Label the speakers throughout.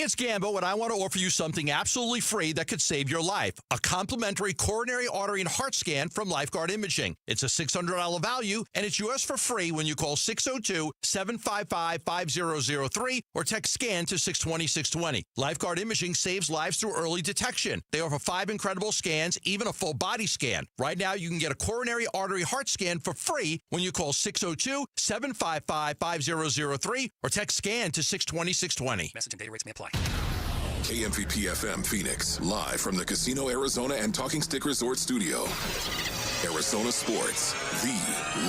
Speaker 1: it's Gambo, and I want to offer you something absolutely free that could save your life. A complimentary coronary artery and heart scan from Lifeguard Imaging. It's a $600 value, and it's yours for free when you call 602-755-5003 or text SCAN to 620-620. Lifeguard Imaging saves lives through early detection. They offer 5 incredible scans, even a full body scan. Right now, you can get a coronary artery heart scan for free when you call 602-755-5003 or text SCAN to 620-620.
Speaker 2: Message and data rates may apply.
Speaker 3: KMVP FM Phoenix, live from the Casino Arizona and Talking Stick Resort Studio. Arizona Sports, the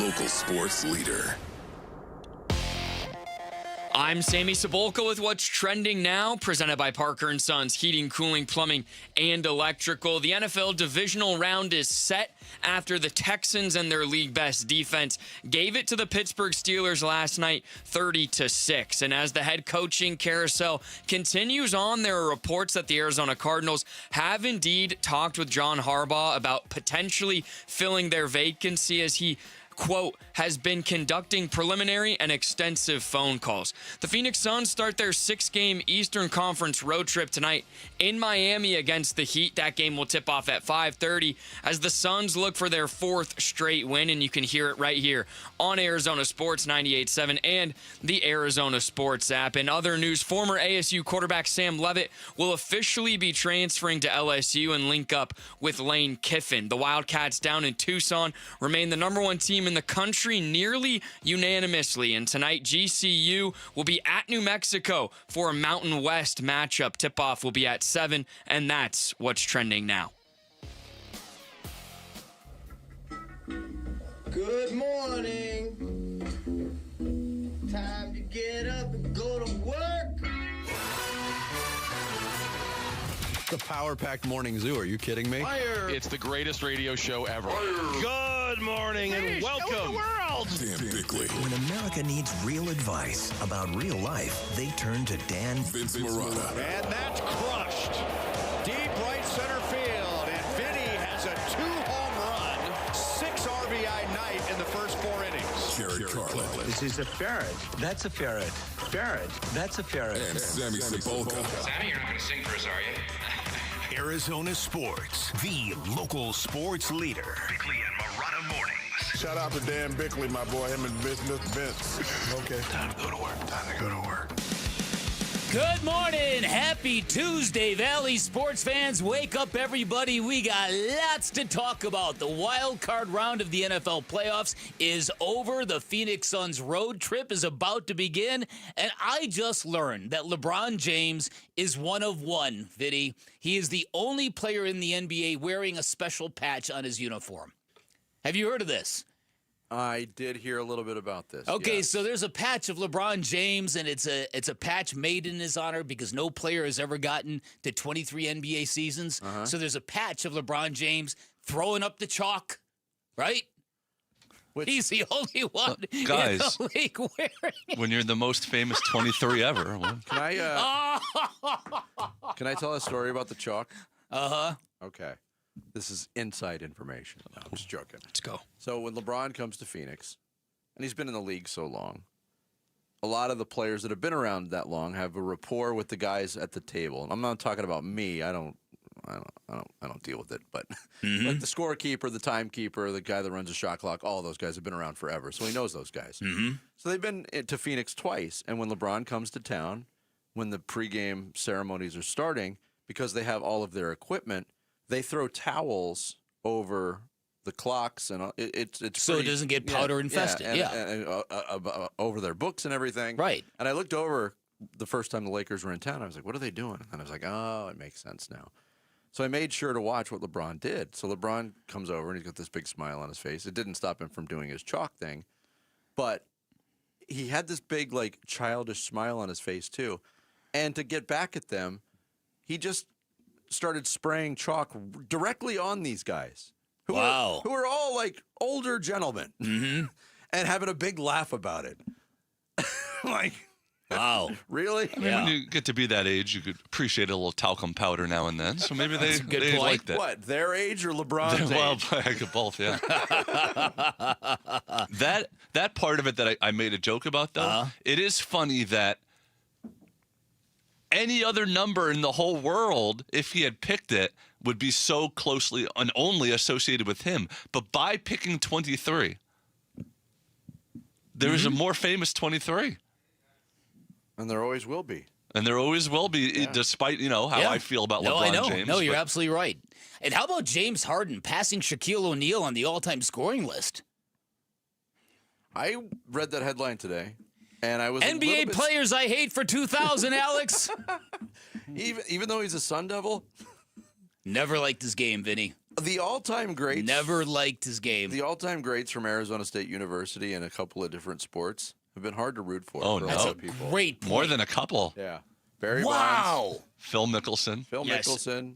Speaker 3: local sports leader.
Speaker 4: I'm Sammy Cebulka with what's trending now, presented by Parker & Sons Heating, Cooling, Plumbing, and Electrical. The NFL divisional round is set after the Texans and their league best defense gave it to the Pittsburgh Steelers last night, 30-6. And as the head coaching carousel continues on, there are reports that the Arizona Cardinals have indeed talked with John Harbaugh about potentially filling their vacancy as he, quote, has been conducting preliminary and extensive phone calls. The Phoenix Suns start their 6-game Eastern Conference road trip tonight in Miami against the Heat. That game will tip off at 5:30 as the Suns look for their 4th straight win, and you can hear it right here on Arizona Sports 98.7 and the Arizona Sports app. In other news, former ASU quarterback Sam Leavitt will officially be transferring to LSU and link up with Lane Kiffin. The Wildcats down in Tucson remain the #1 team in the country nearly unanimously, and tonight GCU will be at New Mexico for a Mountain West matchup. Tip-off will be at 7, and that's what's trending now.
Speaker 5: Good morning. Time to get up and go to work.
Speaker 6: The power-packed morning zoo. Are you kidding me?
Speaker 5: Fire.
Speaker 7: It's the greatest radio show ever.
Speaker 6: Good morning and welcome.
Speaker 3: Dan Bickley,
Speaker 8: When America needs real advice about real life, they turn to Dan
Speaker 3: Vince Marotta,
Speaker 6: And that's crushed. Deep right center field. And Vinny has a 2-home run, 6 RBI night in the first 4 innings.
Speaker 3: Jared Carlin,
Speaker 9: This is a ferret. That's a ferret. Ferret. That's a ferret.
Speaker 3: and Sammy Cebulka.
Speaker 2: Sammy, you're not going to sing for us, are you?
Speaker 8: Arizona Sports, the local sports leader. Bickley and Marotta mornings.
Speaker 10: Shout out to Dan Bickley, my boy, him and Mr. Vince. Okay.
Speaker 8: Time to go to work. Time to go to work.
Speaker 11: Good morning. Happy Tuesday, Valley sports fans. Wake up, everybody. We got lots to talk about. The wild card round of the NFL playoffs is over. The Phoenix Suns road trip is about to begin. And I just learned that LeBron James is one of one, Vinny. He is the only player in the NBA wearing a special patch on his uniform. Have you heard of this?
Speaker 6: I did hear a little bit about this.
Speaker 11: Okay,
Speaker 6: yes.
Speaker 11: so there's a patch of LeBron James, and it's a patch made in his honor because no player has ever gotten to 23 NBA seasons. So there's a patch of LeBron James throwing up the chalk, right? He's the only one
Speaker 12: guys,
Speaker 11: in the league wearing it.
Speaker 12: when you're the most famous 23 ever.
Speaker 6: Can I tell a story about the chalk?
Speaker 11: Uh-huh.
Speaker 6: Okay. This is inside information. No, I'm just joking.
Speaker 4: Let's go.
Speaker 6: So when LeBron comes to Phoenix, and he's been in the league so long, a lot of the players that have been around that long have a rapport with the guys at the table. And I'm not talking about me. I don't deal with it. But like the scorekeeper, the timekeeper, the guy that runs a shot clock, all those guys have been around forever. So he knows those guys. So they've been to Phoenix twice. And when LeBron comes to town, when the pregame ceremonies are starting, because they have all of their equipment, they throw towels over the clocks, and it's
Speaker 11: So it doesn't get powder infested.
Speaker 6: and over their books and everything.
Speaker 11: Right.
Speaker 6: And I looked over the first time the Lakers were in town. I was like, what are they doing? And I was like, oh, it makes sense now. So I made sure to watch what LeBron did. So LeBron comes over, and he's got this big smile on his face. It didn't stop him from doing his chalk thing, but he had this big, like, childish smile on his face, too. And to get back at them, he just started spraying chalk directly on these guys who are all like older gentlemen and having a big laugh about it. Like,
Speaker 11: wow.
Speaker 6: Really?
Speaker 12: I mean, when you get to be that age, you could appreciate a little talcum powder now and then. So maybe they like that.
Speaker 6: What, their age or LeBron's age?
Speaker 12: Well, I could both, yeah. that part of it that I made a joke about, though, it is funny that any other number in the whole world, if he had picked it, would be so closely and only associated with him. But by picking 23, there is a more famous 23.
Speaker 6: And there always will be.
Speaker 12: And there always will be, despite, how I feel about LeBron James.
Speaker 11: No, you're absolutely right. And how about James Harden passing Shaquille O'Neal on the all-time scoring list?
Speaker 6: I read that headline today, and I was
Speaker 11: NBA players I hate for 2000, Alex.
Speaker 6: Even though he's a Sun Devil?
Speaker 11: Never liked his game, Vinny.
Speaker 6: The all-time greats.
Speaker 11: Never liked his game.
Speaker 6: The all-time greats from Arizona State University in a couple of different sports have been hard to root for.
Speaker 12: Oh,
Speaker 6: for
Speaker 12: no.
Speaker 6: a lot of people.
Speaker 11: Great point.
Speaker 12: More than a couple.
Speaker 6: Yeah. Barry Bonds.
Speaker 12: Phil Mickelson.
Speaker 6: Phil Mickelson.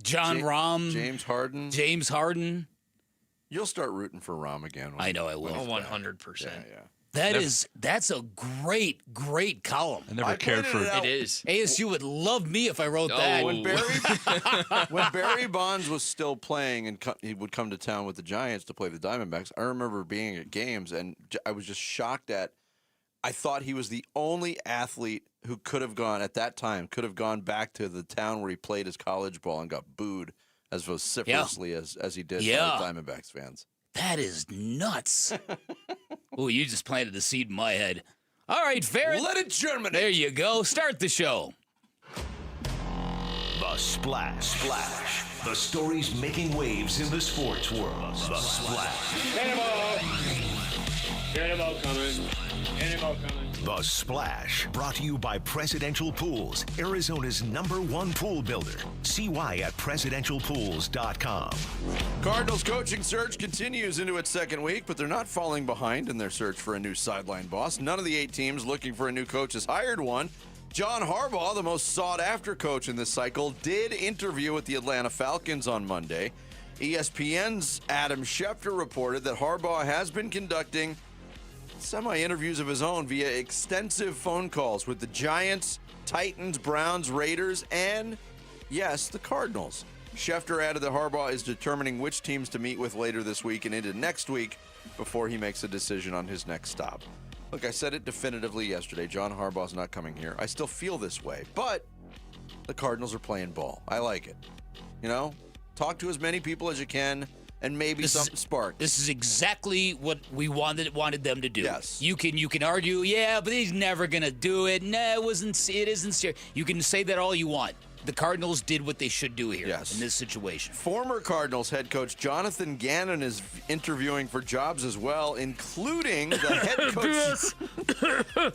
Speaker 11: John Rahm.
Speaker 6: James Harden.
Speaker 11: James Harden.
Speaker 6: You'll start rooting for Rahm again.
Speaker 11: I know I will.
Speaker 4: 100%.
Speaker 6: Yeah.
Speaker 11: That's a great column.
Speaker 12: I never cared for
Speaker 4: it. Is.
Speaker 11: ASU would love me if I wrote that.
Speaker 6: When Barry Bonds was still playing and he would come to town with the Giants to play the Diamondbacks, I remember being at games and I was just shocked I thought he was the only athlete who could have gone back to the town where he played his college ball and got booed as vociferously as he did by the Diamondbacks fans.
Speaker 11: That is nuts. Oh, you just planted a seed in my head. All right, Ferret.
Speaker 6: Let it germinate.
Speaker 11: There you go. Start the show.
Speaker 8: The Splash. The stories making waves in the sports world. The Splash.
Speaker 2: Cannonball coming.
Speaker 8: The Splash, brought to you by Presidential Pools, Arizona's #1 pool builder. See why at presidentialpools.com.
Speaker 6: Cardinals coaching search continues into its second week, but they're not falling behind in their search for a new sideline boss. None of the 8 teams looking for a new coach has hired one. John Harbaugh, the most sought-after coach in this cycle, did interview with the Atlanta Falcons on Monday. ESPN's Adam Schefter reported that Harbaugh has been conducting semi-interviews of his own via extensive phone calls with the Giants, Titans, Browns, Raiders, and, yes, the Cardinals. Schefter added that Harbaugh is determining which teams to meet with later this week and into next week before he makes a decision on his next stop. Look, I said it definitively yesterday. John Harbaugh's not coming here. I still feel this way, but the Cardinals are playing ball. I like it. Talk to as many people as you can, and maybe something spark.
Speaker 11: This is exactly what we wanted them to do.
Speaker 6: Yes.
Speaker 11: You can argue, but he's never gonna do it. No, it isn't serious. You can say that all you want. The Cardinals did what they should do here in this situation.
Speaker 6: Former Cardinals head coach Jonathan Gannon is interviewing for jobs as well, including the head coach.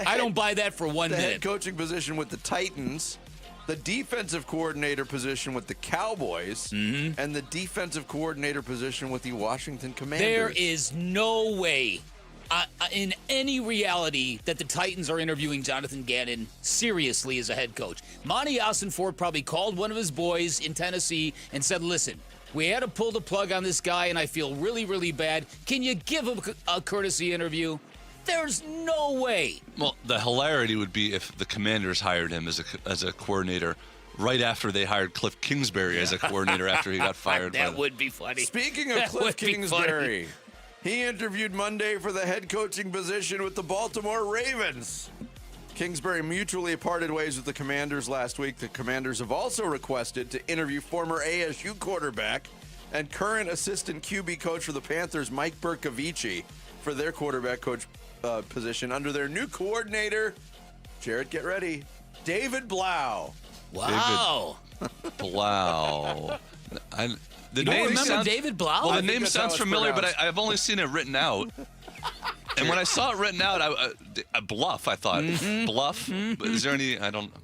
Speaker 11: I don't buy that for 1 minute.
Speaker 6: The head coaching position with the Titans, the defensive coordinator position with the Cowboys, and the defensive coordinator position with the Washington Commanders.
Speaker 11: There is no way in any reality that the Titans are interviewing Jonathan Gannon seriously as a head coach. Monty Forde probably called one of his boys in Tennessee and said, listen, we had to pull the plug on this guy, and I feel really, really bad. Can you give him a courtesy interview? There's no way.
Speaker 12: Well, the hilarity would be if the Commanders hired him as a coordinator right after they hired Cliff Kingsbury as a coordinator after he got fired.
Speaker 11: That would be funny.
Speaker 6: Speaking of Cliff Kingsbury, he interviewed Monday for the head coaching position with the Baltimore Ravens. Kingsbury mutually parted ways with the Commanders last week. The Commanders have also requested to interview former ASU quarterback and current assistant QB coach for the Panthers, Mike Bercovici, for their quarterback coach position under their new coordinator, Jarrett, get ready, David Blau.
Speaker 11: Wow.
Speaker 12: David Blau.
Speaker 11: You don't remember David Blau?
Speaker 12: Well, the name sounds familiar, but I've only seen it written out. And when I saw it written out, I bluff, I thought. Bluff? But is there any, I don't know.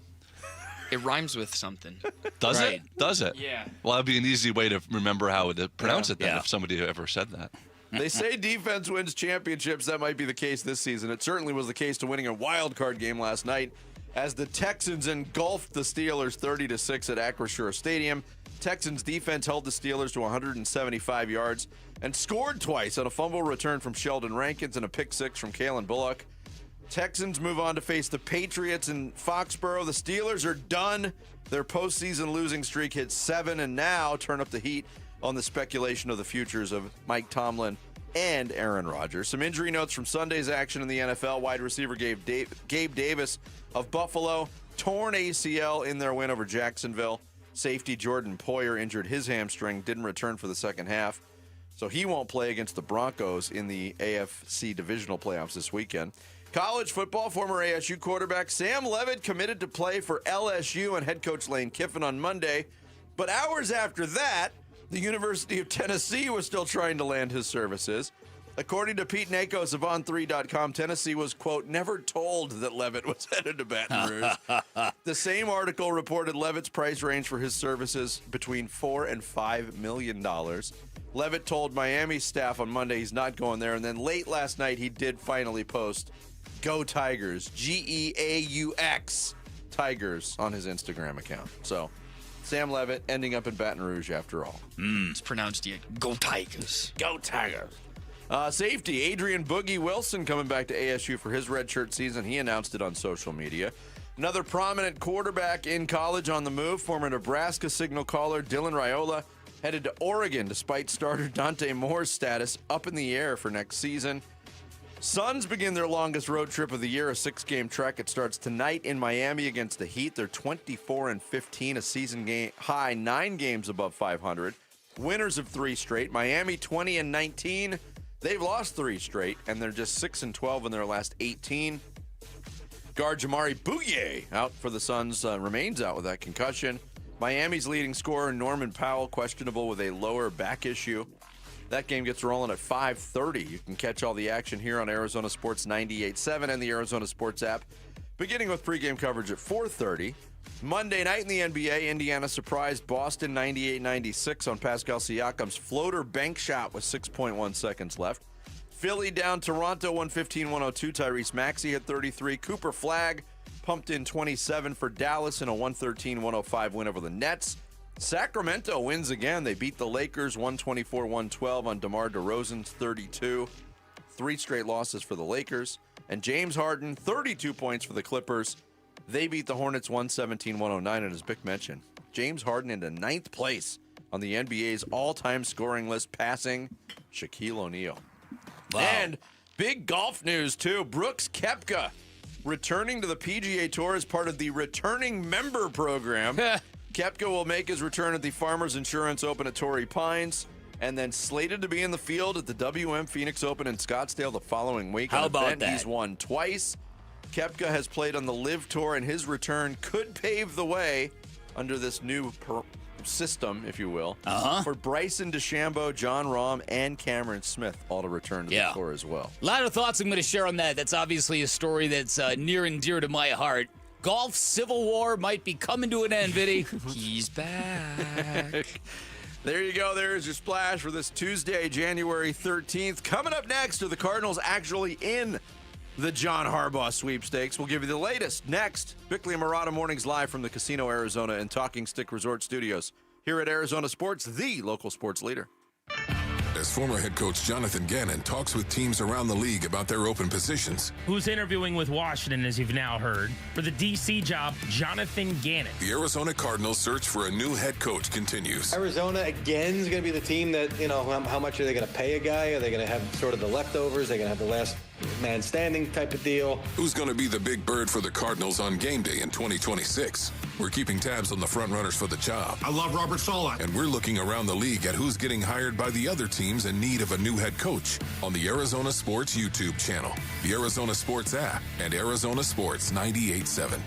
Speaker 4: It rhymes with something.
Speaker 12: Does it? Does it?
Speaker 4: Yeah.
Speaker 12: Well, that'd be an easy way to remember how to pronounce it then if somebody ever said that.
Speaker 6: They say defense wins championships. That might be the case this season. It certainly was the case to winning a wild card game last night as the Texans engulfed the Steelers 30-6 at Acrisure Stadium. Texans defense held the Steelers to 175 yards and scored twice on a fumble return from Sheldon Rankins and a pick six from Kalen Bullock. Texans move on to face the Patriots in Foxborough. The Steelers are done. Their postseason losing streak hits 7 and now turn up the heat on the speculation of the futures of Mike Tomlin and Aaron Rodgers. Some injury notes from Sunday's action in the NFL. Wide receiver Gabe Davis of Buffalo, torn ACL in their win over Jacksonville. Safety Jordan Poyer injured his hamstring, didn't return for the second half. So he won't play against the Broncos in the AFC divisional playoffs this weekend. College football, former ASU quarterback Sam Levitt committed to play for LSU and head coach Lane Kiffin on Monday. But hours after that, the University of Tennessee was still trying to land his services. According to Pete Nakos of On3.com, Tennessee was, quote, never told that Levitt was headed to Baton Rouge. The same article reported Levitt's price range for his services between $4 and $5 million. Levitt told Miami staff on Monday he's not going there, and then late last night he did finally post Go Tigers, Geaux, Tigers, on his Instagram account. So Sam Levitt ending up in Baton Rouge after all.
Speaker 4: It's pronounced Go Tigers.
Speaker 6: Go Tigers. Safety, Adrian Boogie Wilson coming back to ASU for his redshirt season. He announced it on social media. Another prominent quarterback in college on the move, former Nebraska signal caller Dylan Raiola, headed to Oregon despite starter Dante Moore's status up in the air for next season. Suns begin their longest road trip of the year, a 6-game trek. It starts tonight in Miami against the Heat. They're 24-15, a season high 9 games above 500. Winners of 3 straight. Miami 20-19. They've lost 3 straight, and they're just 6-12 in their last 18. Guard Jamari Bouye out for the Suns, remains out with that concussion. Miami's leading scorer Norman Powell questionable with a lower back issue. That game gets rolling at 5:30. You can catch all the action here on Arizona Sports 98.7 and the Arizona Sports app, beginning with pregame coverage at 4:30. Monday night in the NBA, Indiana surprised Boston 98-96 on Pascal Siakam's floater bank shot with 6.1 seconds left. Philly down Toronto 115-102. Tyrese Maxey hit 33. Cooper Flagg pumped in 27 for Dallas in a 113-105 win over the Nets. Sacramento wins again. They beat the Lakers 124-112 on DeMar DeRozan's 32. 3 straight losses for the Lakers. And James Harden, 32 points for the Clippers. They beat the Hornets 117-109. And as Bick mentioned, James Harden into 9th place on the NBA's all-time scoring list, passing Shaquille O'Neal. Wow. And big golf news, too. Brooks Koepka returning to the PGA Tour as part of the returning member program. Koepka will make his return at the Farmers Insurance Open at Torrey Pines, and then slated to be in the field at the WM Phoenix Open in Scottsdale the following week.
Speaker 11: How about that?
Speaker 6: He's won twice. Koepka has played on the LIV Tour, and his return could pave the way under this new system, if you will, for Bryson DeChambeau, John Rahm, and Cameron Smith all to return to the tour as well.
Speaker 11: A lot of thoughts I'm going to share on that. That's obviously a story that's near and dear to my heart. Golf Civil War might be coming to an end, Vinny.
Speaker 4: He's back.
Speaker 6: There you go. There's your splash for this Tuesday, January 13th. Coming up next, are the Cardinals actually in the John Harbaugh sweepstakes? We'll give you the latest next. Bickley and Murata Mornings live from the Casino Arizona and Talking Stick Resort Studios here at Arizona Sports, the local sports leader.
Speaker 3: As former head coach Jonathan Gannon talks with teams around the league about their open positions.
Speaker 13: Who's interviewing with Washington, as you've now heard. For the D.C. job, Jonathan Gannon.
Speaker 3: The Arizona Cardinals search for a new head coach continues.
Speaker 14: Arizona, again, is going to be the team that, how much are they going to pay a guy? Are they going to have sort of the leftovers? Are they going to have the last man standing type of deal?
Speaker 3: Who's going to be the big bird for the Cardinals on game day in 2026? We're keeping tabs on the front runners for the job.
Speaker 10: I love Robert Saleh.
Speaker 3: And we're looking around the league at who's getting hired by the other teams in need of a new head coach on the Arizona Sports YouTube channel, the Arizona Sports app, and Arizona Sports 98.7.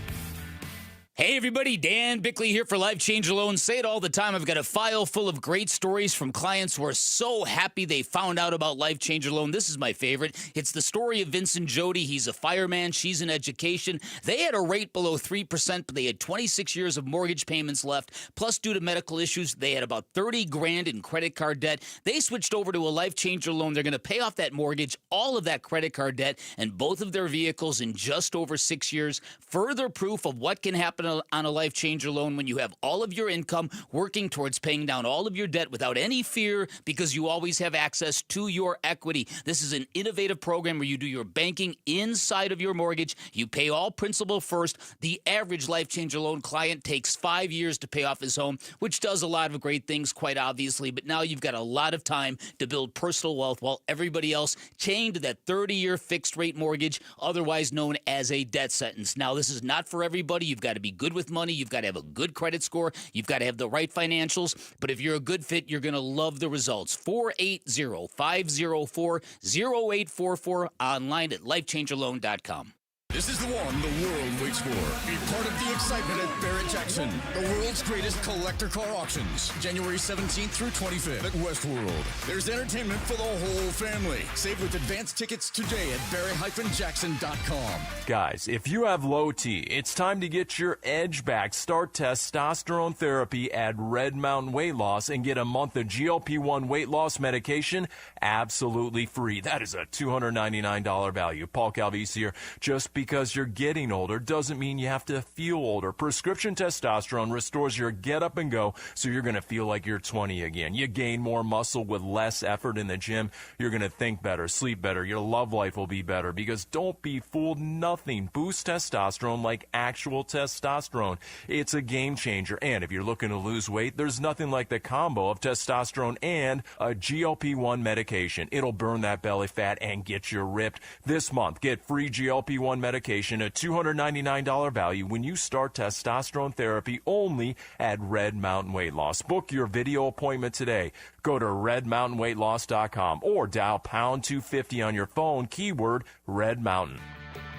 Speaker 11: Hey everybody, Dan Bickley here for Life Change Alone. Say it all the time. I've got a file full of great stories from clients who are so happy they found out about Life Change Alone. This is my favorite. It's the story of Vincent Jody. He's a fireman. She's in education. They had a rate below 3%, but they had 26 years of mortgage payments left. Plus, due to medical issues, they had about $30,000 in credit card debt. They switched over to a Life Changer loan. They're going to pay off that mortgage, all of that credit card debt, and both of their vehicles in just over 6 years. Further proof of what can happen on a Life Changer loan when you have all of your income working towards paying down all of your debt without any fear because you always have access to your equity. This is an innovative program where you do your banking inside of your mortgage. You pay all principal first. The average Life Changer loan client takes 5 years to pay off his home, which does a lot of great things, quite obviously. But now you've got a lot of time to build personal wealth while everybody else chained to that 30-year fixed-rate mortgage, otherwise known as a debt sentence. Now, this is not for everybody. You've got to be good with money. You've got to have a good credit score. You've got to have the right financials. But if you're a good fit, you're going to love the results. 480-504-0844, online at lifechangerloan.com.
Speaker 15: This is the one the world waits for. Be part of the excitement at Barrett-Jackson, the world's greatest collector car auctions. January 17th through 25th at Westworld. There's entertainment for the whole family. Save with advanced tickets today at barrett-jackson.com.
Speaker 16: Guys, if you have low T, it's time to get your edge back. Start testosterone therapy at Red Mountain Weight Loss and get a month of GLP-1 weight loss medication absolutely free. That is a $299 value. Paul Calvise here. Just because you're getting older doesn't mean you have to feel older. Prescription testosterone restores your get up and go, so you're going to feel like you're 20 again. You gain more muscle with less effort in the gym. You're going to think better, sleep better. Your love life will be better because don't be fooled. Nothing boosts testosterone like actual testosterone. It's a game changer. And if you're looking to lose weight, there's nothing like the combo of testosterone and a GLP-1 medication. It'll burn that belly fat and get you ripped. This month, get free GLP-1 medication, a $299 value when you start testosterone therapy only at Red Mountain Weight Loss. Book your video appointment today. Go to redmountainweightloss.com or dial pound 250 on your phone, keyword Red Mountain.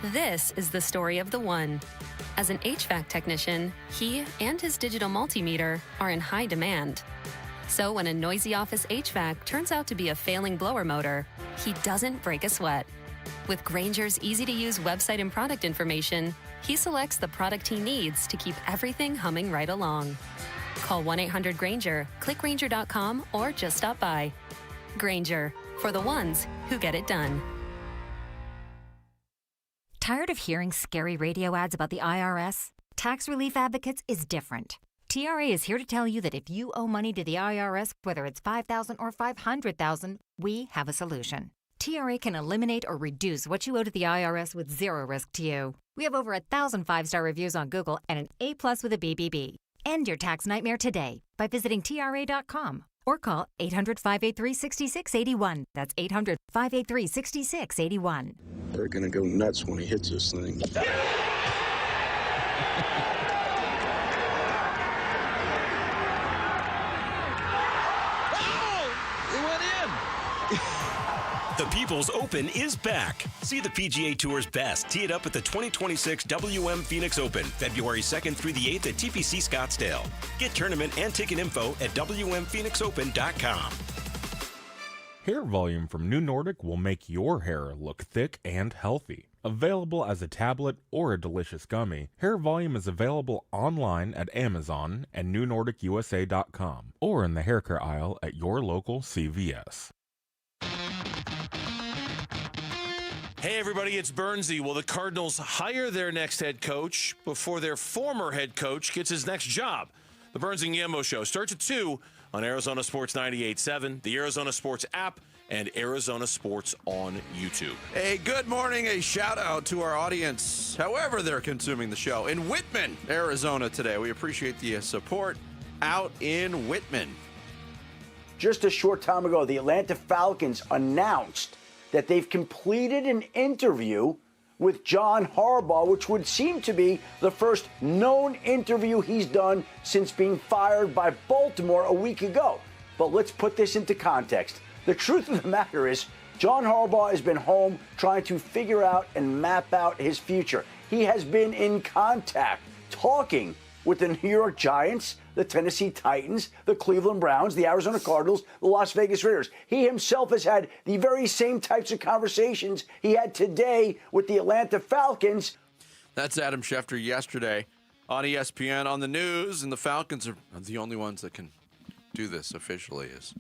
Speaker 17: This is the story of the one. As an HVAC technician, he and his digital multimeter are in high demand. So when a noisy office HVAC turns out to be a failing blower motor, he doesn't break a sweat. With Grainger's easy-to-use website and product information, he selects the product he needs to keep everything humming right along. Call 1-800-GRAINGER, click Grainger.com, or just stop by. Grainger, for the ones who get it done.
Speaker 18: Tired of hearing scary radio ads about the IRS? Tax Relief Advocates is different. TRA is here to tell you that if you owe money to the IRS, whether it's $5,000 or $500,000, we have a solution. TRA can eliminate or reduce what you owe to the IRS with zero risk to you. We have over 1,000 5-star reviews on Google and an A+ with a BBB. End your tax nightmare today by visiting TRA.com or call 800-583-6681. That's 800-583-6681.
Speaker 10: They're going to go nuts when he hits this thing.
Speaker 19: The People's Open is back. See the PGA Tour's best tee it up at the 2026 WM Phoenix Open, February 2nd through the 8th at TPC Scottsdale. Get tournament and ticket info at WMPhoenixOpen.com.
Speaker 20: Hair volume from New Nordic will make your hair look thick and healthy. Available as a tablet or a delicious gummy, Hair Volume is available online at Amazon and NewNordicUSA.com or in the hair care aisle at your local CVS.
Speaker 21: Hey everybody, it's Bernsey. Will the Cardinals hire their next head coach before their former head coach gets his next job? The Burns and Gambo Show starts at 2 on Arizona Sports 98.7, the Arizona Sports app, and Arizona Sports on YouTube.
Speaker 6: Hey, good morning. A shout out to our audience, however they're consuming the show, in Whitman, Arizona today. We appreciate the support out in Whitman.
Speaker 22: Just a short time ago, the Atlanta Falcons announced that they've completed an interview with John Harbaugh, which would seem to be the first known interview he's done since being fired by Baltimore a week ago. But let's put this into context. The truth of the matter is, John Harbaugh has been home trying to figure out and map out his future. He has been in contact, talking with the New York Giants, the Tennessee Titans, the Cleveland Browns, the Arizona Cardinals, the Las Vegas Raiders. He himself has had the very same types of conversations he had today with the Atlanta Falcons.
Speaker 6: That's Adam Schefter yesterday on ESPN on the news, and the Falcons are the only ones that can do this officially, is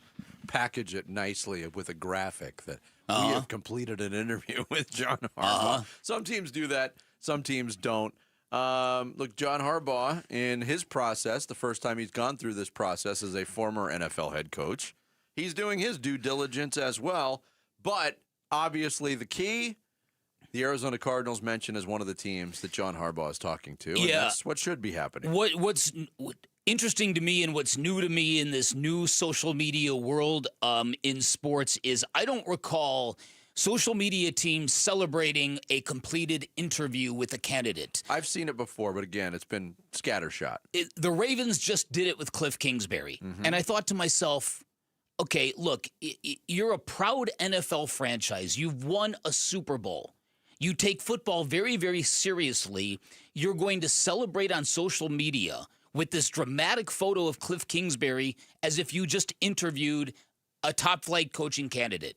Speaker 6: package it nicely with a graphic that we have completed an interview with John Harbaugh. Some teams do that, some teams don't. Look, John Harbaugh, in his process, the first time he's gone through this process as a former NFL head coach, he's doing his due diligence as well. But obviously the key, the Arizona Cardinals mentioned as one of the teams that John Harbaugh is talking to. And that's what should be happening.
Speaker 11: What's interesting to me and what's new to me in this new social media world in sports is I don't recall social media teams celebrating a completed interview with a candidate.
Speaker 6: I've seen it before, but again, it's been scattershot.
Speaker 11: The Ravens just did it with Cliff Kingsbury. And I thought to myself, okay, look, you're a proud NFL franchise. You've won a Super Bowl. You take football very, very seriously. You're going to celebrate on social media with this dramatic photo of Cliff Kingsbury as if you just interviewed a top-flight coaching candidate.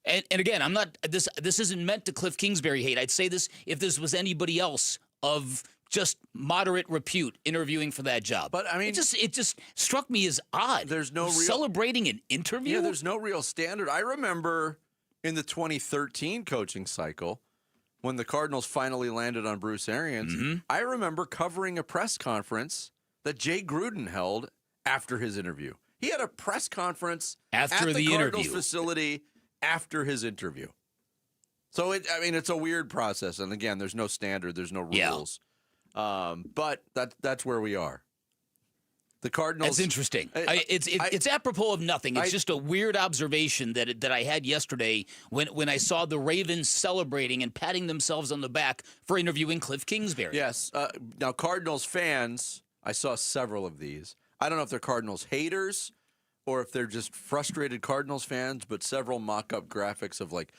Speaker 11: And again, I'm not this isn't meant to Cliff Kingsbury hate. I'd say this if this was anybody else of just moderate repute interviewing for that job.
Speaker 6: But I mean,
Speaker 11: it just struck me as odd.
Speaker 6: There's no real
Speaker 11: celebrating an interview.
Speaker 6: Yeah, there's no real standard. I remember in the 2013 coaching cycle when the Cardinals finally landed on Bruce Arians. I remember covering a press conference that Jay Gruden held after his interview. He had a press conference
Speaker 11: after
Speaker 6: at the Cardinals
Speaker 11: interview
Speaker 6: facility after his interview. So it's a weird process, and again, there's no standard, there's no rules. But that's where we are. The Cardinals.
Speaker 11: That's interesting. It's apropos of nothing. It's just a weird observation that I had yesterday when I saw the Ravens celebrating and patting themselves on the back for interviewing Cliff Kingsbury.
Speaker 6: Yes. Now, Cardinals fans, I saw several of these. I don't know if they're Cardinals haters or if they're just frustrated Cardinals fans, but several mock-up graphics of like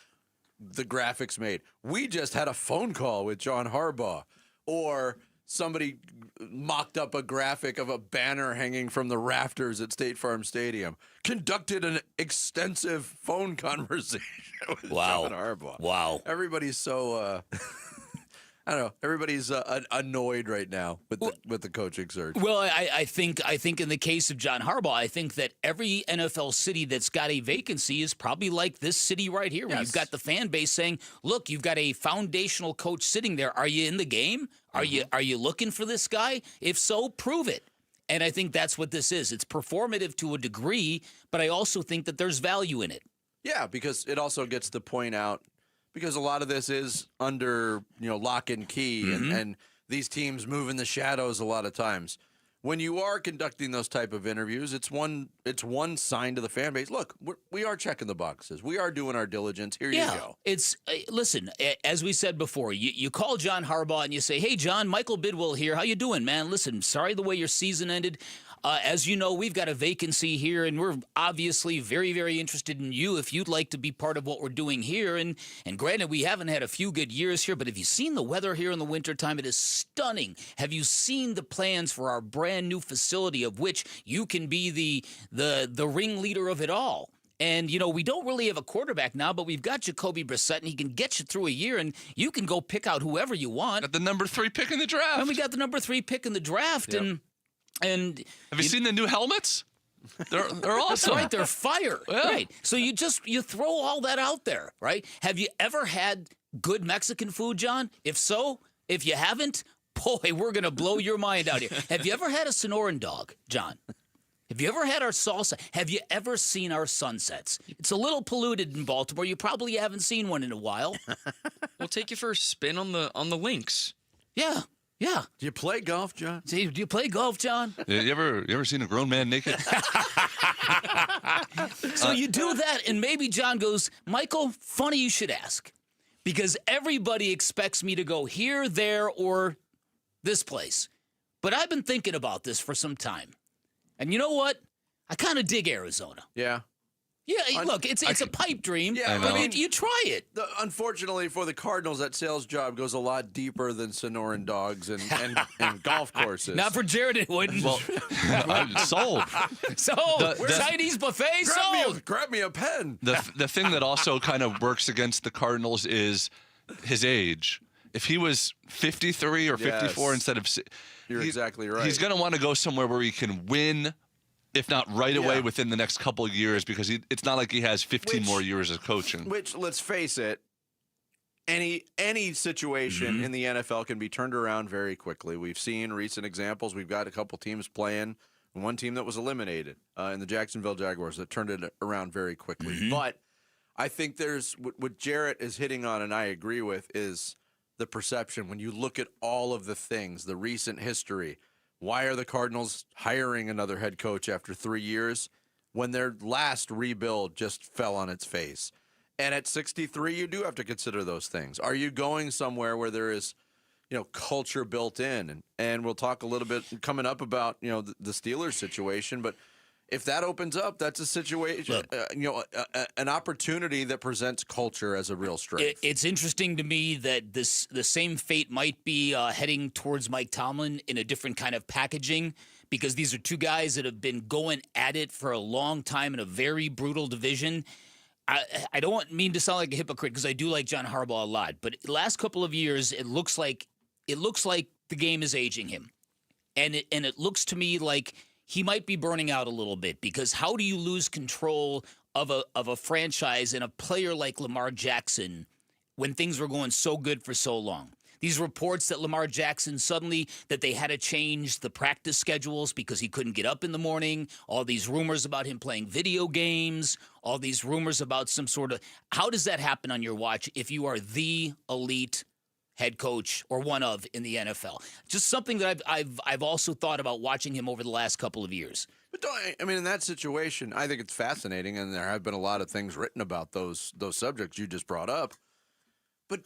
Speaker 6: the graphics made. We just had a phone call with John Harbaugh, or somebody mocked up a graphic of a banner hanging from the rafters at State Farm Stadium. Conducted an extensive phone conversation with John Harbaugh.
Speaker 11: Wow.
Speaker 6: Everybody's so, I don't know. Everybody's annoyed right now with the coaching search.
Speaker 11: Well, I think in the case of John Harbaugh, I think that every NFL city that's got a vacancy is probably like this city right here, where you've got the fan base saying, look, you've got a foundational coach sitting there. Are you in the game? Are you looking for this guy? If so, prove it. And I think that's what this is. It's performative to a degree, but I also think that there's value in it.
Speaker 6: Yeah, because it also gets the point out, because a lot of this is under, lock and key, and these teams move in the shadows a lot of times. When you are conducting those type of interviews, it's one sign to the fan base. Look, we are checking the boxes. We are doing our diligence. Here you go.
Speaker 11: It's listen, as we said before, you call John Harbaugh and you say, hey, John, Michael Bidwell here. How you doing, man? Listen, sorry the way your season ended. As you know, we've got a vacancy here, and we're obviously very, very interested in you if you'd like to be part of what we're doing here. And granted, we haven't had a few good years here, but have you seen the weather here in the wintertime? It is stunning. Have you seen the plans for our brand new facility, of which you can be the ringleader of it all? And, we don't really have a quarterback now, but we've got Jacoby Brissett, and he can get you through a year, and you can go pick out whoever you want.
Speaker 12: Got the number 3 pick in the draft.
Speaker 11: And we got the number 3 pick in the draft, And
Speaker 12: have you seen the new helmets? They're awesome.
Speaker 11: That's right. They're fire.
Speaker 12: Yeah.
Speaker 11: Right. So you throw all that out there, right? Have you ever had good Mexican food, John? If so, if you haven't, boy, we're going to blow your mind out here. Have you ever had a Sonoran dog, John? Have you ever had our salsa? Have you ever seen our sunsets? It's a little polluted in Baltimore. You probably haven't seen one in a while.
Speaker 4: We'll take you for a spin on the links.
Speaker 11: Yeah. Yeah.
Speaker 6: Do you play golf, John?
Speaker 11: Do you play golf, John?
Speaker 12: You ever seen a grown man naked?
Speaker 11: So you do that, and maybe John goes, Michael, funny you should ask, because everybody expects me to go here, there, or this place. But I've been thinking about this for some time. And you know what? I kind of dig Arizona.
Speaker 6: Yeah.
Speaker 11: Yeah, look, it's a pipe dream.
Speaker 6: Yeah,
Speaker 11: but you try it.
Speaker 6: Unfortunately for the Cardinals, that sales job goes a lot deeper than Sonoran dogs and golf courses.
Speaker 11: Not for Jared, it wouldn't.
Speaker 12: Well, sold.
Speaker 11: Sold. Chinese buffet, sold.
Speaker 6: Grab me a pen.
Speaker 12: The thing that also kind of works against the Cardinals is his age. If he was 53 or 54 instead of...
Speaker 6: You're exactly right.
Speaker 12: He's going to want to go somewhere where he can win, if not right away within the next couple of years, because it's not like he has 15 more years of coaching.
Speaker 6: Which, let's face it, any situation in the NFL can be turned around very quickly. We've seen recent examples. We've got a couple teams playing. One team that was eliminated in the Jacksonville Jaguars that turned it around very quickly. But I think there's what Jarrett is hitting on, and I agree with, is the perception. When you look at all of the things, the recent history, why are the Cardinals hiring another head coach after 3 years when their last rebuild just fell on its face? And at 63, you do have to consider those things. Are you going somewhere where there is, culture built in? And we'll talk a little bit coming up about, the Steelers situation. But if that opens up, that's a situation, an opportunity that presents culture as a real strength.
Speaker 11: It's interesting to me that the same fate might be heading towards Mike Tomlin in a different kind of packaging, because these are two guys that have been going at it for a long time in a very brutal division. I don't mean to sound like a hypocrite, because I do like John Harbaugh a lot, but the last couple of years, it looks like the game is aging him, and it looks to me like he might be burning out a little bit, because how do you lose control of a franchise and a player like Lamar Jackson when things were going so good for so long? These reports that Lamar Jackson suddenly, that they had to change the practice schedules because he couldn't get up in the morning, all these rumors about him playing video games, all these rumors about some sort of, how does that happen on your watch if you are the elite head coach or one of in the NFL? Just something that I've also thought about watching him over the last couple of years.
Speaker 6: But in that situation, I think it's fascinating, and there have been a lot of things written about those subjects you just brought up. But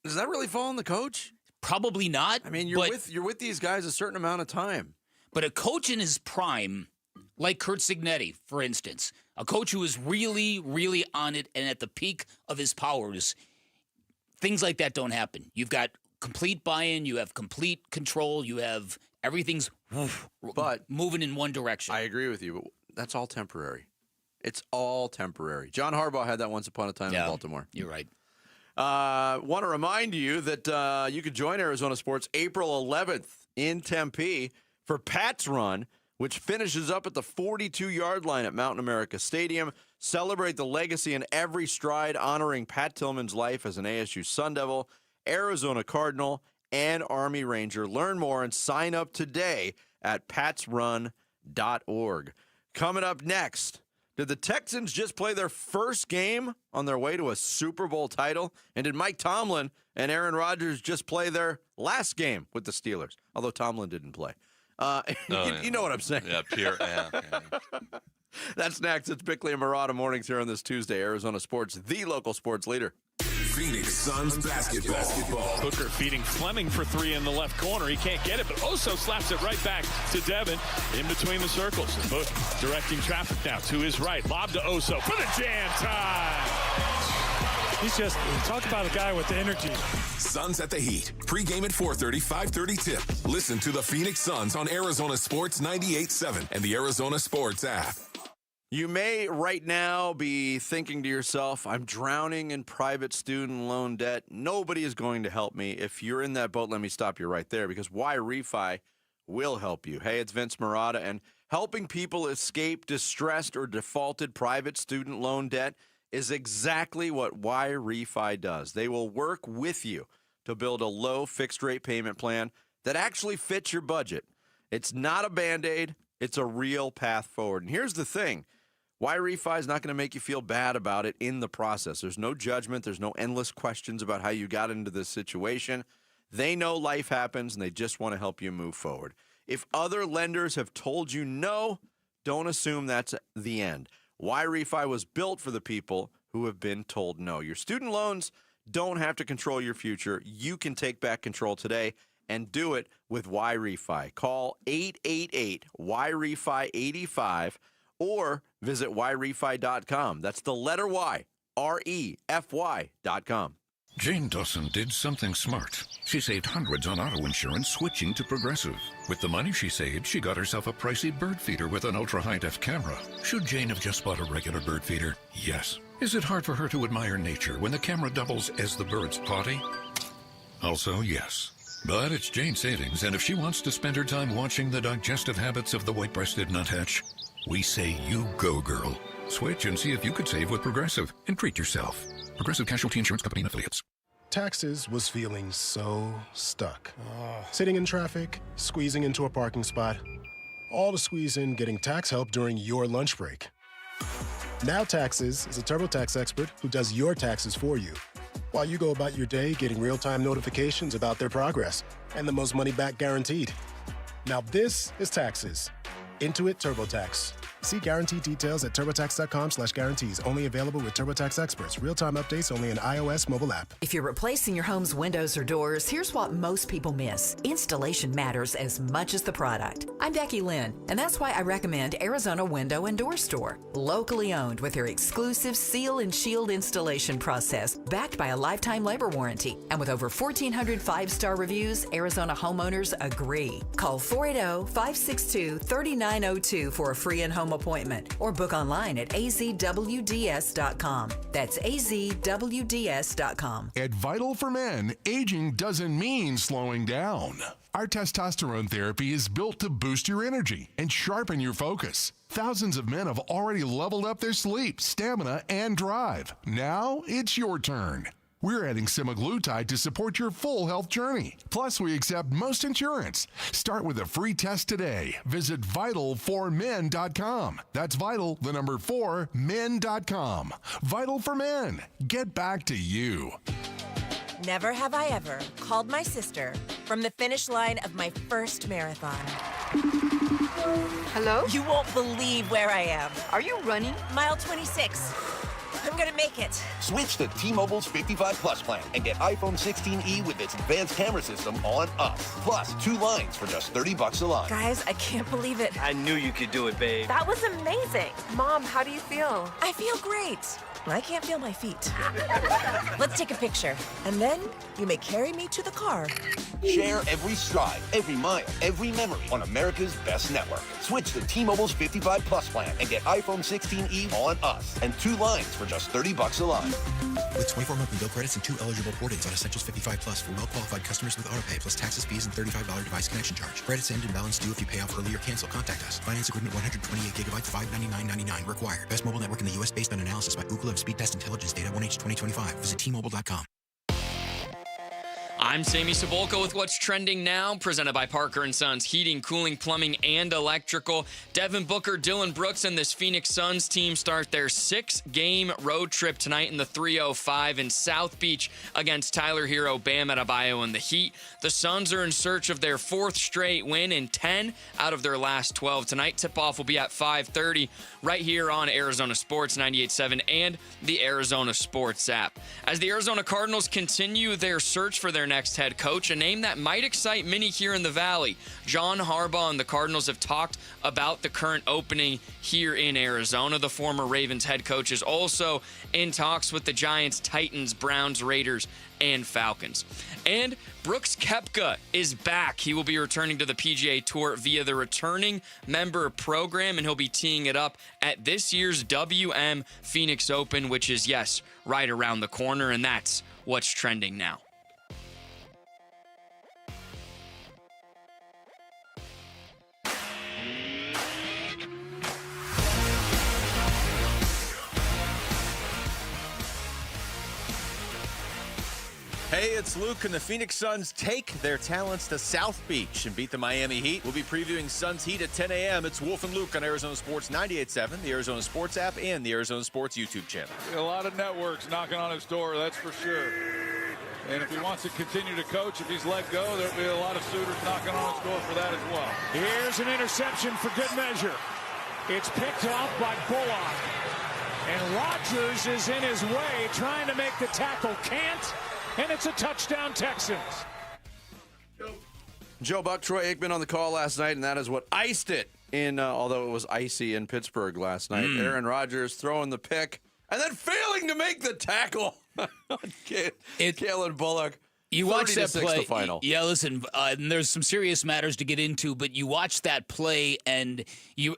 Speaker 6: does that really fall on the coach?
Speaker 11: Probably not.
Speaker 6: I mean, you're with these guys a certain amount of time.
Speaker 11: But a coach in his prime, like Curt Cignetti, for instance, a coach who is really, really on it and at the peak of his powers, things like that don't happen. You've got complete buy-in. You have complete control. You have everything's moving in one direction.
Speaker 6: I agree with you, but that's all temporary. It's all temporary. John Harbaugh had that once upon a time in Baltimore.
Speaker 11: You're right.
Speaker 6: Want to remind you that you could join Arizona Sports April 11th in Tempe for Pat's Run, which finishes up at the 42-yard line at Mountain America Stadium. Celebrate the legacy in every stride, honoring Pat Tillman's life as an ASU Sun Devil, Arizona Cardinal, and Army Ranger. Learn more and sign up today at patsrun.org. Coming up next, did the Texans just play their first game on their way to a Super Bowl title? And did Mike Tomlin and Aaron Rodgers just play their last game with the Steelers? Although Tomlin didn't play. You know what I'm saying.
Speaker 12: Yeah, pure. Yeah.
Speaker 6: That's next. It's Bickley and Murata mornings here on this Tuesday. Arizona Sports, the local sports leader.
Speaker 3: Phoenix Suns basketball.
Speaker 7: Hooker feeding Fleming for three in the left corner. He can't get it, but Oso slaps it right back to Devin in between the circles. And Book directing traffic now to his right. Lob to Oso for the jam time.
Speaker 1: He's just, talk about a guy with the energy.
Speaker 3: Suns at the Heat. Pre-game at 4:30, 5:30 tip. Listen to the Phoenix Suns on Arizona Sports 98.7 and the Arizona Sports app.
Speaker 6: You may right now be thinking to yourself, I'm drowning in private student loan debt. Nobody is going to help me. If you're in that boat, let me stop you right there, because Why Refi will help you. Hey, it's Vince Murata, and helping people escape distressed or defaulted private student loan debt is exactly what Why Refi does. They will work with you to build a low fixed rate payment plan that actually fits your budget. It's not a Band-Aid. It's a real path forward. And here's the thing. Why Refi is not going to make you feel bad about it in the process. There's no judgment. There's no endless questions about how you got into this situation. They know life happens, and they just want to help you move forward. If other lenders have told you no, don't assume that's the end. Why Refi was built for the people who have been told no. Your student loans don't have to control your future. You can take back control today and do it with Why Refi. Call 888-WHY-REFI-85 or visit whyrefi.com. That's the letter Y, REFY.com.
Speaker 5: Jane Dawson did something smart. She saved hundreds on auto insurance switching to Progressive. With the money she saved, she got herself a pricey bird feeder with an ultra-high-def camera. Should Jane have just bought a regular bird feeder? Yes. Is it hard for her to admire nature when the camera doubles as the bird's potty? Also, yes. But it's Jane's savings, and if she wants to spend her time watching the digestive habits of the white-breasted nuthatch, we say you go, girl. Switch and see if you could save with Progressive and treat yourself. Progressive Casualty Insurance Company and Affiliates.
Speaker 2: Taxes was feeling so stuck. Sitting in traffic, squeezing into a parking spot, all to squeeze in getting tax help during your lunch break. Now Taxes is a TurboTax expert who does your taxes for you, while you go about your day getting real-time notifications about their progress and the most money back guaranteed. Now this is Taxes. Intuit TurboTax. See guaranteed details at turbotax.com/guarantees. Only available with TurboTax experts. Real-time updates only in iOS mobile app.
Speaker 9: If you're replacing your home's windows or doors, here's what most people miss. Installation matters as much as the product. I'm Becky Lynn, and that's why I recommend Arizona Window and Door Store. Locally owned with their exclusive seal and shield installation process, backed by a lifetime labor warranty. And with over 1,400 five-star reviews, Arizona homeowners agree. Call 480-562-3902 for a free in-home appointment or book online at azwds.com. That's azwds.com.
Speaker 23: At Vital for Men, aging doesn't mean slowing down. Our testosterone therapy is built to boost your energy and sharpen your focus. Thousands of men have already leveled up their sleep, stamina, and drive. Now it's your turn. We're adding semaglutide to support your full health journey. Plus, we accept most insurance. Start with a free test today. Visit vital4men.com. That's vital, the number 4, men.com. Vital for Men. Get back to you.
Speaker 24: Never have I ever called my sister from the finish line of my first marathon. Hello? You won't believe where I am. Are you running? Mile 26. I'm gonna make it.
Speaker 25: Switch to T-Mobile's 55 Plus plan and get iPhone 16e with its advanced camera system on us. Plus, 2 lines for just $30 a line.
Speaker 24: Guys, I can't believe it.
Speaker 25: I knew you could do it, babe.
Speaker 24: That was amazing. Mom, how do you feel? I feel great. I can't feel my feet. Let's take a picture, and then you may carry me to the car.
Speaker 25: Share every stride, every mile, every memory on America's best network. Switch to T-Mobile's 55 Plus plan and get iPhone 16e on us and 2 lines for just $30 a line.
Speaker 26: With 24 monthly bill credits and 2 eligible port-ins on Essentials 55 Plus for well-qualified customers with autopay plus taxes, fees, and $35 device connection charge. Credits end and balance due if you pay off early or cancel. Contact us. Finance agreement 128 gigabytes, $599.99 required. Best mobile network in the U.S. based on analysis by Ookla of Speed Test Intelligence Data 1H 2025. Visit T-Mobile.com.
Speaker 4: I'm Sammy Cebulka with What's Trending Now, presented by Parker & Sons Heating, Cooling, Plumbing, and Electrical. Devin Booker, Dylan Brooks, and this Phoenix Suns team start their 6-game road trip tonight in the 305 in South Beach against Tyler Hero, Bam Adebayo, and the Heat. The Suns are in search of their 4th straight win in 10 out of their last 12 tonight. Tip-off will be at 5:30 right here on Arizona Sports 98.7 and the Arizona Sports app. As the Arizona Cardinals continue their search for their next head coach, a name that might excite many here in the Valley. John Harbaugh and the Cardinals have talked about the current opening here in Arizona. The former Ravens head coach is also in talks with the Giants, Titans, Browns, Raiders, and Falcons. And Brooks Koepka is back. He will be returning to the PGA Tour via the returning member program, and he'll be teeing it up at this year's WM Phoenix Open, which is, yes, right around the corner, and that's what's trending now.
Speaker 27: Hey, it's Luke, and the Phoenix Suns take their talents to South Beach and beat the Miami Heat. We'll be previewing Suns Heat at 10 a.m. It's Wolf and Luke on Arizona Sports 98.7, the Arizona Sports app, and the Arizona Sports YouTube channel.
Speaker 28: A lot of networks knocking on his door, that's for sure. And if he wants to continue to coach, if he's let go, there'll be a lot of suitors knocking on his door for that as well.
Speaker 1: Here's an interception for good measure. It's picked off by Bullock. And Rodgers is in his way, trying to make the tackle. Can't. And it's a touchdown, Texans.
Speaker 6: Joe Buck, Troy Aikman on the call last night, and that is what iced it in, although it was icy in Pittsburgh last night. Aaron Rodgers throwing the pick and then failing to make the tackle. Kalen Bullock.
Speaker 11: You watch that play.
Speaker 6: The final.
Speaker 11: Yeah, listen, and there's some serious matters to get into, but you watch that play, and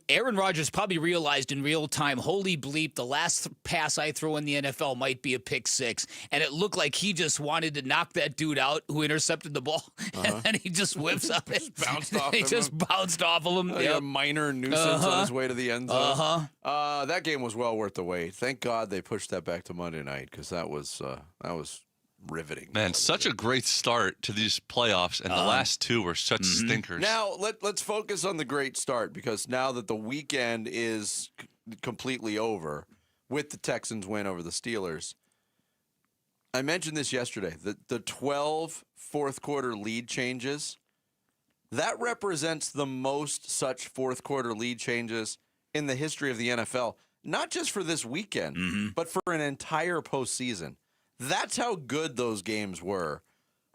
Speaker 11: Aaron Rodgers probably realized in real time, holy bleep, the last pass I throw in the NFL might be a pick six. And it looked like he just wanted to knock that dude out who intercepted the ball, and then he just whips up it.
Speaker 6: Bounced off
Speaker 11: he just bounced off of him.
Speaker 6: Like a minor nuisance on his way to the end zone. That game was well worth the wait. Thank God they pushed that back to Monday night, because that was riveting.
Speaker 12: Man, such a great start to these playoffs, and the last two were such stinkers.
Speaker 6: Now, let's focus on the great start, because now that the weekend is completely over with the Texans win over the Steelers, I mentioned this yesterday, the 12 fourth-quarter lead changes, that represents the most such fourth-quarter lead changes in the history of the NFL, not just for this weekend, but for an entire postseason. That's how good those games were,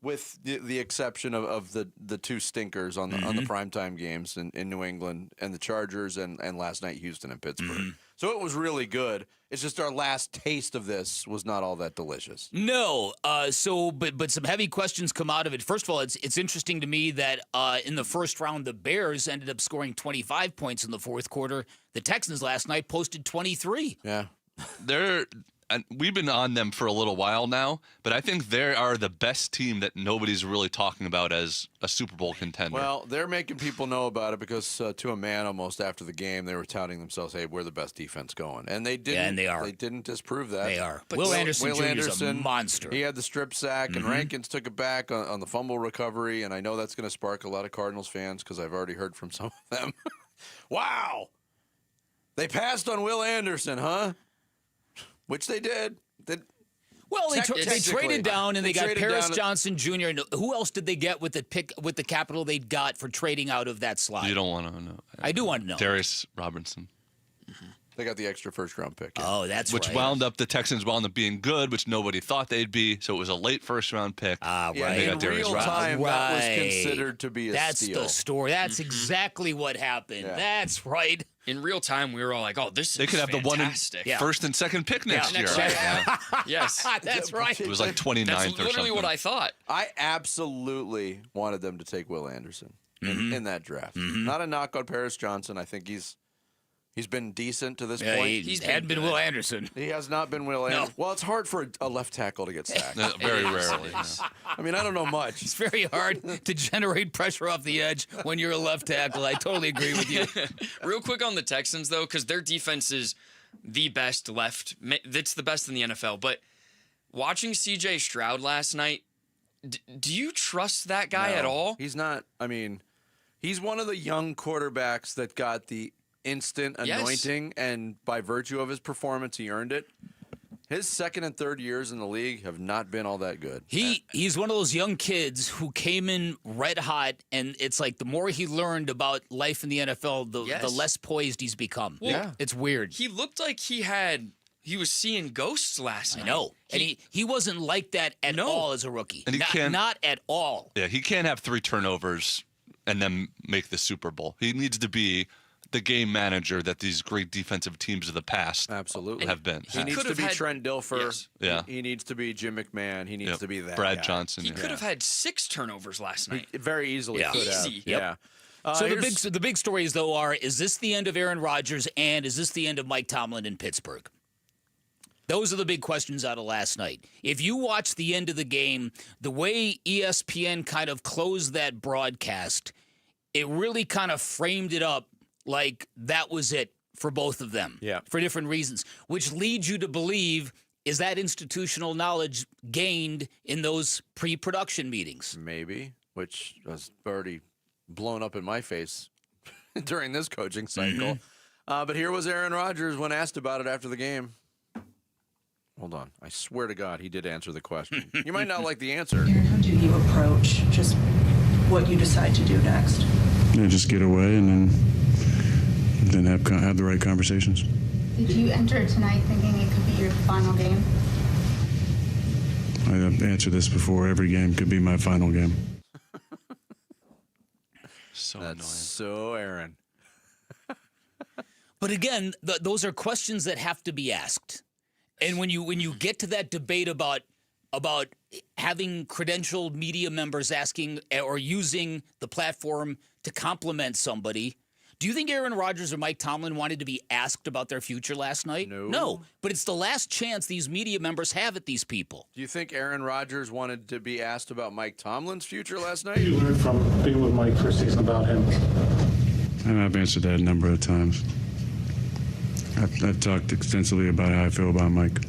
Speaker 6: with the exception of the two stinkers on the primetime games in New England and the Chargers and last night Houston and Pittsburgh. So it was really good. It's just our last taste of this was not all that delicious.
Speaker 11: No. But some heavy questions come out of it. First of all, it's interesting to me that in the first round, the Bears ended up scoring 25 points in the fourth quarter. The Texans last night posted 23.
Speaker 6: Yeah.
Speaker 12: And we've been on them for a little while now, but I think they are the best team that nobody's really talking about as a Super Bowl contender.
Speaker 6: Well, they're making people know about it because to a man almost after the game, they were touting themselves, hey, we're the best defense going. And they didn't.
Speaker 11: Yeah, and they are.
Speaker 6: They didn't disprove that.
Speaker 11: They are. But Will Anderson Jr. is a monster.
Speaker 6: He had the strip sack, and Rankins took it back on the fumble recovery, and I know that's going to spark a lot of Cardinals fans because I've already heard from some of them. Wow. They passed on Will Anderson, huh? Which they did.
Speaker 11: Well, they traded down and they got Paris Johnson Jr. And who else did they get with the capital they got for trading out of that slot?
Speaker 12: You don't want to know.
Speaker 11: I do want to know.
Speaker 12: Darius Robinson.
Speaker 6: They got the extra first-round pick.
Speaker 11: Yeah. Oh, that's
Speaker 12: right. The Texans wound up being good, which nobody thought they'd be. So it was a late first-round pick.
Speaker 11: Right.
Speaker 6: Yeah, in real time, that was considered to be a steal.
Speaker 11: That's the story. That's exactly what happened. Yeah. That's right.
Speaker 4: In real time, we were all like, "Oh, this
Speaker 12: they
Speaker 4: is
Speaker 12: could have
Speaker 4: fantastic.
Speaker 12: The one in first and second pick next year."
Speaker 4: Yes,
Speaker 11: that's right.
Speaker 12: It was like 29th
Speaker 4: That's
Speaker 12: or something.
Speaker 4: literally what I thought.
Speaker 6: I absolutely wanted them to take Will Anderson in that draft. Not a knock on Paris Johnson. I think he's been decent to this point.
Speaker 11: He hadn't been Will Anderson.
Speaker 6: He has not been Will Anderson. Well, it's hard for a left tackle to get sacked.
Speaker 12: Very rarely. Yeah.
Speaker 6: I mean, I don't know much.
Speaker 11: It's very hard to generate pressure off the edge when you're a left tackle. I totally agree with you.
Speaker 4: Real quick on the Texans, though, because their defense is the best left. It's the best in the NFL. But watching C.J. Stroud last night, do you trust that guy at all?
Speaker 6: He's not. I mean, he's one of the young quarterbacks that got the instant anointing, and by virtue of his performance, he earned it. His second and third years in the league have not been all that good.
Speaker 11: He's one of those young kids who came in red hot, and it's like the more he learned about life in the NFL, the less poised he's become.
Speaker 4: Well,
Speaker 11: it's weird.
Speaker 4: He looked like he was seeing ghosts last night.
Speaker 11: I know. And he wasn't like that at all as a rookie.
Speaker 12: And
Speaker 11: not at all.
Speaker 12: Yeah, he can't have 3 turnovers and then make the Super Bowl. He needs to be the game manager that these great defensive teams of the past have been.
Speaker 6: He needs to be Trent Dilfer.
Speaker 12: Yes. Yeah.
Speaker 6: He needs to be Jim McMahon. He needs to be that
Speaker 12: Brad
Speaker 6: guy.
Speaker 12: Johnson.
Speaker 4: He could have had 6 turnovers last night.
Speaker 6: He very easily could have.
Speaker 4: Easy.
Speaker 6: Yeah.
Speaker 11: So the big stories, though, are, is this the end of Aaron Rodgers, and is this the end of Mike Tomlin in Pittsburgh? Those are the big questions out of last night. If you watch the end of the game, the way ESPN kind of closed that broadcast, it really kind of framed it up like that was it for both of them, for different reasons, which leads you to believe, is that institutional knowledge gained in those pre-production meetings?
Speaker 6: Maybe, which has already blown up in my face during this coaching cycle. But here was Aaron Rodgers when asked about it after the game. Hold on. I swear to God, he did answer the question. You might not like the answer.
Speaker 8: Aaron, how do you approach just what you decide to do next?
Speaker 10: Just get away and then have the right conversations.
Speaker 13: Did you enter tonight thinking it could be your final game?
Speaker 10: I've answered this before. Every game could be my final game.
Speaker 6: That's annoying. So Aaron.
Speaker 11: But again, those are questions that have to be asked. And when you get to that debate about having credentialed media members asking or using the platform to compliment somebody, do you think Aaron Rodgers or Mike Tomlin wanted to be asked about their future last night? No, but it's the last chance these media members have at these people.
Speaker 6: Do you think Aaron Rodgers wanted to be asked about Mike Tomlin's future last night?
Speaker 10: You learned from being with Mike for a season about him. And I've answered that a number of times. I've talked extensively about how I feel about Mike.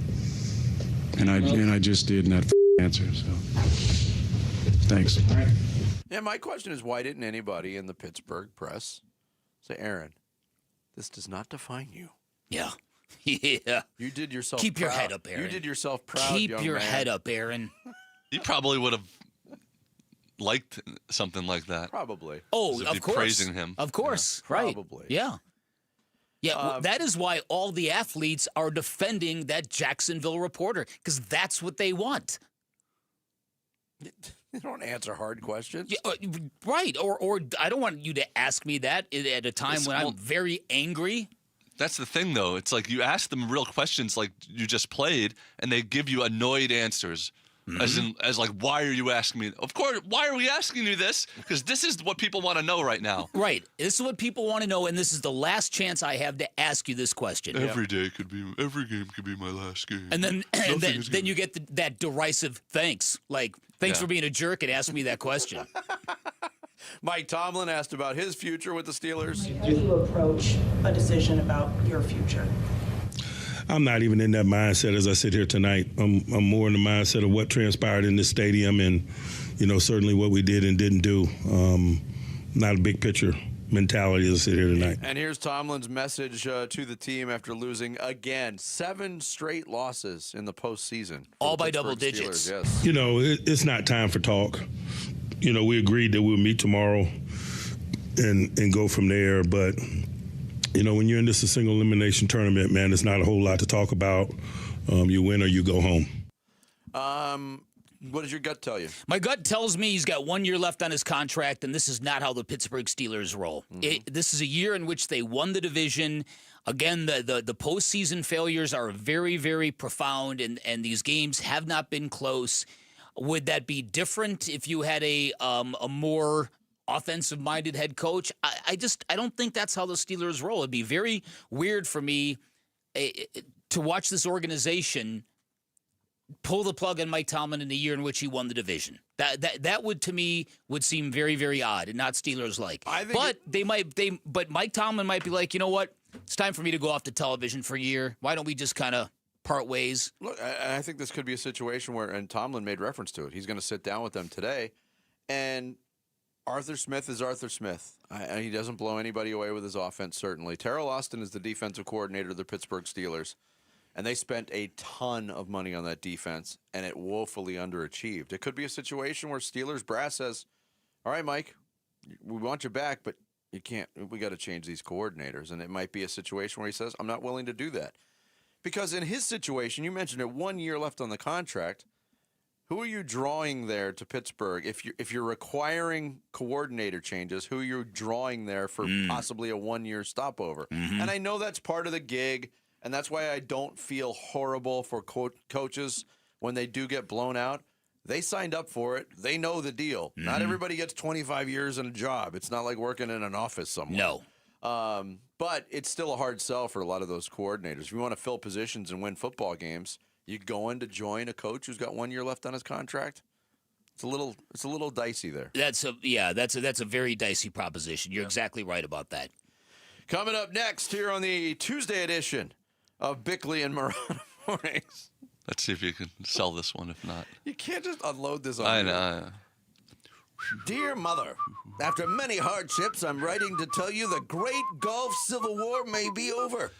Speaker 10: And I just did in that answer. So, thanks.
Speaker 6: Yeah, my question is, why didn't anybody in the Pittsburgh press say, Aaron, this does not define you?
Speaker 11: Yeah. Yeah.
Speaker 6: You did yourself
Speaker 11: Keep your
Speaker 6: proud.
Speaker 11: head up, Aaron.
Speaker 6: You did yourself proud,
Speaker 11: Keep
Speaker 6: young
Speaker 11: your
Speaker 6: man.
Speaker 11: head up, Aaron.
Speaker 12: You probably would have liked something like that.
Speaker 6: Probably.
Speaker 11: Oh, of course.
Speaker 12: Praising him.
Speaker 11: Of course.
Speaker 6: Yeah,
Speaker 11: right.
Speaker 6: probably.
Speaker 11: Yeah. Yeah, well, that is why all the athletes are defending that Jacksonville reporter, because that's what they want.
Speaker 6: You don't answer hard questions.
Speaker 11: Yeah, right. Or I don't want you to ask me that at a time when I'm very angry.
Speaker 12: That's the thing, though. It's like you ask them real questions like you just played, and they give you annoyed answers. As like, why are you asking me? Of course, why are we asking you this? Because this is what people want to know right now.
Speaker 11: Right. This is what people want to know, and this is the last chance I have to ask you this question.
Speaker 12: Every game could be my last game.
Speaker 11: And then you get that derisive thanks. Like, thanks for being a jerk and asking me that question.
Speaker 6: Mike Tomlin asked about his future with the Steelers.
Speaker 8: How do you approach a decision about your future?
Speaker 10: I'm not even in that mindset as I sit here tonight. I'm more in the mindset of what transpired in this stadium and, certainly what we did and didn't do. Not a big picture mentality as I sit here tonight.
Speaker 6: And here's Tomlin's message to the team after losing again 7 straight losses in the postseason.
Speaker 11: All by double digits.
Speaker 6: Yes.
Speaker 10: It's not time for talk. We agreed that we'll meet tomorrow and go from there. But, when you're in this a single elimination tournament, man, it's not a whole lot to talk about. You win or you go home.
Speaker 6: What does your gut tell you?
Speaker 11: My gut tells me he's got 1 year left on his contract, and this is not how the Pittsburgh Steelers roll. This is a year in which they won the division. Again, the postseason failures are very, very profound, and these games have not been close. Would that be different if you had a more offensive-minded head coach? I don't think that's how the Steelers roll. It'd be very weird for me to watch this organization pull the plug on Mike Tomlin in the year in which he won the division. That would, to me, would seem very, very odd and not Steelers-like. But Mike Tomlin might be like, you know what? It's time for me to go off to television for a year. Why don't we just kind of part ways?
Speaker 6: Look, I think this could be a situation where, and Tomlin made reference to it, he's going to sit down with them today, and Arthur Smith is Arthur Smith. He doesn't blow anybody away with his offense, certainly. Terrell Austin is the defensive coordinator of the Pittsburgh Steelers, and they spent a ton of money on that defense, and it woefully underachieved. It could be a situation where Steelers brass says, all right, Mike, we want you back, but you can't. We got to change these coordinators, and it might be a situation where he says, I'm not willing to do that. Because in his situation, you mentioned it, 1 year left on the contract. Who are you drawing there to Pittsburgh? If you're requiring coordinator changes, who are you drawing there for possibly a 1 year stopover? And I know that's part of the gig, and that's why I don't feel horrible for coaches when they do get blown out. They signed up for it. They know the deal. Not everybody gets 25 years in a job. It's not like working in an office somewhere.
Speaker 11: No.
Speaker 6: But it's still a hard sell for a lot of those coordinators. If you want to fill positions and win football games, you going to join a coach who's got 1 year left on his contract? It's a little dicey there.
Speaker 11: That's a very dicey proposition. You're exactly right about that.
Speaker 6: Coming up next here on the Tuesday edition of Bickley and Marana Mornings.
Speaker 12: Let's see if you can sell this one. If not,
Speaker 6: you can't just unload this on
Speaker 12: I
Speaker 6: me.
Speaker 12: know.
Speaker 6: Dear Mother, after many hardships, I'm writing to tell you the great Gulf Civil War may be over.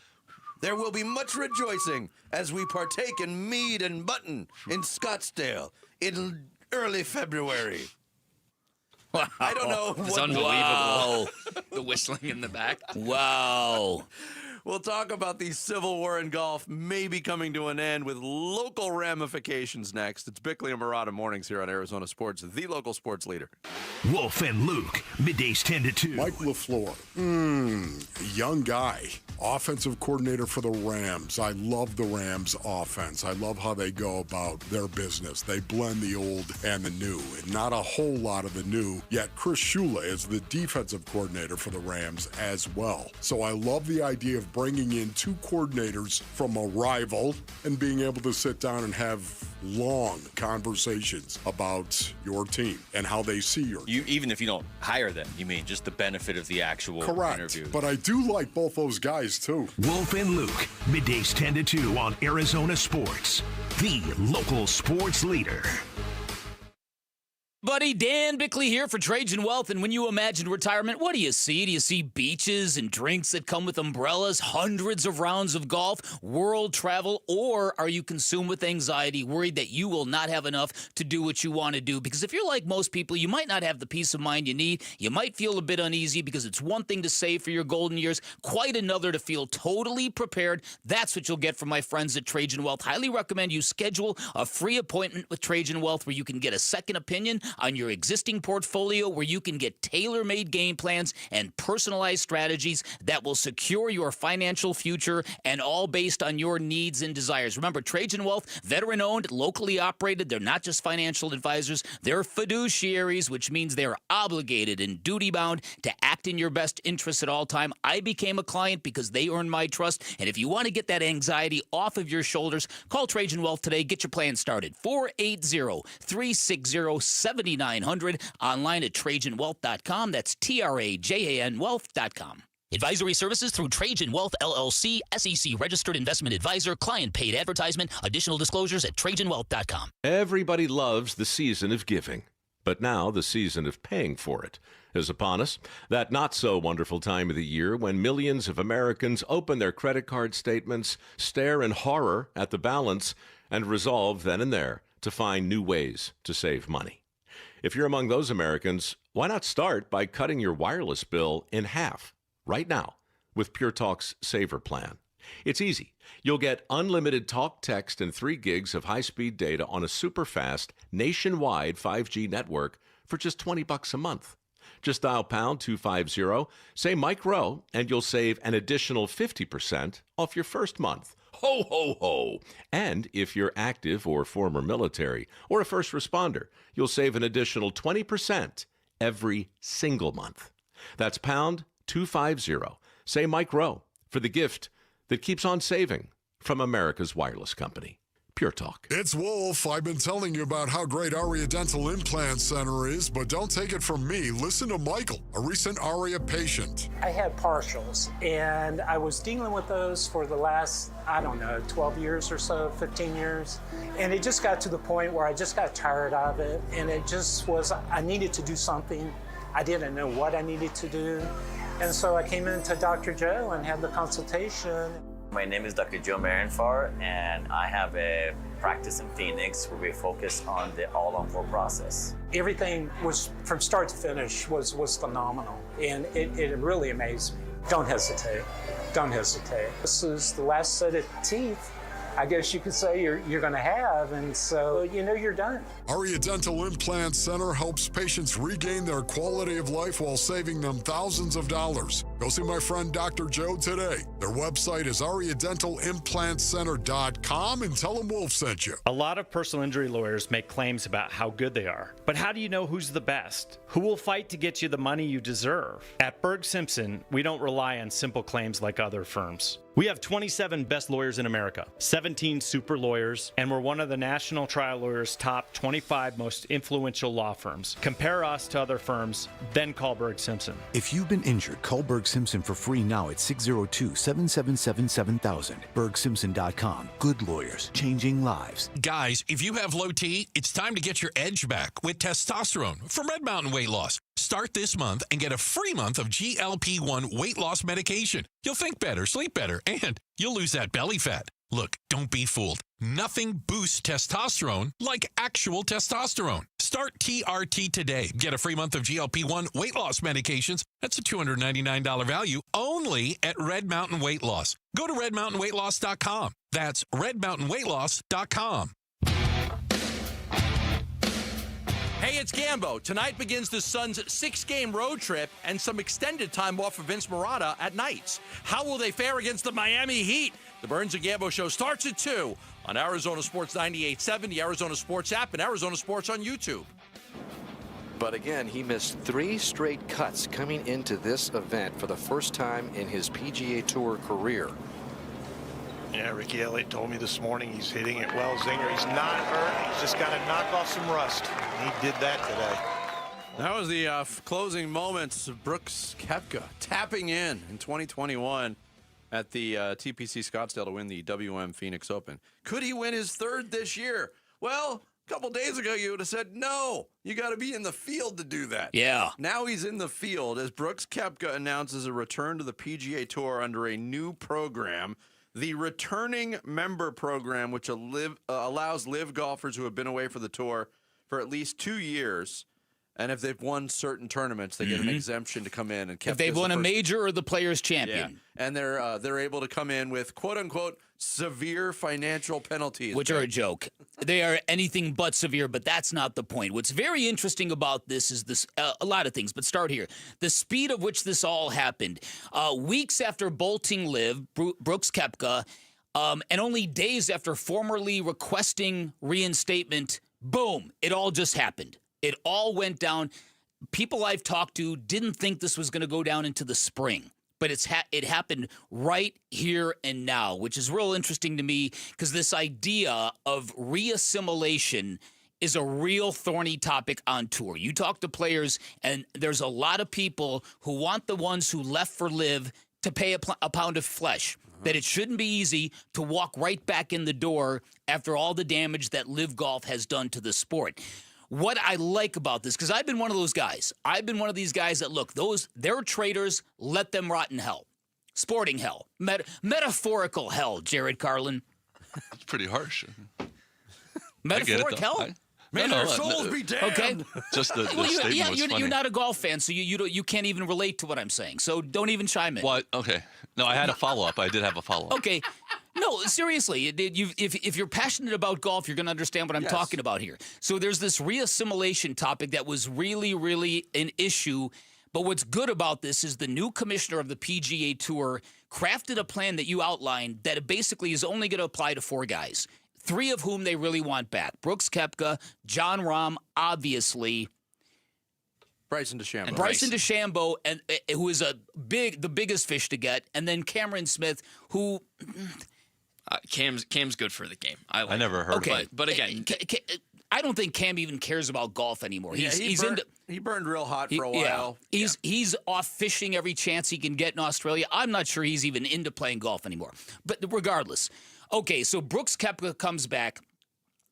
Speaker 6: There will be much rejoicing as we partake in mead and mutton in Scottsdale in early February.
Speaker 11: Wow.
Speaker 6: I don't know.
Speaker 4: It's unbelievable. Wow. The whistling in the back.
Speaker 11: Wow.
Speaker 6: We'll talk about the Civil War in golf maybe coming to an end with local ramifications next. It's Bickley and Murata Mornings here on Arizona Sports, the local sports leader.
Speaker 14: Wolf and Luke, middays 10 to 2.
Speaker 15: Mike LaFleur, young guy, offensive coordinator for the Rams. I love the Rams offense. I love how they go about their business. They blend the old and the new, and not a whole lot of the new, yet Chris Shula is the defensive coordinator for the Rams as well. So I love the idea of of bringing in two coordinators from a rival and being able to sit down and have long conversations about your team and how they see your team.
Speaker 27: Even if you don't hire them, you mean just the benefit of the actual interview.
Speaker 15: But I do like both those guys, too.
Speaker 14: Wolf and Luke, middays 10 to 2 on Arizona Sports, the local sports leader.
Speaker 11: Buddy, Dan Bickley here for Trajan Wealth, and when you imagine retirement, what do you see? Do you see beaches and drinks that come with umbrellas, hundreds of rounds of golf, world travel, or are you consumed with anxiety, worried that you will not have enough to do what you want to do? Because if you're like most people, you might not have the peace of mind you need. You might feel a bit uneasy because it's one thing to save for your golden years, quite another to feel totally prepared. That's what you'll get from my friends at Trajan Wealth. Highly recommend you schedule a free appointment with Trajan Wealth where you can get a second opinion on your existing portfolio, where you can get tailor-made game plans and personalized strategies that will secure your financial future, and all based on your needs and desires. Remember, Trajan Wealth, veteran-owned, locally operated. They're not just financial advisors. They're fiduciaries, which means they're obligated and duty-bound to act in your best interests at all time. I became a client because they earned my trust, and if you want to get that anxiety off of your shoulders, call Trajan Wealth today. Get your plan started. 480-360-7900. Online at TrajanWealth.com. That's TRAJAN Wealth.com. Advisory services through Trajan Wealth, LLC, SEC registered investment advisor, client paid advertisement. Additional disclosures at TrajanWealth.com.
Speaker 7: Everybody loves the season of giving, but now the season of paying for it is upon us. That not so wonderful time of the year when millions of Americans open their credit card statements, stare in horror at the balance, and resolve then and there to find new ways to save money. If you're among those Americans, why not start by cutting your wireless bill in half right now with Pure Talk's Saver Plan? It's easy. You'll get unlimited talk, text, and 3 gigs of high-speed data on a super-fast, nationwide 5G network for just $20 a month. Just dial pound 250, say Mike Rowe, and you'll save an additional 50% off your first month. Ho, ho, ho. And if you're active or former military or a first responder, you'll save an additional 20% every single month. That's pound 250. Say Mike Rowe for the gift that keeps on saving from America's wireless company. Pure Talk.
Speaker 15: It's Wolf. I've been telling you about how great Aria Dental Implant Center is, but don't take it from me. Listen to Michael, a recent Aria patient.
Speaker 16: I had partials, and I was dealing with those for the last, 12 years or so, 15 years. And it just got to the point where I just got tired of it, and it just was, I needed to do something. I didn't know what I needed to do. And so I came into Dr. Joe and had the consultation.
Speaker 17: My name is Dr. Joe Marinfar, and I have a practice in Phoenix where we focus on the all-on-4 process.
Speaker 16: Everything was, from start to finish, was phenomenal, and it really amazed me. Don't hesitate. Don't hesitate. This is the last set of teeth, I guess you could say, you're going to have, and so you're done.
Speaker 15: Aria Dental Implant Center helps patients regain their quality of life while saving them thousands of dollars. Go see my friend Dr. Joe today. Their website is ariadentalimplantcenter.com, and tell them Wolf sent you.
Speaker 18: A lot of personal injury lawyers make claims about how good they are. But how do you know who's the best? Who will fight to get you the money you deserve? At Berg Simpson, we don't rely on simple claims like other firms. We have 27 best lawyers in America, 17 super lawyers, and we're one of the National Trial Lawyers' top 25 most influential law firms. Compare us to other firms, then call Berg Simpson.
Speaker 19: If you've been injured, call Berg Simpson for free now at 602-777-7000. BergSimpson.com. Good lawyers, changing lives.
Speaker 20: Guys, if you have low T, it's time to get your edge back with testosterone from Red Mountain Weight Loss. Start this month and get a free month of GLP-1 weight loss medication. You'll think better, sleep better, and you'll lose that belly fat. Look, don't be fooled. Nothing boosts testosterone like actual testosterone. Start TRT today. Get a free month of GLP-1 weight loss medications. That's a $299 value only at Red Mountain Weight Loss. Go to redmountainweightloss.com. That's redmountainweightloss.com.
Speaker 27: Hey, it's Gambo. Tonight begins the Suns' 6-game road trip and some extended time off for Vince Marotta at nights. How will they fare against the Miami Heat? The Burns and Gambo Show starts at 2 on Arizona Sports 98.7, the Arizona Sports app, and Arizona Sports on YouTube.
Speaker 2: But again, he missed 3 straight cuts coming into this event for the first time in his PGA Tour career.
Speaker 3: Yeah, Ricky Elliott told me this morning he's hitting it well. Zinger, he's not hurt. He's just got to knock off some rust. He did that today.
Speaker 6: That was the closing moments of Brooks Koepka tapping in 2021 at the TPC Scottsdale to win the WM Phoenix Open. Could he win his 3rd this year? Well, a couple days ago, you would have said, no, you got to be in the field to do that.
Speaker 11: Yeah.
Speaker 6: Now he's in the field as Brooks Koepka announces a return to the PGA Tour under a new program, the Returning Member Program, which allows LIV golfers who have been away for the tour for at least 2 years. And if they've won certain tournaments, they get an exemption to come in. And
Speaker 11: if they've won a major or the Players' Champion.
Speaker 6: Yeah. And they're able to come in with, quote-unquote, severe financial penalties.
Speaker 11: Which are a joke. They are anything but severe, but that's not the point. What's very interesting about this is a lot of things, but start here. The speed of which this all happened. Weeks after bolting LIV, Brooks Koepka, and only days after formally requesting reinstatement, boom, it all just happened. It all went down. People I've talked to didn't think this was going to go down into the spring, but it happened right here and now, which is real interesting to me because this idea of reassimilation is a real thorny topic on tour. You talk to players, and there's a lot of people who want the ones who left for LIV to pay a pound of flesh. That it shouldn't be easy to walk right back in the door after all the damage that LIV Golf has done to the sport. What I like about this, because I've been one of those guys. I've been one of these guys that, look, they're traitors, let them rot in hell. Sporting hell. Metaphorical hell, Jared Carlin.
Speaker 12: It's pretty harsh.
Speaker 11: Metaphoric hell?
Speaker 6: May their souls be damned.
Speaker 11: Okay.
Speaker 12: Just the statement was funny.
Speaker 11: You're not a golf fan, so you can't even relate to what I'm saying. So don't even chime in.
Speaker 12: What? Okay. No, I had a follow-up. I did have a follow-up.
Speaker 11: Okay. No, seriously, if you're passionate about golf, you're going to understand what I'm talking about here. So there's this reassimilation topic that was really, really an issue. But what's good about this is the new commissioner of the PGA Tour crafted a plan that you outlined that basically is only going to apply to 4 guys, 3 of whom they really want back. Brooks Koepka, Jon Rahm, obviously.
Speaker 6: Bryson DeChambeau.
Speaker 11: And Bryson DeChambeau, and who is the biggest fish to get, and then Cameron Smith, who...
Speaker 4: Cam's good for the game.
Speaker 12: I never heard of it.
Speaker 4: But again,
Speaker 11: I don't think Cam even cares about golf anymore.
Speaker 6: He burned real hot for a while.
Speaker 11: He's off fishing every chance he can get in Australia. I'm not sure he's even into playing golf anymore. But regardless, okay, so Brooks Koepka comes back,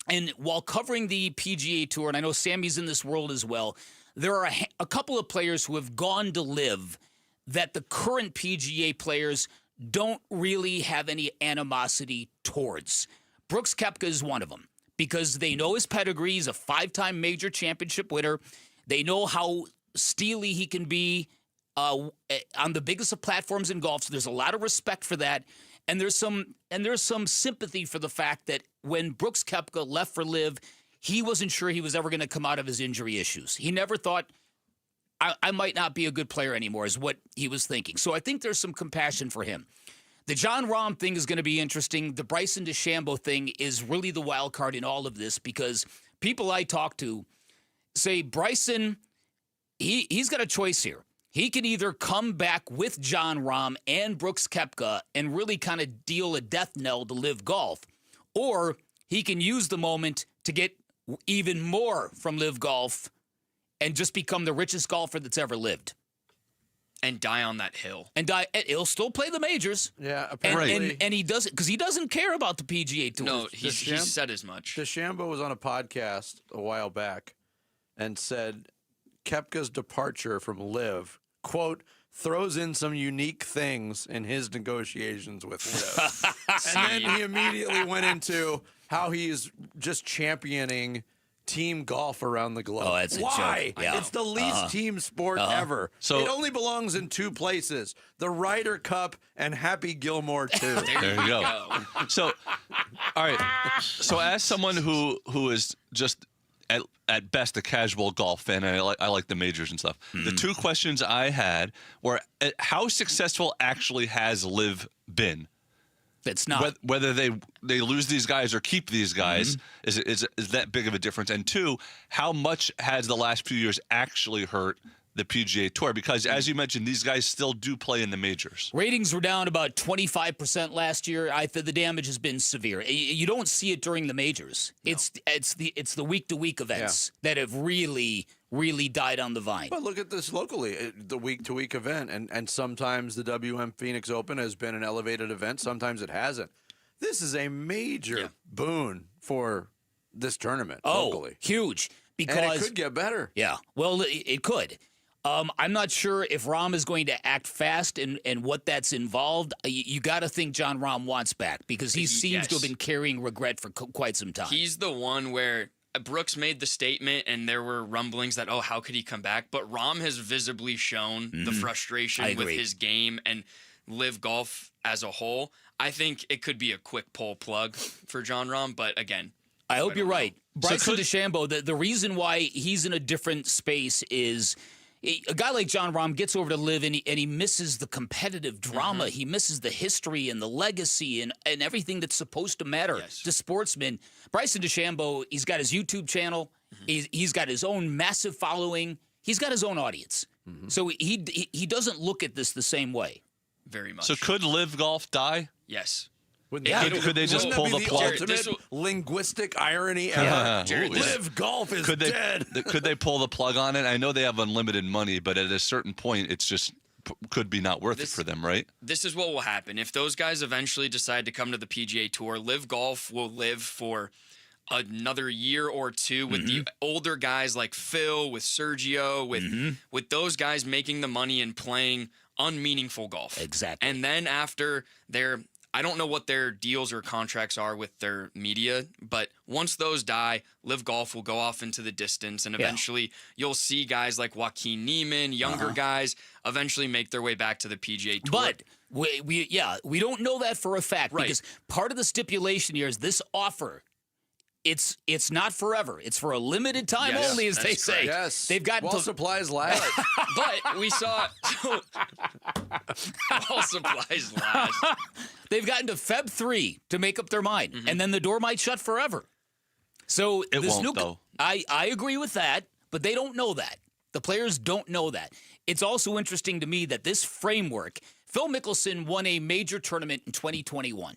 Speaker 11: and while covering the PGA Tour, and I know Sammy's in this world as well, there are a couple of players who have gone to LIV that the current PGA players don't really have any animosity towards. Brooks Koepka is one of them because they know his pedigree. He's a 5-time major championship winner. They know how steely he can be on the biggest of platforms in golf. So there's a lot of respect for that. And there's some sympathy for the fact that when Brooks Koepka left for LIV, he wasn't sure he was ever going to come out of his injury issues. He never thought, I might not be a good player anymore, is what he was thinking. So I think there's some compassion for him. The Jon Rahm thing is going to be interesting. The Bryson DeChambeau thing is really the wild card in all of this because people I talk to say Bryson, he's got a choice here. He can either come back with Jon Rahm and Brooks Koepka and really kind of deal a death knell to LIV Golf, or he can use the moment to get even more from LIV Golf and just become the richest golfer that's ever lived.
Speaker 4: And die on that hill.
Speaker 11: And he'll still play the majors.
Speaker 6: Yeah, apparently.
Speaker 11: And he doesn't, because he doesn't care about the PGA Tour.
Speaker 4: No, he said as much.
Speaker 6: DeChambeau was on a podcast a while back and said Koepka's departure from LIV, quote, throws in some unique things in his negotiations with LIV. And then he immediately went into how he's just championing team golf around the globe.
Speaker 11: Oh, that's a
Speaker 6: Why?
Speaker 11: joke. Yeah.
Speaker 6: It's the least team sport ever.
Speaker 12: So
Speaker 6: it only belongs in 2 places: the Ryder Cup and Happy Gilmore 2.
Speaker 12: There you go. So, all right. So, as someone who is just at best a casual golf fan, and I like the majors and stuff. The 2 questions I had were: how successful actually has LIV been?
Speaker 11: It's not.
Speaker 12: Whether they lose these guys or keep these guys is that big of a difference. And two, how much has the last few years actually hurt the PGA Tour? Because as you mentioned, these guys still do play in the majors.
Speaker 11: Ratings were down about 25% last year. The damage has been severe. You don't see it during the majors. No. It's the week-to-week events that have really died on the vine.
Speaker 6: But look at this locally, the week-to-week event, and sometimes the WM Phoenix Open has been an elevated event. Sometimes it hasn't. This is a major boon for this tournament locally.
Speaker 11: Huge. Because
Speaker 6: and it could get better.
Speaker 11: Yeah, well, it could. I'm not sure if Rahm is going to act fast and what that's involved. You got to think Jon Rahm wants back because he seems to have been carrying regret for quite some time.
Speaker 4: He's the one where Brooks made the statement and there were rumblings that, how could he come back? But Rahm has visibly shown the frustration with his game and LIV Golf as a whole. I think it could be a quick pull plug for Jon Rahm, but again,
Speaker 11: I hope you're right. Bryson DeChambeau, the reason why he's in a different space is a guy like Jon Rahm gets over to LIV and he misses the competitive drama. He misses the history and the legacy and everything that's supposed to matter to sportsmen. Bryson DeChambeau, he's got his YouTube channel. He's got his own massive following. He's got his own audience. So he doesn't look at this the same way.
Speaker 4: Very much.
Speaker 12: So could LIV Golf die?
Speaker 4: Yes.
Speaker 12: Could they just pull the plug?
Speaker 6: Ultimate linguistic irony ever. LIV Golf is dead.
Speaker 12: Could they pull the plug on it? I know they have unlimited money, but at a certain point, it's just could be not worth it for them, right?
Speaker 4: This is what will happen. If those guys eventually decide to come to the PGA Tour, LIV Golf will live for another year or two with the older guys like Phil, with Sergio, with those guys making the money and playing unmeaningful golf.
Speaker 11: Exactly.
Speaker 4: And then after I don't know what their deals or contracts are with their media, but once those die, LIV Golf will go off into the distance, and eventually you'll see guys like Joaquin Niemann, younger guys, eventually make their way back to the PGA Tour.
Speaker 11: But we don't know that for a fact because part of the stipulation here is this offer. It's not forever. It's for a limited time only, as they say.
Speaker 6: Yes.
Speaker 11: They've got
Speaker 6: supplies last.
Speaker 4: But we saw while supplies last.
Speaker 11: They've gotten to Feb 3 to make up their mind, and then the door might shut forever. So
Speaker 12: it won't, though.
Speaker 11: I agree with that, but they don't know that. The players don't know that. It's also interesting to me that this framework, Phil Mickelson won a major tournament in 2021.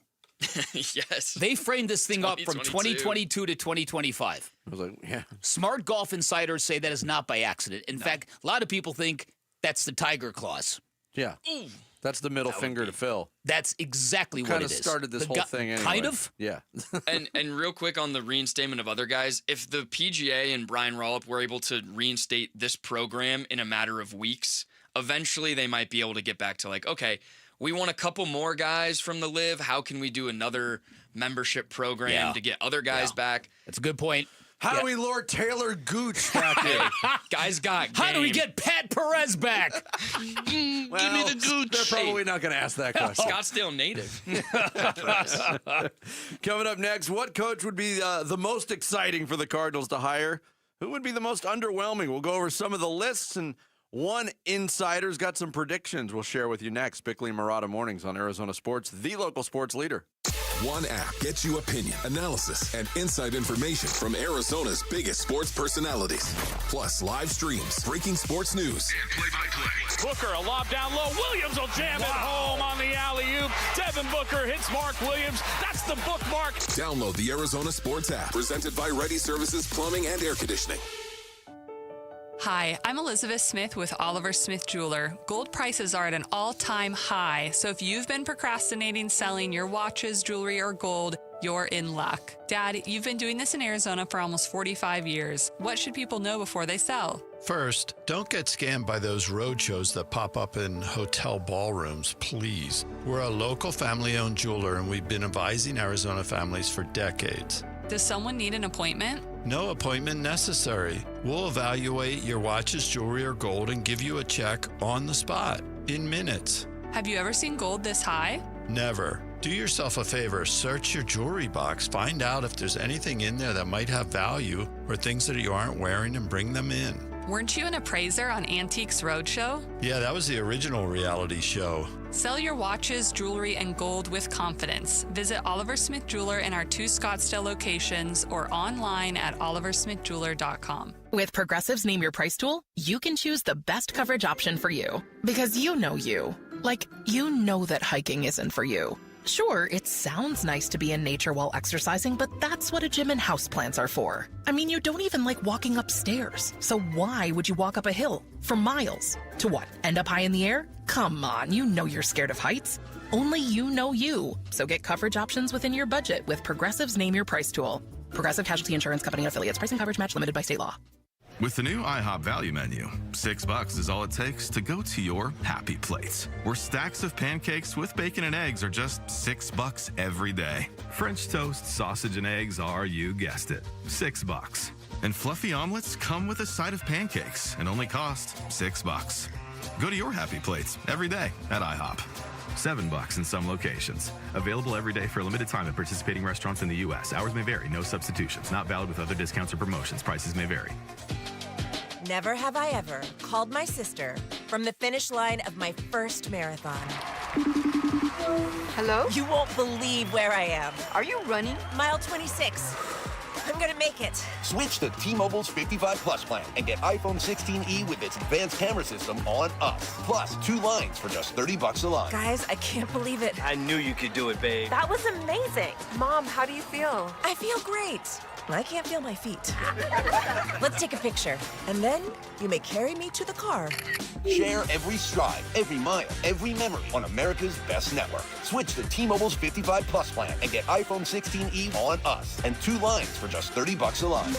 Speaker 4: Yes.
Speaker 11: They framed this thing up from 2022 to 2025.
Speaker 6: I was like,
Speaker 11: Smart golf insiders say that is not by accident. In fact, a lot of people think that's the Tiger clause.
Speaker 6: Yeah.
Speaker 4: Ooh.
Speaker 6: That's the middle finger to Phil.
Speaker 11: That's exactly what it is.
Speaker 6: Kind of started this whole thing anyway.
Speaker 11: Kind of?
Speaker 6: Yeah.
Speaker 4: and real quick on the reinstatement of other guys, if the PGA and Brian Rollup were able to reinstate this program in a matter of weeks, eventually they might be able to get back to okay, we want a couple more guys from the LIV. How can we do another membership program to get other guys back?
Speaker 11: That's a good point.
Speaker 6: How do we lure Taylor Gooch back in?
Speaker 4: Guys got game.
Speaker 11: How do we get Pat Perez back?
Speaker 12: Give me the Gooch.
Speaker 6: They're probably not going to ask that question.
Speaker 4: Scottsdale native.
Speaker 6: Coming up next, what coach would be the most exciting for the Cardinals to hire? Who would be the most underwhelming? We'll go over some of the lists, and one insider's got some predictions we'll share with you next. Bickley and Murata Mornings on Arizona Sports, the local sports leader.
Speaker 5: One app gets you opinion, analysis, and inside information from Arizona's biggest sports personalities. Plus live streams, breaking sports news, and play-by-play.
Speaker 1: Booker, a lob down low. Williams will jam it home on the alley-oop. Devin Booker hits Mark Williams. That's the bookmark.
Speaker 5: Download the Arizona Sports app, presented by Ready Services Plumbing and Air Conditioning.
Speaker 9: Hi, I'm Elizabeth Smith with Oliver Smith Jeweler. Gold prices are at an all-time high, so if you've been procrastinating selling your watches, jewelry, or gold, you're in luck. Dad, you've been doing this in Arizona for almost 45 years. What should people know before they sell?
Speaker 21: First, don't get scammed by those roadshows that pop up in hotel ballrooms, please. We're a local family-owned jeweler, and we've been advising Arizona families for decades.
Speaker 9: Does someone need an appointment?
Speaker 21: No appointment necessary. We'll evaluate your watches, jewelry, or gold and give you a check on the spot in minutes.
Speaker 9: Have you ever seen gold this high?
Speaker 21: Never. Do yourself a favor, search your jewelry box, find out if there's anything in there that might have value or things that you aren't wearing and bring them in.
Speaker 9: Weren't you an appraiser on Antiques Roadshow?
Speaker 21: Yeah, that was the original reality show.
Speaker 9: Sell your watches, jewelry, and gold with confidence. Visit Oliver Smith Jeweler in our 2 Scottsdale locations or online at oliversmithjeweler.com.
Speaker 8: With Progressive's Name Your Price tool, you can choose the best coverage option for you. Because you know you. Like, you know that hiking isn't for you. Sure, it sounds nice to be in nature while exercising, but that's what a gym and houseplants are for. I mean, you don't even like walking upstairs. So why would you walk up a hill for miles? To what, end up high in the air? Come on, you know you're scared of heights. Only you know you. So get coverage options within your budget with Progressive's Name Your Price tool. Progressive Casualty Insurance Company and Affiliates. Price and coverage match limited by state law.
Speaker 13: With the new IHOP value menu, $6 is all it takes to go to your happy place, where stacks of pancakes with bacon and eggs are just $6 every day. French toast, sausage, and eggs are, you guessed it, $6. And fluffy omelets come with a side of pancakes and only cost $6. Go to your happy plates every day at IHOP. $7 in some locations. Available every day for a limited time at participating restaurants in the U.S. Hours may vary. No substitutions. Not valid with other discounts or promotions. Prices may vary.
Speaker 22: Never have I ever called my sister from the finish line of my first marathon.
Speaker 23: Hello?
Speaker 22: You won't believe where I am.
Speaker 23: Are you running?
Speaker 22: Mile 26. I'm gonna make it.
Speaker 24: Switch to T-Mobile's 55 Plus plan and get iPhone 16e with its advanced camera system on us. Plus, 2 lines for just $30 a line.
Speaker 22: Guys, I can't believe it.
Speaker 27: I knew you could do it, babe.
Speaker 23: That was amazing. Mom, how do you feel?
Speaker 22: I feel great. I can't feel my feet. Let's take a picture, and then you may carry me to the car.
Speaker 24: Share every stride, every mile, every memory on America's best network. Switch to T-Mobile's 55 Plus plan and get iPhone 16e on us and 2 lines for just $30 a line.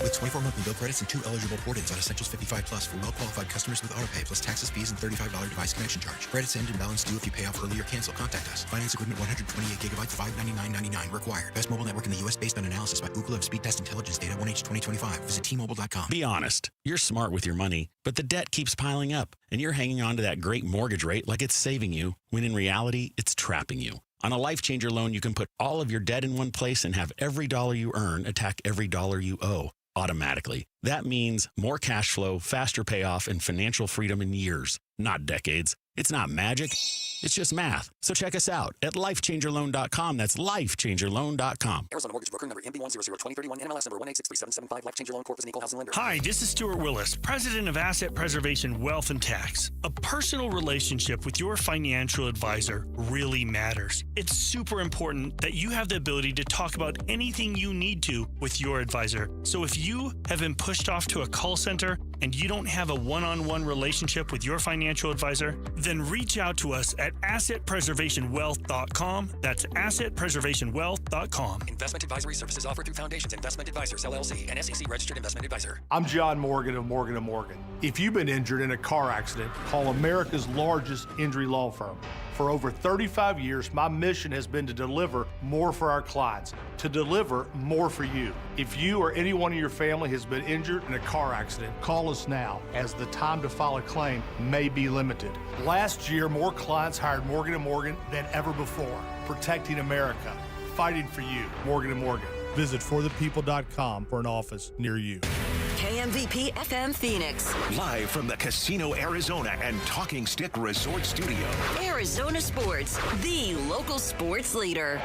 Speaker 25: With 24 monthly bill credits and 2 eligible port-ins on Essentials 55 Plus for well-qualified customers with autopay plus taxes, fees, and $35 device connection charge. Credits end and balance due if you pay off early or cancel. Contact us. Finance agreement 128 gigabytes, $599.99 required. Best mobile network in the U.S. based on analysis by Ookla of speed test intelligence data 1H 2025. Visit T-Mobile.com.
Speaker 26: Be honest. You're smart with your money, but the debt keeps piling up, and you're hanging on to that great mortgage rate like it's saving you, when in reality, it's trapping you. On a Life Changer loan, you can put all of your debt in one place and have every dollar you earn attack every dollar you owe automatically. That means more cash flow, faster payoff, and financial freedom in years, not decades. It's not magic. It's just math. So check us out at lifechangerloan.com. That's lifechangerloan.com.
Speaker 28: Arizona Mortgage Broker number MB1002031, NMLS number 1863775. Life Changer Loan Corp is an equal housing lender.
Speaker 29: Hi, this is Stuart Willis, President of Asset Preservation Wealth and Tax. A personal relationship with your financial advisor really matters. It's super important that you have the ability to talk about anything you need to with your advisor. So if you have been pushed off to a call center and you don't have a one-on-one relationship with your financial advisor, then reach out to us at assetpreservationwealth.com. That's assetpreservationwealth.com.
Speaker 28: Investment advisory services offered through Foundations Investment Advisors, LLC, an SEC registered investment advisor.
Speaker 30: I'm John Morgan of Morgan & Morgan. If you've been injured in a car accident, call America's largest injury law firm. For over 35 years, my mission has been to deliver more for our clients, to deliver more for you. If you or anyone in your family has been injured in a car accident, call us now, as the time to file a claim may be limited. Last year, more clients hired Morgan & Morgan than ever before, protecting America, fighting for you. Morgan & Morgan. Visit forthepeople.com for an office near you.
Speaker 31: KMVP FM Phoenix.
Speaker 14: Live from the Casino Arizona and Talking Stick Resort Studio.
Speaker 31: Arizona Sports, the local sports leader.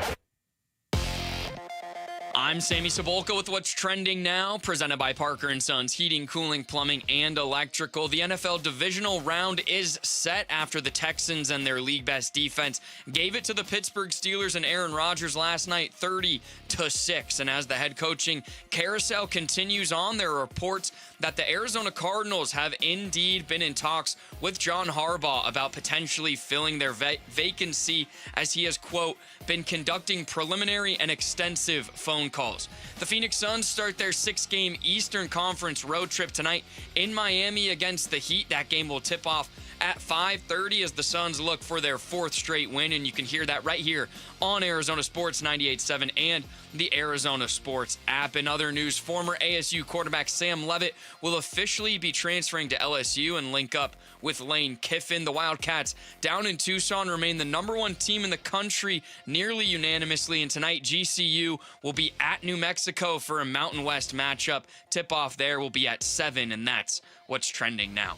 Speaker 4: I'm Sammy Cebulka with what's trending now, presented by Parker & Sons Heating, Cooling, Plumbing, and Electrical. The NFL divisional round is set after the Texans and their league best defense gave it to the Pittsburgh Steelers and Aaron Rodgers last night, 30-6. And as the head coaching carousel continues on, there are reports that the Arizona Cardinals have indeed been in talks with John Harbaugh about potentially filling their vacancy, as he has, quote, been conducting preliminary and extensive phone calls. The Phoenix Suns start their 6-game Eastern Conference road trip tonight in Miami against the Heat. That game will tip off at 5:30 as the Suns look for their 4th straight win, and you can hear that right here on Arizona Sports 98.7 and the Arizona Sports app. In other news, former ASU quarterback Sam Leavitt will officially be transferring to LSU and link up with Lane Kiffin. The Wildcats down in Tucson remain the #1 team in the country nearly unanimously, and tonight GCU will be at New Mexico for a Mountain West matchup. Tip-off there will be at 7, and that's what's trending now.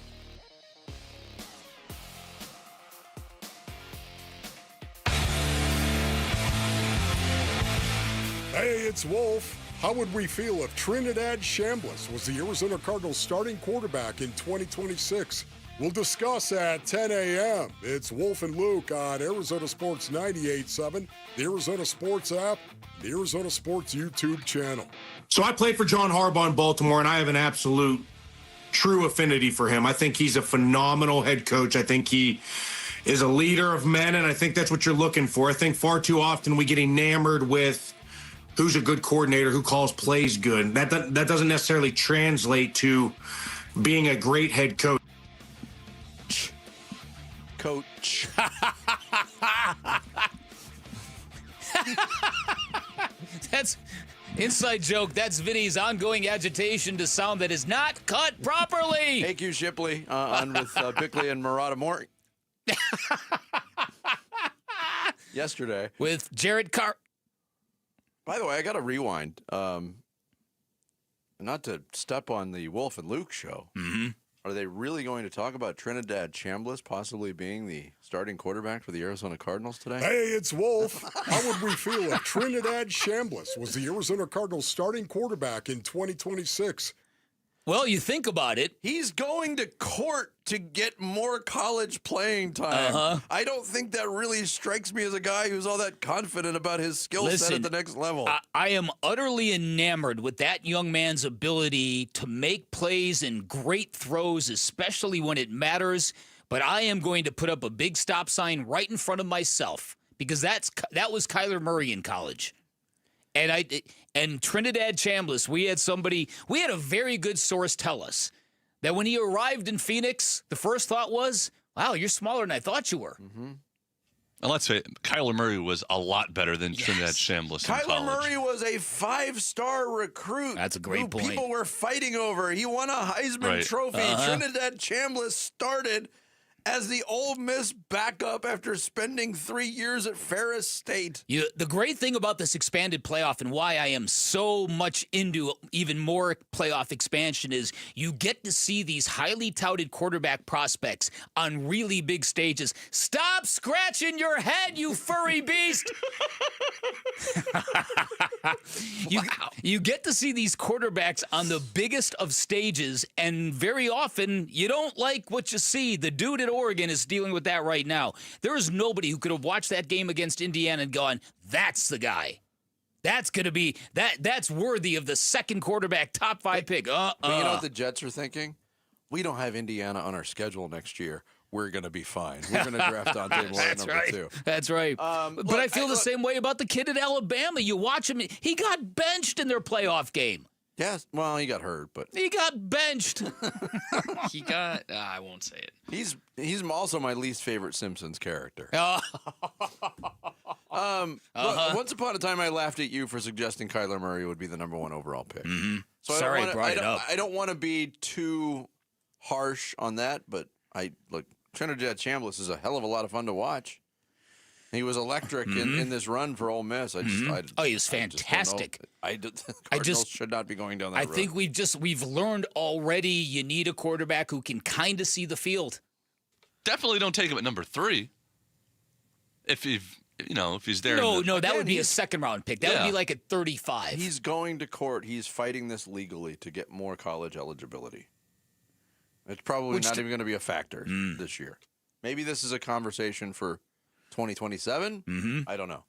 Speaker 2: Hey, it's Wolf. How would we feel if Trinidad Chambliss was the Arizona Cardinals starting quarterback in 2026? We'll discuss at 10 a.m. It's Wolf and Luke on Arizona Sports 98.7, the Arizona Sports app, the Arizona Sports YouTube channel.
Speaker 3: So I played for John Harbaugh in Baltimore, and I have an absolute true affinity for him. I think he's a phenomenal head coach. I think he is a leader of men, and I think that's what you're looking for. I think far too often we get enamored with who's a good coordinator, who calls plays good. That doesn't necessarily translate to being a great head coach.
Speaker 6: Coach.
Speaker 7: That's inside joke. That's Vinny's ongoing agitation to sound that is not cut properly.
Speaker 6: Thank you, Shipley, on with Bickley and Murata Morton. Yesterday.
Speaker 7: With Jared Carr.
Speaker 6: By the way, I got to rewind. Not to step on the Wolf and Luke show.
Speaker 7: Mm-hmm.
Speaker 6: Are they really going to talk about Trinidad Chambliss possibly being the starting quarterback for the Arizona Cardinals today?
Speaker 2: Hey, it's Wolf. How would we feel if Trinidad Chambliss was the Arizona Cardinals starting quarterback in 2026?
Speaker 7: Well, you think about it.
Speaker 6: He's going to court to get more college playing time.
Speaker 7: Uh-huh.
Speaker 6: I don't think that really strikes me as a guy who's all that confident about his skill set at the next level.
Speaker 7: I am utterly enamored with that young man's ability to make plays and great throws, especially when it matters. But I am going to put up a big stop sign right in front of myself because that was Kyler Murray in college. And Trinidad Chambliss, we had a very good source tell us that when he arrived in Phoenix, the first thought was, wow, you're smaller than I thought you were.
Speaker 6: Mm-hmm.
Speaker 12: And let's say it, Kyler Murray was a lot better than Trinidad Chambliss in college.
Speaker 6: Kyler Murray was a 5-star recruit.
Speaker 7: That's a great point.
Speaker 6: People were fighting over. He won a Heisman Trophy. Trinidad Chambliss started as the Ole Miss backup after spending 3 years at Ferris State.
Speaker 7: The great thing about this expanded playoff and why I am so much into even more playoff expansion is you get to see these highly touted quarterback prospects on really big stages. Stop scratching your head, you furry beast! You get to see these quarterbacks on the biggest of stages, and very often you don't like what you see. The dude at Oregon is dealing with that right now. There is nobody who could have watched that game against Indiana and gone, that's the guy. That's going to be, that's worthy of the second quarterback, top 5 pick.
Speaker 6: But you know what the Jets are thinking? We don't have Indiana on our schedule next year. We're going to be fine. We're going to draft Dante Moore at number 2.
Speaker 7: That's right. But I feel the same way about the kid at Alabama. You watch him, he got benched in their playoff game.
Speaker 6: Yes, well, he got hurt, but
Speaker 7: he got benched.
Speaker 4: He got. I won't say it.
Speaker 6: He's also my least favorite Simpsons character. Once upon a time, I laughed at you for suggesting Kyler Murray would be the number 1 overall pick.
Speaker 7: Mm-hmm.
Speaker 6: So
Speaker 7: Sorry,
Speaker 6: I don't want to be too harsh on that, but Trinidad Chambliss is a hell of a lot of fun to watch. He was electric in this run for Ole Miss.
Speaker 7: He was fantastic.
Speaker 6: Cardinals should not be going down that road.
Speaker 7: I think we've learned already you need a quarterback who can kind of see the field.
Speaker 12: Definitely don't take him at number 3. If he's there.
Speaker 7: No, that would be a second-round pick. That would be like at 35.
Speaker 6: He's going to court. He's fighting this legally to get more college eligibility. It's probably not even going to be a factor this year. Maybe this is a conversation for 2027?
Speaker 7: Mm-hmm.
Speaker 6: I don't know.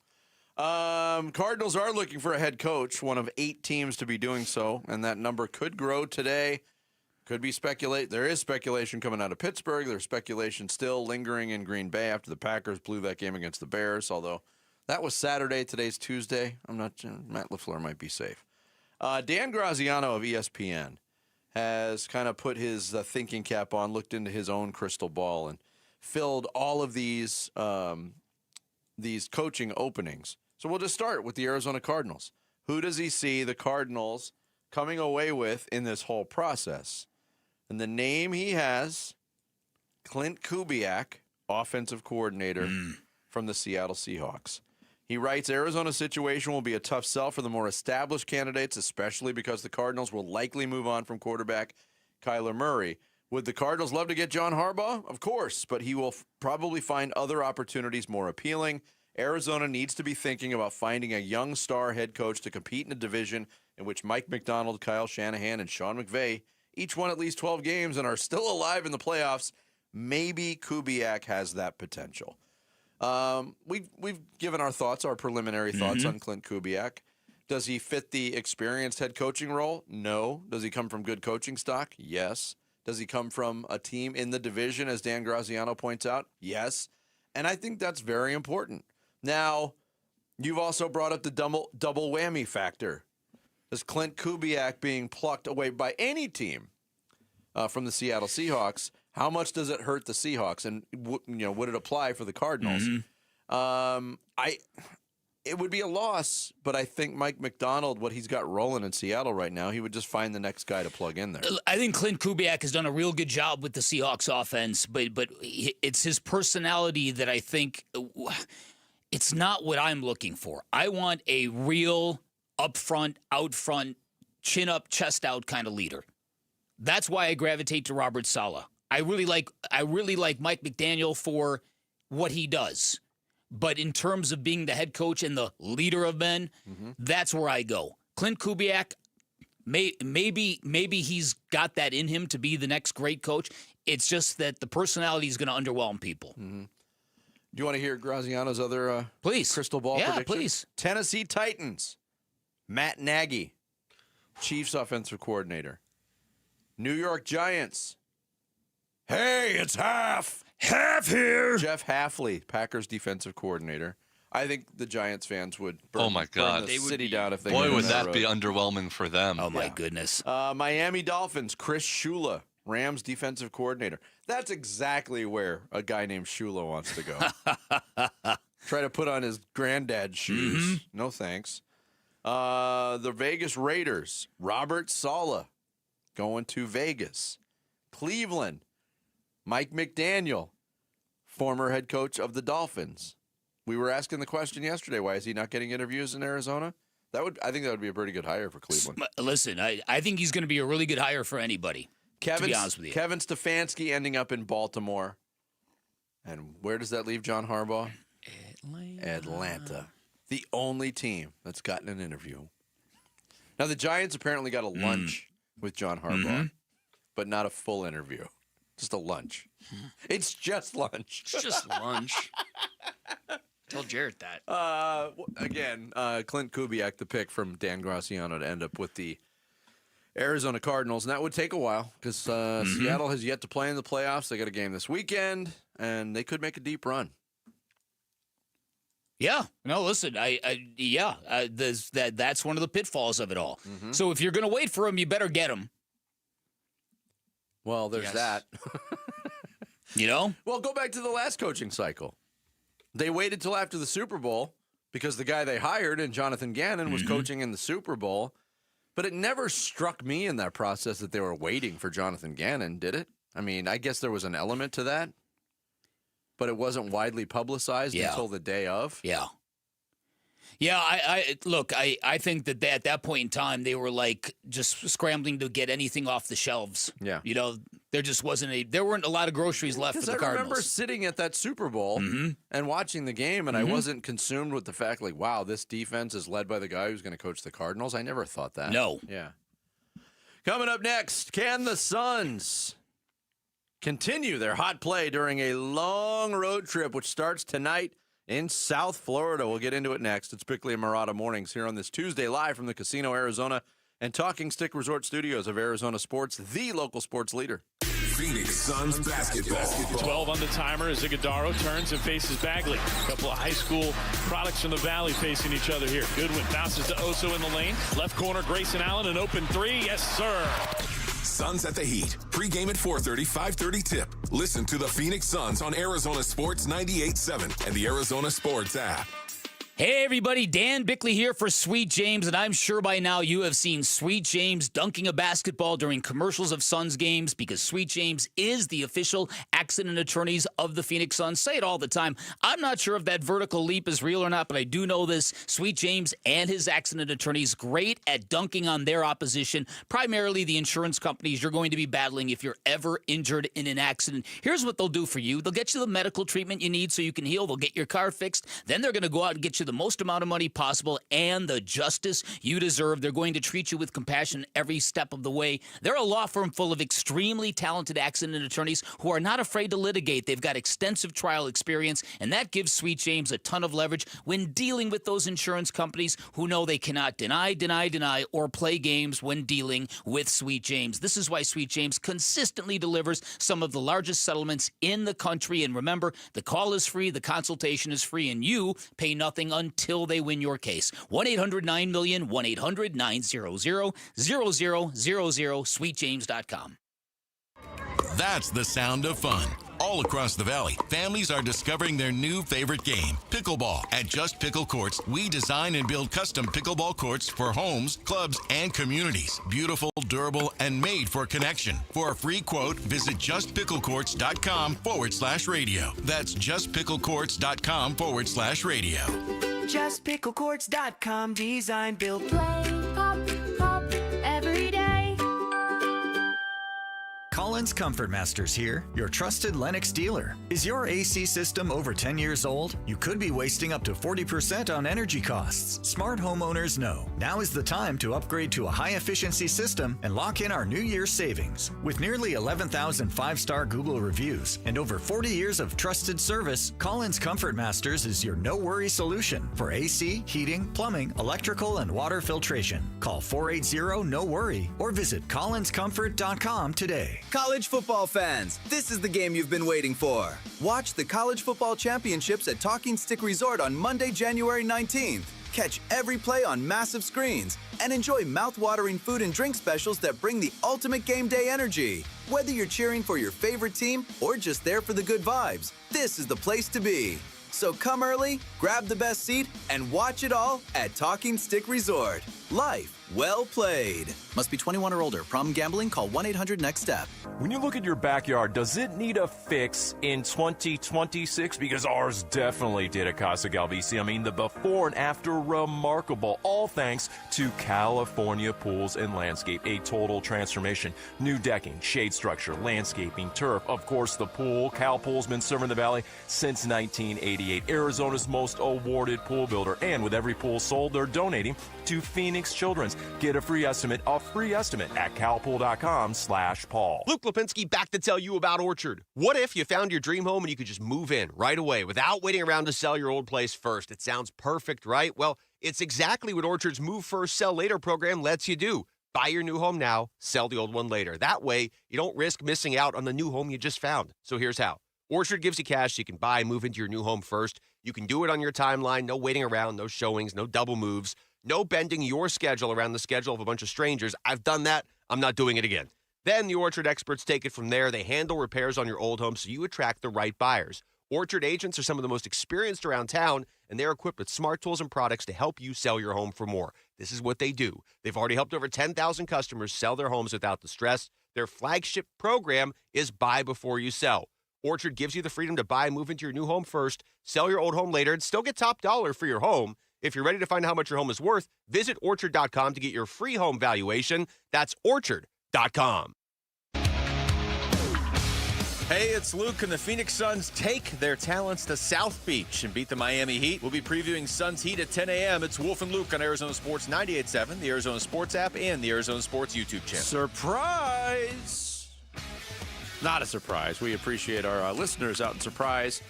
Speaker 6: Cardinals are looking for a head coach, one of 8 teams to be doing so, and that number could grow today. Could be there is speculation coming out of Pittsburgh. There's speculation still lingering in Green Bay after the Packers blew that game against the Bears, although that was Saturday. Today's Tuesday. Matt LaFleur might be safe. Dan Graziano of ESPN has kind of put his thinking cap on, looked into his own crystal ball, and filled all of these coaching openings. So we'll just start with the Arizona Cardinals. Who does he see the Cardinals coming away with in this whole process? And the name he has, Clint Kubiak, offensive coordinator from the Seattle Seahawks. He writes, Arizona's situation will be a tough sell for the more established candidates, especially because the Cardinals will likely move on from quarterback Kyler Murray. Would the Cardinals love to get John Harbaugh? Of course, but he will probably find other opportunities more appealing. Arizona needs to be thinking about finding a young star head coach to compete in a division in which Mike McDonald, Kyle Shanahan, and Sean McVay each won at least 12 games and are still alive in the playoffs. Maybe Kubiak has that potential. We've given our thoughts, our preliminary thoughts on Clint Kubiak. Does he fit the experienced head coaching role? No. Does he come from good coaching stock? Yes. Does he come from a team in the division, as Dan Graziano points out? Yes. And I think that's very important. Now, you've also brought up the double whammy factor. Is Clint Kubiak being plucked away by any team from the Seattle Seahawks? How much does it hurt the Seahawks? And would it apply for the Cardinals? It would be a loss, but I think Mike McDonald, what he's got rolling in Seattle right now, he would just find the next guy to plug in there.
Speaker 7: I think Clint Kubiak has done a real good job with the Seahawks offense, but it's his personality that I think it's not what I'm looking for. I want a real up front, out front, chin up, chest out kind of leader. That's why I gravitate to Robert Saleh. I really like Mike McDaniel for what he does. But in terms of being the head coach and the leader of men, that's where I go. Clint Kubiak, maybe he's got that in him to be the next great coach. It's just that the personality is going to underwhelm people.
Speaker 6: Do you want to hear Graziano's other
Speaker 7: please
Speaker 6: crystal ball prediction?
Speaker 7: Please.
Speaker 6: Tennessee Titans, Matt Nagy, Chiefs offensive coordinator. New York Giants, hey, it's Half here. Jeff Hafley, Packers defensive coordinator. I think the Giants fans would burn the city down if they
Speaker 12: Boy, would that be underwhelming for them.
Speaker 7: Oh, my goodness.
Speaker 6: Miami Dolphins, Chris Shula, Rams defensive coordinator. That's exactly where a guy named Shula wants to go. Try to put on his granddad's shoes. No thanks. The Vegas Raiders, Robert Saleh, going to Vegas. Cleveland, Mike McDaniel, former head coach of the Dolphins. We were asking the question yesterday, why is he not getting interviews in Arizona? I think that would be a pretty good hire for Cleveland.
Speaker 7: Listen, I think he's going to be a really good hire for anybody, to be honest with you.
Speaker 6: Kevin Stefanski ending up in Baltimore. And where does that leave John Harbaugh? Atlanta. The only team that's gotten an interview. Now, the Giants apparently got a lunch with John Harbaugh, but not a full interview. Just a lunch. It's just lunch.
Speaker 4: It's just lunch. Tell Jarrett that.
Speaker 6: Again, Clint Kubiak, the pick from Dan Graziano to end up with the Arizona Cardinals. And that would take a while because Seattle has yet to play in the playoffs. They got a game this weekend, and they could make a deep run.
Speaker 7: Yeah. No, listen, that's one of the pitfalls of it all. So if you're going to wait for him, you better get him.
Speaker 6: Well, there's that. Well, go back to the last coaching cycle. They waited till after the Super Bowl because the guy they hired, and Jonathan Gannon, was coaching in the Super Bowl. But it never struck me in that process that they were waiting for Jonathan Gannon, did it? I mean, I guess there was an element to that, but it wasn't widely publicized until the day of.
Speaker 7: Yeah. Yeah, I think that at that point in time, they were like just scrambling to get anything off the shelves.
Speaker 6: Yeah.
Speaker 7: There just there weren't a lot of groceries left for the Cardinals.
Speaker 6: I remember sitting at that Super Bowl and watching the game, and I wasn't consumed with the fact, like, wow, this defense is led by the guy who's going to coach the Cardinals. I never thought that.
Speaker 7: No.
Speaker 6: Yeah. Coming up next, can the Suns continue their hot play during a long road trip, which starts tonight in South Florida? We'll get into it next. It's Bickley and Murata Mornings here on this Tuesday, live from the Casino Arizona and Talking Stick Resort Studios of Arizona Sports, the local sports leader.
Speaker 1: Phoenix Suns basketball.
Speaker 5: 12 on the timer as Iguodaro turns and faces Bagley. A couple of high school products from the Valley facing each other here. Goodwin bounces to Oso in the lane. Left corner, Grayson Allen, an open three. Yes, sir.
Speaker 1: Suns at the Heat. Pre-game at 4:30, 5:30 tip. Listen to the Phoenix Suns on Arizona Sports 98.7 and the Arizona Sports app.
Speaker 7: Hey everybody, Dan Bickley here for Sweet James, and I'm sure by now you have seen Sweet James dunking a basketball during commercials of Suns games, because Sweet James is the official accident attorneys of the Phoenix Suns. Say it all the time. I'm not sure if that vertical leap is real or not, but I do know this. Sweet James and his accident attorneys, great at dunking on their opposition, primarily the insurance companies you're going to be battling if you're ever injured in an accident. Here's what they'll do for you. They'll get you the medical treatment you need so you can heal. They'll get your car fixed. Then they're going to go out and get you the most amount of money possible and the justice you deserve. They're going to treat you with compassion every step of the way. They're a law firm full of extremely talented accident attorneys who are not afraid to litigate. They've got extensive trial experience, and that gives Sweet James a ton of leverage when dealing with those insurance companies who know they cannot deny, or play games when dealing with Sweet James. This is why Sweet James consistently delivers some of the largest settlements in the country. And remember, the call is free, the consultation is free, and you pay nothing until they win your case. 1-800-9-MILLION, 1-800-900-0000, sweetjames.com.
Speaker 8: That's the sound of fun. All across the valley, families are discovering their new favorite game, pickleball. At Just Pickle Courts, we design and build custom pickleball courts for homes, clubs, and communities. Beautiful, durable, and made for connection. For a free quote, visit justpicklecourts.com/radio. That's justpicklecourts.com/radio.
Speaker 9: JustPickleCourts.com. Design, build, play, pop, pop, every day.
Speaker 10: Collins Comfort Masters here, your trusted Lennox dealer. Is your AC system over 10 years old? You could be wasting up to 40% on energy costs. Smart homeowners know now is the time to upgrade to a high-efficiency system and lock in our New Year's savings. With nearly 11,000 five-star Google reviews and over 40 years of trusted service, Collins Comfort Masters is your no-worry solution for AC, heating, plumbing, electrical, and water filtration. Call 480-NO-WORRY or visit collinscomfort.com today.
Speaker 11: College football fans, this is the game you've been waiting for. Watch the College Football Championships at Talking Stick Resort on Monday, January 19th. Catch every play on massive screens and enjoy mouth-watering food and drink specials that bring the ultimate game day energy. Whether you're cheering for your favorite team or just there for the good vibes, this is the place to be. So come early, grab the best seat, and watch it all at Talking Stick Resort. Life well played. Must be 21 or older. Problem gambling? Call 1-800-NEXT-STEP.
Speaker 15: When you look at your backyard, does it need a fix in 2026? Because ours definitely did at Casa Galvisi. I mean, the before and after, remarkable. All thanks to California Pools and Landscape. A total transformation. New decking, shade structure, landscaping, turf. Of course, the pool. Cal Pool's been serving the Valley since 1988. Arizona's most awarded pool builder. And with every pool sold, they're donating to Phoenix Children's. Get a free estimate at calpool.com/Paul.
Speaker 16: Luke Lipinski back to tell you about Orchard. What if you found your dream home and you could just move in right away without waiting around to sell your old place first? It sounds perfect, right? Well, it's exactly what Orchard's Move First, Sell Later program lets you do. Buy your new home now, sell the old one later. That way, you don't risk missing out on the new home you just found. So here's how. Orchard gives you cash so you can buy and move into your new home first. You can do it on your timeline, no waiting around, no showings, no double moves. No bending your schedule around the schedule of a bunch of strangers. I've done that. I'm not doing it again. Then the Orchard experts take it from there. They handle repairs on your old home so you attract the right buyers. Orchard agents are some of the most experienced around town, and they're equipped with smart tools and products to help you sell your home for more. This is what they do. They've already helped over 10,000 customers sell their homes without the stress. Their flagship program is Buy Before You Sell. Orchard gives you the freedom to buy and move into your new home first, sell your old home later, and still get top dollar for your home. If you're ready to find out how much your home is worth, visit Orchard.com to get your free home valuation. That's Orchard.com.
Speaker 27: Hey, it's Luke, and the Phoenix Suns take their talents to South Beach and beat the Miami Heat. We'll be previewing Suns Heat at 10 a.m. It's Wolf and Luke on Arizona Sports 98.7, the Arizona Sports app, and the Arizona Sports YouTube channel.
Speaker 6: Surprise! Not a surprise. We appreciate our listeners out in Surprise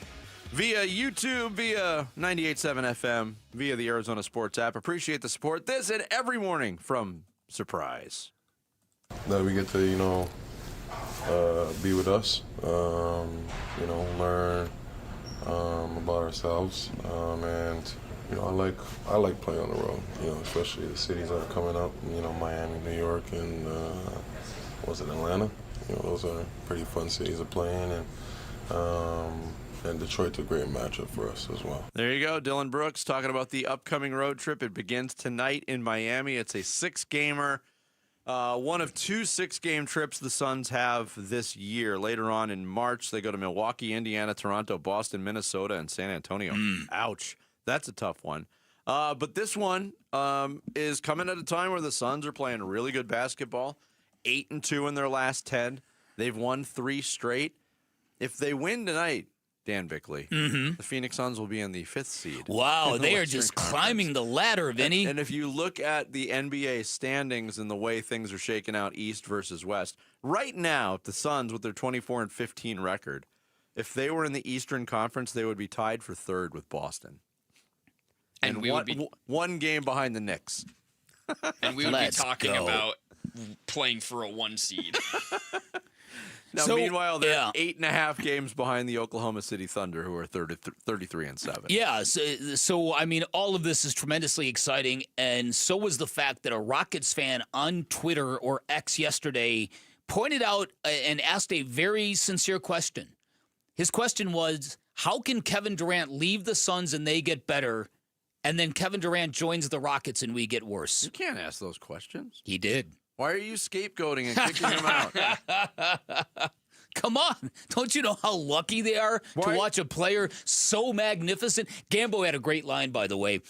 Speaker 6: via YouTube, via 98.7 FM, via the Arizona Sports app. Appreciate the support this and every morning from Surprise.
Speaker 17: That we get to, be with us, learn about ourselves, and I like playing on the road, especially the cities that are coming up, Miami, New York, and was it Atlanta? Those are pretty fun cities to play in, and Detroit's a great matchup for us as well.
Speaker 6: There you go, Dylan Brooks talking about the upcoming road trip. It begins tonight in Miami. It's a 6-gamer. One of 2 6-game trips the Suns have this year. Later on in March, they go to Milwaukee, Indiana, Toronto, Boston, Minnesota, and San Antonio. Ouch. That's a tough one. But this one is coming at a time where the Suns are playing really good basketball. 8-2 in their last 10. They've won 3 straight. If they win tonight, Dan Bickley, the Phoenix Suns will be in the 5th seed.
Speaker 7: Wow, they are just climbing the ladder, Vinny.
Speaker 6: And if you look at the NBA standings and the way things are shaking out East versus West, right now, the Suns with their 24-15 record, if they were in the Eastern Conference, they would be tied for 3rd with Boston. And we would be 1 game behind the Knicks.
Speaker 4: And we would be talking about playing for a 1 seed.
Speaker 6: Now, meanwhile, they're 8.5 games behind the Oklahoma City Thunder, who are 33-7.
Speaker 7: Yeah, so I mean, all of this is tremendously exciting, and so was the fact that a Rockets fan on Twitter or X yesterday pointed out and asked a very sincere question. His question was, how can Kevin Durant leave the Suns and they get better, and then Kevin Durant joins the Rockets and we get worse?
Speaker 6: You can't ask those questions.
Speaker 7: He did.
Speaker 6: Why are you scapegoating and kicking him out?
Speaker 7: Come on. Don't you know how lucky they are to watch a player so magnificent? Gambo had a great line, by the way.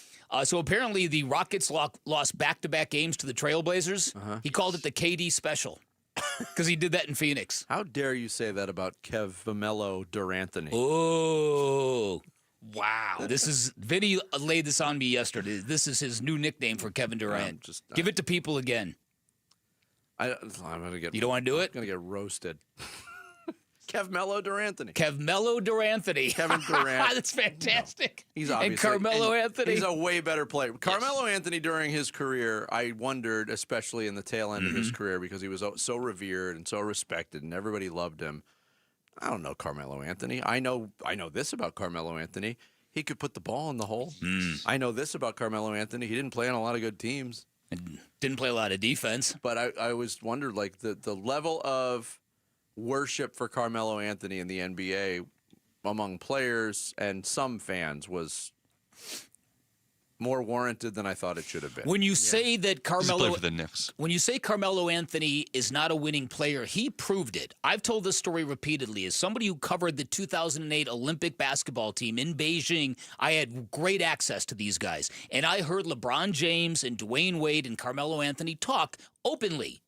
Speaker 7: So apparently the Rockets lost back-to-back games to the Trailblazers. He called it the KD special because he did that in Phoenix.
Speaker 6: How dare you say that about Kevmelo Duranthony?
Speaker 7: Oh. Wow. Vinny laid this on me yesterday. This is his new nickname for Kevin Durant. Give it to people again.
Speaker 6: I'm gonna get.
Speaker 7: You don't want to do it?
Speaker 6: I'm gonna get roasted. Kevmelo Duranthony.
Speaker 7: Kevmelo Duranthony.
Speaker 6: Kevin Durant.
Speaker 7: That's fantastic.
Speaker 6: He's
Speaker 7: and
Speaker 6: obviously
Speaker 7: Carmelo Anthony.
Speaker 6: He's a way better player. Carmelo Anthony during his career, I wondered, especially in the tail end of his career, because he was so revered and so respected, and everybody loved him. I don't know Carmelo Anthony. I know this about Carmelo Anthony. He could put the ball in the hole. I know this about Carmelo Anthony. He didn't play on a lot of good teams.
Speaker 7: Didn't play a lot of defense.
Speaker 6: But I always wondered, like, the level of worship for Carmelo Anthony in the NBA among players and some fans was more warranted than I thought it should have been.
Speaker 7: When you say that Carmelo,
Speaker 12: for the Knicks.
Speaker 7: When you say Carmelo Anthony is not a winning player, he proved it. I've told this story repeatedly. As somebody who covered the 2008 Olympic basketball team in Beijing, I had great access to these guys, and I heard LeBron James and Dwayne Wade and Carmelo Anthony talk openly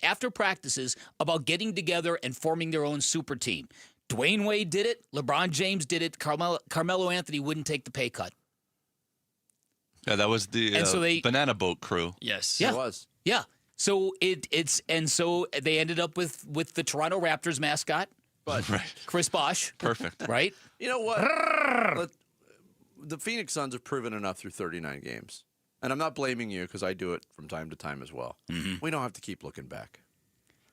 Speaker 7: after practices about getting together and forming their own super team. Dwayne Wade did it. LeBron James did it. Carmelo Anthony wouldn't take the pay cut.
Speaker 12: Yeah, that was the banana boat crew.
Speaker 4: Yes,
Speaker 7: yeah.
Speaker 6: It was.
Speaker 7: Yeah. So so they ended up with the Toronto Raptors mascot, Chris Bosh.
Speaker 12: Perfect.
Speaker 7: Right?
Speaker 6: You know what? The Phoenix Suns have proven enough through 39 games. And I'm not blaming you because I do it from time to time as well. We don't have to keep looking back.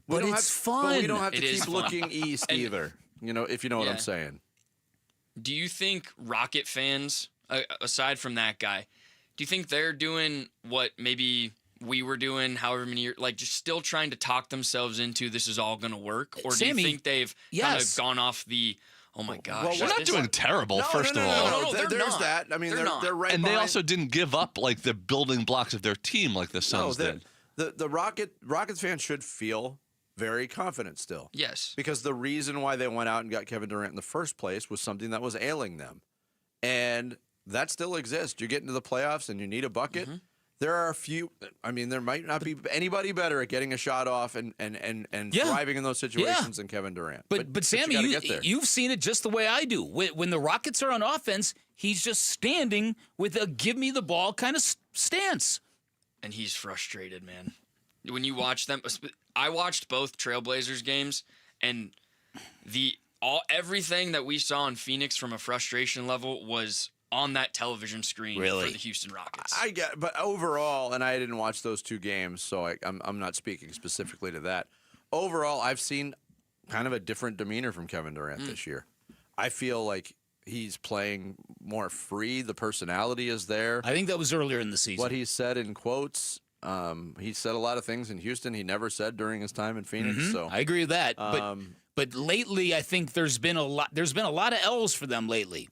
Speaker 7: But it's fun.
Speaker 6: But we don't have to
Speaker 4: It is
Speaker 6: keep
Speaker 4: fun.
Speaker 6: looking east either. If you know what I'm saying.
Speaker 4: Do you think Rocket fans, aside from that guy, do you think they're doing what maybe we were doing however many years, like just still trying to talk themselves into this is all going to work? Or do you think they've kind of gone off the, oh my gosh.
Speaker 12: Well, we're not doing terrible, first of all.
Speaker 4: No,
Speaker 6: there's
Speaker 4: not.
Speaker 6: that. I mean, they're right
Speaker 12: And
Speaker 6: behind.
Speaker 12: they also didn't give up like the building blocks of their team like the Suns did.
Speaker 6: The Rockets fans should feel very confident still.
Speaker 4: Yes.
Speaker 6: Because the reason why they went out and got Kevin Durant in the first place was something that was ailing them. And that still exists. You get into the playoffs and you need a bucket. There are a few. I mean, there might not be anybody better at getting a shot off and thriving in those situations than Kevin Durant.
Speaker 7: But Sammy, you've seen it just the way I do. When the Rockets are on offense, he's just standing with a give me the ball kind of stance.
Speaker 4: And he's frustrated, man. When you watch them, I watched both Trailblazers games, and everything that we saw in Phoenix from a frustration level was on that television screen for the Houston Rockets.
Speaker 6: I get, but overall, and I didn't watch those 2 games, so I'm not speaking specifically to that. Overall, I've seen kind of a different demeanor from Kevin Durant this year. I feel like he's playing more free. The personality is there.
Speaker 7: I think that was earlier in the season.
Speaker 6: What he said in quotes, He said a lot of things in Houston he never said during his time in Phoenix. So
Speaker 7: I agree with that. But lately, I think there's been a lot of L's for them lately.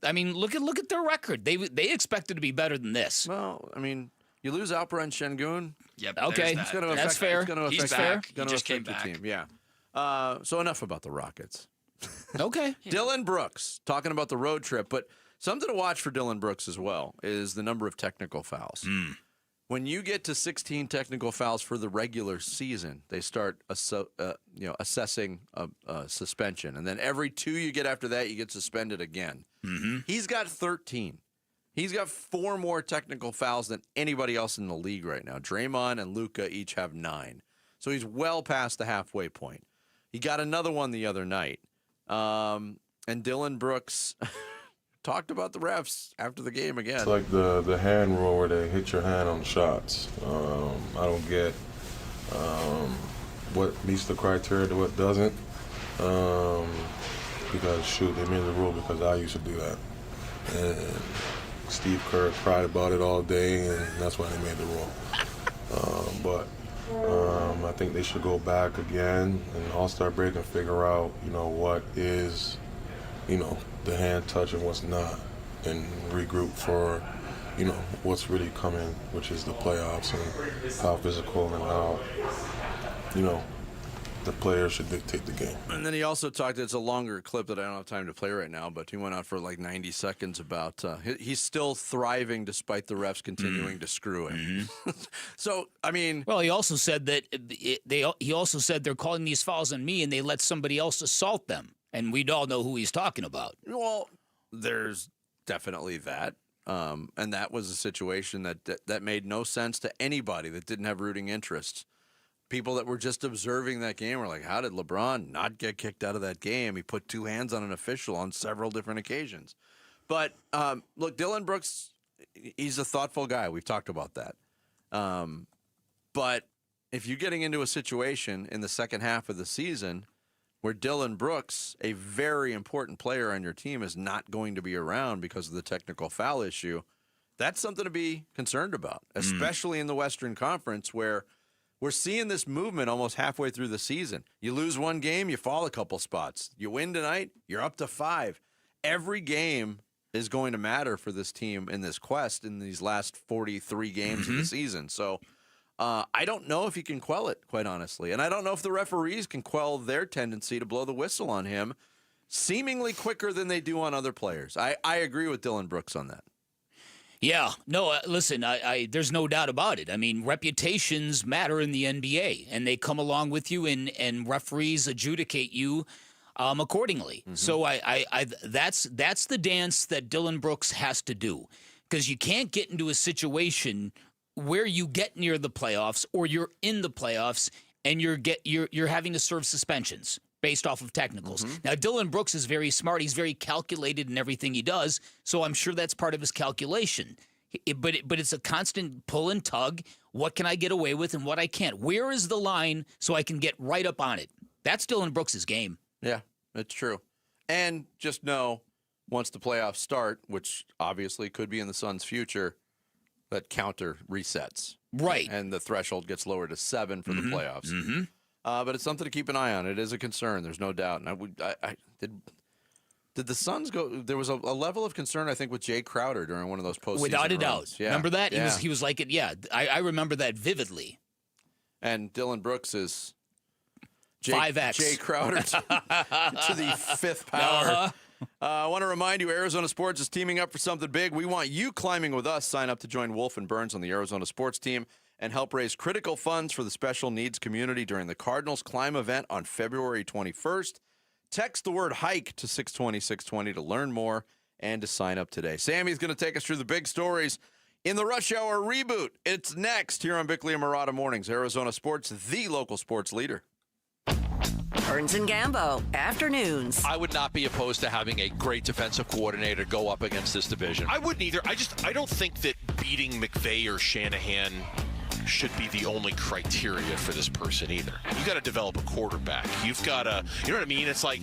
Speaker 7: I mean, look at their record. They expected to be better than this.
Speaker 6: Well, I mean, you lose Alperen Şengün.
Speaker 4: Yep.
Speaker 7: Okay, that's fair.
Speaker 4: He's back. He just came
Speaker 6: the
Speaker 4: back.
Speaker 6: team. Yeah. So enough about the Rockets.
Speaker 7: Okay.
Speaker 6: Dillon Brooks, talking about the road trip, but something to watch for Dillon Brooks as well is the number of technical fouls. When you get to 16 technical fouls for the regular season, they start assessing a suspension. And then every 2 you get after that, you get suspended again. He's got 13. He's got 4 more technical fouls than anybody else in the league right now. Draymond and Luka each have 9. So he's well past the halfway point. He got another one the other night. And Dillon Brooks talked about the refs after the game again.
Speaker 17: It's like the hand rule where they hit your hand on shots. I don't get what meets the criteria to what doesn't. Because, shoot, they made the rule because I used to do that. And Steve Kerr cried about it all day, and that's why they made the rule. But I think they should go back again and All-Star break and figure out, what is, the hand touch and what's not, and regroup for, what's really coming, which is the playoffs and how physical and how, the players should dictate the game.
Speaker 6: And then he also talked, it's a longer clip that I don't have time to play right now, but he went out for like 90 seconds about he's still thriving despite the refs continuing to screw him. So, I mean...
Speaker 7: Well, he also said that he also said they're calling these fouls on me and they let somebody else assault them. And we'd all know who he's talking about.
Speaker 6: Well, there's definitely that. And that was a situation that made no sense to anybody that didn't have rooting interests. People that were just observing that game were like, how did LeBron not get kicked out of that game? He put 2 hands on an official on several different occasions. But, look, Dillon Brooks, he's a thoughtful guy. We've talked about that. But if you're getting into a situation in the second half of the season where Dillon Brooks, a very important player on your team, is not going to be around because of the technical foul issue, that's something to be concerned about, especially in the Western Conference where we're seeing this movement almost halfway through the season. You lose one game, you fall a couple spots. You win tonight, you're up to 5. Every game is going to matter for this team in this quest in these last 43 games of the season. So I don't know if he can quell it, quite honestly. And I don't know if the referees can quell their tendency to blow the whistle on him seemingly quicker than they do on other players. I agree with Dillon Brooks on that.
Speaker 7: Yeah, no, listen, there's no doubt about it. I mean, reputations matter in the NBA, and they come along with you, and referees adjudicate you accordingly. So that's the dance that Dillon Brooks has to do, because you can't get into a situation where you get near the playoffs or you're in the playoffs and you're having to serve suspensions based off of technicals. Now, Dillon Brooks is very smart. He's very calculated in everything he does, so I'm sure that's part of his calculation. But it's a constant pull and tug. What can I get away with and what I can't? Where is the line so I can get right up on it? That's Dillon Brooks' game.
Speaker 6: Yeah, that's true. And just know, once the playoffs start, which obviously could be in the Suns' future, that counter resets.
Speaker 7: Right.
Speaker 6: And the threshold gets lowered to 7 for the playoffs. But it's something to keep an eye on. It is a concern. There's no doubt. And did the Suns go? There was a level of concern, I think, with Jay Crowder during one of those postseason
Speaker 7: Without a
Speaker 6: runs.
Speaker 7: doubt.
Speaker 6: Yeah.
Speaker 7: Remember that?
Speaker 6: Yeah.
Speaker 7: He was like it. Yeah, I remember that vividly.
Speaker 6: And Dillon Brooks is
Speaker 7: 5X.
Speaker 6: Jay Crowder to the 5th power. I want to remind you, Arizona Sports is teaming up for something big. We want you climbing with us. Sign up to join Wolf and Burns on the Arizona Sports team and help raise critical funds for the special needs community during the Cardinals Climb event on February 21st. Text the word hike to 620-620 to learn more and to sign up today. Sammy's going to take us through the big stories in the Rush Hour Reboot. It's next here on Bickley and Marotta Mornings. Arizona Sports, the local sports leader.
Speaker 31: Burns and Gambo, afternoons.
Speaker 13: I would not be opposed to having a great defensive coordinator go up against this division.
Speaker 18: I wouldn't either. I don't think that beating McVay or Shanahan
Speaker 13: should be the only criteria for this person either. You got to develop a quarterback. You've got to, you know what I mean? It's like,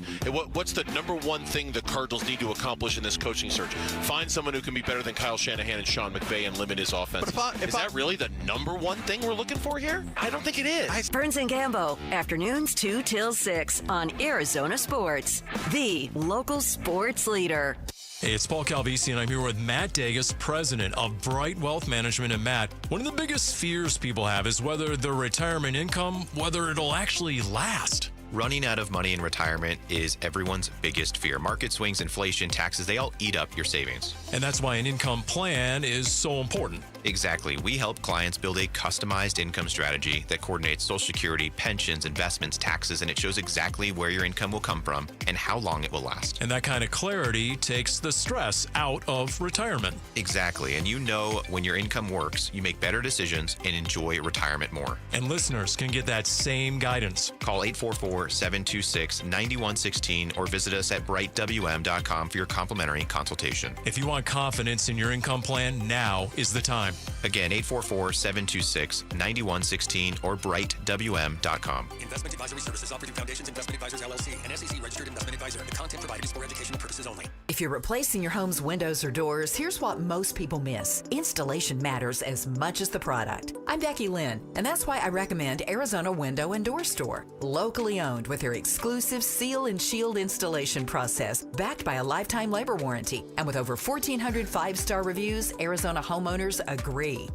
Speaker 13: what's the number one thing the Cardinals need to accomplish in this coaching search? Find someone who can be better than Kyle Shanahan and Sean McVay and limit his offense. Is that really the number one thing we're looking for here? I don't think it is.
Speaker 31: Burns and Gambo, afternoons 2 till 6 on Arizona Sports, the local sports leader.
Speaker 18: Hey, it's Paul Calvisi, and I'm here with Matt Degas, president of Bright Wealth Management. And Matt, one of the biggest fears people have is whether their retirement income, whether it'll actually last.
Speaker 19: Running out of money in retirement is everyone's biggest fear. Market swings, inflation, taxes, they all eat up your savings.
Speaker 18: And that's why an income plan is so important.
Speaker 19: Exactly. We help clients build a customized income strategy that coordinates Social Security, pensions, investments, taxes, and it shows exactly where your income will come from and how long it will last.
Speaker 18: And that kind of clarity takes the stress out of retirement.
Speaker 19: Exactly. And you know when your income works, you make better decisions and enjoy retirement more.
Speaker 18: And listeners can get that same guidance.
Speaker 19: Call 844-726-9116 or visit us at brightwm.com for your complimentary consultation.
Speaker 18: If you want confidence in your income plan, now is the time.
Speaker 19: Again, 844-726-9116 or brightwm.com.
Speaker 20: Investment advisory services offered through Foundations Investment Advisors, LLC, an SEC registered investment advisor. The content provided is for educational purposes only.
Speaker 21: If you're replacing your home's windows or doors, here's what most people miss. Installation matters as much as the product. I'm Becky Lynn, and that's why I recommend Arizona Window and Door Store. Locally owned with their exclusive seal and shield installation process, backed by a lifetime labor warranty. And with over 1,400 five-star reviews, Arizona homeowners agree.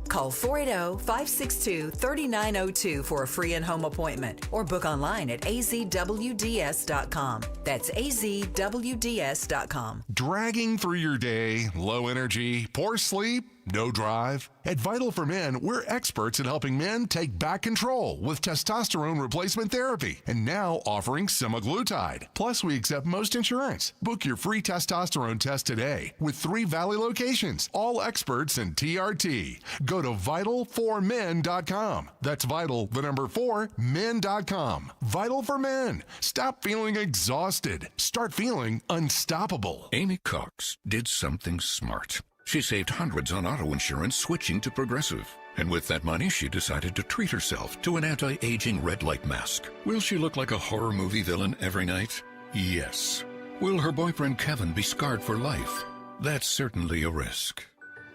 Speaker 21: Call 480-562-3902 for a free in-home appointment or book online at azwds.com. That's azwds.com.
Speaker 22: Dragging through your day, low energy, poor sleep, no drive? At Vital for Men, we're experts in helping men take back control with testosterone replacement therapy and now offering semaglutide. Plus, we accept most insurance. Book your free testosterone test today with 3 Valley locations, all experts in TRT. Go to vital4men.com. That's vital, the number 4, men.com. Vital for Men. Stop feeling exhausted. Start feeling unstoppable.
Speaker 23: Amy Cox did something smart. She saved hundreds on auto insurance switching to Progressive. And with that money, she decided to treat herself to an anti-aging red light mask. Will she look like a horror movie villain every night? Yes. Will her boyfriend Kevin be scarred for life? That's certainly a risk.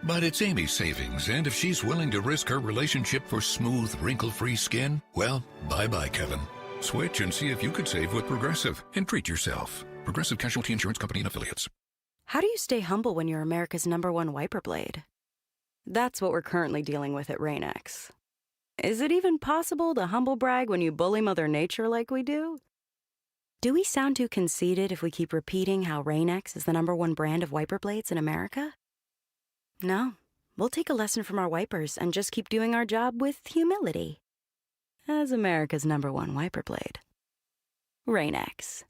Speaker 23: But it's Amy's savings, and if she's willing to risk her relationship for smooth, wrinkle-free skin, well, bye-bye, Kevin. Switch and see if you could save with Progressive and treat yourself. Progressive Casualty Insurance Company and Affiliates.
Speaker 24: How do you stay humble when you're America's #1 wiper blade? That's what we're currently dealing with at Rain-X. Is it even possible to humble brag when you bully Mother Nature like we do? Do we sound too conceited if we keep repeating how Rain-X is the #1 brand of wiper blades in America? No, we'll take a lesson from our wipers and just keep doing our job with humility. As America's #1 wiper blade. Rain-X.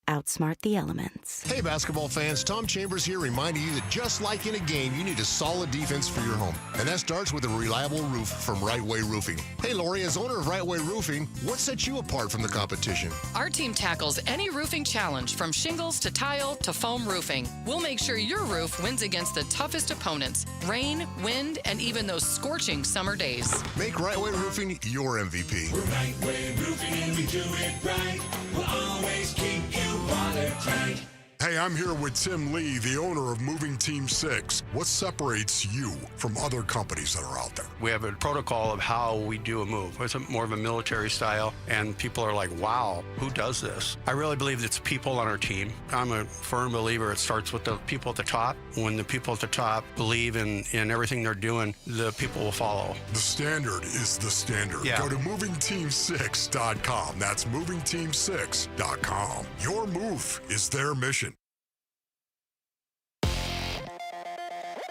Speaker 24: Outsmart the elements.
Speaker 25: Hey, basketball fans, Tom Chambers here reminding you that just like in a game, you need a solid defense for your home. And that starts with a reliable roof from Right Way Roofing. Hey, Lori, as owner of Right Way Roofing, what sets you apart from the competition?
Speaker 27: Our team tackles any roofing challenge, from shingles to tile to foam roofing. We'll make sure your roof wins against the toughest opponents, rain, wind, and even those scorching summer days.
Speaker 25: Make Right Way Roofing your MVP.
Speaker 26: We're Right Way Roofing and we do it right. We'll always keep you watertight.
Speaker 2: Hey, I'm here with Tim Lee, the owner of Moving Team 6. What separates you from other companies that are out there?
Speaker 28: We have a protocol of how we do a move. It's more of a military style, and people are like, wow, who does this? I really believe it's people on our team. I'm a firm believer it starts with the people at the top. When the people at the top believe in everything they're doing, the people will follow.
Speaker 2: The standard is the standard.
Speaker 28: Yeah.
Speaker 2: Go to movingteam6.com. That's movingteam6.com. Your move is their mission.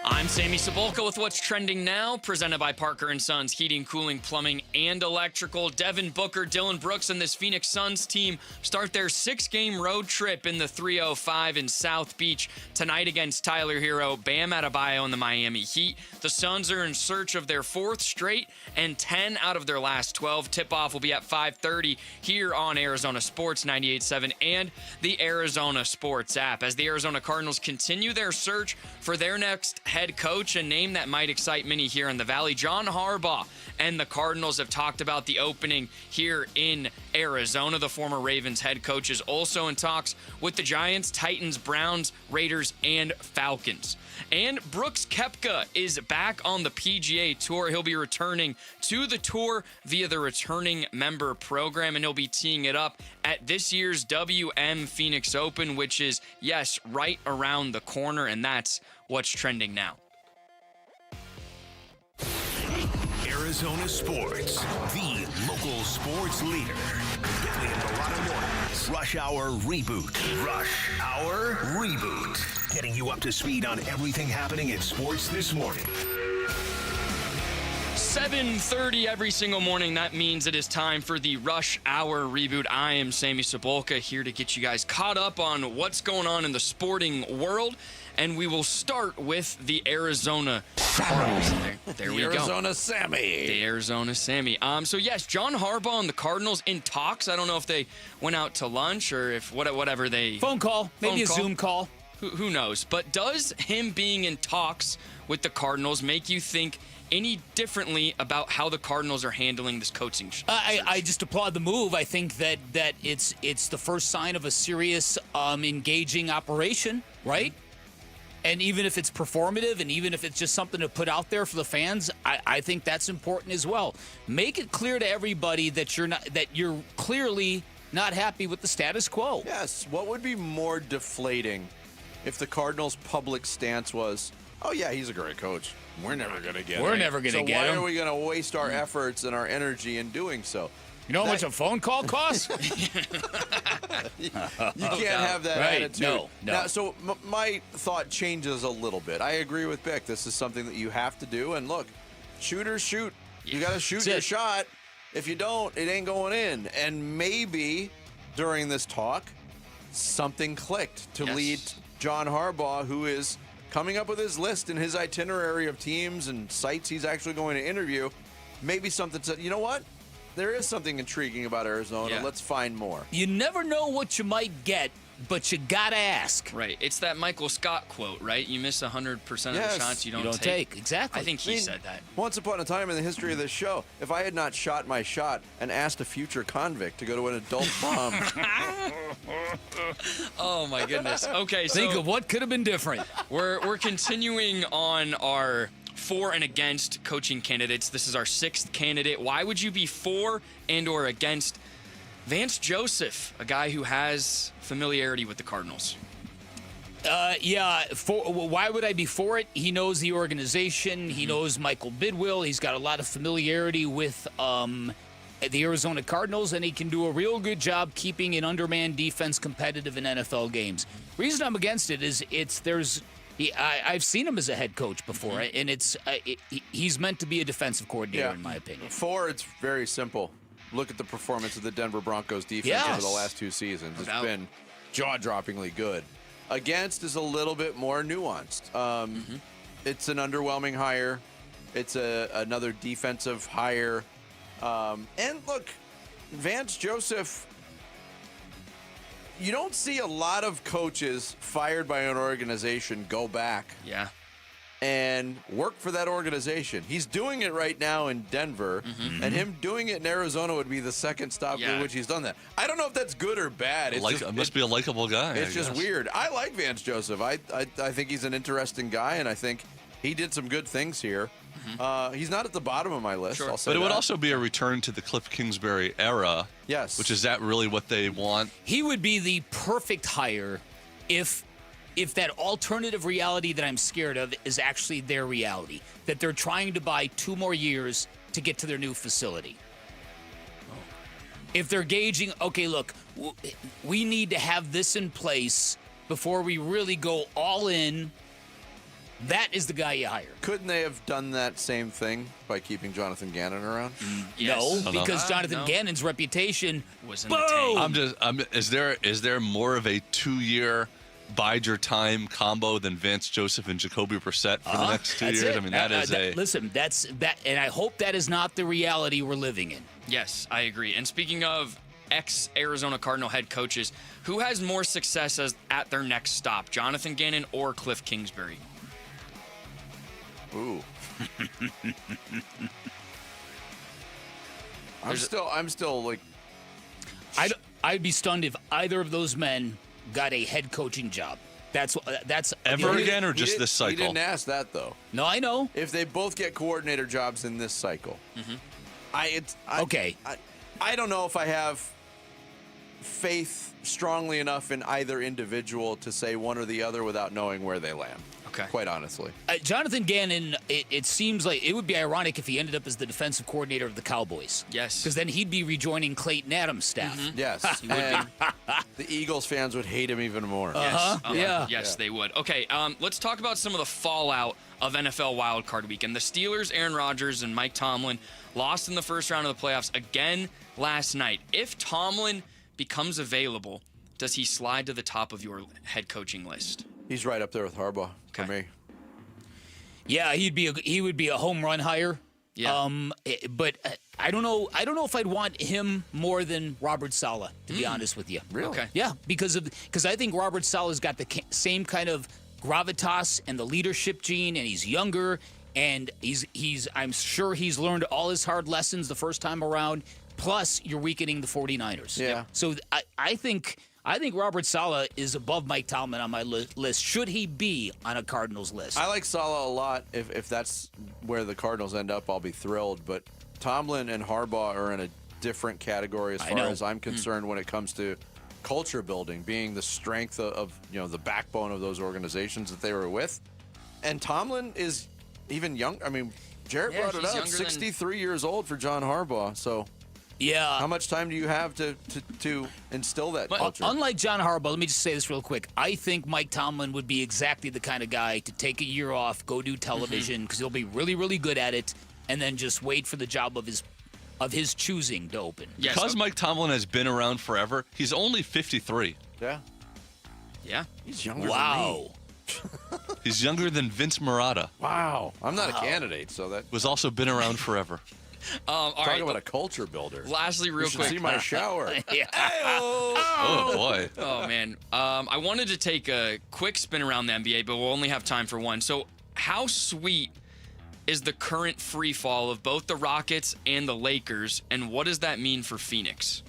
Speaker 4: I'm Sammy Cebulka with What's Trending Now, presented by Parker & Sons Heating, Cooling, Plumbing, and Electrical. Devin Booker, Dylan Brooks, and this Phoenix Suns team start their 6-game road trip in the 305 in South Beach tonight against Tyler Hero, Bam Adebayo, and the Miami Heat. The Suns are in search of their 4th straight and 10 out of their last 12. Tip-off will be at 5:30 here on Arizona Sports 98.7 and the Arizona Sports app as the Arizona Cardinals continue their search for their next head head coach, a name that might excite many here in the Valley. John Harbaugh and the Cardinals have talked about the opening here in Arizona. The former Ravens head coach is also in talks with the Giants, Titans, Browns, Raiders, and Falcons. And Brooks Koepka is back on the PGA Tour. He'll be returning to the tour via the returning member program, and he'll be teeing it up at this year's WM Phoenix Open, which is, yes, right around the corner, and that's what's trending now.
Speaker 1: Arizona Sports, the local sports leader. Bickley and Milano Mornings. Rush Hour Reboot. Rush Hour Reboot. Getting you up to speed on everything happening in sports this morning.
Speaker 4: 7:30 every single morning. That means it is time for the Rush Hour Reboot. I am Sammy Cebulka, here to get you guys caught up on what's going on in the sporting world. And we will start with the Arizona Cardinals. There we go.
Speaker 6: Arizona Sammy.
Speaker 4: The Arizona Sammy. So yes, John Harbaugh and the Cardinals in talks. I don't know if they went out to lunch or if whatever they...
Speaker 7: Phone call. Maybe a Zoom call.
Speaker 4: Who knows? But does him being in talks with the Cardinals make you think any differently about how the Cardinals are handling this coaching search?
Speaker 7: I just applaud the move. I think that it's the first sign of a serious, engaging operation, right? And even if it's performative and even if it's just something to put out there for the fans, I think that's important as well. Make it clear to everybody that you're clearly not happy with the status quo.
Speaker 6: Yes. What would be more deflating if the Cardinals' public stance was, oh, yeah, he's a great coach. We're never going to get him.
Speaker 7: We're never going to get him.
Speaker 6: So why are we going to waste our efforts and our energy in doing so?
Speaker 7: You know how much a phone call costs?
Speaker 6: You can't have that attitude.
Speaker 7: No.
Speaker 6: Now, so my thought changes a little bit. I agree with Bick. This is something that you have to do. And look, shooters shoot. You got to shoot your shot. If you don't, it ain't going in. And maybe during this talk, something clicked to lead John Harbaugh, who is coming up with his list and his itinerary of teams and sites he's actually going to interview. Maybe something said, you know what? There is something intriguing about Arizona.
Speaker 4: Yeah.
Speaker 6: Let's find more.
Speaker 7: You never know what you might get, but you gotta ask.
Speaker 4: Right. It's that Michael Scott quote, right? You miss 100% of the shots you don't take.
Speaker 7: Exactly.
Speaker 4: I think he said that.
Speaker 6: Once upon a time in the history of this show, if I had not shot my shot and asked a future convict to go to an adult prom.
Speaker 4: Oh, my goodness. Okay, so
Speaker 7: think of what could have been different.
Speaker 4: We're continuing on our for and against coaching candidates. This is our 6th candidate. Why would you be for and or against Vance Joseph, a guy who has familiarity with the Cardinals?
Speaker 7: Why would I be for it? He knows the organization. He knows Michael Bidwill. He's got a lot of familiarity with the Arizona Cardinals, and he can do a real good job keeping an undermanned defense competitive in NFL games. Reason I'm against it is I've seen him as a head coach before, and he's meant to be a defensive coordinator, in my opinion.
Speaker 6: For, it's very simple. Look at the performance of the Denver Broncos defense over the last 2 seasons. It's been jaw-droppingly good. Against is a little bit more nuanced. It's an underwhelming hire. It's another defensive hire. And look, Vance Joseph, you don't see a lot of coaches fired by an organization go back and work for that organization. He's doing it right now in Denver, and him doing it in Arizona would be the second stop in which he's done that. I don't know if that's good or bad.
Speaker 12: It must be a likable guy.
Speaker 6: It's just weird. I like Vance Joseph. I think he's an interesting guy, and I think he did some good things here. He's not at the bottom of my list. I'll say
Speaker 12: but it would also be a return to the Cliff Kingsbury era.
Speaker 6: Yes.
Speaker 12: Which is that really what they want?
Speaker 7: He would be the perfect hire if that alternative reality that I'm scared of is actually their reality, that they're trying to buy 2 more years to get to their new facility. If they're gauging, okay, look, we need to have this in place before we really go all in, that is the guy you hire.
Speaker 6: Couldn't they have done that same thing by keeping Jonathan Gannon around?
Speaker 7: No, because Jonathan Gannon's reputation
Speaker 4: was in
Speaker 7: the
Speaker 12: tank. Is there more of a 2-year bide your time combo than Vance Joseph and Jacoby Brissett for the next 2 years? I mean, that is
Speaker 7: listen, that's that, and I hope that is not the reality we're living in.
Speaker 4: Yes, I agree. And speaking of ex-Arizona Cardinal head coaches, who has more success at their next stop, Jonathan Gannon or Cliff Kingsbury?
Speaker 6: Ooh. I'm still like.
Speaker 7: I'd be stunned if either of those men got a head coaching job. That's
Speaker 12: ever again, or just this cycle?
Speaker 6: He didn't ask that though.
Speaker 7: No, I know.
Speaker 6: If they both get coordinator jobs in this cycle,
Speaker 7: okay.
Speaker 6: I don't know if I have faith strongly enough in either individual to say one or the other without knowing where they land.
Speaker 4: Okay.
Speaker 6: Quite honestly.
Speaker 7: Jonathan Gannon, it seems like it would be ironic if he ended up as the defensive coordinator of the Cowboys.
Speaker 4: Yes.
Speaker 7: Because then he'd be rejoining Clayton Adams' staff.
Speaker 6: Yes. And the Eagles fans would hate him even more.
Speaker 4: Yes, they would. Okay, let's talk about some of the fallout of NFL wildcard weekend. The Steelers, Aaron Rodgers, and Mike Tomlin lost in the first round of the playoffs again last night. If Tomlin becomes available, does he slide to the top of your head coaching list?
Speaker 6: He's right up there with Harbaugh for me.
Speaker 7: Yeah, he would be a home run hire.
Speaker 4: Yeah.
Speaker 7: But I don't know if I'd want him more than Robert Saleh, to be honest with you.
Speaker 6: Really?
Speaker 4: Okay.
Speaker 7: Yeah, because I think Robert Saleh's got the same kind of gravitas and the leadership gene, and he's younger, and I'm sure he's learned all his hard lessons the first time around. Plus, you're weakening the 49ers.
Speaker 6: Yeah.
Speaker 7: So I think Robert Saleh is above Mike Tomlin on my list. Should he be on a Cardinals list?
Speaker 6: I like Saleh a lot. If that's where the Cardinals end up, I'll be thrilled. But Tomlin and Harbaugh are in a different category as far as I'm concerned when it comes to culture building, being the strength of the backbone of those organizations that they were with. And Tomlin is even young. I mean, Jarrett brought it up. 63 years old for John Harbaugh. So.
Speaker 7: Yeah.
Speaker 6: How much time do you have to instill that culture?
Speaker 7: Unlike John Harbaugh, let me just say this real quick. I think Mike Tomlin would be exactly the kind of guy to take a year off, go do television, because he'll be really, really good at it, and then just wait for the job of his choosing to open.
Speaker 12: Yes. Because Mike Tomlin has been around forever, he's only 53.
Speaker 6: Yeah.
Speaker 4: Yeah.
Speaker 6: He's younger than me.
Speaker 12: He's younger than Vince Marotta.
Speaker 6: Wow. I'm not a candidate, so that
Speaker 12: was also been around forever.
Speaker 6: Talk about a culture builder.
Speaker 4: Lastly, real quick.
Speaker 6: See my shower.
Speaker 12: Oh, boy.
Speaker 4: Oh, man. I wanted to take a quick spin around the NBA, but we'll only have time for one. So how sweet is the current free fall of both the Rockets and the Lakers, and what does that mean for Phoenix?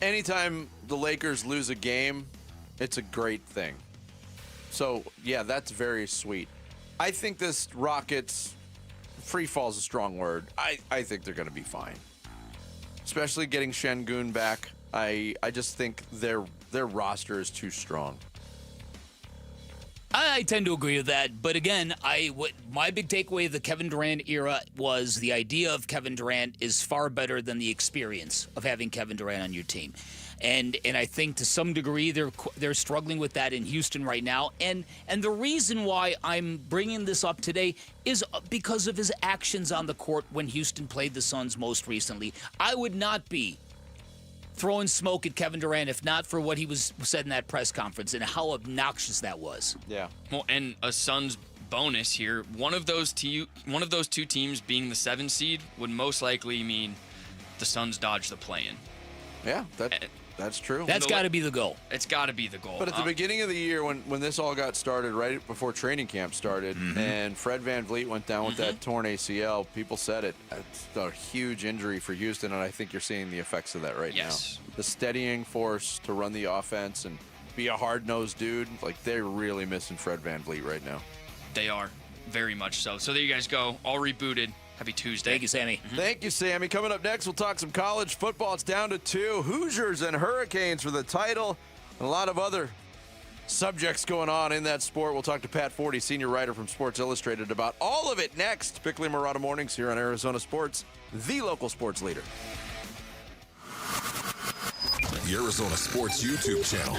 Speaker 6: Anytime the Lakers lose a game, it's a great thing. So, yeah, that's very sweet. I think this Rockets... free fall is a strong word. I think they're going to be fine. Especially getting Şengün back. I just think their roster is too strong.
Speaker 7: I tend to agree with that, but again, my big takeaway of the Kevin Durant era was the idea of Kevin Durant is far better than the experience of having Kevin Durant on your team. And I think to some degree they're struggling with that in Houston right now. And the reason why I'm bringing this up today is because of his actions on the court when Houston played the Suns most recently. I would not be throwing smoke at Kevin Durant if not for what he said in that press conference and how obnoxious that was.
Speaker 6: Yeah.
Speaker 4: Well, and a Suns bonus here. One of those two teams being the 7 seed would most likely mean the Suns dodge the play-in.
Speaker 6: Yeah, that's true.
Speaker 7: That's got to be the goal.
Speaker 4: It's got to be the goal.
Speaker 6: But at the beginning of the year, when this all got started, right before training camp started, and Fred VanVleet went down with that torn ACL, people said it's a huge injury for Houston, and I think you're seeing the effects of that right now. The steadying force to run the offense and be a hard-nosed dude, like they're really missing Fred VanVleet right now.
Speaker 4: They are, very much so. So there you guys go, all rebooted. Happy Tuesday.
Speaker 7: Thank you, Sammy.
Speaker 6: Thank you, Sammy. Coming up next, we'll talk some college football. It's down to 2. Hoosiers and Hurricanes for the title. And a lot of other subjects going on in that sport. We'll talk to Pat Forde, senior writer from Sports Illustrated, about all of it next. Bickley and Marotta Mornings here on Arizona Sports, the local sports leader.
Speaker 3: The Arizona Sports YouTube channel.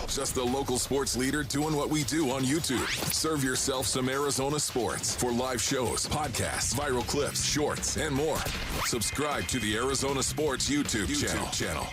Speaker 3: Just the local sports leader doing what we do on YouTube. Serve yourself some Arizona sports for live shows, podcasts, viral clips, shorts, and more. Subscribe to the Arizona Sports YouTube channel.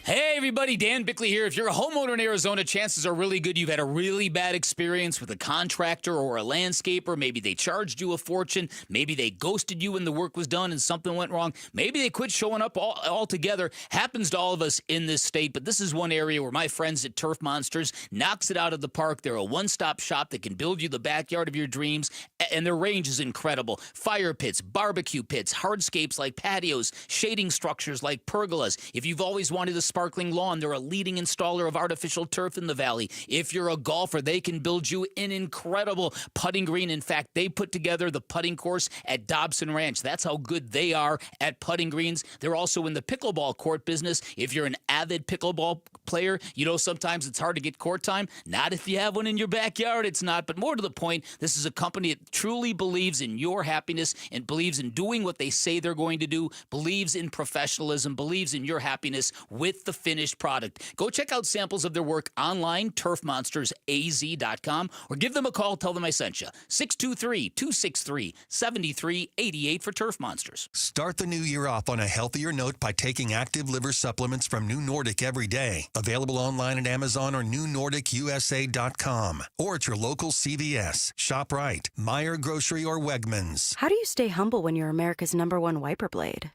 Speaker 7: Hey, everybody. Dan Bickley here. If you're a homeowner in Arizona, chances are really good you've had a really bad experience with a contractor or a landscaper. Maybe they charged you a fortune. Maybe they ghosted you when the work was done and something went wrong. Maybe they quit showing up altogether. Happens to all of us in this state, but this is one area where my friends at Turf Monsters knocks it out of the park. They're a one-stop shop that can build you the backyard of your dreams, and their range is incredible. Fire pits, barbecue pits, hardscapes like patios, shading structures like pergolas. If you've always wanted a sparkling lawn, they're a leading installer of artificial turf in the valley. If you're a golfer, they can build you an incredible putting green. In fact, they put together the putting course at Dobson Ranch. That's how good they are at putting greens. They're also in the pickleball court business. If you're an avid pickleball player, you know sometimes it's hard to get court time. Not if you have one in your backyard, it's not. But more to the point, this is a company that truly believes in your happiness and believes in doing what they say they're going to do, believes in professionalism, believes in your happiness with the finished product. Go check out samples of their work online, turfmonstersaz.com, or give them a call. Tell them I sent you. 623-263-7388 for Turf Monsters.
Speaker 5: Start the new year off on a healthier note by taking active liver supplements from New Nordic every day. Available online at Amazon or newnordicusa.com, or at your local CVS, ShopRite, Meijer Grocery, or Wegmans.
Speaker 24: How do you stay humble when you're America's #1 wiper blade?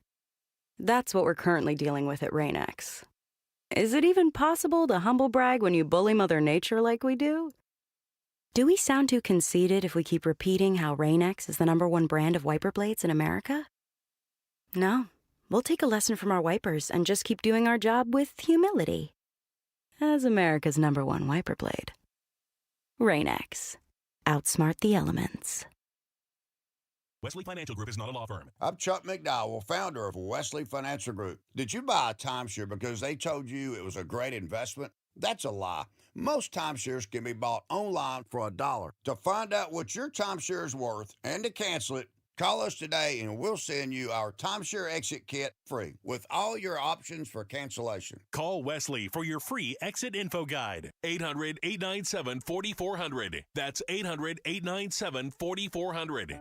Speaker 24: That's what we're currently dealing with at Rain-X. Is it even possible to humble brag when you bully Mother Nature like we do? Do we sound too conceited if we keep repeating how Rain-X is the #1 brand of wiper blades in America? No, we'll take a lesson from our wipers and just keep doing our job with humility. As America's #1 wiper blade. Rain-X. Outsmart the elements.
Speaker 8: Wesley Financial Group is not a law firm.
Speaker 9: I'm Chuck McDowell, founder of Wesley Financial Group. Did you buy a timeshare because they told you it was a great investment? That's a lie. Most timeshares can be bought online for $1. To find out what your timeshare is worth and to cancel it, call us today and we'll send you our timeshare exit kit free with all your options for cancellation.
Speaker 8: Call Wesley for your free exit info guide. 800-897-4400. That's 800-897-4400.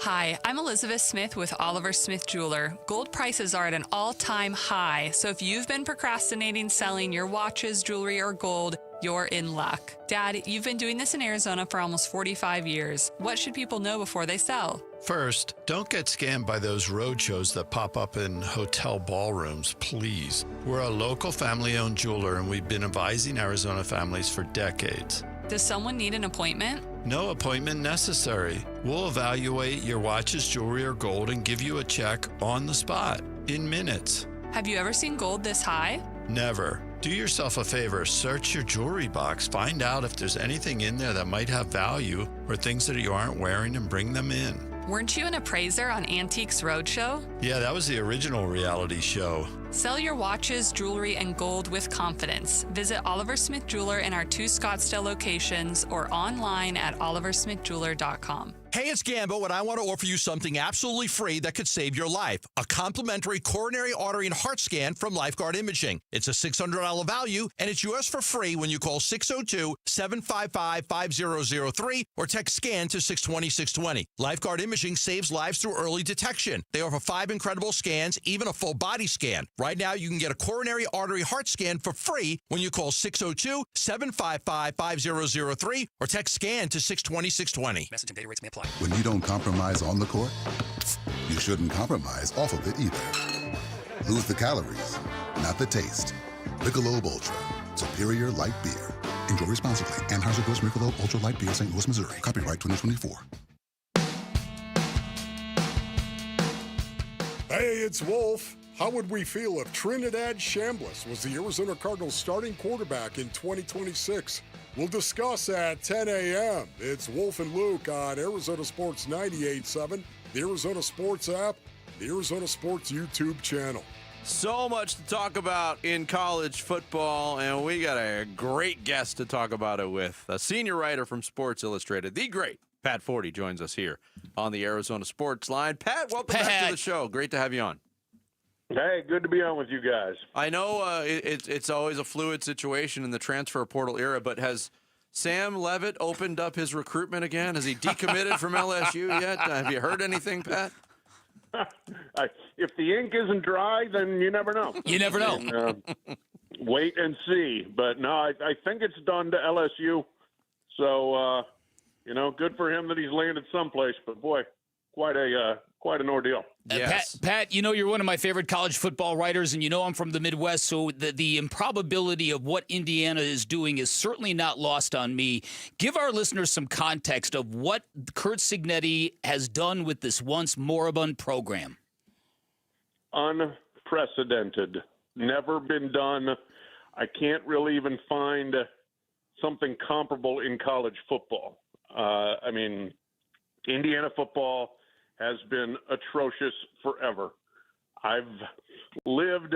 Speaker 10: Hi, I'm Elizabeth Smith with Oliver Smith Jeweler. Gold prices are at an all-time high, so if you've been procrastinating selling your watches, jewelry, or gold, you're in luck. Dad, you've been doing this in Arizona for almost 45 years. What should people know before they sell?
Speaker 11: First, don't get scammed by those roadshows that pop up in hotel ballrooms, please. We're a local family-owned jeweler, and we've been advising Arizona families for decades.
Speaker 10: Does someone need an appointment?
Speaker 11: No appointment necessary. We'll evaluate your watches, jewelry, or gold and give you a check on the spot in minutes.
Speaker 10: Have you ever seen gold this high?
Speaker 11: Never. Do yourself a favor. Search your jewelry box. Find out if there's anything in there that might have value or things that you aren't wearing and bring them in.
Speaker 10: Weren't you an appraiser on Antiques Roadshow?
Speaker 11: Yeah, that was the original reality show.
Speaker 10: Sell your watches, jewelry, and gold with confidence. Visit Oliver Smith Jeweler in our 2 Scottsdale locations or online at oliversmithjeweler.com.
Speaker 14: Hey, it's Gambo, and I want to offer you something absolutely free that could save your life. A complimentary coronary artery and heart scan from Lifeguard Imaging. It's a $600 value, and it's yours for free when you call 602-755-5003 or text SCAN to 620-620. Lifeguard Imaging saves lives through early detection. They offer 5 incredible scans, even a full body scan. Right now, you can get a coronary artery heart scan for free when you call 602-755-5003 or text SCAN to 620-620.
Speaker 10: Message and data rates may apply.
Speaker 15: When you don't compromise on the court, you shouldn't compromise off of it either. Lose the calories, not the taste. Michelob Ultra, superior light beer. Enjoy responsibly. Anheuser-Busch Michelob Ultra Light Beer, St. Louis, Missouri. Copyright 2024.
Speaker 2: Hey, it's Wolf. How would we feel if Trinidad Chambliss was the Arizona Cardinals starting quarterback in 2026? We'll discuss at 10 a.m. It's Wolf and Luke on Arizona Sports 98.7, the Arizona Sports app, the Arizona Sports YouTube channel.
Speaker 6: So much to talk about in college football, and we got a great guest to talk about it with. A senior writer from Sports Illustrated, the great Pat Forde, joins us here on the Arizona Sports Line. Pat, welcome back to the show. Great to have you on.
Speaker 16: Hey, good to be on with you guys.
Speaker 6: I know it's always a fluid situation in the transfer portal era, but has Sam Levitt opened up his recruitment again? Has he decommitted from LSU yet? Have you heard anything, Pat?
Speaker 16: If the ink isn't dry, then you never know.
Speaker 7: You never know.
Speaker 16: And, wait and see. But no, I think it's done to LSU. So, good for him that he's landed someplace. But boy, quite an ordeal.
Speaker 7: Pat, you're one of my favorite college football writers, and I'm from the Midwest, so the improbability of what Indiana is doing is certainly not lost on me. Give our listeners some context of what Curt Cignetti has done with this once moribund program.
Speaker 16: Unprecedented. Never been done. I can't really even find something comparable in college football. Indiana football has been atrocious forever. I've lived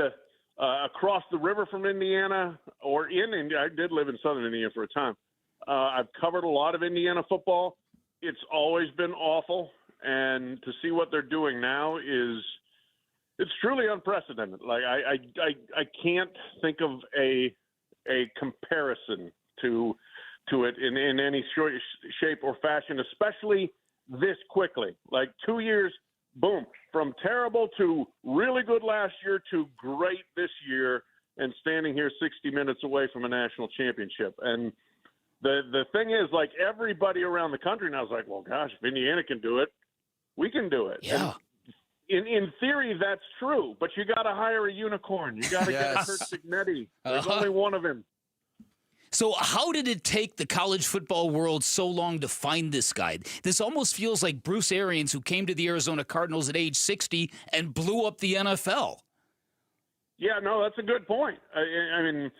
Speaker 16: across the river from Indiana, or in India. I did live in southern Indiana for a time. I've covered a lot of Indiana football. It's always been awful, and to see what they're doing now it's truly unprecedented. Like I can't think of a comparison to it in any shape or fashion, especially this quickly. Like 2 years, boom, from terrible to really good last year to great this year, and standing here 60 minutes away from a national championship. And the thing is, like, everybody around the country now is like, well, gosh, if Indiana can do it, we can do it.
Speaker 7: Yeah.
Speaker 16: And in theory, that's true, but you got to hire a unicorn. You got to get Curt Cignetti. There's only one of him.
Speaker 7: So how did it take the college football world so long to find this guy? This almost feels like Bruce Arians, who came to the Arizona Cardinals at age 60 and blew up the NFL.
Speaker 16: Yeah, no, that's a good point. The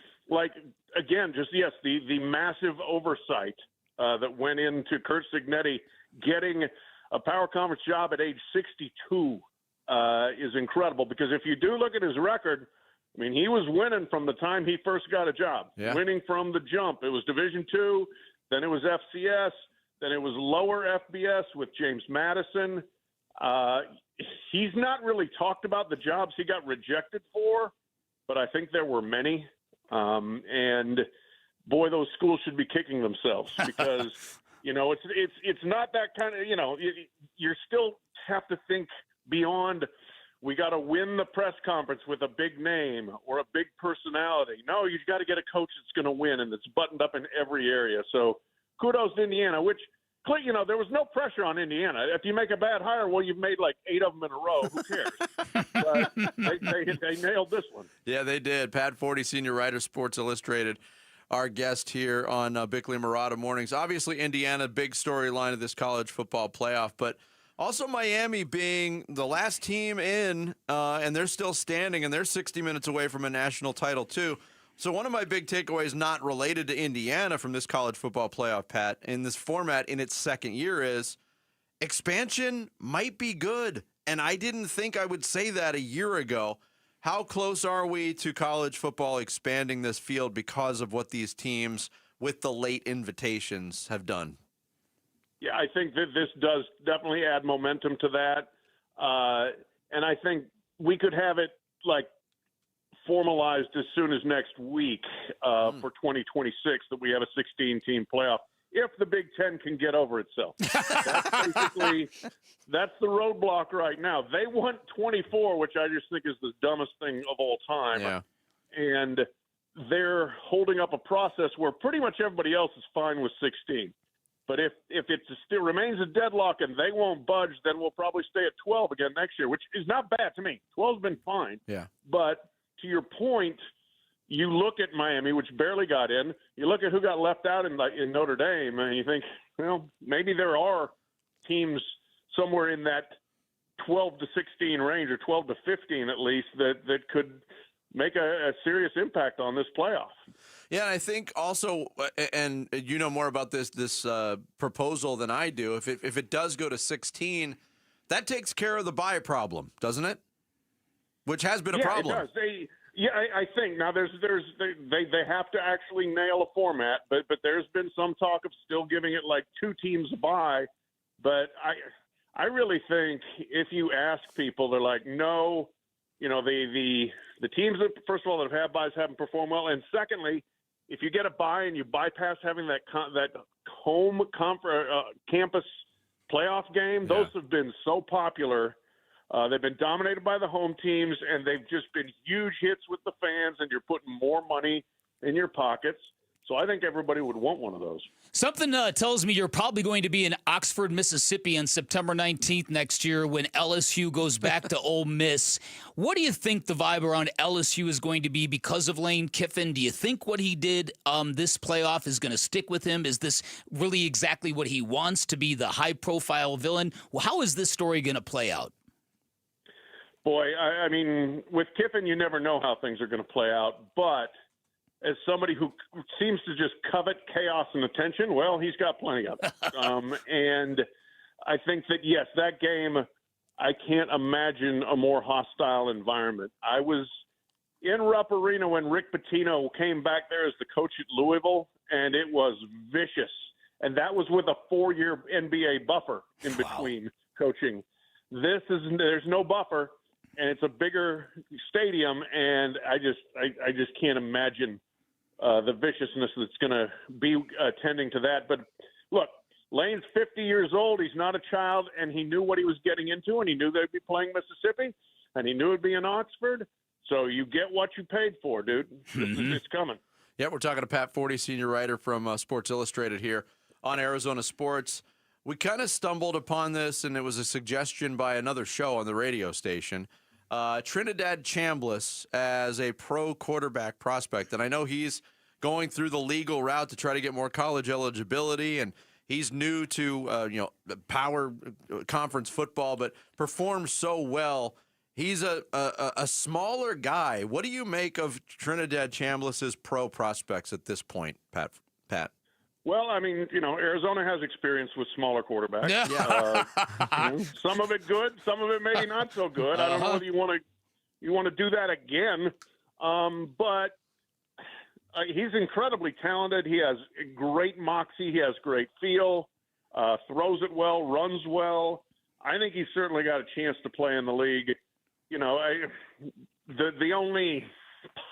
Speaker 16: massive oversight that went into Curt Cignetti getting a power conference job at age 62 is incredible, because if you do look at his record, he was winning from the time he first got a job, winning from the jump. It was Division II, then it was FCS, then it was lower FBS with James Madison. He's not really talked about the jobs he got rejected for, but I think there were many. And boy, those schools should be kicking themselves, because it's not that kind of, you still have to think beyond. We got to win the press conference with a big name or a big personality. No, you've got to get a coach that's going to win and that's buttoned up in every area. So kudos to Indiana, which, there was no pressure on Indiana. If you make a bad hire, well, you've made like 8 of them in a row. Who cares? But they nailed this one.
Speaker 6: Yeah, they did. Pat Forde, senior writer, Sports Illustrated, our guest here on Bickley and Marotta Mornings. Obviously, Indiana, big storyline of this college football playoff, but also Miami being the last team in, and they're still standing, and they're 60 minutes away from a national title, too. So one of my big takeaways, not related to Indiana from this college football playoff, Pat, in this format in its second year, is expansion might be good. And I didn't think I would say that a year ago. How close are we to college football expanding this field because of what these teams with the late invitations have done?
Speaker 16: Yeah, I think that this does definitely add momentum to that. And I think we could have it formalized as soon as next week for 2026 that we have a 16-team playoff, if the Big Ten can get over itself. That's the roadblock right now. They want 24, which I just think is the dumbest thing of all time.
Speaker 6: Yeah.
Speaker 16: And they're holding up a process where pretty much everybody else is fine with 16. But if it still remains a deadlock and they won't budge, then we'll probably stay at 12 again next year, which is not bad to me. 12's been fine.
Speaker 6: Yeah.
Speaker 16: But to your point, you look at Miami, which barely got in. You look at who got left out in Notre Dame, and you think, well, maybe there are teams somewhere in that 12 to 16 range, or 12 to 15 at least, that could make a serious impact on this playoff.
Speaker 6: Yeah, and I think also, and you know more about this proposal than I do, if it does go to 16, that takes care of the bye problem, doesn't it? Which has been a problem.
Speaker 16: It does. I think now they have to actually nail a format, but there's been some talk of still giving it like 2 teams a bye. But I really think if you ask people, they're like, no, the teams that, first of all, that have had byes haven't performed well, and secondly, if you get a bye and you bypass having that home campus playoff game, those have been so popular They've been dominated by the home teams, and they've just been huge hits with the fans, and you're putting more money in your pockets. So I think everybody would want one of those.
Speaker 7: Something tells me you're probably going to be in Oxford, Mississippi on September 19th next year when LSU goes back to Ole Miss. What do you think the vibe around LSU is going to be because of Lane Kiffin? Do you think what he did this playoff is going to stick with him? Is this really exactly what he wants, to be the high-profile villain? Well, how is this story going to play out?
Speaker 16: Boy, I mean, with Kiffin, you never know how things are going to play out, but as somebody who seems to just covet chaos and attention, well, he's got plenty of it. And I think that, yes, that game, I can't imagine a more hostile environment. I was in Rupp Arena when Rick Pitino came back there as the coach at Louisville, and it was vicious. And that was with a 4-year NBA buffer in between coaching. There's no buffer, and it's a bigger stadium, and I just can't imagine the viciousness that's going to be attending to that. But look, Lane's 50 years old. He's not a child, and he knew what he was getting into, and he knew they'd be playing Mississippi, and he knew it'd be in Oxford. So you get what you paid for, dude. It's coming.
Speaker 6: Yeah, we're talking to Pat Forde, senior writer from Sports Illustrated here on Arizona Sports. We kind of stumbled upon this, and it was a suggestion by another show on the radio station. Trinidad Chambliss as a pro quarterback prospect. And I know he's going through the legal route to try to get more college eligibility, and he's new to power conference football, but performs so well. He's a smaller guy. What do you make of Trinidad Chambliss's pro prospects at this point, Pat?
Speaker 16: Well, I mean, Arizona has experience with smaller quarterbacks. Some of it good, some of it maybe not so good. I don't know whether you want to do that again, but he's incredibly talented. He has great moxie. He has great feel, throws it well, runs well. I think he's certainly got a chance to play in the league. The only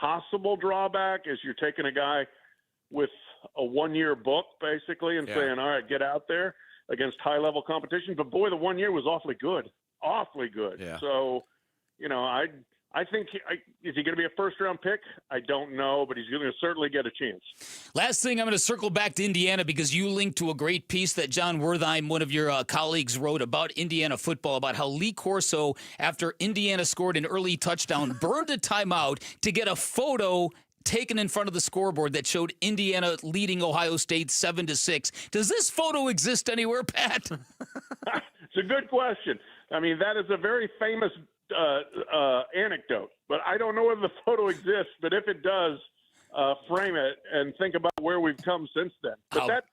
Speaker 16: possible drawback is you're taking a guy with a 1-year book, basically, and saying, all right, get out there against high-level competition. But, boy, the 1 year was awfully good. Yeah. So, I think is he going to be a first-round pick? I don't know, but he's going to certainly get a chance.
Speaker 7: Last thing, I'm going to circle back to Indiana because you linked to a great piece that John Wertheim, one of your colleagues, wrote about Indiana football, about how Lee Corso, after Indiana scored an early touchdown, burned a timeout to get a photo taken in front of the scoreboard that showed Indiana leading Ohio State 7-6. Does this photo exist anywhere, Pat?
Speaker 16: It's a good question. I mean, that is a very famous anecdote, but I don't know whether the photo exists. But if it does, frame it and think about where we've come since then. But that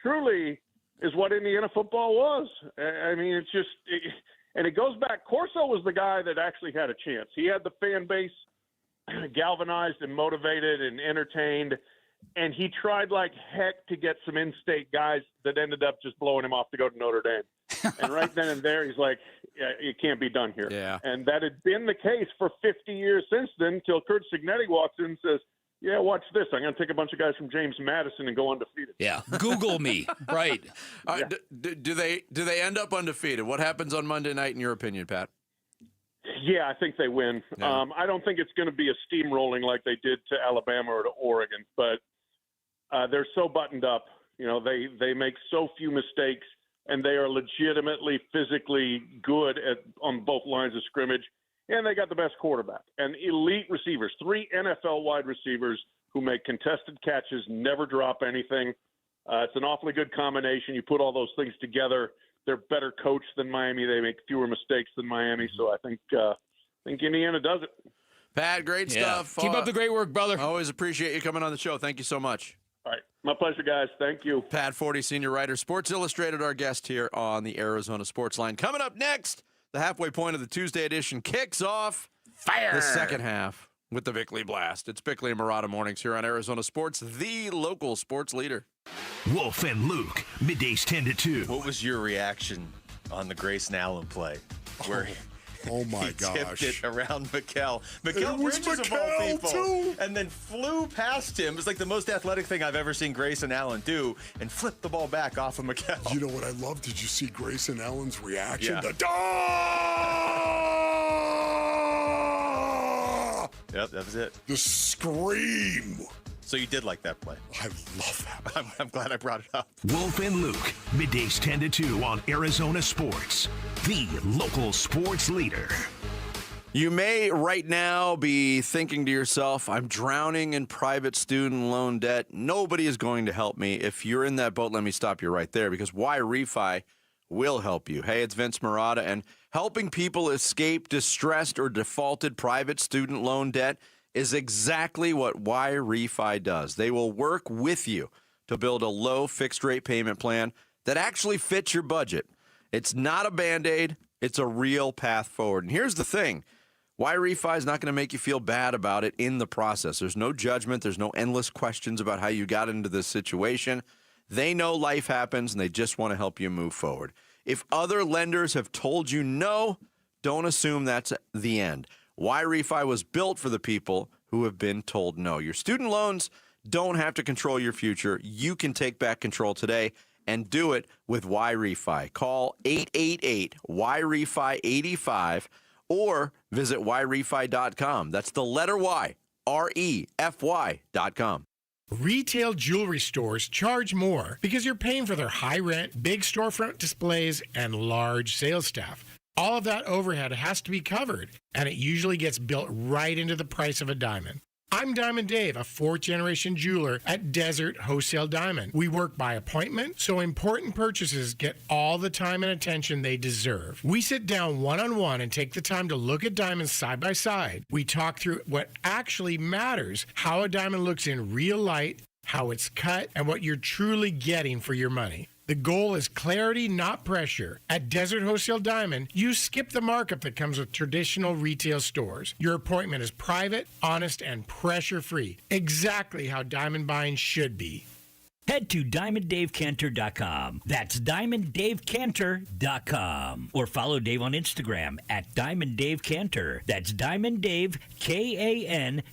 Speaker 16: truly is what Indiana football was. I mean, it's just, and it goes back. Corso was the guy that actually had a chance. He had the fan base galvanized and motivated and entertained, and he tried like heck to get some in-state guys that ended up just blowing him off to go to Notre Dame. And right then and there, he's like, yeah, it can't be done here.
Speaker 6: Yeah.
Speaker 16: And that had been the case for 50 years since then, until Curt Cignetti walks in and says, yeah, watch this. I'm going to take a bunch of guys from James Madison and go undefeated.
Speaker 7: Yeah, Google me. Right.
Speaker 6: All right. Do they end up undefeated? What happens on Monday night, in your opinion, Pat?
Speaker 16: Yeah, I think they win. Yeah. I don't think it's going to be a steamrolling like they did to Alabama or to Oregon, but they're so buttoned up. They make so few mistakes, and they are legitimately physically good on both lines of scrimmage, and they got the best quarterback and elite receivers, 3 NFL wide receivers who make contested catches, never drop anything. It's an awfully good combination. You put all those things together. They're better coached than Miami. They make fewer mistakes than Miami. So I think Indiana does it.
Speaker 6: Pat, great stuff.
Speaker 7: Keep up the great work, brother.
Speaker 6: Always appreciate you coming on the show. Thank you so much.
Speaker 16: All right. My pleasure, guys. Thank you.
Speaker 6: Pat Forde, senior writer, Sports Illustrated, our guest here on the Arizona Sports Line. Coming up next, the halfway point of the Tuesday edition kicks off the second half with the Bickley Blast. It's Bickley and Murata Mornings here on Arizona Sports, the local sports leader.
Speaker 1: Wolf and Luke, middays 10 to 2.
Speaker 13: What was your reaction on the Grayson Allen play? Where
Speaker 2: oh my gosh.
Speaker 13: Tipped it around Mikal. Mikal Bridges of all people. Too. And then flew past him. It was like the most athletic thing I've ever seen Grayson Allen do, and flipped the ball back off of Mikal.
Speaker 2: You know what I love? Did you see Grayson Allen's reaction?
Speaker 13: Yeah.
Speaker 2: The dog!
Speaker 13: Yep, that was it.
Speaker 2: The scream.
Speaker 13: So you did like that play.
Speaker 2: I love that.
Speaker 13: I'm glad I brought it up.
Speaker 1: Wolf and Luke, middays 10 to 2 on Arizona Sports, the local sports leader.
Speaker 6: You may right now be thinking to yourself, I'm drowning in private student loan debt. Nobody is going to help me. If you're in that boat, let me stop you right there, because Why Refi will help you. Hey, it's Vince Marotta, and helping people escape distressed or defaulted private student loan debt is exactly what Why Refi does. They will work with you to build a low fixed rate payment plan that actually fits your budget. It's not a Band-Aid. It's a real path forward. And here's the thing. Why Refi is not going to make you feel bad about it in the process. There's no judgment. There's no endless questions about how you got into this situation. They know life happens, and they just want to help you move forward. If other lenders have told you no, don't assume that's the end. Why Refi was built for the people who have been told no. Your student loans don't have to control your future. You can take back control today and do it with Why Refi. Call 888-WHY-REFI-85 or visit whyrefi.com. That's the letter Y, REFY.com.
Speaker 17: Retail jewelry stores charge more because you're paying for their high rent, big storefront displays, and large sales staff. All of that overhead has to be covered, and it usually gets built right into the price of a diamond. I'm Diamond Dave, a fourth-generation jeweler at Desert Wholesale Diamond. We work by appointment, so important purchases get all the time and attention they deserve. We sit down one-on-one and take the time to look at diamonds side by side. We talk through what actually matters, how a diamond looks in real light, how it's cut, and what you're truly getting for your money. The goal is clarity, not pressure. At Desert Wholesale Diamond, you skip the markup that comes with traditional retail stores. Your appointment is private, honest, and pressure-free. Exactly how diamond buying should be.
Speaker 18: Head to DiamondDaveCantor.com. That's DiamondDaveCantor.com. Or follow Dave on Instagram at DiamondDaveCantor. That's DiamondDave, K-A-N-T-O-R.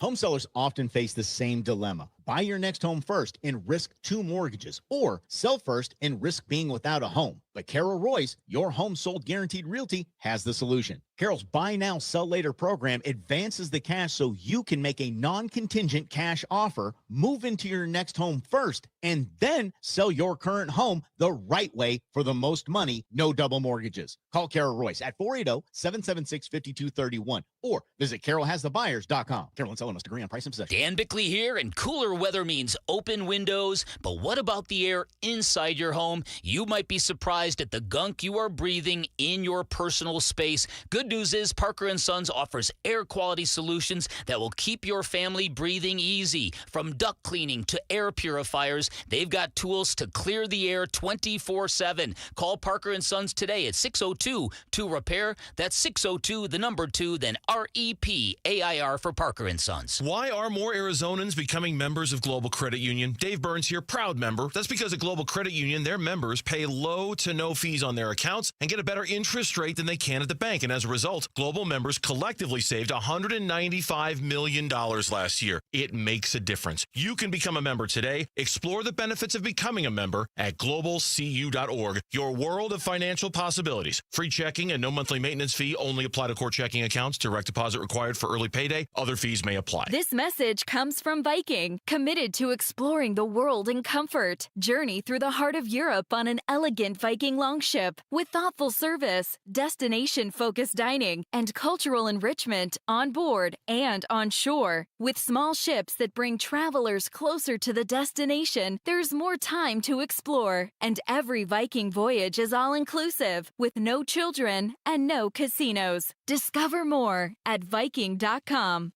Speaker 19: Home sellers often face the same dilemma. Buy your next home first and risk 2 mortgages, or sell first and risk being without a home. But Carol Royce, your home sold guaranteed realty, has the solution. Carol's Buy Now, Sell Later program advances the cash so you can make a non-contingent cash offer, move into your next home first, and then sell your current home the right way for the most money, no double mortgages. Call Carol Royce at 480-776-5231 or visit carolhasthebuyers.com. Carol and seller must agree on price and possession.
Speaker 7: Dan Bickley here, and cooler weather means open windows. But what about the air inside your home? You might be surprised at the gunk you are breathing in your personal space. Good news is Parker & Sons offers air quality solutions that will keep your family breathing easy. From duct cleaning to air purifiers, they've got tools to clear the air 24/7. Call Parker & Sons today at 602-2-REPAIR. That's 602-2, then REPAIR for Parker & Sons.
Speaker 8: Why are more Arizonans becoming members of Global Credit Union? Dave Burns here, proud member. That's because at Global Credit Union, their members pay low to no fees on their accounts and get a better interest rate than they can at the bank. And as a result, Global members collectively saved $195 million last year. It makes a difference. You can become a member today. Explore the benefits of becoming a member at globalcu.org. Your world of financial possibilities. Free checking and no monthly maintenance fee only apply to core checking accounts. Direct deposit required for early payday. Other fees may apply.
Speaker 20: This message comes from Viking, committed to exploring the world in comfort. Journey through the heart of Europe on an elegant Viking longship with thoughtful service, destination-focused dining, and cultural enrichment on board and on shore. With small ships that bring travelers closer to the destination, there's more time to explore. And every Viking voyage is all-inclusive, with no children and no casinos. Discover more at Viking.com.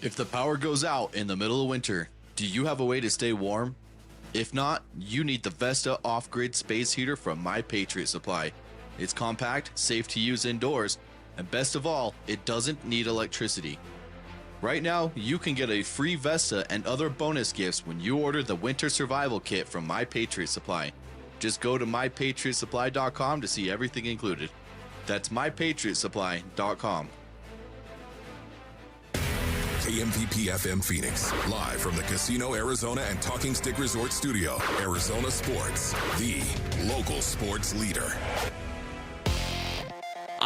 Speaker 21: If the power goes out in the middle of winter, do you have a way to stay warm? If not, you need the Vesta off-grid space heater from My Patriot Supply. It's compact, safe to use indoors, and best of all, it doesn't need electricity. Right now, you can get a free Vesta and other bonus gifts when you order the Winter Survival Kit from My Patriot Supply. Just go to mypatriotsupply.com to see everything included. That's mypatriotsupply.com.
Speaker 3: KMVP FM Phoenix, live from the Casino Arizona and Talking Stick Resort Studio. Arizona Sports, the local sports leader.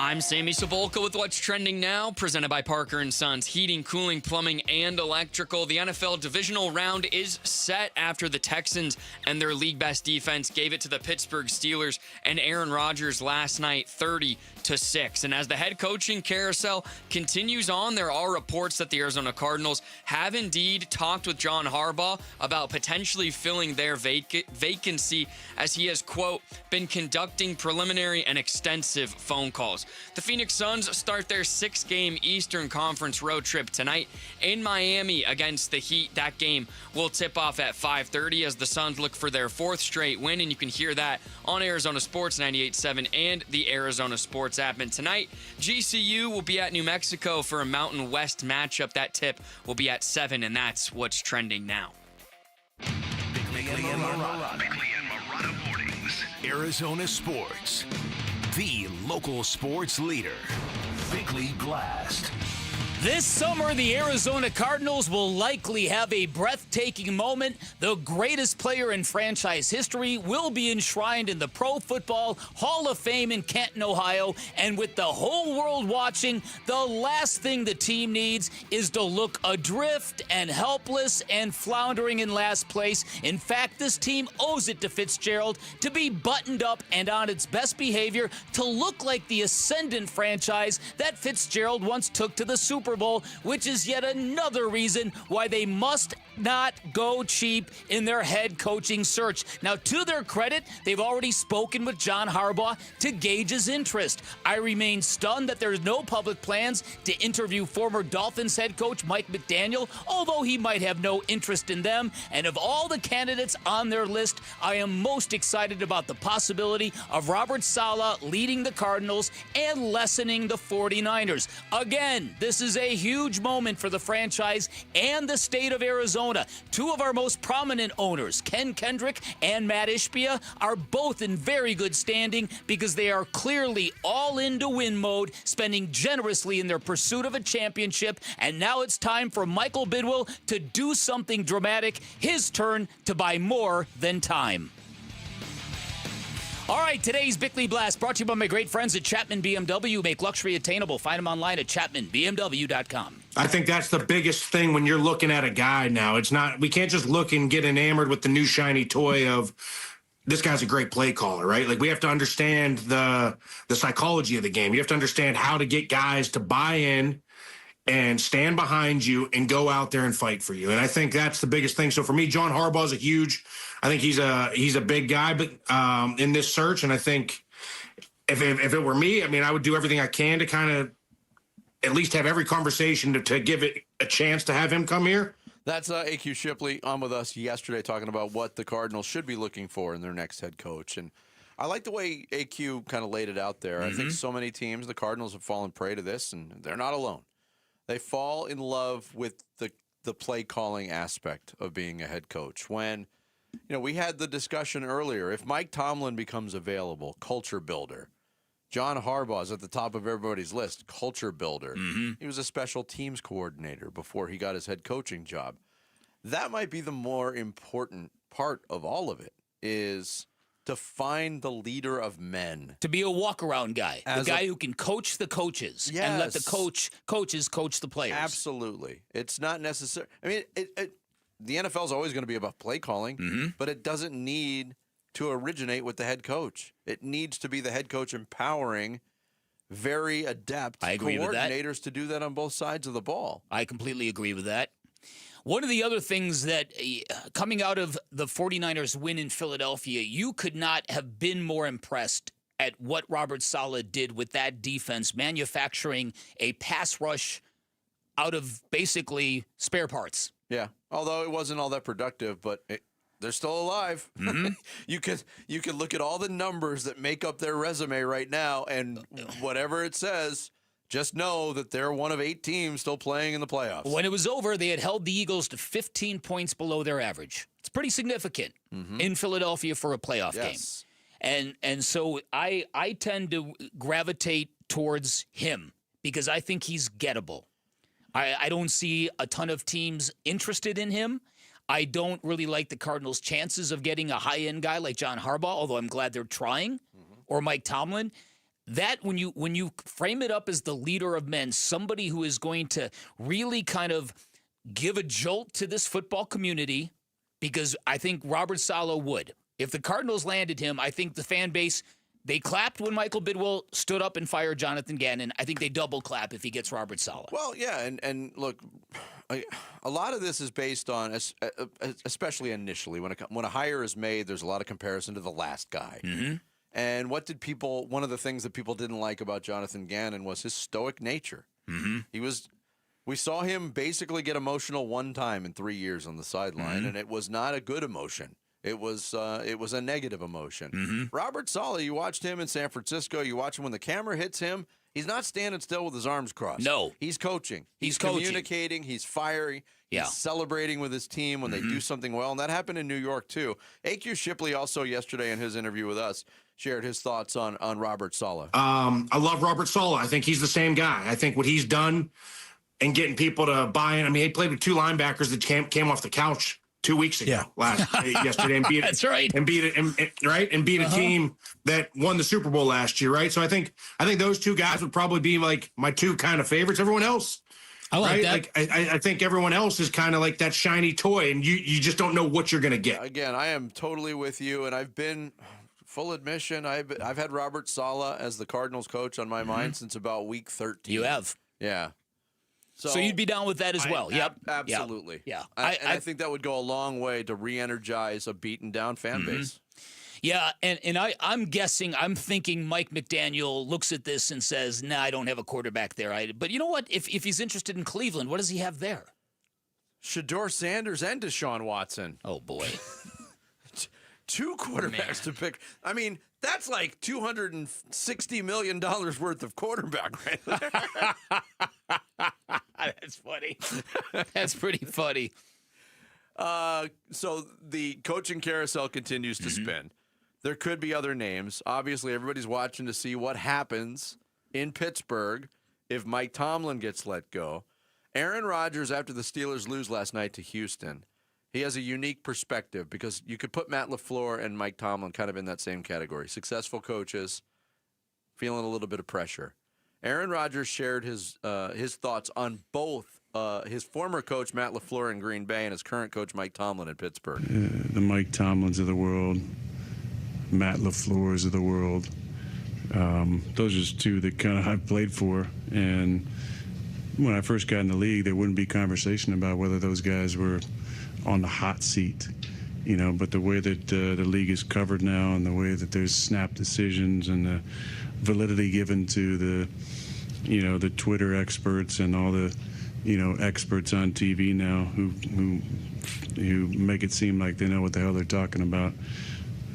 Speaker 4: I'm Sammy Sabolka with What's Trending Now, presented by Parker & Sons Heating, Cooling, Plumbing, and Electrical. The NFL divisional round is set after the Texans and their league best defense gave it to the Pittsburgh Steelers and Aaron Rodgers last night, 30-6. And as the head coaching carousel continues on, there are reports that the Arizona Cardinals have indeed talked with John Harbaugh about potentially filling their vacancy, as he has, quote, been conducting preliminary and extensive phone calls. The Phoenix Suns start their 6-game Eastern Conference road trip tonight in Miami against the Heat. That game will tip off at 5:30 as the Suns look for their 4th straight win, and you can hear that on Arizona Sports 98.7 and the Arizona Sports app. And tonight, GCU will be at New Mexico for a Mountain West matchup. That tip will be at 7, and that's what's trending now.
Speaker 1: Bickley and Marana mornings. Arizona Sports, the local sports leader. Bickley Blast.
Speaker 7: This summer, the Arizona Cardinals will likely have a breathtaking moment. The greatest player in franchise history will be enshrined in the Pro Football Hall of Fame in Canton, Ohio. And with the whole world watching, the last thing the team needs is to look adrift and helpless and floundering in last place. In fact, this team owes it to Fitzgerald to be buttoned up and on its best behavior, to look like the ascendant franchise that Fitzgerald once took to the Super Bowl, which is yet another reason why they must not go cheap in their head coaching search. Now, to their credit, they've already spoken with John Harbaugh to gauge his interest. I remain stunned that there's no public plans to interview former Dolphins head coach Mike McDaniel, although he might have no interest in them. And of all the candidates on their list, I am most excited about the possibility of Robert Saleh leading the Cardinals and lessening the 49ers. Again, this is a huge moment for the franchise and the state of Arizona. Two of our most prominent owners, Ken Kendrick and Matt Ishbia, are both in very good standing because they are clearly all into win mode, spending generously in their pursuit of a championship. And now it's time for Michael Bidwill to do something dramatic. His turn to buy more than time. All right, today's Bickley Blast brought to you by my great friends at Chapman BMW. Make luxury attainable. Find them online at chapmanbmw.com.
Speaker 12: I think that's the biggest thing when you're looking at a guy now. It's not, we can't just look and get enamored with the new shiny toy of this guy's a great play caller, right? Like, we have to understand the psychology of the game. You have to understand how to get guys to buy in and stand behind you and go out there and fight for you. And I think that's the biggest thing. So for me, John Harbaugh is I think he's a big guy, but in this search. And I think if it were me, I mean, I would do everything I can to kind of at least have every conversation to give it a chance to have him come here.
Speaker 6: That's AQ Shipley on with us yesterday talking about what the Cardinals should be looking for in their next head coach. And I like the way AQ kind of laid it out there. I think so many teams, the Cardinals have fallen prey to this, and they're not alone. They fall in love with the play calling aspect of being a head coach. When, we had the discussion earlier, if Mike Tomlin becomes available, culture builder. John Harbaugh is at the top of everybody's list, culture builder. He was a special teams coordinator before he got his head coaching job. That might be the more important part of all of it, is to find the leader of men.
Speaker 7: To be a walk-around guy. The guy who can coach the coaches and let the coaches coach the players.
Speaker 6: Absolutely. It's not necessary. I mean, the NFL is always going to be about play calling, but it doesn't need to originate with the head coach. It needs to be the head coach empowering very adept coordinators to do that on both sides of the ball.
Speaker 7: I completely agree with that. One of the other things that, coming out of the 49ers win in Philadelphia, you could not have been more impressed at what Robert Saleh did with that defense, manufacturing a pass rush out of basically spare parts.
Speaker 6: Yeah, although it wasn't all that productive, but they're still alive. You could look at all the numbers that make up their resume right now, and whatever it says, just know that they're one of 8 teams still playing in the playoffs.
Speaker 7: When it was over, they had held the Eagles to 15 points below their average. It's pretty significant in Philadelphia for a playoff game. And so I tend to gravitate towards him because I think he's gettable. I don't see a ton of teams interested in him. I don't really like the Cardinals' chances of getting a high-end guy like John Harbaugh, although I'm glad they're trying, or Mike Tomlin. that when you frame it up as the leader of men, somebody who is going to really kind of give a jolt to this football community, because I think Robert Saleh would. If the Cardinals landed him, I think the fan base, they clapped when Michael Bidwell stood up and fired Jonathan Gannon. I think they double clap if he gets Robert Saleh.
Speaker 6: Well, yeah, and look, a lot of this is based on, especially initially, when a hire is made, there's a lot of comparison to the last guy.
Speaker 7: Mm-hmm.
Speaker 6: And one of the things that people didn't like about Jonathan Gannon was his stoic nature.
Speaker 7: Mm-hmm.
Speaker 6: We saw him basically get emotional one time in 3 years on the sideline,
Speaker 7: Mm-hmm.
Speaker 6: and it was not a good emotion. It was a negative emotion.
Speaker 7: Mm-hmm.
Speaker 6: Robert Saleh, you watched him in San Francisco. You watch him when the camera hits him. He's not standing still with his arms crossed.
Speaker 7: No.
Speaker 6: He's coaching.
Speaker 7: He's coaching.
Speaker 6: Communicating. He's fiery.
Speaker 7: Yeah.
Speaker 6: He's celebrating with his team when they do something well, and that happened in New York, too. A.Q. Shipley also yesterday in his interview with us shared his thoughts on Robert Saleh.
Speaker 12: I love Robert Saleh. I think he's the same guy. I think what he's done and getting people to buy in. I mean, he played with two linebackers that came off the couch 2 weeks ago, yesterday, and beat
Speaker 7: That's right,
Speaker 12: and beat it, and beat a team that won the Super Bowl last year, right? So I think those two guys would probably be like my two kind of favorites. Everyone else,
Speaker 7: I like that.
Speaker 12: Like I think everyone else is kind of like that shiny toy, and you just don't know what you're gonna get.
Speaker 6: Again, I am totally with you, and I've been. Full admission, I've had Robert Saleh as the Cardinals coach on my mind since about week 13.
Speaker 7: You have?
Speaker 6: Yeah.
Speaker 7: So you'd be down with that as well? Yep.
Speaker 6: Absolutely.
Speaker 7: Yeah.
Speaker 6: I think that would go a long way to re-energize a beaten-down fan base.
Speaker 7: Yeah, and I'm thinking Mike McDaniel looks at this and says, nah, I don't have a quarterback there. But you know what? If he's interested in Cleveland, what does he have there?
Speaker 6: Shedeur Sanders and Deshaun Watson.
Speaker 7: Oh, boy.
Speaker 6: Two quarterbacks to pick. I mean, that's like $260 million worth of quarterback right there.
Speaker 7: That's funny. That's pretty funny.
Speaker 6: So the coaching carousel continues to spin. There could be other names. Obviously, everybody's watching to see what happens in Pittsburgh if Mike Tomlin gets let go. Aaron Rodgers, after the Steelers lose last night to Houston, he has a unique perspective because you could put Matt LaFleur and Mike Tomlin kind of in that same category. Successful coaches, feeling a little bit of pressure. Aaron Rodgers shared his thoughts on both his former coach Matt LaFleur in Green Bay and his current coach Mike Tomlin in Pittsburgh.
Speaker 5: The Mike Tomlins of the world, Matt LaFleurs of the world. Those are just two that kind of I've played for. And when I first got in the league, there wouldn't be conversation about whether those guys were on the hot seat, but the way that the league is covered now and the way that there's snap decisions and the validity given to the Twitter experts and all the experts on TV now who make it seem like they know what the hell they're talking about.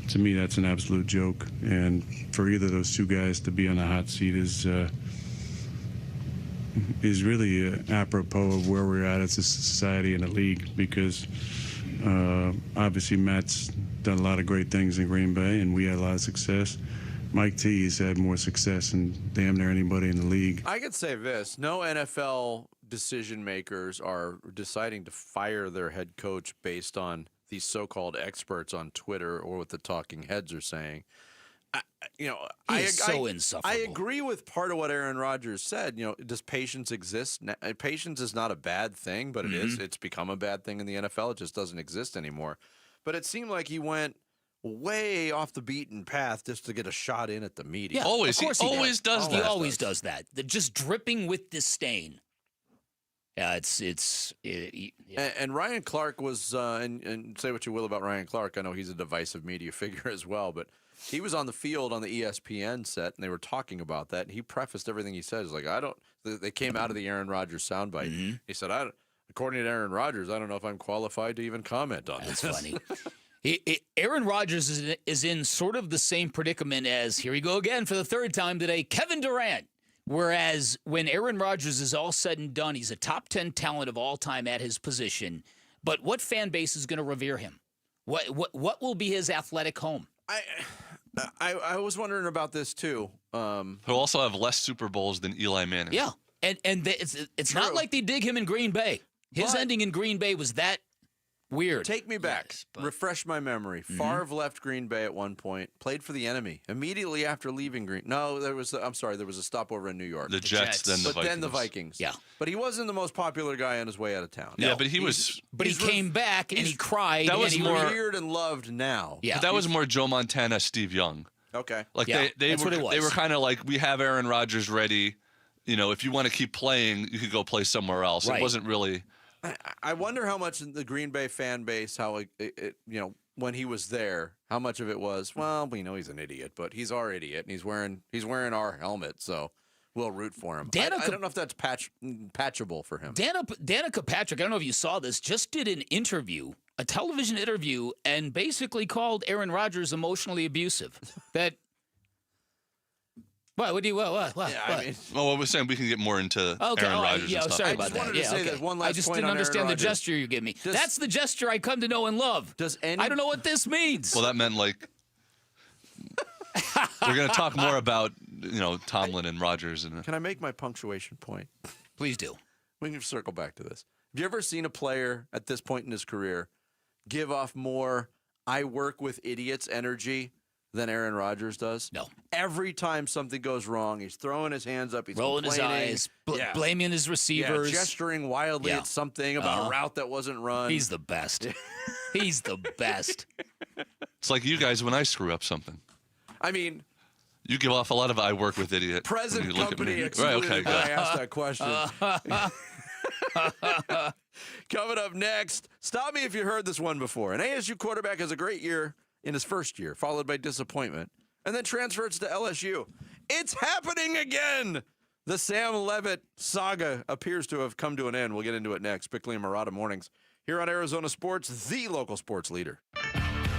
Speaker 5: To me, that's an absolute joke. And for either of those two guys to be on the hot seat is really apropos of where we're at as a society and a league, because obviously Matt's done a lot of great things in Green Bay and we had a lot of success. Mike T has had more success than damn near anybody in the league.
Speaker 6: I could say this. No NFL decision makers are deciding to fire their head coach based on these so-called experts on Twitter or what the talking heads are saying.
Speaker 7: So insufferable.
Speaker 6: I agree with part of what Aaron Rodgers said. Does patience exist? Patience is not a bad thing, but it is. It's become a bad thing in the NFL. It just doesn't exist anymore. But it seemed like he went way off the beaten path just to get a shot in at the media.
Speaker 7: Yeah,
Speaker 4: always.
Speaker 7: Of course
Speaker 4: he always does that.
Speaker 7: He always does that. They're just dripping with disdain. Yeah,
Speaker 6: And Ryan Clark was, and say what you will about Ryan Clark. I know he's a divisive media figure as well, but he was on the field on the ESPN set, and they were talking about that. And he prefaced everything he said. He's like, they came out of the Aaron Rodgers soundbite. He said, according to Aaron Rodgers, I don't know if I'm qualified to even comment on this.
Speaker 7: That's funny. Aaron Rodgers is in sort of the same predicament as, here we go again for the third time today, Kevin Durant. Whereas when Aaron Rodgers is all said and done, he's a top 10 talent of all time at his position. But what fan base is going to revere him? What will be his athletic home?
Speaker 6: I was wondering about this too.
Speaker 22: He'll also have less Super Bowls than Eli Manning.
Speaker 7: Yeah, and it's not like they dig him in Green Bay. His ending in Green Bay was that Weird.
Speaker 6: Take me back. Refresh my memory. Favre left Green Bay at one point, played for the enemy immediately after leaving Green. No, there was a stopover in New York.
Speaker 22: The Jets, then the Vikings.
Speaker 6: Then the Vikings.
Speaker 7: Yeah.
Speaker 6: But he wasn't the most popular guy on his way out of town.
Speaker 22: Yeah, but he was.
Speaker 7: But he came back and he cried.
Speaker 22: That was
Speaker 7: and
Speaker 22: more
Speaker 6: revered and loved now.
Speaker 22: Yeah, but that was more Joe Montana, Steve Young.
Speaker 6: Okay.
Speaker 22: Like
Speaker 7: Yeah,
Speaker 22: they
Speaker 7: that's
Speaker 22: were
Speaker 7: what it was.
Speaker 22: they were kind of like, we have Aaron Rodgers ready. You know, if you want to keep playing, you could go play somewhere else.
Speaker 7: Right.
Speaker 22: It wasn't really.
Speaker 6: I wonder how much the Green Bay fan base, how when he was there, how much of it was, well, we know he's an idiot, but he's our idiot, and he's wearing our helmet, so we'll root for him. I don't know if that's patchable for him.
Speaker 7: Danica Patrick, I don't know if you saw this, just did an interview, a television interview, and basically called Aaron Rodgers emotionally abusive. That. What? Yeah,
Speaker 22: I mean, well, I was saying we can get more into Aaron Rodgers.
Speaker 7: Yeah,
Speaker 22: and stuff.
Speaker 7: sorry about that. Yeah, okay. I just didn't understand the gesture you gave me. That's the gesture I come to know and love. I don't know what this means.
Speaker 22: Well, that meant like we're going to talk more about Tomlin and Rodgers. And
Speaker 6: Can I make my punctuation point?
Speaker 7: Please do.
Speaker 6: We can circle back to this. Have you ever seen a player at this point in his career give off more "I work with idiots" energy than Aaron Rodgers does?
Speaker 7: No.
Speaker 6: Every time something goes wrong, he's throwing his hands up, he's
Speaker 7: rolling his eyes, blaming his receivers,
Speaker 6: gesturing wildly at something about a route that wasn't run.
Speaker 7: He's the best. He's the best.
Speaker 22: It's like you guys when I screw up something.
Speaker 6: I mean,
Speaker 22: you give off a lot of "I work with idiot."
Speaker 6: Present
Speaker 22: when you look
Speaker 6: company
Speaker 22: at me.
Speaker 6: excluded
Speaker 22: Right, okay,
Speaker 6: when I
Speaker 22: good.
Speaker 6: asked that question. Coming up next, stop me if you heard this one before. An ASU quarterback has a great year in his first year, followed by disappointment, and then transfers to LSU. It's happening again! The Sam Levitt saga appears to have come to an end. We'll get into it next. Bickley and Murata Mornings here on Arizona Sports, the local sports leader.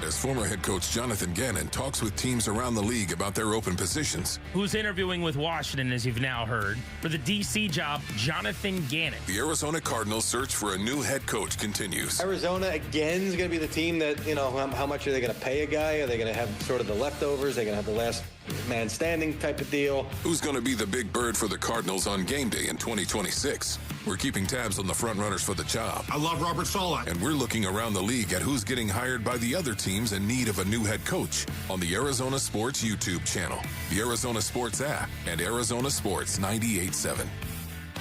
Speaker 3: As former head coach Jonathan Gannon talks with teams around the league about their open positions.
Speaker 9: Who's interviewing with Washington, as you've now heard. For the D.C. job, Jonathan Gannon.
Speaker 3: The Arizona Cardinals search for a new head coach continues.
Speaker 11: Arizona, again, is going to be the team that, how much are they going to pay a guy? Are they going to have sort of the leftovers? Are they going to have the last man standing type of deal?
Speaker 3: Who's going to be the big bird for the Cardinals on game day in 2026? We're keeping tabs on the front runners for the job.
Speaker 12: I love Robert Saleh.
Speaker 3: And we're looking around the league at who's getting hired by the other teams in need of a new head coach on the Arizona Sports YouTube channel, the Arizona Sports app, and Arizona Sports 98.7.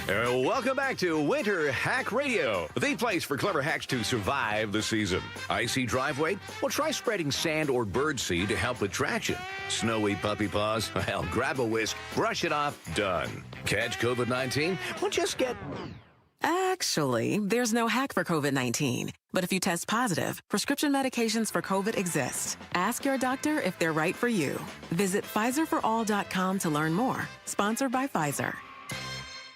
Speaker 23: Welcome back to Winter Hack Radio, the place for clever hacks to survive the season. Icy driveway? Well, try spreading sand or birdseed to help with traction. Snowy puppy paws? Well, grab a whisk, brush it off, done. Catch COVID-19? Well, just get...
Speaker 24: Actually, there's no hack for COVID-19. But if you test positive, prescription medications for COVID exist. Ask your doctor if they're right for you. Visit PfizerForAll.com to learn more. Sponsored by Pfizer.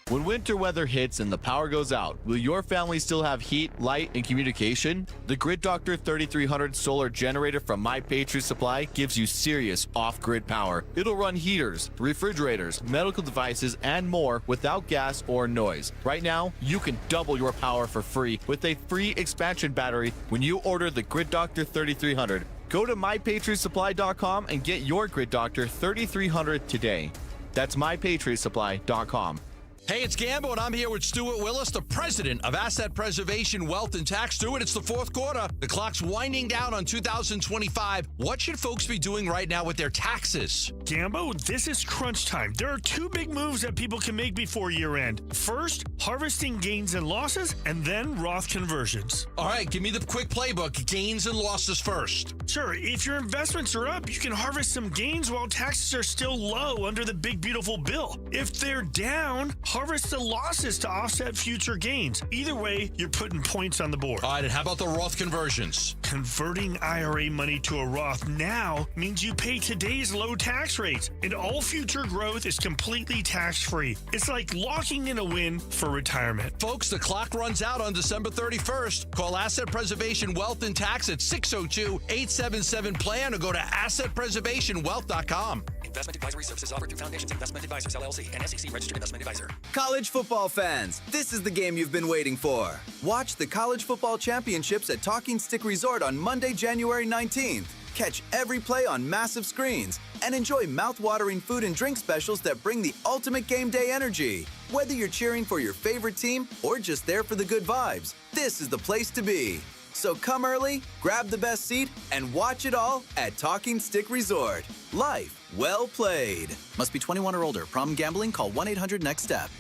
Speaker 25: When winter weather hits and the power goes out, will your family still have heat, light, and communication? The Grid Doctor 3300 solar generator from My Patriot Supply gives you serious off-grid power. It'll run heaters, refrigerators, medical devices, and more without gas or noise. Right now, you can double your power for free with a free expansion battery when you order the Grid Doctor 3300. Go to MyPatriotSupply.com and get your Grid Doctor 3300 today. That's MyPatriotSupply.com.
Speaker 14: Hey, it's Gambo, and I'm here with Stuart Willis, the president of Asset Preservation Wealth and Tax. Stuart, it's the fourth quarter. The clock's winding down on 2025. What should folks be doing right now with their taxes?
Speaker 9: Gambo, this is crunch time. There are two big moves that people can make before year end. First, harvesting gains and losses, and then Roth conversions.
Speaker 14: All right, give me the quick playbook. Gains and losses first.
Speaker 9: Sure, if your investments are up, you can harvest some gains while taxes are still low under the big beautiful bill. If they're down, harvest the losses to offset future gains. Either way, you're putting points on the board.
Speaker 14: All right, and how about the Roth conversions?
Speaker 9: Converting IRA money to a Roth now means you pay today's low tax rates, and all future growth is completely tax-free. It's like locking in a win for retirement.
Speaker 14: Folks, the clock runs out on December 31st. Call Asset Preservation Wealth and Tax at 602-877-PLAN or go to AssetPreservationWealth.com.
Speaker 26: Investment advisory services offered through Foundations Investment Advisors, LLC, and SEC Registered Investment Advisor.
Speaker 27: College football fans, this is the game you've been waiting for. Watch the College Football Championships at Talking Stick Resort on Monday, January 19th. Catch every play on massive screens and enjoy mouth-watering food and drink specials that bring the ultimate game day energy. Whether you're cheering for your favorite team or just there for the good vibes, this is the place to be. So come early, grab the best seat, and watch it all at Talking Stick Resort. Life well played. Must be 21 or older. Problem gambling? Call 1-800-NEXT-STEP.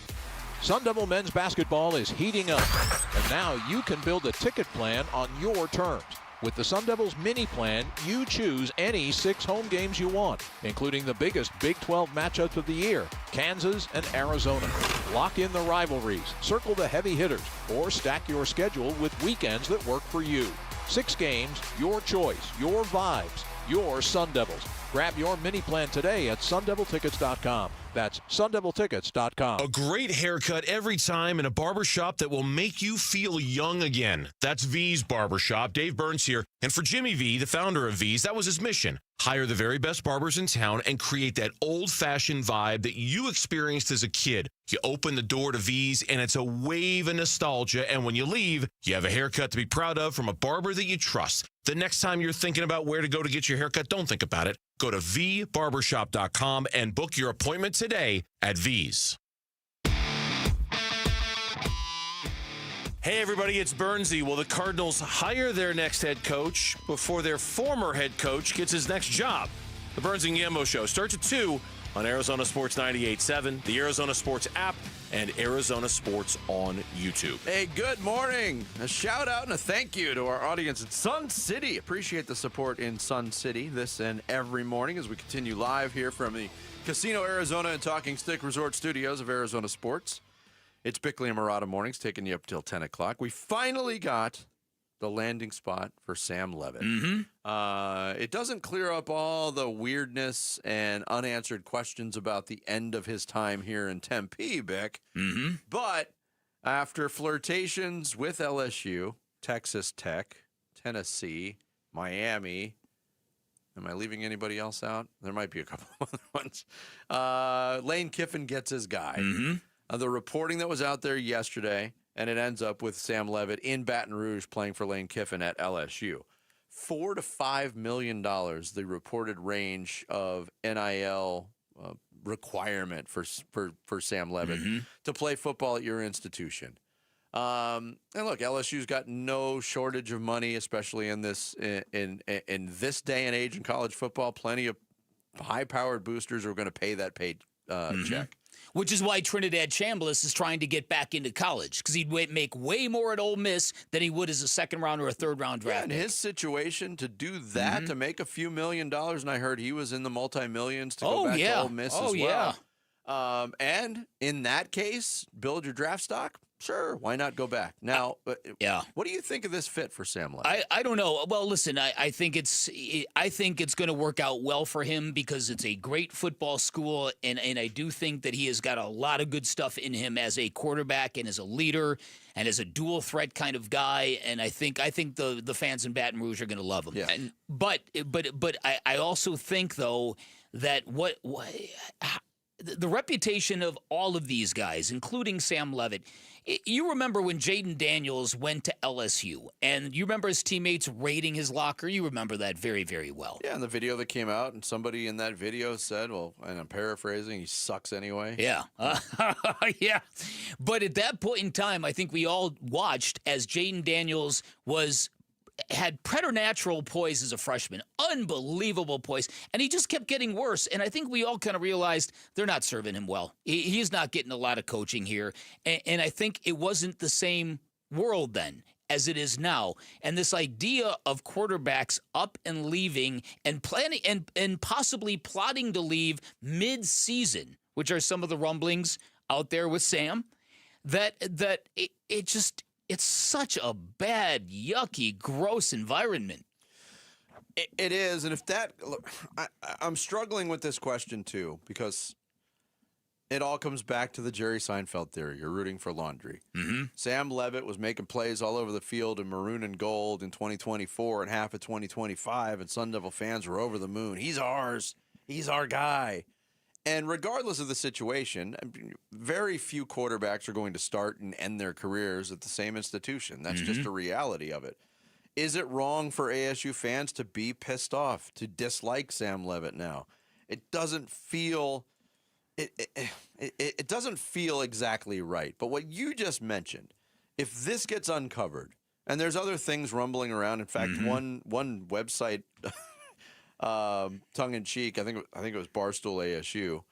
Speaker 2: Sun Devil men's basketball is heating up, and now you can build a ticket plan on your terms. With the Sun Devils mini plan, you choose any 6 home games you want, including the biggest Big 12 matchups of the year, Kansas and Arizona. Lock in the rivalries, circle the heavy hitters, or stack your schedule with weekends that work for you. 6 games, your choice, your vibes, your Sun Devils. Grab your mini plan today at sundeviltickets.com. That's sundeviltickets.com.
Speaker 8: A great haircut every time in a barbershop that will make you feel young again. That's V's Barbershop. Dave Burns here. And for Jimmy V, the founder of V's, that was his mission. Hire the very best barbers in town and create that old-fashioned vibe that you experienced as a kid. You open the door to V's, and it's a wave of nostalgia. And when you leave, you have a haircut to be proud of from a barber that you trust. The next time you're thinking about where to go to get your haircut, don't think about it. Go to vbarbershop.com and book your appointment today at V's. Hey, everybody, it's Burnsy. Will the Cardinals hire their next head coach before their former head coach gets his next job? The Burns and Gambo Show starts at 2 on Arizona Sports 98.7, the Arizona Sports app, and Arizona Sports on YouTube.
Speaker 6: Hey, good morning. A shout out and a thank you to our audience in Sun City. Appreciate the support in Sun City this and every morning as we continue live here from the Casino Arizona and Talking Stick Resort Studios of Arizona Sports. It's Bickley and Murata mornings taking you up till 10 o'clock. We finally got the landing spot for Sam Levitt. It doesn't clear up all the weirdness and unanswered questions about the end of his time here in Tempe, Bick. But after flirtations with LSU, Texas Tech, Tennessee, Miami, am I leaving anybody else out? There might be a couple other ones. Lane Kiffin gets his guy. The reporting that was out there yesterday, and it ends up with Sam Levitt in Baton Rouge playing for Lane Kiffin at LSU. $4 to $5 million, the reported range of NIL requirement for Sam Levitt to play football at your institution. And look, LSU's got no shortage of money, especially in this in this day and age in college football. Plenty of high-powered boosters are going to pay that check.
Speaker 7: Which is why Trinidad Chambliss is trying to get back into college, because he'd make way more at Ole Miss than he would as a second-round or a third-round draft.
Speaker 6: Yeah, in his situation, to do that, to make a few $1 million, and I heard he was in the multi-millions to go back to Ole Miss as well. And in that case, build your draft stock. Sure, why not go back? Now, what do you think of this fit for Sam Levitt?
Speaker 7: I don't know. Well, listen, I think it's going to work out well for him because it's a great football school, and I do think that he has got a lot of good stuff in him as a quarterback and as a leader and as a dual threat kind of guy. And I think the fans in Baton Rouge are going to love him.
Speaker 6: Yeah.
Speaker 7: But I also think though that the reputation of all of these guys, including Sam Levitt. You remember when Jaden Daniels went to LSU, and you remember his teammates raiding his locker? You remember that very, very well.
Speaker 6: Yeah, and the video that came out, and somebody in that video said, well, and I'm paraphrasing, he sucks anyway.
Speaker 7: Yeah. Yeah. But at that point in time, I think we all watched as Jaden Daniels had preternatural poise as a freshman, unbelievable poise, and he just kept getting worse. And I think we all kind of realized they're not serving him well. He's not getting a lot of coaching here, and I think it wasn't the same world then as it is now. And this idea of quarterbacks up and leaving and planning and possibly plotting to leave mid-season, which are some of the rumblings out there with Sam, that it just. It's such a bad, yucky, gross environment.
Speaker 6: It is, and I'm struggling with this question too, because it all comes back to the Jerry Seinfeld theory. You're rooting for laundry. Sam Levitt was making plays all over the field in maroon and gold in 2024 and half of 2025, and Sun Devil fans were over the moon. He's ours. He's our guy. And regardless of the situation, very few quarterbacks are going to start and end their careers at the same institution. That's just a reality of it. Is it wrong for ASU fans to be pissed off, to dislike Sam Levitt now? It doesn't feel it doesn't feel exactly right. But what you just mentioned, if this gets uncovered And there's other things rumbling around. In fact, one website, tongue in cheek, I think it was Barstool ASU,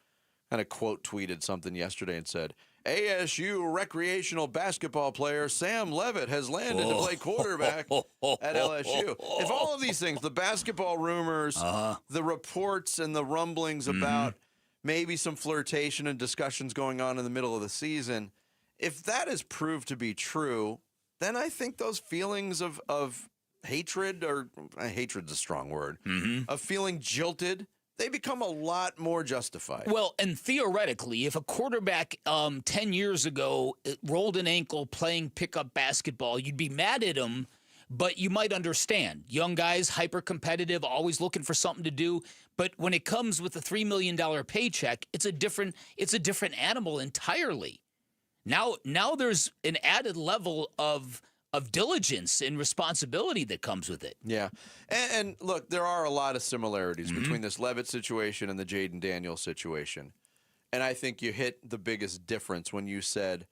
Speaker 6: kind of quote tweeted something yesterday and said, ASU recreational basketball player Sam Levitt has landed to play quarterback at LSU. If all of these things, the basketball rumors, the reports and the rumblings about maybe some flirtation and discussions going on in the middle of the season, if that is proved to be true, then I think those feelings of hatred, or hatred's a strong word, of feeling jilted, they become a lot more justified.
Speaker 7: Well, and theoretically, if a quarterback 10 years ago rolled an ankle playing pickup basketball, you'd be mad at him, but you might understand. Young guys, hyper-competitive, always looking for something to do. But when it comes with a $3 million paycheck, it's a different animal entirely. Now there's an added level of diligence and responsibility that comes with it.
Speaker 6: Yeah. And look, there are a lot of similarities between this Levitt situation and the Jaden Daniels situation. And I think you hit the biggest difference when you said,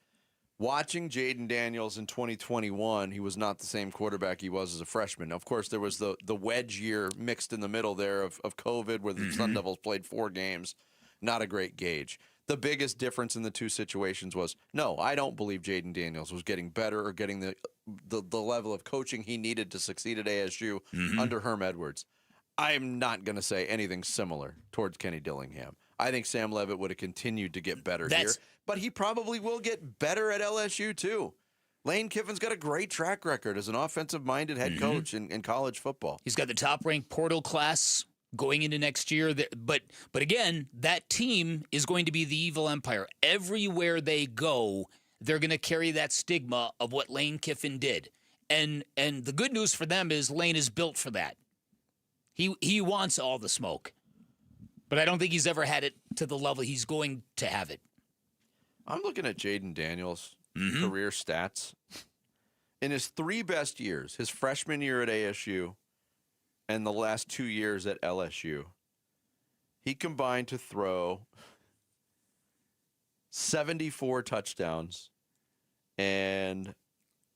Speaker 6: watching Jaden Daniels in 2021, he was not the same quarterback he was as a freshman. Of course, there was the wedge year mixed in the middle there of COVID where the Sun Devils played 4 games. Not a great gauge. The biggest difference in the two situations was, no, I don't believe Jaden Daniels was getting better or getting the level of coaching he needed to succeed at ASU under Herm Edwards. I'm not going to say anything similar towards Kenny Dillingham. I think Sam Levitt would have continued to get better here, but he probably will get better at LSU too. Lane Kiffin's got a great track record as an offensive-minded head coach in college football.
Speaker 7: He's got the top-ranked portal class going into next year. But again, that team is going to be the evil empire. Everywhere they go, they're going to carry that stigma of what Lane Kiffin did. And the good news for them is Lane is built for that. He wants all the smoke. But I don't think he's ever had it to the level he's going to have it.
Speaker 6: I'm looking at Jaden Daniels' career stats. In his 3 best years, his freshman year at ASU and the last 2 years at LSU, he combined to throw 74 touchdowns and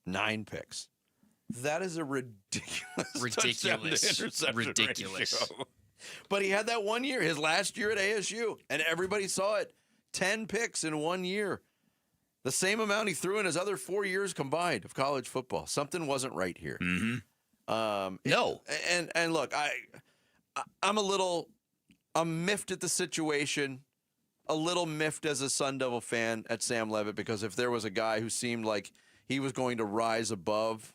Speaker 6: 9 picks. That is a ridiculous ratio. But he had that 1 year, his last year at ASU, and everybody saw it. 10 picks in 1 year. The same amount he threw in his other 4 years combined of college football. Something wasn't right here.
Speaker 7: No.
Speaker 6: And look, I'm miffed at the situation, a little miffed as a Sun Devil fan at Sam Levitt, because if there was a guy who seemed like he was going to rise above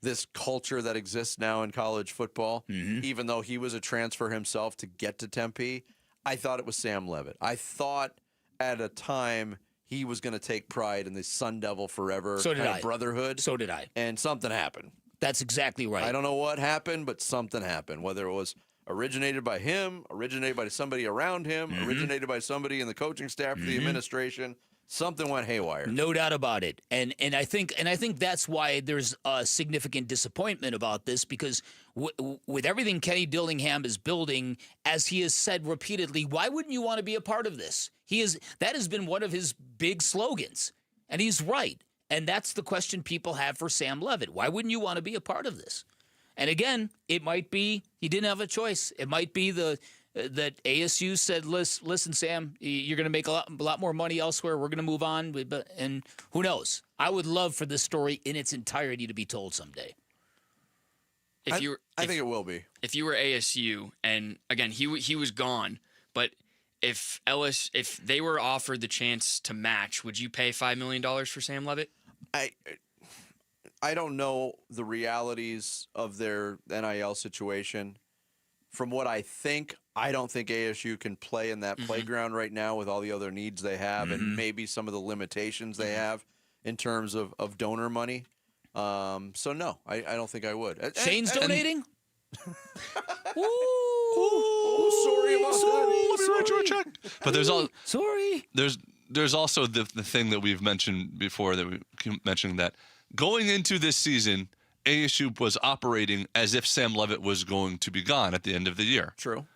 Speaker 6: this culture that exists now in college football, even though he was a transfer himself to get to Tempe, I thought it was Sam Levitt. I thought at a time he was going to take pride in the Sun Devil forever brotherhood.
Speaker 7: So did I.
Speaker 6: And something happened.
Speaker 7: That's exactly right.
Speaker 6: I don't know what happened, but something happened. Whether it was originated by him, originated by somebody around him, originated by somebody in the coaching staff or the administration, something went haywire.
Speaker 7: No doubt about it. And I think that's why there's a significant disappointment about this, because with everything Kenny Dillingham is building, as he has said repeatedly, why wouldn't you want to be a part of this? That has been one of his big slogans, and he's right. And that's the question people have for Sam Levitt. Why wouldn't you want to be a part of this? And again, it might be he didn't have a choice. It might be that ASU said, listen, Sam, you're going to make a lot more money elsewhere. We're going to move on. And who knows? I would love for this story in its entirety to be told someday.
Speaker 6: I think it will be.
Speaker 4: If you were ASU, and again, he was gone, but if they were offered the chance to match, would you pay $5 million for Sam Levitt?
Speaker 6: I don't know the realities of their NIL situation. From what I think, I don't think ASU can play in that playground right now with all the other needs they have and maybe some of the limitations they have in terms of donor money. So, no, I don't think I would.
Speaker 7: Shane's donating?
Speaker 6: Sorry about that.
Speaker 22: Let me write you a check. But there's also the thing that we've mentioned before, that we mentioned, that going into this season, ASU was operating as if Sam Levitt was going to be gone at the end of the year.
Speaker 6: True.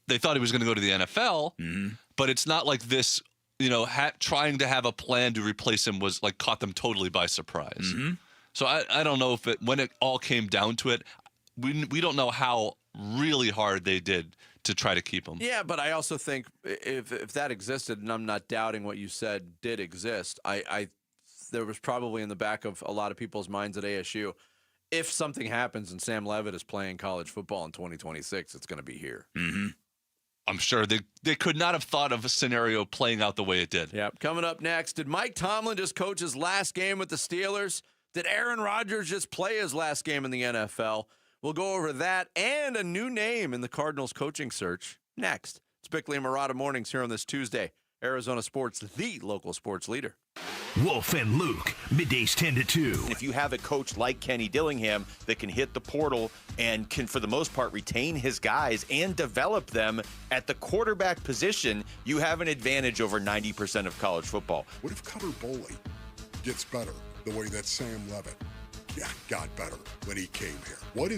Speaker 22: They thought he was going to go to the NFL, but it's not like this, trying to have a plan to replace him was like caught them totally by surprise. So I don't know if when it all came down to it, we don't know how really hard they did to try to keep him.
Speaker 6: Yeah, but I also think if that existed, and I'm not doubting what you said did exist, there was probably in the back of a lot of people's minds at ASU, if something happens and Sam Levitt is playing college football in 2026, it's going to be here.
Speaker 22: Mm-hmm. I'm sure they could not have thought of a scenario playing out the way it did.
Speaker 6: Yep. Coming up next, did Mike Tomlin just coach his last game with the Steelers? Did Aaron Rodgers just play his last game in the NFL? We'll go over that and a new name in the Cardinals coaching search next. It's Bickley and Murata Mornings here on this Tuesday. Arizona Sports, the local sports leader.
Speaker 1: Wolf and Luke, middays 10 to 2.
Speaker 10: If you have a coach like Kenny Dillingham that can hit the portal and can, for the most part, retain his guys and develop them at the quarterback position, you have an advantage over 90% of college football.
Speaker 13: What if Cutter Boley gets better the way that Sam Levitt got better when he came here? What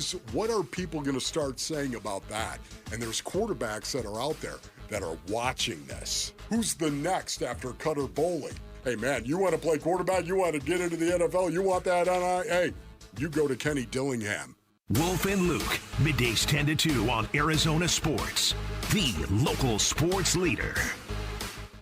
Speaker 13: are people going to start saying about that? And there's quarterbacks that are out there that are watching this. Who's the next after Cutter Boley? Hey, man, you want to play quarterback? You want to get into the NFL? You want that? Hey, you go to Kenny Dillingham.
Speaker 1: Wolf and Luke, middays 10 to 2 on Arizona Sports, the local sports leader.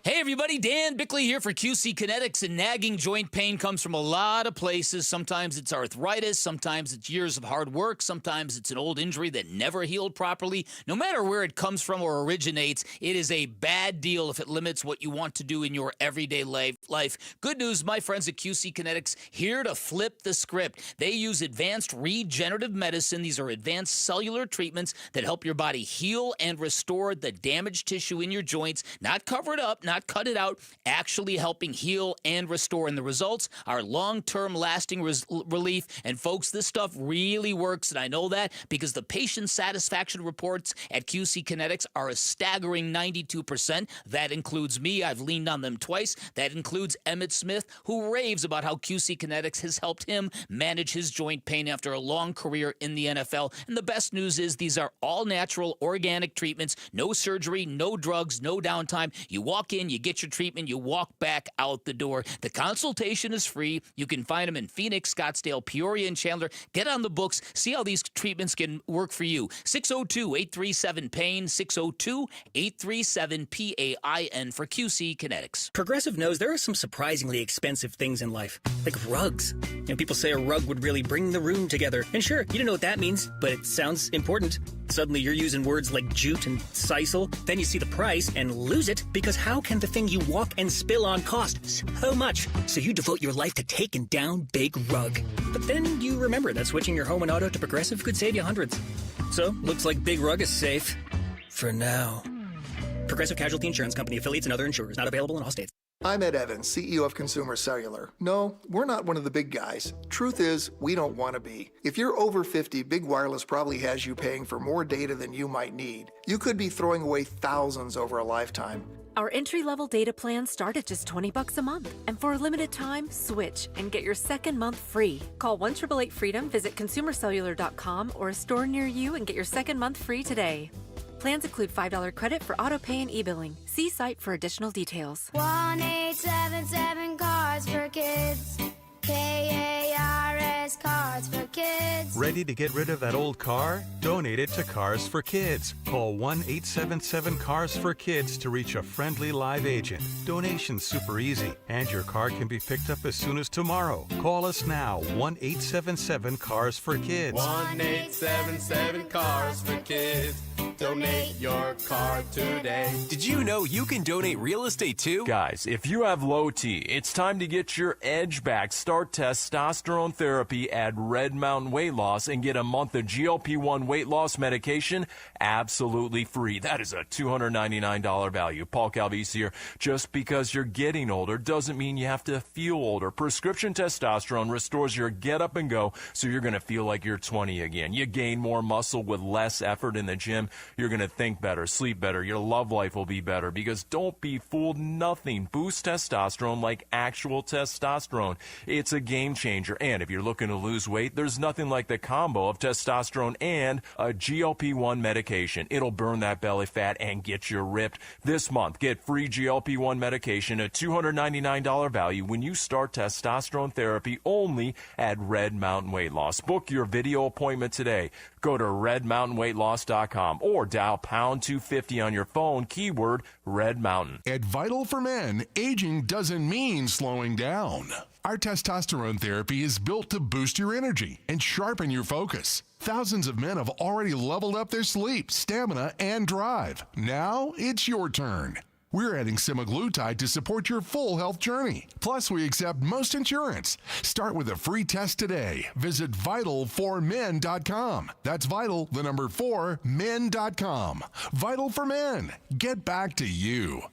Speaker 7: Hey everybody, Dan Bickley here for QC Kinetics, and nagging joint pain comes from a lot of places. Sometimes it's arthritis, sometimes it's years of hard work, sometimes it's an old injury that never healed properly. No matter where it comes from or originates, it is a bad deal if it limits what you want to do in your everyday life. Good news, my friends at QC Kinetics, here to flip the script. They use advanced regenerative medicine. These are advanced cellular treatments that help your body heal and restore the damaged tissue in your joints, not cover it up, not cut it out, actually helping heal and restore. And the results are long-term lasting relief. And folks, this stuff really works. And I know that because the patient satisfaction reports at QC Kinetics are a staggering 92%. That includes me. I've leaned on them twice. That includes Emmett Smith, who raves about how QC Kinetics has helped him manage his joint pain after a long career in the NFL. And the best news is these are all natural, organic treatments. No surgery, no drugs, no downtime. You walk in, you get your treatment, you walk back out the door. The consultation is free. You can find them in Phoenix, Scottsdale, Peoria, and Chandler. Get on the books. See how these treatments can work for you. 602-837-PAIN, 602-837-PAIN for QC Kinetics.
Speaker 15: Progressive knows there are some surprisingly expensive things in life, like rugs. People say a rug would really bring the room together. And sure, you don't know what that means, but it sounds important. Suddenly you're using words like jute and sisal. Then you see the price and lose it because how can the thing you walk and spill on cost so much? So you devote your life to taking down Big Rug. But then you remember that switching your home and auto to Progressive could save you hundreds. So looks like Big Rug is safe. For now. Progressive Casualty Insurance Company, affiliates, and other insurers. Not available in all states.
Speaker 16: I'm Ed Evans, CEO of Consumer Cellular. No, we're not one of the big guys. Truth is, we don't want to be. If you're over 50, Big Wireless probably has you paying for more data than you might need. You could be throwing away thousands over a lifetime.
Speaker 17: Our entry-level data plans start at just $20 a month. And for a limited time, switch and get your second month free. Call 1-888-FREEDOM, visit consumercellular.com or a store near you and get your second month free today. Plans include $5 credit for auto pay and e-billing. See site for additional details.
Speaker 18: 1-877 Cards for Kids. KARS Cards for Kids.
Speaker 19: Ready to get rid of that old car? Donate it to Cars for Kids. Call 1-877-CARS-FOR-KIDS to reach a friendly live agent. Donation's super easy, and your car can be picked up as soon as tomorrow. Call us now, 1-877-CARS-FOR-KIDS.
Speaker 28: 1-877-CARS-FOR-KIDS. Donate your car today.
Speaker 29: Did you know you can donate real estate too? Guys, if you have low T, it's time to get your edge back. Start testosterone therapy at Red Mountain Weight Loss and get a month of GLP-1 weight loss medication absolutely free. That is a $299 value. Paul Calvise here. Just because you're getting older doesn't mean you have to feel older. Prescription testosterone restores your get up and go, so you're going to feel like you're 20 again. You gain more muscle with less effort in the gym. You're going to think better, sleep better. Your love life will be better because don't be fooled. Nothing boosts testosterone like actual testosterone. It's a game changer. And if you're looking to lose weight, weight, there's nothing like the combo of testosterone and a GLP-1 medication. It'll burn that belly fat and get you ripped. This month, get free GLP-1 medication at $299 value when you start testosterone therapy only at Red Mountain Weight Loss. Book your video appointment today. Go to redmountainweightloss.com or dial pound 250 on your phone, keyword Red Mountain.
Speaker 3: At Vital for Men, aging doesn't mean slowing down. Our testosterone therapy is built to boost your energy and sharpen your focus. Thousands of men have already leveled up their sleep, stamina, and drive. Now it's your turn. We're adding semaglutide to support your full health journey. Plus, we accept most insurance. Start with a free test today. Visit vital4men.com. That's vital, the number 4, men.com. Vital for Men. Get back to you.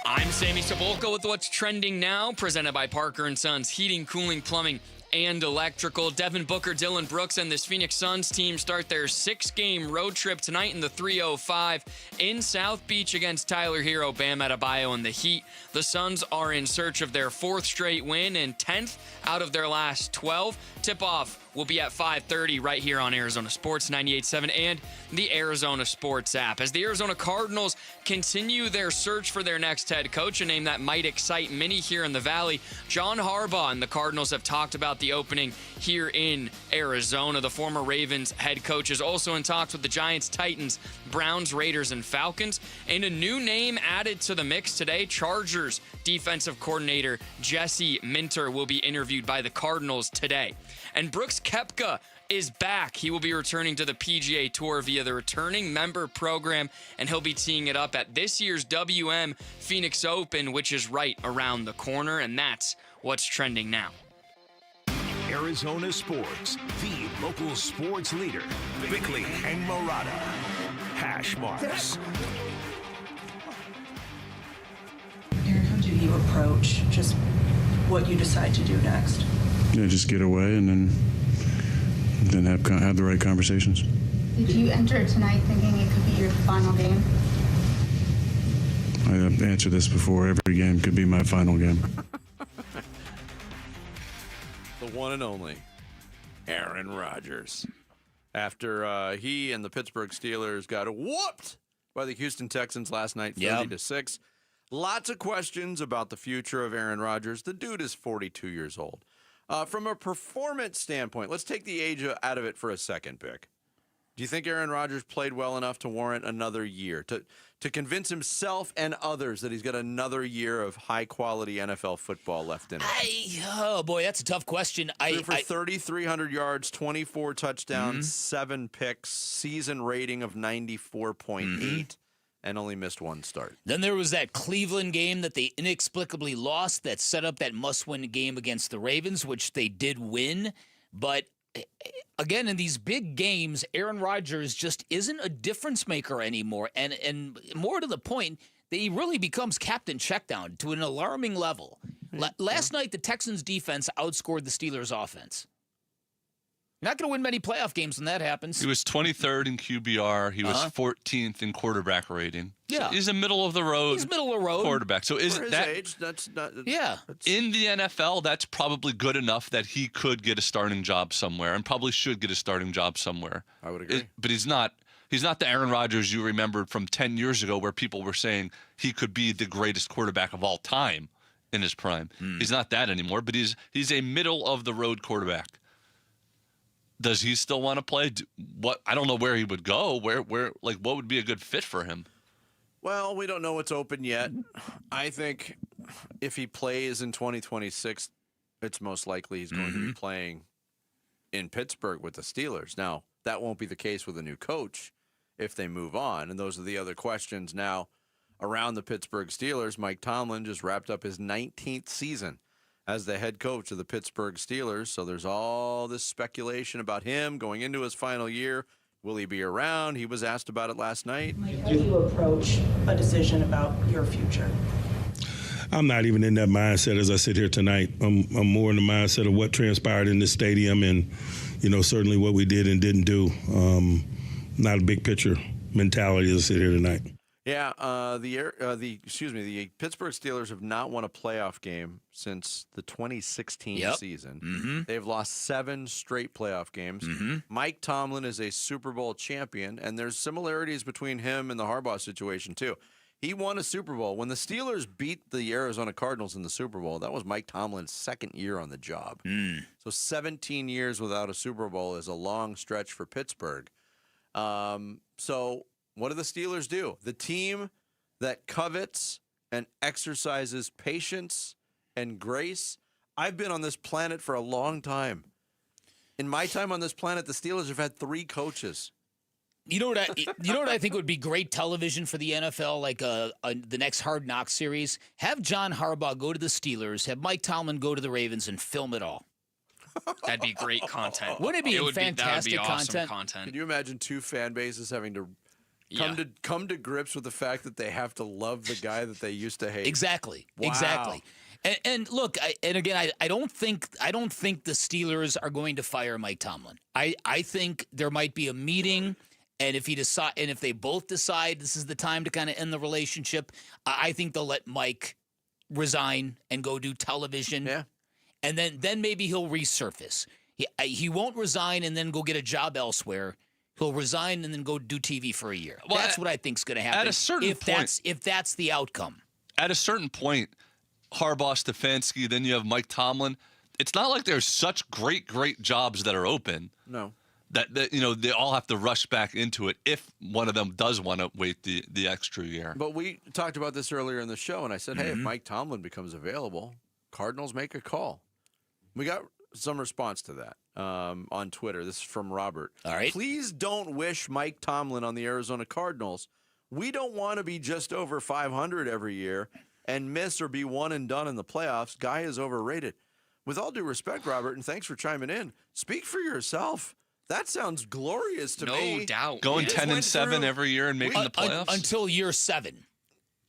Speaker 4: I'm Sammy Cebulka with what's trending now, presented by Parker & Sons Heating, Cooling, Plumbing, and Electrical. Devin Booker, Dylan Brooks, and this Phoenix Suns team start their 6-game road trip tonight in the 305 in South Beach against Tyler Hero, Bam Adebayo, and the Heat. The Suns are in search of their 4th straight win and 10th out of their last 12. Tip-off will be at 5:30 right here on Arizona Sports 98.7 and the Arizona Sports app. As the Arizona Cardinals continue their search for their next head coach, a name that might excite many here in the Valley, John Harbaugh and the Cardinals have talked about the opening here in Arizona. The former Ravens head coach is also in talks with the Giants, Titans, Browns, Raiders, and Falcons. And a new name added to the mix today, Chargers defensive coordinator Jesse Minter will be interviewed by the Cardinals today. And Brooks Koepka is back. He will be returning to the PGA Tour via the returning member program, and he'll be teeing it up at this year's WM Phoenix Open, which is right around the corner, and that's what's trending now.
Speaker 1: Arizona Sports, the local sports leader. Bickley and Murata. Hash marks.
Speaker 5: Aaron, how do you approach just what you decide to do next?
Speaker 11: Yeah, just get away and then have the right conversations.
Speaker 18: Did you enter tonight thinking it could be your final game?
Speaker 11: I have answered this before. Every game could be my final game.
Speaker 6: The one and only Aaron Rodgers. After he and the Pittsburgh Steelers got whooped by the Houston Texans last night, 30-6. Lots of questions about the future of Aaron Rodgers. The dude is 42 years old. From a performance standpoint, let's take the age out of it for a second, Bick. Do you think Aaron Rodgers played well enough to warrant another year, to convince himself and others that he's got another year of high-quality NFL football left in him?
Speaker 7: Oh, boy, that's a tough question.
Speaker 6: For 3,300 yards, 24 touchdowns, 7 picks, season rating of 94.8. And only missed one start.
Speaker 7: Then there was that Cleveland game that they inexplicably lost that set up that must-win game against the Ravens, which they did win. But, again, in these big games, Aaron Rodgers just isn't a difference maker anymore. And more to the point, that he really becomes Captain Checkdown to an alarming level. Last night, the Texans' defense outscored the Steelers' offense. Not going to win many playoff games when that happens.
Speaker 22: He was 23rd in QBR. He was 14th in quarterback rating.
Speaker 7: Yeah.
Speaker 22: So he's a middle-of-the-road quarterback. So is
Speaker 6: For his
Speaker 22: that
Speaker 6: age, that's not...
Speaker 7: Yeah.
Speaker 22: In the NFL, that's probably good enough that he could get a starting job somewhere and probably should get a starting job somewhere.
Speaker 6: I would agree.
Speaker 22: But he's not the Aaron Rodgers you remembered from 10 years ago where people were saying he could be the greatest quarterback of all time in his prime. He's not that anymore, but he's a middle-of-the-road quarterback. Does he still want to play? I don't know where he would go. What would be a good fit for him?
Speaker 6: Well, we don't know what's open yet. I think if he plays in 2026, it's most likely he's going to be playing in Pittsburgh with the Steelers. Now, that won't be the case with a new coach if they move on. And those are the other questions now around the Pittsburgh Steelers. Mike Tomlin just wrapped up his 19th season as the head coach of the Pittsburgh Steelers. So there's all this speculation about him going into his final year. Will he be around? He was asked about it last night.
Speaker 5: How do you approach a decision about your future?
Speaker 12: I'm not even in that mindset as I sit here tonight. I'm more in the mindset of what transpired in this stadium and, certainly what we did and didn't do. Not a big picture mentality as I sit here tonight.
Speaker 6: Yeah, the Pittsburgh Steelers have not won a playoff game since the 2016 season.
Speaker 7: Mm-hmm.
Speaker 6: They've lost 7 straight playoff games.
Speaker 7: Mm-hmm.
Speaker 6: Mike Tomlin is a Super Bowl champion, and there's similarities between him and the Harbaugh situation too. He won a Super Bowl. When the Steelers beat the Arizona Cardinals in the Super Bowl, that was Mike Tomlin's 2nd year on the job. So 17 years without a Super Bowl is a long stretch for Pittsburgh. So what do the Steelers do? The team that covets and exercises patience and grace. I've been on this planet for a long time. In my time on this planet, the Steelers have had 3 coaches.
Speaker 7: You know what I think would be great television for the NFL, like the next Hard Knocks series? Have John Harbaugh go to the Steelers, have Mike Tomlin go to the Ravens, and film it all.
Speaker 4: That'd be great content.
Speaker 7: Wouldn't it be fantastic
Speaker 4: that would be awesome
Speaker 7: content?
Speaker 6: Can you imagine 2 fan bases having to come to grips with the fact that they have to love the guy that they used to hate?
Speaker 7: Exactly.
Speaker 6: Wow.
Speaker 7: Exactly. And look, I don't think the Steelers are going to fire Mike Tomlin. I think there might be a meeting, and if they both decide this is the time to kind of end the relationship, I think they'll let Mike resign and go do television.
Speaker 6: Yeah.
Speaker 7: And then maybe he'll resurface. He won't resign and then go get a job elsewhere. He'll resign and then go do TV for a year.
Speaker 22: Well,
Speaker 7: that's what I think is going to happen.
Speaker 22: At a certain point,
Speaker 7: if that's the outcome.
Speaker 22: At a certain point, Harbaugh, Stefanski, then you have Mike Tomlin. It's not like there's such great jobs that are open.
Speaker 6: No.
Speaker 22: That they all have to rush back into it if one of them does want to wait the extra year.
Speaker 6: But we talked about this earlier in the show, and I said, hey, if Mike Tomlin becomes available, Cardinals make a call. We got some response to that on Twitter. This is from Robert.
Speaker 7: All right.
Speaker 6: Please don't wish Mike Tomlin on the Arizona Cardinals. We don't want to be just over 500 every year and miss or be one and done in the playoffs. Guy is overrated. With all due respect, Robert, and thanks for chiming in, speak for yourself. That sounds glorious to me.
Speaker 4: No doubt.
Speaker 22: Going 10-7 every year and making the playoffs?
Speaker 7: Until year 7.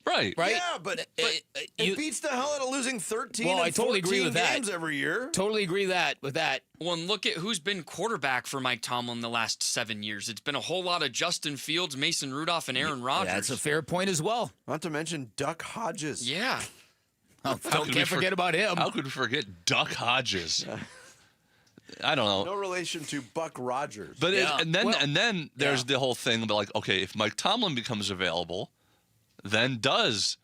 Speaker 22: Right.
Speaker 6: Yeah, but it beats the hell out of losing 13
Speaker 7: well,
Speaker 6: and
Speaker 7: I totally
Speaker 6: 14
Speaker 7: agree with
Speaker 6: games
Speaker 7: that.
Speaker 6: every year.
Speaker 7: Totally agree with that.
Speaker 4: Well, and look at who's been quarterback for Mike Tomlin the last 7 years. It's been a whole lot of Justin Fields, Mason Rudolph, and Aaron Rodgers.
Speaker 7: That's a fair point as well.
Speaker 6: Not to mention Duck Hodges.
Speaker 4: Yeah.
Speaker 7: Can't forget about him.
Speaker 22: How could we forget Duck Hodges? I don't know.
Speaker 6: No relation to Buck Rogers.
Speaker 22: But and then there's the whole thing about like, okay, if Mike Tomlin becomes available, then does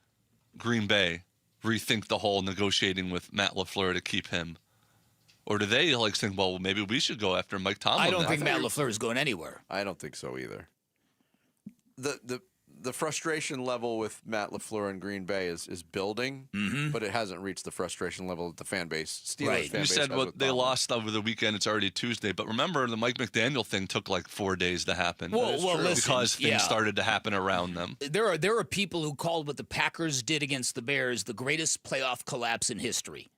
Speaker 22: Green Bay rethink the whole negotiating with Matt LaFleur to keep him? Or do they like think, well, maybe we should go after Mike Tomlin?
Speaker 7: I don't think Matt LaFleur is going anywhere.
Speaker 6: I don't think so either. The frustration level with Matt LaFleur in Green Bay is building, but it hasn't reached the frustration level that the fan base, Steelers fan
Speaker 22: You
Speaker 6: base
Speaker 22: said
Speaker 6: has
Speaker 22: well,
Speaker 6: with
Speaker 22: they
Speaker 6: Tomlin.
Speaker 22: lost over the weekend. It's already Tuesday. But remember, the Mike McDaniel thing took like 4 days to happen.
Speaker 7: Well, listen,
Speaker 22: because things started to happen around them.
Speaker 7: There are people who called what the Packers did against the Bears the greatest playoff collapse in history.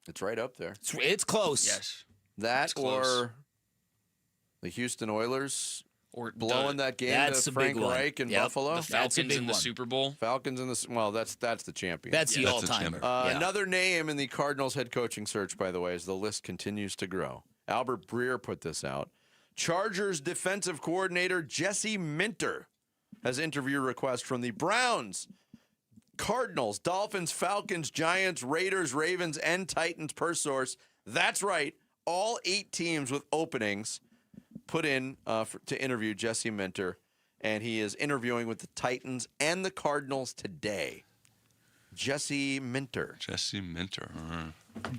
Speaker 6: It's right up there.
Speaker 7: It's close.
Speaker 4: Yes.
Speaker 6: That or the Houston Oilers
Speaker 4: or
Speaker 6: blowing that game
Speaker 7: that's
Speaker 6: to
Speaker 7: a
Speaker 6: Frank
Speaker 7: big one.
Speaker 6: Reich in
Speaker 7: Yep.
Speaker 6: Buffalo.
Speaker 4: The Falcons in the Super Bowl.
Speaker 6: Falcons in the that's the champion.
Speaker 7: That's the all-timer.
Speaker 6: Another name in the Cardinals head coaching search, by the way, as the list continues to grow. Albert Breer put this out. Chargers defensive coordinator Jesse Minter has interview requests from the Browns, Cardinals, Dolphins, Falcons, Giants, Raiders, Ravens, and Titans per source. That's right. All 8 teams with openings put in to interview Jesse Minter, and he is interviewing with the Titans and the Cardinals today. Jesse Minter.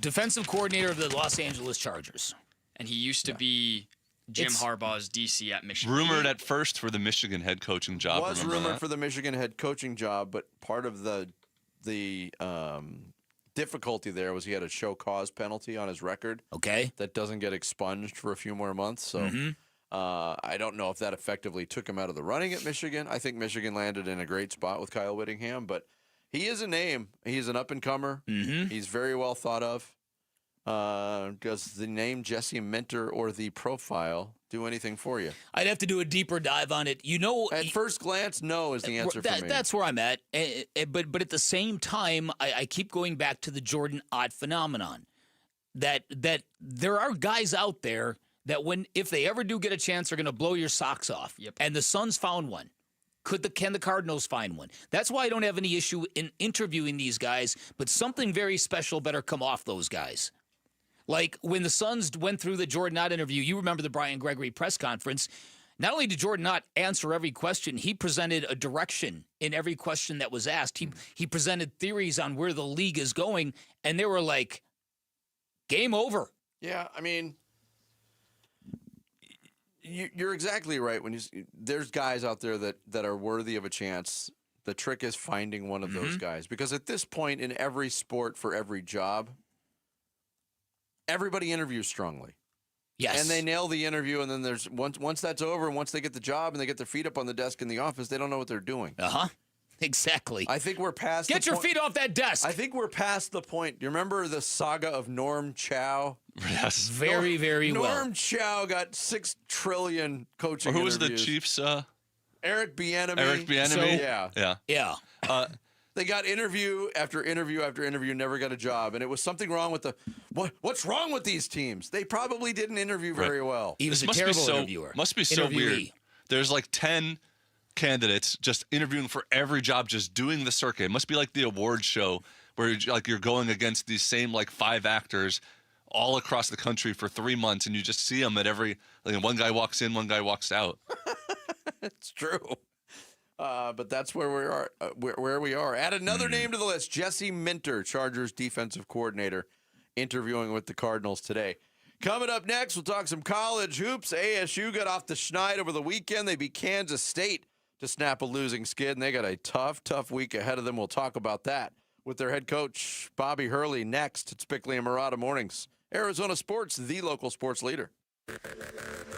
Speaker 7: Defensive coordinator of the Los Angeles Chargers.
Speaker 4: And he used to be Jim Harbaugh's DC at Michigan.
Speaker 22: Rumored at first for the Michigan head coaching job.
Speaker 6: Was rumored for the Michigan head coaching job, but part of the difficulty there was he had a show cause penalty on his record.
Speaker 7: Okay.
Speaker 6: That doesn't get expunged for a few more months. So I don't know if that effectively took him out of the running at Michigan. I think Michigan landed in a great spot with Kyle Whittingham, but he is a name. He's an up-and-comer. He's very well thought of. Does the name Jesse Minter or the profile do anything for you?
Speaker 7: I'd have to do a deeper dive on it.
Speaker 6: At first glance, no is the answer for me.
Speaker 7: That's where I'm at. But at the same time, I keep going back to the Jordan Ott phenomenon. That there are guys out there that if they ever do get a chance, are going to blow your socks off.
Speaker 4: Yep.
Speaker 7: And the Suns found one. Can the Cardinals find one? That's why I don't have any issue in interviewing these guys, but something very special better come off those guys. Like when the Suns went through the Jordan Ott interview, you remember the Brian Gregory press conference. Not only did Jordan Ott answer every question, he presented a direction in every question that was asked. He presented theories on where the league is going, and they were like, game over.
Speaker 6: Yeah, I mean, you're exactly right. There's guys out there that are worthy of a chance. The trick is finding one of those guys. Because at this point in every sport for every job, everybody interviews strongly.
Speaker 7: Yes.
Speaker 6: And they nail the interview, and then there's once that's over, and once they get the job and they get their feet up on the desk in the office, they don't know what they're doing.
Speaker 7: Exactly.
Speaker 6: I think we're past
Speaker 7: Get your feet off that desk.
Speaker 6: I think we're past the point. You remember the saga of Norm Chow?
Speaker 22: Yes.
Speaker 7: Very, very well.
Speaker 6: Norm Chow got 6 trillion coaching
Speaker 22: Who was
Speaker 6: interviews.
Speaker 22: the Chiefs?
Speaker 6: Eric Bieniemy.
Speaker 22: Eric Bieniemy?
Speaker 6: So,
Speaker 7: yeah.
Speaker 6: They got interview after interview after interview, never got a job, and it was something wrong with what's wrong with these teams? They probably didn't interview very well.
Speaker 7: He was a terrible interviewer.
Speaker 22: Must be so weird. There's like 10 candidates just interviewing for every job, just doing the circuit. It must be like the award show where you're going against these same 5 actors all across the country for 3 months, and you just see them at every. One guy walks in, one guy walks out.
Speaker 6: It's true. But that's where we are. Where we are. Add another name to the list: Jesse Minter, Chargers defensive coordinator, interviewing with the Cardinals today. Coming up next, we'll talk some college hoops. ASU got off the schneid over the weekend. They beat Kansas State to snap a losing skid, and they got a tough week ahead of them. We'll talk about that with their head coach Bobby Hurley next. It's Bickley and Murata Mornings. Arizona Sports, the local sports leader.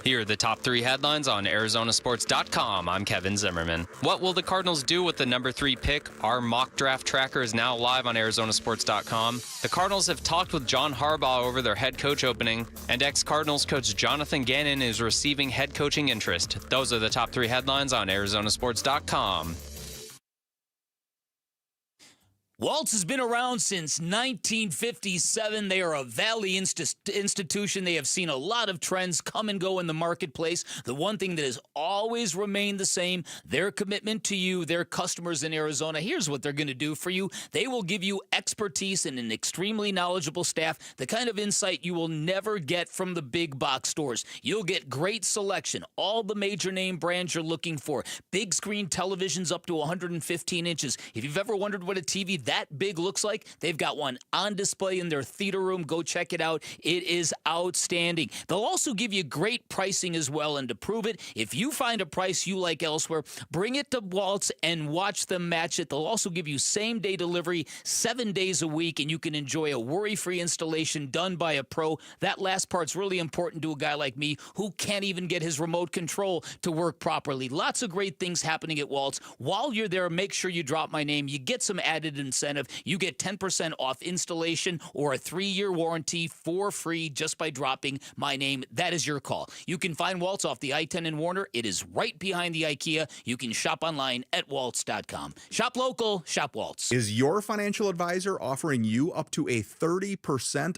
Speaker 9: Here are the top 3 headlines on ArizonaSports.com. I'm Kevin Zimmerman. What will the Cardinals do with the number 3 pick? Our mock draft tracker is now live on ArizonaSports.com. The Cardinals have talked with John Harbaugh over their head coach opening, and ex-Cardinals coach Jonathan Gannon is receiving head coaching interest. Those are the top 3 headlines on ArizonaSports.com.
Speaker 7: Waltz has been around since 1957. They are a Valley institution. They have seen a lot of trends come and go in the marketplace. The one thing that has always remained the same, their commitment to you, their customers in Arizona. Here's what they're going to do for you. They will give you expertise and an extremely knowledgeable staff, the kind of insight you will never get from the big box stores. You'll get great selection, all the major name brands you're looking for, big screen televisions up to 115 inches. If you've ever wondered what a TV that big looks like, they've got one on display in their theater room. Go check it out. It is outstanding. They'll also give you great pricing as well, and to prove it, if you find a price you like elsewhere, bring it to Waltz and watch them match it. They'll also give you same-day delivery 7 days a week, and you can enjoy a worry-free installation done by a pro. That last part's really important to a guy like me who can't even get his remote control to work properly. Lots of great things happening at Waltz. While you're there, make sure you drop my name. You get some added incentive. You get 10% off installation or a 3-year warranty for free just by dropping my name. That is your call. You can find Waltz off the I-10 in Warner. It is right behind the IKEA. You can shop online at waltz.com. Shop local, shop Waltz.
Speaker 14: Is your financial advisor offering you up to a 30%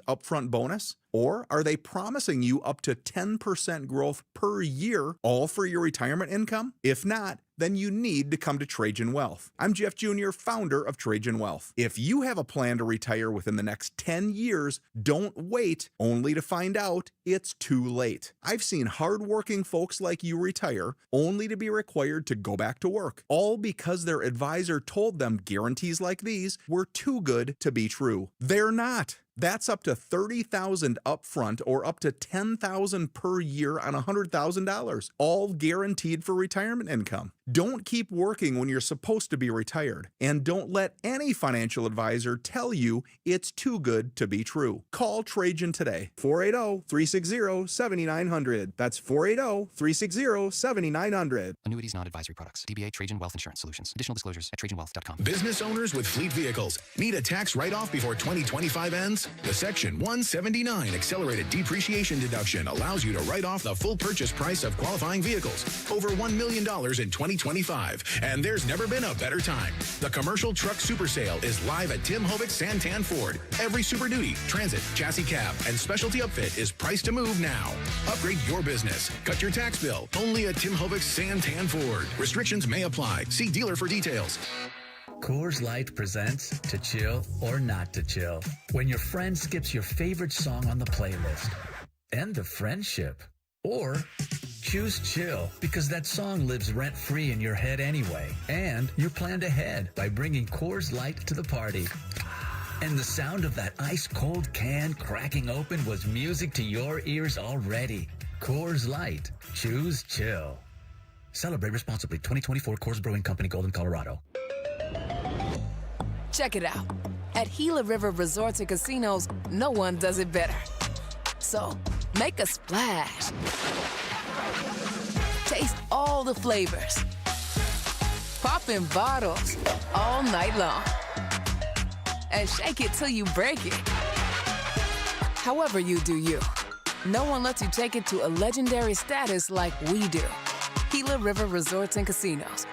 Speaker 14: upfront bonus? Or are they promising you up to 10% growth per year, all for your retirement income? If not, then you need to come to Trajan Wealth. I'm Jeff Jr., founder of Trajan Wealth. If you have a plan to retire within the next 10 years, don't wait only to find out it's too late. I've seen hardworking folks like you retire only to be required to go back to work, all because their advisor told them guarantees like these were too good to be true. They're not. That's up to $30,000 upfront or up to $10,000 per year on $100,000, all guaranteed for retirement income. Don't keep working when you're supposed to be retired, and don't let any financial advisor tell you it's too good to be true. Call Trajan today, 480-360-7900. That's 480-360-7900.
Speaker 20: Annuities, not advisory products. DBA Trajan Wealth Insurance Solutions. Additional disclosures at TrajanWealth.com.
Speaker 21: Business owners with fleet vehicles need a tax write-off before 2025 ends?
Speaker 2: vehicles. The Section 179 accelerated depreciation deduction allows you to write off the full purchase price of qualifying vehicles, over $1 million in 2025. And there's never been a better time. The Commercial Truck Super Sale is live at Tim Hovic's Santan Ford. Every Super Duty, Transit, Chassis Cab, and Specialty Upfit is priced to move now. Upgrade your business. Cut your tax bill. Only at Tim Hovic's Santan Ford. Restrictions may apply. See dealer for details.
Speaker 8: Coors Light presents To Chill or Not to Chill. When your friend skips your favorite song on the playlist. End of friendship. Or choose chill because that song lives rent-free in your head anyway. And you're planned ahead by bringing Coors Light to the party. And the sound of that ice-cold can cracking open was music to your ears already. Coors Light. Choose chill. Celebrate responsibly. 2024 Coors Brewing Company, Golden, Colorado.
Speaker 10: Check it out. At Gila River Resorts and Casinos, no one does it better. So, make a splash. Taste all the flavors. Pop in bottles all night long. And shake it till you break it. However you do you. No one lets you take it to a legendary status like we do. Gila River Resorts and Casinos.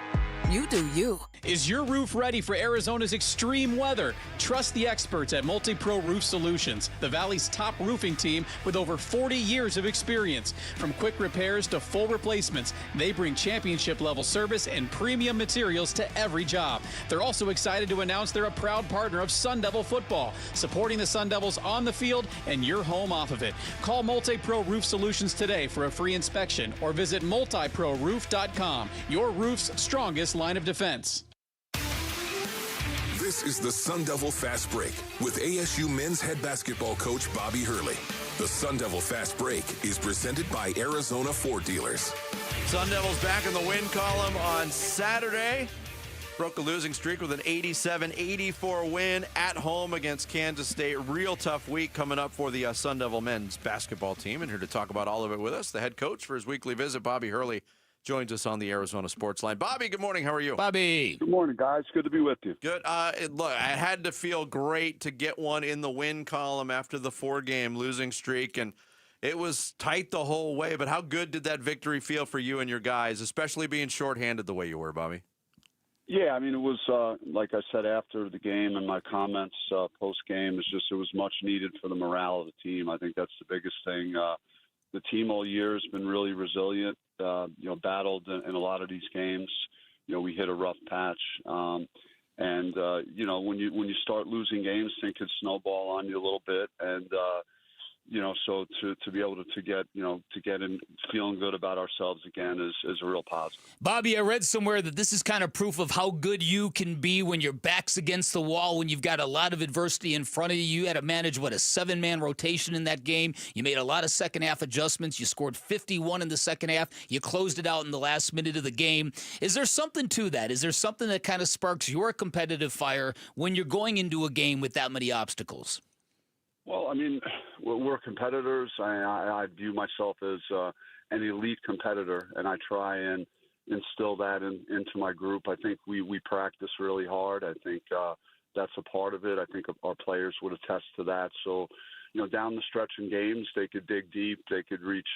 Speaker 10: You do you.
Speaker 21: Is your roof ready for Arizona's extreme weather? Trust the experts at MultiPro Roof Solutions, the Valley's top roofing team with over 40 years of experience. From quick repairs to full replacements, they bring championship-level service and premium materials to every job. They're also excited to announce they're a proud partner of Sun Devil football, supporting the Sun Devils on the field and your home off of it. Call MultiPro Roof Solutions today for a free inspection or visit multiproroof.com, your roof's strongest line of defense.
Speaker 23: This is the Sun Devil Fast Break with ASU men's head basketball coach Bobby Hurley. The Sun Devil Fast Break is presented by Arizona Ford Dealers.
Speaker 6: Sun Devils back in the win column on Saturday. Broke a losing streak with an 87-84 win at home against Kansas State. Real tough week coming up for the Sun Devil men's basketball team. And here to talk about all of it with us, the head coach for his weekly visit, Bobby Hurley, joins us on the Arizona Sports Line. Bobby, good morning. How are you?
Speaker 7: Bobby.
Speaker 24: Good morning, guys. Good to be with you.
Speaker 6: Good. Look, I had to feel great to get one in the win column after the 4-game losing streak, and it was tight the whole way. But how good did that victory feel for you and your guys, especially being shorthanded the way you were, Bobby?
Speaker 24: Yeah, I mean, it was, like I said after the game and my comments post-game, it was much needed for the morale of the team. I think that's the biggest thing. The team all year has been really resilient, battled in a lot of these games. We hit a rough patch. When you start losing games, things could snowball on you a little bit. And, so to be able to get in feeling good about ourselves again is a real positive.
Speaker 7: Bobby, I read somewhere that this is kind of proof of how good you can be when your back's against the wall, when you've got a lot of adversity in front of you. You had to manage, a 7-man rotation in that game. You made a lot of second-half adjustments. You scored 51 in the second half. You closed it out in the last minute of the game. Is there something to that? Is there something that kind of sparks your competitive fire when you're going into a game with that many obstacles?
Speaker 24: Well, I mean, we're competitors. I view myself as an elite competitor, and I try and instill that into my group. I think we practice really hard. I think that's a part of it. I think our players would attest to that. So, down the stretch in games, they could dig deep. They could reach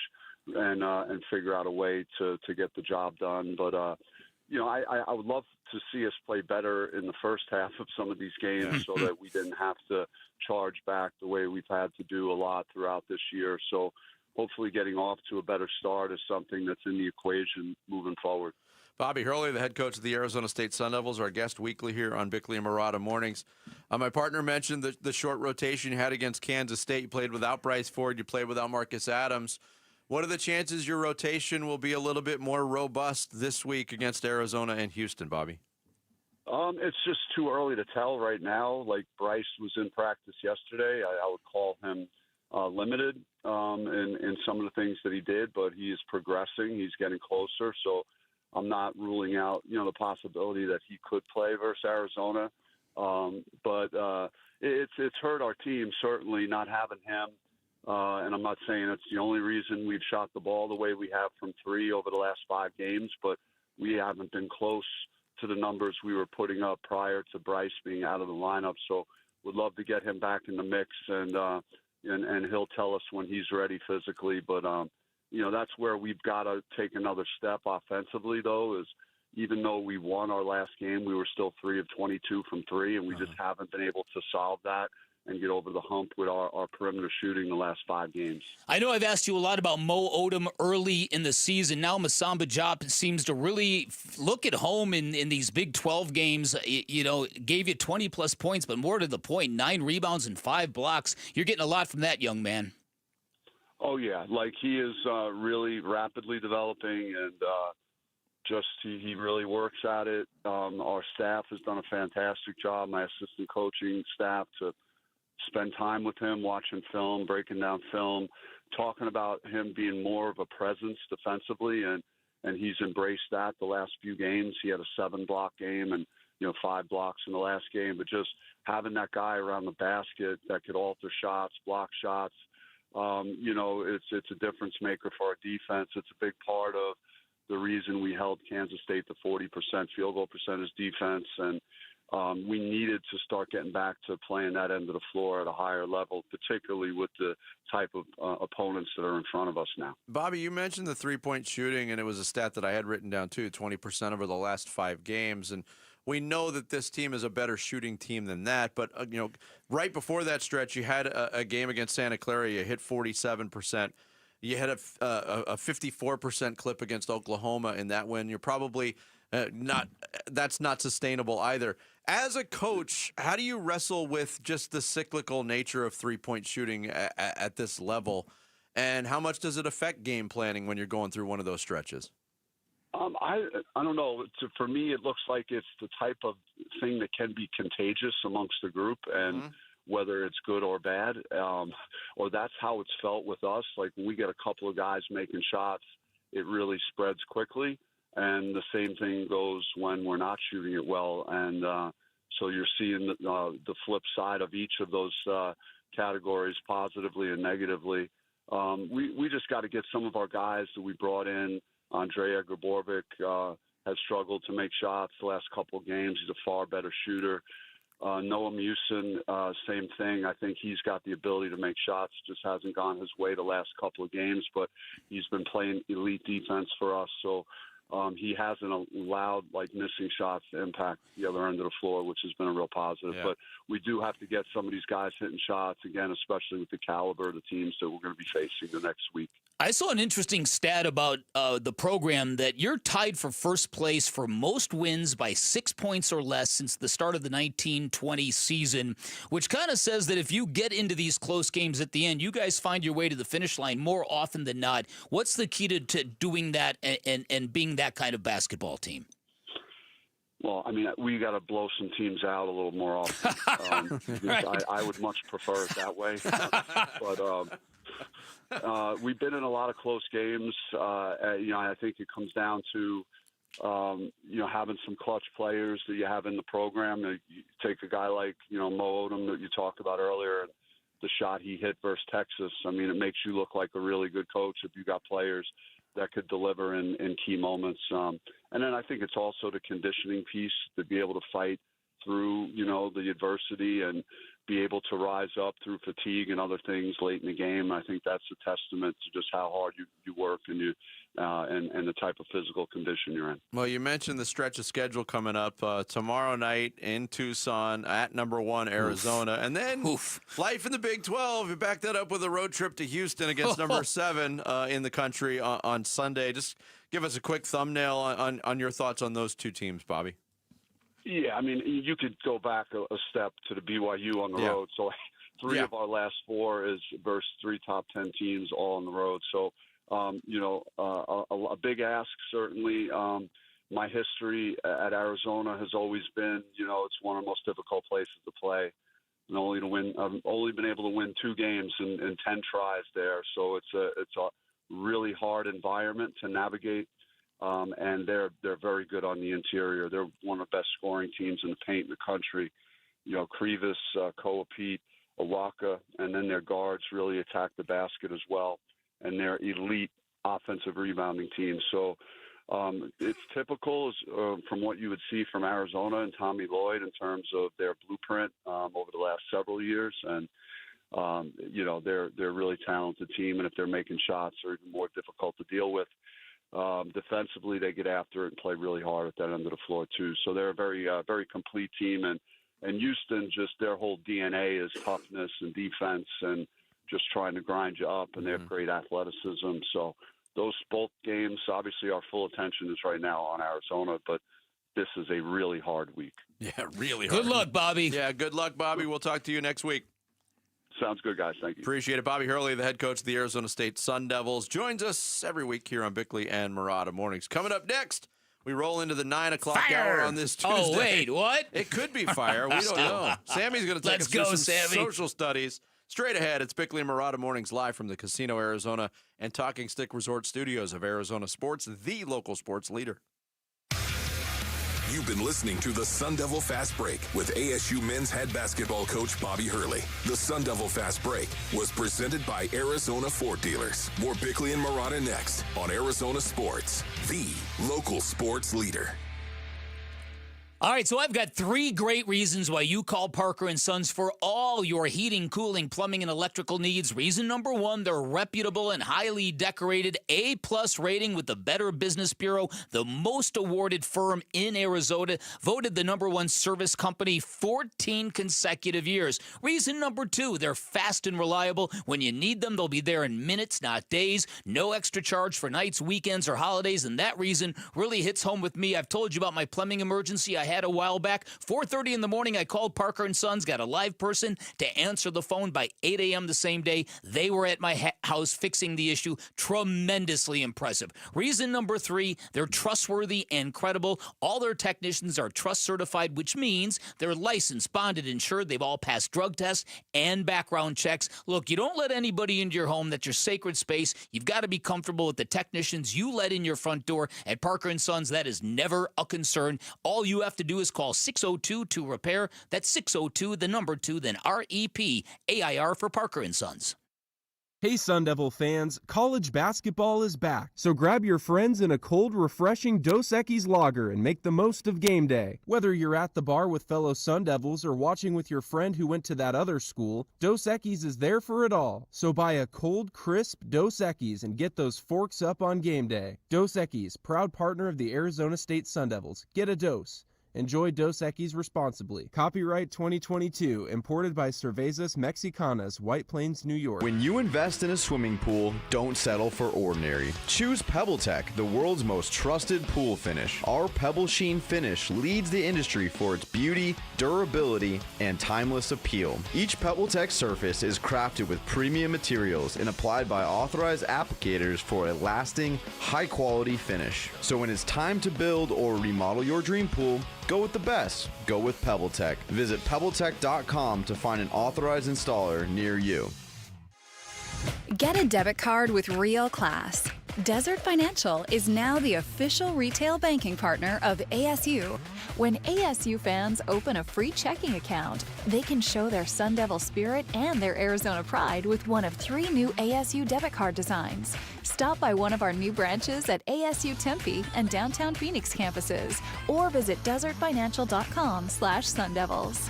Speaker 24: and figure out a way to get the job done. But, I would love to see us play better in the first half of some of these games so that we didn't have to charge back the way we've had to do a lot throughout this year. So hopefully getting off to a better start is something that's in the equation moving forward.
Speaker 6: Bobby Hurley, the head coach of the Arizona State Sun Devils, our guest weekly here on Bickley and Murata Mornings. My partner mentioned the short rotation you had against Kansas State. You played without Bryce Forde. You played without Marcus Adams. What are the chances your rotation will be a little bit more robust this week against Arizona and Houston, Bobby?
Speaker 24: It's just too early to tell right now. Like, Bryce was in practice yesterday. I would call him limited in some of the things that he did, but he is progressing. He's getting closer. So I'm not ruling out, the possibility that he could play versus Arizona. But it's hurt our team, certainly, not having him. And I'm not saying it's the only reason we've shot the ball the way we have from 3 over the last 5 games, but we haven't been close to the numbers we were putting up prior to Bryce being out of the lineup. So would love to get him back in the mix, and he'll tell us when he's ready physically. But that's where we've got to take another step offensively, though, is even though we won our last game, we were still 3 of 22 from 3, and we just haven't been able to solve that and get over the hump with our perimeter shooting the last 5 games.
Speaker 7: I know I've asked you a lot about Mo Odom early in the season. Now Masamba Diop seems to really look at home in these Big 12 games. Gave you 20-plus points, but more to the point, 9 rebounds and 5 blocks. You're getting a lot from that young man.
Speaker 24: Oh, yeah. Like, he is really rapidly developing, and he really works at it. Our staff has done a fantastic job, my assistant coaching staff, to spend time with him, watching film, breaking down film, talking about him being more of a presence defensively, and he's embraced that the last few games. He had a 7-block game and 5 blocks in the last game, but just having that guy around the basket that could alter shots, block shots, it's a difference maker for our defense. It's a big part of the reason we held Kansas State to 40% field goal percentage defense, and we needed to start getting back to playing that end of the floor at a higher level, particularly with the type of opponents that are in front of us now.
Speaker 6: Bobby, you mentioned the 3-point shooting, and it was a stat that I had written down too, 20% over the last 5 games. And we know that this team is a better shooting team than that. But, right before that stretch, you had a game against Santa Clara. You hit 47%. You had a 54% clip against Oklahoma in that win. You're probably that's not sustainable either. As a coach, how do you wrestle with just the cyclical nature of 3-point shooting at this level, and how much does it affect game planning when you're going through one of those stretches?
Speaker 24: I don't know. For me, it looks like it's the type of thing that can be contagious amongst the group, and whether it's good or bad, or that's how it's felt with us. Like, when we get a couple of guys making shots, it really spreads quickly. And the same thing goes when we're not shooting it well. And so you're seeing the flip side of each of those categories, positively and negatively. We just got to get some of our guys that we brought in. Andrea Graborovic has struggled to make shots the last couple of games. He's a far better shooter. Noah Musin, same thing. I think he's got the ability to make shots, just hasn't gone his way the last couple of games, but he's been playing elite defense for us. So he hasn't allowed missing shots to impact the other end of the floor, which has been a real positive. Yeah. But we do have to get some of these guys hitting shots again, especially with the caliber of the teams that we're going to be facing the next week.
Speaker 7: I saw an interesting stat about the program that you're tied for first place for most wins by 6 points or less since the start of the 1920 season, which kind of says that if you get into these close games at the end, you guys find your way to the finish line more often than not. What's the key to doing that and being that kind of basketball team?
Speaker 24: Well, I mean, we got to blow some teams out a little more often. Right. I would much prefer it that way. But we've been in a lot of close games. I think it comes down to, having some clutch players that you have in the program. You take a guy like, Mo Odom that you talked about earlier, and the shot he hit versus Texas. I mean, it makes you look like a really good coach if you got players that could deliver in key moments. And then I think it's also the conditioning piece to be able to fight through, the adversity and be able to rise up through fatigue and other things late in the game. I think that's a testament to just how hard you work and and the type of physical condition you're in.
Speaker 6: Well, you mentioned the stretch of schedule coming up tomorrow night in Tucson at number 1 Arizona. Oof. And then life in the Big 12. You back that up with a road trip to Houston against number 7 in the country on Sunday. Just give us a quick thumbnail on your thoughts on those two teams, Bobby.
Speaker 24: Yeah, I mean, you could go back a step to the BYU on the road. So 3 of our last 4 is versus 3 top 10 teams all on the road. So, a big ask, certainly. My history at Arizona has always been, it's one of the most difficult places to play. And I've only been able to win 2 games in 10 tries there. So it's a really hard environment to navigate. And they're very good on the interior. They're one of the best scoring teams in the paint in the country. Krivas, Koa-Pete, Awaka, and then their guards really attack the basket as well. And they're elite offensive rebounding team. So It's typical from what you would see from Arizona and Tommy Lloyd in terms of their blueprint over the last several years. And, they're a really talented team. And if they're making shots, they're even more difficult to deal with. Defensively, they get after it and play really hard at that end of the floor, too. So they're a very, very complete team. And Houston, just their whole DNA is toughness and defense and just trying to grind you up. And they have great athleticism. So those both games, obviously, our full attention is right now on Arizona, but this is a really hard week.
Speaker 6: Yeah, really hard.
Speaker 7: Good luck, Bobby.
Speaker 6: Yeah, good luck, Bobby. We'll talk to you next week.
Speaker 24: Sounds good, guys. Thank you.
Speaker 6: Appreciate it. Bobby Hurley, the head coach of the Arizona State Sun Devils, joins us every week here on Bickley and Murata Mornings. Coming up next, we roll into the 9 o'clock hour on this Tuesday.
Speaker 7: Oh, wait, what?
Speaker 6: It could be fire. We don't know. Sammy's going to take us through some social studies. Straight ahead, it's Bickley and Murata Mornings live from the Casino Arizona and Talking Stick Resort Studios of Arizona Sports, the local sports leader.
Speaker 23: You've been listening to the Sun Devil Fast Break with ASU men's head basketball coach Bobby Hurley. The Sun Devil Fast Break was presented by Arizona Ford Dealers. More Bickley and Murata next on Arizona Sports, the local sports leader.
Speaker 7: All right, so I've got 3 great reasons why you call Parker & Sons for all your heating, cooling, plumbing, and electrical needs. Reason number 1, they're reputable and highly decorated, A-plus rating with the Better Business Bureau, the most awarded firm in Arizona, voted the #1 service company 14 consecutive years. Reason number 2, they're fast and reliable. When you need them, they'll be there in minutes, not days. No extra charge for nights, weekends, or holidays, and that reason really hits home with me. I've told you about my plumbing emergency I had a while back. 4:30 in the morning, I called Parker & Sons, got a live person to answer the phone by 8 a.m. the same day. They were at my house fixing the issue. Tremendously impressive. Reason number 3, they're trustworthy and credible. All their technicians are trust certified, which means they're licensed, bonded, insured. They've all passed drug tests and background checks. Look, you don't let anybody into your home. That's your sacred space. You've got to be comfortable with the technicians you let in your front door. At Parker & Sons, that is never a concern. All you have to do is call 602-2-REPAIR. That's 602, the number 2, then REPAIR for Parker & Sons.
Speaker 13: Hey Sun Devil fans, college basketball is back, so grab your friends in a cold, refreshing Dos Equis lager and make the most of game day. Whether you're at the bar with fellow Sun Devils or watching with your friend who went to that other school, Dos Equis is there for it all. So buy a cold, crisp Dos Equis and get those forks up on game day. Dos Equis, proud partner of the Arizona State Sun Devils. Get a dose. Enjoy Dos Equis responsibly. Copyright 2022, imported by Cervezas Mexicanas, White Plains, New York.
Speaker 15: When you invest in a swimming pool, don't settle for ordinary. Choose PebbleTech, the world's most trusted pool finish. Our Pebble Sheen finish leads the industry for its beauty, durability, and timeless appeal. Each PebbleTech surface is crafted with premium materials and applied by authorized applicators for a lasting, high-quality finish. So when it's time to build or remodel your dream pool, go with the best. Go with PebbleTech. Visit PebbleTech.com to find an authorized installer near you.
Speaker 16: Get a debit card with real class. Desert Financial is now the official retail banking partner of ASU. When ASU fans open a free checking account, they can show their Sun Devil spirit and their Arizona pride with one of 3 new ASU debit card designs. Stop by one of our new branches at ASU Tempe and downtown Phoenix campuses, or visit desertfinancial.com/sundevils.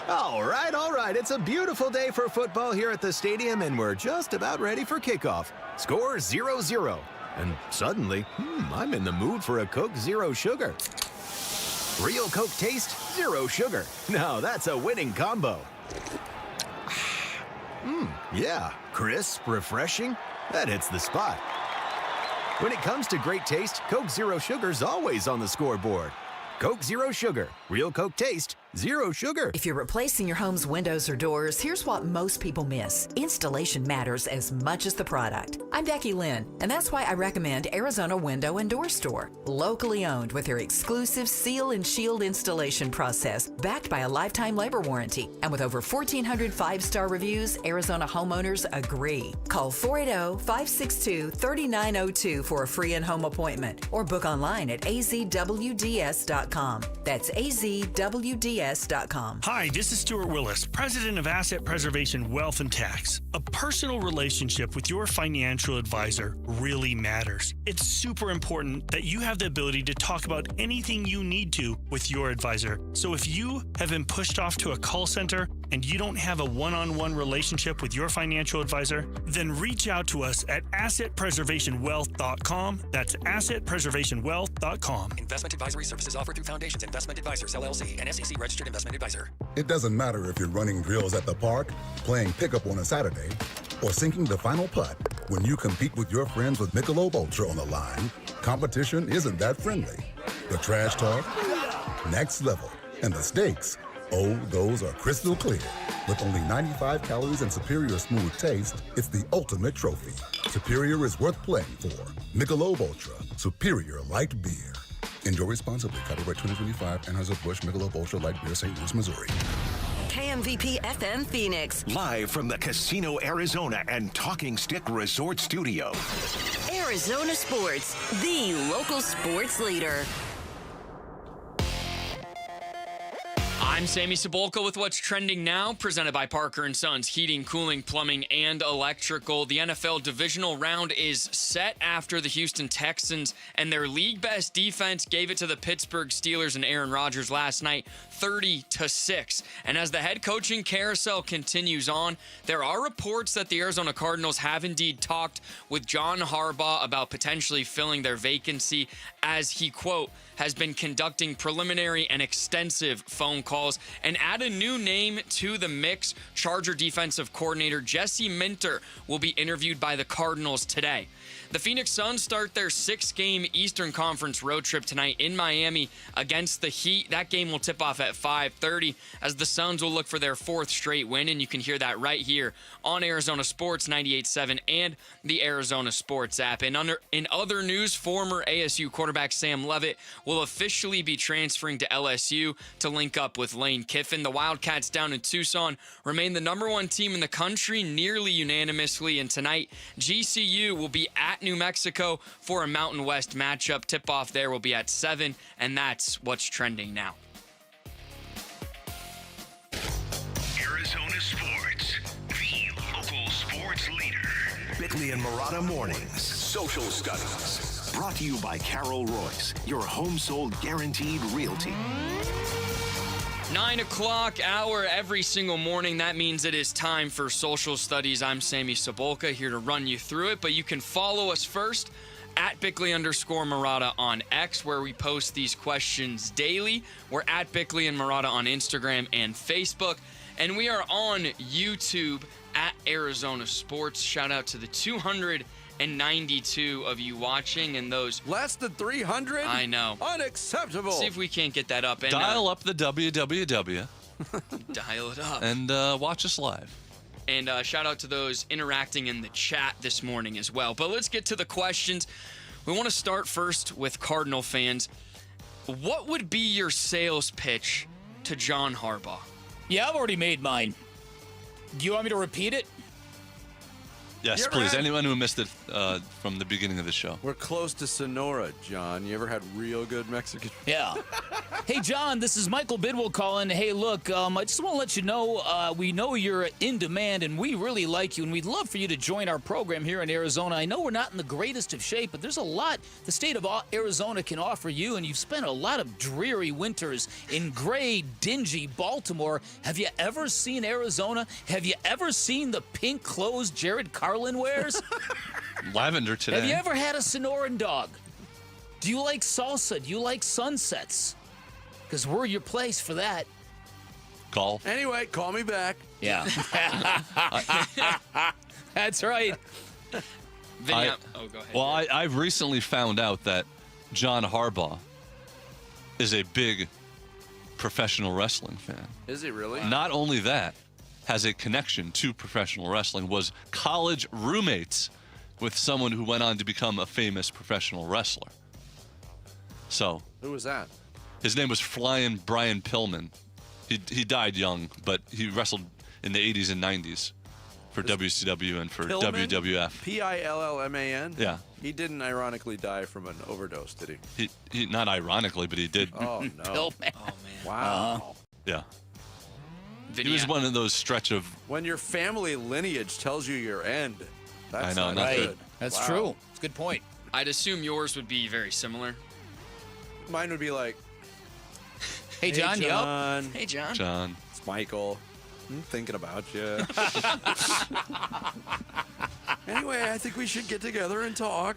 Speaker 17: All right. It's a beautiful day for football here at the stadium, and we're just about ready for kickoff. Score 0-0. And suddenly, I'm in the mood for a Coke Zero Sugar. Real Coke taste, zero sugar. Now that's a winning combo. Yeah, crisp, refreshing. That hits the spot. When it comes to great taste, Coke Zero Sugar's always on the scoreboard. Coke Zero Sugar. Real Coke taste, zero sugar.
Speaker 29: If you're replacing your home's windows or doors, here's what most people miss. Installation matters as much as the product. I'm Becky Lynn, and that's why I recommend Arizona Window and Door Store. Locally owned with their exclusive seal and shield installation process, backed by a lifetime labor warranty. And with over 1,400 5-star reviews, Arizona homeowners agree. Call 480-562-3902 for a free in-home appointment, or book online at azwds.com. That's azwds.com.
Speaker 1: AS.com.
Speaker 3: Hi, this is Stuart Willis, president of Asset Preservation Wealth and Tax. A personal relationship with your financial advisor really matters. It's super important that you have the ability to talk about anything you need to with your advisor. So if you have been pushed off to a call center and you don't have a one-on-one relationship with your financial advisor, then reach out to us at assetpreservationwealth.com. That's assetpreservationwealth.com.
Speaker 20: Investment advisory services offered through Foundations Investment Advisors, LLC, an SEC registered investment advisor.
Speaker 11: It doesn't matter if you're running drills at the park, playing pickup on a Saturday, or sinking the final putt. When you compete with your friends with Michelob Ultra on the line, competition isn't that friendly. The trash talk, next level, and the stakes, oh, those are crystal clear. With only 95 calories and superior smooth taste, it's the ultimate trophy. Superior is worth playing for. Michelob Ultra, superior light beer. Enjoy responsibly. Copyright 2025, Anheuser-Busch Michelob Ultra Light Beer, St. Louis, Missouri.
Speaker 1: KMVP FM Phoenix.
Speaker 18: Live from the Casino Arizona and Talking Stick Resort Studio.
Speaker 1: Arizona Sports, the local sports leader.
Speaker 4: I'm Sammy Cebulka with what's trending now, presented by Parker & Sons Heating, Cooling, Plumbing, and Electrical. The NFL divisional round is set after the Houston Texans and their league best defense gave it to the Pittsburgh Steelers and Aaron Rodgers last night, 30-6. And as the head coaching carousel continues on, there are reports that the Arizona Cardinals have indeed talked with John Harbaugh about potentially filling their vacancy, as he, quote, has been conducting preliminary and extensive phone calls, and add a new name to the mix. Charger defensive coordinator Jesse Minter will be interviewed by the Cardinals today. The Phoenix Suns start their 6-game Eastern Conference road trip tonight in Miami against the Heat. That game will tip off at 5:30 as the Suns will look for their 4th straight win, and you can hear that right here on Arizona Sports 98.7 and the Arizona Sports app. And in other news, former ASU quarterback Sam Leavitt will officially be transferring to LSU to link up with Lane Kiffin. The Wildcats down in Tucson remain the #1 team in the country nearly unanimously, and tonight GCU will be at New Mexico for a Mountain West matchup. Tip-off there will be at 7, and that's what's trending now.
Speaker 18: Arizona Sports, the local sports leader. Bickley and Murata Mornings, Social Studies. Brought to you by Carol Royce, your home sold guaranteed realty.
Speaker 4: 9 o'clock hour every single morning. That means it is time for Social Studies. I'm Sammy Cebulka, here to run you through it, but you can follow us first at Bickley_Murata on X, where we post these questions daily. We're at Bickley and Murata on Instagram and Facebook, and we are on YouTube at Arizona Sports. Shout out to the 292 of you watching, and those
Speaker 6: less than 300.
Speaker 4: I know,
Speaker 6: unacceptable.
Speaker 4: See if we can't get that up. And
Speaker 22: dial up the www.
Speaker 4: Dial it up
Speaker 22: and watch us live.
Speaker 4: And shout out to those interacting in the chat this morning as well. But let's get to the questions. We want to start first with Cardinal fans. What would be your sales pitch to John Harbaugh?
Speaker 7: Yeah, I've already made mine. Do you want me to repeat it?
Speaker 22: Yes, please. Anyone who missed it from the beginning of the show.
Speaker 6: We're close to Sonora, John. You ever had real good Mexican?
Speaker 7: Yeah. Hey, John, this is Michael Bidwell calling. Hey, look, I just want to let you know, we know you're in demand, and we really like you, and we'd love for you to join our program here in Arizona. I know we're not in the greatest of shape, but there's a lot the state of Arizona can offer you, and you've spent a lot of dreary winters in gray, dingy Baltimore. Have you ever seen Arizona? Have you ever seen the pink clothes Jared Carlin wears?
Speaker 22: Lavender today.
Speaker 7: Have you ever had a Sonoran dog? Do you like salsa? Do you like sunsets? Because we're your place for that.
Speaker 22: Golf.
Speaker 6: Anyway, call me back.
Speaker 7: Yeah. That's right.
Speaker 4: Oh, go ahead.
Speaker 22: Well, I've recently found out that John Harbaugh is a big professional wrestling fan.
Speaker 6: Is he really?
Speaker 22: Not only that, has a connection to professional wrestling, was college roommates with someone who went on to become a famous professional wrestler. So,
Speaker 6: who was that?
Speaker 22: His name was Flying Brian Pillman. He died young, but he wrestled in the 80s and 90s for WCW and for
Speaker 6: Pillman?
Speaker 22: WWF.
Speaker 6: Pillman?
Speaker 22: Yeah.
Speaker 6: He didn't ironically die from an overdose, did he?
Speaker 22: He not ironically, but he did.
Speaker 6: Oh, no.
Speaker 7: Pillman.
Speaker 4: Oh, man.
Speaker 6: Wow.
Speaker 22: Yeah. He was one of those stretch of...
Speaker 6: When your family lineage tells you your end, that's not good.
Speaker 7: That's true. It's a good point.
Speaker 4: I'd assume yours would be very similar.
Speaker 6: Mine would be like,
Speaker 7: Hey, John.
Speaker 6: John.
Speaker 4: Hey, John.
Speaker 22: John.
Speaker 6: It's Michael. I'm thinking about you. Anyway, I think we should get together and talk.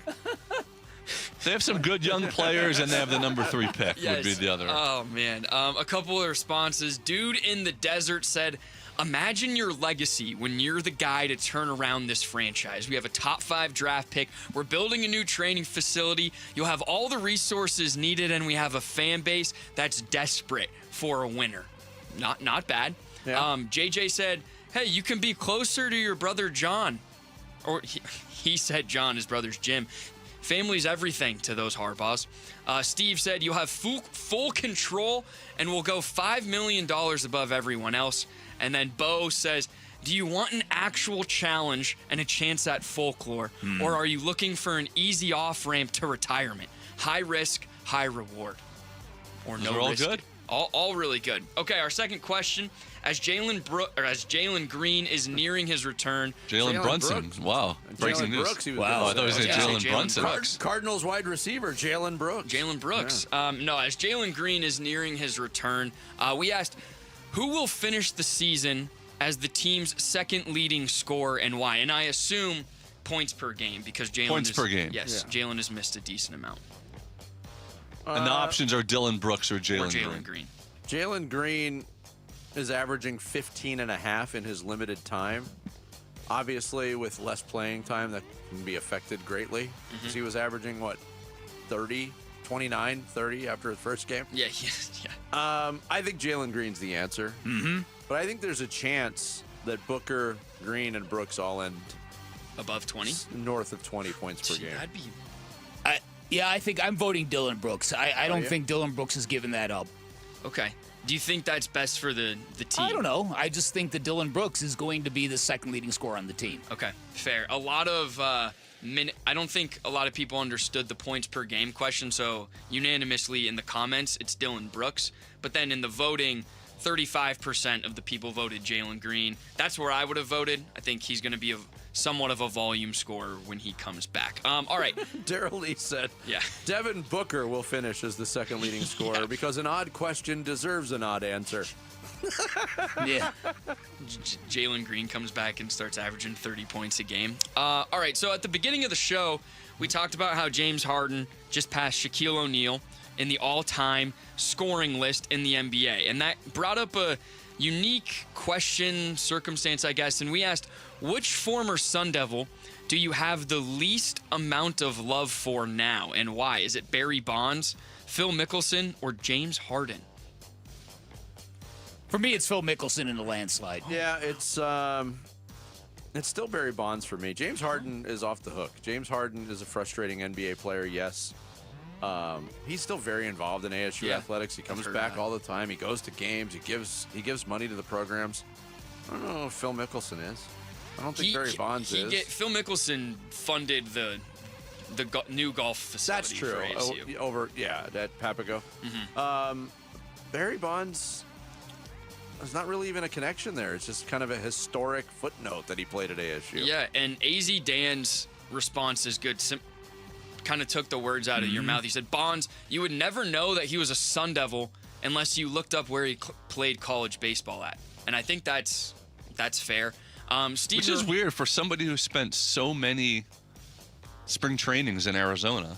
Speaker 22: They have some good young players, and they have the number 3 pick would be the other.
Speaker 4: Oh, man. A couple of responses. Dude in the desert said, imagine your legacy when you're the guy to turn around this franchise. We have a top 5 draft pick. We're building a new training facility. You'll have all the resources needed, and we have a fan base that's desperate for a winner. Not bad.
Speaker 6: Yeah.
Speaker 4: JJ said, hey, you can be closer to your brother John. Or he said John, his brother's Jim. Family's everything to those Harbaughs. Steve said, you'll have full control, and we'll go $5 million above everyone else. And then Bo says, do you want an actual challenge and a chance at folklore, or are you looking for an easy off-ramp to retirement? High risk, high reward. Or no
Speaker 22: all
Speaker 4: risk.
Speaker 22: good?
Speaker 4: All really good. Okay, our second question. As Jalen Green is nearing his return.
Speaker 22: Jalen Brunson.
Speaker 6: Brooks.
Speaker 22: Wow. Breaking news.
Speaker 6: Brooks,
Speaker 22: Wow. I thought it was Jalen Brunson.
Speaker 6: Cardinals wide receiver, Jalen Brooks.
Speaker 4: Jalen Brooks.
Speaker 6: Yeah.
Speaker 4: No, as Jalen Green is nearing his return, we asked, who will finish the season as the team's second leading scorer and why? And I assume points per game because Jalen
Speaker 22: Points per game.
Speaker 4: Yes, yeah. Jalen has missed a decent amount.
Speaker 22: And the options are Dylan Brooks or Jalen
Speaker 4: Green.
Speaker 6: Jalen Green is averaging 15.5 in his limited time. Obviously, with less playing time, that can be affected greatly. Because he was averaging, 29, 30 after his first game?
Speaker 4: Yeah.
Speaker 6: I think Jalen Green's the answer.
Speaker 7: Mm-hmm.
Speaker 6: But I think there's a chance that Booker, Green, and Brooks all end
Speaker 4: above 20?
Speaker 6: North of 20 points per game.
Speaker 4: That'd be...
Speaker 7: I think I'm voting Dylan Brooks. I don't think Dylan Brooks has given that up.
Speaker 4: Okay. Do you think that's best for the team?
Speaker 7: I don't know. I just think that Dylan Brooks is going to be the second leading scorer on the team.
Speaker 4: Okay, fair. A lot of I don't think a lot of people understood the points per game question, so unanimously in the comments, it's Dylan Brooks. But then in the voting, 35% of the people voted Jalen Green. That's where I would have voted. I think he's going to be somewhat of a volume scorer when he comes back. All right.
Speaker 6: Daryl Lee said, Devin Booker will finish as the second leading scorer because an odd question deserves an odd answer.
Speaker 4: Yeah. Jalen Green comes back and starts averaging 30 points a game. All right, so at the beginning of the show, we talked about how James Harden just passed Shaquille O'Neal in the all-time scoring list in the NBA. And that brought up a unique circumstance, I guess. And we asked, which former Sun Devil do you have the least amount of love for now, and why? Is it Barry Bonds, Phil Mickelson, or James Harden?
Speaker 7: For me, it's Phil Mickelson in a landslide.
Speaker 6: Yeah, it's still Barry Bonds for me. James Harden is off the hook. James Harden is a frustrating NBA player, yes. He's still very involved in ASU athletics. He comes back all the time. He goes to games. He gives money to the programs. I don't know if Phil Mickelson is. I don't think Barry Bonds is.
Speaker 4: Phil Mickelson funded the new golf facility.
Speaker 6: That's true.
Speaker 4: For ASU.
Speaker 6: At Papago.
Speaker 4: Mm-hmm.
Speaker 6: Barry Bonds, there's not really even a connection there. It's just kind of a historic footnote that he played at ASU.
Speaker 4: Yeah, and AZ Dan's response is good. Kind of took the words out of your mouth. He said, Bonds, you would never know that he was a Sun Devil unless you looked up where he played college baseball at. And I think that's fair. Steve,
Speaker 22: which is weird for somebody who spent so many spring trainings in Arizona.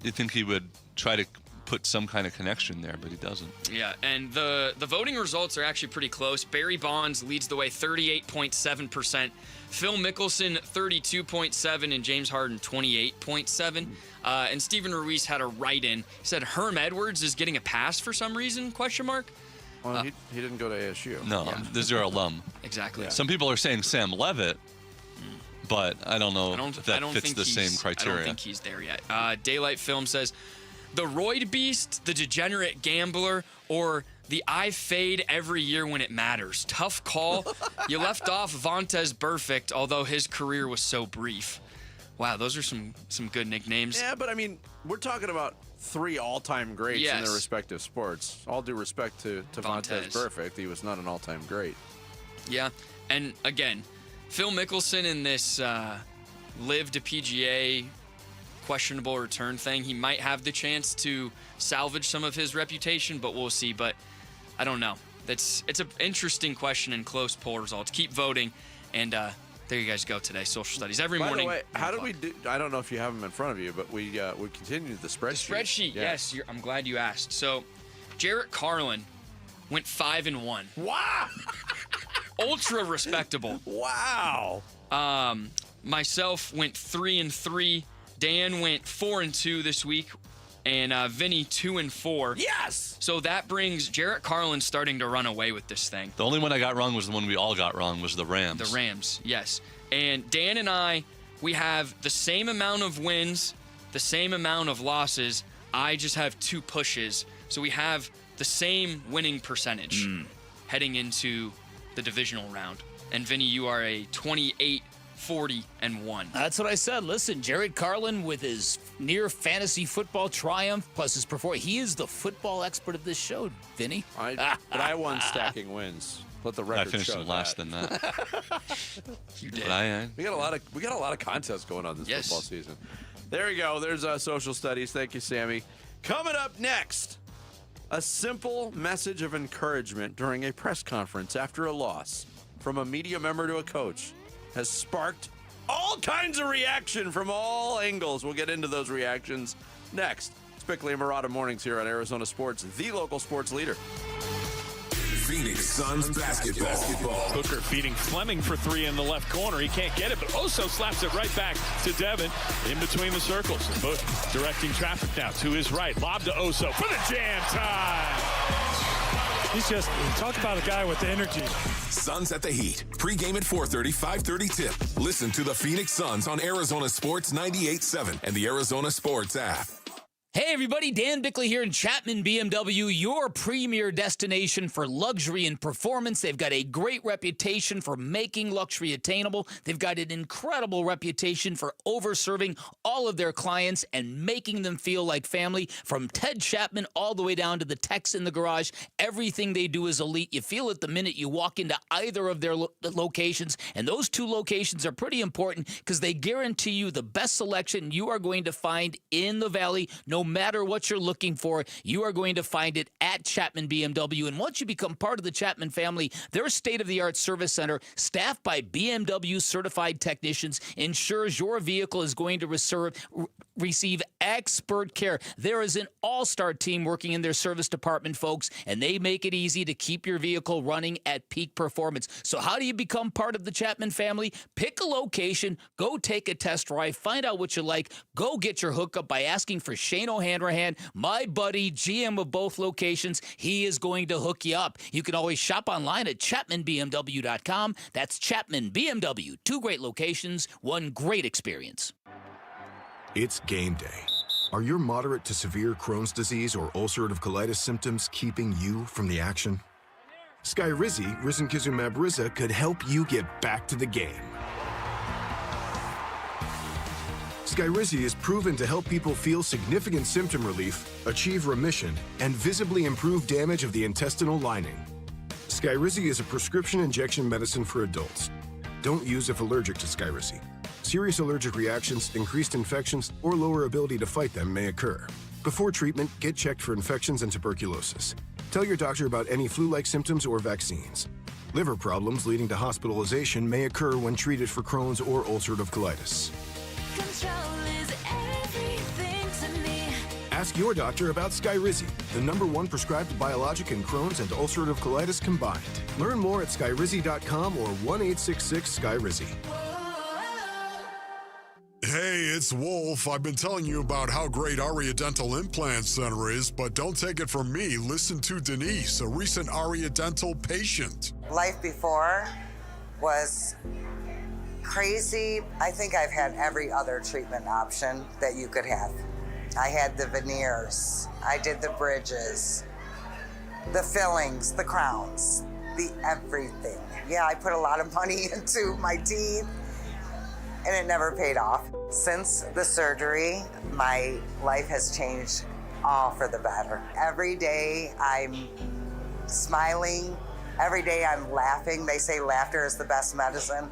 Speaker 22: You'd think he would try to put some kind of connection there, but he doesn't.
Speaker 4: Yeah, and the voting results are actually pretty close. Barry Bonds leads the way, 38.7%. Phil Mickelson, 32.7%, and James Harden, 28.7%. And Steven Ruiz had a write-in. He said Herm Edwards is getting a pass for some reason, ?
Speaker 6: Well, he didn't go to ASU.
Speaker 22: No, this is their alum.
Speaker 4: Exactly.
Speaker 22: Yeah. Some people are saying Sam Levitt, but I don't know if that fits the same criteria.
Speaker 4: I don't think he's there yet. Daylight Film says, the roid beast, the degenerate gambler, or the I fade every year when it matters. Tough call. You left off Vontaze Burfict, although his career was so brief. Wow, those are some good nicknames.
Speaker 6: Yeah, but I mean, we're talking about three all-time greats in their respective sports. All due respect to Vontaze Burfict. He was not an all-time great.
Speaker 4: Yeah, and again, Phil Mickelson in this LIV to PGA questionable return thing, he might have the chance to salvage some of his reputation, but we'll see. But I don't know. It's an interesting question and close poll results. Keep voting, and there you guys go today. Social studies every morning.
Speaker 6: By the way, how do we do? I don't know if you have them in front of you, but we continued the spreadsheet.
Speaker 4: The spreadsheet, yes. I'm glad you asked. So, Jarrett Carlin went 5-1.
Speaker 6: Wow.
Speaker 4: Ultra respectable.
Speaker 6: Wow.
Speaker 4: Myself went 3-3. Dan went 4-2 this week, and Vinny 2-4.
Speaker 6: Yes.
Speaker 4: So that brings Jarrett Carlin starting to run away with this thing.
Speaker 22: The only one I got wrong was the one we all got wrong, was the Rams.
Speaker 4: The Rams, yes. And Dan and I, we have the same amount of wins, the same amount of losses. I just have 2 pushes. So we have the same winning percentage heading into the divisional round. And Vinny, you are a 28-40-1.
Speaker 7: That's what I said. Listen, Jarrett Carlin with his near fantasy football triumph plus his performance. He is the football expert of this show, Vinny.
Speaker 6: But I won stacking wins. Let the record
Speaker 22: I finished
Speaker 6: show
Speaker 22: less than that.
Speaker 4: You did.
Speaker 6: We got a lot of contests going on this football season. There we go. There's social studies. Thank you, Sammy. Coming up next, a simple message of encouragement during a press conference after a loss from a media member to a coach has sparked all kinds of reaction from all angles. We'll get into those reactions next. It's Bickley and Murata Mornings here on Arizona Sports, the local sports leader.
Speaker 23: Phoenix Suns basketball.
Speaker 5: Hooker feeding Fleming for 3 in the left corner. He can't get it, but Oso slaps it right back to Devin in between the circles. Book directing traffic now to his right. Lob to Oso for the jam time. He's just, talk about a guy with the energy.
Speaker 23: Suns at the Heat. Pre-game at 4:30, 5:30 tip. Listen to the Phoenix Suns on Arizona Sports 98.7 and the Arizona Sports app.
Speaker 7: Hey everybody, Dan Bickley here in Chapman BMW, your premier destination for luxury and performance. They've got a great reputation for making luxury attainable. They've got an incredible reputation for overserving all of their clients and making them feel like family. From Ted Chapman all the way down to the techs in the garage, everything they do is elite. You feel it the minute you walk into either of their locations, and those 2 locations are pretty important because they guarantee you the best selection you are going to find in the Valley. No matter what you're looking for, you are going to find it at Chapman BMW. And once you become part of the Chapman family, their state-of-the-art service center, staffed by BMW certified technicians, ensures your vehicle is going to receive expert care. There is an all-star team working in their service department, folks, and they make it easy to keep your vehicle running at peak performance. So how do you become part of the Chapman family? Pick a location, go take a test drive, find out what you like, go get your hookup by asking for Shane O'Hanrahan, my buddy, GM of both locations. He is going to hook you up. You can always shop online at ChapmanBMW.com. That's Chapman BMW. 2 great locations, 1 great experience.
Speaker 9: It's game day. Are your moderate to severe Crohn's disease or ulcerative colitis symptoms keeping you from the action? Skyrizi, risankizumab Riza, could help you get back to the game. Skyrizi is proven to help people feel significant symptom relief, achieve remission, and visibly improve damage of the intestinal lining. Skyrizi is a prescription injection medicine for adults. Don't use if allergic to Skyrizi. Serious allergic reactions, increased infections, or lower ability to fight them may occur. Before treatment, get checked for infections and tuberculosis. Tell your doctor about any flu-like symptoms or vaccines. Liver problems leading to hospitalization may occur when treated for Crohn's or ulcerative colitis. Ask your doctor about Skyrizi, the #1 prescribed biologic in Crohn's and ulcerative colitis combined. Learn more at skyrizi.com or 1-866-SKYRIZI.
Speaker 12: Hey, it's Wolf. I've been telling you about how great Aria Dental Implant Center is, but don't take it from me. Listen to Denise, a recent Aria Dental patient.
Speaker 14: Life before was crazy. I think I've had every other treatment option that you could have. I had the veneers, I did the bridges, the fillings, the crowns, the everything. Yeah, I put a lot of money into my teeth and it never paid off. Since the surgery, my life has changed all for the better. Every day I'm smiling. Every day I'm laughing. They say laughter is the best medicine.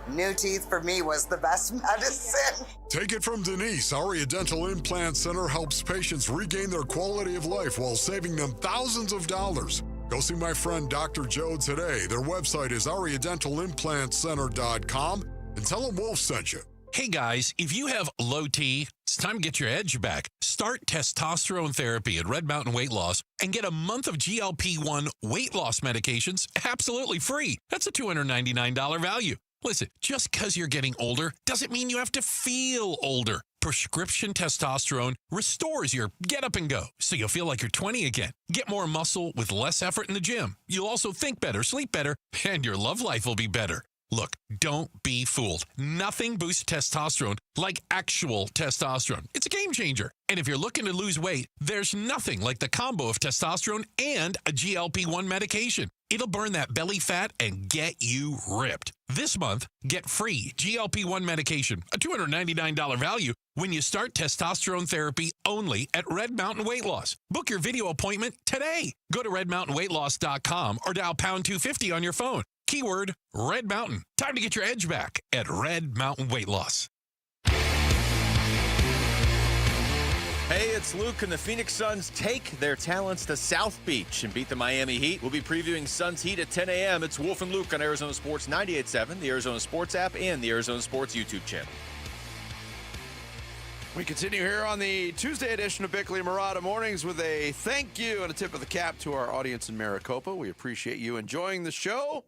Speaker 14: New teeth for me was the best medicine.
Speaker 12: Take it from Denise. Aria Dental Implant Center helps patients regain their quality of life while saving them thousands of dollars. Go see my friend Dr. Joe today. Their website is ariadentalimplantcenter.com and tell them Wolf sent you.
Speaker 2: Hey guys, if you have low T, it's time to get your edge back. Start testosterone therapy at Red Mountain Weight Loss and get a month of GLP-1 weight loss medications absolutely free. That's a $299 value. Listen, just because you're getting older doesn't mean you have to feel older. Prescription testosterone restores your get up and go, so you'll feel like you're 20 again. Get more muscle with less effort in the gym. You'll also think better, sleep better, and your love life will be better. Look, don't be fooled. Nothing boosts testosterone like actual testosterone. It's a game changer. And if you're looking to lose weight, there's nothing like the combo of testosterone and a GLP-1 medication. It'll burn that belly fat and get you ripped. This month, get free GLP-1 medication, a $299 value, when you start testosterone therapy only at Red Mountain Weight Loss. Book your video appointment today. Go to redmountainweightloss.com or dial pound 250 on your phone. Keyword Red Mountain. Time to get your edge back at Red Mountain Weight Loss.
Speaker 8: Hey, it's Luke, and the Phoenix Suns take their talents to South Beach and beat the Miami Heat. We'll be previewing Suns Heat at 10 a.m. It's Wolf and Luke on Arizona Sports 98.7, the Arizona Sports app, and the Arizona Sports YouTube channel.
Speaker 6: We continue here on the Tuesday edition of Bickley and Murata Mornings with a thank you and a tip of the cap to our audience in Maricopa. We appreciate you enjoying the show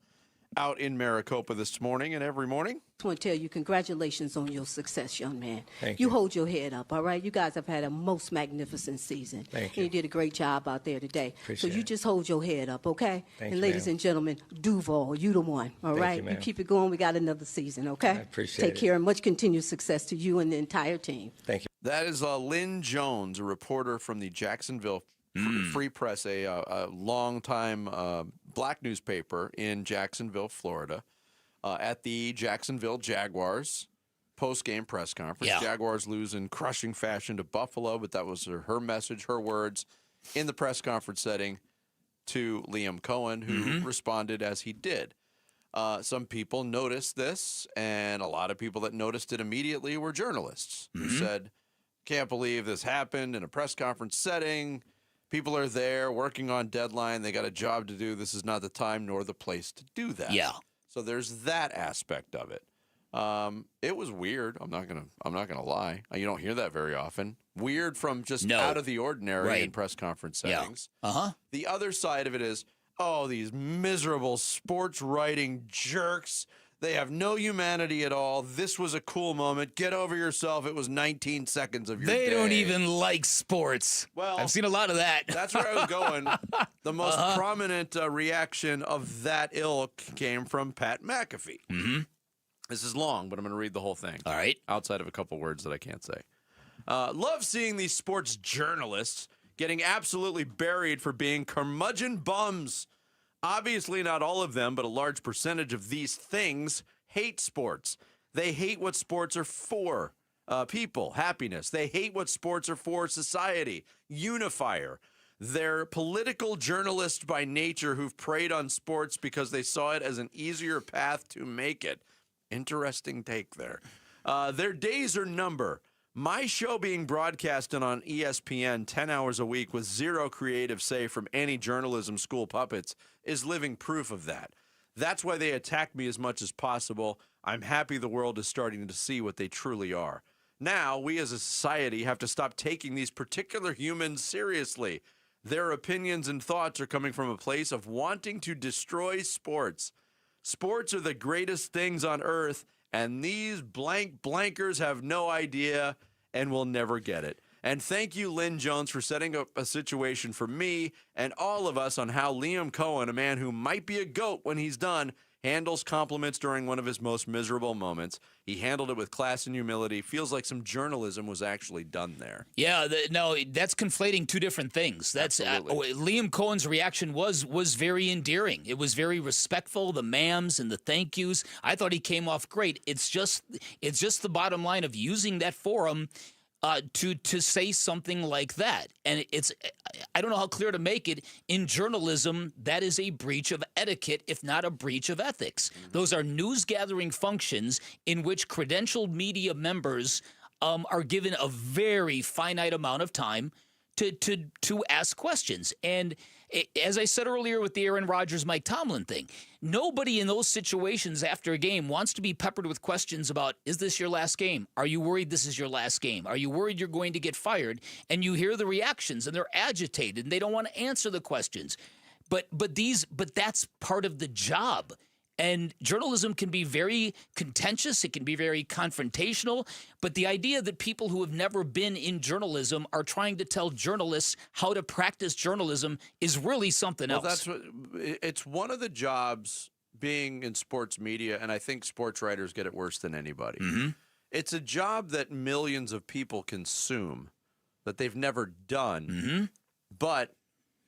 Speaker 6: out in Maricopa this morning and every morning.
Speaker 10: I want to tell you, congratulations on your success, young man.
Speaker 6: Thank
Speaker 10: you.
Speaker 6: you.
Speaker 10: Hold your head up, all right? You guys have had a most magnificent season.
Speaker 19: Thank
Speaker 10: And you did a great job out there today.
Speaker 19: Appreciate
Speaker 10: so you
Speaker 19: it.
Speaker 10: just hold your head up, okay?
Speaker 19: Thank
Speaker 10: and
Speaker 19: you,
Speaker 10: ladies
Speaker 19: ma'am.
Speaker 10: and gentlemen, Duval, you the one, all
Speaker 19: Thank
Speaker 10: right?
Speaker 19: you, ma'am.
Speaker 10: keep it going. We got another season, okay?
Speaker 19: I appreciate
Speaker 10: Take
Speaker 19: it.
Speaker 10: care and much continued success to you and the entire team.
Speaker 19: Thank you.
Speaker 6: That is Lynn Jones, a reporter from the Jacksonville Free Press, a long-time black newspaper in Jacksonville, Florida, at the Jacksonville Jaguars post-game press conference.
Speaker 7: Yeah.
Speaker 6: Jaguars lose in crushing fashion to Buffalo, but that was her message, her words in the press conference setting to Liam Cohen, who responded as he did. Some people noticed this, and a lot of people that noticed it immediately were journalists who said, can't believe this happened in a press conference setting. People are there working on deadline. They got a job to do. This is not the time nor the place to do that.
Speaker 7: Yeah.
Speaker 6: So there's that aspect of it. It was weird. I'm not gonna lie. You don't hear that very often. Weird from just out of the ordinary in press conference settings.
Speaker 7: Yeah.
Speaker 6: The other side of it is, oh, these miserable sports writing jerks. They have no humanity at all. This was a cool moment. Get over yourself. It was 19 seconds of your day.
Speaker 7: They don't even like sports.
Speaker 6: Well,
Speaker 7: I've seen a lot of that.
Speaker 6: That's where I was going. The most prominent reaction of that ilk came from Pat McAfee. This is long, but I'm going to read the whole thing.
Speaker 7: All right.
Speaker 6: Outside of a couple words that I can't say. Love seeing these sports journalists getting absolutely buried for being curmudgeon bums. Obviously, not all of them, but a large percentage of these things hate sports. They hate what sports are for. People, happiness. They hate what sports are for, society, unifier. They're political journalists by nature who've preyed on sports because they saw it as an easier path to make it. Interesting take there. Their days are numbered. My show being broadcasted on ESPN 10 hours a week with zero creative say from any journalism school puppets is living proof of that. That's why they attack me as much as possible. I'm happy the world is starting to see what they truly are. Now, we as a society have to stop taking these particular humans seriously. Their opinions and thoughts are coming from a place of wanting to destroy sports. Sports are the greatest things on earth, and these blankers have no idea and will never get it. And thank you, Lynn Jones, for setting up a situation for me and all of us on how Liam Cohen, a man who might be a GOAT when he's done, handles compliments during one of his most miserable moments. He handled it with class and humility. Feels like some journalism was actually done there.
Speaker 7: Yeah, no, that's conflating two different things. That's Liam Cohen's reaction was very endearing. It was very respectful. The ma'ams and the thank yous. I thought he came off great. It's just the bottom line of using that forum to say something like that. And I don't know how clear to make it. In journalism, that is a breach of etiquette, if not a breach of ethics. Those are news-gathering functions in which credentialed media members are given a very finite amount of time to ask questions. And as I said earlier with the Aaron Rodgers, Mike Tomlin thing, nobody in those situations after a game wants to be peppered with questions about, is this your last game? Are you worried this is your last game? Are you worried you're going to get fired? And you hear the reactions, and they're agitated, and they don't want to answer the questions. But that's part of the job. And journalism can be very contentious. It can be very confrontational. But the idea that people who have never been in journalism are trying to tell journalists how to practice journalism is really something else.
Speaker 6: It's one of the jobs being in sports media, and I think sports writers get it worse than anybody. It's a job that millions of people consume that they've never done, but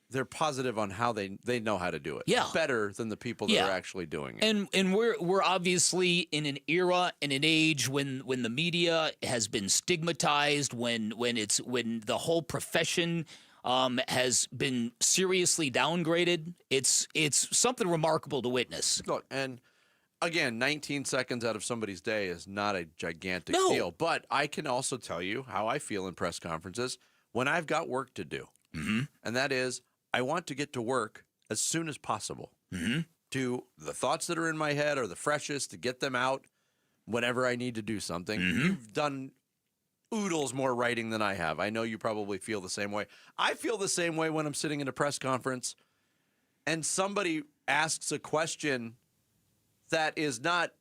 Speaker 6: they're positive on how they know how to do it. Better than the people that are actually doing it.
Speaker 7: And we're obviously in an era and an age when the media has been stigmatized, when the whole profession has been seriously downgraded. It's something remarkable to witness.
Speaker 6: Look, and again, 19 seconds out of somebody's day is not a gigantic deal. But I can also tell you how I feel in press conferences when I've got work to do. And that is, I want to get to work as soon as possible. To the thoughts that are in my head are the freshest, to get them out whenever I need to do something. You've done oodles more writing than I have. I know you probably feel the same way. I feel the same way when I'm sitting in a press conference and somebody asks a question that is not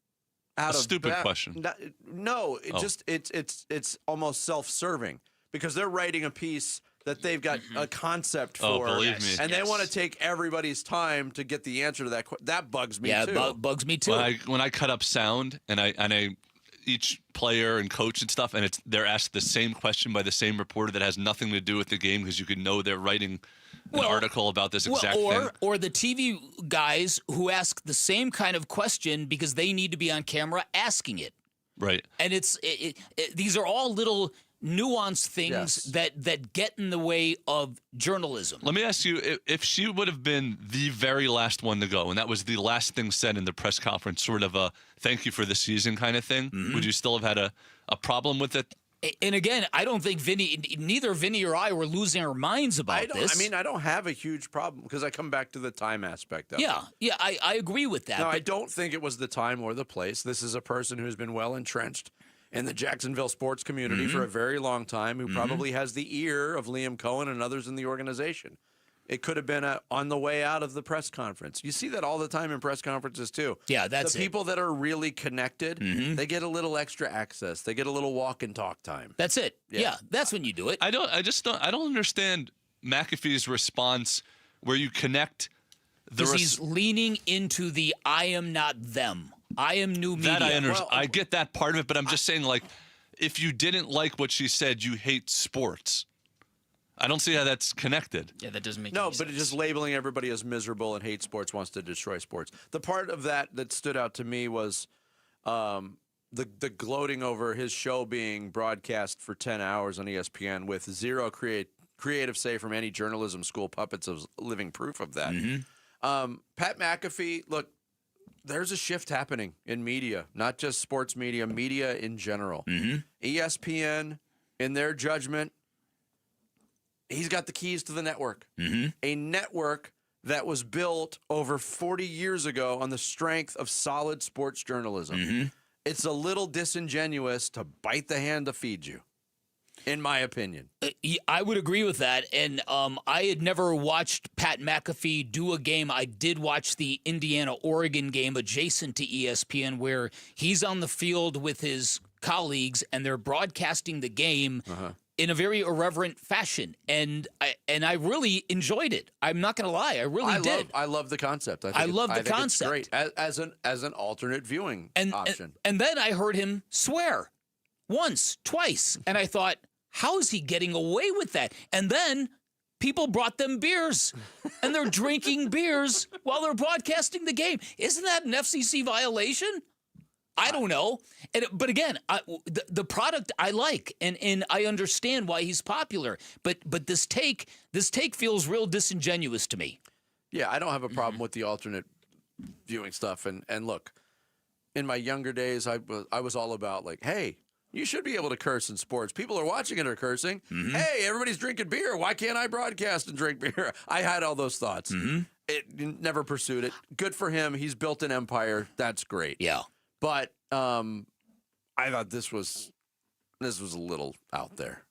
Speaker 6: out
Speaker 22: a
Speaker 6: of
Speaker 22: stupid question.
Speaker 6: No, it's almost self-serving because they're writing a piece that they've got a concept for,
Speaker 22: believe me.
Speaker 6: And they want to take everybody's time to get the answer to that. That bugs me too.
Speaker 7: Yeah, bugs me too.
Speaker 22: When I cut up sound and I each player and coach and stuff, and they're asked the same question by the same reporter that has nothing to do with the game because you can know they're writing an article about this exact thing.
Speaker 7: Or the TV guys who ask the same kind of question because they need to be on camera asking it.
Speaker 22: Right.
Speaker 7: And these are all little nuanced things that get in the way of journalism.
Speaker 22: Let me ask you, if she would have been the very last one to go, and that was the last thing said in the press conference, sort of a thank you for the season kind of thing, would you still have had a problem with it?
Speaker 7: And again, I don't think neither Vinny or I were losing our minds about this.
Speaker 6: I mean, I don't have a huge problem because I come back to the time aspect of it.
Speaker 7: Yeah, I agree with that.
Speaker 6: No, I don't think it was the time or the place. This is a person who's been well entrenched in the Jacksonville sports community for a very long time, who probably has the ear of Liam Cohen and others in the organization. It could have been on the way out of the press conference. You see that all the time in press conferences, too.
Speaker 7: Yeah, that's
Speaker 6: the people that are really connected, they get a little extra access. They get a little walk and talk time.
Speaker 7: That's it. Yeah, that's when you do it.
Speaker 22: I don't understand McAfee's response where you connect
Speaker 7: because he's leaning into the I am not them. I am new media.
Speaker 22: That I understand. I get that part of it, but I'm just saying, like, if you didn't like what she said, you hate sports. I don't see how that's connected.
Speaker 4: Yeah, that doesn't make
Speaker 6: any
Speaker 4: sense.
Speaker 6: But just labeling everybody as miserable and hate sports wants to destroy sports. The part of that stood out to me was the gloating over his show being broadcast for 10 hours on ESPN with zero creative say from any journalism school. Puppets of living proof of that. Pat McAfee, look, there's a shift happening in media, not just sports media, media in general. ESPN, in their judgment, he's got the keys to the network. A network that was built over 40 years ago on the strength of solid sports journalism. It's a little disingenuous to bite the hand that feeds you, in my opinion.
Speaker 7: I would agree with that. And I had never watched Pat McAfee do a game. I did watch the Indiana-Oregon game adjacent to ESPN where he's on the field with his colleagues and they're broadcasting the game in a very irreverent fashion. And I really enjoyed it. I'm not going to lie. I really did.
Speaker 6: I love the concept.
Speaker 7: I love the concept.
Speaker 6: It's great as an alternate viewing option.
Speaker 7: And then I heard him swear once, twice. And I thought, how is he getting away with that? And then people brought them beers, and they're drinking beers while they're broadcasting the game. Isn't that an FCC violation? I don't know. But again, the product I like, and I understand why he's popular. But this take feels real disingenuous to me.
Speaker 6: Yeah, I don't have a problem with the alternate viewing stuff. And look, in my younger days, I was all about like, hey, you should be able to curse in sports. People are watching it or cursing.
Speaker 7: Mm-hmm.
Speaker 6: Hey, everybody's drinking beer. Why can't I broadcast and drink beer? I had all those thoughts.
Speaker 7: Mm-hmm.
Speaker 6: It never pursued it. Good for him. He's built an empire. That's great.
Speaker 7: Yeah.
Speaker 6: But I thought this was a little out there.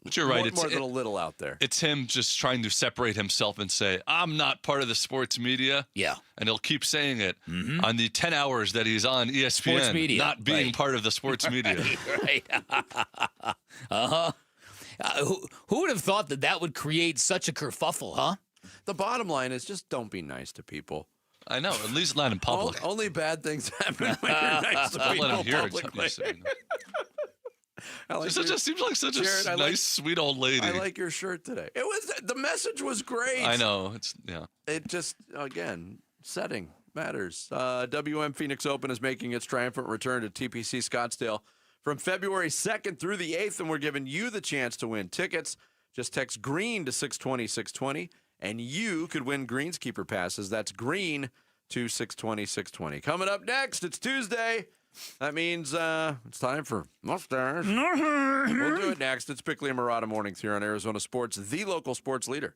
Speaker 22: But you're right.
Speaker 6: More than a little out there.
Speaker 22: It's him just trying to separate himself and say, I'm not part of the sports media.
Speaker 7: Yeah.
Speaker 22: And he'll keep saying it on the 10 hours that he's on ESPN,
Speaker 7: Sports media,
Speaker 22: not being part of the sports media.
Speaker 7: Right. Uh-huh. Who would have thought that would create such a kerfuffle, huh?
Speaker 6: The bottom line is just don't be nice to people.
Speaker 22: I know, at least not in public.
Speaker 6: Only bad things happen when you're nice to people
Speaker 22: let him hear
Speaker 6: publicly.
Speaker 22: It just seems like such
Speaker 6: Jared,
Speaker 22: a nice, sweet old lady.
Speaker 6: I like your shirt today. The message was great.
Speaker 22: I know.
Speaker 6: It just, again, setting matters. WM Phoenix Open is making its triumphant return to TPC Scottsdale from February 2nd through the 8th, and we're giving you the chance to win tickets. Just text GREEN to 620-620, and you could win Greenskeeper passes. That's GREEN to 620-620. Coming up next, it's Tuesday. That means it's time for Mustache. We'll do it next. It's Bickley and Murata Mornings here on Arizona Sports, the local sports leader.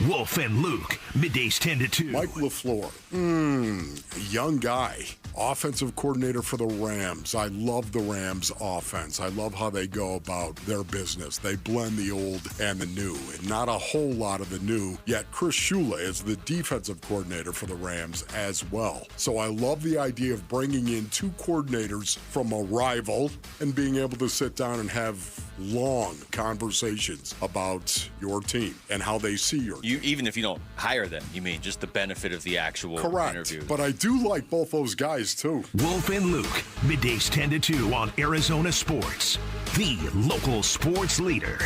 Speaker 18: Wolf and Luke, middays 10 to 2.
Speaker 12: Mike LaFleur, young guy, offensive coordinator for the Rams. I love the Rams offense. I love how they go about their business. They blend the old and the new, and not a whole lot of the new, yet Chris Shula is the defensive coordinator for the Rams as well. So I love the idea of bringing in two coordinators from a rival and being able to sit down and have long conversations about your team and how they see your team.
Speaker 8: Even if you don't hire them, you mean just the benefit of the actual interview.
Speaker 12: But I do like both those guys, too.
Speaker 18: Wolf and Luke, middays 10 to 2 on Arizona Sports, the local sports leader.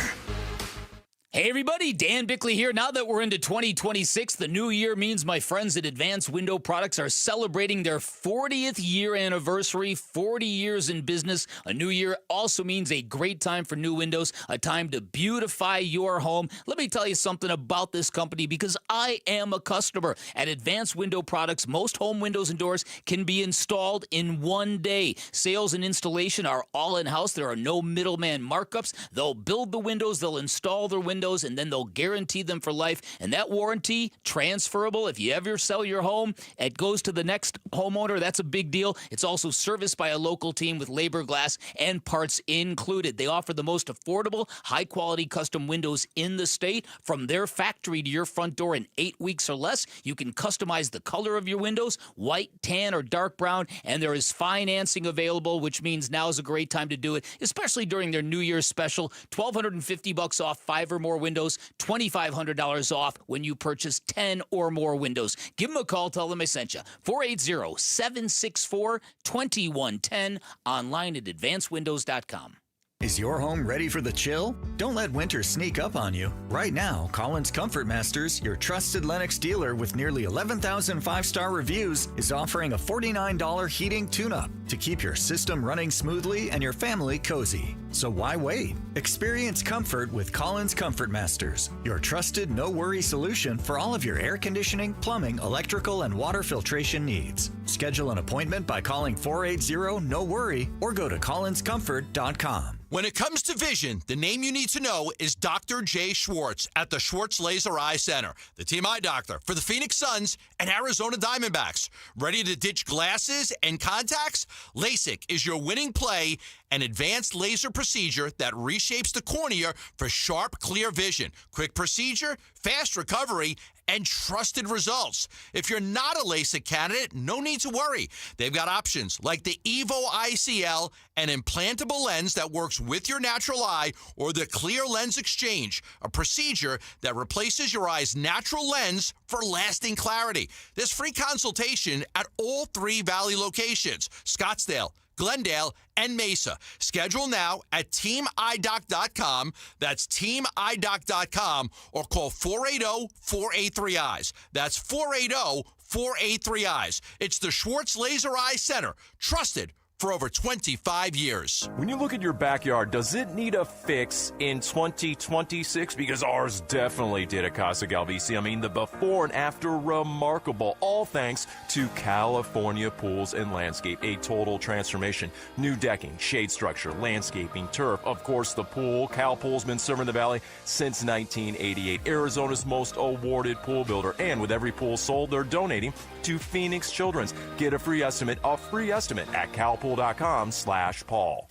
Speaker 7: Hey everybody, Dan Bickley here. Now that we're into 2026, the new year means my friends at Advanced Window Products are celebrating their 40th year anniversary, 40 years in business. A new year also means a great time for new windows, a time to beautify your home. Let me tell you something about this company because I am a customer. At Advanced Window Products, most home windows and doors can be installed in one day. Sales and installation are all in-house. There are no middleman markups. They'll build the windows, they'll install their windows, and then they'll guarantee them for life. And that warranty, transferable. If you ever sell your home, it goes to the next homeowner. That's a big deal. It's also serviced by a local team with labor, glass, and parts included. They offer the most affordable, high-quality custom windows in the state. From their factory to your front door in 8 weeks or less, you can customize the color of your windows, white, tan, or dark brown, and there is financing available, which means now is a great time to do it, especially during their New Year's special. $1,250 off 5 or more windows, $2,500 off when you purchase 10 or more windows. Give them a call. Tell them I sent you. 480-764-2110. Online at advancedwindows.com.
Speaker 13: Is your home ready for the chill? Don't let winter sneak up on you. Right now, Collins Comfort Masters, your trusted Lennox dealer with nearly 11,000 five-star reviews, is offering a $49 heating tune-up to keep your system running smoothly and your family cozy. So why wait? Experience comfort with Collins Comfort Masters, your trusted no-worry solution for all of your air conditioning, plumbing, electrical, and water filtration needs. Schedule an appointment by calling 480-NO-WORRY or go to collinscomfort.com.
Speaker 15: When it comes to vision, the name you need to know is Dr. Jay Schwartz at the Schwartz Laser Eye Center, the team eye doctor for the Phoenix Suns and Arizona Diamondbacks. Ready to ditch glasses and contacts? LASIK is your winning play, an advanced laser procedure that reshapes the cornea for sharp, clear vision. Quick procedure, fast recovery, and trusted results. If you're not a LASIK candidate, no need to worry. They've got options like the Evo ICL, an implantable lens that works with your natural eye, or the Clear Lens Exchange, a procedure that replaces your eye's natural lens for lasting clarity. There's free consultation at all 3 Valley locations: Scottsdale, Glendale, and Mesa. Schedule now at teamidoc.com. That's teamidoc.com, or call 480-483-EYES. That's 480-483-EYES. It's the Schwartz Laser Eye Center, trusted for over 25 years.
Speaker 29: When you look at your backyard, does it need a fix in 2026? Because ours definitely did at Casa Galvisi. I mean, the before and after, remarkable. All thanks to California Pools and Landscape. A total transformation. New decking, shade structure, landscaping, turf. Of course, the pool. Cal Pool's been serving the Valley since 1988. Arizona's most awarded pool builder. And with every pool sold, they're donating to Phoenix Children's. Get a free estimate at calpool.com/Paul.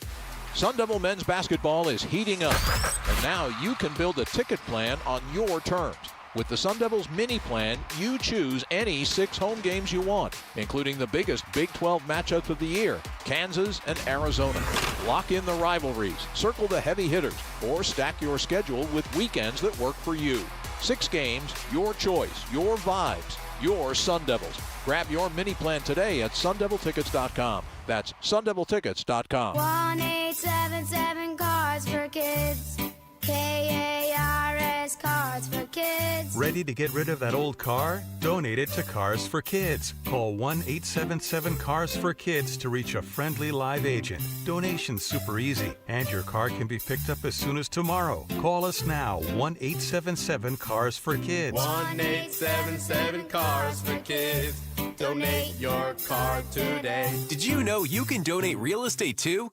Speaker 16: Sun Devil men's basketball is heating up, and now you can build a ticket plan on your terms. With the Sun Devils mini plan, you choose any 6 home games you want, including the biggest Big 12 matchups of the year, Kansas and Arizona. Lock in the rivalries, circle the heavy hitters, or stack your schedule with weekends that work for you. 6 games, your choice, your vibes, your Sun Devils. Grab your mini plan today at sundeviltickets.com. That's sundeviltickets.com.
Speaker 17: 1-877 Cards for Kids. KARS Cards for Kids.
Speaker 19: Ready to get rid of that old car? Donate it to Cars for Kids. Call 1-877 Cars for Kids to reach a friendly live agent. Donation's super easy, and your car can be picked up as soon as tomorrow. Call us now, 1-877 Cars for Kids.
Speaker 21: 1-877 Cars for Kids. Donate your car today.
Speaker 20: Did you know you can donate real estate too?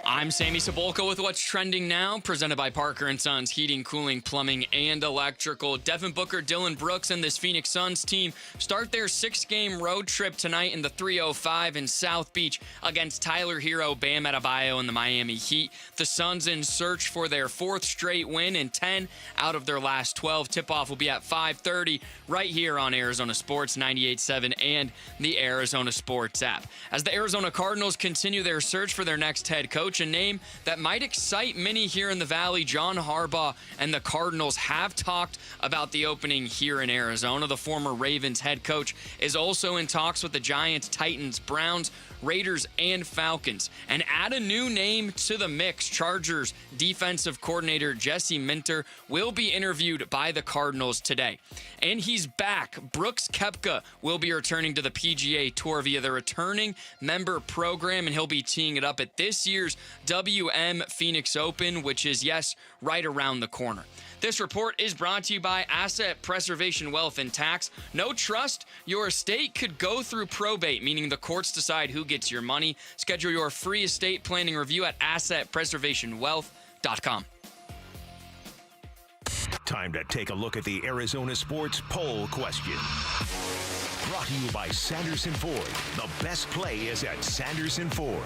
Speaker 4: I'm Sammy Cebulka with What's Trending Now, presented by Parker & Sons Heating, Cooling, Plumbing, and Electrical. Devin Booker, Dylan Brooks, and this Phoenix Suns team start their 6-game road trip tonight in the 305 in South Beach against Tyler Hero, Bam Adebayo, and the Miami Heat. The Suns in search for their 4th straight win and 10 out of their last 12. Tip-off will be at 5:30 right here on Arizona Sports 98.7 and the Arizona Sports app. As the Arizona Cardinals continue their search for their next head coach, a name that might excite many here in the Valley, John Harbaugh and the Cardinals have talked about the opening here in Arizona. The former Ravens head coach is also in talks with the Giants, Titans, Browns, Raiders, and Falcons. And add a new name to the mix. Chargers defensive coordinator Jesse Minter will be interviewed by the Cardinals today. And he's back. Brooks Koepka will be returning to the PGA Tour via the returning member program, and he'll be teeing it up at this year's WM Phoenix Open, which is, yes, right around the corner. This report is brought to you by Asset Preservation Wealth and Tax. No trust? Your estate could go through probate, meaning the courts decide who gets your money. Schedule your free estate planning review at assetpreservationwealth.com.
Speaker 18: Time to take a look at the Arizona Sports Poll Question. Brought to you by Sanderson Ford. The best play is at Sanderson Ford.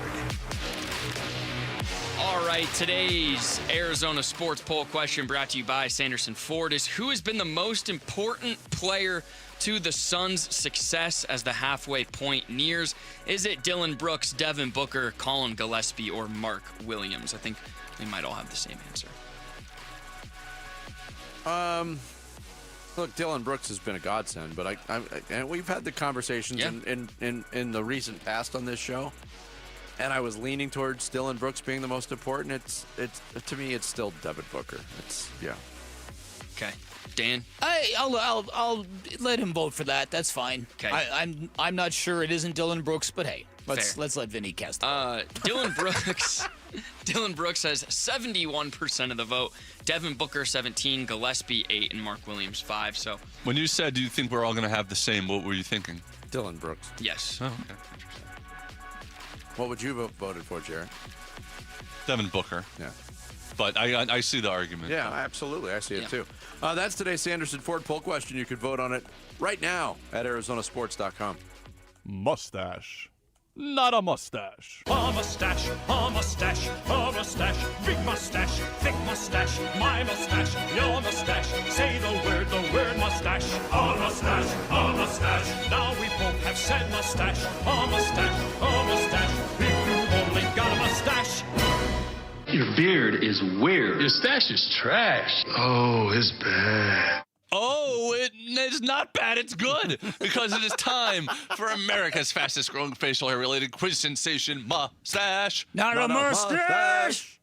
Speaker 4: All right, today's Arizona Sports Poll Question, brought to you by Sanderson Ford, is who has been the most important player to the Suns' success as the halfway point nears? Is it Dylan Brooks, Devin Booker, Colin Gillespie, or Mark Williams? I think they might all have the same answer.
Speaker 6: Look, Dylan Brooks has been a godsend, but and we've had the conversations in the recent past on this show, and I was leaning towards Dylan Brooks being the most important. It's to me, it's still Devin Booker.
Speaker 4: Okay, Dan.
Speaker 7: I'll let him vote for that. That's fine.
Speaker 4: Okay.
Speaker 7: I'm not sure it isn't Dylan Brooks, but hey, let's let Vinny cast the vote.
Speaker 4: Dylan Brooks. Dylan Brooks has 71% of the vote. Devin Booker 17, Gillespie 8, and Mark Williams 5. So
Speaker 22: when you said, "Do you think we're all going to have the same?" What were you thinking?
Speaker 6: Dylan Brooks.
Speaker 4: Yes.
Speaker 22: Oh, okay.
Speaker 6: What would you have voted for, Jared?
Speaker 22: Devin Booker.
Speaker 6: Yeah.
Speaker 22: But I see the argument.
Speaker 6: Yeah, absolutely. I see it too. That's today's Sanderson Ford poll question. You could vote on it right now at ArizonaSports.com.
Speaker 29: Mustache. Not a mustache.
Speaker 3: A mustache, a mustache, a mustache, big mustache, thick mustache, my mustache, your mustache. Say the word mustache. A mustache, a mustache. Now we both have said mustache. A mustache, a mustache. If you only got a mustache.
Speaker 24: Your beard is weird. Your stash is trash. Oh, it's bad.
Speaker 22: Oh, it is not bad. It's good because it is time for America's fastest growing facial hair related quiz sensation, mustache.
Speaker 7: Not a mustache.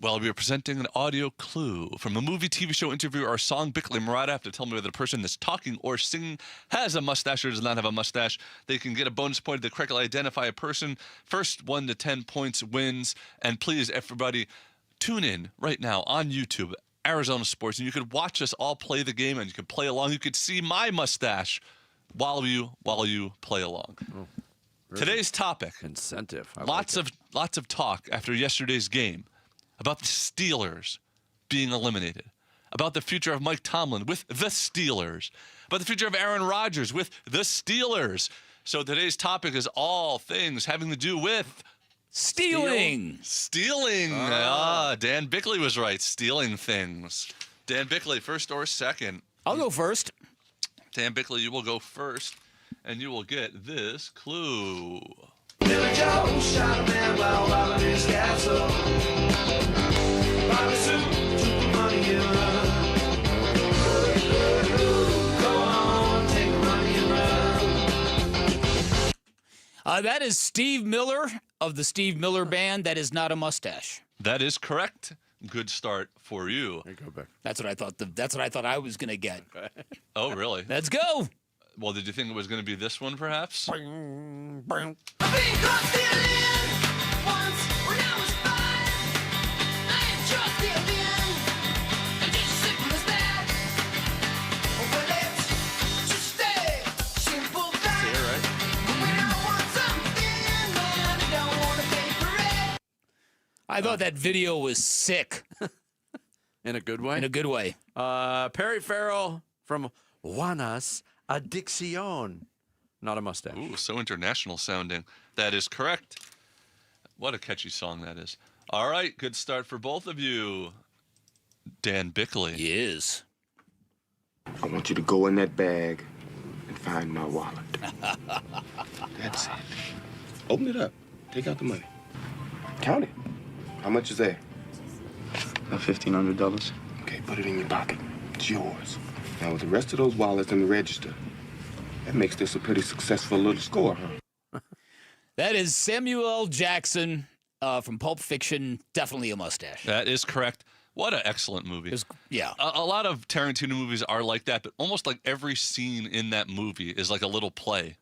Speaker 22: Well, we are presenting an audio clue from a movie, TV show, interview, or song. Bickley and Murata have to tell me whether the person that's talking or singing has a mustache or does not have a mustache. They can get a bonus point if they correctly identify a person. First 1 to 10 points wins. And please, everybody, tune in right now on YouTube, Arizona Sports, and you could watch us all play the game, and you can play along. You could see my mustache while you play along.
Speaker 6: Oh,
Speaker 22: Today's topic:
Speaker 6: incentive.
Speaker 22: Lots of talk after yesterday's game about the Steelers being eliminated, about the future of Mike Tomlin with the Steelers, about the future of Aaron Rodgers with the Steelers. So today's topic is all things having to do with
Speaker 7: stealing.
Speaker 22: Stealing. Dan Bickley was right. Stealing things. Dan Bickley, first or second?
Speaker 7: I'll go first.
Speaker 22: Dan Bickley, you will go first, and you will get this clue.
Speaker 1: Billy Joe shot a man while robbing his castle. Bobby Sue took the money and run. Go on, take the money and run.
Speaker 7: That is Steve Miller of the Steve Miller Band. That is not a mustache.
Speaker 22: That is correct. Good start for you.
Speaker 6: There you go, back.
Speaker 7: That's what I thought. That's what I thought I was going to get.
Speaker 6: Okay.
Speaker 22: Oh, really?
Speaker 7: Let's go.
Speaker 22: Well, did you think it was going to be this one, perhaps?
Speaker 7: I thought that video was sick.
Speaker 6: In a good way?
Speaker 7: In a good way.
Speaker 6: Perry Farrell from Juanas Adicción. Not a mustache.
Speaker 22: Ooh, so international sounding. That is correct. What a catchy song that is. All right, good start for both of you. Dan Bickley.
Speaker 7: Yes.
Speaker 5: I want you to go in that bag and find my wallet. That's it. Open it up. Take out the money. Count it. How much is there? $1,500. Okay, put it in your pocket. It's yours. Now, with the rest of those wallets in the register, that makes this a pretty successful little score, huh?
Speaker 7: That is Samuel L. Jackson from Pulp Fiction. Definitely a mustache.
Speaker 22: That is correct. What an excellent movie.
Speaker 7: Yeah.
Speaker 22: A lot of Tarantino movies are like that, but almost like every scene in that movie is like a little play.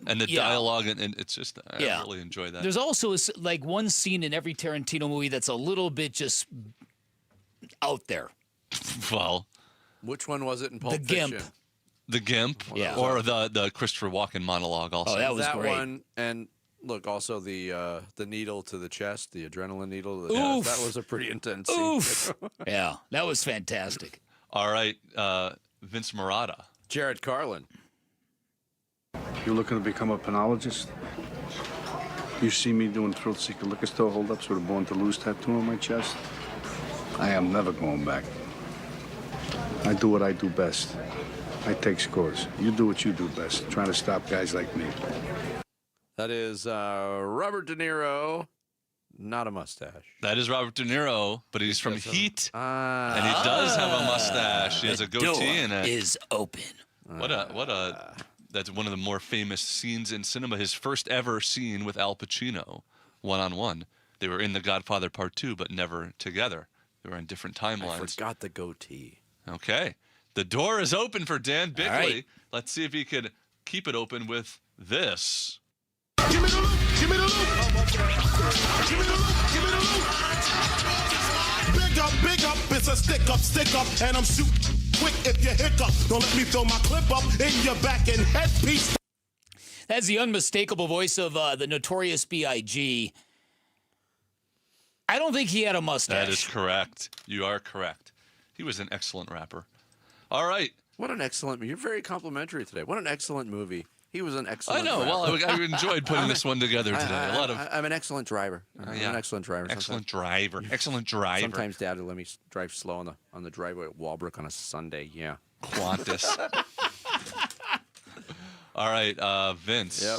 Speaker 22: And the dialogue, and it's just, I really enjoy that.
Speaker 7: There's also like one scene in every Tarantino movie that's a little bit just out there.
Speaker 22: Well.
Speaker 6: Which one was it in Pulp Fiction?
Speaker 7: Gimp.
Speaker 22: The Gimp?
Speaker 7: Yeah.
Speaker 22: Or the Christopher Walken monologue also.
Speaker 7: Oh, that was great.
Speaker 6: One, and look, also the needle to the chest, the adrenaline needle.
Speaker 7: Oof.
Speaker 6: That was a pretty intense
Speaker 7: Oof.
Speaker 6: scene.
Speaker 7: Yeah, that was fantastic.
Speaker 22: All right, Vince Murata.
Speaker 6: Jared Carlin.
Speaker 9: You're looking to become a penologist? You see me doing thrill seeker liquor store holdups with a Born to Lose tattoo on my chest? I am never going back. I do what I do best. I take scores. You do what you do best, trying to stop guys like me.
Speaker 6: That is Robert De Niro, not a mustache.
Speaker 22: That is Robert De Niro, but he's from Heat, and he does have a mustache. He has a goatee in it.
Speaker 7: Is open.
Speaker 22: That's one of the more famous scenes in cinema. His first ever scene with Al Pacino, one-on-one. They were in The Godfather Part 2, but never together. They were on different timelines.
Speaker 6: I forgot the goatee.
Speaker 22: Okay. The door is open for Dan Bickley.
Speaker 7: Right.
Speaker 22: Let's see if he could keep it open with this.
Speaker 1: Give me the loop, give me the loop. Give me the loop, give me the loop. Big up, it's a stick up, and I'm shooting quick if you hiccup. Don't let me throw my clip up in your back and headpiece.
Speaker 7: That's the unmistakable voice of the Notorious B.I.G. I don't think he had a mustache.
Speaker 22: That is correct. You are correct. He was an excellent rapper. All right.
Speaker 6: What an excellent movie. You're very complimentary today. What an excellent movie. He was an excellent
Speaker 22: I know.
Speaker 6: rapper.
Speaker 22: Well, I enjoyed putting this one together today.
Speaker 6: I'm an excellent driver. I'm an excellent driver.
Speaker 22: Excellent driver. Excellent driver.
Speaker 6: Sometimes Dad would let me drive slow on the driveway at Walbrook on a Sunday. Yeah.
Speaker 22: Qantas. All right, Vince.
Speaker 6: Yep.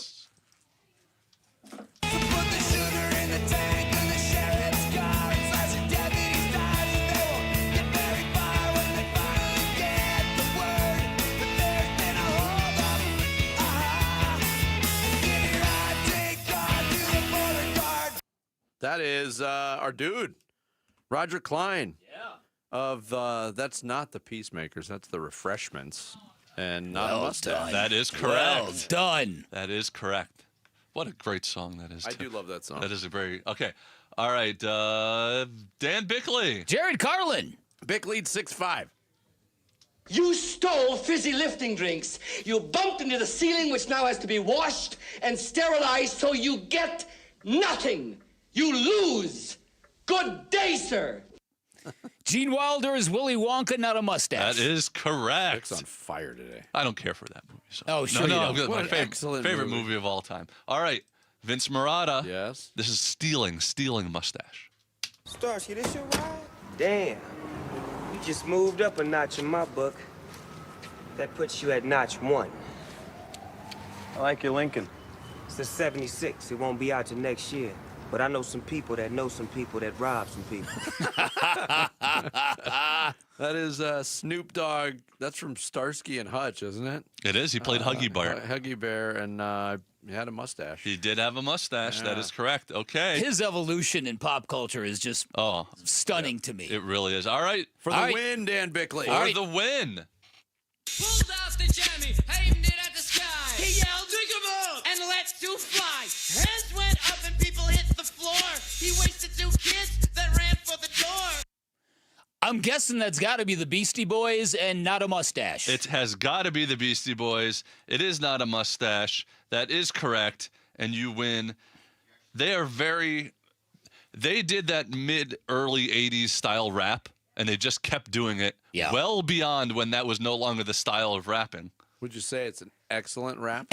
Speaker 6: That is our dude, Roger Klein.
Speaker 7: Yeah.
Speaker 6: Of that's not the Peacemakers, that's the Refreshments, and not a
Speaker 7: Well
Speaker 6: mustache.
Speaker 7: done.
Speaker 22: That is correct.
Speaker 7: Well done.
Speaker 22: That is correct. What a great song that is.
Speaker 6: I do love that song.
Speaker 22: That is a very okay. All right, Dan Bickley.
Speaker 7: Jared Carlin.
Speaker 6: Bick leads 6-5.
Speaker 2: You stole fizzy lifting drinks. You bumped into the ceiling, which now has to be washed and sterilized, so you get nothing. You lose. Good day, sir.
Speaker 7: Gene Wilder is Willy Wonka, not a mustache.
Speaker 22: That is correct.
Speaker 6: Bick's on fire today.
Speaker 22: I don't care for that movie. So.
Speaker 7: Oh, sure
Speaker 22: No,
Speaker 7: you don't.
Speaker 22: my
Speaker 6: What an excellent
Speaker 22: favorite
Speaker 6: movie.
Speaker 22: movie of all time. All right, Vince Murata.
Speaker 6: Yes.
Speaker 22: This is stealing mustache.
Speaker 5: Starsky, this your ride? Damn. You just moved up a notch in my book. That puts you at notch 1.
Speaker 9: I like your Lincoln.
Speaker 5: It's a 76. It won't be out till next year. But I know some people that know some people that rob some people.
Speaker 6: That is Snoop Dogg. That's from Starsky and Hutch, isn't it?
Speaker 22: It is. He played Huggy Bear.
Speaker 6: Huggy Bear, and he had a mustache.
Speaker 22: He did have a mustache. That
Speaker 6: Yeah.
Speaker 22: is correct. Okay.
Speaker 7: His evolution in pop culture is just stunning to me.
Speaker 22: It really is. All right.
Speaker 6: For the win, Dan Bickley.
Speaker 22: For the win.
Speaker 1: Pulled out the jammy, aimed it at the sky. He yelled, "Dig 'em up!" and let two fly. Hands went up and people hit the floor. He wasted 2 kids that ran for the door.
Speaker 7: I'm guessing that's got to be the Beastie Boys and not a mustache.
Speaker 22: It has got to be the Beastie Boys. It is not a mustache. That is correct. And you win. They did that mid-early 80s style rap, and they just kept doing it well beyond when that was no longer the style of rapping.
Speaker 6: Would you say it's an excellent rap?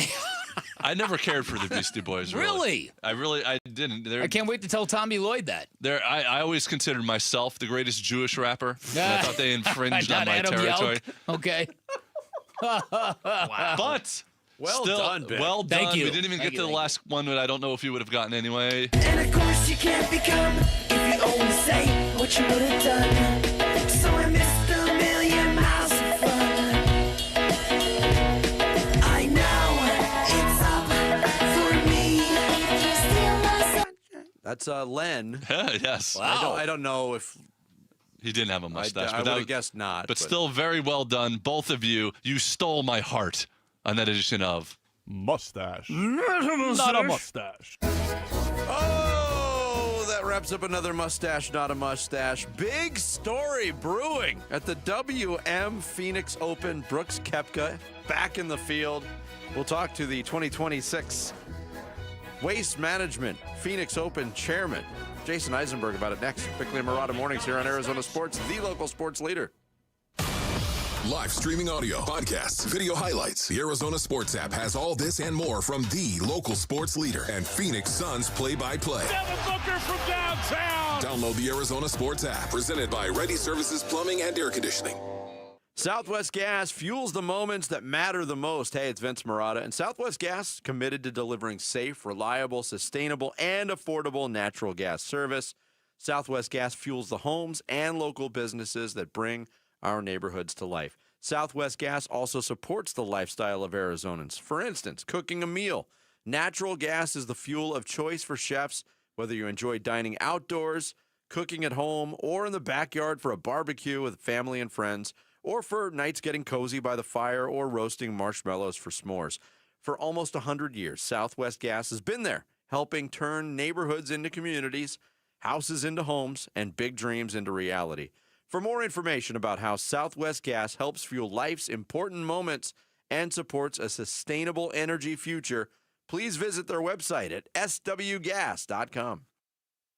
Speaker 22: I never cared for the Beastie Boys.
Speaker 7: Really?
Speaker 22: I didn't.
Speaker 7: I can't wait to tell Tommy Lloyd that.
Speaker 22: I always considered myself the greatest Jewish rapper. And I thought they infringed on
Speaker 7: Not
Speaker 22: my
Speaker 7: Adam
Speaker 22: territory.
Speaker 7: Yelk. Okay.
Speaker 22: Wow. But
Speaker 6: well
Speaker 22: still,
Speaker 6: done, Ben.
Speaker 22: well done.
Speaker 7: Thank you.
Speaker 22: We didn't even
Speaker 7: Thank
Speaker 22: get
Speaker 7: you,
Speaker 22: to the
Speaker 7: thank
Speaker 22: last one that I don't know if you would have gotten anyway.
Speaker 1: And of course you can't become if you only say what you would have done. So I missed a million miles of fun. I know it's up for me. You steal my sunshine.
Speaker 6: That's Len.
Speaker 22: Yes.
Speaker 6: Wow. I don't know if
Speaker 22: he didn't have a mustache.
Speaker 6: I would have guessed not.
Speaker 22: But still very well done. Both of you. You stole my heart on that edition of
Speaker 19: Mustache.
Speaker 7: Not a
Speaker 19: mustache.
Speaker 6: Oh, that wraps up another Mustache, Not a Mustache. Big story brewing at the WM Phoenix Open. Brooks Koepka back in the field. We'll talk to the 2026 Waste Management Phoenix Open chairman, Jason Eisenberg, about it next. Bickley and Murata Mornings here on Arizona Sports, the local sports leader.
Speaker 10: Live streaming audio, podcasts, video highlights. The Arizona Sports app has all this and more from the local sports leader and Phoenix Suns play-by-play.
Speaker 1: Devin Booker from downtown.
Speaker 10: Download the Arizona Sports app, presented by Ready Services Plumbing and Air Conditioning.
Speaker 6: Southwest Gas fuels the moments that matter the most. Hey, it's Vince Murata, and Southwest Gas committed to delivering safe, reliable, sustainable, and affordable natural gas service. Southwest Gas fuels the homes and local businesses that bring our neighborhoods to life. Southwest Gas also supports the lifestyle of Arizonans. For instance, cooking a meal. Natural gas is the fuel of choice for chefs, whether you enjoy dining outdoors, cooking at home, or in the backyard for a barbecue with family and friends, or for nights getting cozy by the fire or roasting marshmallows for s'mores. For almost 100 years, Southwest Gas has been there, helping turn neighborhoods into communities, houses into homes, and big dreams into reality. For more information about how Southwest Gas helps fuel life's important moments and supports a sustainable energy future, please visit their website at swgas.com.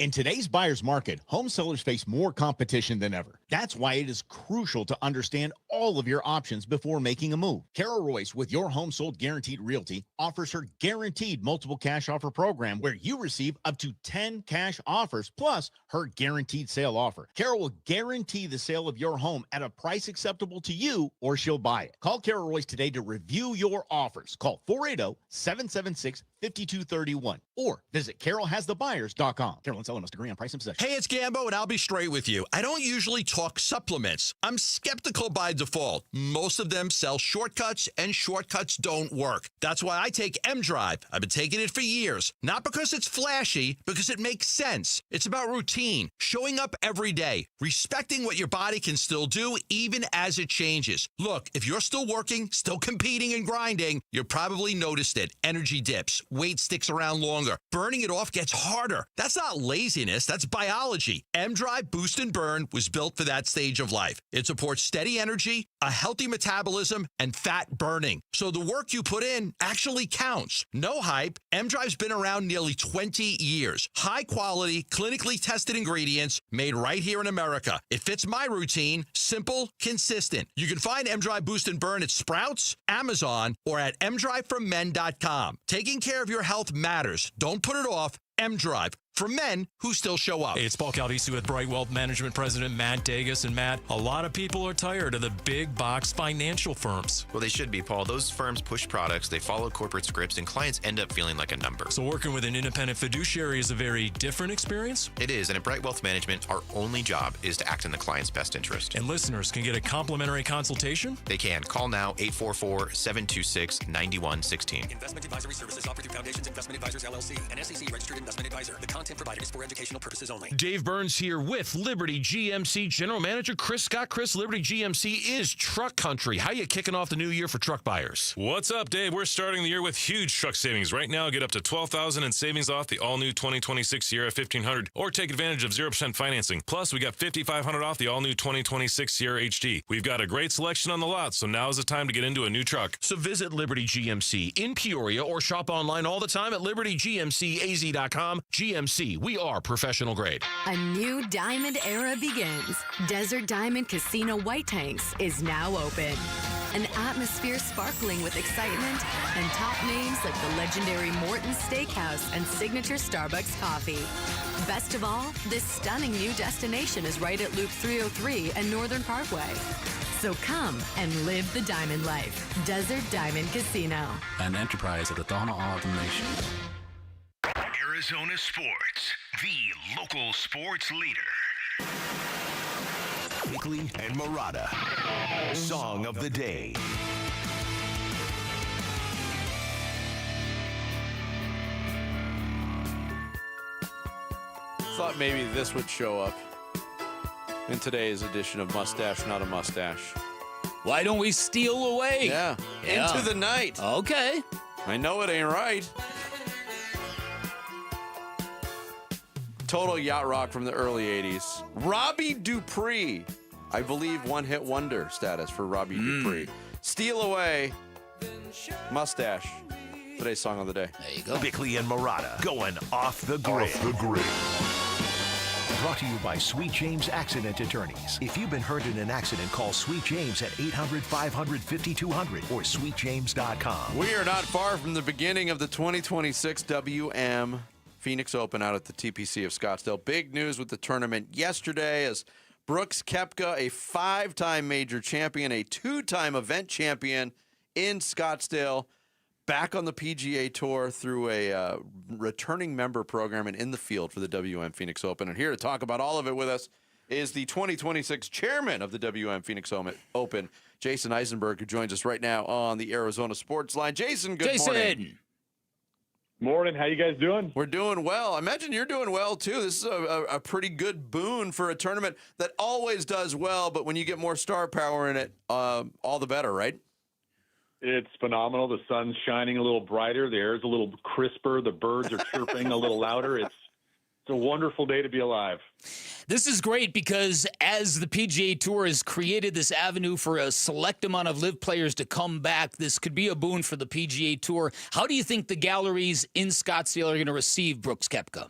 Speaker 11: In today's buyer's market, home sellers face more competition than ever. That's why it is crucial to understand all of your options before making a move. Carol Royce with Your Home Sold Guaranteed Realty offers her guaranteed multiple cash offer program where you receive up to 10 cash offers plus her guaranteed sale offer. Carol will guarantee the sale of your home at a price acceptable to you or she'll buy it. Call Carol Royce today to review your offers. Call 480-776 5231 or visit carolhasthebuyers.com. Carol and seller must agree on price and possession.
Speaker 15: Hey, it's Gambo, and I'll be straight with you. I don't usually talk supplements. I'm skeptical by default. Most of them sell shortcuts, and shortcuts don't work. That's why I take M-Drive. I've been taking it for years. Not because it's flashy, because it makes sense. It's about routine, showing up every day, respecting what your body can still do even as it changes. Look, if you're still working, still competing and grinding, you probably noticed it. Energy dips, weight sticks around longer, burning it off gets harder. That's not laziness, that's biology. M-Drive Boost and Burn was built for that stage of life. It supports steady energy, a healthy metabolism, and fat burning. So the work you put in actually counts. No hype, M-Drive's been around nearly 20 years. High quality, clinically tested ingredients made right here in America. It fits my routine, simple, consistent. You can find M-Drive Boost and Burn at Sprouts, Amazon, or at mdriveformen.com. Taking care of your health matters. Don't put it off. M-Drive, for men who still show up.
Speaker 29: Hey, it's Paul Calvisi with Bright Wealth Management President Matt Dagas. And Matt, a lot of people are tired of the big box financial firms.
Speaker 8: Well, they should be, Paul. Those firms push products, they follow corporate scripts, and clients end up feeling like a number.
Speaker 29: So working with an independent fiduciary is a very different experience?
Speaker 8: It is, and at Bright Wealth Management, our only job is to act in the client's best interest.
Speaker 29: And listeners can get a complimentary consultation?
Speaker 8: They can. Call now, 844-726-9116.
Speaker 20: Investment advisory services offered through Foundations Investment Advisors, LLC, an SEC registered investment advisor. The content provided is for educational purposes only.
Speaker 12: Dave Burns here with Liberty GMC General Manager Chris Scott. Chris, Liberty GMC is truck country. How you kicking off the new year for truck buyers?
Speaker 13: What's up, Dave? We're starting the year with huge truck savings. Right now, get up to $12,000 in savings off the all-new 2026 Sierra 1500, or take advantage of 0% financing. Plus, we got $5,500 off the all-new 2026 Sierra HD. We've got a great selection on the lot, so now is the time to get into a new truck.
Speaker 12: So visit Liberty GMC in Peoria or shop online all the time at libertygmcaz.com. GMC, we are professional grade.
Speaker 14: A new diamond era begins. Desert Diamond Casino White Tanks is now open. An atmosphere sparkling with excitement and top names like the legendary Morton's Steakhouse and signature Starbucks coffee. Best of all, this stunning new destination is right at Loop 303 and Northern Parkway. So come and live the diamond life. Desert Diamond Casino.
Speaker 23: An enterprise of the Donna Autumn Nation.
Speaker 18: Arizona Sports, the local sports leader. Bickley and Murata, Song of the Day.
Speaker 6: Thought maybe this would show up in today's edition of Mustache, Not a Mustache.
Speaker 7: Why don't we steal away?
Speaker 6: Yeah. Into the night.
Speaker 7: Okay.
Speaker 6: I know it ain't right. Total yacht rock from the early 80s. Robbie Dupree. I believe one-hit wonder status for Robbie Dupree. Steal Away. Mustache. Today's song of the day.
Speaker 7: There you go.
Speaker 18: Bickley and Murata going off the grid. Off the grid. Brought to you by Sweet James Accident Attorneys. If you've been hurt in an accident, call Sweet James at 800-500-5200 or sweetjames.com.
Speaker 6: We are not far from the beginning of the 2026 WM Phoenix Open out at the TPC of Scottsdale. Big news with the tournament yesterday as Brooks Koepka, a 5-time major champion, a 2-time event champion in Scottsdale, back on the PGA Tour through a returning member program and in the field for the WM Phoenix Open. And here to talk about all of it with us is the 2026 chairman of the WM Phoenix Open, Jason Eisenberg, who joins us right now on the Arizona Sports Line. Jason, good morning.
Speaker 25: Morning. How you guys doing?
Speaker 6: We're doing well. I imagine you're doing well, too. This is a pretty good boon for a tournament that always does well, but when you get more star power in it, all the better, right?
Speaker 25: It's phenomenal. The sun's shining a little brighter. The air's a little crisper. The birds are chirping a little louder. It's a wonderful day to be alive.
Speaker 7: This is great because as the PGA Tour has created this avenue for a select amount of LIV players to come back, this could be a boon for the PGA Tour. How do you think the galleries in Scottsdale are going to receive Brooks Koepka?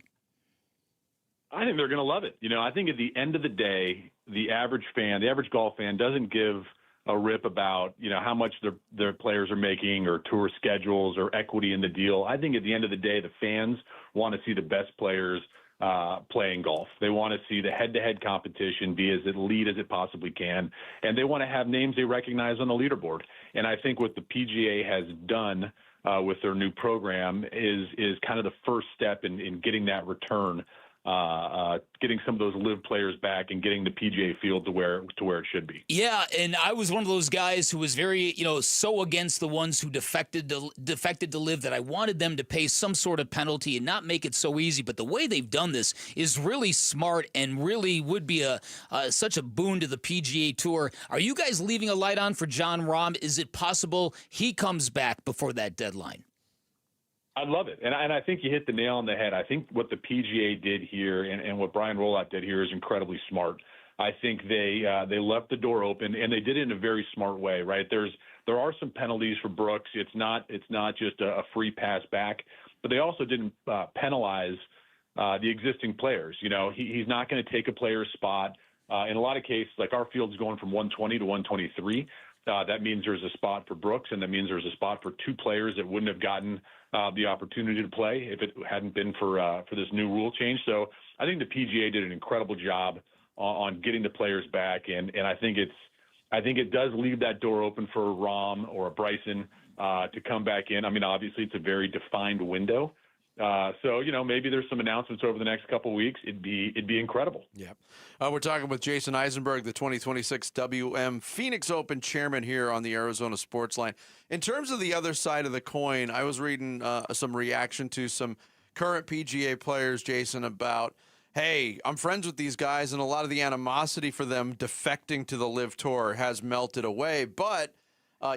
Speaker 25: I think they're going to love it. You know, I think at the end of the day, the average fan, the average golf fan doesn't give a rip about, you know, how much their players are making or tour schedules or equity in the deal. I think at the end of the day, the fans want to see the best players playing golf. They want to see the head-to-head competition be as elite as it possibly can, and they want to have names they recognize on the leaderboard. And I think what the PGA has done with their new program is kind of the first step in getting that return, getting some of those LIV players back and getting the PGA field to where it should be.
Speaker 7: Yeah, and I was one of those guys who was very, so against the ones who defected to LIV that I wanted them to pay some sort of penalty and not make it so easy. But the way they've done this is really smart and really would be such a boon to the PGA Tour. Are you guys leaving a light on for Jon Rahm? Is it possible he comes back before that deadline?
Speaker 25: I love it. And I think you hit the nail on the head. I think what the PGA did here and what Brian Rolapp did here is incredibly smart. I think they left the door open, and they did it in a very smart way, right? There are some penalties for Brooks. It's not just a free pass back, but they also didn't penalize the existing players. He's not going to take a player's spot. In a lot of cases, like our field's going from 120 to 123. That means there's a spot for Brooks, and that means there's a spot for two players that wouldn't have gotten the opportunity to play if it hadn't been for this new rule change. So I think the PGA did an incredible job on getting the players back, and I think it does leave that door open for a Rahm or a Bryson to come back in. I mean, obviously it's a very defined window. So maybe there's some announcements over the next couple of weeks. It'd be incredible.
Speaker 6: Yeah. We're talking with Jason Eisenberg, the 2026 WM Phoenix Open chairman here on the Arizona Sports Line. In terms of the other side of the coin, I was reading some reaction to some current PGA players, Jason, about, hey, I'm friends with these guys, and a lot of the animosity for them defecting to the LIV Tour has melted away. But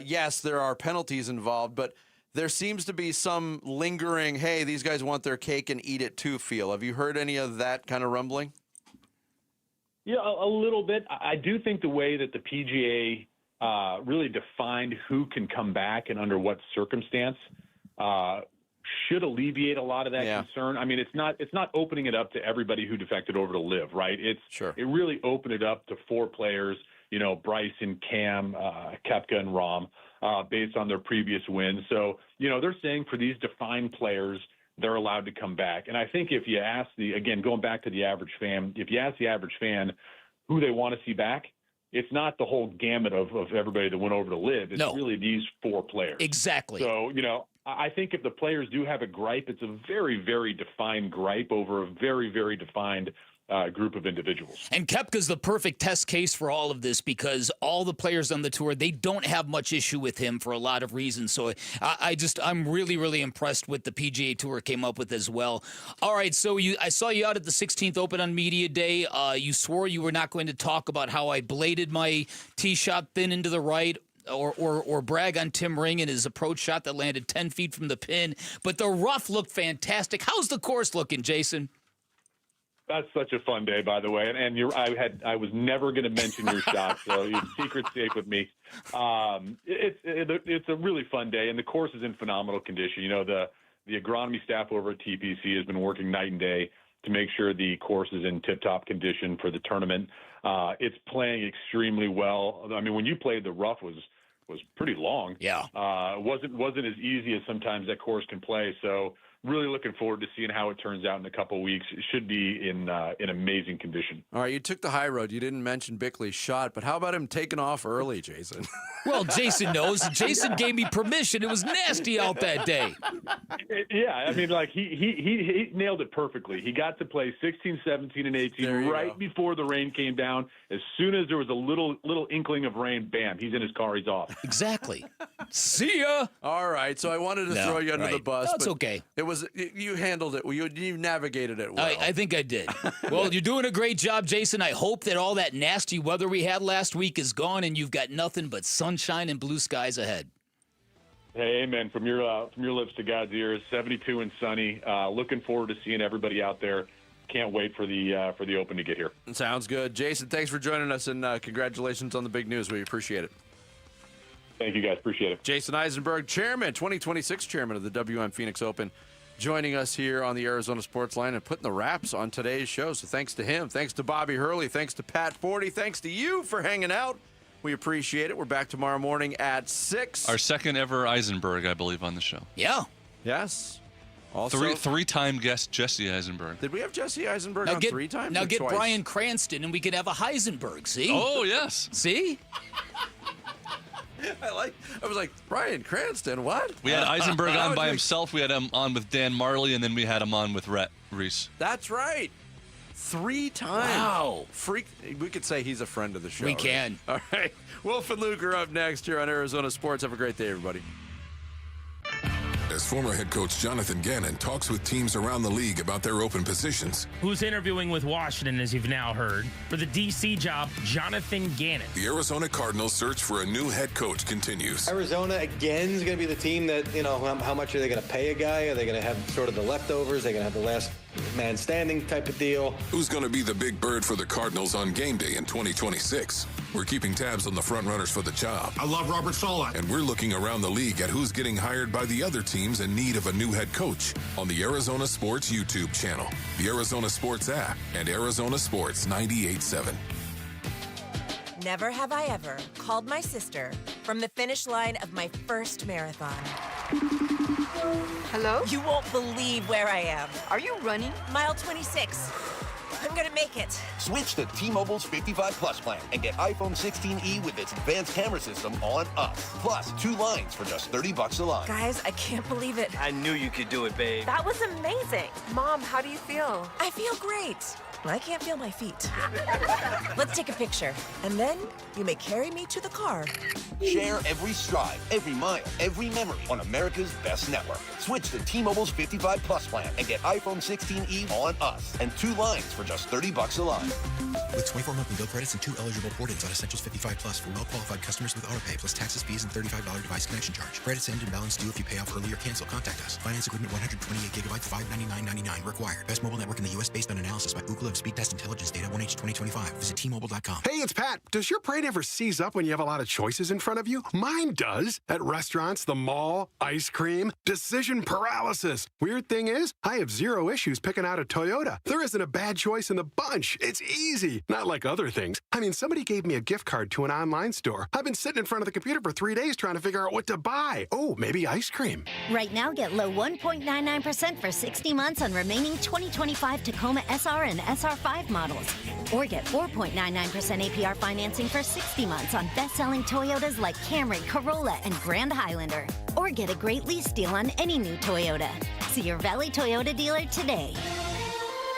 Speaker 6: yes, there are penalties involved, but there seems to be some lingering, hey, these guys want their cake and eat it too feel. Have you heard any of that kind of rumbling?
Speaker 25: Yeah, a little bit. I do think the way that the PGA really defined who can come back and under what circumstance should alleviate a lot of that concern. I mean, it's not opening it up to everybody who defected over to LIV, right? It really opened it up to four players, Bryson, Cam, Koepka, and Rahm. Based on their previous wins. So, they're saying for these defined players, they're allowed to come back. And I think if you ask going back to the average fan, if you ask the average fan who they want to see back, it's not the whole gamut of everybody that went over to LIV. It's really these four players.
Speaker 7: Exactly.
Speaker 25: So, I think if the players do have a gripe, it's a very, very defined gripe over a very, very defined group of individuals.
Speaker 7: And Koepka's the perfect test case for all of this because all the players on the tour, they don't have much issue with him for a lot of reasons. So I'm really, really impressed with the PGA Tour came up with as well. All right, so I saw you out at the 16th Open on Media Day. You swore you were not going to talk about how I bladed my tee shot thin into the right or brag on Tim Ring and his approach shot that landed 10 feet from the pin. But the rough looked fantastic. How's the course looking, Jason?
Speaker 25: That's such a fun day, by the way. And I was never going to mention your shot, so your secret's safe with me. It's a really fun day, and the course is in phenomenal condition. The agronomy staff over at TPC has been working night and day to make sure the course is in tip-top condition for the tournament. It's playing extremely well. I mean, when you played, the rough was pretty long.
Speaker 7: Yeah.
Speaker 25: Wasn't as easy as sometimes that course can play. So really looking forward to seeing how it turns out in a couple of weeks. It should be in amazing condition.
Speaker 6: All right, you took the high road. You didn't mention Bickley's shot, but how about him taking off early, Jason?
Speaker 7: Well, Jason knows. Jason gave me permission. It was nasty out that day.
Speaker 25: Yeah, I mean, like he nailed it perfectly. He got to play 16, 17, and 18 right before the rain came down. As soon as there was a little inkling of rain, bam, he's in his car. He's off.
Speaker 7: Exactly. See ya.
Speaker 6: All right, so I wanted to throw you under the bus.
Speaker 7: That's okay.
Speaker 6: You handled it. You navigated it well.
Speaker 7: I think I did. Well, you're doing a great job, Jason. I hope that all that nasty weather we had last week is gone and you've got nothing but sunshine and blue skies ahead.
Speaker 25: Hey, amen. From your lips to God's ears, 72 and sunny. Looking forward to seeing everybody out there. Can't wait for the Open to get here.
Speaker 6: Sounds good. Jason, thanks for joining us, and congratulations on the big news. We appreciate it.
Speaker 25: Thank you, guys. Appreciate it.
Speaker 6: Jason Eisenberg, 2026 chairman of the WM Phoenix Open, joining us here on the Arizona Sports Line and putting the wraps on today's show. So thanks to him. Thanks to Bobby Hurley. Thanks to Pat Forde. Thanks to you for hanging out. We appreciate it. We're back tomorrow morning at 6.
Speaker 22: Our second ever Eisenberg, I believe, on the show.
Speaker 7: Yeah.
Speaker 6: Yes. Also,
Speaker 22: three-time guest Jesse Eisenberg.
Speaker 6: Did we have Jesse Eisenberg on 3 times?
Speaker 7: Now get
Speaker 6: twice?
Speaker 7: Brian Cranston, and we could have a Heisenberg. See?
Speaker 22: Oh, yes.
Speaker 7: See?
Speaker 6: I was like, Bryan Cranston, what?
Speaker 22: We had Eisenberg on by himself. We had him on with Dan Marley, and then we had him on with Rhett Reese.
Speaker 6: That's right. 3 times.
Speaker 7: Wow.
Speaker 6: Freak. We could say he's a friend of the show.
Speaker 7: We can.
Speaker 6: All right. Wolf and Luke are up next here on Arizona Sports. Have a great day, everybody.
Speaker 10: As former head coach Jonathan Gannon talks with teams around the league about their open positions.
Speaker 3: Who's interviewing with Washington, as you've now heard. For the D.C. job, Jonathan Gannon.
Speaker 10: The Arizona Cardinals search for a new head coach continues.
Speaker 4: Arizona, again, is going to be the team that, how much are they going to pay a guy? Are they going to have sort of the leftovers? Are they going to have the last man standing type of deal?
Speaker 10: Who's going to be the big bird for the Cardinals on game day in 2026? We're keeping tabs on the front runners for the job.
Speaker 16: I love Robert Saleh.
Speaker 10: And we're looking around the league at who's getting hired by the other teams in need of a new head coach on the Arizona Sports YouTube channel, the Arizona Sports app, and Arizona Sports 98.7.
Speaker 17: Never have I ever called my sister from the finish line of my first marathon. Hello? You won't believe where I am. Are you running? Mile 26. I'm gonna make it.
Speaker 21: Switch to T-Mobile's 55 Plus plan and get iPhone 16e with its advanced camera system on us. Plus, 2 lines for just $30 a line.
Speaker 17: Guys, I can't believe it.
Speaker 21: I knew you could do it, babe.
Speaker 17: That was amazing. Mom, how do you feel? I feel great. I can't feel my feet. Let's take a picture, and then you may carry me to the car.
Speaker 21: Share every stride, every mile, every memory on America's best network. Switch to T-Mobile's 55 Plus plan and get iPhone 16e on us and 2 lines for just $30 a line.
Speaker 24: With 24 monthly bill credits and 2 eligible port-ins on Essentials 55 Plus for well-qualified customers with autopay plus taxes, fees, and $35 device connection charge. Credits end and balance due if you pay off early or cancel. Contact us. Finance agreement 128 gigabytes, $599.99 required. Best mobile network in the U.S. based on analysis by Ookla of Speed Test Intelligence data 1H 2025. Visit T-Mobile.com.
Speaker 16: Hey, it's Pat. Does your brain ever seize up when you have a lot of choices in front of you? Mine does. At restaurants, the mall, ice cream, decision paralysis. Weird thing is, I have 0 issues picking out a Toyota. There isn't a bad choice in the bunch. It's easy. Not like other things. I mean, somebody gave me a gift card to an online store. I've been sitting in front of the computer for 3 days trying to figure out what to buy. Oh, maybe ice cream.
Speaker 26: Right now, get low 1.99% for 60 months on remaining 2025 Tacoma SR and SR5 models. Or get 4.99% APR financing for 60 months on best-selling Toyotas like Camry, Corolla, and Grand Highlander. Or get a great lease deal on any new Toyota. See your Valley Toyota dealer today.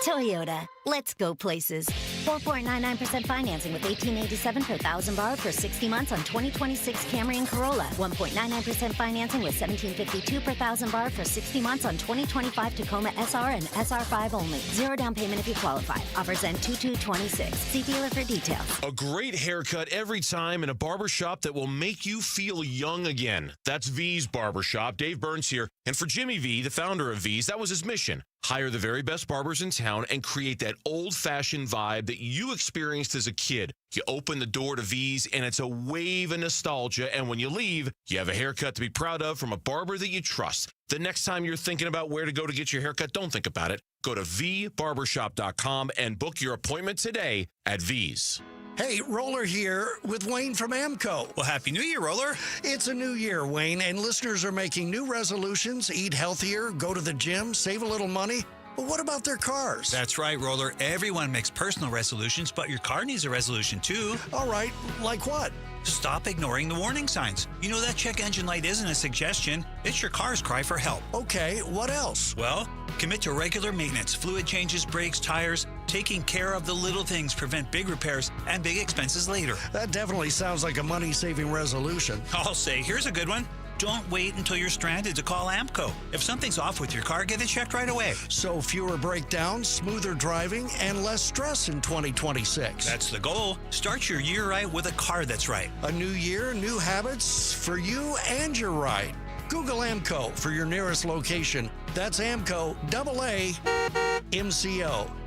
Speaker 26: Toyota, let's go places. 4.99% financing with $18.87 per thousand borrowed for 60 months on 2026 Camry and Corolla. 1.99% financing with $17.52 per thousand borrowed for 60 months on 2025 Tacoma SR and SR5 only. 0 down payment if you qualify. Offers end 2/2/26. See dealer for details.
Speaker 12: A great haircut every time in a barbershop that will make you feel young again. That's V's Barbershop. Dave Burns here. And for Jimmy V, the founder of V's, that was his mission. Hire the very best barbers in town and create that old-fashioned vibe that you experienced as a kid. You open the door to V's, and it's a wave of nostalgia, and when you leave, you have a haircut to be proud of from a barber that you trust. The next time you're thinking about where to go to get your haircut, don't think about it. Go to vbarbershop.com and book your appointment today at V's.
Speaker 27: Hey, Roller here with Wayne from AMCO.
Speaker 29: Well, Happy New Year, Roller.
Speaker 27: It's a new year, Wayne, and listeners are making new resolutions, eat healthier, go to the gym, save a little money. But what about their cars?
Speaker 29: That's right, Roller. Everyone makes personal resolutions, but your car needs a resolution, too.
Speaker 27: All right, like what?
Speaker 29: Stop ignoring the warning signs. You know that check engine light isn't a suggestion. It's your car's cry for help.
Speaker 27: Okay, what else?
Speaker 29: Well, commit to regular maintenance, fluid changes, brakes, tires. Taking care of the little things prevent big repairs and big expenses later.
Speaker 27: That definitely sounds like a money-saving resolution.
Speaker 29: I'll say, here's a good one. Don't wait until you're stranded to call AMCO. If something's off with your car, get it checked right away.
Speaker 27: So fewer breakdowns, smoother driving, and less stress in 2026.
Speaker 29: That's the goal. Start your year right with a car that's right.
Speaker 27: A new year, new habits for you and your ride. Google AMCO for your nearest location. That's AMCO, AA,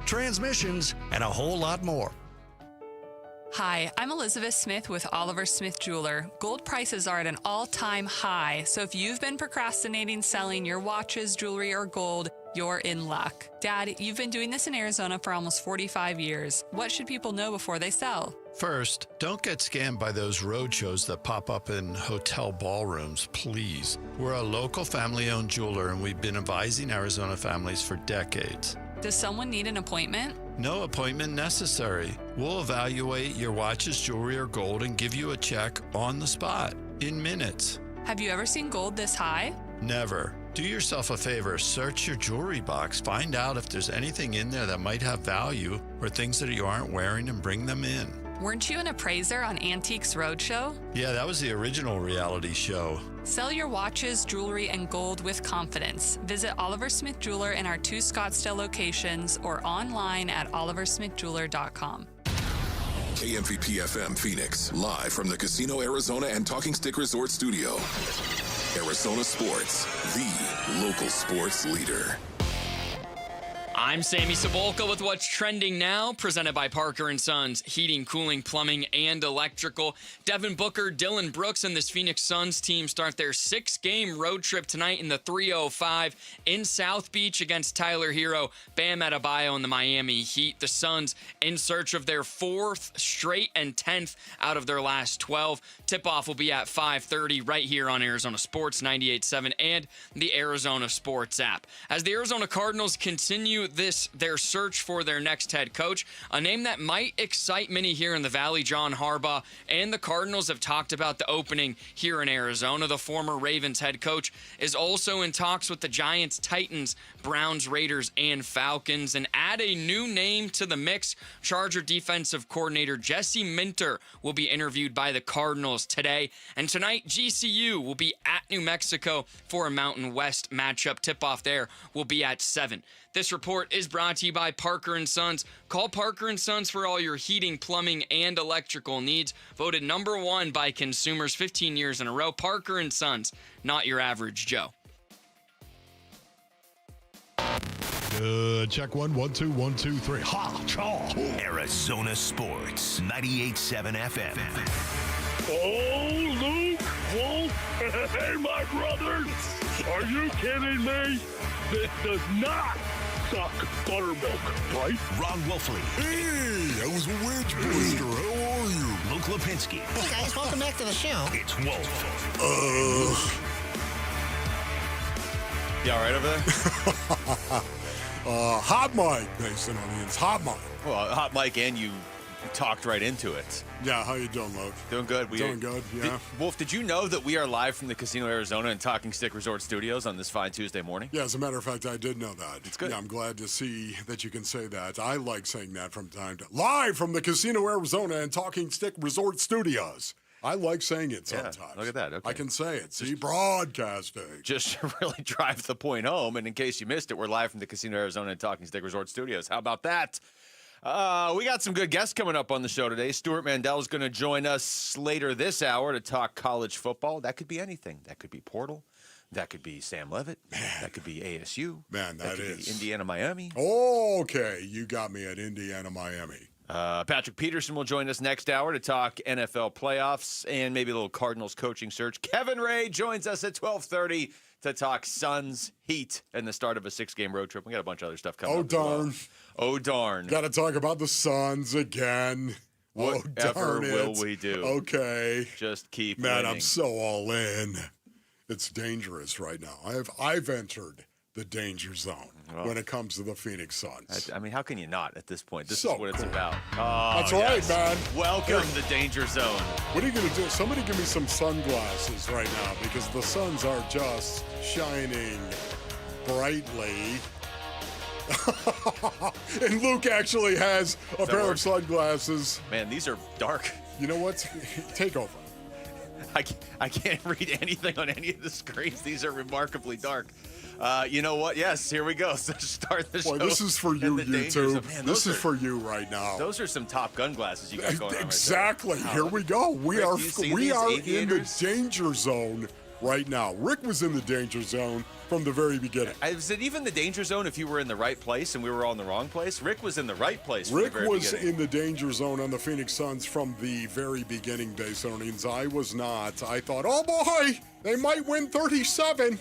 Speaker 27: transmissions, and a whole lot more.
Speaker 28: Hi, I'm Elizabeth Smith with Oliver Smith Jeweler. Gold prices are at an all-time high, so if you've been procrastinating selling your watches, jewelry, or gold, you're in luck. Dad, you've been doing this in Arizona for almost 45 years. What should people know before they sell?
Speaker 30: First, don't get scammed by those roadshows that pop up in hotel ballrooms, please. We're a local family-owned jeweler, and we've been advising Arizona families for decades.
Speaker 28: Does someone need an appointment?
Speaker 30: No appointment necessary. We'll evaluate your watches, jewelry, or gold and give you a check on the spot. in minutes.
Speaker 28: Have you ever seen gold this high?
Speaker 30: Never. Do yourself a favor, search your jewelry box, find out if there's anything in there that might have value or things that you aren't wearing and bring them in.
Speaker 28: Weren't you an appraiser on Antiques Roadshow?
Speaker 30: Yeah, that was the original reality show.
Speaker 28: Sell your watches, jewelry, and gold with confidence. Visit Oliver Smith Jeweler in our 2 Scottsdale locations or online at oliversmithjeweler.com.
Speaker 10: KMVP FM Phoenix, live from the Casino Arizona and Talking Stick Resort Studio. Arizona Sports, the local sports leader.
Speaker 1: I'm Sammy Sabolka with what's trending now, presented by Parker & Sons, heating, cooling, plumbing, and electrical. Devin Booker, Dylan Brooks, and this Phoenix Suns team start their 6-game road trip tonight in the 305 in South Beach against Tyler Hero, Bam Adebayo, and the Miami Heat. The Suns in search of their 4th straight and 10th out of their last 12. Tip-off will be at 5:30 right here on Arizona Sports 98.7 and the Arizona Sports app. As the Arizona Cardinals continue their search for their next head coach, a name that might excite many here in the Valley, John Harbaugh, and the Cardinals have talked about the opening here in Arizona. The former Ravens head coach is also in talks with the Giants, Titans, Browns, Raiders, and Falcons. And add a new name to the mix, Charger defensive coordinator Jesse Minter will be interviewed by the Cardinals today. And tonight, GCU will be at New Mexico for a Mountain West matchup. Tip-off there will be at 7. This report is brought to you by Parker & Sons. Call Parker & Sons for all your heating, plumbing, and electrical needs. Voted #1 by consumers 15 years in a row. Parker & Sons, not your average Joe.
Speaker 2: Check 1, 1, 2, 1, 2, 3. Ha, chaw.
Speaker 18: Arizona Sports, 98.7 FM.
Speaker 2: Oh, Luke, Wolf, hey, my brothers. Are you kidding me? This does not suck buttermilk, right?
Speaker 18: Ron Wolfley.
Speaker 2: Hey, that was a wedge booster. How are you?
Speaker 18: Luke Lipinski.
Speaker 5: Hey, guys, welcome back to the show.
Speaker 18: It's Wolf.
Speaker 8: You all right over there?
Speaker 2: Hot mic, Masonians. Hot mic.
Speaker 8: Well, hot mic, and you talked right into it.
Speaker 2: Yeah, how you doing, Luke?
Speaker 8: Doing good.
Speaker 2: Doing good, yeah.
Speaker 8: Wolf, did you know that we are live from the Casino Arizona and Talking Stick Resort Studios on this fine Tuesday morning?
Speaker 2: Yeah, as a matter of fact, I did know that.
Speaker 8: It's good.
Speaker 2: Yeah, I'm glad to see that you can say that. I like saying that from time to time. Live from the Casino Arizona and Talking Stick Resort Studios. I like saying it sometimes.
Speaker 8: Yeah, look at that. Okay.
Speaker 2: I can say it. See, broadcasting.
Speaker 8: Just to really drive the point home, and in case you missed it, we're live from the Casino Arizona and Talking Stick Resort Studios. How about that? We got some good guests coming up on the show today. Stuart Mandel is going to join us later this hour to talk college football. That could be anything. That could be Portal. That could be Sam Levitt. That could be ASU.
Speaker 2: Man, that
Speaker 8: could
Speaker 2: is.
Speaker 8: be Indiana, Miami.
Speaker 2: Okay, you got me at Indiana, Miami.
Speaker 8: Patrick Peterson will join us next hour to talk NFL playoffs and maybe a little Cardinals coaching search. Kevin Ray joins us at 12:30 to talk Suns, Heat, and the start of a 6-game road trip. We got a bunch of other stuff coming up.
Speaker 2: Darn.
Speaker 8: Oh, darn.
Speaker 2: Got to talk about the Suns again.
Speaker 8: Whatever will we do?
Speaker 2: Okay.
Speaker 8: Just keep
Speaker 2: Man,
Speaker 8: winning.
Speaker 2: I'm so all in. It's dangerous right now. I've entered the danger zone when it comes to the Phoenix Suns.
Speaker 8: I mean, how can you not at this point? This
Speaker 2: So
Speaker 8: is what it's
Speaker 2: cool.
Speaker 8: about.
Speaker 2: That's right, man.
Speaker 8: Welcome to the danger zone.
Speaker 2: What are you going to do? Somebody give me some sunglasses right now because the suns are just shining brightly. And Luke actually has a pair of sunglasses.
Speaker 8: Man, these are dark.
Speaker 2: You know what? Take over.
Speaker 8: I can't read anything on any of the screens. These are remarkably dark. You know what? Yes, here we go. So start the show.
Speaker 2: Boy, this is for you, YouTube.
Speaker 8: Man,
Speaker 2: this is for you right now.
Speaker 8: Those are some Top Gun glasses you got going on.
Speaker 2: Exactly.
Speaker 8: Right
Speaker 2: Here we go. We
Speaker 8: Rick,
Speaker 2: are
Speaker 8: do you see
Speaker 2: in
Speaker 8: these
Speaker 2: the
Speaker 8: aviators?
Speaker 2: danger zone right now. Rick was in the danger zone from the very beginning.
Speaker 8: Is it even the danger zone if you were in the right place and we were all in the wrong place? Rick was in the right place. From
Speaker 2: Rick
Speaker 8: the very
Speaker 2: was
Speaker 8: beginning.
Speaker 2: in the danger zone on the Phoenix Suns from the very beginning, Baysonians. I was not. I thought, oh boy, they might win 37.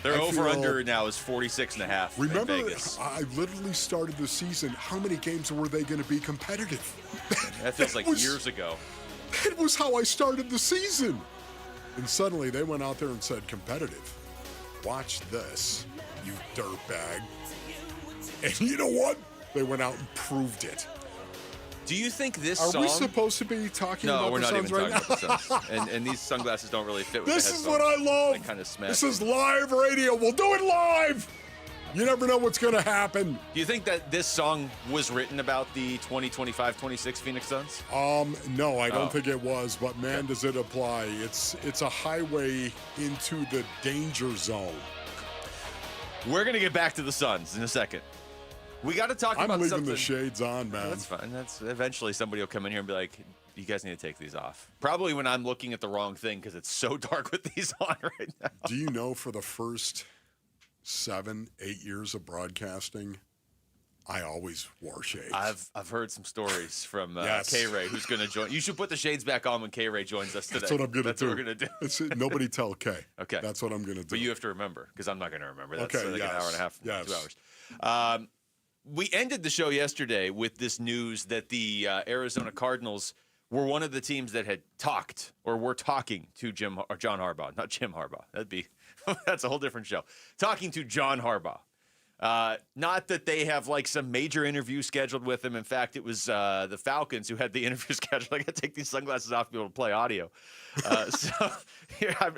Speaker 8: Their over-under now is 46.5.
Speaker 2: Remember,
Speaker 8: in Vegas.
Speaker 2: I literally started the season. How many games were they going to be competitive?
Speaker 8: That feels like years ago.
Speaker 2: That was how I started the season. And suddenly they went out there and said, competitive. Watch this, you dirtbag. And you know what? They went out and proved it.
Speaker 8: Do you think this
Speaker 5: Are
Speaker 8: song...
Speaker 5: we supposed to be talking
Speaker 8: No,
Speaker 5: about
Speaker 8: we're
Speaker 5: the
Speaker 8: not even
Speaker 5: Suns right
Speaker 8: talking
Speaker 5: now?
Speaker 8: about the Suns. And these sunglasses don't really fit with
Speaker 5: This
Speaker 8: the
Speaker 5: is
Speaker 8: headphones.
Speaker 5: what I love.
Speaker 8: They kind of smash.
Speaker 5: This is live radio. We'll do it live. You never know what's going to happen.
Speaker 8: Do you think that this song was written about the 2025-26 Phoenix Suns?
Speaker 5: No, I don't think it was, but man, does it apply. It's a highway into the danger zone.
Speaker 8: We're going to get back to the Suns in a second. We got to talk about something.
Speaker 5: I'm leaving the shades on, man.
Speaker 8: That's fine. Eventually somebody will come in here and be like, you guys need to take these off. Probably when I'm looking at the wrong thing because it's so dark with these on right now.
Speaker 5: Do you know for the first 7-8 years of broadcasting, I always wore shades.
Speaker 8: I've heard some stories from
Speaker 5: Yes.
Speaker 8: K-Ray, who's going to join. You should put the shades back on when K-Ray joins us today.
Speaker 5: That's what I'm going to do.
Speaker 8: That's what we're going to do.
Speaker 5: Nobody tell K.
Speaker 8: Okay.
Speaker 5: That's what I'm going to do.
Speaker 8: But you have to remember, because I'm not going to remember. That's
Speaker 5: Okay,
Speaker 8: like an
Speaker 5: yes.
Speaker 8: hour and a half,
Speaker 5: Yes.
Speaker 8: 2 hours. We ended the show yesterday with this news that the Arizona Cardinals were one of the teams that had talked or were talking to John Harbaugh. Not Jim Harbaugh. That's a whole different show. Talking to John Harbaugh. Not that they have like some major interview scheduled with him. In fact, it was the Falcons who had the interview scheduled. I got to take these sunglasses off to be able to play audio.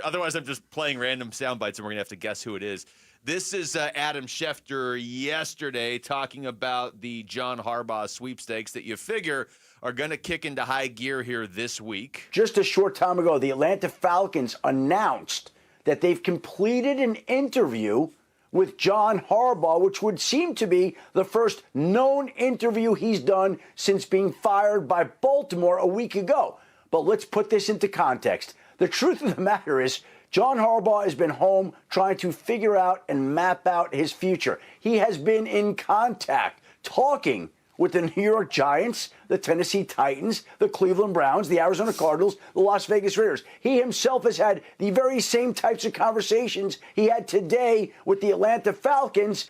Speaker 8: Otherwise, I'm just playing random sound bites, and we're going to have to guess who it is. This is Adam Schefter yesterday talking about the John Harbaugh sweepstakes that you figure are going to kick into high gear here this week.
Speaker 9: Just a short time ago, the Atlanta Falcons announced that they've completed an interview with John Harbaugh, which would seem to be the first known interview he's done since being fired by Baltimore a week ago. But let's put this into context. The truth of the matter is, John Harbaugh has been home trying to figure out and map out his future. He has been in contact, talking with the New York Giants, the Tennessee Titans, the Cleveland Browns, the Arizona Cardinals, the Las Vegas Raiders. He himself has had the very same types of conversations he had today with the Atlanta Falcons.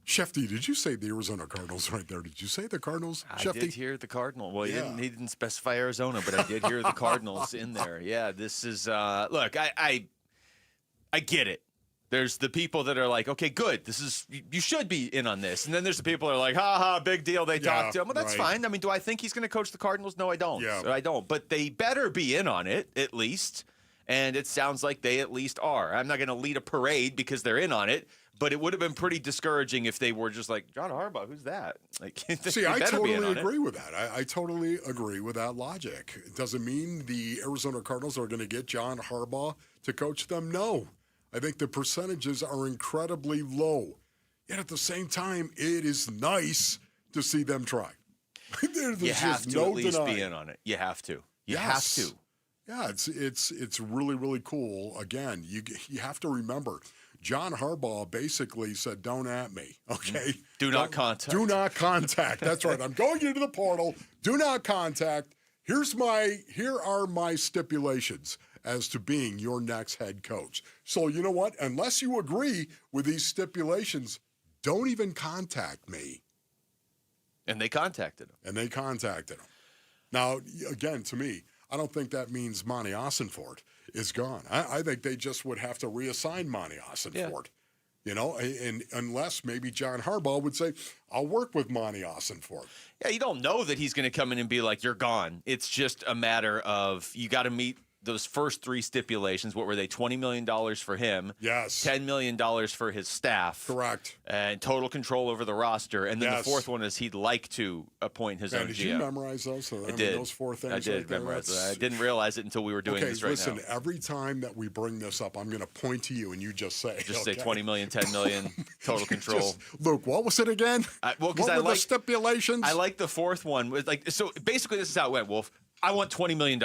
Speaker 5: Shefty, did you say the Arizona Cardinals right there? Did you say the Cardinals,
Speaker 8: I
Speaker 5: Shefty?
Speaker 8: did hear the Cardinal. Well,
Speaker 5: Yeah.
Speaker 8: he didn't specify Arizona, but I did hear the Cardinals in there. Yeah, this is look, I get it. There's the people that are like, okay, good. This is you should be in on this. And then there's the people that are like, ha ha, big deal. They talked to him. Well, that's
Speaker 5: right.
Speaker 8: fine. I mean, do I think he's going to coach the Cardinals? No, I don't.
Speaker 5: Yeah.
Speaker 8: I don't. But they better be in on it at least. And it sounds like they at least are. I'm not going to lead a parade because they're in on it. But it would have been pretty discouraging if they were just like, John Harbaugh, who's that? Like,
Speaker 5: See, I totally agree with that. I totally agree with that logic. It doesn't mean the Arizona Cardinals are going to get John Harbaugh to coach them. No. I think the percentages are incredibly low. Yet at the same time, it is nice to see them try. There's
Speaker 8: You have
Speaker 5: just
Speaker 8: to
Speaker 5: no
Speaker 8: at least
Speaker 5: denying.
Speaker 8: be in on it. You have to. You
Speaker 5: Yes.
Speaker 8: have to.
Speaker 5: Yeah, it's really, really cool. Again, you have to remember, John Harbaugh basically said, don't at me, okay?
Speaker 8: Do not contact.
Speaker 5: Do not contact. That's right. I'm going into the portal. Do not contact. Here are my stipulations as to being your next head coach. So you know what? Unless you agree with these stipulations, don't even contact me.
Speaker 8: And they contacted him.
Speaker 5: Now, again, to me, I don't think that means Monty Ossenfort is gone. I think they just would have to reassign Monty Ossenfort. You know, and unless maybe John Harbaugh would say, I'll work with Monty Ossenfort.
Speaker 8: Yeah, you don't know that he's going to come in and be like, you're gone. It's just a matter of you got to meet those first three stipulations. What were they? $20 million for him.
Speaker 5: Yes.
Speaker 8: $10 million for his staff.
Speaker 5: Correct.
Speaker 8: And total control over the roster. And then
Speaker 5: Yes.
Speaker 8: the fourth one is he'd like to appoint his own
Speaker 5: Did
Speaker 8: GM.
Speaker 5: you memorize those?
Speaker 8: I did.
Speaker 5: Those four things.
Speaker 8: I did
Speaker 5: right there,
Speaker 8: memorize
Speaker 5: that's-
Speaker 8: it. I didn't realize it until we were doing
Speaker 5: okay,
Speaker 8: this right
Speaker 5: listen,
Speaker 8: now.
Speaker 5: every time that we bring this up, I'm going to point to you and you just say.
Speaker 8: Just
Speaker 5: okay?
Speaker 8: say 20 million, 10 million, total control.
Speaker 5: Just, Luke, what was it again?
Speaker 8: What
Speaker 5: were
Speaker 8: I
Speaker 5: the
Speaker 8: like
Speaker 5: stipulations?
Speaker 8: I like the fourth one. Like, so basically, this is how it went, Wolf. I want $20 million.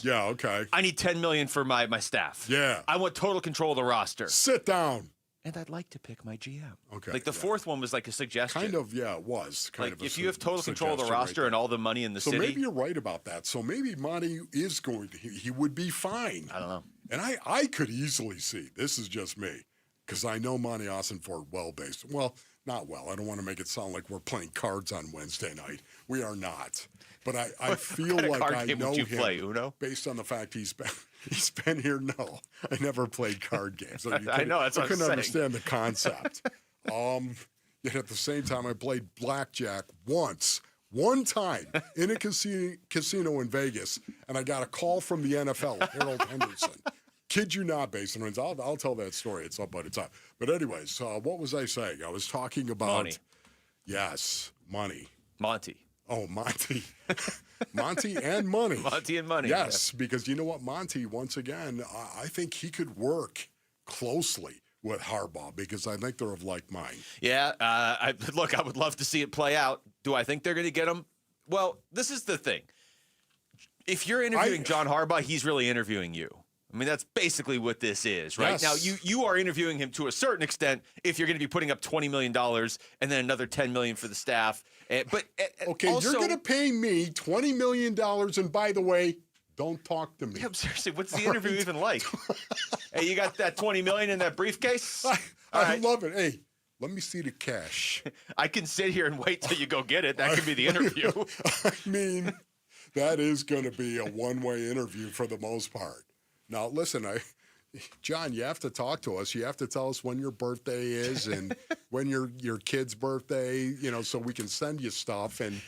Speaker 5: Yeah, okay.
Speaker 8: I need $10 million for my staff.
Speaker 5: Yeah.
Speaker 8: I want total control of the roster.
Speaker 5: Sit down.
Speaker 8: And I'd like to pick my GM.
Speaker 5: Okay.
Speaker 8: Like the fourth one was like a suggestion.
Speaker 5: Kind of, yeah, it was. Kind
Speaker 8: Like
Speaker 5: of a
Speaker 8: if you have total control of the
Speaker 5: suggestion
Speaker 8: roster
Speaker 5: right
Speaker 8: and all the money in the
Speaker 5: so
Speaker 8: city.
Speaker 5: maybe you're right about that. So maybe Monty is going to, he would be fine.
Speaker 8: I don't know.
Speaker 5: And I could easily see, this is just me, because I know Monty Ossenfort well-based. Well, not well. I don't want to make it sound like we're playing cards on Wednesday night. We are not. But I feel
Speaker 8: What kind of
Speaker 5: like
Speaker 8: card
Speaker 5: I
Speaker 8: game
Speaker 5: know
Speaker 8: would you
Speaker 5: him
Speaker 8: play, Uno?
Speaker 5: based on the fact he's been here. No, I never played card games. So
Speaker 8: I know, that's what
Speaker 5: I couldn't
Speaker 8: I'm
Speaker 5: understand the concept. Yet at the same time, I played blackjack once one time in a casino in Vegas, and I got a call from the NFL, Harold Henderson. Kid you not, Basin Wins. I'll tell that story. It's up, but it's up. But anyways, what was I saying? I was talking about
Speaker 8: money.
Speaker 5: Yes, money.
Speaker 8: Monty.
Speaker 5: Oh, Monty. Monty and money.
Speaker 8: Monty and money.
Speaker 5: Yes, because you know what, Monty, once again, I think he could work closely with Harbaugh because I think they're of like mind.
Speaker 8: Yeah, I would love to see it play out. Do I think they're going to get him? Well, this is the thing. If you're interviewing John Harbaugh, he's really interviewing you. I mean, that's basically what this is, right?
Speaker 5: Yes.
Speaker 8: Now, you are interviewing him to a certain extent if you're going to be putting up $20 million and then another $10 million for the staff. But
Speaker 5: okay,
Speaker 8: also,
Speaker 5: you're going to pay me $20 million, and by the way, don't talk to me.
Speaker 8: Yeah, seriously, what's the interview even like? Hey, you got that $20 million in that briefcase?
Speaker 5: I love it. Hey, let me see the cash.
Speaker 8: I can sit here and wait till you go get it. That could be the interview.
Speaker 5: I mean, that is going to be a one-way interview for the most part. Now, listen, John, you have to talk to us. You have to tell us when your birthday is and when your kid's birthday, so we can send you stuff. And,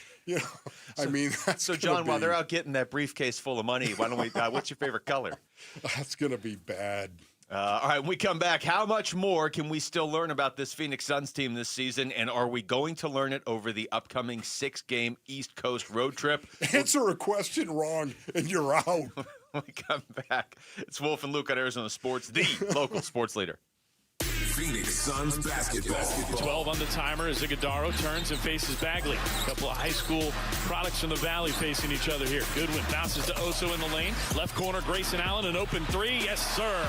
Speaker 5: I mean, that's
Speaker 8: so John, while they're out getting that briefcase full of money, why don't we, what's your favorite color?
Speaker 5: That's going to be bad.
Speaker 8: All right, when we come back, how much more can we still learn about this Phoenix Suns team this season, and are we going to learn it over the upcoming 6-game East Coast road trip?
Speaker 5: Answer a question wrong, and you're out.
Speaker 8: When we come back, it's Wolf and Luke on Arizona Sports, the local sports leader.
Speaker 10: Phoenix Suns basketball.
Speaker 7: 12 on the timer as Iguodaro turns and faces Bagley. A couple of high school products from the Valley facing each other here. Goodwin bounces to Oso in the lane. Left corner, Grayson Allen, an open three. Yes, sir.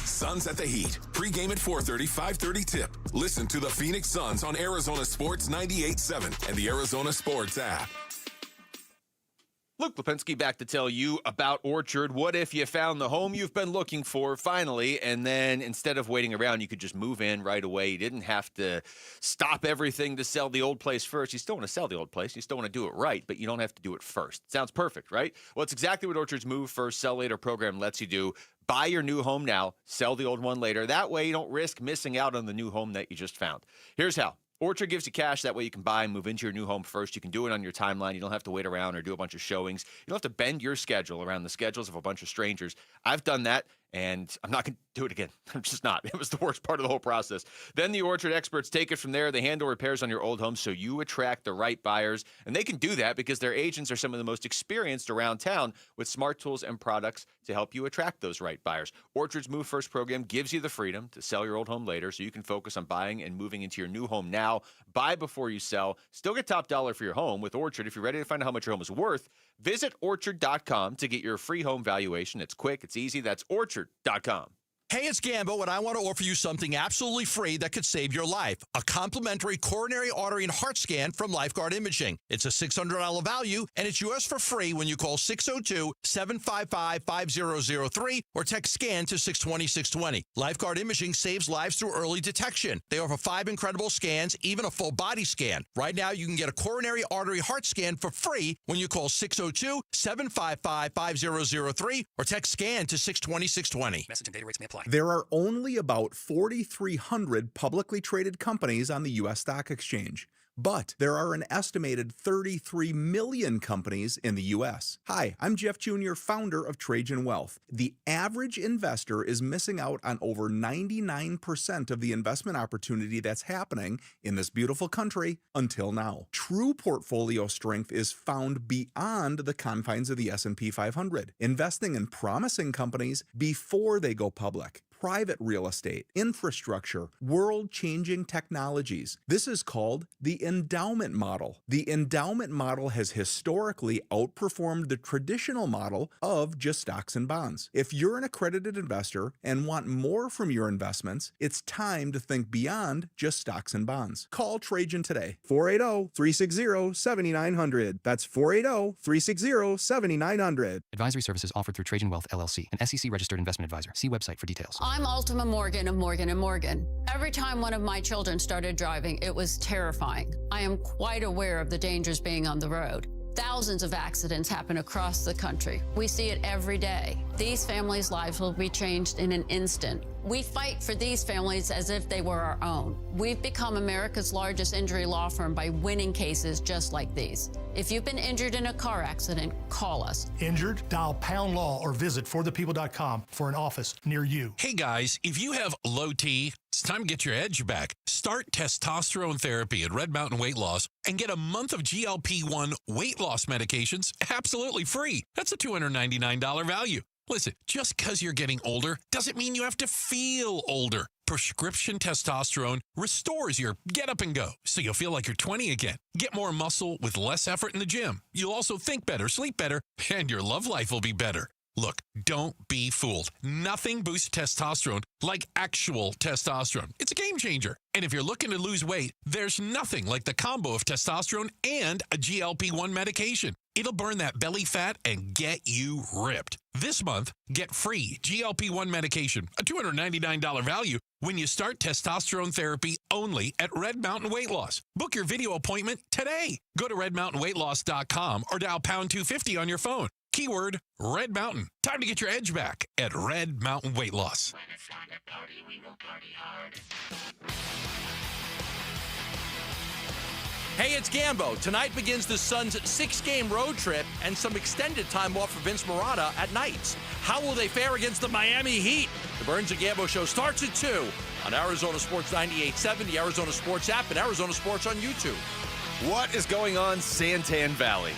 Speaker 10: Suns at the Heat. Pre-game at 4:30, 5:30 tip. Listen to the Phoenix Suns on Arizona Sports 98.7 and the Arizona Sports app.
Speaker 8: Luke Lipinski back to tell you about Orchard. What if you found the home you've been looking for finally, and then instead of waiting around, you could just move in right away? You didn't have to stop everything to sell the old place first. You still want to sell the old place. You still want to do it right, but you don't have to do it first. Sounds perfect, right? Well, it's exactly what Orchard's Move First, Sell Later program lets you do. Buy your new home now, sell the old one later. That way you don't risk missing out on the new home that you just found. Here's how. Orchard gives you cash. That way you can buy and move into your new home first. You can do it on your timeline. You don't have to wait around or do a bunch of showings. You don't have to bend your schedule around the schedules of a bunch of strangers. I've done that, and I'm not going to do it again. I'm just not. It was the worst part of the whole process. Then the Orchard experts take it from there. They handle repairs on your old home so you attract the right buyers. And they can do that because their agents are some of the most experienced around town with smart tools and products to help you attract those right buyers. Orchard's Move First program gives you the freedom to sell your old home later so you can focus on buying and moving into your new home now. Buy before you sell. Still get top dollar for your home with Orchard. If you're ready to find out how much your home is worth, visit Orchard.com to get your free home valuation. It's quick. It's easy. That's Orchard.com.
Speaker 11: Hey, it's Gambo, and I want to offer you something absolutely free that could save your life. A complimentary coronary artery and heart scan from Lifeguard Imaging. It's a $600 value, and it's yours for free when you call 602-755-5003 or text SCAN to 620-620. Lifeguard Imaging saves lives through early detection. They offer 5 incredible scans, even a full body scan. Right now, you can get a coronary artery heart scan for free when you call 602-755-5003 or text SCAN to 620-620.
Speaker 7: Message and data rates may apply.
Speaker 13: There are only about 4,300 publicly traded companies on the U.S. stock exchange, but there are an estimated 33 million companies in the U.S. Hi, I'm Jeff Jr., founder of Trajan Wealth. The average investor is missing out on over 99% of the investment opportunity that's happening in this beautiful country until now. True portfolio strength is found beyond the confines of the S&P 500, investing in promising companies before they go public. Private real estate, infrastructure, world-changing technologies. This is called the endowment model. The endowment model has historically outperformed the traditional model of just stocks and bonds. If you're an accredited investor and want more from your investments, it's time to think beyond just stocks and bonds. Call Trajan today. 480-360-7900. That's 480-360-7900.
Speaker 14: Advisory services offered through Trajan Wealth, LLC, an SEC-registered investment advisor. See website for details.
Speaker 15: I'm Ultima Morgan of Morgan & Morgan. Every time one of my children started driving, it was terrifying. I am quite aware of the dangers being on the road. Thousands of accidents happen across the country. We see it every day. these families' lives will be changed in an instant. We fight for these families as if they were our own. We've become America's largest injury law firm by winning cases just like these. If you've been injured in a car accident, call us.
Speaker 3: Injured? Dial pound law or visit forthepeople.com for an office near you.
Speaker 11: Hey guys, if you have low T, it's time to get your edge back. Start testosterone therapy at Red Mountain Weight Loss and get a month of GLP-1 weight loss medications absolutely free. That's a $299 value. Listen, just because you're getting older doesn't mean you have to feel older. Prescription testosterone restores your get up and go, so you'll feel like you're 20 again. Get more muscle with less effort in the gym. You'll also think better, sleep better, and your love life will be better. Look, don't be fooled. Nothing boosts testosterone like actual testosterone. It's a game changer. And if you're looking to lose weight, there's nothing like the combo of testosterone and a GLP-1 medication. It'll burn that belly fat and get you ripped. This month, get free GLP-1 medication, a $299 value, when you start testosterone therapy only at Red Mountain Weight Loss. Book your video appointment today. Go to redmountainweightloss.com or dial pound 250 on your phone. Keyword Red Mountain. Time to get your edge back at Red Mountain Weight Loss.
Speaker 4: Hey, it's Gambo. Tonight begins the Suns' 6-game road trip and some extended time off for Vince Marotta at nights. How will they fare against the Miami Heat? The Burns and Gambo show starts at 2 on Arizona Sports 98.7, the Arizona Sports app, and Arizona Sports on YouTube.
Speaker 8: What is going on, Santan Valley?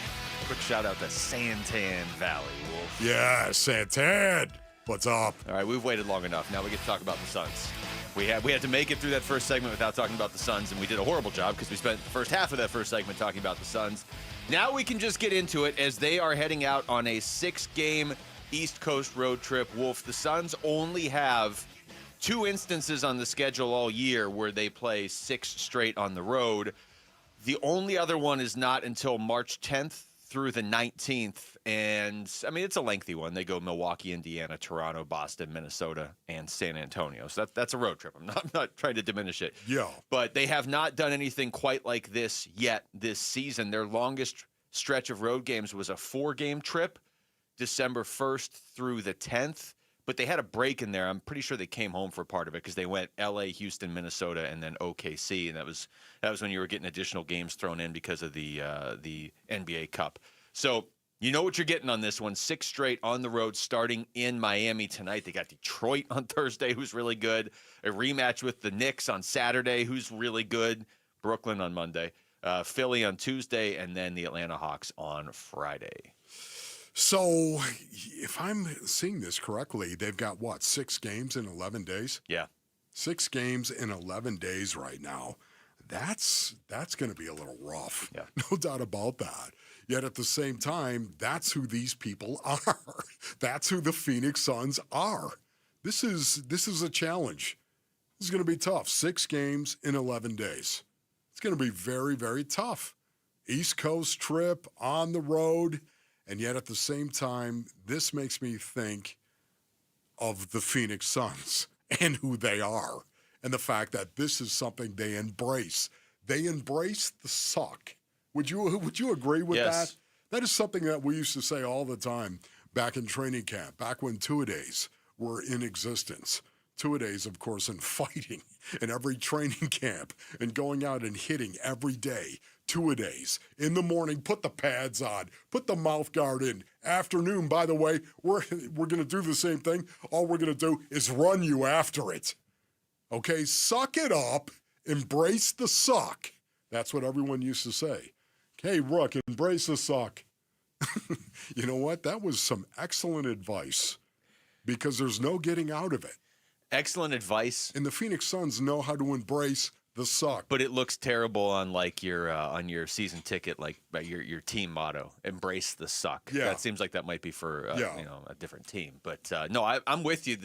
Speaker 8: Quick shout out to Santan Valley, Wolf.
Speaker 5: Yeah, Santan. What's up?
Speaker 8: All right, we've waited long enough. Now we get to talk about the Suns. We had to make it through that first segment without talking about the Suns, and we did a horrible job because we spent the first half of that first segment talking about the Suns. Now we can just get into it as they are heading out on a 6-game East Coast road trip. Wolf, the Suns only have 2 instances on the schedule all year where they play 6 straight on the road. The only other one is not until March 10th through the 19th, and I mean, it's a lengthy one. They go Milwaukee, Indiana, Toronto, Boston, Minnesota, and San Antonio. So that's a road trip. I'm not trying to diminish it.
Speaker 5: Yeah.
Speaker 8: But they have not done anything quite like this yet this season. Their longest stretch of road games was a 4-game trip, December 1st through the 10th. But they had a break in there. I'm pretty sure they came home for part of it because they went L.A., Houston, Minnesota, and then OKC, and that was when you were getting additional games thrown in because of the NBA Cup. So you know what you're getting on this one. 6 straight on the road starting in Miami tonight. They got Detroit on Thursday, who's really good. A rematch with the Knicks on Saturday, who's really good. Brooklyn on Monday. Philly on Tuesday, and then the Atlanta Hawks on Friday.
Speaker 5: So, if I'm seeing this correctly, they've got, 6 games in 11 days?
Speaker 8: Yeah.
Speaker 5: 6 games in 11 days right now. That's going to be a little rough.
Speaker 8: Yeah.
Speaker 5: No doubt about that. Yet at the same time, that's who these people are. That's who the Phoenix Suns are. This is a challenge. This is going to be tough. 6 games in 11 days. It's going to be very, very tough. East Coast trip, on the road. And yet at the same time, this makes me think of the Phoenix Suns and who they are and the fact that this is something they embrace. They embrace the suck. Would you agree with that? That is something that we used to say all the time back in training camp, back when two-a-days were in existence. Two-a-days, of course, in fighting in every training camp and going out and hitting every day. Two-a-days. In the morning, put the pads on. Put the mouth guard in. Afternoon, by the way, we're going to do the same thing. All we're going to do is run you after it. Okay? Suck it up. Embrace the suck. That's what everyone used to say. Hey, Rook, embrace the suck. You know what? That was some excellent advice because there's no getting out of it.
Speaker 8: Excellent advice.
Speaker 5: And the Phoenix Suns know how to embrace the suck.
Speaker 8: But it looks terrible on your season ticket, like your team motto, embrace the suck.
Speaker 5: Yeah.
Speaker 8: That seems like that might be for a different team. But no, I'm with you.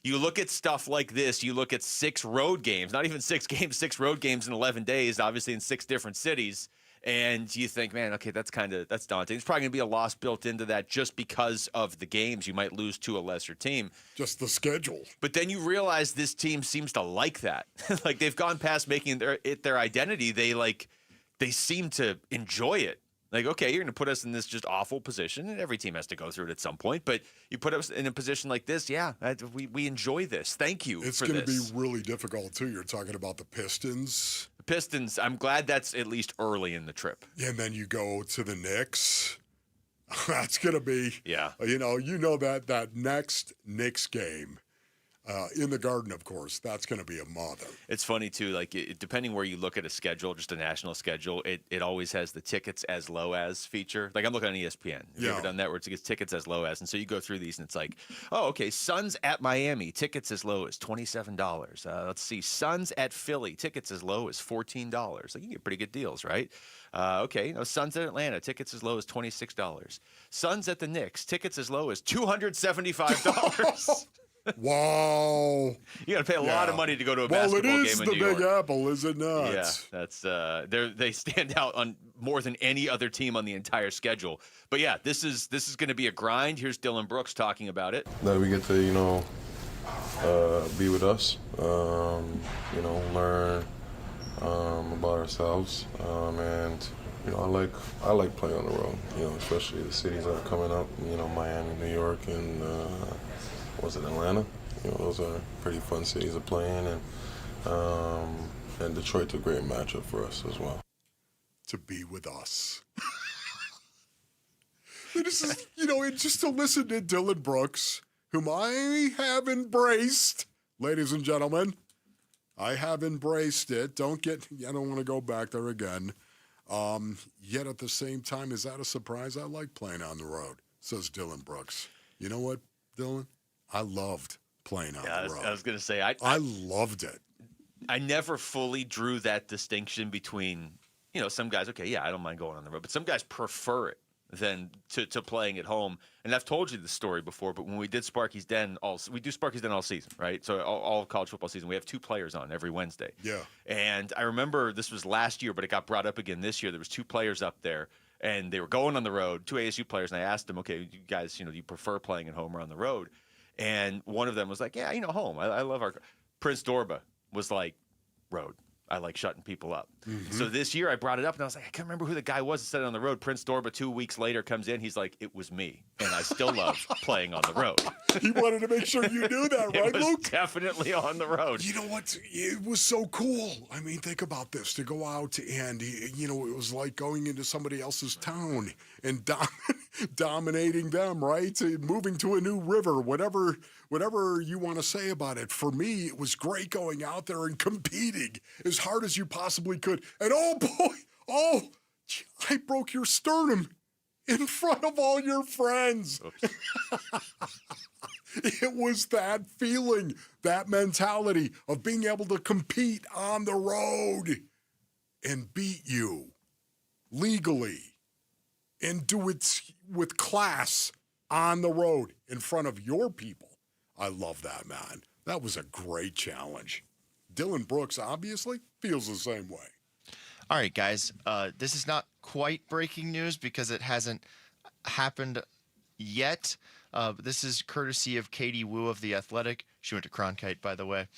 Speaker 8: You look at stuff like this, you look at 6 road games, not even 6 games, 6 road games in 11 days, obviously in 6 different cities. And you think, man, okay, that's daunting. There's probably going to be a loss built into that just because of the games. You might lose to a lesser team.
Speaker 5: Just the schedule.
Speaker 8: But then you realize this team seems to like that. Like they've gone past making it their identity. They seem to enjoy it. Like, okay, you're going to put us in this just awful position, and every team has to go through it at some point. But you put us in a position like this, we enjoy this. Thank you for this.
Speaker 5: It's going to be really difficult, too. You're talking about the Pistons.
Speaker 8: The Pistons, I'm glad that's at least early in the trip.
Speaker 5: And then you go to the Knicks. That's going to be,
Speaker 8: yeah.
Speaker 5: You know that next Knicks game. In the Garden, of course, that's going to be a mother.
Speaker 8: It's funny, too, like depending where you look at a schedule, just a national schedule, it always has the tickets as low as feature. Like I'm looking on ESPN. Have you ever done that where it gets tickets as low as? And so you go through these and it's like, oh, okay, Suns at Miami, tickets as low as $27. Let's see, Suns at Philly, tickets as low as $14. Like you can get pretty good deals, right? Okay, Suns at Atlanta, tickets as low as $26. Suns at the Knicks, tickets as low as $275.
Speaker 5: Wow.
Speaker 8: You got to pay a lot of money to go to a basketball game in New York.
Speaker 5: Well, it is the Big Apple, is it not?
Speaker 8: Yeah, that's they stand out on more than any other team on the entire schedule. But yeah, this is going to be a grind. Here's Dylan Brooks talking about it.
Speaker 6: That we get to, be with us, learn about ourselves, and I like playing on the road. Especially the cities that are coming up. Miami, New York, and was it Atlanta? Those are pretty fun cities to play in, and Detroit's a great matchup for us as well.
Speaker 5: To be with us. This is, just to listen to Dylan Brooks, whom I have embraced, ladies and gentlemen. I have embraced it. I don't want to go back there again. Yet at the same time, is that a surprise? I like playing on the road, says Dylan Brooks. You know what, Dylan? I loved playing on the road.
Speaker 8: I was going to say,
Speaker 5: I loved it.
Speaker 8: I never fully drew that distinction between, some guys, okay, I don't mind going on the road, but some guys prefer it than to playing at home. And I've told you this story before, but when we did Sparky's Den, we do Sparky's Den all season, right? So all college football season, we have 2 players on every Wednesday.
Speaker 5: Yeah.
Speaker 8: And I remember this was last year, but it got brought up again this year. There was 2 players up there, and they were going on the road, 2 ASU players, and I asked them, okay, you guys, do you prefer playing at home or on the road? And one of them was like, home. I love our – Prince Dorba was like, road. I like shutting people up. Mm-hmm. So this year I brought it up, and I was like, I can't remember who the guy was that said it on the road. Prince Dorba 2 weeks later comes in. He's like, it was me, and I still love playing on the road.
Speaker 5: He wanted to make sure you knew that, right, Luke?
Speaker 8: Definitely on the road.
Speaker 5: You know what? It was so cool. I mean, think about this. To go out and, it was like going into somebody else's town and dominating them, right? Moving to a new river, whatever you want to say about it. For me, it was great going out there and competing as hard as you possibly could. And I broke your sternum in front of all your friends. It was that feeling, that mentality of being able to compete on the road and beat you legally and do it with class on the road in front of your people. I love that, man. That was a great challenge. Dylan Brooks obviously feels the same way.
Speaker 16: All right, guys. This is not quite breaking news because it hasn't happened yet. But this is courtesy of Katie Wu of The Athletic. She went to Cronkite, by the way.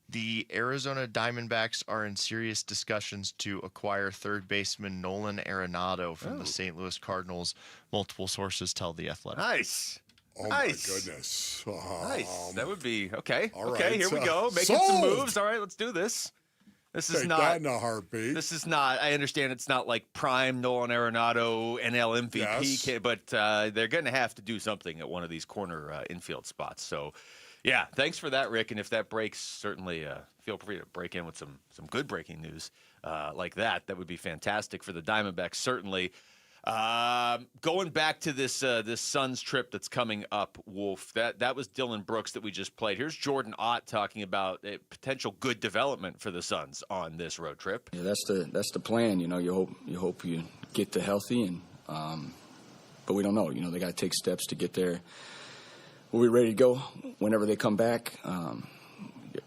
Speaker 16: The Arizona Diamondbacks are in serious discussions to acquire third baseman Nolan Arenado from the St. Louis Cardinals. Multiple sources tell The Athletic.
Speaker 8: Nice.
Speaker 5: Oh,
Speaker 8: nice.
Speaker 5: My goodness.
Speaker 8: Nice. That would be okay.
Speaker 5: All
Speaker 8: okay,
Speaker 5: right.
Speaker 8: Here we go. Making some moves. All right, let's do this. This is
Speaker 5: Take
Speaker 8: not
Speaker 5: that in a heartbeat.
Speaker 8: This is not. I understand it's not like prime Nolan Arenado NL MVP,
Speaker 5: Yes.
Speaker 8: but they're going to have to do something at one of these corner infield spots. So, yeah, thanks for that, Rick. And if that breaks, certainly feel free to break in with some good breaking news like that. That would be fantastic for the Diamondbacks, certainly. Going back to this Suns trip that's coming up, Wolf, that was Dylan Brooks that we just played. Here's Jordan Ott talking about a potential good development for the Suns on this road trip.
Speaker 17: Yeah, that's the plan. You hope you get to healthy, and but we don't know. They got to take steps to get there. We'll be ready to go whenever they come back.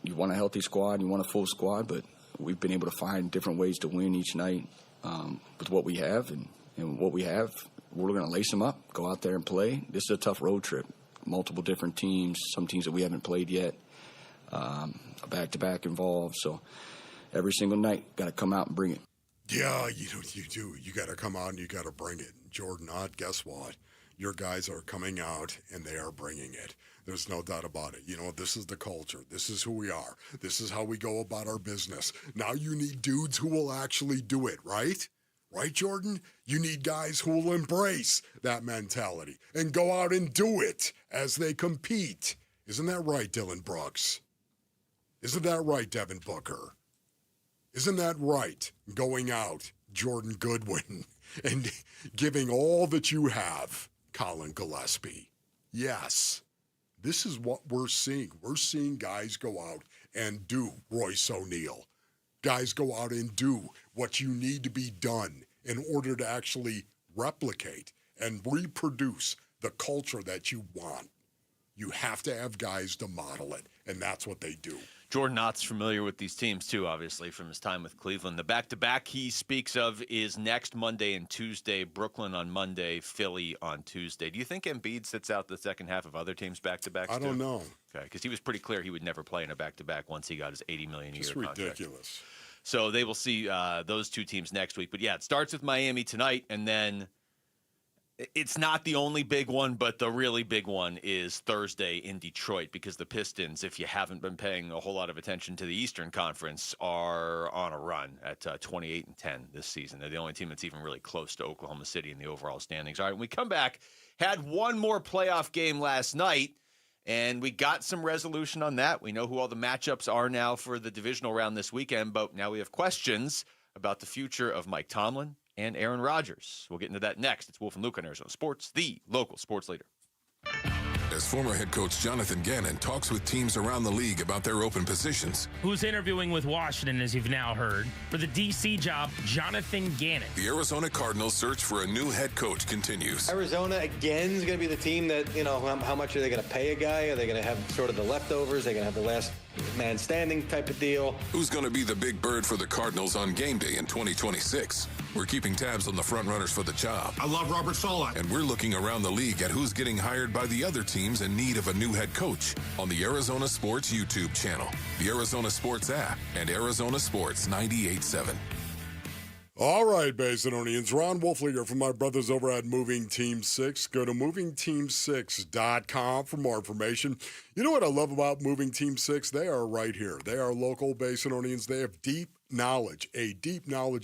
Speaker 17: You want a healthy squad, you want a full squad, but we've been able to find different ways to win each night with what we have, and what we have, we're going to lace them up, go out there and play. This is a tough road trip. Multiple different teams, some teams that we haven't played yet, a back-to-back involved. So every single night, got to come out and bring it.
Speaker 5: Yeah, you do. You got to come out and you got to bring it. Jordan Ott, guess what? Your guys are coming out and they are bringing it. There's no doubt about it. This is the culture. This is who we are. This is how we go about our business. Now you need dudes who will actually do it, right? Right, Jordan? You need guys who will embrace that mentality and go out and do it as they compete. Isn't that right, Dylan Brooks? Isn't that right, Devin Booker? Isn't that right, going out, Jordan Goodwin, and giving all that you have, Colin Gillespie? Yes, this is what we're seeing. We're seeing guys go out and do Royce O'Neal. Guys go out and do what you need to be done in order to actually replicate and reproduce the culture that you want. You have to have guys to model it, and that's what they do.
Speaker 8: Jordan Ott's familiar with these teams, too, obviously, from his time with Cleveland. The back-to-back he speaks of is next Monday and Tuesday, Brooklyn on Monday, Philly on Tuesday. Do you think Embiid sits out the second half of other teams' back-to-backs,
Speaker 5: I don't know.
Speaker 8: Okay, because he was pretty clear he would never play in a back-to-back once he got his $80 million a year contract.
Speaker 5: It's ridiculous.
Speaker 8: So they will see those two teams next week. But, yeah, it starts with Miami tonight, and then it's not the only big one, but the really big one is Thursday in Detroit, because the Pistons, if you haven't been paying a whole lot of attention to the Eastern Conference, are on a run at 28-10 this season. They're the only team that's even really close to Oklahoma City in the overall standings. All right, when we come back, had one more playoff game last night, and we got some resolution on that. We know who all the matchups are now for the divisional round this weekend, but now we have questions about the future of Mike Tomlin and Aaron Rodgers. We'll get into that next. It's Wolf and Luke on Arizona Sports, the local sports leader.
Speaker 10: As former head coach Jonathan Gannon talks with teams around the league about their open positions.
Speaker 12: Who's interviewing with Washington, as you've now heard, for the D.C. job, Jonathan Gannon.
Speaker 10: The Arizona Cardinals search for a new head coach continues.
Speaker 19: Arizona, again, is going to be the team that, how much are they going to pay a guy? Are they going to have sort of the leftovers? Are they going to have the last man standing type of deal?
Speaker 10: Who's going to be the big bird for the Cardinals on game day in 2026? We're keeping tabs on the front runners for the job.
Speaker 3: I love Robert Saleh.
Speaker 10: And we're looking around the league at who's getting hired by the other teams in need of a new head coach on the Arizona Sports YouTube channel, the Arizona Sports app, and Arizona Sports 98.7.
Speaker 5: All right, Basinonians. Ron Wolfliger from my brothers over at Moving Team 6. Go to movingteam6.com for more information. You know what I love about Moving Team 6? They are right here. They are local Basinonians. They have deep knowledge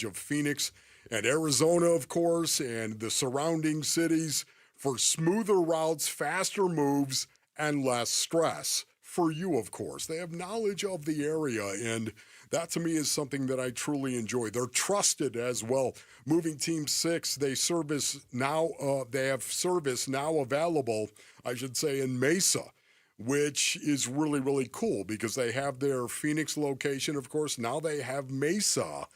Speaker 5: of Phoenix and Arizona, of course, and the surrounding cities for smoother routes, faster moves, and less stress. For you, of course. They have knowledge of the area, and that to me is something that I truly enjoy. They're trusted as well. Moving Team 6, they have service now available, I should say, in Mesa, which is really, really cool because they have their Phoenix location, of course. Now they have Mesa.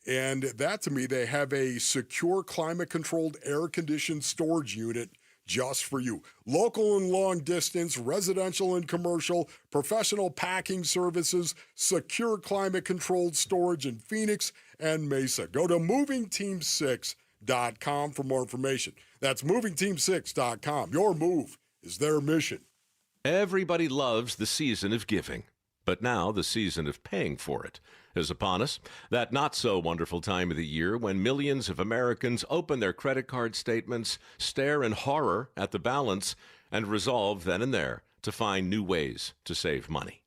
Speaker 5: And that to me, they have a secure climate-controlled air-conditioned storage unit just for you. Local and long distance, residential and commercial, professional packing services, secure climate-controlled storage in Phoenix and Mesa. Go to movingteam6.com for more information. That's movingteam6.com. Your move is their mission.
Speaker 20: Everybody loves the season of giving, but now the season of paying for it is upon us. That not-so-wonderful time of the year when millions of Americans open their credit card statements, stare in horror at the balance, and resolve then and there to find new ways to save money.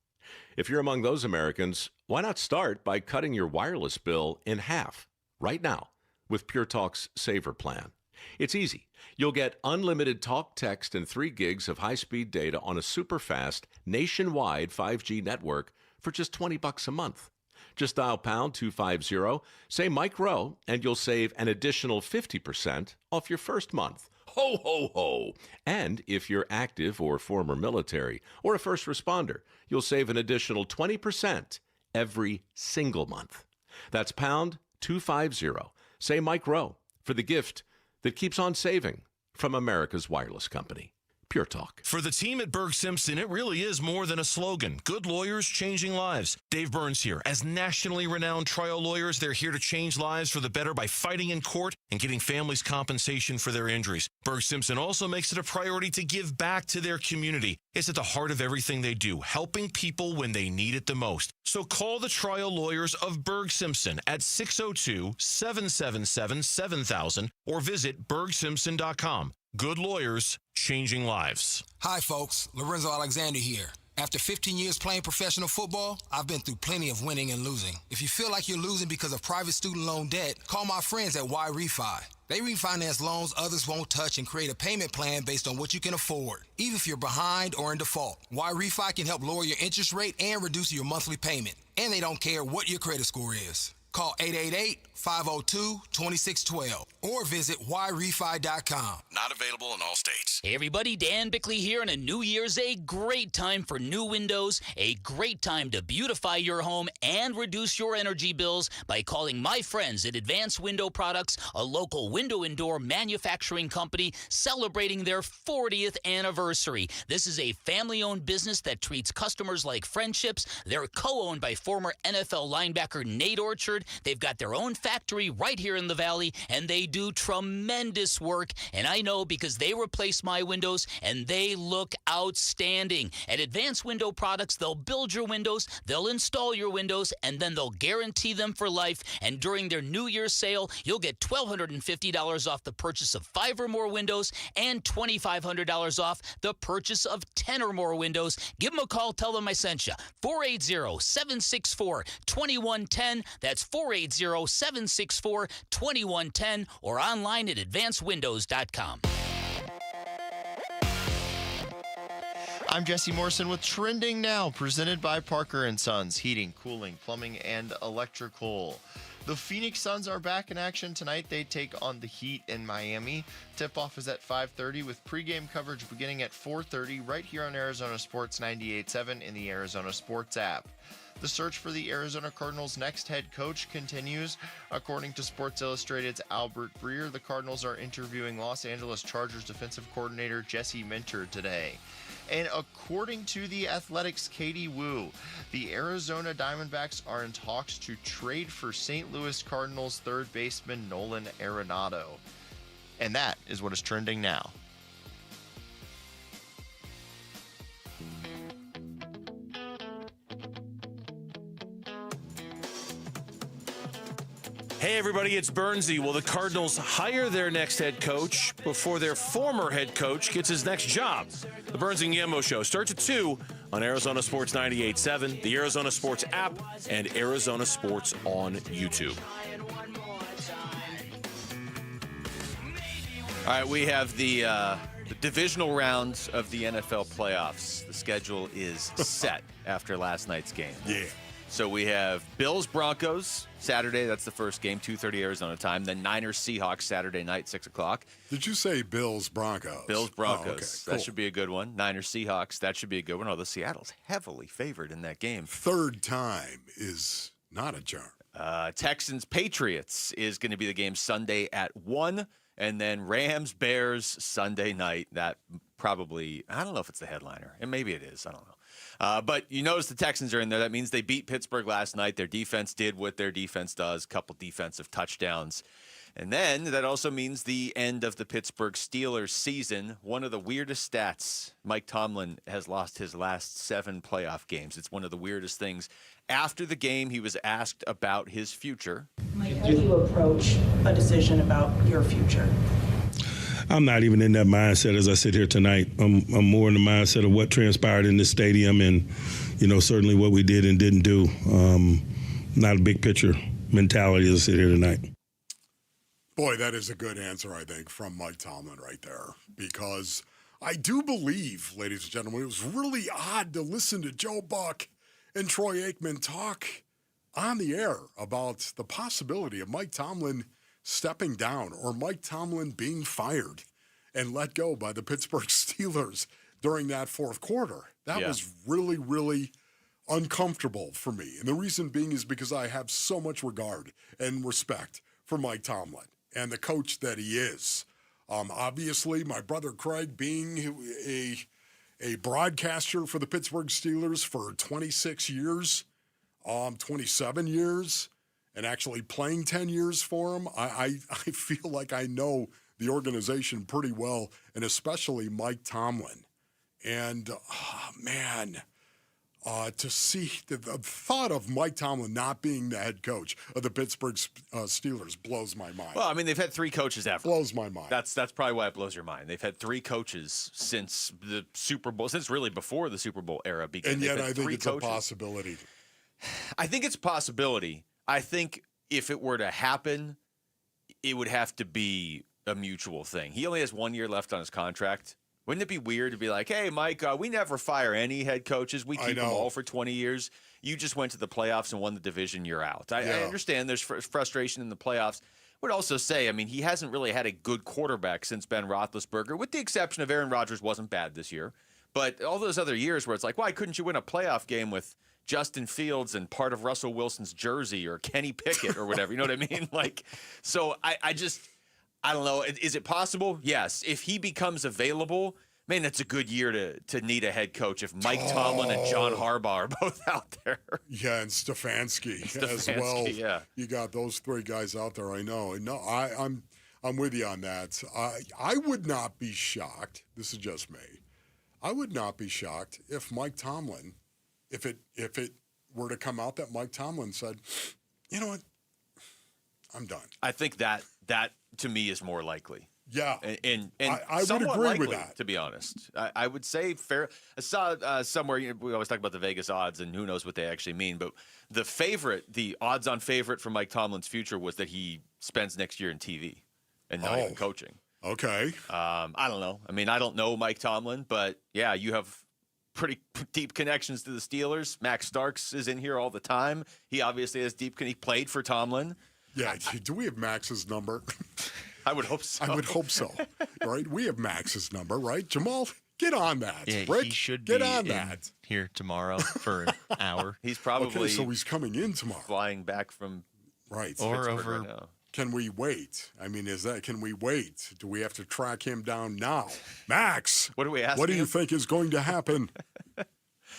Speaker 20: If you're among those Americans, why not start by cutting your wireless bill in half right now with Pure Talk's Saver Plan? It's easy. You'll get unlimited talk, text, and 3 gigs of high-speed data on a super-fast, nationwide 5G network for just $20 a month. Just dial pound 250, say Mike Rowe, and you'll save an additional 50% off your first month. Ho, ho, ho! And if you're active or former military or a first responder, you'll save an additional 20% every single month. That's pound 250. Say Mike Rowe for the gift that keeps on saving from America's wireless company. Pure Talk.
Speaker 11: For the team at Berg Simpson, it really is more than a slogan. Good lawyers changing lives. Dave Burns here. As nationally renowned trial lawyers, they're here to change lives for the better by fighting in court and getting families compensation for their injuries. Berg Simpson also makes it a priority to give back to their community. It's at the heart of everything they do, helping people when they need it the most. So call the trial lawyers of Berg Simpson at 602-777-7000 or visit bergsimpson.com. Good lawyers, changing lives.
Speaker 21: Hi, folks. Lorenzo Alexander here. After 15 years playing professional football, I've been through plenty of winning and losing. If you feel like you're losing because of private student loan debt, call my friends at Y-Refi. They refinance loans others won't touch and create a payment plan based on what you can afford, even if you're behind or in default. Y-Refi can help lower your interest rate and reduce your monthly payment. And they don't care what your credit score is. Call 888-502-2612 or visit yrefi.com.
Speaker 22: Not available in all states.
Speaker 23: Hey everybody, Dan Bickley here, and a new year's a great time for new windows, a great time to beautify your home and reduce your energy bills by calling my friends at Advanced Window Products, a local window and door manufacturing company celebrating their 40th anniversary. This is a family-owned business that treats customers like friendships. They're co-owned by former NFL linebacker Nate Orchard. They've got their own factory right here in the Valley, and they do tremendous work. And I know because they replace my windows, and they look outstanding. At Advanced Window Products, they'll build your windows, they'll install your windows, and then they'll guarantee them for life. And during their New Year's sale, you'll get $1,250 off the purchase of 5 or more windows and $2,500 off the purchase of 10 or more windows. Give them a call. Tell them I sent you. 480-764-2110. That's 480-764-2110 or online at advancedwindows.com.
Speaker 16: I'm Jesse Morrison with Trending Now, presented by Parker & Sons, heating, cooling, plumbing, and electrical. The Phoenix Suns are back in action tonight. They take on the Heat in Miami. Tip-off is at 5:30 with pregame coverage beginning at 4:30 right here on Arizona Sports 98.7 in the Arizona Sports app. The search for the Arizona Cardinals' next head coach continues. According to Sports Illustrated's Albert Breer, the Cardinals are interviewing Los Angeles Chargers defensive coordinator Jesse Minter today. And according to The Athletic's Katie Wu, the Arizona Diamondbacks are in talks to trade for St. Louis Cardinals third baseman Nolan Arenado. And that is what is trending now.
Speaker 4: Hey, everybody, it's Burnsy. Will the Cardinals hire their next head coach before their former head coach gets his next job? The Burns and Gambo Show starts at 2 on Arizona Sports 98.7, the Arizona Sports app, and Arizona Sports on YouTube.
Speaker 8: All right, we have the divisional rounds of the NFL playoffs. The schedule is set after last night's game.
Speaker 5: Yeah.
Speaker 8: So we have Bills-Broncos Saturday. That's the first game, 2:30 Arizona time. Then Niners-Seahawks Saturday night, 6 o'clock.
Speaker 5: Did you say Bills-Broncos?
Speaker 8: Bills-Broncos.
Speaker 5: Oh, okay, cool.
Speaker 8: That should be a good one. Niners-Seahawks. That should be a good one. Although Seattle's heavily favored in that game.
Speaker 5: Third time is not a charm.
Speaker 8: Texans-Patriots is going to be the game Sunday at 1. And then Rams-Bears Sunday night. That probably, I don't know if it's the headliner. And maybe it is. I don't know. But you notice the Texans are in there. That means they beat Pittsburgh last night. Their defense did what their defense does, a couple defensive touchdowns. And then that also means the end of the Pittsburgh Steelers season. One of the weirdest stats, Mike Tomlin has lost his last 7 playoff games. It's one of the weirdest things. After the game, he was asked about his future.
Speaker 24: Mike, how do you approach a decision about your future?
Speaker 25: I'm not even in that mindset as I sit here tonight. I'm more in the mindset of what transpired in this stadium and, certainly what we did and didn't do. Not a big picture mentality as I sit here tonight.
Speaker 5: Boy, that is a good answer, I think, from Mike Tomlin right there. Because I do believe, ladies and gentlemen, it was really odd to listen to Joe Buck and Troy Aikman talk on the air about the possibility of Mike Tomlin stepping down or Mike Tomlin being fired and let go by the Pittsburgh Steelers during that fourth quarter. That was really, really uncomfortable for me. And the reason being is because I have so much regard and respect for Mike Tomlin and the coach that he is. Obviously, my brother Craig being a broadcaster for the Pittsburgh Steelers for 26 years, 27 years, and actually playing 10 years for him, I feel like I know the organization pretty well, and especially Mike Tomlin. And, to see the thought of Mike Tomlin not being the head coach of the Pittsburgh Steelers blows my mind.
Speaker 8: Well, I mean, they've had 3 coaches ever.
Speaker 5: Blows my mind.
Speaker 8: That's probably why it blows your mind. They've had 3 coaches since the Super Bowl, since really before the Super Bowl era began.
Speaker 5: And yet I think it's
Speaker 8: coaches.
Speaker 5: a possibility.
Speaker 8: I think it's a possibility. I think if it were to happen, it would have to be a mutual thing. He only has 1 year left on his contract. Wouldn't it be weird to be like, hey, Mike, we never fire any head coaches. We keep them all for 20 years. You just went to the playoffs and won the division. You're out. I understand there's frustration in the playoffs. I would also say, I mean, he hasn't really had a good quarterback since Ben Roethlisberger, with the exception of Aaron Rodgers wasn't bad this year. But all those other years where it's like, why couldn't you win a playoff game with Justin Fields and part of Russell Wilson's jersey or Kenny Pickett or whatever? You know what I mean? Like, so I don't know. Is it possible? Yes. If he becomes available, man, that's a good year to need a head coach if Mike Tomlin and John Harbaugh are both out there.
Speaker 5: Yeah, and Stefanski as well.
Speaker 8: Yeah.
Speaker 5: You got those 3 guys out there, I know. No, I'm with you on that. I would not be shocked. This is just me. I would not be shocked if Mike Tomlin, if it were to come out that Mike Tomlin said, you know what, I'm done.
Speaker 8: I think that to me is more likely.
Speaker 5: Yeah,
Speaker 8: and
Speaker 5: I would agree
Speaker 8: likely,
Speaker 5: with that.
Speaker 8: To be honest, I would say fair. I saw somewhere, we always talk about the Vegas odds, and who knows what they actually mean. But the odds-on favorite for Mike Tomlin's future was that he spends next year in TV and not even coaching.
Speaker 5: Okay.
Speaker 8: I don't know. I mean, I don't know Mike Tomlin, but yeah, you have pretty deep connections to the Steelers. Max Starks is in here all the time. He obviously has he played for Tomlin.
Speaker 5: Yeah. Do we have Max's number?
Speaker 8: I would hope so.
Speaker 5: I would hope so. Right? We have Max's number, right? Jamal, get on that.
Speaker 16: Yeah,
Speaker 5: Rick,
Speaker 16: he should
Speaker 5: get
Speaker 16: be
Speaker 5: on that.
Speaker 16: Here tomorrow for an hour.
Speaker 8: He's probably
Speaker 5: so he's coming in tomorrow.
Speaker 8: Flying back from
Speaker 5: right
Speaker 16: or
Speaker 8: Pittsburgh
Speaker 16: over.
Speaker 8: Right now.
Speaker 5: Can we wait? I mean, can we wait? Do we have to track him down now? Max,
Speaker 8: what do we ask?
Speaker 5: What do you think is going to happen?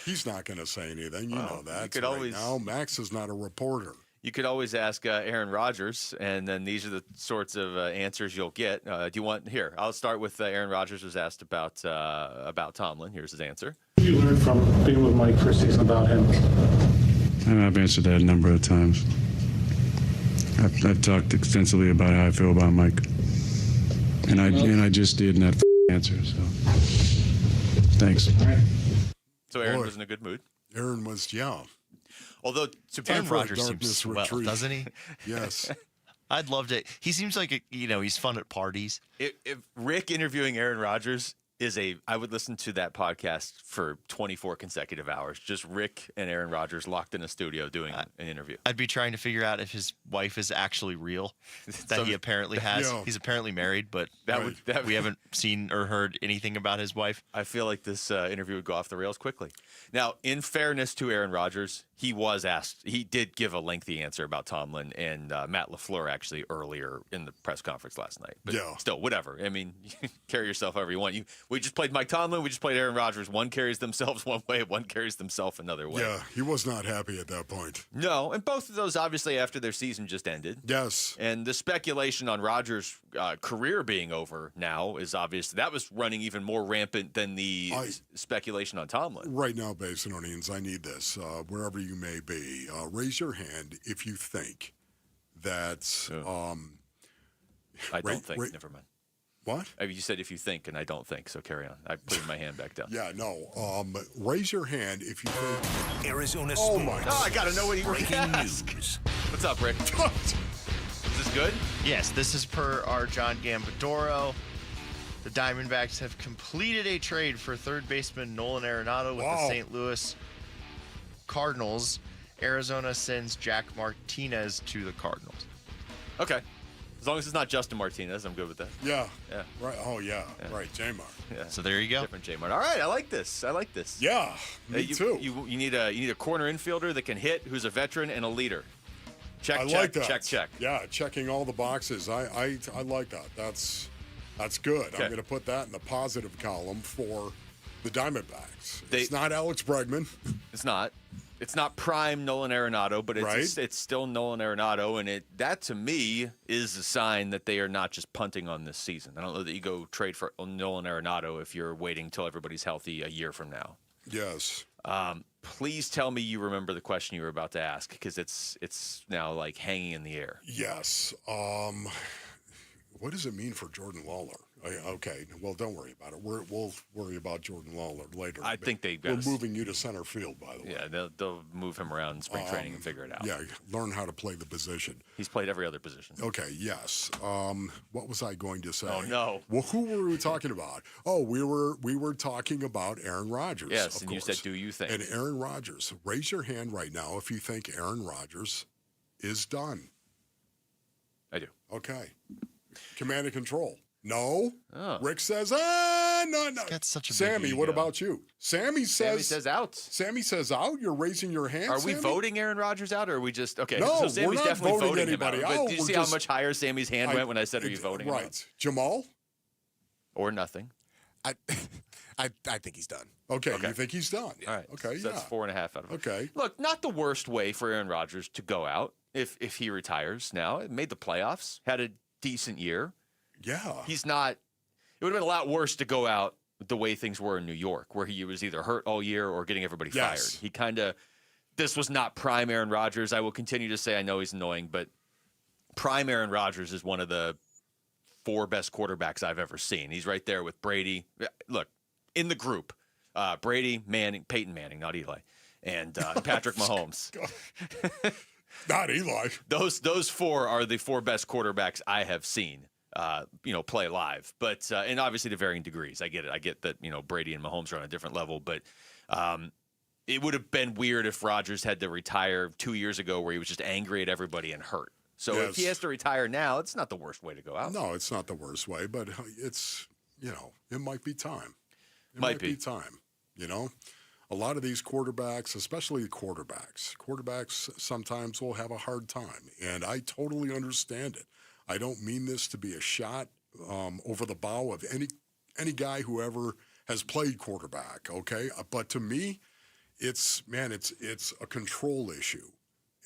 Speaker 5: He's not going to say anything. You know that.
Speaker 8: You could always.
Speaker 5: Now, Max is not a reporter.
Speaker 8: You could always ask Aaron Rodgers, and then these are the sorts of answers you'll get. Do you want here? I'll start with Aaron Rodgers was asked about Tomlin. Here's his answer.
Speaker 1: What did you learn from being with Mike for a season about him?
Speaker 2: And I've answered that a number of times. I've talked extensively about how I feel about Mike, and I just did in that answer. So thanks.
Speaker 8: So Aaron was in a good mood.
Speaker 5: Aaron was, yeah.
Speaker 8: Although
Speaker 16: Aaron Rodgers seems well, doesn't he?
Speaker 5: Yes.
Speaker 16: I'd love to. He seems like he's fun at parties.
Speaker 8: If Rick interviewing Aaron Rodgers I would listen to that podcast for 24 consecutive hours. Just Rick and Aaron Rodgers locked in a studio doing an interview.
Speaker 16: I'd be trying to figure out if his wife is actually real, that he apparently has.
Speaker 5: Yeah.
Speaker 16: He's apparently married, but we haven't seen or heard anything about his wife.
Speaker 8: I feel like this interview would go off the rails quickly. Now, in fairness to Aaron Rodgers, he was asked. He did give a lengthy answer about Tomlin and Matt LaFleur actually earlier in the press conference last night. But still, whatever. I mean, carry yourself however you want. We just played Mike Tomlin. We just played Aaron Rodgers. One carries themselves one way. One carries themselves another way.
Speaker 5: Yeah, he was not happy at that point.
Speaker 8: No, and both of those obviously after their season just ended.
Speaker 5: Yes.
Speaker 8: And the speculation on Rodgers' career being over now is obvious. That was running even more rampant than the speculation on Tomlin.
Speaker 5: Right now, Basinonians, I need this. Wherever you may be, raise your hand if you think that...
Speaker 8: I don't think. Never mind.
Speaker 5: What?
Speaker 8: I mean, you said if you think, and I don't think, so carry on. I put my hand back down.
Speaker 5: Yeah, no. Raise your hand if you think...
Speaker 9: Arizona
Speaker 5: Oh,
Speaker 9: Sports.
Speaker 5: my God.
Speaker 8: Oh, I got to know what he
Speaker 9: Breaking
Speaker 8: asked.
Speaker 9: news.
Speaker 8: What's up, Rick? Is this good?
Speaker 16: Yes, this is per our John Gambadoro. The Diamondbacks have completed a trade for third baseman Nolan Arenado with the St. Louis Cardinals. Arizona sends Jack Martinez to the Cardinals.
Speaker 8: Okay. As long as it's not Justin Martinez, I'm good with that.
Speaker 5: Yeah.
Speaker 8: Yeah.
Speaker 5: Right. Oh, yeah. Right. J-Mar.
Speaker 8: Yeah.
Speaker 16: So there you go.
Speaker 8: Different J-Mar. All right. I like this.
Speaker 5: Yeah. Me too.
Speaker 8: You need a corner infielder that can hit, who's a veteran and a leader. Check,
Speaker 5: I
Speaker 8: check,
Speaker 5: like that.
Speaker 8: check.
Speaker 5: Yeah, checking all the boxes. I like that. That's good.
Speaker 8: Okay.
Speaker 5: I'm going to put that in the positive column for the Diamondbacks. It's not Alex Bregman.
Speaker 8: It's not. It's not prime Nolan Arenado, but it's still Nolan Arenado, and that to me is a sign that they are not just punting on this season. I don't know that you go trade for Nolan Arenado if you're waiting until everybody's healthy a year from now.
Speaker 5: Yes.
Speaker 8: Please tell me you remember the question you were about to ask, because it's now like hanging in the air.
Speaker 5: Yes. What does it mean for Jordan Lawler? Okay, well, don't worry about it. We'll worry about Jordan Lawler later.
Speaker 8: I think
Speaker 5: we're moving you to center field, by the way.
Speaker 8: Yeah, they'll move him around in spring training and figure it out.
Speaker 5: Yeah, learn how to play the position.
Speaker 8: He's played every other position.
Speaker 5: Okay, yes. What was I going to say?
Speaker 8: Oh, no.
Speaker 5: Well, who were we talking about? Oh, we were talking about Aaron Rodgers.
Speaker 8: Yes,
Speaker 5: of
Speaker 8: and
Speaker 5: course.
Speaker 8: you said, do you think?
Speaker 5: And Aaron Rodgers. Raise your hand right now if you think Aaron Rodgers is done.
Speaker 8: I do.
Speaker 5: Okay. Command and control. No.
Speaker 8: Oh.
Speaker 5: Rick says, no.
Speaker 16: That's such a
Speaker 5: Sammy,
Speaker 16: big
Speaker 5: what
Speaker 16: ego.
Speaker 5: about you? Sammy says
Speaker 8: out.
Speaker 5: Sammy says out. You're raising your hand.
Speaker 8: Are we
Speaker 5: Sammy?
Speaker 8: voting Aaron Rodgers out, or are we just okay?
Speaker 5: No,
Speaker 8: so Sammy's
Speaker 5: we're not
Speaker 8: definitely
Speaker 5: voting
Speaker 8: voting
Speaker 5: anybody
Speaker 8: him out.
Speaker 5: out.
Speaker 8: But do you
Speaker 5: We're
Speaker 8: see how
Speaker 5: just-
Speaker 8: much higher Sammy's hand went when I said, "Are you voting him out?"
Speaker 5: Right. Jamal?
Speaker 8: Or nothing?
Speaker 7: I think he's done.
Speaker 5: Okay, you think he's done?
Speaker 8: All right.
Speaker 5: Okay,
Speaker 8: so that's 4.5 out of 5.
Speaker 5: Okay.
Speaker 8: Look, not the worst way for Aaron Rodgers to go out if he retires now. It made the playoffs, had a decent year.
Speaker 5: Yeah.
Speaker 8: He's not. It would have been a lot worse to go out the way things were in New York, where he was either hurt all year or getting everybody fired. He kind of. This was not prime Aaron Rodgers. I will continue to say I know he's annoying, but prime Aaron Rodgers is one of the 4 best quarterbacks I've ever seen. He's right there with Brady. Look, in the group, Brady, Manning, Peyton Manning, not Eli, and Patrick Mahomes.
Speaker 5: Not Eli.
Speaker 8: Those 4 are the 4 best quarterbacks I have seen. Play live, but and obviously to varying degrees. I get it. I get that Brady and Mahomes are on a different level, but it would have been weird if Rodgers had to retire 2 years ago, where he was just angry at everybody and hurt. So if he has to retire now, it's not the worst way to go out.
Speaker 5: No, it's not the worst way, but it's it might be time. It
Speaker 8: Might be
Speaker 5: time. A lot of these quarterbacks, especially quarterbacks sometimes will have a hard time, and I totally understand it. I don't mean this to be a shot over the bow of any guy who ever has played quarterback, okay? But to me, it's a control issue.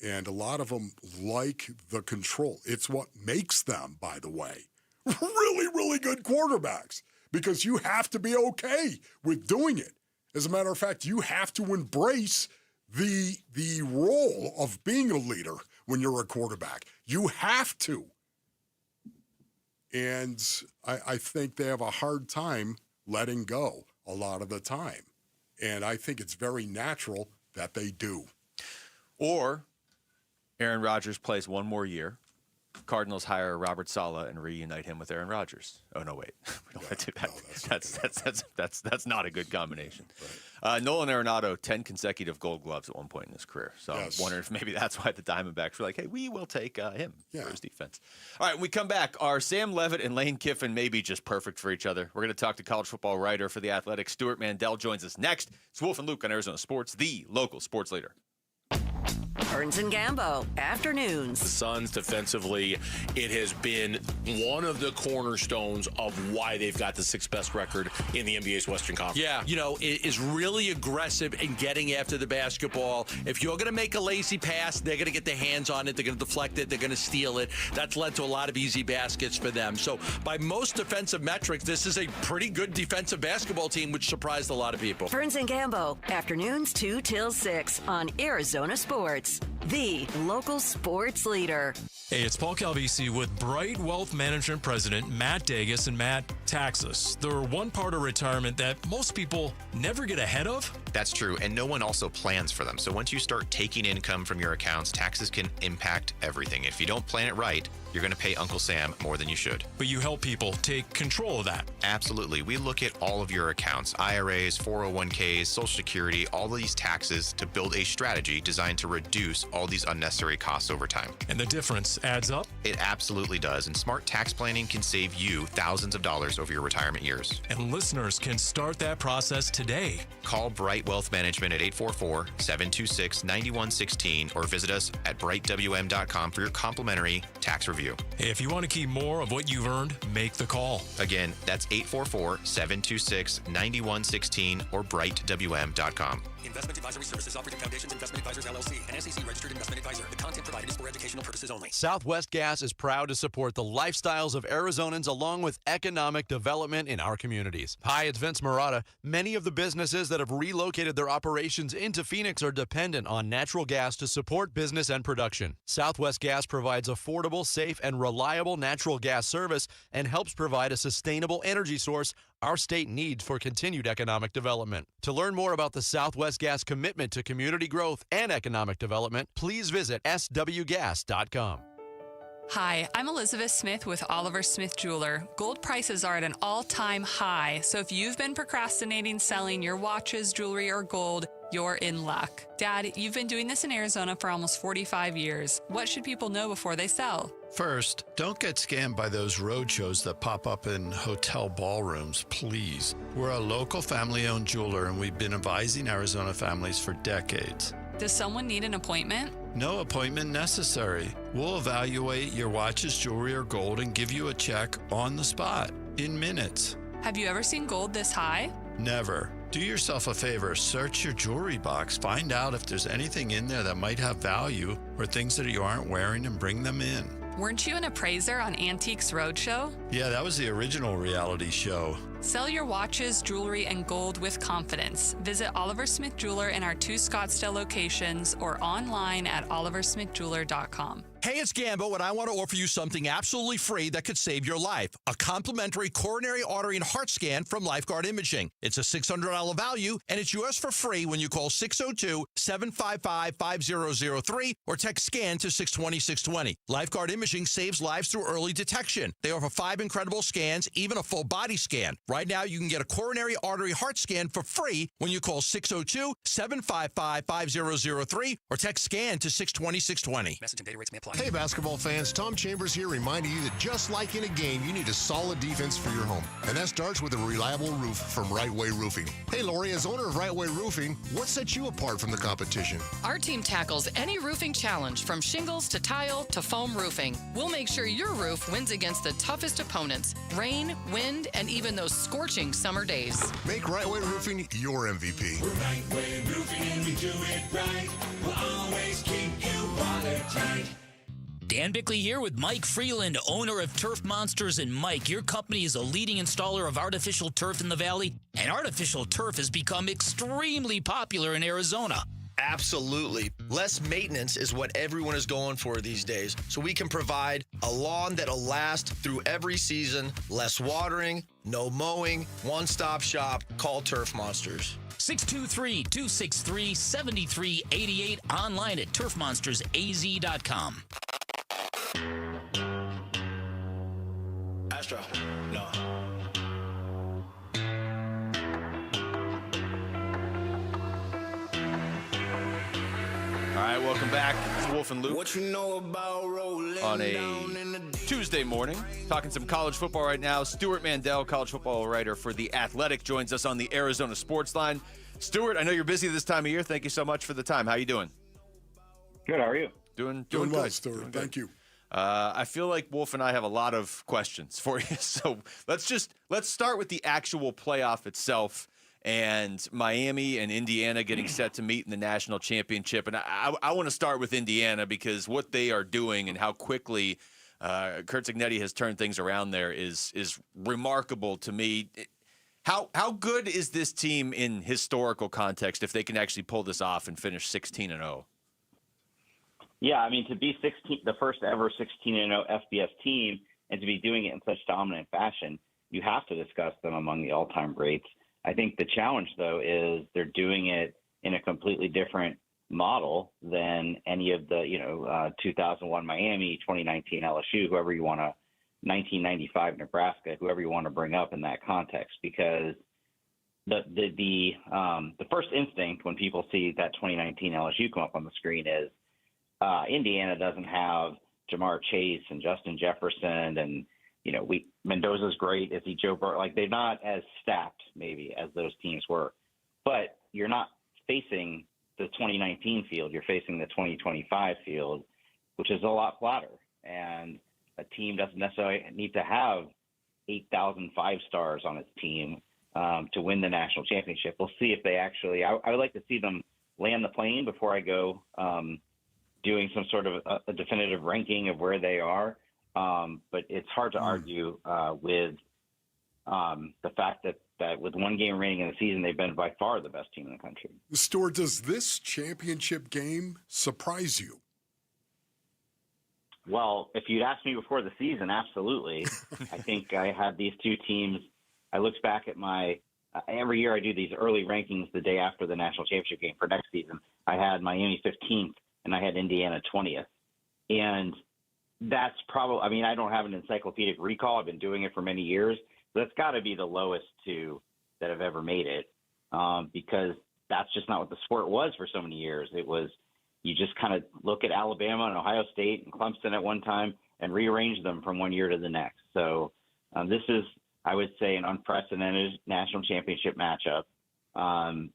Speaker 5: And a lot of them like the control. It's what makes them, by the way, really, really good quarterbacks, because you have to be okay with doing it. As a matter of fact, you have to embrace the role of being a leader when you're a quarterback. You have to. And I think they have a hard time letting go a lot of the time. And I think it's very natural that they do.
Speaker 8: Or Aaron Rodgers plays one more year. Cardinals hire Robert Saleh and reunite him with Aaron Rodgers. Oh no, wait, we don't want to do that. No, that's not a good combination. Right. Nolan Arenado, 10 consecutive Gold Gloves at one point in his career. So I'm wondering if maybe that's why the Diamondbacks were like, "Hey, we will take him for his defense." All right, when we come back, are Sam Levitt and Lane Kiffin maybe just perfect for each other? We're going to talk to college football writer for The Athletic, Stuart Mandel, joins us next. It's Wolf and Luke on Arizona Sports, the local sports leader.
Speaker 9: Burns and Gambo, afternoons.
Speaker 13: The Suns defensively, it has been one of the cornerstones of why they've got the 6th best record in the NBA's Western Conference.
Speaker 11: Yeah, it is really aggressive in getting after the basketball. If you're going to make a lazy pass, they're going to get their hands on it. They're going to deflect it. They're going to steal it. That's led to a lot of easy baskets for them. So by most defensive metrics, this is a pretty good defensive basketball team, which surprised a lot of people.
Speaker 9: Burns and Gambo, afternoons 2 till 6 on Arizona Sports, the local sports leader.
Speaker 18: Hey, it's Paul Calvisi with Bright Wealth Management President Matt Dagas. And Matt, taxes. They're one part of retirement that most people never get ahead of.
Speaker 22: That's true, and no one also plans for them. So once you start taking income from your accounts, taxes can impact everything. If you don't plan it right, you're going to pay Uncle Sam more than you should.
Speaker 18: But you help people take control of that.
Speaker 22: Absolutely. We look at all of your accounts, IRAs, 401ks, Social Security, all of these taxes to build a strategy designed to reduce all these unnecessary costs over time.
Speaker 18: And the difference adds up?
Speaker 22: It absolutely does, and smart tax planning can save you thousands of dollars over your retirement years.
Speaker 18: And listeners can start that process today.
Speaker 22: Call Bright Wealth Management at 844-726-9116 or visit us at brightwm.com for your complimentary tax review.
Speaker 18: If you want to keep more of what you've earned, make the call.
Speaker 22: Again, that's 844-726-9116 or brightwm.com.
Speaker 6: Investment advisory services offered through Foundations Investment Advisors LLC, an SEC-registered investment advisor. The content provided is for educational purposes only.
Speaker 4: Southwest Gas is proud to support the lifestyles of Arizonans along with economic development in our communities. Hi, it's Vince Marotta. Many of the businesses that have relocated their operations into Phoenix are dependent on natural gas to support business and production. Southwest Gas provides affordable, safe, and reliable natural gas service and helps provide a sustainable energy source our state needs for continued economic development. To learn more about the Southwest Gas commitment to community growth and economic development, please visit swgas.com.
Speaker 12: Hi, I'm Elizabeth Smith with Oliver Smith Jeweler. Gold prices are at an all-time high, so if you've been procrastinating selling your watches, jewelry, or gold, you're in luck. Dad, you've been doing this in Arizona for almost 45 years. What should people know before they sell?
Speaker 14: First, don't get scammed by those roadshows that pop up in hotel ballrooms, please. We're a local family-owned jeweler, and we've been advising Arizona families for decades.
Speaker 12: Does someone need an appointment?
Speaker 14: No appointment necessary. We'll evaluate your watches, jewelry, or gold and give you a check on the spot in minutes.
Speaker 12: Have you ever seen gold this high?
Speaker 14: Never. Do yourself a favor, search your jewelry box, find out if there's anything in there that might have value or things that you aren't wearing and bring them in.
Speaker 12: Weren't you an appraiser on Antiques Roadshow?
Speaker 14: Yeah, that was the original reality show.
Speaker 12: Sell your watches, jewelry, and gold with confidence. Visit Oliver Smith Jeweler in our 2 Scottsdale locations or online at oliversmithjeweler.com.
Speaker 11: Hey, it's Gambo, and I want to offer you something absolutely free that could save your life. A complimentary coronary artery and heart scan from Lifeguard Imaging. It's a $600 value, and it's yours for free when you call 602-755-5003 or text SCAN to 620-620. Lifeguard Imaging saves lives through early detection. They offer 5 incredible scans, even a full body scan. Right now, you can get a coronary artery heart scan for free when you call 602-755-5003 or text SCAN to 620-620.
Speaker 6: Message and data rates may apply.
Speaker 15: Hey, basketball fans, Tom Chambers here reminding you that just like in a game, you need a solid defense for your home. And that starts with a reliable roof from Right Way Roofing. Hey, Lori, as owner of Right Way Roofing, what sets you apart from the competition?
Speaker 17: Our team tackles any roofing challenge, from shingles to tile to foam roofing. We'll make sure your roof wins against the toughest opponents, rain, wind, and even those scorching summer days.
Speaker 15: Make Right Way Roofing your MVP.
Speaker 26: We're Right Way Roofing and we do it right. We'll always keep you watertight.
Speaker 23: Dan Bickley here with Mike Freeland, owner of Turf Monsters. And Mike, your company is a leading installer of artificial turf in the Valley, and artificial turf has become extremely popular in Arizona.
Speaker 27: Absolutely. Less maintenance is what everyone is going for these days. So we can provide a lawn that'll last through every season, less watering, no mowing, one-stop shop. Call Turf Monsters.
Speaker 23: 623-263-7388, online at turfmonstersaz.com.
Speaker 6: Astro, no.
Speaker 8: All right, welcome back. It's Wolf and Luke
Speaker 26: What you know about rolling
Speaker 8: on a
Speaker 26: down in the
Speaker 8: Tuesday morning. Talking some college football right now. Stuart Mandel, college football writer for The Athletic, joins us on the Arizona Sports Line. Stuart, I know you're busy this time of year. Thank you so much for the time. How you doing?
Speaker 28: Good. How are you?
Speaker 8: Doing
Speaker 5: well,
Speaker 8: good.
Speaker 5: Stuart. Thank you.
Speaker 8: I feel like Wolf and I have a lot of questions for you. So let's start with the actual playoff itself and Miami and Indiana getting set to meet in the national championship. And I want to start with Indiana because what they are doing and how quickly Kurt Cignetti has turned things around there is remarkable to me. How good is this team in historical context if they can actually pull this off and finish 16-0?
Speaker 28: Yeah, I mean, to be the first ever 16-0 FBS team and to be doing it in such dominant fashion, you have to discuss them among the all-time greats. I think the challenge, though, is they're doing it in a completely different model than any of the, 2001 Miami, 2019 LSU, whoever you want to, 1995 Nebraska, whoever you want to bring up in that context, because the first instinct when people see that 2019 LSU come up on the screen is Indiana doesn't have Jamar Chase and Justin Jefferson, and Mendoza's great. Is he Joe Burrow? Like, they're not as stacked maybe as those teams were, but you're not facing the 2019 field. You're facing the 2025 field, which is a lot flatter. And a team doesn't necessarily need to have 8,000 5-stars on its team to win the national championship. We'll see if they actually. I would like to see them land the plane before I go doing some sort of a definitive ranking of where they are. But it's hard to argue with the fact that with one game remaining in the season, they've been by far the best team in the country.
Speaker 5: Stuart, does this championship game surprise you?
Speaker 28: Well, if you'd asked me before the season, absolutely. I think I had these two teams. I looked back at my every year I do these early rankings the day after the national championship game for next season. I had Miami 15th and I had Indiana 20th. And that's probably, I mean, I don't have an encyclopedic recall. I've been doing it for many years. So that's got to be the lowest two that have ever made it because that's just not what the sport was for so many years. It was, you just kind of look at Alabama and Ohio State and Clemson at one time and rearrange them from one year to the next. So this is, I would say, an unprecedented national championship matchup.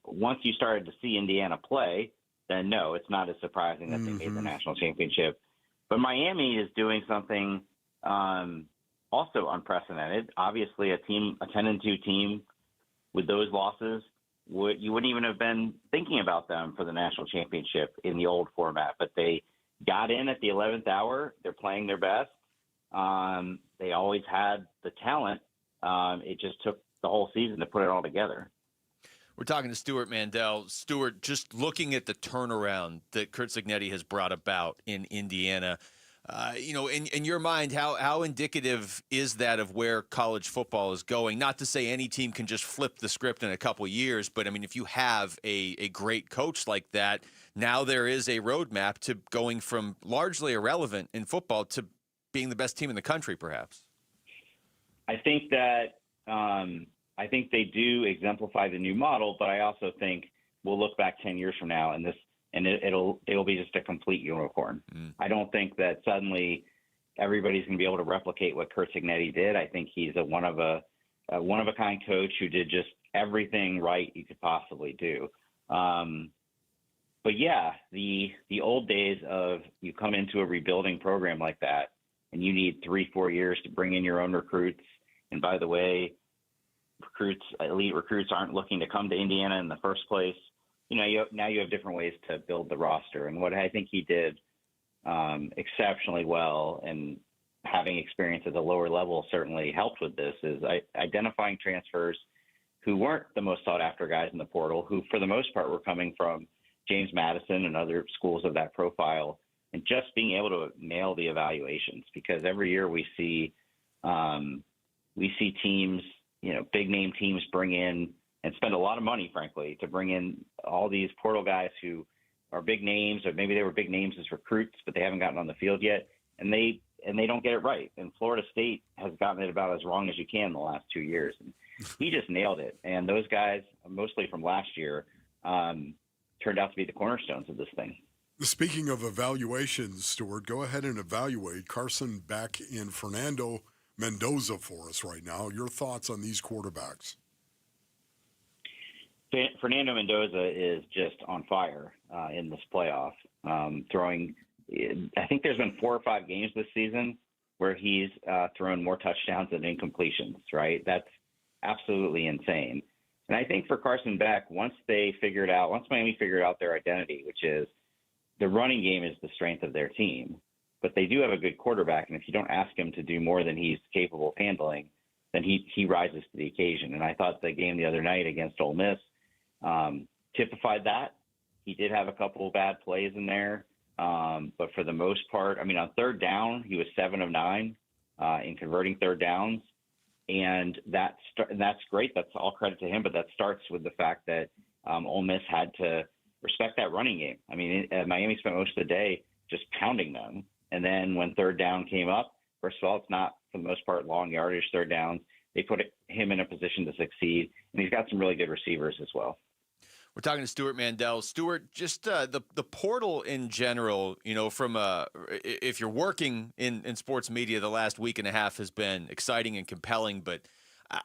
Speaker 28: Once you started to see Indiana play, then no, it's not as surprising that they made the national championship. But Miami is doing something also unprecedented. Obviously, a 10-2 team with those losses, you wouldn't even have been thinking about them for the national championship in the old format. But they got in at the 11th hour. They're playing their best. They always had the talent. It just took the whole season to put it all together.
Speaker 8: We're talking to Stuart Mandel. Stuart, just looking at the turnaround that Curt Cignetti has brought about in Indiana, in your mind, how indicative is that of where college football is going? Not to say any team can just flip the script in a couple of years, but I mean, if you have a great coach like that, now there is a roadmap to going from largely irrelevant in football to being the best team in the country, perhaps.
Speaker 28: I think that I think they do exemplify the new model, but I also think we'll look back 10 years from now and it'll be just a complete unicorn. I don't think that suddenly everybody's going to be able to replicate what Curt Cignetti did. I think he's a one of a kind coach who did just everything right you could possibly do. But yeah, the old days of you come into a rebuilding program like that and you need 3-4 years to bring in your own recruits. And by the way, elite recruits aren't looking to come to Indiana in the first place. Now you have different ways to build the roster. And what I think he did exceptionally well, and having experience at the lower level certainly helped with this, is identifying transfers who weren't the most sought after guys in the portal, who for the most part were coming from James Madison and other schools of that profile, and just being able to nail the evaluations. Because every year we see teams, big name teams bring in and spend a lot of money, frankly, to bring in all these portal guys who are big names, or maybe they were big names as recruits, but they haven't gotten on the field yet, and they don't get it right. And Florida State has gotten it about as wrong as you can in the last 2 years. And he just nailed it. And those guys, mostly from last year, turned out to be the cornerstones of this thing.
Speaker 5: Speaking of evaluations, Stuart, go ahead and evaluate Carson Beck and Fernando Mendoza for us right now. Your thoughts on these quarterbacks?
Speaker 28: Fernando Mendoza is just on fire in this playoff, throwing. I think there's been 4 or 5 games this season where he's thrown more touchdowns than incompletions, right? That's absolutely insane. And I think for Carson Beck, once Miami figured out their identity, which is the running game is the strength of their team, but they do have a good quarterback. And if you don't ask him to do more than he's capable of handling, then he rises to the occasion. And I thought the game the other night against Ole Miss typified that. He did have a couple of bad plays in there. But for the most part, I mean, on third down, he was 7 of 9 in converting third downs. And that's great. That's all credit to him. But that starts with the fact that Ole Miss had to respect that running game. I mean, Miami spent most of the day just pounding them. And then when third down came up, first of all, it's not, for the most part, long yardage third downs. They put him in a position to succeed. And he's got some really good receivers as well.
Speaker 8: We're talking to Stuart Mandel. Stuart, just the portal in general, from if you're working in sports media, the last week and a half has been exciting and compelling, but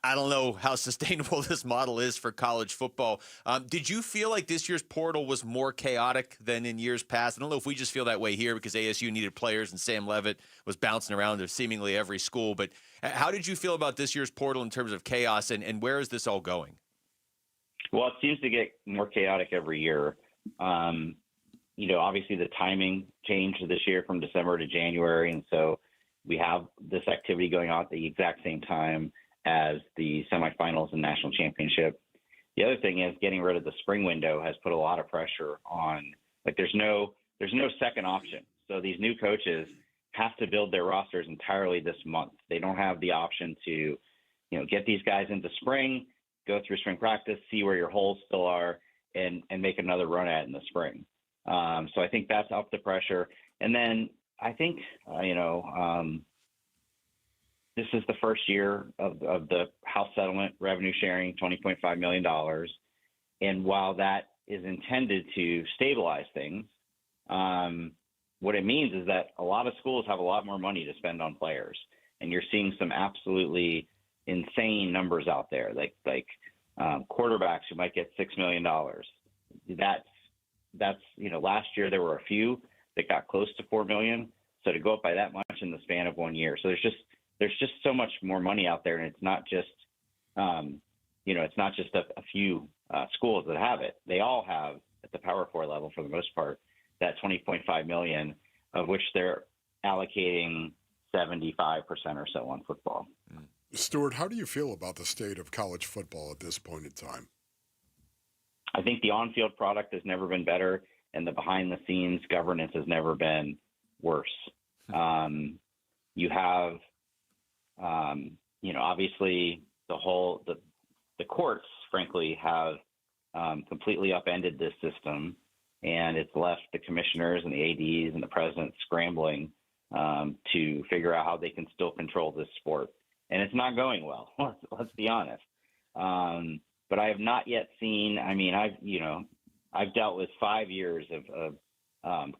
Speaker 8: I don't know how sustainable this model is for college football. Did you feel like this year's portal was more chaotic than in years past? I don't know if we just feel that way here because ASU needed players and Sam Leavitt was bouncing around to seemingly every school, but how did you feel about this year's portal in terms of chaos, and where is this all going?
Speaker 28: Well, it seems to get more chaotic every year. Obviously the timing changed this year from December to January, and so we have this activity going on at the exact same time as the semifinals and national championship. The other thing is getting rid of the spring window has put a lot of pressure on, there's no second option. So these new coaches have to build their rosters entirely this month. They don't have the option to, get these guys into spring, go through spring practice, see where your holes still are, and make another run at it in the spring. So I think that's up the pressure. And then I think, this is the first year of the House settlement revenue sharing, $20.5 million. And while that is intended to stabilize things, what it means is that a lot of schools have a lot more money to spend on players. And you're seeing some absolutely insane numbers out there, like quarterbacks who might get $6 million. That's last year there were a few that got close to $4 million. So to go up by that much in the span of 1 year. So there's just so much more money out there, and it's not just, it's not just a few schools that have it. They all have at the Power 4 level, for the most part, that $20.5 million, of which they're allocating 75% or so on football.
Speaker 5: Stuart, how do you feel about the state of college football at this point in time?
Speaker 28: I think the on-field product has never been better, and the behind-the-scenes governance has never been worse. You have, obviously the courts, frankly, have completely upended this system, and it's left the commissioners and the ADs and the president scrambling to figure out how they can still control this sport. And it's not going well. Let's be honest. But I have not yet seen. I've dealt with 5 years of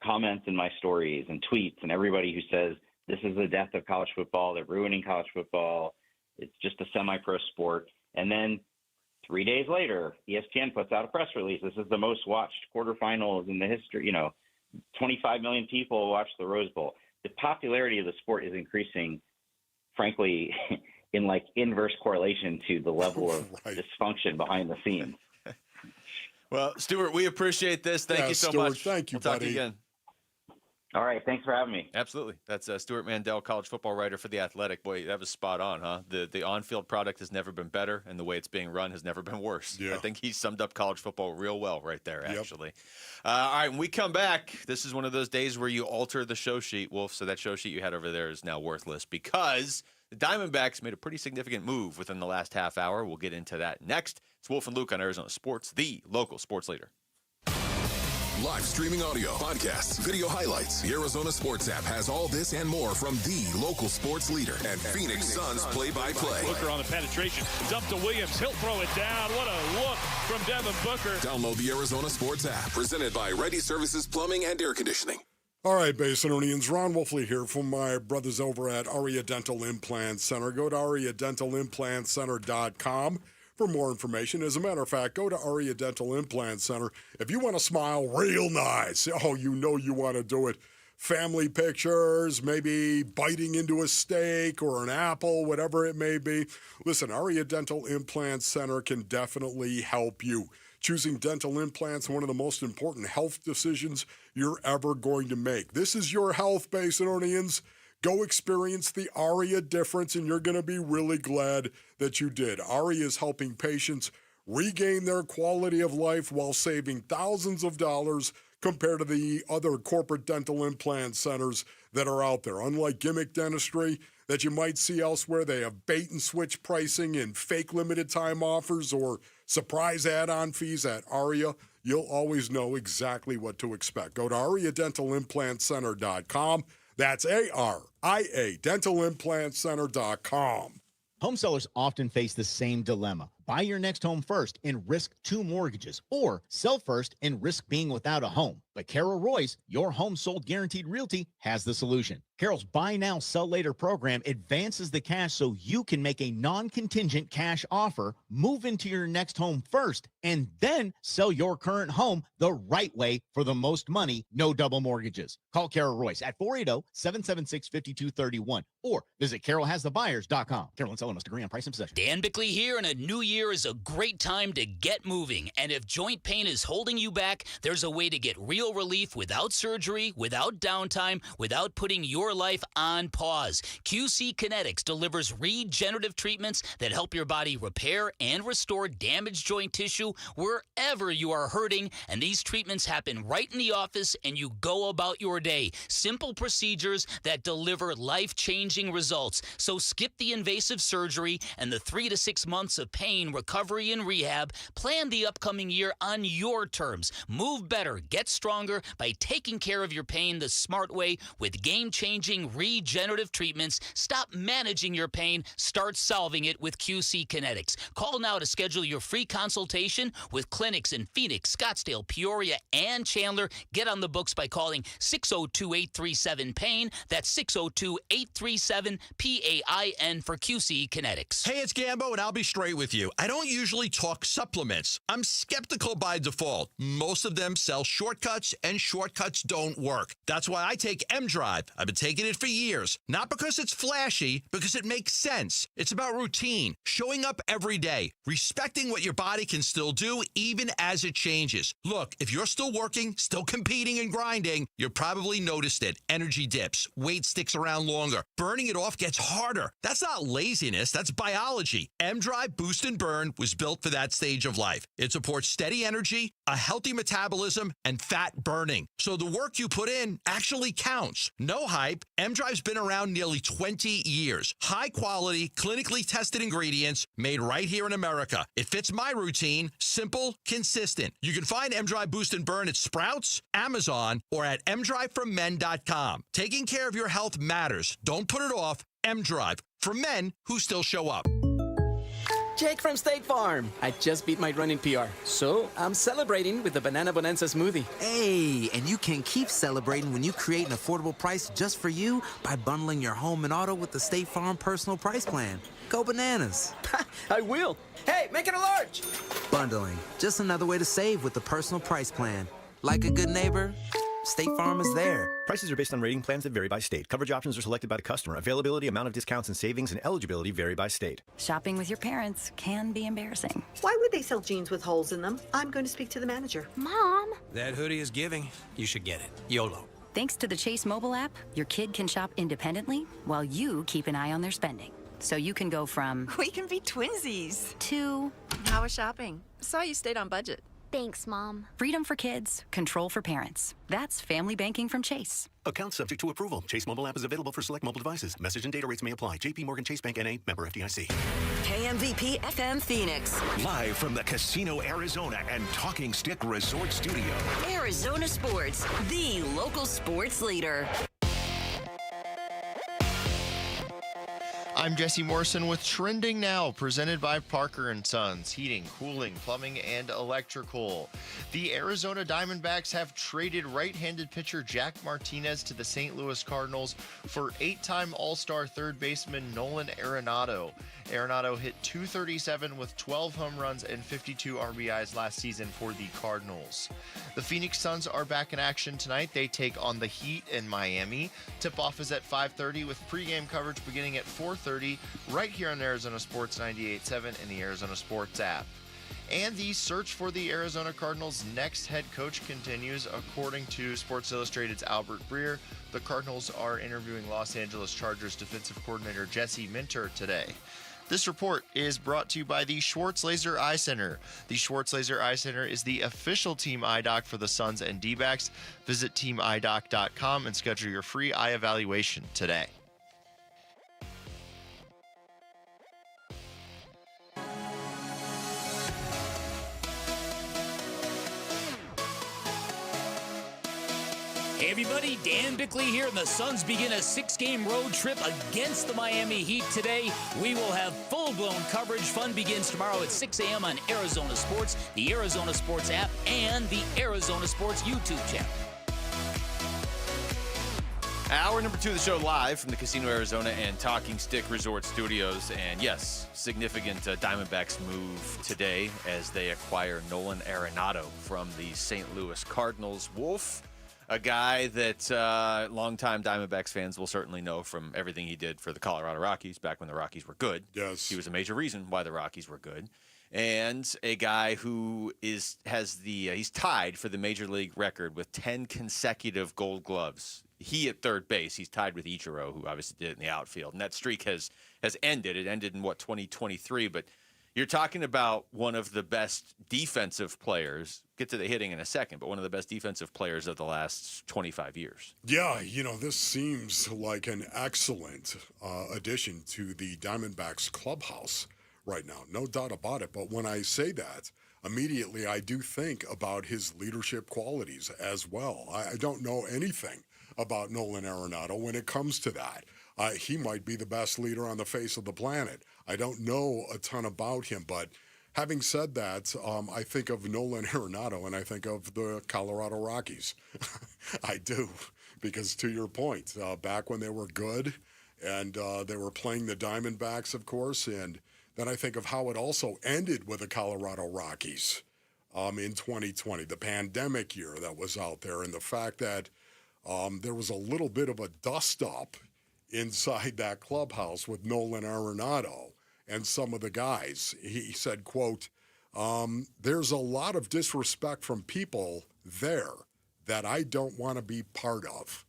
Speaker 28: comments in my stories and tweets, and everybody who says this is the death of college football. They're ruining college football. It's just a semi-pro sport. And then 3 days later, ESPN puts out a press release. This is the most watched quarterfinals in the history. 25 million people watch the Rose Bowl. The popularity of the sport is increasing, frankly, in inverse correlation to the level of dysfunction behind the scenes.
Speaker 8: Well, Stuart, we appreciate this. Thank you so
Speaker 5: Stuart,
Speaker 8: much.
Speaker 5: Thank you,
Speaker 8: we'll talk
Speaker 5: buddy.
Speaker 8: to you again.
Speaker 28: All right. Thanks for having me.
Speaker 8: Absolutely. That's Stuart Mandel, college football writer for The Athletic. Boy, that was spot on, huh? The on-field product has never been better, and the way it's being run has never been worse.
Speaker 5: Yeah.
Speaker 8: I think he summed up college football real well right there, actually. All right, when we come back, this is one of those days where you alter the show sheet, Wolf, so that show sheet you had over there is now worthless because the Diamondbacks made a pretty significant move within the last half hour. We'll get into that next. It's Wolf and Luke on Arizona Sports, the local sports leader.
Speaker 1: Live streaming audio, podcasts, video highlights. The Arizona Sports app has all this and more from the local sports leader and Phoenix Suns play-by-play.
Speaker 3: Booker on the penetration. Dump to Williams. He'll throw it down. What a look from Devin Booker.
Speaker 1: Download the Arizona Sports app. Presented by Ready Services Plumbing and Air Conditioning.
Speaker 5: All right, Basinonians, Ron Wolfley here from my brothers over at Aria Dental Implant Center. Go to ariadentalimplantcenter.com for more information. As a matter of fact, go to Aria Dental Implant Center. If you want to smile real nice, you want to do it. Family pictures, maybe biting into a steak or an apple, whatever it may be. Listen, Aria Dental Implant Center can definitely help you. Choosing dental implants, one of the most important health decisions you're ever going to make. This is your health, Basinonians. Go experience the Aria difference, and you're going to be really glad that you did. Aria is helping patients regain their quality of life while saving thousands of dollars compared to the other corporate dental implant centers that are out there. Unlike gimmick dentistry that you might see elsewhere, they have bait-and-switch pricing and fake limited-time offers or surprise add-on fees. At Aria, you'll always know exactly what to expect. Go to ariadentalimplantcenter.com. That's ARIA, dentalimplantcenter.com.
Speaker 10: Home sellers often face the same dilemma.
Speaker 2: Buy your next home first and risk 2 mortgages, or sell first and risk being without a home. But Carol Royce, your home sold guaranteed realty, has the solution. Carol's Buy Now, Sell Later program advances the cash so you can make a non-contingent cash offer, move into your next home first, and then sell your current home the right way for the most money, no double mortgages. Call Carol Royce at 480-776-5231 or visit carolhasthebuyers.com. Carol and seller must agree on price and possession.
Speaker 23: Dan Bickley here, and a new year is a great time to get moving. And if joint pain is holding you back, there's a way to get real relief without surgery, without downtime, without putting your life on pause. QC Kinetics delivers regenerative treatments that help your body repair and restore damaged joint tissue wherever you are hurting. And these treatments happen right in the office, and you go about your day. Simple procedures that deliver life-changing results. So skip the invasive surgery and the 3 to 6 months of pain, recovery, and rehab. Plan the upcoming year on your terms. Move better, get stronger by taking care of your pain the smart way with game-changing regenerative treatments. Stop managing your pain. Start solving it with QC Kinetics. Call now to schedule your free consultation with clinics in Phoenix, Scottsdale, Peoria, and Chandler. Get on the books by calling 602-837-PAIN. That's 602-837-PAIN for QC Kinetics.
Speaker 11: Hey, it's Gambo, and I'll be straight with you. I don't usually talk supplements. I'm skeptical by default. Most of them sell shortcuts, and shortcuts don't work. That's why I take M-Drive. I've been taking it for years. Not because it's flashy, because it makes sense. It's about routine, showing up every day, respecting what your body can still do even as it changes. Look, if you're still working, still competing and grinding, you probably noticed it. Energy dips, weight sticks around longer, burning it off gets harder. That's not laziness, that's biology. M-Drive Boost and Burn was built for that stage of life. It supports steady energy, a healthy metabolism, and fat burning. So the work you put in actually counts. No hype. M-Drive's been around nearly 20 years. High quality, clinically tested ingredients made right here in America. It fits my routine, simple, consistent. You can find M-Drive Boost and Burn at Sprouts, Amazon, or at mdriveformen.com. Taking care of your health matters. Don't put it off. M-Drive, for men who still show up.
Speaker 10: Jake from State Farm. I just beat my running PR, so I'm celebrating with the Banana Bonanza smoothie.
Speaker 16: Hey, and you can keep celebrating when you create an affordable price just for you by bundling your home and auto with the State Farm Personal Price Plan. Go bananas.
Speaker 10: I will. Hey, make it a large.
Speaker 16: Bundling, just another way to save with the Personal Price Plan. Like a good neighbor, State Farm is there.
Speaker 19: Prices are based on rating plans that vary by state. Coverage options are selected by the customer. Availability, amount of discounts and savings, and eligibility vary by state.
Speaker 9: Shopping with your parents can be embarrassing.
Speaker 20: Why would they sell jeans with holes in them? I'm going to speak to the manager.
Speaker 21: Mom! That hoodie is giving. You should get it. YOLO.
Speaker 9: Thanks to the Chase mobile app, your kid can shop independently while you keep an eye on their spending. So you can go from...
Speaker 24: We can be twinsies.
Speaker 9: ...to...
Speaker 24: How was shopping? Saw you stayed on budget.
Speaker 21: Thanks, Mom.
Speaker 9: Freedom for kids, control for parents. That's family banking from Chase.
Speaker 19: Account subject to approval. Chase mobile app is available for select mobile devices. Message and data rates may apply. JP Morgan Chase Bank N.A. member FDIC.
Speaker 9: KMVP FM Phoenix.
Speaker 25: Live from the Casino Arizona and Talking Stick Resort Studio.
Speaker 9: Arizona Sports, the local sports leader.
Speaker 29: I'm Jesse Morrison with Trending Now, presented by Parker & Sons, heating, cooling, plumbing, and electrical. The Arizona Diamondbacks have traded right-handed pitcher Jack Martinez to the St. Louis Cardinals for 8-time All-Star third baseman Nolan Arenado. Arenado hit .237 with 12 home runs and 52 RBIs last season for the Cardinals. The Phoenix Suns are back in action tonight. They take on the Heat in Miami. Tip-off is at 5:30 with pregame coverage beginning at 4:30 right here on Arizona Sports 98.7 and the Arizona Sports app. And the search for the Arizona Cardinals' next head coach continues. According to Sports Illustrated's Albert Breer, the Cardinals are interviewing Los Angeles Chargers defensive coordinator Jesse Minter today. This report is brought to you by the Schwartz Laser Eye Center. The Schwartz Laser Eye Center is the official team eye doc for the Suns and D-backs. Visit teamidoc.com and schedule your free eye evaluation today.
Speaker 23: Hey everybody, Dan Bickley here, and the Suns begin a 6-game road trip against the Miami Heat today. We will have full-blown coverage. Fun begins tomorrow at 6 a.m. on Arizona Sports, the Arizona Sports app, and the Arizona Sports YouTube channel.
Speaker 8: Hour number 2 of the show live from the Casino Arizona and Talking Stick Resort Studios. And yes, significant Diamondbacks move today as they acquire Nolan Arenado from the St. Louis Cardinals. Wolf, a guy that longtime Diamondbacks fans will certainly know from everything he did for the Colorado Rockies back when the Rockies were good.
Speaker 5: Yes.
Speaker 8: He was a major reason why the Rockies were good. And a guy who he's tied for the major league record with 10 consecutive Gold Gloves. He at third base. He's tied with Ichiro, who obviously did it in the outfield. And that streak has ended. It ended in, 2023. But you're talking about one of the best defensive players. Get to the hitting in a second, but one of the best defensive players of the last 25 years.
Speaker 5: Yeah, this seems like an excellent addition to the Diamondbacks clubhouse right now. No doubt about it. But when I say that, immediately I do think about his leadership qualities as well. I don't know anything about Nolan Arenado when it comes to that. He might be the best leader on the face of the planet. I don't know a ton about him, but having said that, I think of Nolan Arenado and I think of the Colorado Rockies. I do, because to your point, back when they were good and they were playing the Diamondbacks, of course, and then I think of how it also ended with the Colorado Rockies in 2020, the pandemic year that was out there, and the fact that there was a little bit of a dust-up inside that clubhouse with Nolan Arenado and some of the guys. He said, quote, there's a lot of disrespect from people there that I don't want to be part of.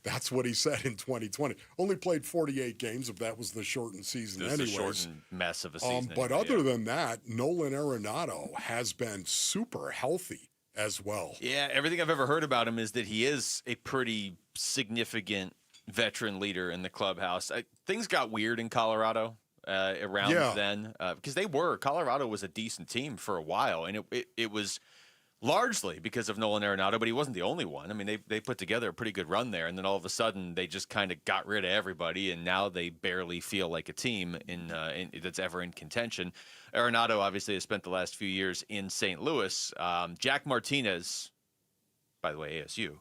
Speaker 5: That's what he said in 2020. Only played 48 games, if that was the shortened season anyways.
Speaker 8: It was a shortened mess of a season.
Speaker 5: But other than that, Nolan Arenado has been super healthy as well.
Speaker 8: Yeah, everything I've ever heard about him is that he is a pretty significant veteran leader in the clubhouse. Things got weird in Colorado around then because Colorado was a decent team for a while, and it was largely because of Nolan Arenado, but he wasn't the only one. I mean, they put together a pretty good run there, and then all of a sudden they just kind of got rid of everybody, and now they barely feel like a team that's ever in contention. Arenado obviously has spent the last few years in St. Louis. Jack Martinez, by the way, ASU,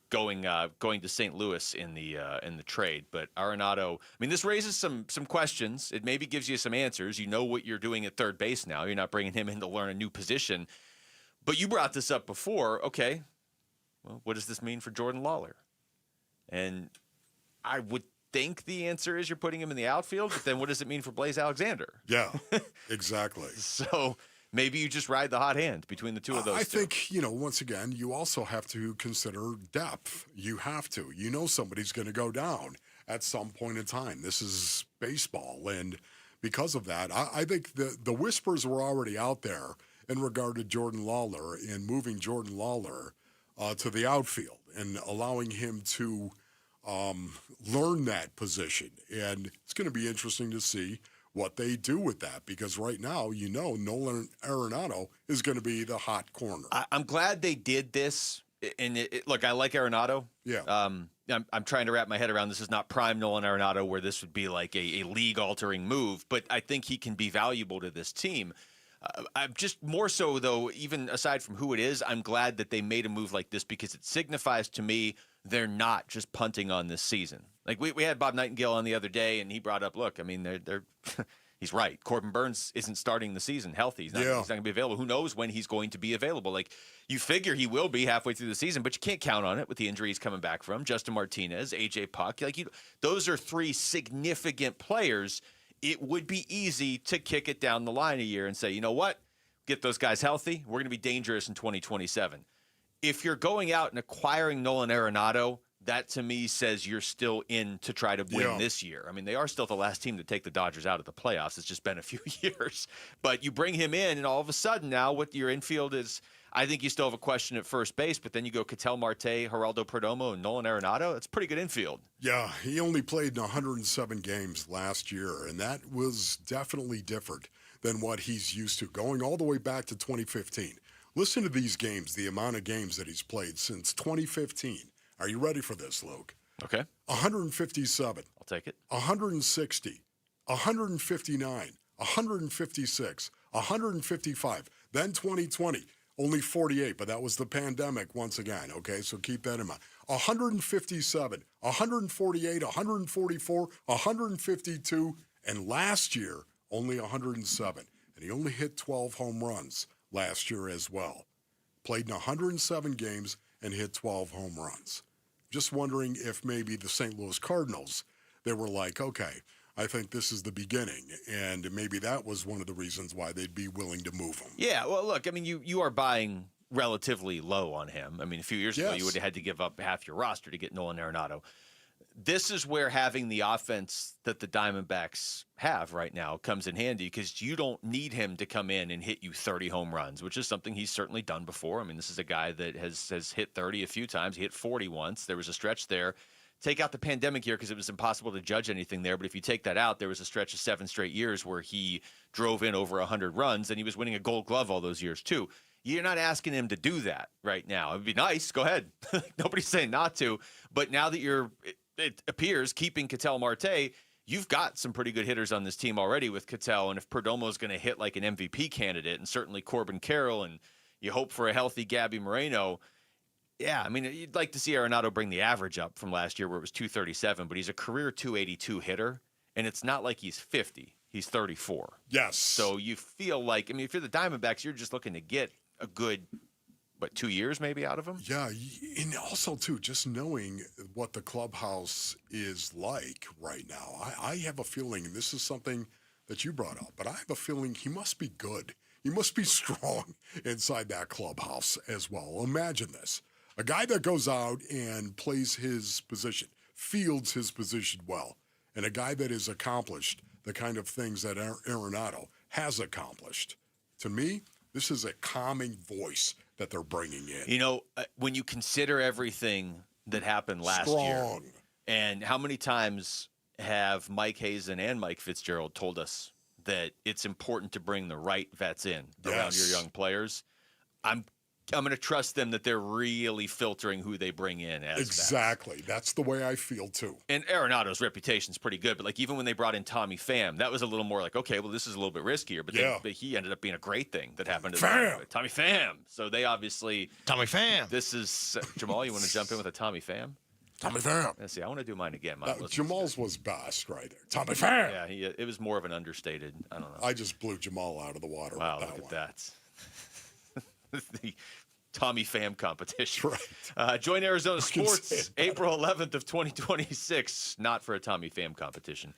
Speaker 8: going to St. Louis in the trade. But Arenado, I mean, this raises some questions. It maybe gives you some answers. You know what you're doing at third base now. You're not bringing him in to learn a new position. But you brought this up before. Okay, well, what does this mean for Jordan Lawler? And I would think the answer is you're putting him in the outfield, but then what does it mean for Blaze Alexander?
Speaker 5: Yeah, exactly.
Speaker 8: So maybe you just ride the hot hand between the two of those two.
Speaker 5: I think, once again, you also have to consider depth. You have to. Somebody's going to go down at some point in time. This is baseball. And because of that, I think the whispers were already out there in regard to Jordan Lawler and moving Jordan Lawler to the outfield and allowing him to learn that position. And it's going to be interesting to see what they do with that, because right now, Nolan Arenado is going to be the hot corner.
Speaker 8: I'm glad they did this. And look, I like Arenado.
Speaker 5: Yeah.
Speaker 8: I'm trying to wrap my head around this is not prime Nolan Arenado where this would be like a league-altering move, but I think he can be valuable to this team. I'm just more so, though, even aside from who it is, I'm glad that they made a move like this because it signifies to me they're not just punting on this season. Like we had Bob Nightingale on the other day, and he brought up, look, I mean, they're he's right. Corbin Burns isn't starting the season healthy. He's not going to be available. Who knows when he's going to be available? Like, you figure he will be halfway through the season, but you can't count on it with the injuries coming back from Justin Martinez, AJ Puck. Those are three significant players. It would be easy to kick it down the line a year and say, you know what? Get those guys healthy. We're going to be dangerous in 2027. If you're going out and acquiring Nolan Arenado, that to me says you're still in to try to win this year. I mean, they are still the last team to take the Dodgers out of the playoffs. It's just been a few years. But you bring him in, and all of a sudden now what your infield is, I think you still have a question at first base, but then you go Ketel Marte, Geraldo Perdomo, and Nolan Arenado. That's a pretty good infield.
Speaker 5: Yeah, he only played in 107 games last year, and that was definitely different than what he's used to, going all the way back to 2015. Listen to these games, the amount of games that he's played since 2015. Are you ready for this, Luke?
Speaker 8: Okay.
Speaker 5: 157.
Speaker 8: I'll take it.
Speaker 5: 160. 159. 156. 155. Then 2020. Only 48, but that was the pandemic once again, okay? So keep that in mind. 157, 148, 144, 152, and last year, only 107. And he only hit 12 home runs last year as well. Played in 107 games and hit 12 home runs. Just wondering if maybe the St. Louis Cardinals, they were like, okay, I think this is the beginning, and maybe that was one of the reasons why they'd be willing to move him.
Speaker 8: Yeah, well, look, I mean, you are buying relatively low on him. I mean, a few years ago, you would have had to give up half your roster to get Nolan Arenado. This is where having the offense that the Diamondbacks have right now comes in handy, because you don't need him to come in and hit you 30 home runs, which is something he's certainly done before. I mean, this is a guy that has hit 30 a few times. He hit 40 once. There was a stretch there. Take out the pandemic year because it was impossible to judge anything there. But if you take that out, there was a stretch of 7 straight years where he drove in over 100 runs, and he was winning a Gold Glove all those years too. You're not asking him to do that right now. It'd be nice. Go ahead. Nobody's saying not to. But now that it appears, keeping Ketel Marte, you've got some pretty good hitters on this team already with Ketel. And if Perdomo's going to hit like an MVP candidate, and certainly Corbin Carroll, and you hope for a healthy Gabby Moreno, yeah, I mean, you'd like to see Arenado bring the average up from last year where it was 237, but he's a career 282 hitter, and it's not like he's 50. He's 34.
Speaker 5: Yes.
Speaker 8: So you feel like, I mean, if you're the Diamondbacks, you're just looking to get a good, 2 years maybe out of him?
Speaker 5: Yeah, and also, too, just knowing what the clubhouse is like right now, I have a feeling, and this is something that you brought up, but I have a feeling he must be good. He must be strong inside that clubhouse as well. Imagine this. A guy that goes out and plays his position, fields his position well, and a guy that has accomplished the kind of things that Arenado has accomplished. To me, this is a calming voice that they're bringing in.
Speaker 8: You know, when you consider everything that happened last year, and how many times have Mike Hazen and Mike Fitzgerald told us that it's important to bring the right vets in around your young players, I'm going to trust them that they're really filtering who they bring in as
Speaker 5: exactly.
Speaker 8: Vets.
Speaker 5: That's the way I feel, too.
Speaker 8: And Arenado's reputation is pretty good, but like even when they brought in Tommy Pham, that was a little more like, okay, well, this is a little bit riskier, but he ended up being a great thing that happened to them. Tommy Pham. So they obviously...
Speaker 11: Tommy Pham.
Speaker 8: This is... Jamal, you want to jump in with a Tommy Pham?
Speaker 5: Tommy Pham.
Speaker 8: Let's see, I want to do mine again.
Speaker 5: Jamal's was best right there. Tommy Pham.
Speaker 8: Yeah, it was more of an understated, I don't know.
Speaker 5: I just blew Jamal out of the water.
Speaker 8: Wow, look at that. The Tommy Pham competition.
Speaker 5: Right.
Speaker 8: Join Arizona Sports April 11th of 2026, not for a Tommy Pham competition.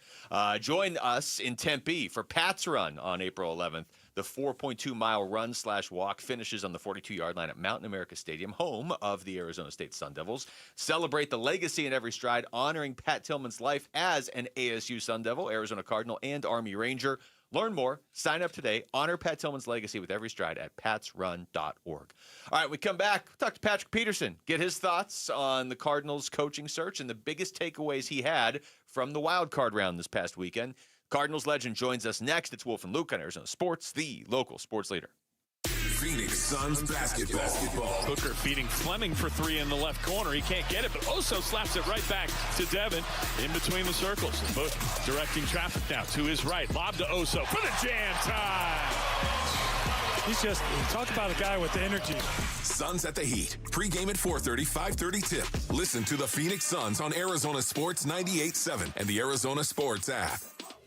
Speaker 8: Join us in Tempe for Pat's Run on April 11th. The 4.2-mile run/walk finishes on the 42-yard line at Mountain America Stadium, home of the Arizona State Sun Devils. Celebrate the legacy in every stride, honoring Pat Tillman's life as an ASU Sun Devil, Arizona Cardinal, and Army Ranger. Learn more. Sign up today. Honor Pat Tillman's legacy with every stride at patsrun.org. All right, we come back. We'll talk to Patrick Peterson, get his thoughts on the Cardinals coaching search and the biggest takeaways he had from the wild card round this past weekend. Cardinals legend joins us next. It's Wolf and Luke on Arizona Sports, the local sports leader.
Speaker 1: Phoenix Suns basketball.
Speaker 3: Hooker beating Fleming for 3 in the left corner. He can't get it, but Oso slaps it right back to Devin in between the circles. And both directing traffic now to his right. Lob to Oso for the jam time.
Speaker 4: He's just, talk about a guy with energy.
Speaker 1: Suns at the Heat. Pre-game at 4:30, 5:30 tip. Listen to the Phoenix Suns on Arizona Sports 98.7 and the Arizona Sports app.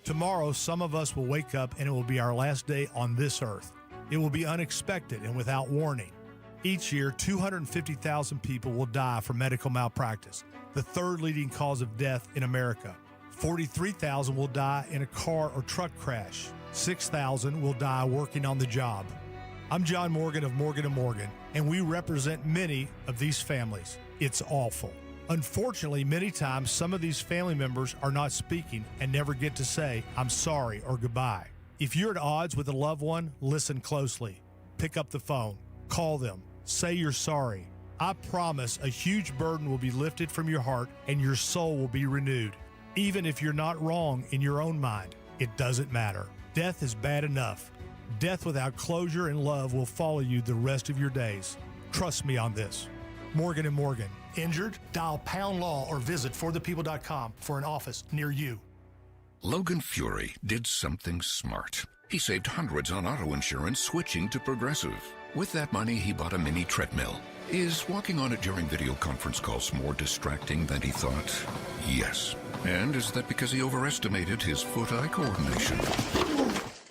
Speaker 7: Tomorrow, some of us will wake up and it will be our last day on this earth. It will be unexpected and without warning. Each year, 250,000 people will die from medical malpractice, the third leading cause of death in America. 43,000 will die in a car or truck crash. 6,000 will die working on the job. I'm John Morgan of Morgan & Morgan, and we represent many of these families. It's awful. Unfortunately, many times, some of these family members are not speaking and never get to say, I'm sorry or goodbye. If you're at odds with a loved one, listen closely. Pick up the phone. Call them. Say you're sorry. I promise a huge burden will be lifted from your heart and your soul will be renewed. Even if you're not wrong in your own mind, it doesn't matter. Death is bad enough. Death without closure and love will follow you the rest of your days. Trust me on this. Morgan & Morgan. Injured? Dial Pound Law or visit forthepeople.com for an office near you.
Speaker 6: Logan Fury did something smart. He saved hundreds on auto insurance switching to Progressive. With that money, he bought a mini treadmill. Is walking on it during video conference calls more distracting than he thought? Yes. And is that because he overestimated his foot-eye coordination?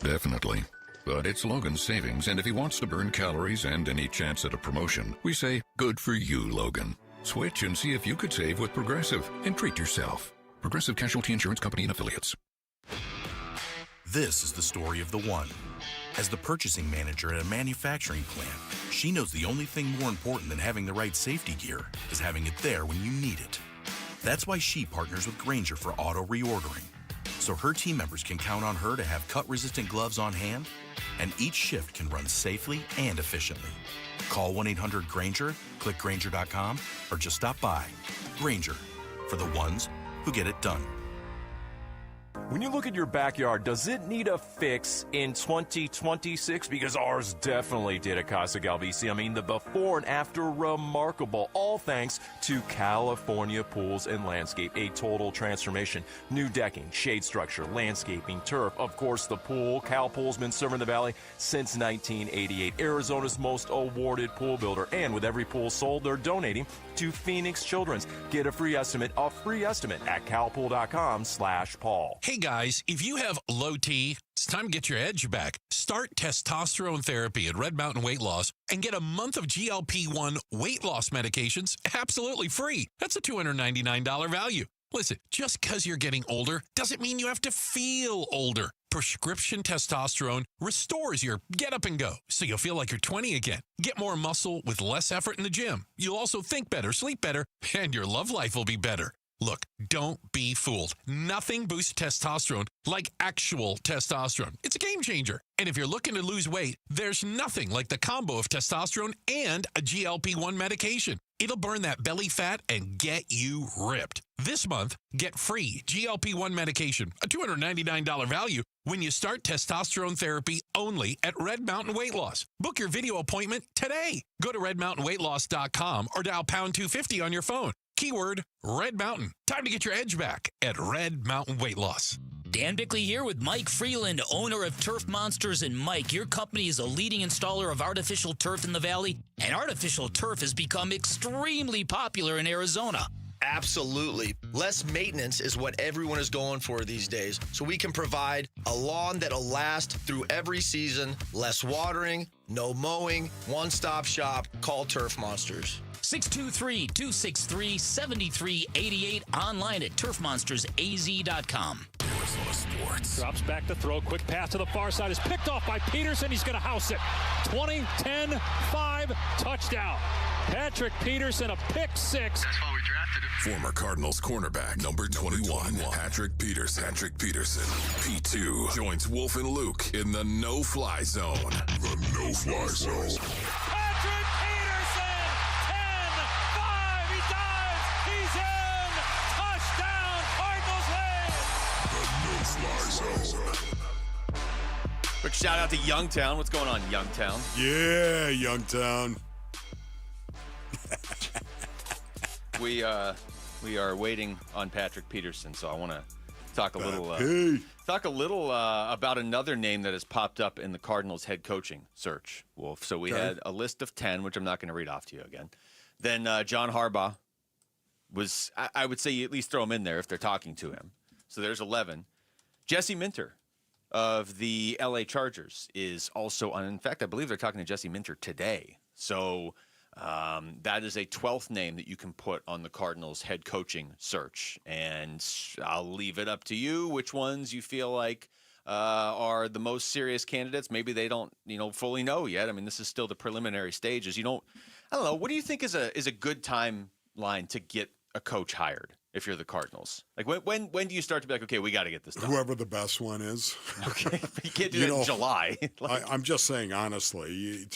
Speaker 6: Definitely. But it's Logan's savings, and if he wants to burn calories and any chance at a promotion, we say, good for you, Logan. Switch and see if you could save with Progressive and treat yourself. Progressive Casualty Insurance Company and Affiliates.
Speaker 12: This is the story of the one. As the purchasing manager at a manufacturing plant, she knows the only thing more important than having the right safety gear is having it there when you need it. That's why she partners with Grainger for auto reordering, so her team members can count on her to have cut-resistant gloves on hand, and each shift can run safely and efficiently. Call 1-800-GRAINGER, click Grainger.com, or just stop by. Grainger, for the ones who get it done.
Speaker 13: When you look at your backyard, does it need a fix in 2026? Because ours definitely did at Casa Galvisi. I mean, the before and after, remarkable. All thanks to California Pools and Landscape. A total transformation. New decking, shade structure, landscaping, turf. Of course, the pool. Cal Pool's been serving the Valley since 1988. Arizona's most awarded pool builder. And with every pool sold, they're donating to Phoenix Children's. Get a free estimate at calpool.com/Paul.
Speaker 11: Hey guys, if you have low T, it's time to get your edge back. Start testosterone therapy at Red Mountain Weight Loss and get a month of GLP-1 weight loss medications absolutely free. That's a $299 value. Listen, just because you're getting older doesn't mean you have to feel older. Prescription testosterone restores your get up and go, so you'll feel like you're 20 again. Get more muscle with less effort in the gym. You'll also think better, sleep better, and your love life will be better. Look, don't be fooled. Nothing boosts testosterone like actual testosterone. It's a game changer. And if you're looking to lose weight, there's nothing like the combo of testosterone and a GLP-1 medication. It'll burn that belly fat and get you ripped. This month, get free GLP-1 medication, a $299 value, when you start testosterone therapy only at Red Mountain Weight Loss. Book your video appointment today. Go to redmountainweightloss.com or dial pound 250 on your phone. Keyword Red Mountain. Time to get your edge back at Red Mountain Weight Loss.
Speaker 23: Dan Bickley here with Mike Freeland, owner of Turf Monsters. And Mike, your company is a leading installer of artificial turf in the Valley, and artificial turf has become extremely popular in Arizona.
Speaker 14: Absolutely. Less maintenance is what everyone is going for these days. So we can provide a lawn that'll last through every season, less watering, no mowing, one-stop shop. Call Turf Monsters.
Speaker 23: 623-263-7388. Online at turfmonstersaz.com.
Speaker 4: Arizona Sports. Drops back to throw. Quick pass to the far side is picked off by Peterson. He's going to house it. 20-10-5 touchdown. Patrick Peterson, a pick six.
Speaker 1: That's why we drafted him. Former Cardinals cornerback, number 21, Patrick Peterson. P2 joins Wolf and Luke in the no-fly zone. The no-fly zone.
Speaker 26: Patrick Peterson, 10-5, he dives, he's in, touchdown, Cardinals win.
Speaker 1: The no-fly zone.
Speaker 8: Quick shout out to Youngtown. What's going on, Youngtown?
Speaker 5: Yeah, Youngtown.
Speaker 8: We are waiting on Patrick Peterson, so I want to talk a little about another name that has popped up in the Cardinals head coaching search, Wolf. So we had a list of 10, which I'm not going to read off to you again. Then John Harbaugh was, I would say you at least throw him in there if they're talking to him. So there's 11. Jesse Minter of the LA Chargers is also on. In fact, I believe they're talking to Jesse Minter today. So that is a 12th name that you can put on the Cardinals head coaching search. And I'll leave it up to you which ones you feel like are the most serious candidates. Maybe they don't, fully know yet. I mean, this is still the preliminary stages. I don't know. What do you think is a good timeline to get a coach hired if you're the Cardinals? Like when do you start to be like, okay, we got to get this done?
Speaker 5: Whoever the best one is.
Speaker 8: Okay, you can't do that in July.
Speaker 5: I'm just saying honestly.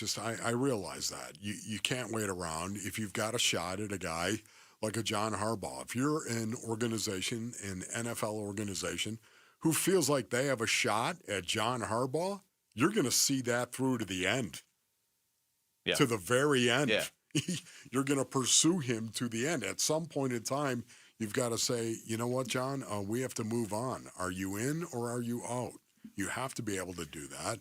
Speaker 5: I realize that you can't wait around if you've got a shot at a guy like a John Harbaugh. If you're an organization, an NFL organization, who feels like they have a shot at John Harbaugh, you're going to see that through to the end.
Speaker 8: Yeah.
Speaker 5: To the very end.
Speaker 8: Yeah.
Speaker 5: you're going to pursue him to the end. At some point in time, you've got to say, you know what, John, we have to move on. Are you in or are you out? You have to be able to do that.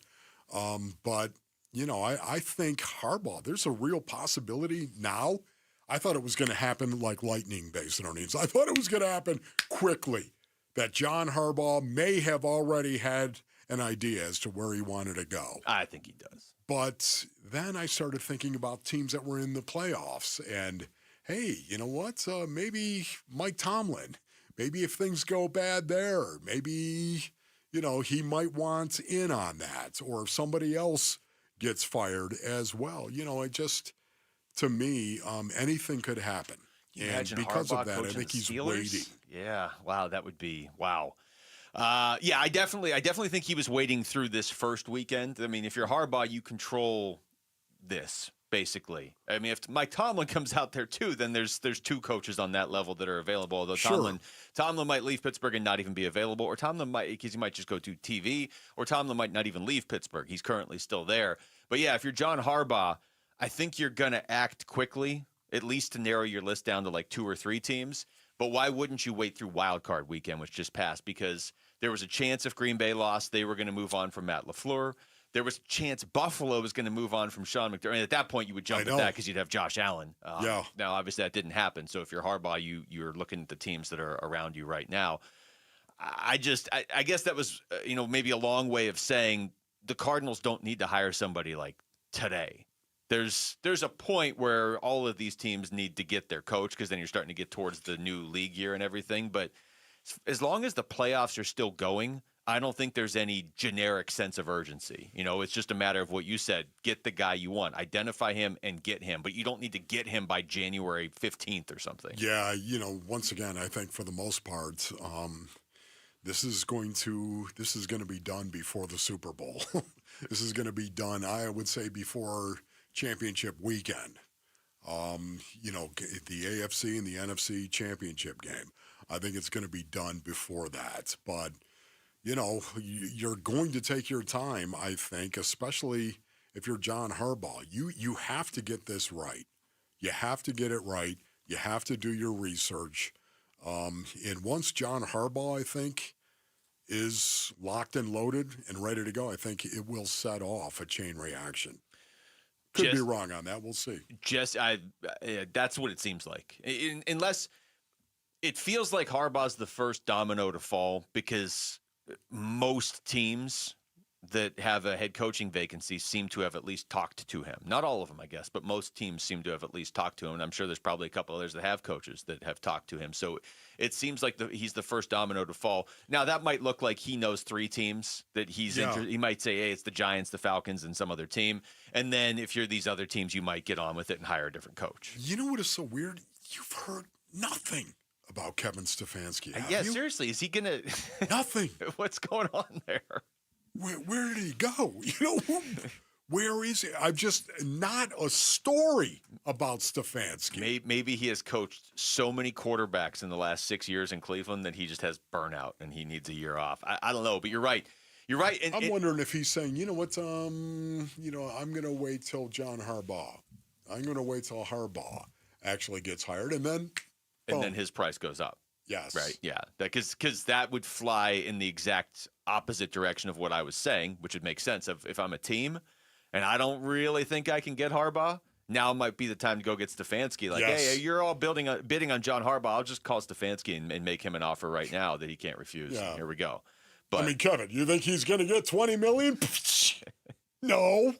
Speaker 5: But, I think Harbaugh, there's a real possibility now. I thought it was going to happen like lightning based on our needs. I thought it was going to happen quickly, that John Harbaugh may have already had an idea as to where he wanted to go.
Speaker 8: I think he does.
Speaker 5: But then I started thinking about teams that were in the playoffs. And, hey, you know what? Maybe Mike Tomlin. Maybe if things go bad there, maybe, he might want in on that. Or if somebody else gets fired as well. To me, anything could happen. And because
Speaker 8: Harbaugh
Speaker 5: of that, I think he's waiting.
Speaker 8: Yeah. Wow. That would be wow. I definitely think he was waiting through this first weekend. I mean, if you're Harbaugh, you control this basically. I mean, if Mike Tomlin comes out there too, then there's two coaches on that level that are available. Although Tomlin might leave Pittsburgh and not even be available, or Tomlin might just go to TV, or Tomlin might not even leave Pittsburgh. He's currently still there. But yeah, if you're John Harbaugh, I think you're going to act quickly, at least to narrow your list down to like 2 or 3 teams. But why wouldn't you wait through wildcard weekend, which just passed? Because there was a chance if Green Bay lost, they were going to move on from Matt LaFleur. There was a chance Buffalo was going to move on from Sean McDermott. And at that point, you would jump at that because you'd have Josh Allen. Now, obviously, that didn't happen. So if you're Harbaugh, you're looking at the teams that are around you right now. I guess that was maybe a long way of saying the Cardinals don't need to hire somebody like today. There's a point where all of these teams need to get their coach, because then you're starting to get towards the new league year and everything. But as long as the playoffs are still going, I don't think there's any generic sense of urgency. It's just a matter of what you said. Get the guy you want. Identify him and get him. But you don't need to get him by January 15th or something.
Speaker 5: Yeah, once again, I think for the most part, this is going to be done before the Super Bowl. This is going to be done, I would say, before championship weekend. The AFC and the NFC championship game. I think it's going to be done before that. But, you're going to take your time, I think, especially if you're John Harbaugh. You have to get this right. You have to get it right. You have to do your research. And once John Harbaugh, I think, is locked and loaded and ready to go, I think it will set off a chain reaction. Could be wrong on that. We'll see.
Speaker 8: That's what it seems like. Unless it feels like Harbaugh's the first domino to fall, because most teams that have a head coaching vacancy seem to have at least talked to him. Not all of them, I guess, but most teams seem to have at least talked to him. And I'm sure there's probably a couple others that have coaches that have talked to him. So it seems like he's the first domino to fall. Now, that might look like he knows 3 teams that he's he might say, hey, it's the Giants, the Falcons, and some other team. And then if you're these other teams, you might get on with it and hire a different coach.
Speaker 5: You know what is so weird? You've heard nothing about Kevin Stefanski.
Speaker 8: Yeah, seriously. Is he going to...
Speaker 5: Nothing.
Speaker 8: What's going on there?
Speaker 5: Where did he go? Where is he? I've just not a story about Stefanski.
Speaker 8: Maybe he has coached so many quarterbacks in the last 6 years in Cleveland that he just has burnout and he needs a year off. I don't know, but you're right. You're right. And
Speaker 5: I'm wondering if he's saying, you know what, I'm going to wait till John Harbaugh. I'm going to wait till Harbaugh actually gets hired, and then
Speaker 8: his price goes up.
Speaker 5: Yes.
Speaker 8: Right. Yeah. Because that would fly in the exact opposite direction of what I was saying, which would make sense. If I'm a team and I don't really think I can get Harbaugh, now might be the time to go get Stefanski. Like, hey, you're all bidding on John Harbaugh. I'll just call Stefanski and make him an offer right now that he can't refuse. Yeah. Here we go. But
Speaker 5: I mean, Kevin, you think he's going to get $20 million? No.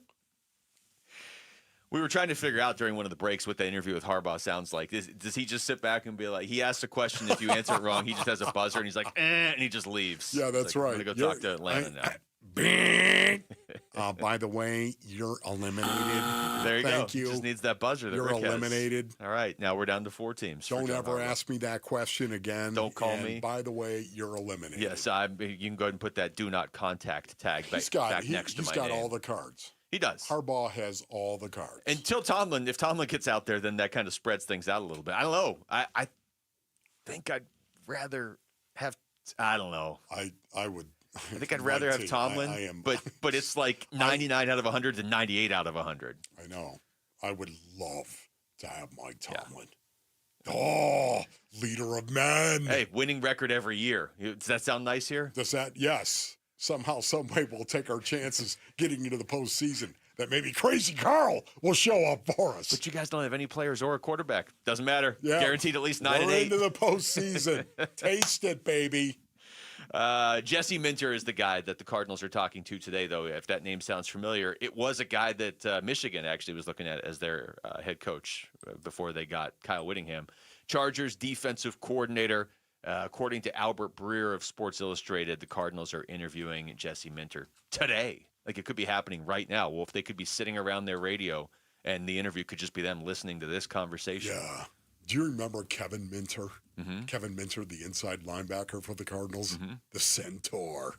Speaker 8: We were trying to figure out during one of the breaks what the interview with Harbaugh sounds like. Does he just sit back and be like, he asks a question, if you answer it wrong, he just has a buzzer, and he's like, and he just leaves.
Speaker 5: Yeah, that's right.
Speaker 8: I'm going to go talk to Atlanta now.
Speaker 5: By the way, you're eliminated.
Speaker 8: There you go.
Speaker 5: Thank you.
Speaker 8: Just needs that buzzer that
Speaker 5: You're
Speaker 8: Rick
Speaker 5: eliminated.
Speaker 8: Has. All right, now we're down to 4 teams.
Speaker 5: Don't ever ask me that question again.
Speaker 8: Don't call me.
Speaker 5: By the way, you're eliminated.
Speaker 8: Yes, you can go ahead and put that do not contact tag back next to my name.
Speaker 5: He's got all the cards.
Speaker 8: He does.
Speaker 5: Harbaugh has all the cards.
Speaker 8: Until Tomlin, if Tomlin gets out there, then that kind of spreads things out a little bit. I don't know. I think I'd rather have. I don't know.
Speaker 5: I would.
Speaker 8: I think I'd rather have Tomlin, but it's like 99 out of 100 to 98 out of 100.
Speaker 5: I know. I would love to have Mike Tomlin. Yeah. Oh, leader of men.
Speaker 8: Hey, winning record every year. Does that sound nice here?
Speaker 5: Does that? Yes. Somehow, some way, we'll take our chances getting into the postseason. That maybe Crazy Carl will show up for us.
Speaker 8: But you guys don't have any players or a quarterback. Doesn't matter.
Speaker 5: Yeah.
Speaker 8: Guaranteed at least 9-8.
Speaker 5: We're into the postseason. Taste it, baby.
Speaker 8: Jesse Minter is the guy that the Cardinals are talking to today, though, if that name sounds familiar. It was a guy that Michigan actually was looking at as their head coach before they got Kyle Whittingham. Chargers defensive coordinator. According to Albert Breer of Sports Illustrated, the Cardinals are interviewing Jesse Minter today. Like, it could be happening right now. Well, if they could be sitting around their radio and the interview could just be them listening to this conversation.
Speaker 5: Yeah. Do you remember Kevin Minter? Mm-hmm. Kevin Minter, the inside linebacker for the Cardinals? Mm-hmm. The Centaur.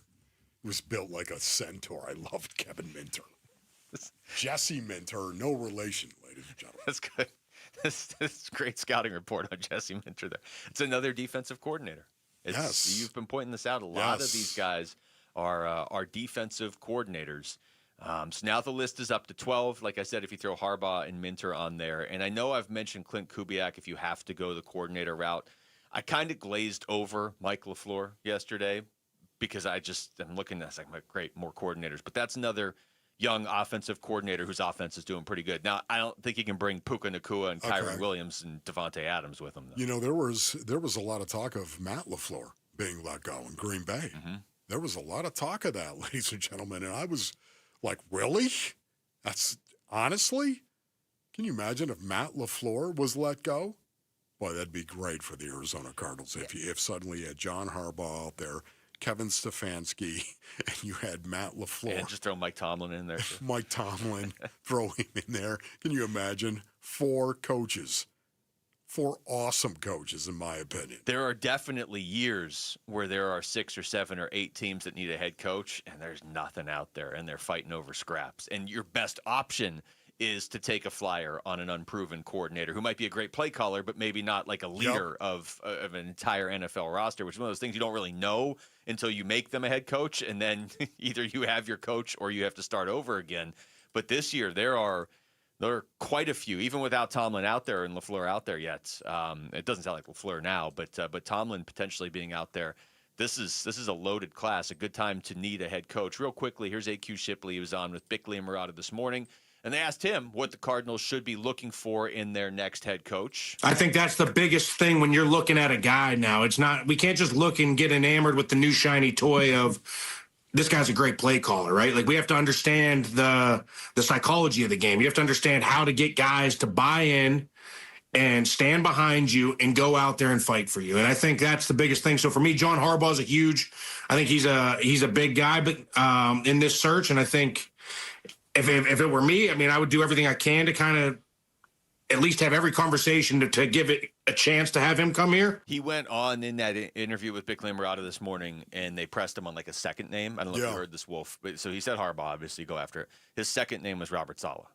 Speaker 5: He was built like a centaur. I loved Kevin Minter. Jesse Minter, no relation, ladies and gentlemen.
Speaker 8: That's good. That's great scouting report on Jesse Minter there. It's another defensive coordinator.
Speaker 5: Yes.
Speaker 8: You've been pointing this out. A lot of these guys are defensive coordinators. So now the list is up to 12. Like I said, if you throw Harbaugh and Minter on there. And I know I've mentioned Clint Kubiak if you have to go the coordinator route. I kind of glazed over Mike LaFleur yesterday because I'm looking at this like, great, more coordinators. But that's another young offensive coordinator whose offense is doing pretty good. Now, I don't think he can bring Puka Nacua and Kyron Williams and Devontae Adams with him, though.
Speaker 5: You know, there was a lot of talk of Matt LaFleur being let go in Green Bay. Mm-hmm. There was a lot of talk of that, ladies and gentlemen, and I was like, really? That's honestly? Can you imagine if Matt LaFleur was let go? Boy, that'd be great for the Arizona Cardinals if suddenly you had John Harbaugh out there, Kevin Stefanski, and you had Matt LaFleur.
Speaker 8: And just throw Mike Tomlin in there.
Speaker 5: Mike Tomlin, throw him in there. Can you imagine? 4 coaches. 4 awesome coaches, in my opinion.
Speaker 8: There are definitely years where there are 6 or 7 or 8 teams that need a head coach, and there's nothing out there, and they're fighting over scraps. And your best option is to take a flyer on an unproven coordinator who might be a great play caller, but maybe not like a leader of an entire NFL roster, which is one of those things you don't really know until you make them a head coach, and then either you have your coach or you have to start over again. But this year, there are quite a few, even without Tomlin out there and LaFleur out there yet. It doesn't sound like LaFleur now, but Tomlin potentially being out there. This is a loaded class, a good time to need a head coach. Real quickly, here's A.Q. Shipley. He was on with Bickley and Murata this morning. And they asked him what the Cardinals should be looking for in their next head coach.
Speaker 2: I think that's the biggest thing when you're looking at a guy now. We can't just look and get enamored with the new shiny toy of this guy's a great play caller, right? Like, we have to understand the psychology of the game. You have to understand how to get guys to buy in and stand behind you and go out there and fight for you. And I think that's the biggest thing. So for me, John Harbaugh is I think he's a big guy, but in this search, and I think if it were me, I mean, I would do everything I can to kind of at least have every conversation to give it a chance to have him come here.
Speaker 8: He went on in that interview with Bickley and Murata this morning, and they pressed him on like a second name. I don't know if you heard this, Wolf. But so he said Harbaugh, obviously, go after it. His second name was Robert Saleh.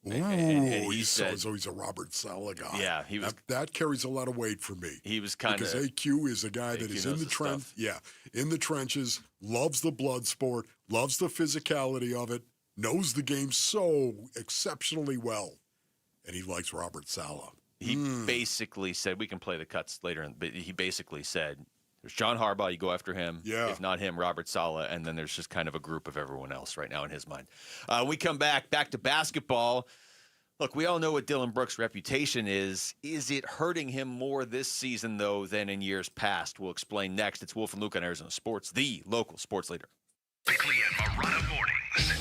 Speaker 5: And he said, so he's a Robert Saleh guy.
Speaker 8: Yeah, he was.
Speaker 5: That carries a lot of weight for me.
Speaker 8: He was kind of,
Speaker 5: because AQ is a guy that is in the trench. Yeah, in the trenches, loves the blood sport, loves the physicality of it, knows the game so exceptionally well, and he likes Robert Saleh.
Speaker 8: He basically said, we can play the cuts later, but he basically said, there's John Harbaugh, you go after him. Yeah. If not him, Robert Saleh, and then there's just kind of a group of everyone else right now in his mind. We come back to basketball. Look, we all know what Dylan Brooks' reputation is. Is it hurting him more this season, though, than in years past? We'll explain next. It's Wolf and Luke on Arizona Sports, the local sports leader.
Speaker 25: Bickley and Murata mornings.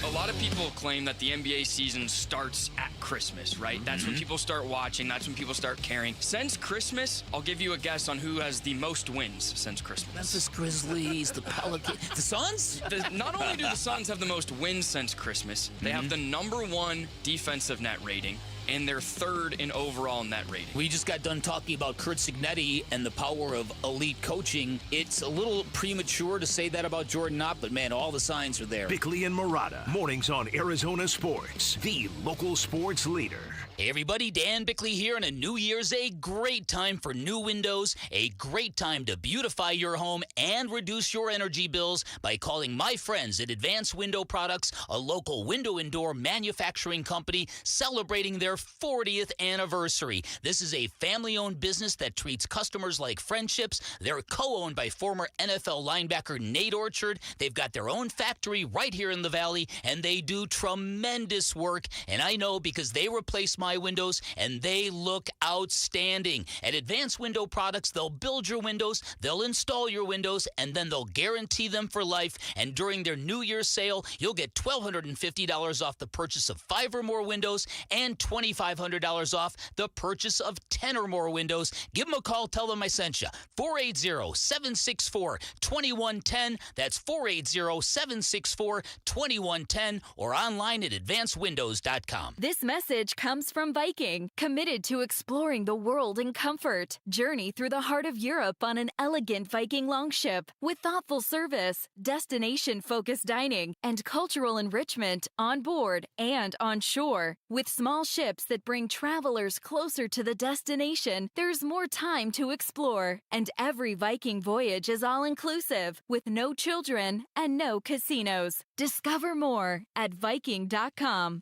Speaker 10: A lot of people claim that the NBA season starts at Christmas, right? That's when people start watching. That's when people start caring. Since Christmas, I'll give you a guess on who has the most wins since Christmas.
Speaker 23: Memphis Grizzlies, the Pelicans, the Suns?
Speaker 10: Not only do the Suns have the most wins since Christmas, they have the #1 defensive net rating, and they're 3rd in overall net rating.
Speaker 23: We just got done talking about Curt Cignetti and the power of elite coaching. It's a little premature to say that about Jordan Knopp, but man, all the signs are there.
Speaker 25: Bickley and Murata, mornings on Arizona Sports, the local sports leader.
Speaker 23: Hey everybody, Dan Bickley here, and a new year's a great time for new windows, a great time to beautify your home and reduce your energy bills by calling my friends at Advanced Window Products, a local window and door manufacturing company celebrating their 40th anniversary. This is a family-owned business that treats customers like friendships. They're co-owned by former NFL linebacker Nate Orchard. They've got their own factory right here in the Valley, and they do tremendous work, and I know because they replace my windows, and they look outstanding. At Advanced Window Products, they'll build your windows, they'll install your windows, and then they'll guarantee them for life. And during their New Year's sale, you'll get $1,250 off the purchase of 5 or more windows and $2,500 off the purchase of 10 or more windows. Give them a call, tell them I sent you. 480-764-2110. That's 480-764-2110, or online at advancedwindows.com.
Speaker 15: This message comes from Viking, committed to exploring the world in comfort. Journey through the heart of Europe on an elegant Viking longship with thoughtful service, destination-focused dining, and cultural enrichment on board and on shore. With small ships that bring travelers closer to the destination, there's more time to explore. And every Viking voyage is all-inclusive, with no children and no casinos. Discover more at Viking.com.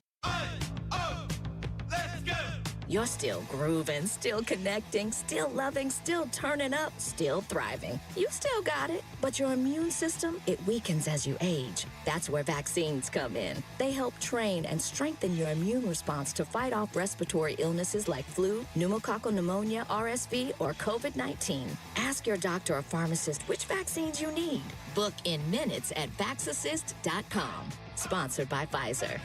Speaker 16: You're still grooving, still connecting, still loving, still turning up, still thriving. You still got it, but your immune system, it weakens as you age. That's where vaccines come in. They help train and strengthen your immune response to fight off respiratory illnesses like flu, pneumococcal pneumonia, RSV, or COVID-19. Ask your doctor or pharmacist which vaccines you need. Book in minutes at vaxassist.com. Sponsored by Pfizer.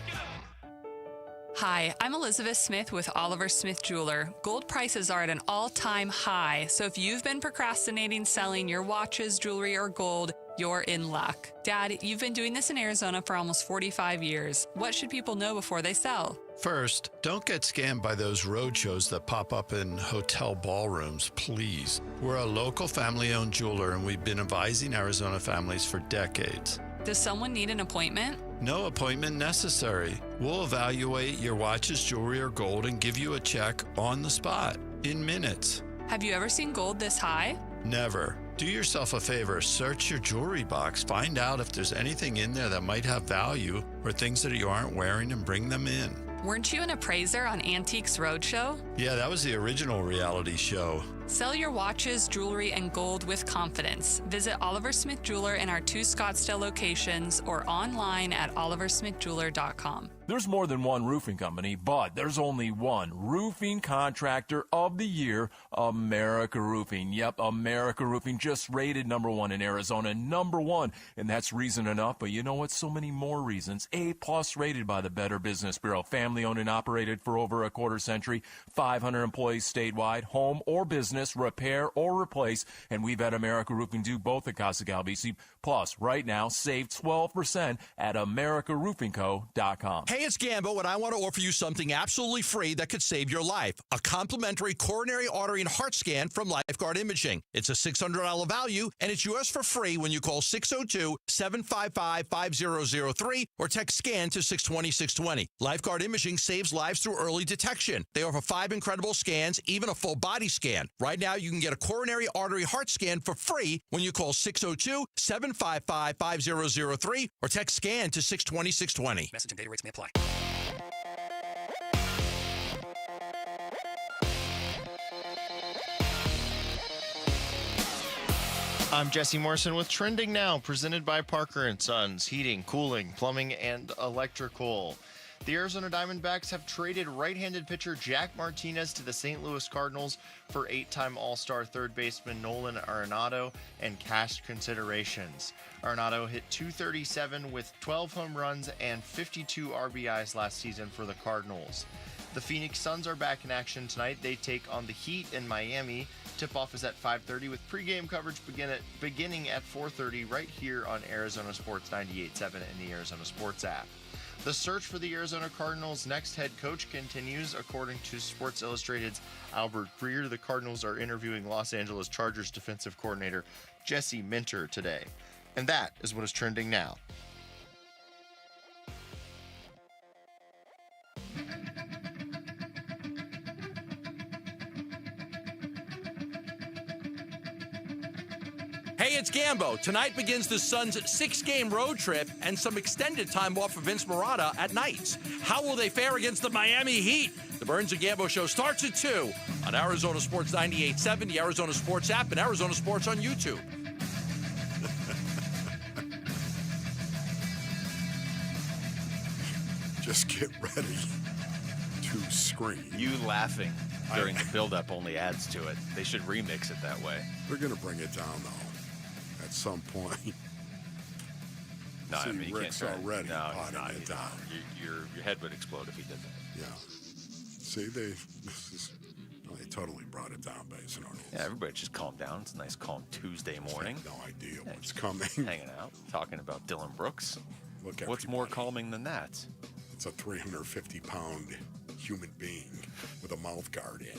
Speaker 17: Hi, I'm Elizabeth Smith with Oliver Smith Jeweler. Gold prices are at an all-time high, so if you've been procrastinating selling your watches, jewelry, or gold, you're in luck. Dad, you've been doing this in Arizona for almost 45 years. What should people know before they sell?
Speaker 18: First, don't get scammed by those roadshows that pop up in hotel ballrooms, please. We're a local family-owned jeweler, and we've been advising Arizona families for decades.
Speaker 17: Does someone need an appointment?
Speaker 18: No appointment necessary. We'll evaluate your watches, jewelry, or gold and give you a check on the spot in minutes.
Speaker 17: Have you ever seen gold this high?
Speaker 18: Never. Do yourself a favor, search your jewelry box, find out if there's anything in there that might have value or things that you aren't wearing, and bring them in.
Speaker 17: Weren't you an appraiser on Antiques Roadshow?
Speaker 18: Yeah, that was the original reality show.
Speaker 17: Sell your watches, jewelry, and gold with confidence. Visit Oliver Smith Jeweler in our 2 Scottsdale locations or online at oliversmithjeweler.com.
Speaker 13: There's more than one roofing company, but there's only one roofing contractor of the year, America Roofing. Yep, America Roofing just rated #1 in Arizona, #1, and that's reason enough. But you know what? So many more reasons. A+ rated by the Better Business Bureau, family owned and operated for over a quarter century, 500 employees statewide, home or business, repair or replace, and we've had America Roofing do both at Casa Galvisi. Plus, right now, save 12% at AmericaRoofingCo.com.
Speaker 11: Hey, it's Gambo, and I want to offer you something absolutely free that could save your life. A complimentary coronary artery and heart scan from Lifeguard Imaging. It's a $600 value, and it's yours for free when you call 602-755-5003 or text SCAN to 620-620. Lifeguard Imaging saves lives through early detection. They offer 5 incredible scans, even a full body scan. Right now, you can get a coronary artery heart scan for free when you call 602-755-5003 or text SCAN to 620-620.
Speaker 21: Message and data rates may apply.
Speaker 29: I'm Jesse Morrison with Trending Now, presented by Parker & Sons, heating, cooling, plumbing, and electrical. The Arizona Diamondbacks have traded right-handed pitcher Jack Martinez to the St. Louis Cardinals for 8-time All-Star third baseman Nolan Arenado and cash considerations. Arenado hit .237 with 12 home runs and 52 RBIs last season for the Cardinals. The Phoenix Suns are back in action tonight. They take on the Heat in Miami. Tip-off is at 5:30 with pregame coverage beginning at 4:30 right here on Arizona Sports 98.7 and the Arizona Sports app. The search for the Arizona Cardinals' next head coach continues. According to Sports Illustrated's Albert Breer, the Cardinals are interviewing Los Angeles Chargers defensive coordinator Jesse Minter today. And that is what is trending now.
Speaker 11: Hey, it's Gambo. Tonight begins the Suns' 6-game road trip and some extended time off for Vince Marotta at nights. How will they fare against the Miami Heat? The Burns and Gambo Show starts at 2 on Arizona Sports 98.7, the Arizona Sports app, and Arizona Sports on YouTube.
Speaker 5: Just get ready to scream.
Speaker 8: You laughing during the build-up only adds to it. They should remix it that way.
Speaker 5: They're going to bring it down, though, at some point.
Speaker 8: No,
Speaker 5: See,
Speaker 8: I mean, you
Speaker 5: Rick's
Speaker 8: can't
Speaker 5: already
Speaker 8: no,
Speaker 5: potting it down.
Speaker 8: Your head would explode if he did that.
Speaker 5: Yeah. See, they totally brought it down, Basin.
Speaker 8: Yeah, everybody just calm down. It's a nice, calm Tuesday morning.
Speaker 5: No idea what's coming.
Speaker 8: Hanging out, talking about Dylan Brooks. What's more calming than that?
Speaker 5: It's a 350-pound human being with a mouth guard in.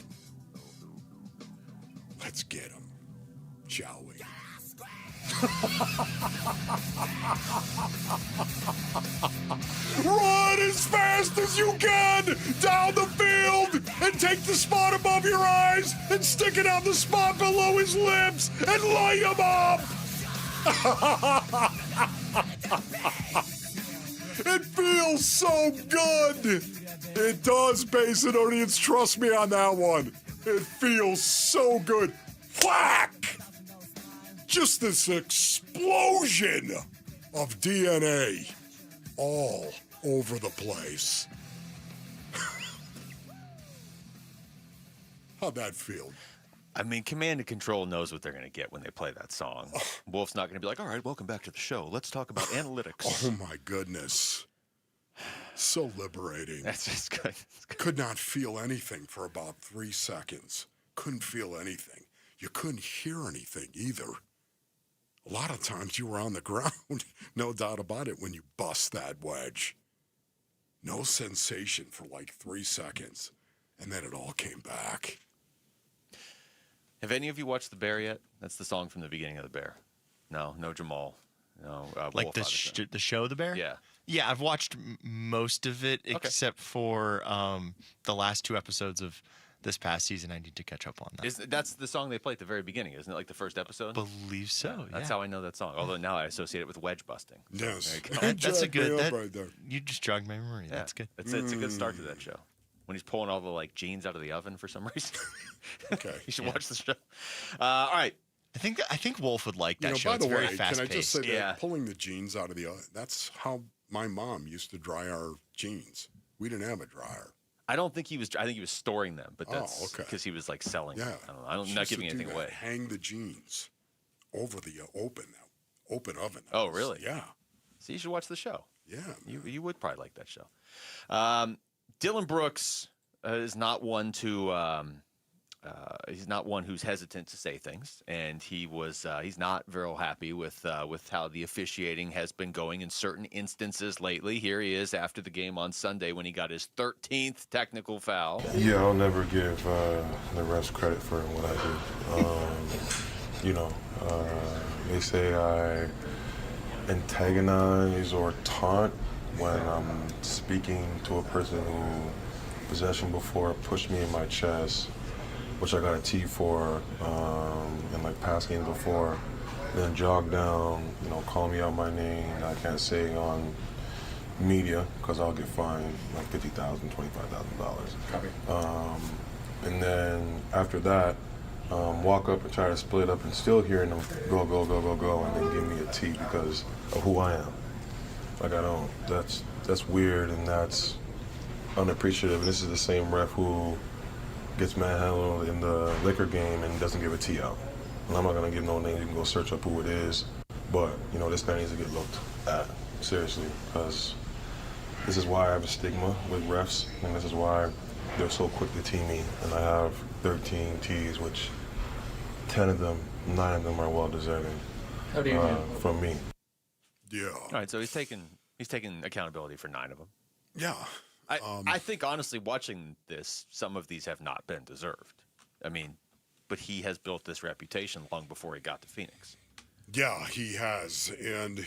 Speaker 5: Let's get him, shall we? Run as fast as you can down the field and take the spot above your eyes and stick it on the spot below his lips and light him up. It feels so good. It does, Basin audience. Trust me on that one. It feels so good. Whack! Just this explosion of DNA all over the place. How'd that feel?
Speaker 8: I mean, Command and Control knows what they're going to get when they play that song. Wolf's not going to be like, all right, welcome back to the show. Let's talk about analytics.
Speaker 5: Oh, my goodness. So liberating.
Speaker 8: That's just good.
Speaker 5: Could not feel anything for about 3 seconds. Couldn't feel anything. You couldn't hear anything either. A lot of times you were on the ground, no doubt about it, when you bust that wedge. No sensation for like 3 seconds, and then it all came back.
Speaker 8: Have any of you watched The Bear yet? That's the song from the beginning of The Bear. No Jamal. No,
Speaker 29: like
Speaker 8: Wolf,
Speaker 29: the show The Bear?
Speaker 8: Yeah.
Speaker 29: Yeah, I've watched most of it except for the last 2 episodes of this past season. I need to catch up on that.
Speaker 8: That's the song they play at the very beginning, isn't it? Like the first episode?
Speaker 29: Believe so.
Speaker 8: That's how I know that song. Although now I associate it with wedge busting. So
Speaker 5: Yes.
Speaker 29: That's a good.
Speaker 5: Right there.
Speaker 29: You just jogged my memory.
Speaker 8: Yeah.
Speaker 29: That's good.
Speaker 8: It's a good start to that show. When he's pulling all the jeans out of the oven for some reason.
Speaker 5: Okay.
Speaker 8: You should watch the show. All right.
Speaker 29: I think Wolf would like that show.
Speaker 5: By
Speaker 29: it's
Speaker 5: the
Speaker 29: very
Speaker 5: way,
Speaker 29: fast
Speaker 5: can I just
Speaker 29: paced.
Speaker 5: say that pulling the jeans out of the oven, that's how my mom used to dry our jeans. We didn't have a dryer.
Speaker 8: I don't think he was. I think he was storing them, but that's
Speaker 5: okay.
Speaker 8: because he was selling.
Speaker 5: Yeah.
Speaker 8: Them. I don't know. I'm not giving anything away.
Speaker 5: Hang the jeans over the open oven.
Speaker 8: Oh, really?
Speaker 5: Yeah.
Speaker 8: So you should watch the show.
Speaker 5: Yeah.
Speaker 8: You would probably like that show. Dylan Brooks is not one to. He's not one who's hesitant to say things, and he's not very happy with how the officiating has been going in certain instances lately. Here he is after the game on Sunday when he got his 13th technical foul.
Speaker 3: Yeah, I'll never give the refs credit for what I do. They say I antagonize or taunt when I'm speaking to a person who possession before pushed me in my chest, which I got a T for in past games before, then jog down, call me out my name. I can't say on media because I'll get fined $50,000, $25,000. And then after that, walk up and try to split up and still hearing them go, and then give me a T because of who I am. That's weird and that's unappreciative. And this is the same ref who gets manhandled in the liquor game and doesn't give a T out. And I'm not going to give no names. You can go search up who it is. But, this guy needs to get looked at seriously because this is why I have a stigma with refs, and this is why they're so quick to tee me. And I have 13 Ts, which 9 of them are well-deserving from me.
Speaker 5: Yeah.
Speaker 8: All right, so he's taking accountability for 9 of them.
Speaker 5: Yeah.
Speaker 8: I think, honestly, watching this, some of these have not been deserved. I mean, but he has built this reputation long before he got to Phoenix.
Speaker 5: Yeah, he has. And,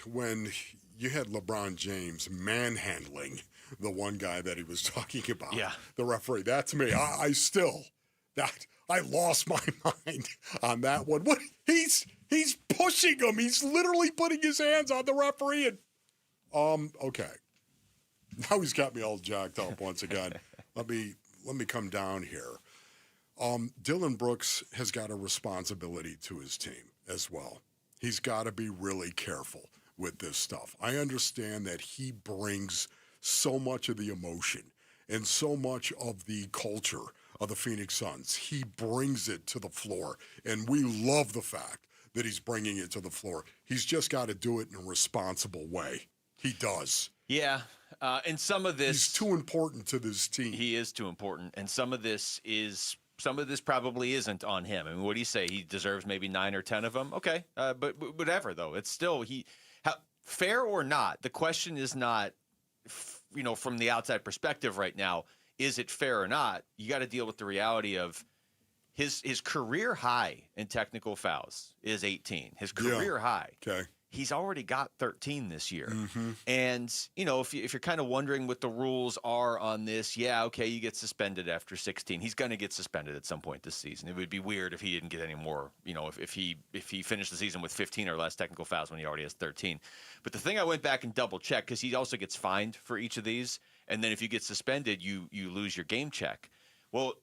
Speaker 5: when you had LeBron James manhandling the one guy that he was talking about, the referee, that's me. I lost my mind on that one. What? He's pushing him. He's literally putting his hands on the referee. And okay. Now he's got me all jacked up once again. Let me come down here. Dillon Brooks has got a responsibility to his team as well. He's got to be really careful with this stuff. I understand that he brings so much of the emotion and so much of the culture of the Phoenix Suns. He brings it to the floor, and we love the fact that he's bringing it to the floor. He's just got to do it in a responsible way. He does.
Speaker 8: Yeah, and some of this...
Speaker 5: He's too important to this team.
Speaker 8: He is too important, and some of this probably isn't on him. I mean, what do you say? He deserves maybe 9 or 10 of them? Okay, but whatever, though. It's still... fair or not, the question is not, from the outside perspective right now, is it fair or not? You got to deal with the reality of his career high in technical fouls is 18. His career high.
Speaker 5: Okay.
Speaker 8: He's already got 13 this year.
Speaker 5: Mm-hmm.
Speaker 8: And, if you're kind of wondering what the rules are on this, okay, you get suspended after 16. He's going to get suspended at some point this season. It would be weird if he didn't get any more, if he finished the season with 15 or less technical fouls when he already has 13. But the thing I went back and double-checked, because he also gets fined for each of these, and then if you get suspended, you lose your game check. Well,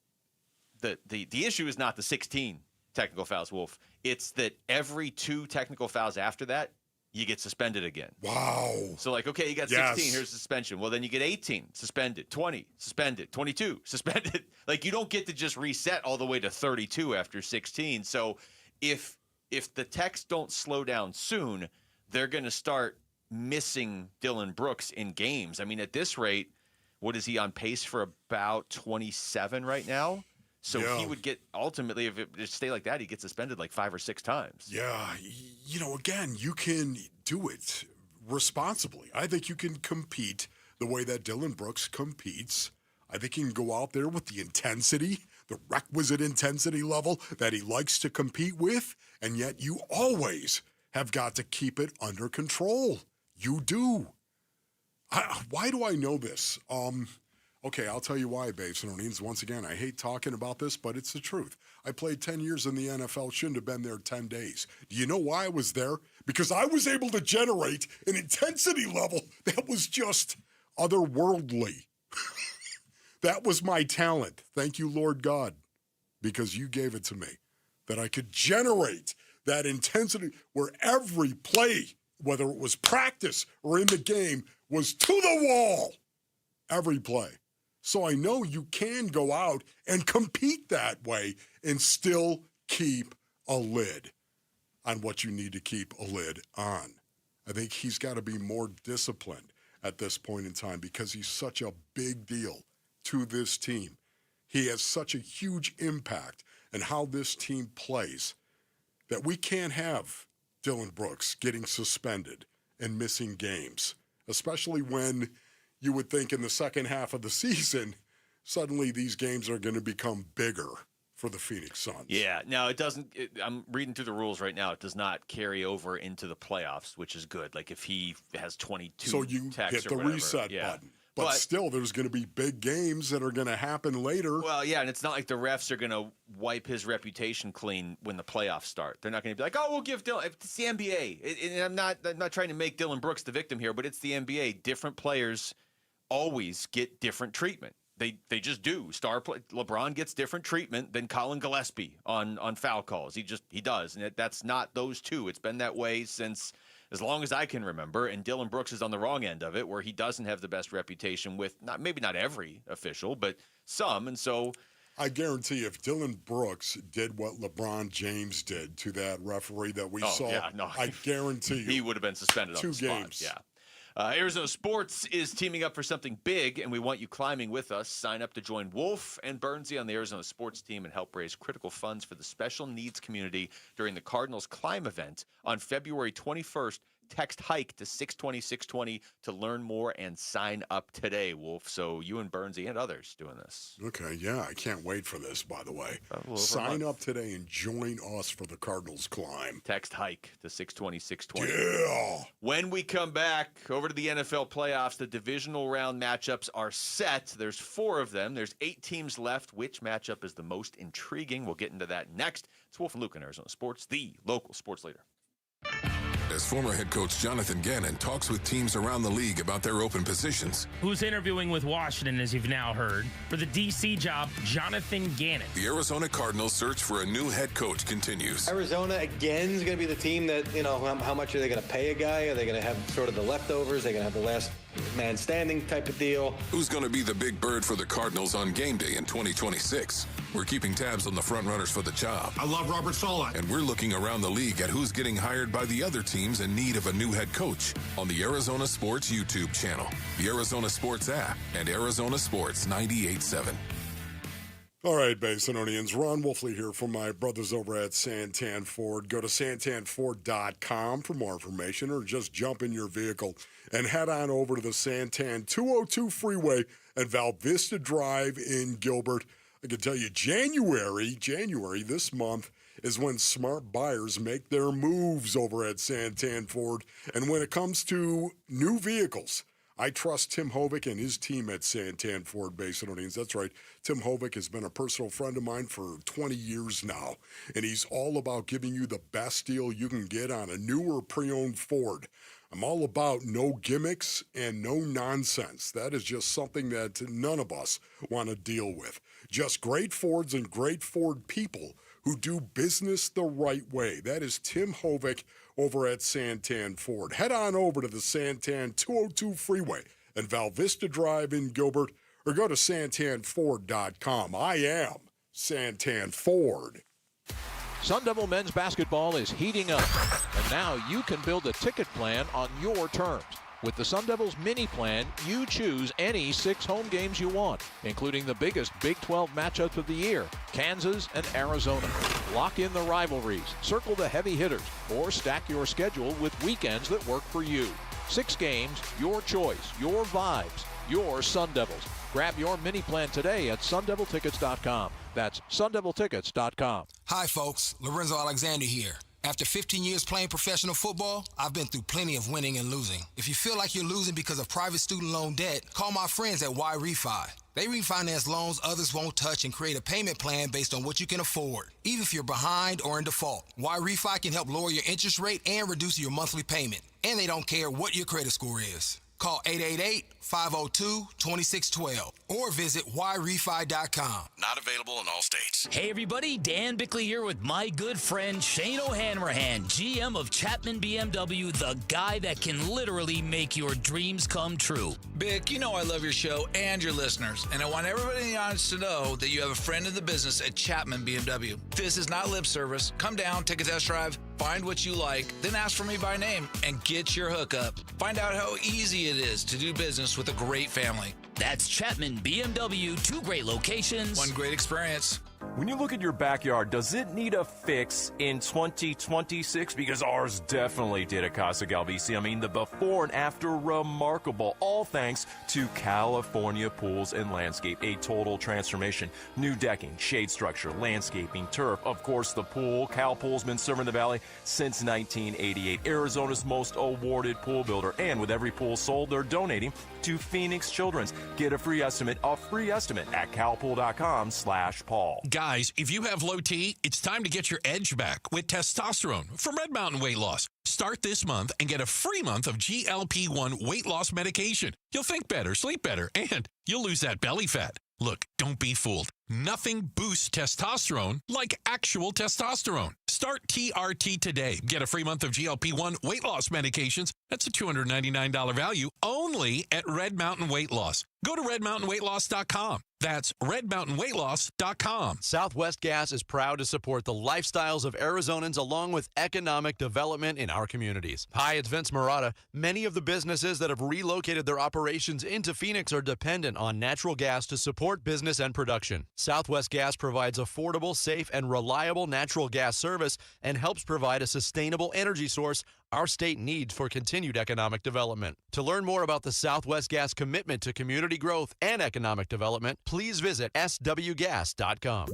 Speaker 8: the issue is not the 16 technical fouls, Wolf. It's that every 2 technical fouls after that, you get suspended again.
Speaker 5: Wow.
Speaker 8: So, okay, you got 16, here's suspension. Well, then you get 18, suspended, 20, suspended, 22, suspended. You don't get to just reset all the way to 32 after 16. So if the techs don't slow down soon, they're going to start missing Dillon Brooks in games. I mean, at this rate, what is he on pace for about 27 right now? So he would get, ultimately, if it just stay like that, he gets suspended 5 or 6 times.
Speaker 5: Yeah. Again, you can do it responsibly. I think you can compete the way that Dillon Brooks competes. I think he can go out there with the intensity, the requisite intensity level that he likes to compete with, and yet you always have got to keep it under control. You do. Why do I know this? Okay, I'll tell you why, Babes and O'Neens. Once again, I hate talking about this, but it's the truth. I played 10 years in the NFL, shouldn't have been there 10 days. Do you know why I was there? Because I was able to generate an intensity level that was just otherworldly. That was my talent. Thank you, Lord God, because you gave it to me, that I could generate that intensity where every play, whether it was practice or in the game, was to the wall. Every play. So I know you can go out and compete that way and still keep a lid on what you need to keep a lid on. I think he's got to be more disciplined at this point in time because he's such a big deal to this team. He has such a huge impact on how this team plays that we can't have Dillon Brooks getting suspended and missing games, especially when you would think in the second half of the season, suddenly these games are going to become bigger for the Phoenix Suns.
Speaker 8: Yeah, no, it doesn't. I'm reading through the rules right now. It does not carry over into the playoffs, which is good. If he has 22
Speaker 5: so you hit the reset button. But still, there's going to be big games that are going to happen later.
Speaker 8: Well, yeah, and it's not like the refs are going to wipe his reputation clean when the playoffs start. They're not going to be like, "Oh, we'll give Dillon." It's the NBA, and I'm not trying to make Dillon Brooks the victim here, but it's the NBA. Different players always get different treatment. They just do. LeBron gets different treatment than Colin Gillespie on foul calls. He does, and that's not those two. It's been that way since as long as I can remember. And Dillon Brooks is on the wrong end of it, where he doesn't have the best reputation with maybe not every official, but some. And so,
Speaker 5: I guarantee if Dillon Brooks did what LeBron James did to that referee that we saw, I guarantee you
Speaker 8: he would have been suspended on the spot. 2 games. Yeah. Arizona Sports is teaming up for something big, and we want you climbing with us. Sign up to join Wolf and Bernsey on the Arizona Sports team and help raise critical funds for the special needs community during the Cardinals Climb event on February 21st, Text HIKE to 620-620 to learn more and sign up today, Wolf. So you and Bernsey and others doing this.
Speaker 5: Okay, yeah, I can't wait for this, by the way. Sign up today and join us for the Cardinals climb.
Speaker 8: Text HIKE to 620-620.
Speaker 5: Yeah!
Speaker 8: When we come back, over to the NFL playoffs, the divisional round matchups are set. There's 4 of them. There's 8 teams left. Which matchup is the most intriguing? We'll get into that next. It's Wolf and Luke in Arizona Sports, the local sports leader.
Speaker 1: As former head coach Jonathan Gannon talks with teams around the league about their open positions.
Speaker 6: Who's interviewing with Washington, as you've now heard. For the D.C. job, Jonathan Gannon.
Speaker 1: The Arizona Cardinals search for a new head coach continues.
Speaker 7: Arizona, again, is going to be the team that, how much are they going to pay a guy? Are they going to have sort of the leftovers? Are they going to have the last man standing type of deal?
Speaker 1: Who's going to be the big bird for the Cardinals on game day in 2026? We're keeping tabs on the front runners for the job.
Speaker 2: I love Robert Saleh.
Speaker 1: And we're looking around the league at who's getting hired by the other teams in need of a new head coach on the Arizona Sports YouTube channel, the Arizona Sports app, and Arizona Sports 98.7.
Speaker 5: All right, Basinonians, Ron Wolfley here from my brothers over at Santan Ford. Go to santanford.com for more information, or just jump in your vehicle and head on over to the Santan 202 freeway at Val Vista Drive in Gilbert. I can tell you January this month is when smart buyers make their moves over at Santan Ford. And when it comes to new vehicles, I trust Tim Hovick and his team at Santan Ford Basinonians. That's right. Tim Hovick has been a personal friend of mine for 20 years now, and he's all about giving you the best deal you can get on a new or pre-owned Ford. I'm all about no gimmicks and no nonsense. That is just something that none of us want to deal with. Just great Fords and great Ford people who do business the right way. That is Tim Hovick over at Santan Ford. Head on over to the Santan 202 freeway and Val Vista Drive in Gilbert, or go to santanford.com. I am Santan Ford.
Speaker 9: Sun Devil men's basketball is heating up, and now you can build a ticket plan on your terms. With the Sun Devils mini plan, you choose any 6 home games you want, including the biggest Big 12 matchups of the year, Kansas and Arizona. Lock in the rivalries, circle the heavy hitters, or stack your schedule with weekends that work for you. 6 games, your choice, your vibes, your Sun Devils. Grab your mini plan today at sundeviltickets.com. That's sundeviltickets.com.
Speaker 19: Hi, folks. Lorenzo Alexander here. After 15 years playing professional football, I've been through plenty of winning and losing. If you feel like you're losing because of private student loan debt, call my friends at Y Refi. They refinance loans others won't touch and create a payment plan based on what you can afford, even if you're behind or in default. Y Refi can help lower your interest rate and reduce your monthly payment. And they don't care what your credit score is. Call 888-502-2612 or visit yrefi.com.
Speaker 25: Not available in all states.
Speaker 23: Hey everybody, Dan Bickley here with my good friend Shane O'Hanrahan, GM of Chapman BMW, the guy that can literally make your dreams come true.
Speaker 20: Bick, you know I love your show and your listeners, and I want everybody in the audience to know that you have a friend in the business at Chapman BMW. This is not lip service. Come down, take a test drive, find what you like, then ask for me by name and get your hookup. Find out how easy it is to do business with a great family.
Speaker 23: That's Chapman BMW, 2 great locations,
Speaker 20: 1 great experience.
Speaker 13: When you look at your backyard, does it need a fix in 2026? Because ours definitely did at Casa Galvisi. I mean, the before and after, remarkable. All thanks to California Pools and Landscape. A total transformation. New decking, shade structure, landscaping, turf. Of course, the pool. Cal Pool's been serving the Valley since 1988. Arizona's most awarded pool builder. And with every pool sold, they're donating to Phoenix Children's. Get a free estimate at calpool.com/Paul.
Speaker 22: Guys, if you have low T, it's time to get your edge back with testosterone from Red Mountain Weight Loss. Start this month and get a free month of GLP-1 weight loss medication. You'll think better, sleep better, and you'll lose that belly fat. Look, don't be fooled. Nothing boosts testosterone like actual testosterone. Start TRT today. Get a free month of GLP-1 weight loss medications. That's a $299 value only at Red Mountain Weight Loss. Go to redmountainweightloss.com. That's redmountainweightloss.com.
Speaker 24: Southwest Gas is proud to support the lifestyles of Arizonans along with economic development in our communities. Hi, it's Vince Marotta. Many of the businesses that have relocated their operations into Phoenix are dependent on natural gas to support business and production. Southwest Gas provides affordable, safe, and reliable natural gas service and helps provide a sustainable energy source our state needs for continued economic development. To learn more about the Southwest Gas commitment to community growth and economic development, please visit swgas.com.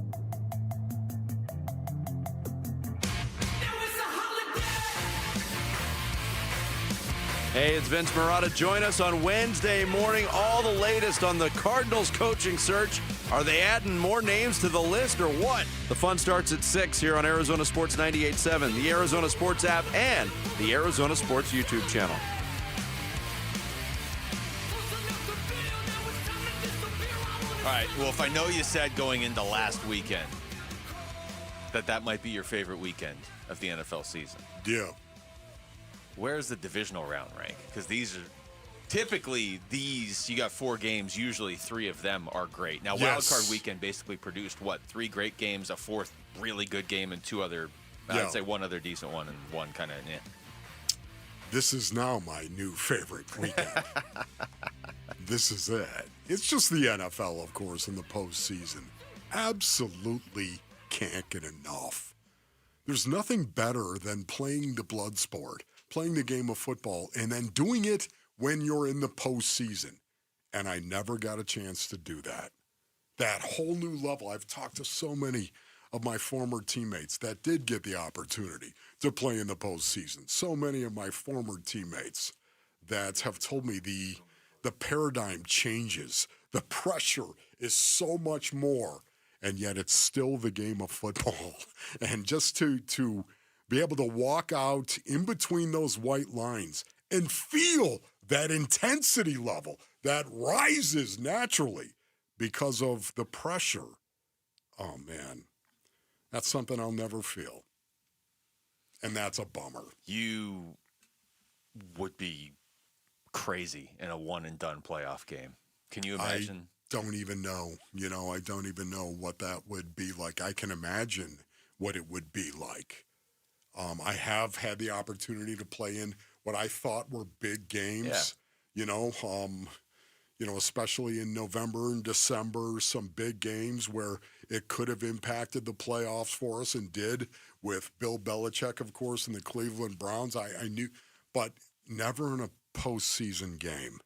Speaker 24: Hey, it's Vince Marotta. Join us on Wednesday morning. All the latest on the Cardinals coaching search. Are they adding more names to the list or what? The fun starts at 6 here on Arizona Sports 98.7, the Arizona Sports app, and the Arizona Sports YouTube channel.
Speaker 8: All right, Wolf, I know you said going into last weekend that might be your favorite weekend of the NFL season.
Speaker 5: Yeah.
Speaker 8: Where's the divisional round rank? Because these are typically you got 4 games. Usually 3 of them are great. Now,
Speaker 5: Yes.
Speaker 8: wildcard weekend basically produced 3 great games, a 4th really good game, and 2 other. I'd say 1 other decent one and 1 kind of.
Speaker 5: This is now my new favorite weekend. This is it. It's just the NFL, of course, in the postseason. Absolutely can't get enough. There's nothing better than playing the blood sport, playing the game of football, and then doing it when you're in the postseason. And I never got a chance to do that. That whole new level. I've talked to so many of my former teammates that did get the opportunity to play in the postseason. So many of my former teammates that have told me the paradigm changes. The pressure is so much more, and yet it's still the game of football. And just to be able to walk out in between those white lines and feel that intensity level that rises naturally because of the pressure. Oh, man, that's something I'll never feel. And that's a bummer.
Speaker 8: You would be crazy in a one-and-done playoff game. Can you imagine?
Speaker 5: I don't even know. I don't even know what that would be like. I can imagine what it would be like. I have had the opportunity to play in what I thought were big games, especially in November and December, some big games where it could have impacted the playoffs for us and did with Bill Belichick, of course, and the Cleveland Browns. I knew, but never in a postseason game.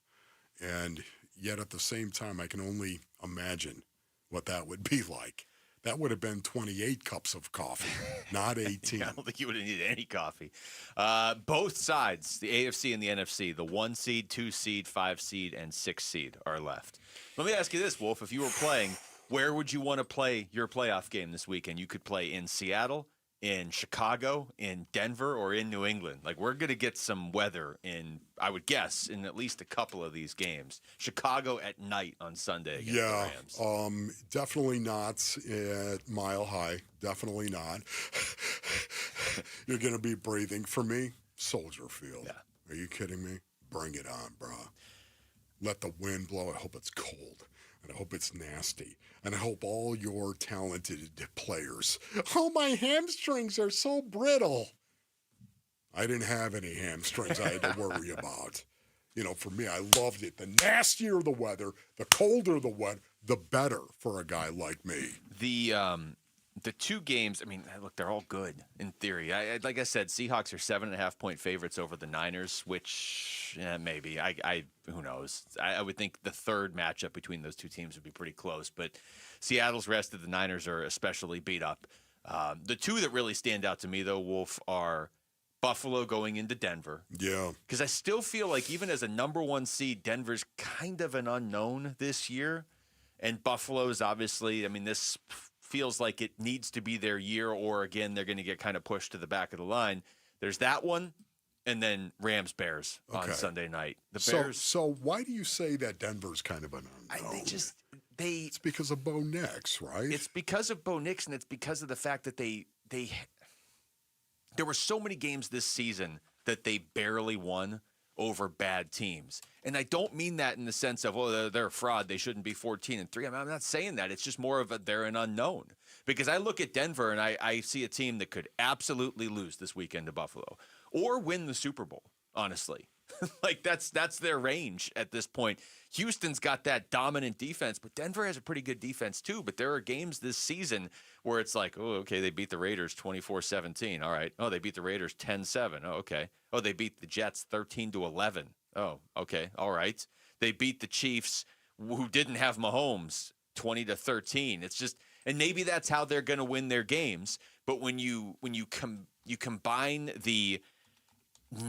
Speaker 5: And yet at the same time, I can only imagine what that would be like. That would have been 28 cups of coffee, not 18.
Speaker 8: I don't think you would have needed any coffee. Both sides, the AFC and the NFC, the 1 seed, 2 seed, 5 seed, and 6 seed are left. Let me ask you this, Wolf. If you were playing, where would you want to play your playoff game this weekend? You could play in Seattle, in Chicago, in Denver, or in New England. Like, we're going to get some weather in, I would guess, in at least a couple of these games. Chicago at night on Sunday against the Rams.
Speaker 5: Definitely not at Mile High. Definitely not. You're going to be breathing. For me, Soldier Field. Yeah. Are you kidding me? Bring it on, bro. Let the wind blow. I hope it's cold. And I hope it's nasty. And I hope all your talented players, my hamstrings are so brittle. I didn't have any hamstrings I had to worry about. For me, I loved it. The nastier the weather, the colder the weather, the better for a guy like me.
Speaker 8: The 2 games, look, they're all good in theory. Like I said, Seahawks are 7.5-point favorites over the Niners, which maybe. Who knows? I would think the third matchup between those 2 teams would be pretty close, but Seattle's rested. The Niners are especially beat up. The 2 that really stand out to me, though, Wolf, are Buffalo going into Denver.
Speaker 5: Yeah.
Speaker 8: Because I still feel like even as a number 1 seed, Denver's kind of an unknown this year. And Buffalo's obviously, this feels like it needs to be their year, or again, they're going to get kind of pushed to the back of the line. There's that one, and then Rams-Bears on Sunday night. The Bears.
Speaker 5: So why do you say that Denver's kind of an unknown? It's because of Bo Nix, right?
Speaker 8: It's because of Bo Nix, and it's because of the fact that there were so many games this season that they barely won over bad teams. And I don't mean that in the sense of, they're a fraud, they shouldn't be 14-3. I'm not saying that. It's just more of they're an unknown. Because I look at Denver and I see a team that could absolutely lose this weekend to Buffalo or win the Super Bowl, honestly. Like that's their range at this point. Houston's got that dominant defense, but Denver has a pretty good defense too. But there are games this season where it's like, oh, okay, they beat the Raiders 24-17. All right. Oh, they beat the Raiders 10-7. Oh, okay. Oh, they beat the Jets 13-11. Oh, okay. All right. They beat the Chiefs, who didn't have Mahomes, 20-13. It's just, and maybe that's how they're going to win their games. But when you combine the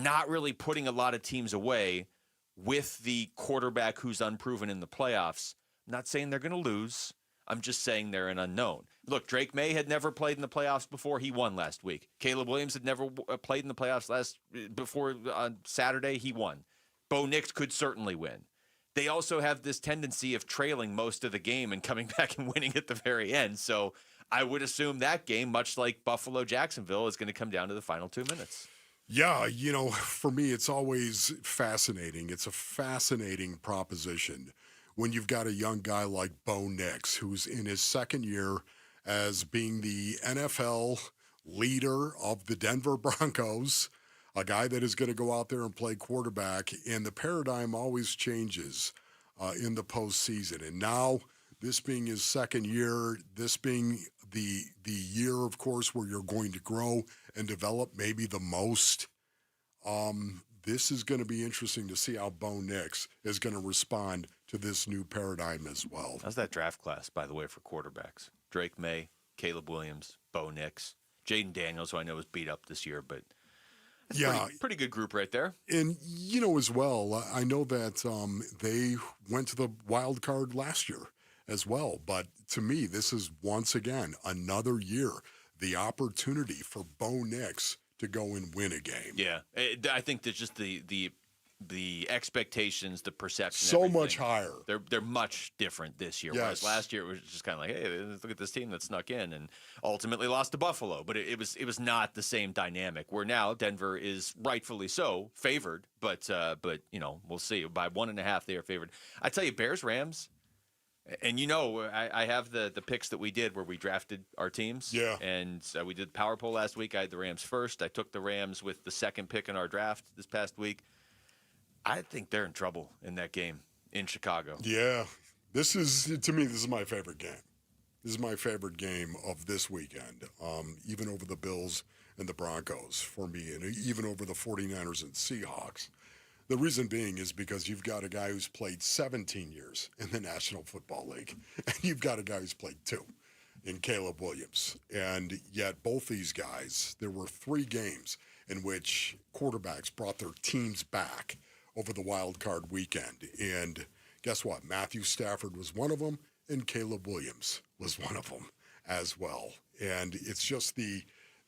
Speaker 8: not really putting a lot of teams away with the quarterback who's unproven in the playoffs, I'm not saying they're going to lose. I'm just saying they're an unknown. Look, Drake May had never played in the playoffs before. He won last week. Caleb Williams had never played in the playoffs before on Saturday. He won. Bo Nix could certainly win. They also have this tendency of trailing most of the game and coming back and winning at the very end. So I would assume that game, much like Buffalo-Jacksonville, is going to come down to the final 2 minutes.
Speaker 5: Yeah, for me, it's always fascinating. It's a fascinating proposition when you've got a young guy like Bo Nix, who's in his second year as being the NFL leader of the Denver Broncos, a guy that is going to go out there and play quarterback, and the paradigm always changes in the postseason. And now, this being his second year, this being the year, of course, where you're going to grow and develop maybe the most, this is going to be interesting to see how Bo Nix is going to respond to this new paradigm as well.
Speaker 8: How's that draft class, by the way, for quarterbacks? Drake May, Caleb Williams, Bo Nix, Jaden Daniels, who I know was beat up this year, but
Speaker 5: yeah,
Speaker 8: pretty good group right there.
Speaker 5: And, as well, I know that they went to the wild card last year as well. But to me, this is once again another year, the opportunity for Bo Nix to go and win a game.
Speaker 8: Yeah, I think that just the expectations, the perception,
Speaker 5: so much higher.
Speaker 8: They're much different this year.
Speaker 5: Yes.
Speaker 8: Whereas last year it was just kind of like, hey, look at this team that snuck in and ultimately lost to Buffalo. But it was not the same dynamic. Where now Denver is rightfully so favored, but we'll see. By 1.5 they are favored. I tell you, Bears Rams. And I have the picks that we did where we drafted our teams.
Speaker 5: Yeah.
Speaker 8: And we did the power poll last week. I had the Rams first. I took the Rams with the second pick in our draft this past week. I think they're in trouble in that game in Chicago.
Speaker 5: Yeah. This is my favorite game. This is my favorite game of this weekend, even over the Bills and the Broncos for me, and even over the 49ers and Seahawks. The reason being is because you've got a guy who's played 17 years in the National Football League, and you've got a guy who's played 2 in Caleb Williams. And yet both these guys, there were 3 games in which quarterbacks brought their teams back over the wild card weekend. And guess what? Matthew Stafford was one of them, and Caleb Williams was one of them as well. And it's just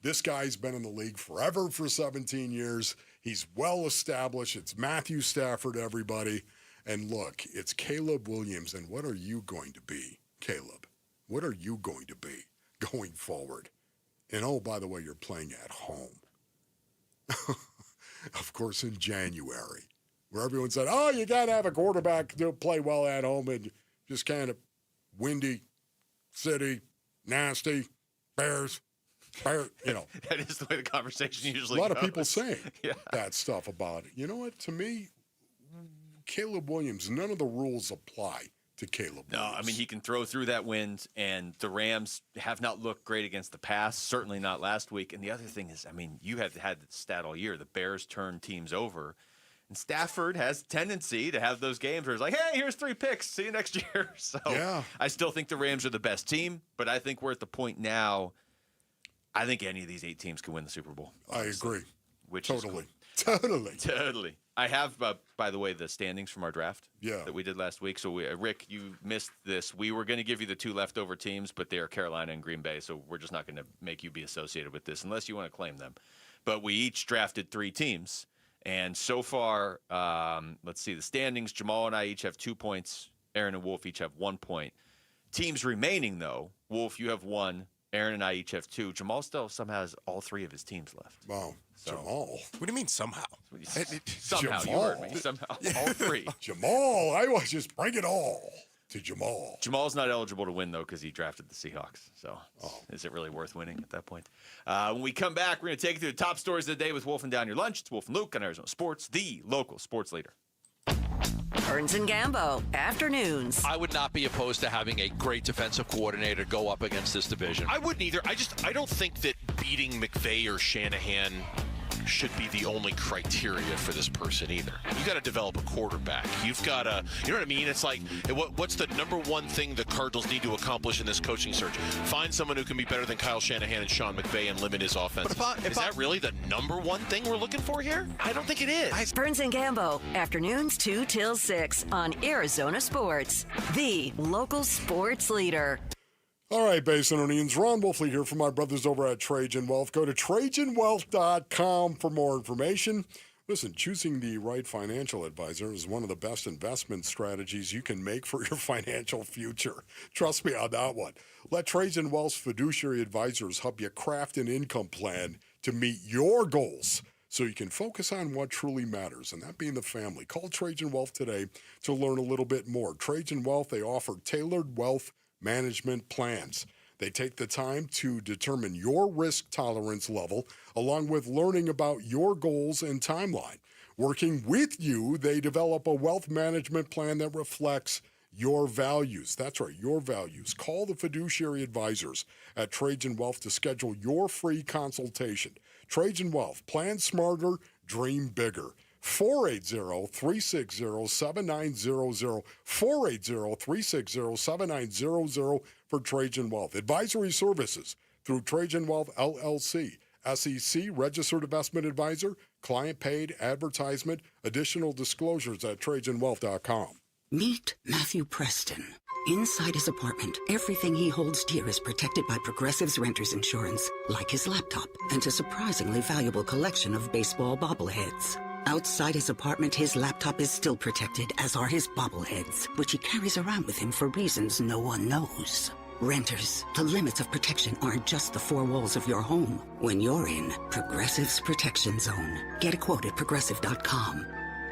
Speaker 5: this guy's been in the league forever for 17 years. He's well established. It's Matthew Stafford, everybody. And look, it's Caleb Williams. And what are you going to be, Caleb? What are you going to be going forward? And oh, by the way, you're playing at home. Of course, in January, where everyone said, oh, you got to have a quarterback to play well at home, and just kind of windy, city, nasty, Bears.
Speaker 8: That is the way the conversation usually
Speaker 5: goes. A lot
Speaker 8: goes.
Speaker 5: of people saying that stuff about it. You know what? To me, Caleb Williams, none of the rules apply to Caleb Williams.
Speaker 8: No, I mean, he can throw through that wind, and the Rams have not looked great against the pass, certainly not last week. And the other thing is, I mean, you have had the stat all year. The Bears turn teams over. And Stafford has a tendency to have those games where it's like, hey, here's 3 picks. See you next year. So I still think the Rams are the best team, but I think we're at the point now, I think any of these 8 teams can win the Super Bowl.
Speaker 5: Honestly, I agree.
Speaker 8: Which
Speaker 5: totally.
Speaker 8: Is cool. Totally. I have, by the way, the standings from our draft that we did last week. So, Rick, you missed this. We were going to give you the 2 leftover teams, but they are Carolina and Green Bay, so we're just not going to make you be associated with this unless you want to claim them. But we each drafted 3 teams. And so far, let's see, the standings, Jamal and I each have 2 points. Aaron and Wolf each have 1 point. Teams remaining, though, Wolf, you have 1. Aaron and I each have 2. Jamal still somehow has all 3 of his teams left.
Speaker 5: Wow. So, Jamal.
Speaker 4: What do you mean somehow?
Speaker 8: Somehow,
Speaker 5: Jamal.
Speaker 8: you heard me. Somehow, all 3.
Speaker 5: Jamal, I was just bring it all. to Jamal.
Speaker 8: Jamal's not eligible to win, though, because he drafted the Seahawks. So is it really worth winning at that point? When we come back, we're going to take you through the top stories of the day with Wolf and Down Your Lunch. It's Wolf and Luke on Arizona Sports, the local sports leader.
Speaker 4: Burns and Gambo, afternoons.
Speaker 9: I would not be opposed to having a great defensive coordinator go up against this division.
Speaker 10: I wouldn't either. I don't think that beating McVay or Shanahan should be the only criteria for this person either. You got to develop a quarterback. You've got to, you know what I mean? It's like, what's the number one thing the Cardinals need to accomplish in this coaching search? Find someone who can be better than Kyle Shanahan and Sean McVay and limit his offense. Is that really the number one thing we're looking for here? I don't think it is.
Speaker 4: Burns and Gambo, afternoons 2 till 6 on Arizona Sports, the local sports leader.
Speaker 5: All right, Basinonians, Ron Wolfley here from my brothers over at Trajan Wealth. Go to TrajanWealth.com for more information. Listen, choosing the right financial advisor is one of the best investment strategies you can make for your financial future. Trust me on that one. Let Trajan Wealth's fiduciary advisors help you craft an income plan to meet your goals so you can focus on what truly matters, and that being the family. Call Trajan Wealth today to learn a little bit more. Trajan Wealth, they offer tailored wealth management plans. They take the time to determine your risk tolerance level, along with learning about your goals and timeline. Working with you, they develop a wealth management plan that reflects your values. That's right, your values. Call the fiduciary advisors at Trajan Wealth to schedule your free consultation. Trajan Wealth, plan smarter, dream bigger. 480-360-7900, 480-360-7900 for Trajan Wealth. Advisory services through Trajan Wealth LLC, SEC registered investment advisor, client paid advertisement, additional disclosures at TrajanWealth.com.
Speaker 12: Meet Matthew Preston. Inside his apartment, everything he holds dear is protected by Progressive's renter's insurance, like his laptop and a surprisingly valuable collection of baseball bobbleheads. Outside his apartment, his laptop is still protected, as are his bobbleheads, which he carries around with him for reasons no one knows. Renters, the limits of protection aren't just the four walls of your home. When you're in Progressive's Protection Zone, get a quote at Progressive.com.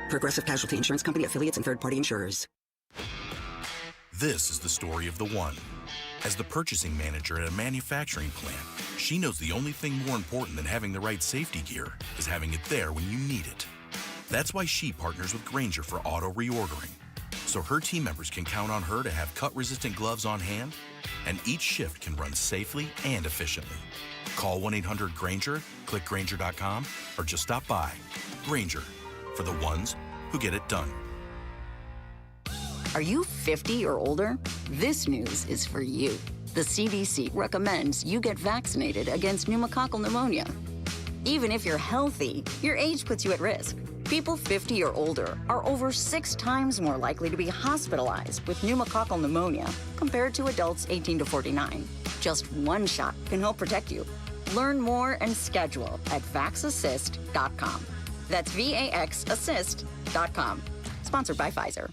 Speaker 12: Progressive Casualty Insurance Company, affiliates, and third-party insurers.
Speaker 14: This is the story of the one. As the purchasing manager at a manufacturing plant, she knows the only thing more important than having the right safety gear is having it there when you need it. That's why she partners with Grainger for auto reordering, so her team members can count on her to have cut-resistant gloves on hand, and each shift can run safely and efficiently. Call 1-800-GRAINGER, click Grainger.com, or just stop by. Grainger, for the ones who get it done.
Speaker 15: Are you 50 or older? This news is for you. The CDC recommends you get vaccinated against pneumococcal pneumonia. Even if you're healthy, your age puts you at risk. People 50 or older are over 6 times more likely to be hospitalized with pneumococcal pneumonia compared to adults 18 to 49. Just one shot can help protect you. Learn more and schedule at vaxassist.com. That's VAXassist.com. Sponsored by Pfizer.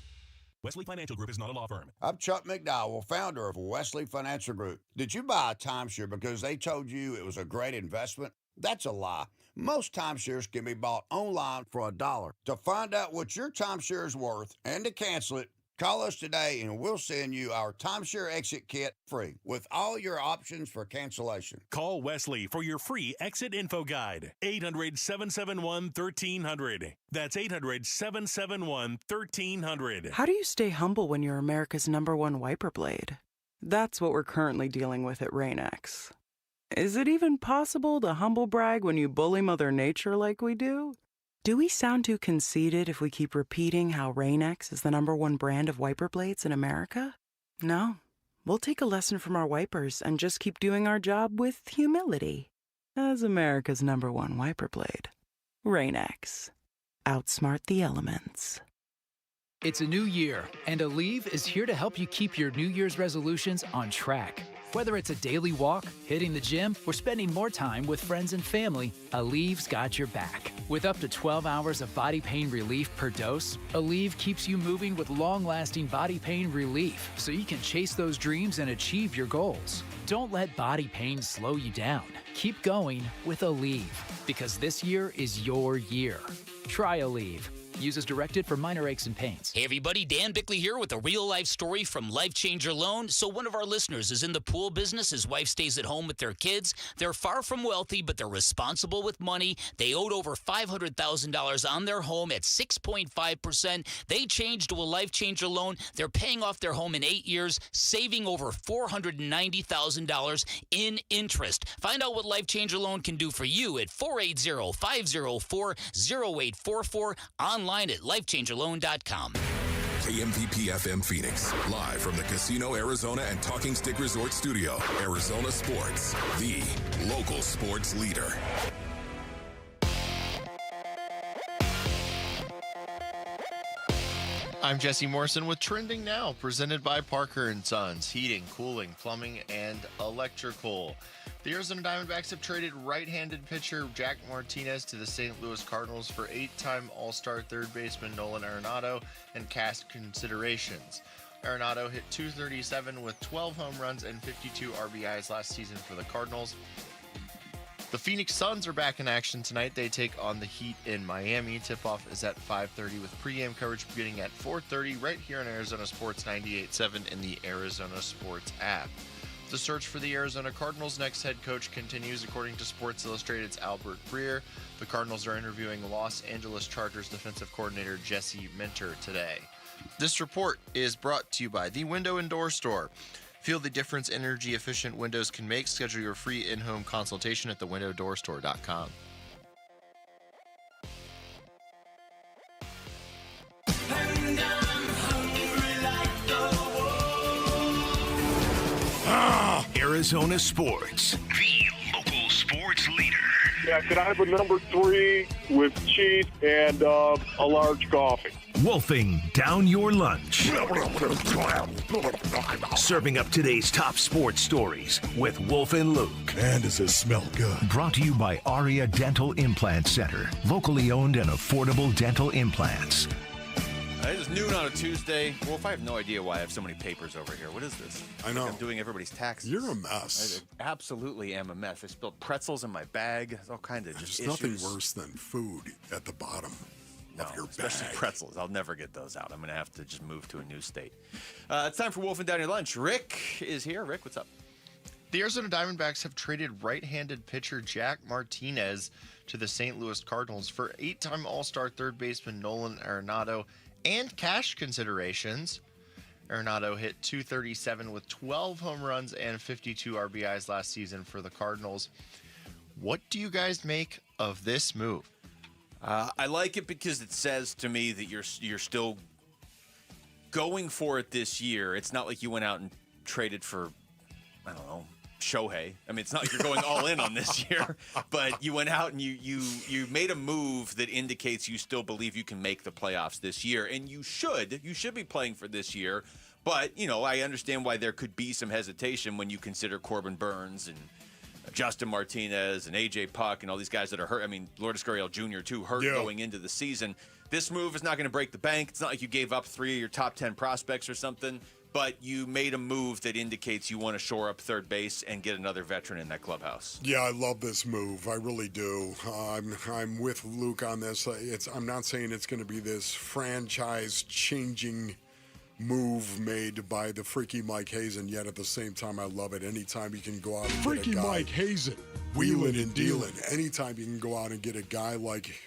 Speaker 16: Wesley Financial Group is not a law firm.
Speaker 26: I'm Chuck McDowell, founder of Wesley Financial Group. Did you buy a timeshare because they told you it was a great investment? That's a lie. Most timeshares can be bought online for $1. To find out what your timeshare is worth and to cancel it, call us today and we'll send you our timeshare exit kit free with all your options for cancellation.
Speaker 16: Call Wesley for your free exit info guide. 800-771-1300. That's 800-771-1300.
Speaker 27: How do you stay humble when you're America's #1 wiper blade? That's what we're currently dealing with at Rain-X. Is it even possible to humble brag when you bully Mother Nature like we do? Do we sound too conceited if we keep repeating how Rain-X is the #1 brand of wiper blades in America? No. We'll take a lesson from our wipers and just keep doing our job with humility. As America's #1 wiper blade. Rain-X. Outsmart the elements.
Speaker 28: It's a new year, and LIV is here to help you keep your New Year's resolutions on track. Whether it's a daily walk, hitting the gym, or spending more time with friends and family, LIV's got your back. With up to 12 hours of body pain relief per dose, LIV keeps you moving with long-lasting body pain relief so you can chase those dreams and achieve your goals. Don't let body pain slow you down. Keep going with LIV, because this year is your year. Try LIV. Use as directed for minor aches and pains.
Speaker 23: Hey everybody, Dan Bickley here with a real-life story from Life Changer Loan. So one of our listeners is in the pool business. His wife stays at home with their kids. They're far from wealthy, but they're responsible with money. They owed over $500,000 on their home at 6.5%. They changed to a Life Changer Loan. They're paying off their home in 8 years, saving over $490,000 in interest. Find out what Life Changer Loan can do for you at 480-504-0844, online at lifechangerloan.com.
Speaker 1: KMVP FM Phoenix, live from the Casino Arizona and Talking Stick Resort Studio. Arizona Sports, the local sports leader.
Speaker 2: I'm Jesse Morrison with Trending Now, presented by Parker & Sons, heating, cooling, plumbing, and electrical. The Arizona Diamondbacks have traded right-handed pitcher Jack Martinez to the St. Louis Cardinals for 8-time All-Star third baseman Nolan Arenado and cash considerations. Arenado hit .237 with 12 home runs and 52 RBIs last season for the Cardinals. The Phoenix Suns are back in action tonight. They take on the Heat in Miami. Tip-off is at 5:30 with pregame coverage beginning at 4:30 right here on Arizona Sports 98.7 in the Arizona Sports app. The search for the Arizona Cardinals' next head coach continues, according to Sports Illustrated's Albert Breer. The Cardinals are interviewing Los Angeles Chargers defensive coordinator Jesse Minter today. This report is brought to you by the Window and Door Store. Feel the difference energy-efficient windows can make. Schedule your free in-home consultation at thewindowdoorstore.com.
Speaker 25: Arizona Sports, the local sports leader.
Speaker 3: Yeah, can I have a number 3 with cheese and a large coffee?
Speaker 25: Wolfing down your lunch. Serving up today's top sports stories with Wolf and Luke.
Speaker 6: Man, does this smell good.
Speaker 25: Brought to you by Aria Dental Implant Center. Locally owned and affordable dental implants.
Speaker 8: It is noon on a Tuesday. Wolf, I have no idea why I have so many papers over here. What is this?
Speaker 5: I know.
Speaker 8: I'm doing everybody's taxes.
Speaker 5: You're a mess.
Speaker 8: I absolutely am a mess. I spilled pretzels in my bag. There's all kinds of just
Speaker 5: There's
Speaker 8: issues.
Speaker 5: nothing worse than food at the bottom of your
Speaker 8: especially
Speaker 5: bag.
Speaker 8: pretzels. I'll never get those out. I'm going to have to just move to a new state. It's time for Wolfing Down Your Lunch. Rick is here. Rick, what's up?
Speaker 2: The Arizona Diamondbacks have traded right-handed pitcher Jack Martinez to the St. Louis Cardinals for 8-time All-Star third baseman Nolan Arenado and cash considerations. Arenado hit .237 with 12 home runs and 52 RBIs last season for the Cardinals. What do you guys make of this move?
Speaker 8: I like it because it says to me that you're still going for it this year. It's not like you went out and traded for, I don't know, Shohei. I mean, it's not like you're going all in on this year, but you went out and you made a move that indicates you still believe you can make the playoffs this year, and you should be playing for this year. But I understand why there could be some hesitation when you consider Corbin Burns and Justin Martinez and AJ Puck and all these guys that are hurt. I mean, Lourdes Gurriel Jr. too, hurt going into the season. This move is not going to break the bank. It's not like you gave up 3 of your top 10 prospects or something. But you made a move that indicates you want to shore up third base and get another veteran in that clubhouse.
Speaker 5: Yeah, I love this move. I really do. I'm with Luke on this. I'm not saying it's going to be this franchise-changing move made by the freaky Mike Hazen, yet at the same time, I love it. Anytime you can go out and
Speaker 6: Freaky
Speaker 5: get a guy,
Speaker 6: Mike Hazen.
Speaker 5: wheeling and dealing. Anytime you can go out and get a guy like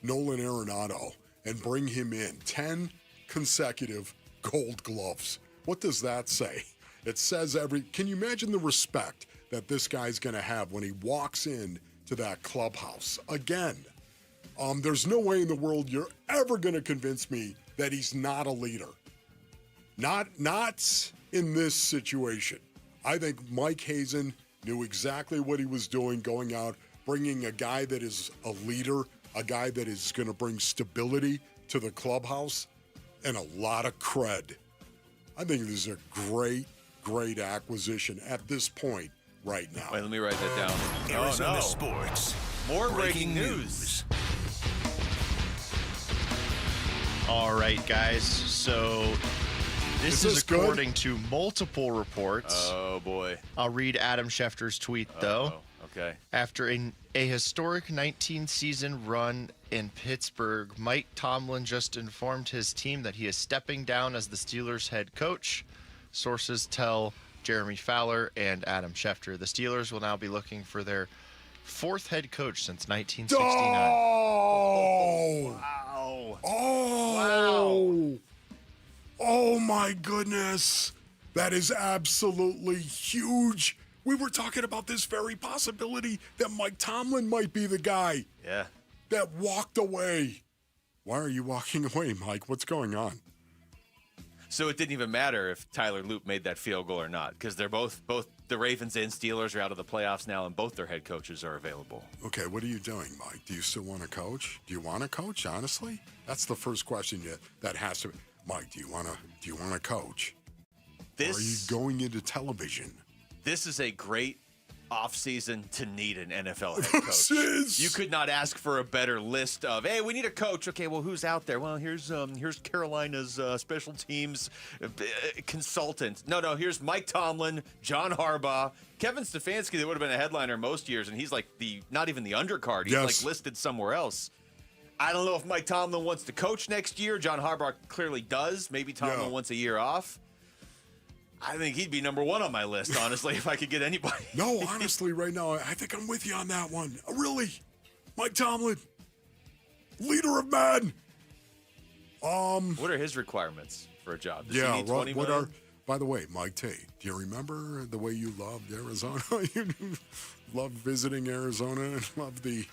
Speaker 5: Nolan Arenado and bring him in. 10 consecutive Gold Gloves. What does that say? It says can you imagine the respect that this guy's going to have when he walks in to that clubhouse? Again, there's no way in the world you're ever going to convince me that he's not a leader. Not in this situation. I think Mike Hazen knew exactly what he was doing, going out, bringing a guy that is a leader, a guy that is going to bring stability to the clubhouse, and a lot of cred. I think this is a great acquisition at this point right now.
Speaker 8: Wait, let me write that down.
Speaker 25: Arizona Sports.
Speaker 8: More breaking news.
Speaker 2: All right, guys. So this is according to multiple reports.
Speaker 8: Oh, boy.
Speaker 2: I'll read Adam Schefter's tweet, though.
Speaker 8: Okay.
Speaker 2: After a historic 19-season run in Pittsburgh, Mike Tomlin just informed his team that he is stepping down as the Steelers' head coach. Sources tell Jeremy Fowler and Adam Schefter the Steelers will now be looking for their fourth head coach since 1969.
Speaker 5: Oh!
Speaker 8: Wow.
Speaker 5: Oh!
Speaker 8: Wow.
Speaker 5: Oh, my goodness. That is absolutely huge. We were talking about this very possibility that Mike Tomlin might be the guy that walked away. Why are you walking away, Mike? What's going on?
Speaker 8: So it didn't even matter if Tyler Loop made that field goal or not, because they're both the Ravens and Steelers are out of the playoffs now, and both their head coaches are available.
Speaker 5: Okay, what are you doing, Mike? Do you still want to coach? Do you want to coach, honestly? That's the first question that has to be. Mike, do you want to coach? Or are you going into television?
Speaker 8: This is a great offseason to need an NFL head coach. You could not ask for a better list of, hey, we need a coach. Okay, well, who's out there? Well, here's Carolina's special teams consultant. No, here's Mike Tomlin, John Harbaugh, Kevin Stefanski. That would have been a headliner most years, and he's like not even the undercard. He's like listed somewhere else. I don't know if Mike Tomlin wants to coach next year. John Harbaugh clearly does. Maybe Tomlin wants a year off. I think he'd be number one on my list, honestly, if I could get anybody.
Speaker 5: No, honestly, right now, I think I'm with you on that one. Really? Mike Tomlin, leader of men.
Speaker 8: What are his requirements for a job? Does he need 20
Speaker 5: what
Speaker 8: million?
Speaker 5: are? By the way, Mike T, do you remember the way you loved Arizona? You loved visiting Arizona and loved the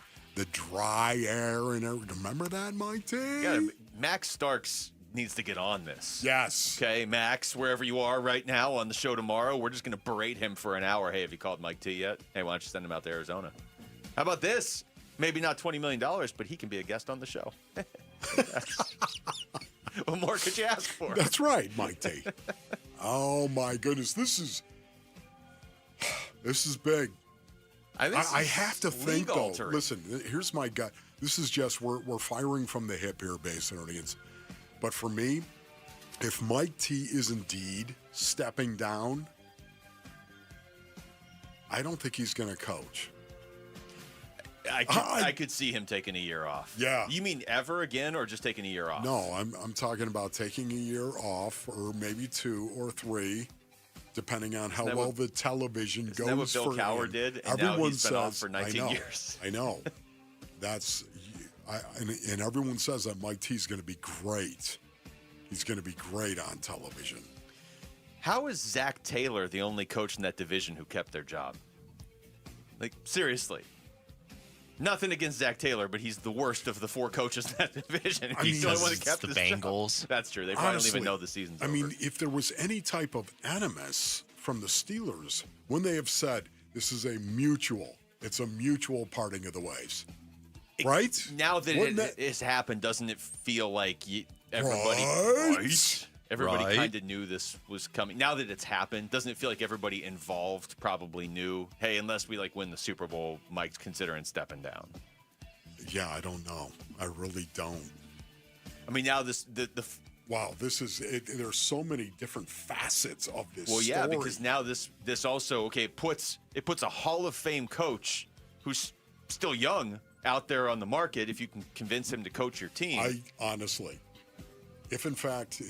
Speaker 5: dry air and everything. Remember that, Mike T?
Speaker 8: Max Starks needs to get on this.
Speaker 5: Yes.
Speaker 8: Okay, Max, wherever you are right now on the show tomorrow, we're just going to berate him for an hour. Hey, have you called Mike T yet? Hey, why don't you send him out to Arizona? How about this? Maybe not $20 million, but he can be a guest on the show. What more could you ask for?
Speaker 5: That's right, Mike T. Oh, my goodness. This is big. I have to think, though. Listen, here's my gut. This is just, we're firing from the hip here, base audience. But for me, if Mike T is indeed stepping down, I don't think he's going to coach.
Speaker 8: I could see him taking a year off.
Speaker 5: Yeah.
Speaker 8: You mean ever again or just taking a year off?
Speaker 5: No, I'm talking about taking a year off or maybe 2 or 3, depending on how well the television goes.
Speaker 8: Isn't that what Bill
Speaker 5: for
Speaker 8: Cowher
Speaker 5: him.
Speaker 8: did? And
Speaker 5: Everyone
Speaker 8: now he's been
Speaker 5: says,
Speaker 8: off for 19 years.
Speaker 5: I know. And everyone says that Mike T's going to be great. He's going to be great on television.
Speaker 8: How is Zach Taylor the only coach in that division who kept their job? Like, seriously. Nothing against Zach Taylor, but he's the worst of the 4 coaches in that division. He's the only one that kept
Speaker 2: the
Speaker 8: his
Speaker 2: Bengals.
Speaker 8: job. That's true. They probably don't even know the season's over.
Speaker 5: I mean, if there was any type of animus from the Steelers, when they have said this is a mutual parting of the ways. Right?
Speaker 8: Now that it has happened, doesn't it feel like everybody kind of knew this was coming? Now that it's happened, doesn't it feel like everybody involved probably knew, hey, unless we win the Super Bowl, Mike's considering stepping down?
Speaker 5: Yeah, I don't know. I really don't.
Speaker 8: I mean, now this
Speaker 5: is it. There's so many different facets of this.
Speaker 8: Well, yeah,
Speaker 5: story.
Speaker 8: because now this also it puts a Hall of Fame coach who's still young out there on the market. If you can convince him to coach your team,
Speaker 5: I honestly, if in fact,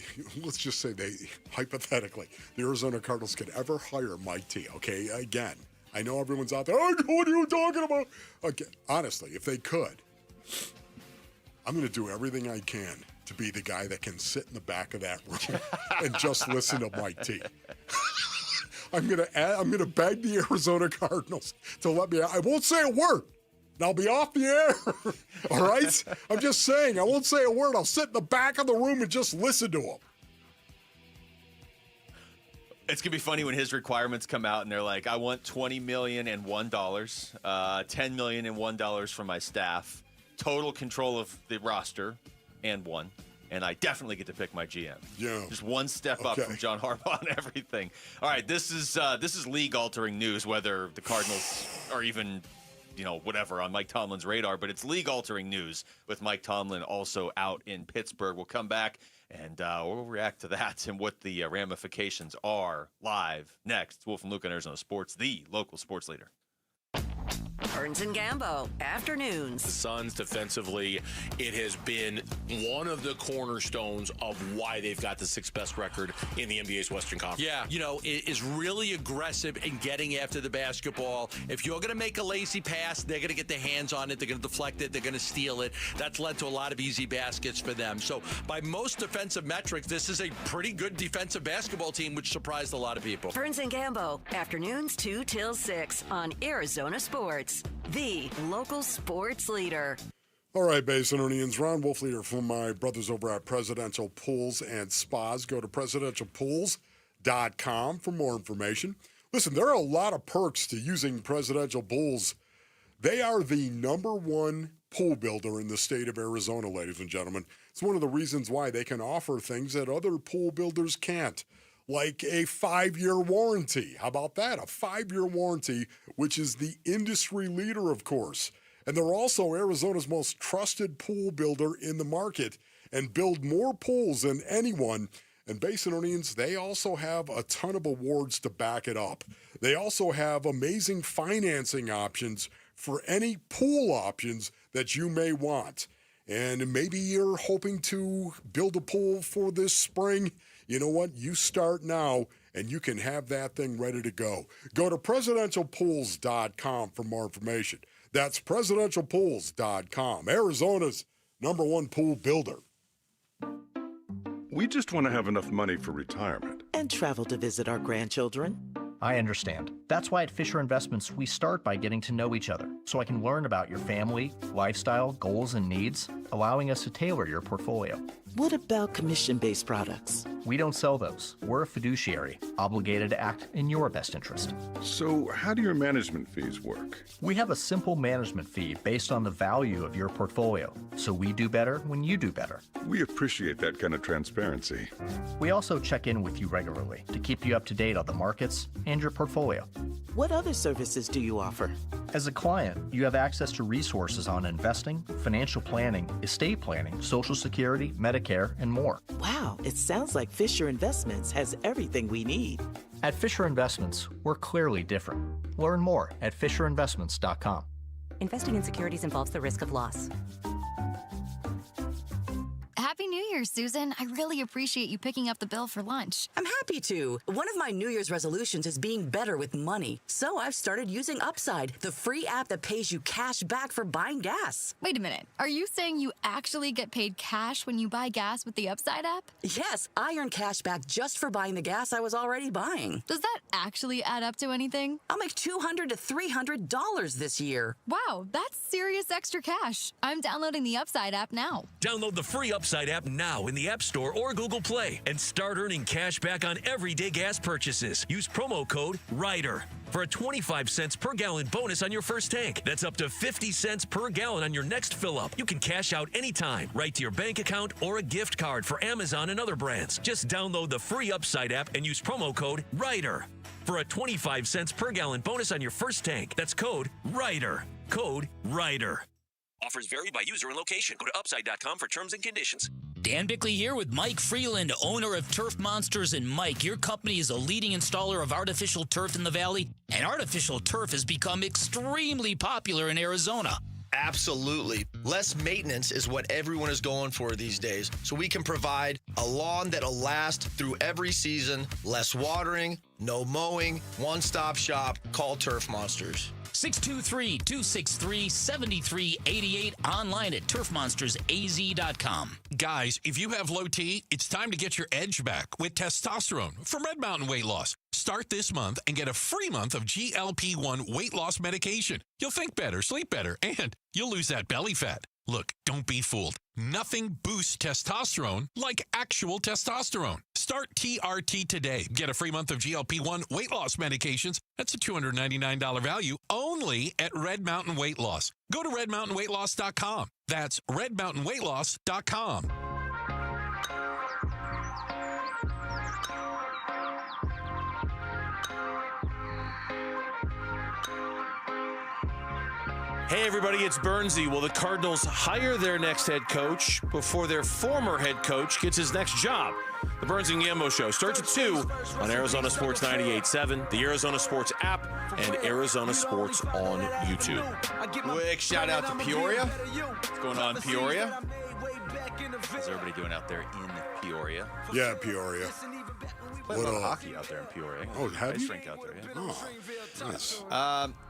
Speaker 5: let's just say hypothetically, the Arizona Cardinals could ever hire Mike T. Okay, again, I know everyone's out there. Oh, what are you talking about? Okay, honestly, if they could, I'm going to do everything I can to be the guy that can sit in the back of that room and just listen to Mike T. I'm gonna beg the Arizona Cardinals to let me out. I won't say a word. And I'll be off the air. All right? I'm just saying, I won't say a word. I'll sit in the back of the room and just listen to him.
Speaker 8: It's going to be funny when his requirements come out and they're like, I want $20 million and $1, $10 million and $1 for my staff, total control of the roster and $1. And I definitely get to pick my GM.
Speaker 5: Yeah.
Speaker 8: Just one step up from John Harbaugh and everything. All right, this is league-altering news, whether the Cardinals are even, whatever, on Mike Tomlin's radar. But it's league-altering news with Mike Tomlin also out in Pittsburgh. We'll come back and we'll react to that and what the ramifications are live next. Wolf and Luke on Arizona Sports, the local sports leader.
Speaker 4: Burns and Gambo, afternoons.
Speaker 10: The Suns defensively, it has been one of the cornerstones of why they've got the sixth best record in the NBA's Western Conference.
Speaker 6: Yeah, it is really aggressive in getting after the basketball. If you're going to make a lazy pass, they're going to get their hands on it. They're going to deflect it. They're going to steal it. That's led to a lot of easy baskets for them. So by most defensive metrics, this is a pretty good defensive basketball team, which surprised a lot of people.
Speaker 4: Burns and Gambo, afternoons 2 till 6 on Arizona Sports, the local sports leader.
Speaker 5: All right, Basinonians, Ron Wolf leader from my brothers over at Presidential Pools and Spas. Go to presidentialpools.com for more information. Listen, there are a lot of perks to using Presidential Pools. They are the #1 pool builder in the state of Arizona, ladies and gentlemen. It's one of the reasons why they can offer things that other pool builders can't, like a 5-year warranty. How about that? A 5-year warranty, which is the industry leader, of course. And they're also Arizona's most trusted pool builder in the market and build more pools than anyone. And Basinonians, they also have a ton of awards to back it up. They also have amazing financing options for any pool options that you may want. And maybe you're hoping to build a pool for this spring. You know what? You start now, and you can have that thing ready to go. Go to presidentialpools.com for more information. That's presidentialpools.com, Arizona's #1 pool builder.
Speaker 7: We just want to have enough money for retirement.
Speaker 11: And travel to visit our grandchildren.
Speaker 17: I understand. That's why at Fisher Investments, we start by getting to know each other, so I can learn about your family, lifestyle, goals, and needs, allowing us to tailor your portfolio.
Speaker 11: What about commission-based products?
Speaker 17: We don't sell those. We're a fiduciary, obligated to act in your best interest.
Speaker 7: So how do your management fees work?
Speaker 17: We have a simple management fee based on the value of your portfolio, so we do better when you do better.
Speaker 7: We appreciate that kind of transparency.
Speaker 17: We also check in with you regularly to keep you up to date on the markets and your portfolio.
Speaker 11: What other services do you offer?
Speaker 17: As a client, you have access to resources on investing, financial planning, estate planning, Social Security, Medicare, and more.
Speaker 11: Wow, it sounds like Fisher Investments has everything we need.
Speaker 17: At Fisher Investments, we're clearly different. Learn more at fisherinvestments.com.
Speaker 18: Investing in securities involves the risk of loss.
Speaker 19: Happy New Year, Susan. I really appreciate you picking up the bill for lunch.
Speaker 20: I'm happy to. One of my New Year's resolutions is being better with money. So I've started using Upside, the free app that pays you cash back for buying gas.
Speaker 19: Wait a minute. Are you saying you actually get paid cash when you buy gas with the Upside app?
Speaker 20: Yes, I earn cash back just for buying the gas I was already buying.
Speaker 19: Does that actually add up to anything?
Speaker 20: I'll make $200 to $300 this year.
Speaker 19: Wow, that's serious extra cash. I'm downloading the Upside app now.
Speaker 21: Download the free Upside app now in the App Store or Google Play and start earning cash back on everyday gas purchases. Use promo code RIDER for a 25 cents per gallon bonus on your first tank. That's up to 50 cents per gallon on your next fill up. You can cash out anytime, right to your bank account or a gift card for Amazon and other brands. Just download the free Upside app and use promo code RIDER for a 25 cents per gallon bonus on your first tank. That's code RIDER. Code RIDER. Offers vary by user and location. Go to upside.com for terms and conditions.
Speaker 23: Dan Bickley here with Mike Freeland, owner of Turf Monsters. And Mike, your company is a leading installer of artificial turf in the valley, and artificial turf has become extremely popular in Arizona.
Speaker 29: Absolutely. Less maintenance is what everyone is going for these days. So we can provide a lawn that'll last through every season, less watering, no mowing, one-stop shop. Call Turf Monsters.
Speaker 23: 623-263-7388, online at turfmonstersaz.com.
Speaker 22: Guys, if you have low T, it's time to get your edge back with testosterone from Red Mountain Weight Loss. Start this month and get a free month of GLP-1 weight loss medication. You'll think better, sleep better, and you'll lose that belly fat. Look, don't be fooled. Nothing boosts testosterone like actual testosterone. Start TRT today. Get a free month of GLP-1 weight loss medications. That's a $299 value only at Red Mountain Weight Loss. Go to redmountainweightloss.com. That's redmountainweightloss.com.
Speaker 10: Hey, everybody, it's Bernsey. Will the Cardinals hire their next head coach before their former head coach gets his next job? The Burns and Gambo Show starts at 2 on Arizona Sports 98.7, the Arizona Sports app, and Arizona Sports on YouTube.
Speaker 8: Quick shout out to Peoria. What's going on, Peoria? How's everybody doing out there in Peoria?
Speaker 5: Yeah, Peoria.
Speaker 8: Play a lot of hockey out there in Peoria.
Speaker 5: Oh, have you?
Speaker 8: Rink out there, yeah.
Speaker 5: Oh, nice.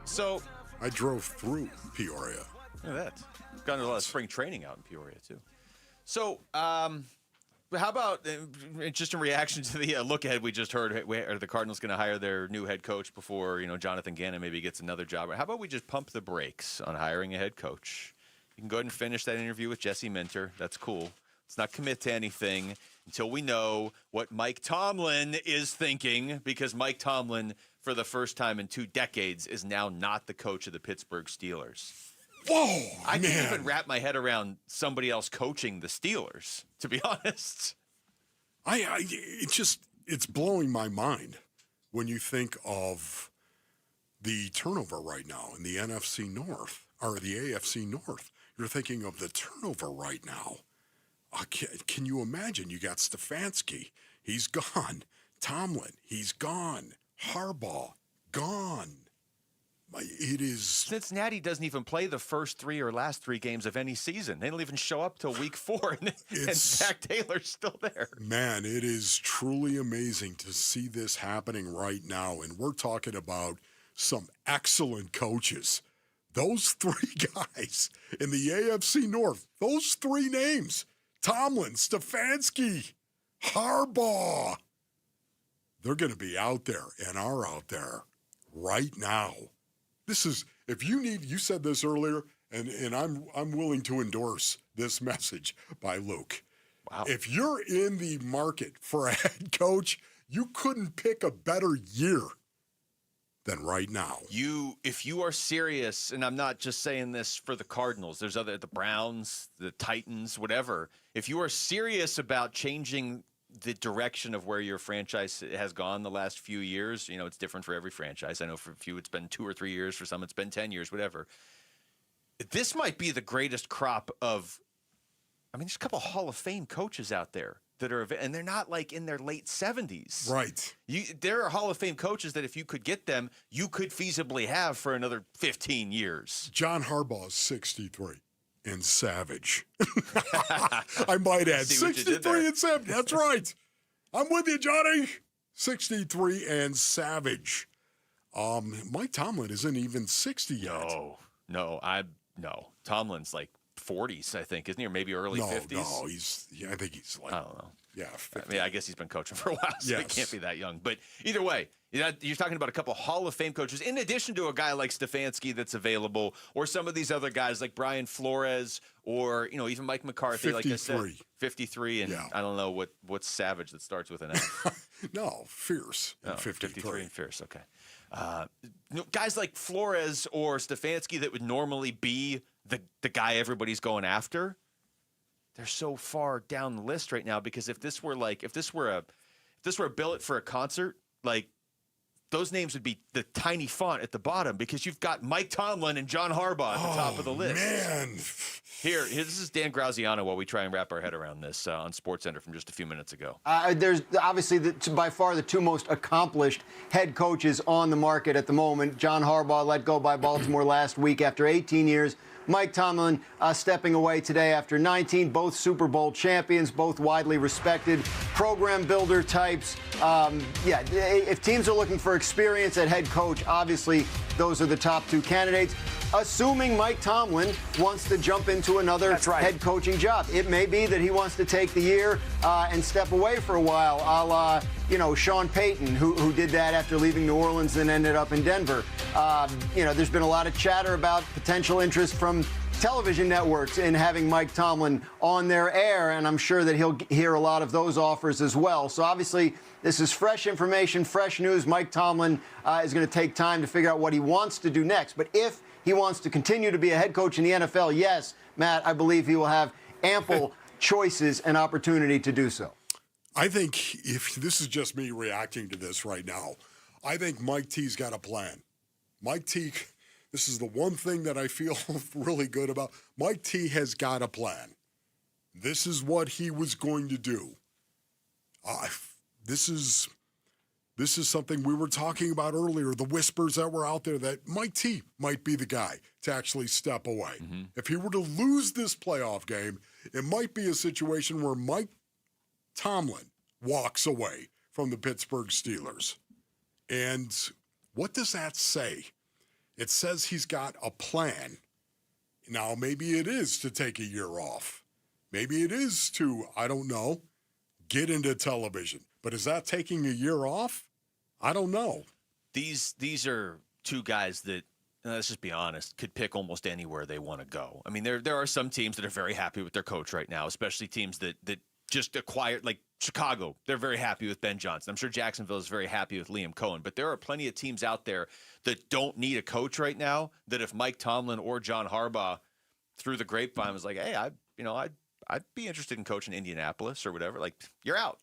Speaker 8: So
Speaker 5: I drove through Peoria.
Speaker 8: Look at that. Gotten a lot of spring training out in Peoria, too. So, how about, just in reaction to the look ahead we just heard, are the Cardinals going to hire their new head coach before, Jonathan Gannon maybe gets another job? How about we just pump the brakes on hiring a head coach? You can go ahead and finish that interview with Jesse Minter. That's cool. Let's not commit to anything until we know what Mike Tomlin is thinking, because Mike Tomlin, for the first time in 2 decades, is now not the coach of the Pittsburgh Steelers.
Speaker 5: Whoa,
Speaker 8: I can't even wrap my head around somebody else coaching the Steelers, to be honest.
Speaker 5: It's blowing my mind when you think of the turnover right now in the NFC North, or the AFC North. You're thinking of the turnover right now. Can you imagine? You got Stefanski. He's gone. Tomlin. He's gone. Harbaugh. Gone. It is.
Speaker 8: Cincinnati doesn't even play the first 3 or last 3 games of any season. They don't even show up till week 4, and Zach Taylor's still there.
Speaker 5: Man, it is truly amazing to see this happening right now. And we're talking about some excellent coaches. Those 3 guys in the AFC North, those 3 names, Tomlin, Stefanski, Harbaugh, they're going to be out there and are out there right now. This is, if you need, you said this earlier, and I'm willing to endorse this message by Luke.
Speaker 8: Wow.
Speaker 5: If you're in the market for a head coach, you couldn't pick a better year than right now.
Speaker 8: If you are serious, and I'm not just saying this for the Cardinals, there's the Browns, the Titans, whatever. If you are serious about changing the direction of where your franchise has gone the last few years, it's different for every franchise. I know for a few it's been 2 or 3 years, for some it's been 10 years, whatever. This might be the greatest crop of, there's a couple of Hall of Fame coaches out there that are, and they're not like in their late 70s.
Speaker 5: Right.
Speaker 8: There are Hall of Fame coaches that if you could get them, you could feasibly have for another 15 years.
Speaker 5: John Harbaugh is 63 and savage. I might add 63 and savage. That's right. I'm with you, Johnny. 63 and savage. Mike Tomlin isn't even 60 yet.
Speaker 8: No. Tomlin's like 40s, I think, isn't he? Or maybe early 50s?
Speaker 5: No, I think he's like,
Speaker 8: I don't know.
Speaker 5: Yeah, 50.
Speaker 8: I guess he's been coaching for a while, so he can't be that young. But either way, you're talking about a couple Hall of Fame coaches, in addition to a guy like Stefanski that's available, or some of these other guys like Brian Flores, or even Mike McCarthy,
Speaker 5: 53.
Speaker 8: like I said, 53, and I don't know what's savage that starts with an F.
Speaker 5: No, fierce. 53
Speaker 8: and fierce. Okay. Guys like Flores or Stefanski that would normally be the guy everybody's going after, they're so far down the list right now, because if this were a billet for a concert, like, those names would be the tiny font at the bottom, because you've got Mike Tomlin and John Harbaugh at the top of the list.
Speaker 5: Man.
Speaker 8: Here, this is Dan Graziano while we try and wrap our head around this on SportsCenter from just a few minutes ago.
Speaker 9: There's obviously by far the 2 most accomplished head coaches on the market at the moment. John Harbaugh let go by Baltimore last week after 18 years. Mike Tomlin stepping away today after 19, both Super Bowl champions, both widely respected program builder types. If teams are looking for experience at head coach, obviously those are the top 2 candidates. Assuming Mike Tomlin wants to jump into another head coaching job. It may be that he wants to take the year and step away for a while, a la, Sean Payton, who did that after leaving New Orleans and ended up in Denver. There's been a lot of chatter about potential interest from television networks in having Mike Tomlin on their air, and I'm sure that he'll hear a lot of those offers as well. So obviously, this is fresh information, fresh news. Mike Tomlin is going to take time to figure out what he wants to do next. But if he wants to continue to be a head coach in the NFL, yes, Matt, I believe he will have ample choices and opportunity to do so.
Speaker 5: I think, if this is just me reacting to this right now, I think Mike T's got a plan. Mike T, This is the one thing that I feel really good about. Mike T has got a plan. This is what he was going to do. This is something we were talking about earlier, the whispers that were out there that Mike T might be the guy to actually step away. Mm-hmm. If he were to lose this playoff game, it might be a situation where Mike Tomlin walks away from the Pittsburgh Steelers. And what does that say? It says he's got a plan. Now, maybe it is to take a year off. Maybe it is to, I don't know, get into television. But is that taking a year off? I don't know.
Speaker 8: These are two guys that, let's just be honest, could pick almost anywhere they want to go. I mean, there are some teams that are very happy with their coach right now, especially teams that just acquired, like Chicago. They're very happy with Ben Johnson. I'm sure Jacksonville is very happy with Liam Cohen. But there are plenty of teams out there that don't need a coach right now, that if Mike Tomlin or John Harbaugh through the grapevine was like, hey, I'd be interested in coaching Indianapolis or whatever, like, you're out.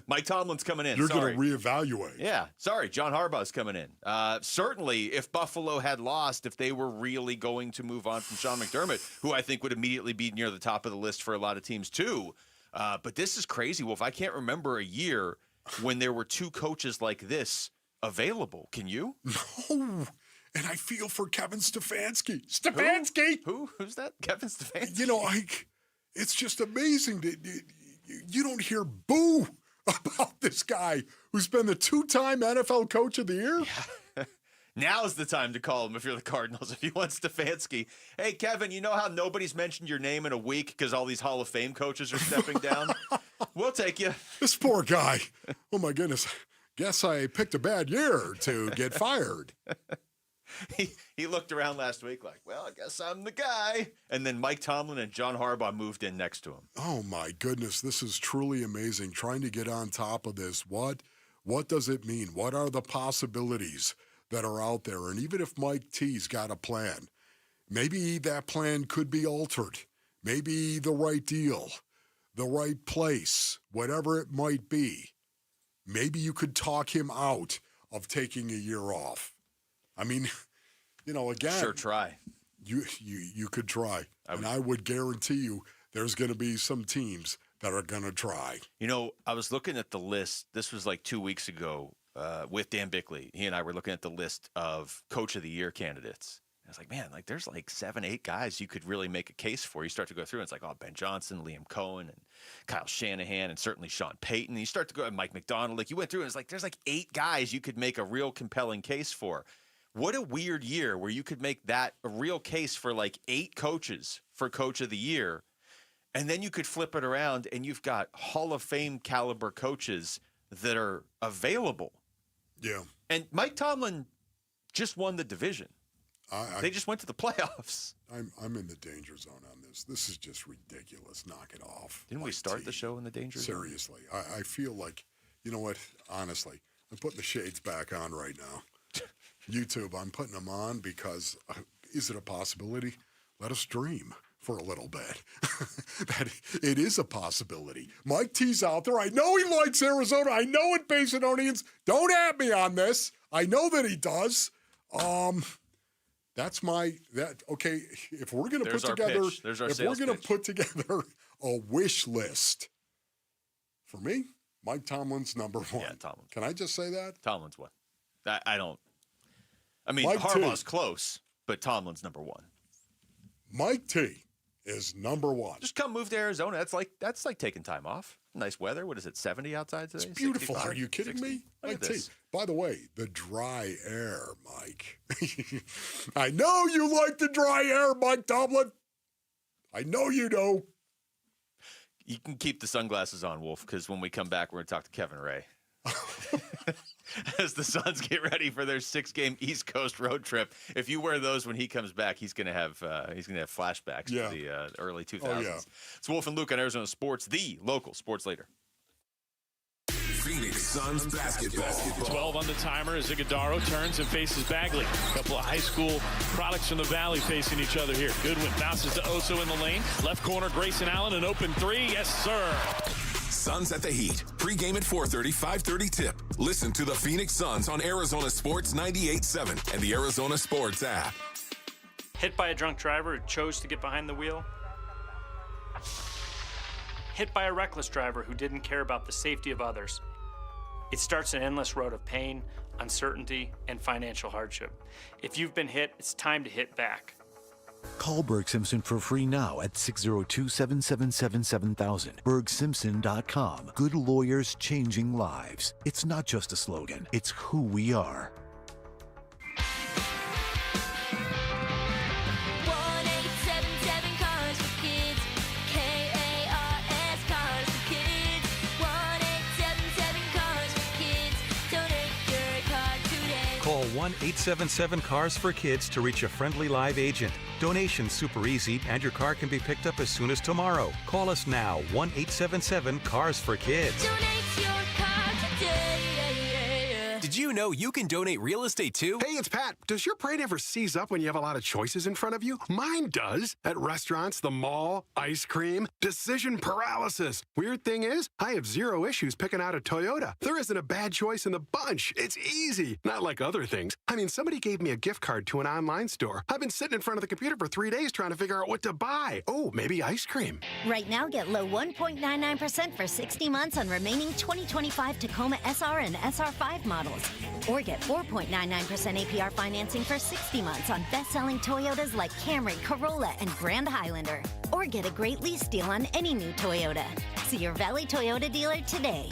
Speaker 8: Mike Tomlin's coming in.
Speaker 5: You're going to reevaluate.
Speaker 8: Yeah. Sorry, John Harbaugh's coming in. Certainly, if Buffalo had lost, if they were really going to move on from Sean McDermott, who I think would immediately be near the top of the list for a lot of teams too. But this is crazy, Wolf. I can't remember a year when there were two coaches like this available. Can you?
Speaker 5: No. And I feel for Kevin Stefanski. Stefanski!
Speaker 8: Who's that? Kevin Stefanski?
Speaker 5: You know, it's just amazing that you don't hear boo about this guy who's been the two-time NFL Coach of the Year.
Speaker 8: Yeah. Now is the time to call him if you're the Cardinals, if you want Stefanski. Hey, Kevin, you know how nobody's mentioned your name in a week because all these Hall of Fame coaches are stepping down? We'll take you.
Speaker 5: This poor guy. Oh, my goodness. Guess I picked a bad year to get fired.
Speaker 8: He looked around last week like, well, I guess I'm the guy. And then Mike Tomlin and John Harbaugh moved in next to him.
Speaker 5: Oh, my goodness. This is truly amazing. Trying to get on top of this. What does it mean? What are the possibilities that are out there? And even if Mike T's got a plan, maybe that plan could be altered. Maybe the right deal, the right place, whatever it might be. Maybe you could talk him out of taking a year off. I mean, you know, again,
Speaker 8: sure, try.
Speaker 5: You could try, and I would guarantee you there's going to be some teams that are going to try.
Speaker 8: You know, I was looking at the list. This was like 2 weeks ago with Dan Bickley. He and I were looking at the list of Coach of the Year candidates. I was like, man, like there's like 7, 8 guys you could really make a case for. You start to go through, and it's like, oh, Ben Johnson, Liam Cohen, and Kyle Shanahan, and certainly Sean Payton. And you start to go, and Mike McDonald. Like you went through, and it's like there's like 8 guys you could make a real compelling case for. What a weird year where you could make that a real case for like 8 coaches for Coach of the Year. And then you could flip it around and you've got Hall of Fame caliber coaches that are available.
Speaker 5: Yeah.
Speaker 8: And Mike Tomlin just won the division. They just went to the playoffs.
Speaker 5: I'm in the danger zone on this. This is just ridiculous. Knock it off.
Speaker 8: Didn't we start the show in the danger zone?
Speaker 5: Seriously. I feel like, you know what? Honestly, I'm putting the shades back on right now. YouTube, I'm putting them on because is it a possibility? Let us dream for a little bit. That it is a possibility. Mike T's out there. I know he likes Arizona. I know it, Basinonians. Don't at me on this. I know that he does. Okay, if we're going to put together, if we're going to put together a wish list, for me, Mike Tomlin's number 1.
Speaker 8: Yeah, Tomlin.
Speaker 5: Can I just say that?
Speaker 8: Tomlin's what? I mean,
Speaker 5: Mike
Speaker 8: Harbaugh's close, but Tomlin's number 1.
Speaker 5: Mike T is number 1.
Speaker 8: Just come move to Arizona. That's like taking time off. Nice weather. What is it, 70 outside today?
Speaker 5: It's beautiful.
Speaker 8: 65?
Speaker 5: Are you kidding
Speaker 8: 60?
Speaker 5: me?
Speaker 8: Look at this.
Speaker 5: By the way, the dry air, Mike. I know you like the dry air, Mike Tomlin. I know you do.
Speaker 8: You can keep the sunglasses on, Wolf, because when we come back, we're going to talk to Kevin Ray. As the Suns get ready for their 6-game East Coast road trip, if you wear those when he comes back, he's going to have flashbacks to the early 2000s.
Speaker 5: Oh, yeah.
Speaker 8: It's Wolf and Luke on Arizona Sports, the local sports leader.
Speaker 1: Phoenix Suns basketball.
Speaker 12: 12 on the timer as Iguodaro turns and faces Bagley. A couple of high school products from the Valley facing each other here. Goodwin bounces to Oso in the lane. Left corner, Grayson Allen, an open 3. Yes, sir.
Speaker 1: Suns at the Heat. Pre-game at 4:30, 5:30 tip. Listen to the Phoenix Suns on Arizona Sports 98.7 and the Arizona Sports app.
Speaker 3: Hit by a drunk driver who chose to get behind the wheel. Hit by a reckless driver who didn't care about the safety of others. It starts an endless road of pain, uncertainty, and financial hardship. If you've been hit, it's time to hit back.
Speaker 13: Call Berg Simpson for free now at 602-777-7000. BergSimpson.com. Good lawyers changing lives. It's not just a slogan, it's who we are.
Speaker 14: Call 1-877-CARS-FOR-KIDS to reach a friendly live agent. Donation's super easy, and your car can be picked up as soon as tomorrow. Call us now, 1-877-CARS-FOR-KIDS.
Speaker 15: Donate your car today.
Speaker 16: Did you know you can donate real estate too?
Speaker 24: Hey, it's Pat. Does your brain ever seize up when you have a lot of choices in front of you? Mine does. At restaurants, the mall, ice cream, decision paralysis. Weird thing is, I have zero issues picking out a Toyota. There isn't a bad choice in the bunch. It's easy. Not like other things. I mean, somebody gave me a gift card to an online store. I've been sitting in front of the computer for 3 days trying to figure out what to buy. Oh, maybe ice cream.
Speaker 26: Right now, get low 1.99% for 60 months on remaining 2025 Tacoma SR and SR5 models. Or get 4.99% APR financing for 60 months on best-selling Toyotas like Camry, Corolla, and Grand Highlander. Or get a great lease deal on any new Toyota. See your Valley Toyota dealer today.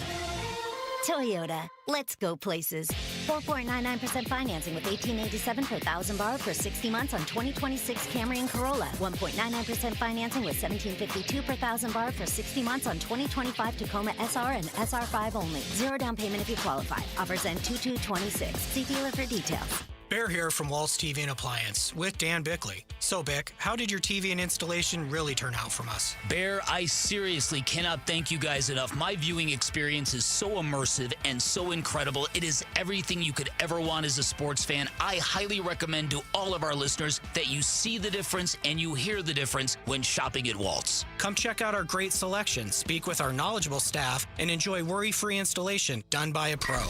Speaker 26: Toyota, let's go places. 4.99% financing with $18.87 per thousand borrowed for 60 months on 2026 Camry and Corolla. 1.99% financing with $17.52 per thousand borrowed for 60 months on 2025 Tacoma SR and SR5 only. Zero down payment if you qualify. Offers end 2/2/26. See dealer for details.
Speaker 27: Bear here from Waltz TV and Appliance with Dan Bickley. So, Bick, how did your TV and installation really turn out from us?
Speaker 23: Bear, I seriously cannot thank you guys enough. My viewing experience is so immersive and so incredible. It is everything you could ever want as a sports fan. I highly recommend to all of our listeners that you see the difference and you hear the difference when shopping at Waltz.
Speaker 27: Come check out our great selection, speak with our knowledgeable staff, and enjoy worry-free installation done by a pro.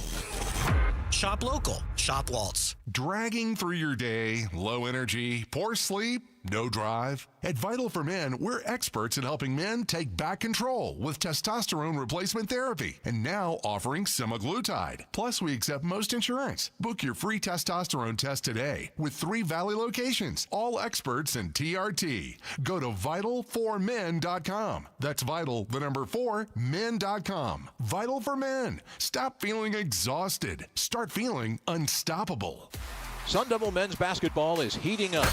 Speaker 27: Shop local. Shop Waltz.
Speaker 28: Dragging through your day, low energy, poor sleep, no drive? At Vital for Men, we're experts in helping men take back control with testosterone replacement therapy and now offering semaglutide. Plus, we accept most insurance. Book your free testosterone test today with 3 Valley locations, all experts in TRT. Go to vital4men.com. That's vital, the number 4, men.com. Vital for Men. Stop feeling exhausted. Start feeling unstoppable.
Speaker 30: Sun Devil men's basketball is heating up,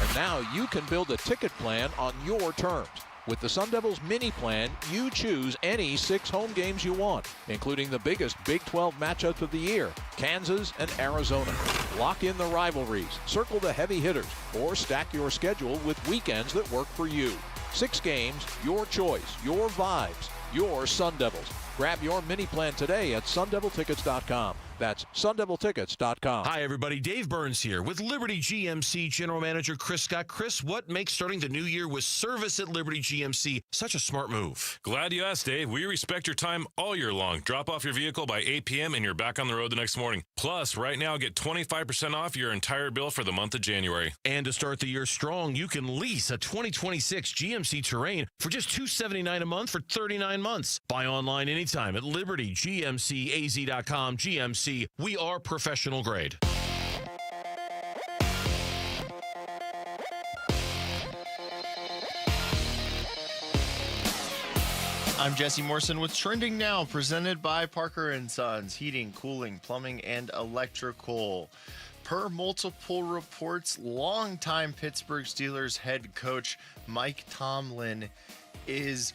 Speaker 30: and now you can build a ticket plan on your terms. With the Sun Devils mini plan, you choose any 6 home games you want, including the biggest Big 12 matchups of the year, Kansas and Arizona. Lock in the rivalries, circle the heavy hitters, or stack your schedule with weekends that work for you. 6 games, your choice, your vibes, your Sun Devils. Grab your mini plan today at sundeviltickets.com. That's sundeviltickets.com.
Speaker 31: Hi, everybody. Dave Burns here with Liberty GMC General Manager Chris Scott. Chris, what makes starting the new year with service at Liberty GMC such a smart move?
Speaker 12: Glad you asked, Dave. We respect your time all year long. Drop off your vehicle by 8 p.m. and you're back on the road the next morning. Plus, right now, get 25% off your entire bill for the month of January. And to start the year strong, you can lease a 2026 GMC Terrain for just $279 a month for 39 months. Buy online anytime at libertygmcaz.com. GMC. We are professional grade.
Speaker 2: I'm Jesse Morrison with Trending Now, presented by Parker & Sons, heating, cooling, plumbing, and electrical. Per multiple reports, longtime Pittsburgh Steelers head coach Mike Tomlin is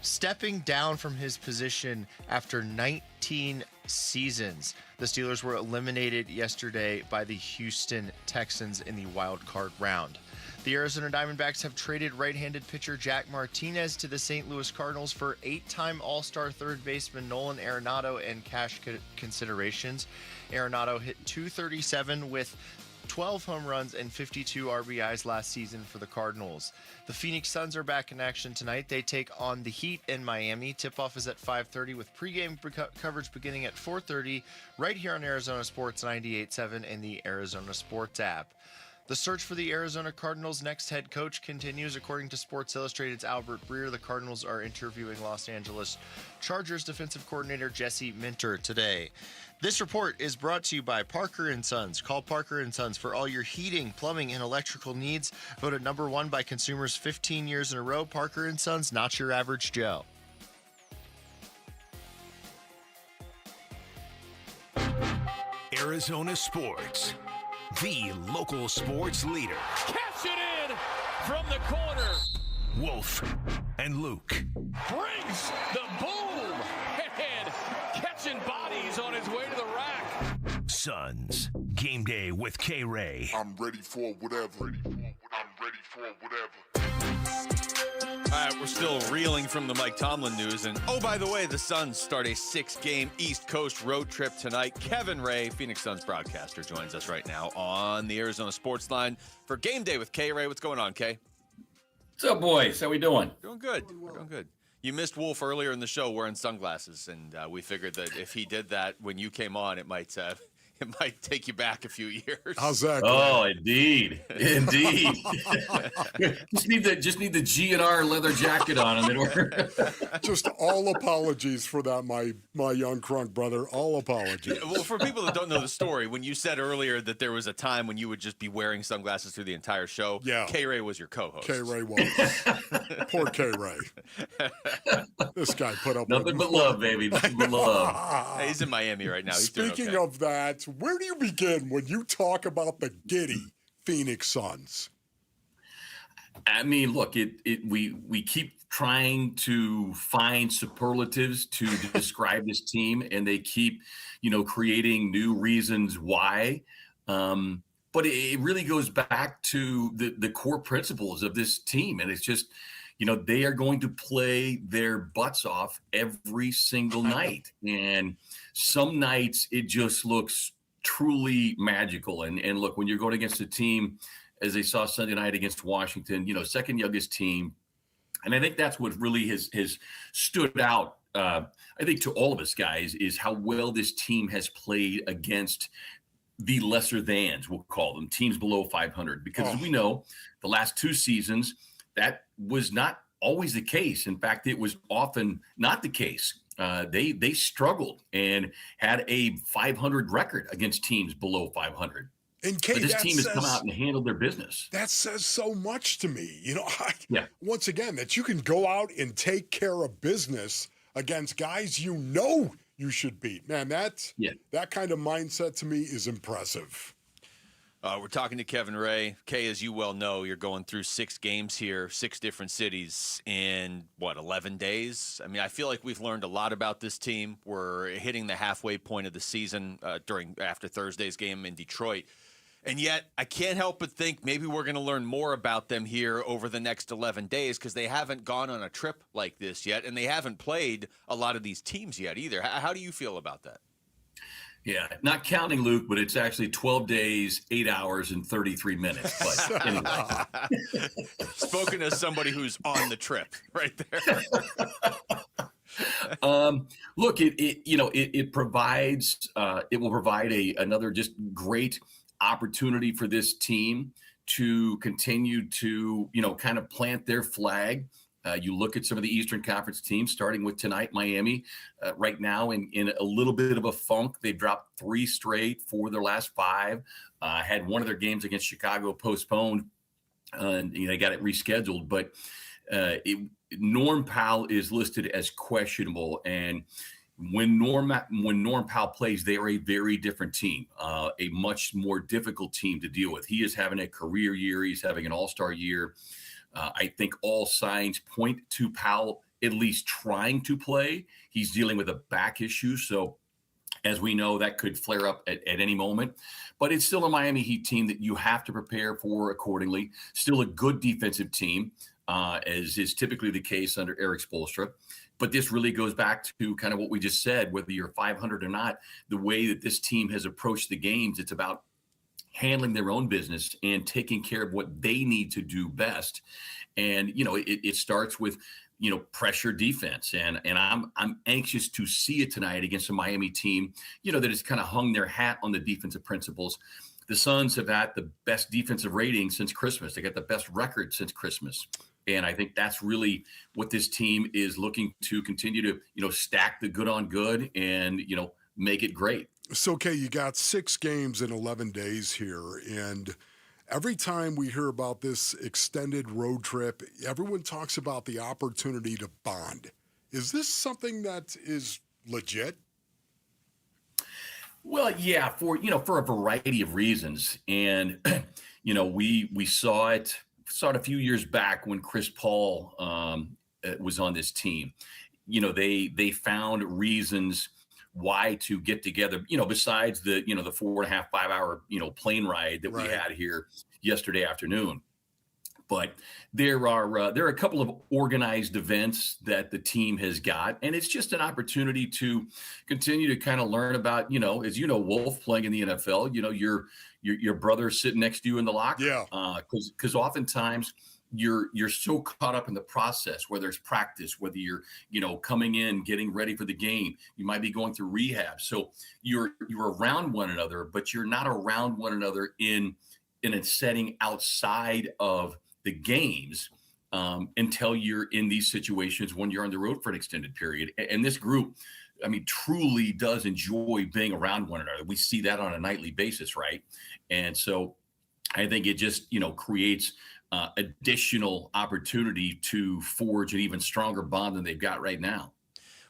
Speaker 2: stepping down from his position after 19 seasons. The Steelers were eliminated yesterday by the Houston Texans in the wild card round. The Arizona Diamondbacks have traded right-handed pitcher Jack Martinez to the St. Louis Cardinals for 8-time All-Star third baseman Nolan Arenado and cash considerations. Arenado hit .237 with 12 home runs and 52 RBIs last season for the Cardinals. The Phoenix Suns are back in action tonight. They take on the Heat in Miami. Tip-off is at 5:30 with pregame coverage beginning at 4:30 right here on Arizona Sports 98.7 and the Arizona Sports app. The search for the Arizona Cardinals' next head coach continues. According to Sports Illustrated's Albert Breer, the Cardinals are interviewing Los Angeles Chargers defensive coordinator Jesse Minter today. This report is brought to you by Parker & Sons. Call Parker & Sons for all your heating, plumbing, and electrical needs. Voted number 1 by consumers 15 years in a row. Parker & Sons, not your average Joe.
Speaker 4: Arizona Sports, the local sports leader.
Speaker 22: Catch it in from the corner.
Speaker 4: Wolf and Luke.
Speaker 22: Brings the boom. And catching bodies on his way to the rack.
Speaker 4: Suns, game day with K-Ray.
Speaker 5: I'm ready for whatever.
Speaker 8: All right, we're still reeling from the Mike Tomlin news. And, oh, by the way, the Suns start a 6-game East Coast road trip tonight. Kevin Ray, Phoenix Suns broadcaster, joins us right now on the Arizona Sports Line for Game Day with K-Ray. What's going on, Kay?
Speaker 6: What's up, boys? How we doing?
Speaker 8: Doing good. Doing good. You missed Wolf earlier in the show wearing sunglasses, and we figured that if he did that when you came on, it might take you back a few years.
Speaker 5: How's that?
Speaker 6: Oh, indeed. just need the G&R leather jacket on him.
Speaker 5: Just all apologies for that, my young crunk brother. All apologies.
Speaker 8: Well, for people that don't know the story, when you said earlier that there was a time when you would just be wearing sunglasses through the entire show,
Speaker 5: yeah,
Speaker 8: K-Ray was your co-host.
Speaker 5: K-Ray was. Poor K-Ray. This guy put up
Speaker 6: nothing but love, baby. Nothing but love.
Speaker 8: Hey, he's in Miami right now. He's
Speaker 5: Speaking
Speaker 8: doing okay.
Speaker 5: of that, where do you begin when you talk about the giddy Phoenix Suns?
Speaker 6: I mean, look, we keep trying to find superlatives to describe this team, and they keep, creating new reasons why. But it really goes back to the core principles of this team, and it's just, they are going to play their butts off every single night, and some nights it just looks truly magical. And look, when you're going against a team, as they saw Sunday night against Washington, second youngest team. And I think that's what really has stood out, I think, to all of us guys, is how well this team has played against the lesser thans, we'll call them, teams below 500. Because as we know, the last 2 seasons, that was not always the case. In fact, it was often not the case. They struggled and had a 500 record against teams below 500.
Speaker 5: And Kate,
Speaker 6: but this team has come out and handled their business.
Speaker 5: That says so much to me.
Speaker 6: Once
Speaker 5: again, that you can go out and take care of business against guys you should beat. Man, that kind of mindset to me is impressive.
Speaker 8: We're talking to Kevin Ray. Kay, as you well know, you're going through 6 games here, 6 different cities in, 11 days? I mean, I feel like we've learned a lot about this team. We're hitting the halfway point of the season after Thursday's game in Detroit. And yet, I can't help but think maybe we're going to learn more about them here over the next 11 days because they haven't gone on a trip like this yet, and they haven't played a lot of these teams yet either. How do you feel about that?
Speaker 6: Yeah, not counting Luke, but it's actually 12 days, 8 hours, and 33 minutes. But anyway.
Speaker 8: Spoken as somebody who's on the trip right there.
Speaker 6: Look, it provides, it will provide another just great opportunity for this team to continue to, kind of plant their flag. You look at some of the Eastern Conference teams, starting with tonight, Miami, right now in a little bit of a funk. They've dropped 3 straight for their last 5. Had one of their games against Chicago postponed, and they got it rescheduled. But Norm Powell is listed as questionable, and when Norm Powell plays, they are a very different team, a much more difficult team to deal with. He is having a career year. He's having an all-star year. I think all signs point to Powell at least trying to play. He's dealing with a back issue, so as we know, that could flare up at any moment. But it's still a Miami Heat team that you have to prepare for accordingly. Still a good defensive team, as is typically the case under Eric Spoelstra. But this really goes back to kind of what we just said, whether you're 500 or not, the way that this team has approached the games, it's about handling their own business and taking care of what they need to do best. And, it starts with, pressure defense. And I'm anxious to see it tonight against a Miami team, that has kind of hung their hat on the defensive principles the Suns have had the best defensive rating since Christmas. They got the best record since Christmas. And I think that's really what this team is looking to continue to, stack the good on good and, make it great.
Speaker 5: So, okay, you got 6 games in 11 days here. And every time we hear about this extended road trip, everyone talks about the opportunity to bond. Is this something that is legit?
Speaker 6: Well, yeah, for a variety of reasons. And, we saw it a few years back when Chris Paul was on this team. They found reasons why to get together, besides the 4.5, 5 hour, plane ride that we had here yesterday afternoon. But there are a couple of organized events that the team has got, and it's just an opportunity to continue to kind of learn about, as Wolf playing in the NFL, your brother sitting next to you in the locker.
Speaker 5: Yeah.
Speaker 6: Because oftentimes you're so caught up in the process, whether it's practice, whether you're, coming in, getting ready for the game, you might be going through rehab. So you're around one another, but you're not around one another in a setting outside of the games until you're in these situations when you're on the road for an extended period. And this group, truly does enjoy being around one another. We see that on a nightly basis, right? And so I think it just, creates additional opportunity to forge an even stronger bond than they've got right now.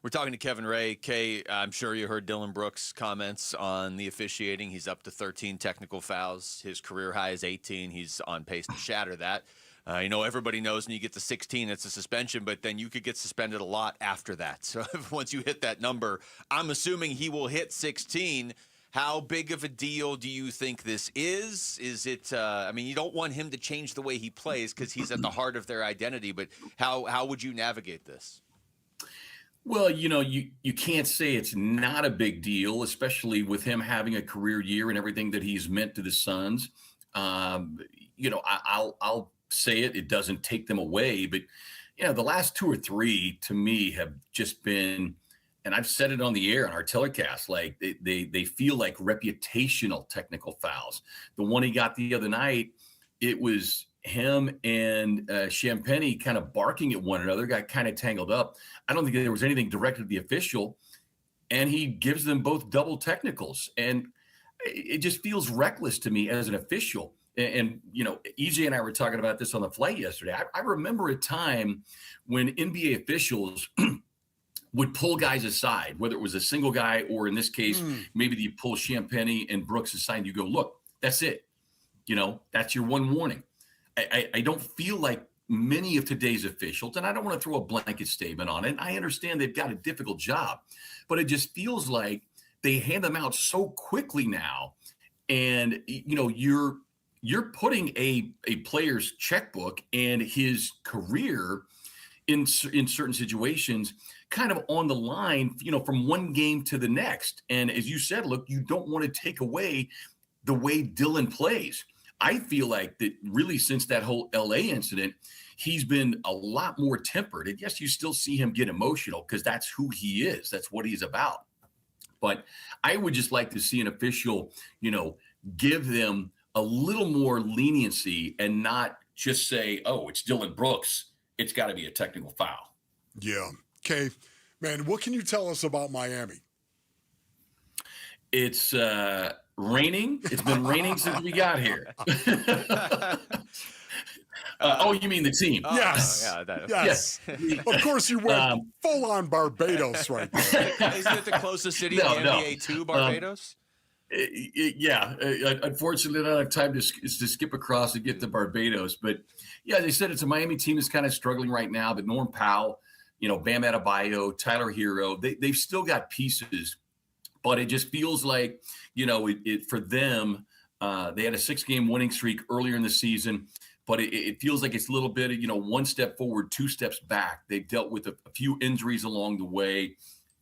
Speaker 8: We're talking to Kevin Ray. Kay, I'm sure you heard Dylan Brooks' comments on the officiating. He's up to 13 technical fouls. His career high is 18. He's on pace to shatter that. Everybody knows when you get to 16, it's a suspension, but then you could get suspended a lot after that. So once you hit that number, I'm assuming he will hit 16. How big of a deal do you think this is? Is it, you don't want him to change the way he plays because he's at the heart of their identity, but how would you navigate this?
Speaker 6: Well, you can't say it's not a big deal, especially with him having a career year and everything that he's meant to the Suns. I'll say it doesn't take them away, but the last 2 or 3 to me have just been, and I've said it on the air on our telecast, like they feel like reputational technical fouls. The one he got the other night, it was him and Champagny kind of barking at one another, got kind of tangled up. I don't think there was anything directed at the official, and he gives them both double technicals. And it just feels reckless to me as an official. And EJ and I were talking about this on the flight yesterday. I remember a time when NBA officials would pull guys aside, whether it was a single guy or in this case, maybe you pull Champagny and Brooks aside and you go, look, that's it. That's your one warning. I don't feel like many of today's officials, and I don't want to throw a blanket statement on it. I understand they've got a difficult job, but it just feels like they hand them out so quickly now. And, you're putting a player's checkbook and his career in certain situations kind of on the line, from one game to the next. And as you said, look, you don't want to take away the way Dylan plays. I feel like that really since that whole LA incident, he's been a lot more tempered. And yes, you still see him get emotional because that's who he is. That's what he's about. But I would just like to see an official, give them a little more leniency and not just say, oh, it's Dylan Brooks, it's got to be a technical foul.
Speaker 5: Yeah. Okay. Man, what can you tell us about Miami?
Speaker 6: It's raining. It's been raining since we got here. You mean the team?
Speaker 5: Yes. Yes. Of course, you went full-on Barbados right there.
Speaker 8: Isn't it the closest city in the NBA to Barbados?
Speaker 6: Unfortunately, I don't have time to skip across and get to Barbados. But, yeah, as I said, it's a Miami team that's kind of struggling right now. But Norm Powell, Bam Adebayo, Tyler Hero, they've still got pieces. But it just feels like, for them, they had a 6-game winning streak earlier in the season. But it feels like it's a little bit of, one step forward, 2 steps back. They've dealt with a few injuries along the way.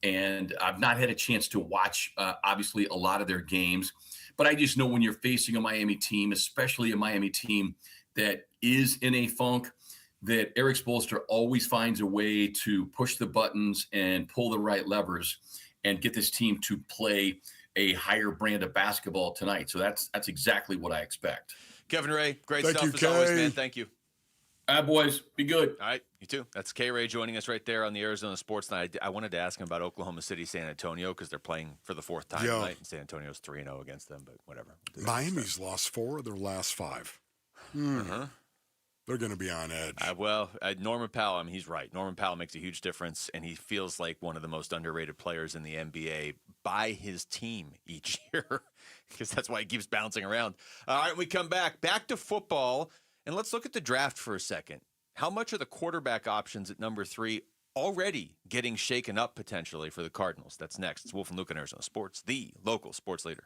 Speaker 6: And I've not had a chance to watch, obviously, a lot of their games. But I just know when you're facing a Miami team, especially a Miami team that is in a funk, that Eric Spoelstra always finds a way to push the buttons and pull the right levers and get this team to play a higher brand of basketball tonight. So that's exactly what I expect.
Speaker 8: Kevin Ray, great
Speaker 5: Thank
Speaker 8: stuff
Speaker 5: you,
Speaker 8: as
Speaker 5: Kay.
Speaker 8: always, man. Thank you.
Speaker 6: All right, boys, be good.
Speaker 8: All right, you too. That's K Ray joining us right there on the Arizona Sports Night. I wanted to ask him about Oklahoma City, San Antonio, because they're playing for the fourth time tonight. And San Antonio's 3-0 against them, but whatever.
Speaker 5: Miami's lost 4 of their last 5. They're going to be on edge.
Speaker 8: Norman Powell, I mean, he's right. Norman Powell makes a huge difference, and he feels like one of the most underrated players in the NBA by his team each year, because that's why he keeps bouncing around. All right, we come back to football, and let's look at the draft for a second. How much are the quarterback options at number 3 already getting shaken up potentially for the Cardinals? That's next. It's Wolf and Luke on Arizona Sports, the local sports leader.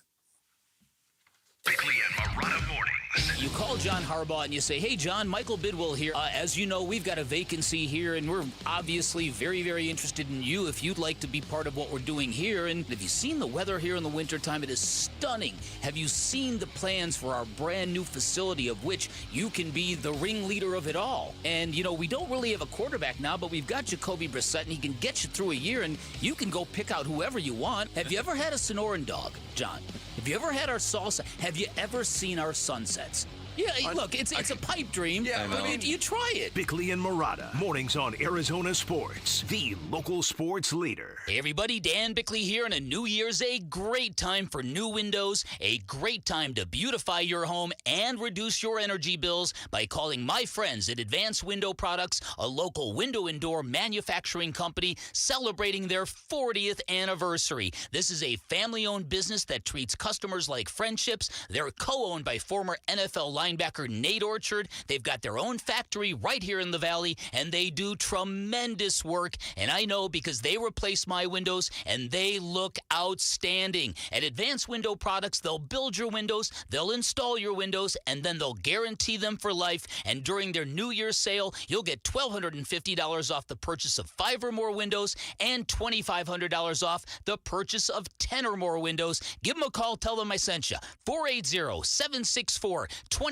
Speaker 4: Bickley and Marotta mornings.
Speaker 23: You call John Harbaugh and you say, hey, John, Michael Bidwell here. As you know, we've got a vacancy here, and we're obviously very, very interested in you if you'd like to be part of what we're doing here. And have you seen the weather here in the wintertime? It is stunning. Have you seen the plans for our brand new facility, of which you can be the ringleader of it all? And, you know, we don't really have a quarterback now, but we've got Jacoby Brissett, and he can get you through a year, and you can go pick out whoever you want. Have you ever had a Sonoran dog, John? Have you ever had our salsa? Have you ever seen our sunsets? Yeah, look, it's a pipe dream. Yeah, I mean, you try it.
Speaker 4: Bickley and Marotta, mornings on Arizona Sports, the local sports leader.
Speaker 23: Hey everybody, Dan Bickley here, and a New Year's a great time for new windows, a great time to beautify your home and reduce your energy bills by calling my friends at Advanced Window Products, a local window and door manufacturing company celebrating their 40th anniversary. This is a family-owned business that treats customers like friendships. They're co-owned by former NFL linebacker Nate Orchard. They've got their own factory right here in the valley, and they do tremendous work. And I know because they replace my windows, and they look outstanding. At Advanced Window Products, they'll build your windows, they'll install your windows, and then they'll guarantee them for life. And during their New Year's sale, you'll get $1,250 off the purchase of 5 or more windows and $2,500 off the purchase of 10 or more windows. Give them a call. Tell them I sent you. 480-764-2110.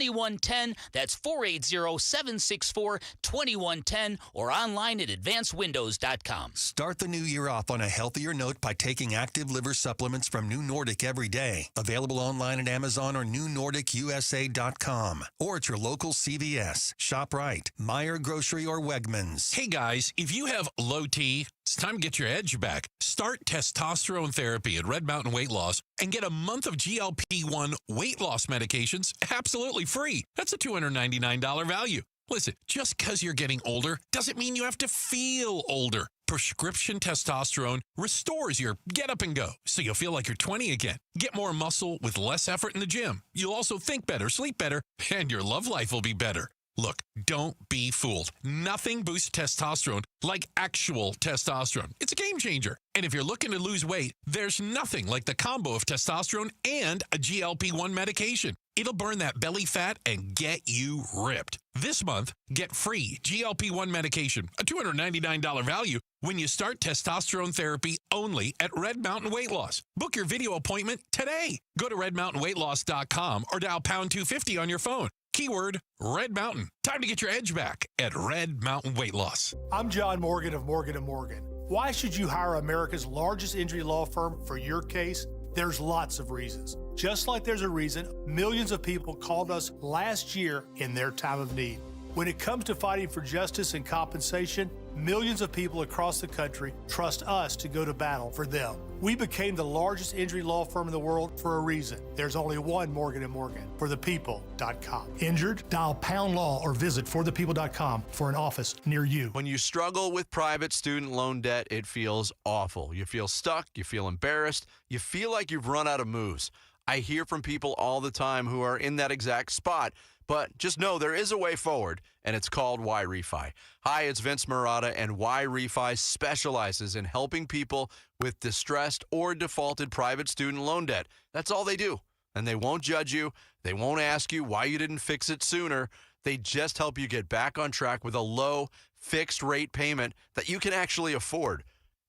Speaker 23: That's 480-764-2110 or online at advancedwindows.com.
Speaker 7: Start the new year off on a healthier note by taking active liver supplements from New Nordic every day. Available online at Amazon or newnordicusa.com or at your local CVS, ShopRite, Meijer Grocery, or Wegmans.
Speaker 22: Hey guys, if you have low T, it's time to get your edge back. Start testosterone therapy at Red Mountain Weight Loss and get a month of GLP-1 weight loss medications absolutely free. That's a $299 value. Listen, just because you're getting older doesn't mean you have to feel older. Prescription testosterone restores your get up and go, so you'll feel like you're 20 again. Get more muscle with less effort in the gym. You'll also think better, sleep better, and your love life will be better. Look, don't be fooled. Nothing boosts testosterone like actual testosterone. It's a game changer. And if you're looking to lose weight, there's nothing like the combo of testosterone and a GLP-1 medication. It'll burn that belly fat and get you ripped. This month, get free GLP-1 medication, a $299 value, when you start testosterone therapy only at Red Mountain Weight Loss. Book your video appointment today. Go to redmountainweightloss.com or dial pound 250 on your phone. Keyword Red Mountain. Time to get your edge back at Red Mountain Weight Loss.
Speaker 9: I'm John Morgan of Morgan & Morgan. Why should you hire America's largest injury law firm for your case? There's lots of reasons. Just like there's a reason millions of people called us last year in their time of need. When it comes to fighting for justice and compensation, millions of people across the country trust us to go to battle for them. We became the largest injury law firm in the world for a reason. There's only one Morgan & Morgan, forthepeople.com. Injured? Dial pound law or visit forthepeople.com for an office near you.
Speaker 10: When you struggle with private student loan debt, it feels awful. You feel stuck, you feel embarrassed, you feel like you've run out of moves. I hear from people all the time who are in that exact spot. But just know there is a way forward, and it's called Y-Refi. Hi, it's Vince Marotta, and Y-Refi specializes in helping people with distressed or defaulted private student loan debt. That's all they do. And they won't judge you. They won't ask you why you didn't fix it sooner. They just help you get back on track with a low, fixed-rate payment that you can actually afford.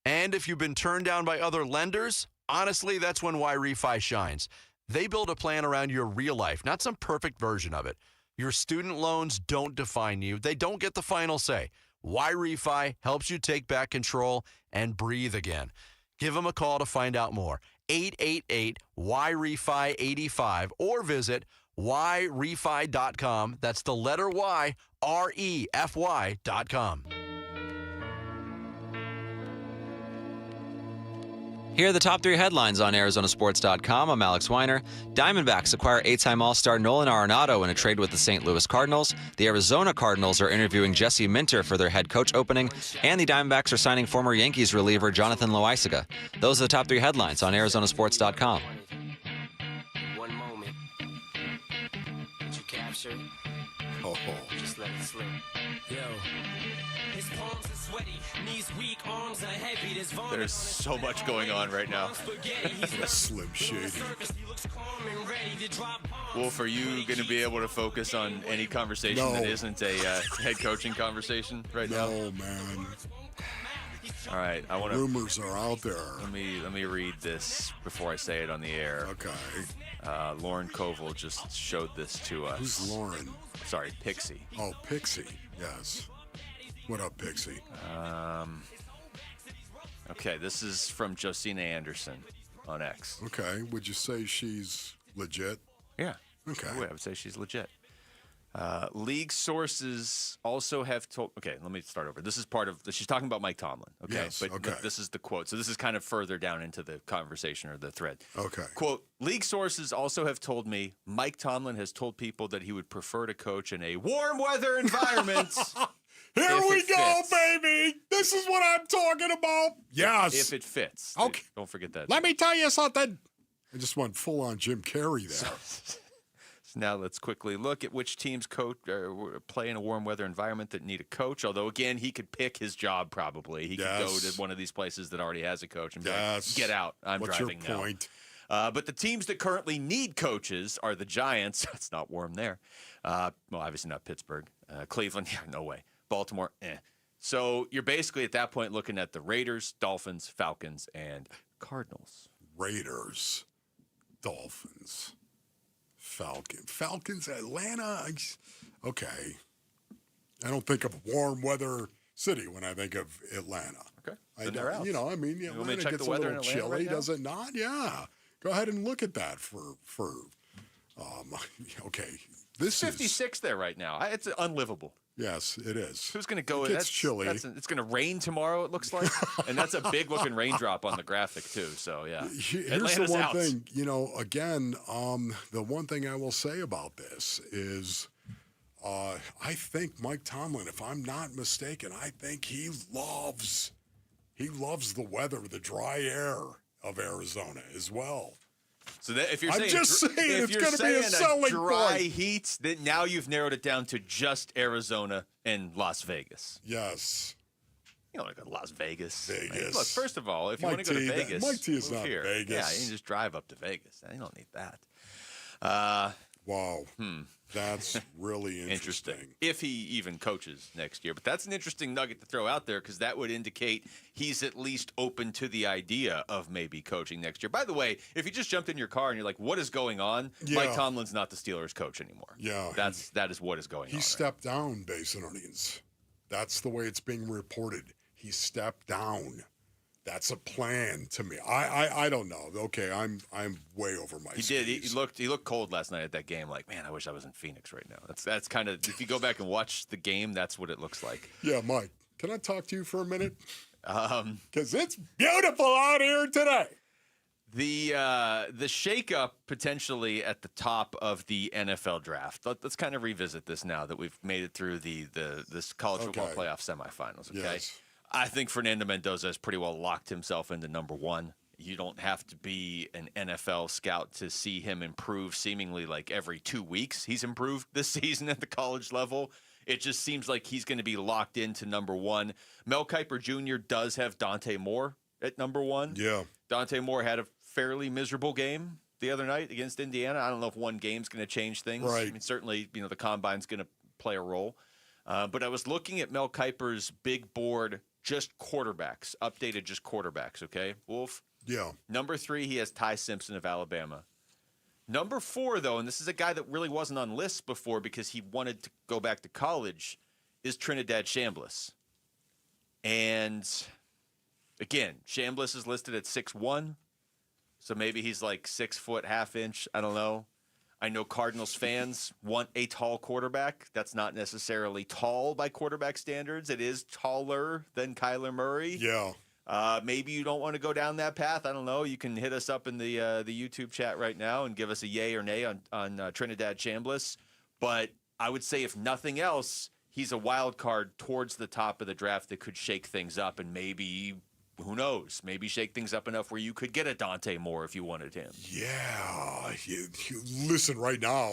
Speaker 10: And if you've been turned down by other lenders, honestly, that's when Y-Refi shines. They build a plan around your real life, not some perfect version of it. Your student loans don't define you. They don't get the final say. Y-Refi helps you take back control and breathe again. Give them a call to find out more. 888-YREFI85 or visit YREFI.com. That's the letter Y, REFY.com.
Speaker 1: Here are the top 3 headlines on ArizonaSports.com. I'm Alex Weiner. Diamondbacks acquire 8-time All-Star Nolan Arenado in a trade with the St. Louis Cardinals. The Arizona Cardinals are interviewing Jesse Minter for their head coach opening. And the Diamondbacks are signing former Yankees reliever Jonathan Loaisiga. Those are the top 3 headlines on ArizonaSports.com.
Speaker 3: One moment. Did you capture it?
Speaker 5: Oh.
Speaker 3: Just let it slip. Yo. His palms are sweaty, knees weak, arms are heavy.
Speaker 8: There's so much going on right now.
Speaker 5: Slim Shady.
Speaker 8: Wolf, are you going to be able to focus on any conversation that isn't a head coaching conversation right now?
Speaker 5: No, man.
Speaker 8: All right, I want to.
Speaker 5: Rumors are out there.
Speaker 8: Let me read this before I say it on the air.
Speaker 5: Okay.
Speaker 8: Lauren Koval just showed this to us.
Speaker 5: Who's Lauren?
Speaker 8: Sorry, Pixie.
Speaker 5: Oh, Pixie. Yes. What up, Pixie?
Speaker 8: Okay, this is from Josina Anderson on X.
Speaker 5: Okay. Would you say she's legit?
Speaker 8: Yeah.
Speaker 5: Okay.
Speaker 8: I would say she's legit. League sources also have told. Okay, let me start over. This is part of. She's talking about Mike Tomlin. Okay,
Speaker 5: yes,
Speaker 8: but this is the quote. So this is kind of further down into the conversation or the thread.
Speaker 5: Okay.
Speaker 8: Quote: League sources also have told me Mike Tomlin has told people that he would prefer to coach in a warm weather environment.
Speaker 5: Here we go, baby. This is what I'm talking about. Yes.
Speaker 8: If it fits.
Speaker 5: Okay.
Speaker 8: Don't forget that.
Speaker 5: Let me tell you something. I just went full on Jim Carrey there.
Speaker 8: So now let's quickly look at which teams play in a warm weather environment that need a coach. Although, again, he could pick his job probably. He could go to one of these places that already has a coach and be like, get out. I'm driving now. What's your point? But the teams that currently need coaches are the Giants. It's not warm there. Well, obviously not Pittsburgh. Cleveland, yeah, no way. Baltimore, So you're basically at that point looking at the Raiders, Dolphins, Falcons, and Cardinals.
Speaker 5: Raiders, Dolphins, Falcons, Atlanta. Okay. I don't think of warm weather city when I think of Atlanta.
Speaker 8: Okay.
Speaker 5: Atlanta gets a little chilly, does it not? Yeah. Go ahead and look at that for okay. This
Speaker 8: 56 there right now. It's unlivable.
Speaker 5: Yes, it is.
Speaker 8: Who's going to go?
Speaker 5: It's chilly.
Speaker 8: It's going to rain tomorrow, it looks like. And that's a big-looking raindrop on the graphic, too. So, yeah.
Speaker 5: Here's
Speaker 8: Atlanta's
Speaker 5: the one
Speaker 8: out.
Speaker 5: thing. Again, the one thing I will say about this is I think Mike Tomlin, if I'm not mistaken, I think he loves the weather, the dry air of Arizona as well.
Speaker 8: So that if you're
Speaker 5: I'm
Speaker 8: saying,
Speaker 5: just saying
Speaker 8: if
Speaker 5: it's
Speaker 8: you're
Speaker 5: going to be a selling
Speaker 8: dry
Speaker 5: point.
Speaker 8: heat, then now you've narrowed it down to just Arizona and Las Vegas.
Speaker 5: Yes.
Speaker 8: You don't want to go to Las Vegas.
Speaker 5: Vegas.
Speaker 8: Look, first of all, if you
Speaker 5: Mike
Speaker 8: want to go to
Speaker 5: T,
Speaker 8: Vegas,
Speaker 5: Mike T is
Speaker 8: move
Speaker 5: not
Speaker 8: here.
Speaker 5: Vegas.
Speaker 8: Yeah, you can just drive up to Vegas. You don't need that.
Speaker 5: Wow. That's really interesting.
Speaker 8: If he even coaches next year. But that's an interesting nugget to throw out there because that would indicate he's at least open to the idea of maybe coaching next year. By the way, if you just jumped in your car and you're like, what is going on?
Speaker 5: Yeah.
Speaker 8: Mike Tomlin's not the Steelers coach anymore.
Speaker 5: Yeah.
Speaker 8: That is what is going on.
Speaker 5: He stepped down, Basin Onions. That's the way it's being reported. He stepped down. That's a plan to me. I don't know. Okay, I'm way over my skis.
Speaker 8: He did. He looked cold last night at that game. Like, man, I wish I was in Phoenix right now. That's kind of, if you go back and watch the game, that's what it looks like.
Speaker 5: Yeah, Mike, can I talk to you for a minute? Because it's beautiful out here today.
Speaker 8: The shakeup potentially at the top of the NFL draft. Let's kind of revisit this now that we've made it through this college football playoff semifinals. Okay.
Speaker 5: Yes.
Speaker 8: I think Fernando Mendoza has pretty well locked himself into number one. You don't have to be an NFL scout to see him improve seemingly like every 2 weeks. He's improved this season at the college level. It just seems like he's going to be locked into number one. Mel Kiper Jr. does have Dante Moore at number one.
Speaker 5: Yeah.
Speaker 8: Dante Moore had a fairly miserable game the other night against Indiana. I don't know if one game's going to change things.
Speaker 5: Right.
Speaker 8: I mean, certainly, the combine's going to play a role. But I was looking at Mel Kiper's big board, just quarterbacks, updated just quarterbacks, okay? Wolf?
Speaker 5: Yeah.
Speaker 8: Number 3, he has Ty Simpson of Alabama. Number 4, though, and this is a guy that really wasn't on lists before because he wanted to go back to college, is Trinidad Chambliss. And, again, Chambliss is listed at 6'1". So maybe he's like 6 foot, ½ inch. I don't know. I know Cardinals fans want a tall quarterback. That's not necessarily tall by quarterback standards. It is taller than Kyler Murray.
Speaker 5: Yeah.
Speaker 8: Maybe you don't want to go down that path. I don't know. You can hit us up in the YouTube chat right now and give us a yay or nay on Trinidad Chambliss. But I would say if nothing else, he's a wild card towards the top of the draft that could shake things up and maybe, who knows, maybe shake things up enough where you could get a Dante Moore if you wanted him.
Speaker 5: Yeah. You listen, right now,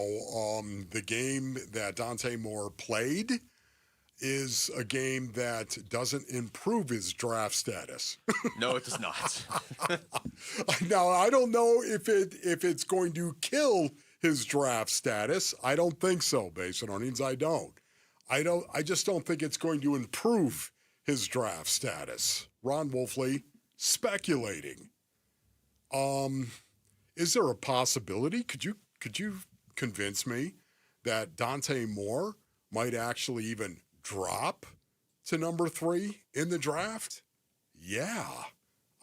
Speaker 5: the game that Dante Moore played is a game that doesn't improve his draft status.
Speaker 8: No, it does not.
Speaker 5: Now, I don't know if it's going to kill his draft status. I don't think so, Basinonians. I don't. I just don't think it's going to improve his draft status. Ron Wolfley speculating. Is there a possibility? Could you convince me that Dante Moore might actually even drop to number 3 in the draft? Yeah,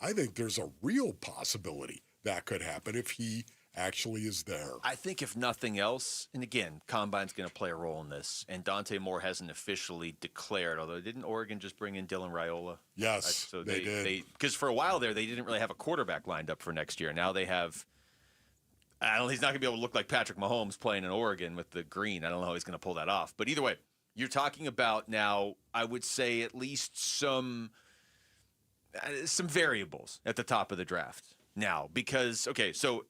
Speaker 5: I think there's a real possibility that could happen if he actually is there.
Speaker 8: I think if nothing else, and again, Combine's going to play a role in this, and Dante Moore hasn't officially declared, although didn't Oregon just bring in Dylan Raiola?
Speaker 5: Yes,
Speaker 8: so
Speaker 5: they did.
Speaker 8: Because for a while there, they didn't really have a quarterback lined up for next year. Now they have, I don't know, he's not going to be able to look like Patrick Mahomes playing in Oregon with the green. I don't know how he's going to pull that off. But either way, you're talking about now, I would say at least some variables at the top of the draft now. Because, okay, so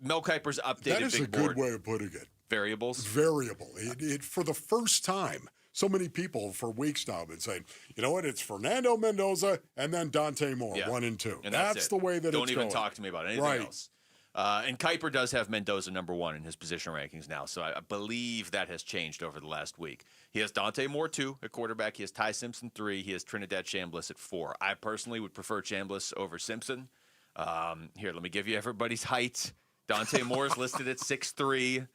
Speaker 8: Mel Kiper's updated
Speaker 5: That is
Speaker 8: big
Speaker 5: a
Speaker 8: board.
Speaker 5: good way of putting it.
Speaker 8: Variables?
Speaker 5: Variable. It for the first time, so many people for weeks now have been saying, you know what, it's Fernando Mendoza and then Dante Moore, 1 and 2.
Speaker 8: And
Speaker 5: that's
Speaker 8: it.
Speaker 5: the way that
Speaker 8: Don't
Speaker 5: it's
Speaker 8: even
Speaker 5: going.
Speaker 8: talk to me about anything else. And Kiper does have Mendoza number 1 in his position rankings now, so I believe that has changed over the last week. He has Dante Moore 2 at quarterback. He has Ty Simpson 3. He has Trinidad Chambliss at 4. I personally would prefer Chambliss over Simpson. Here, let me give you everybody's height. Dante Moore's listed at 6'3".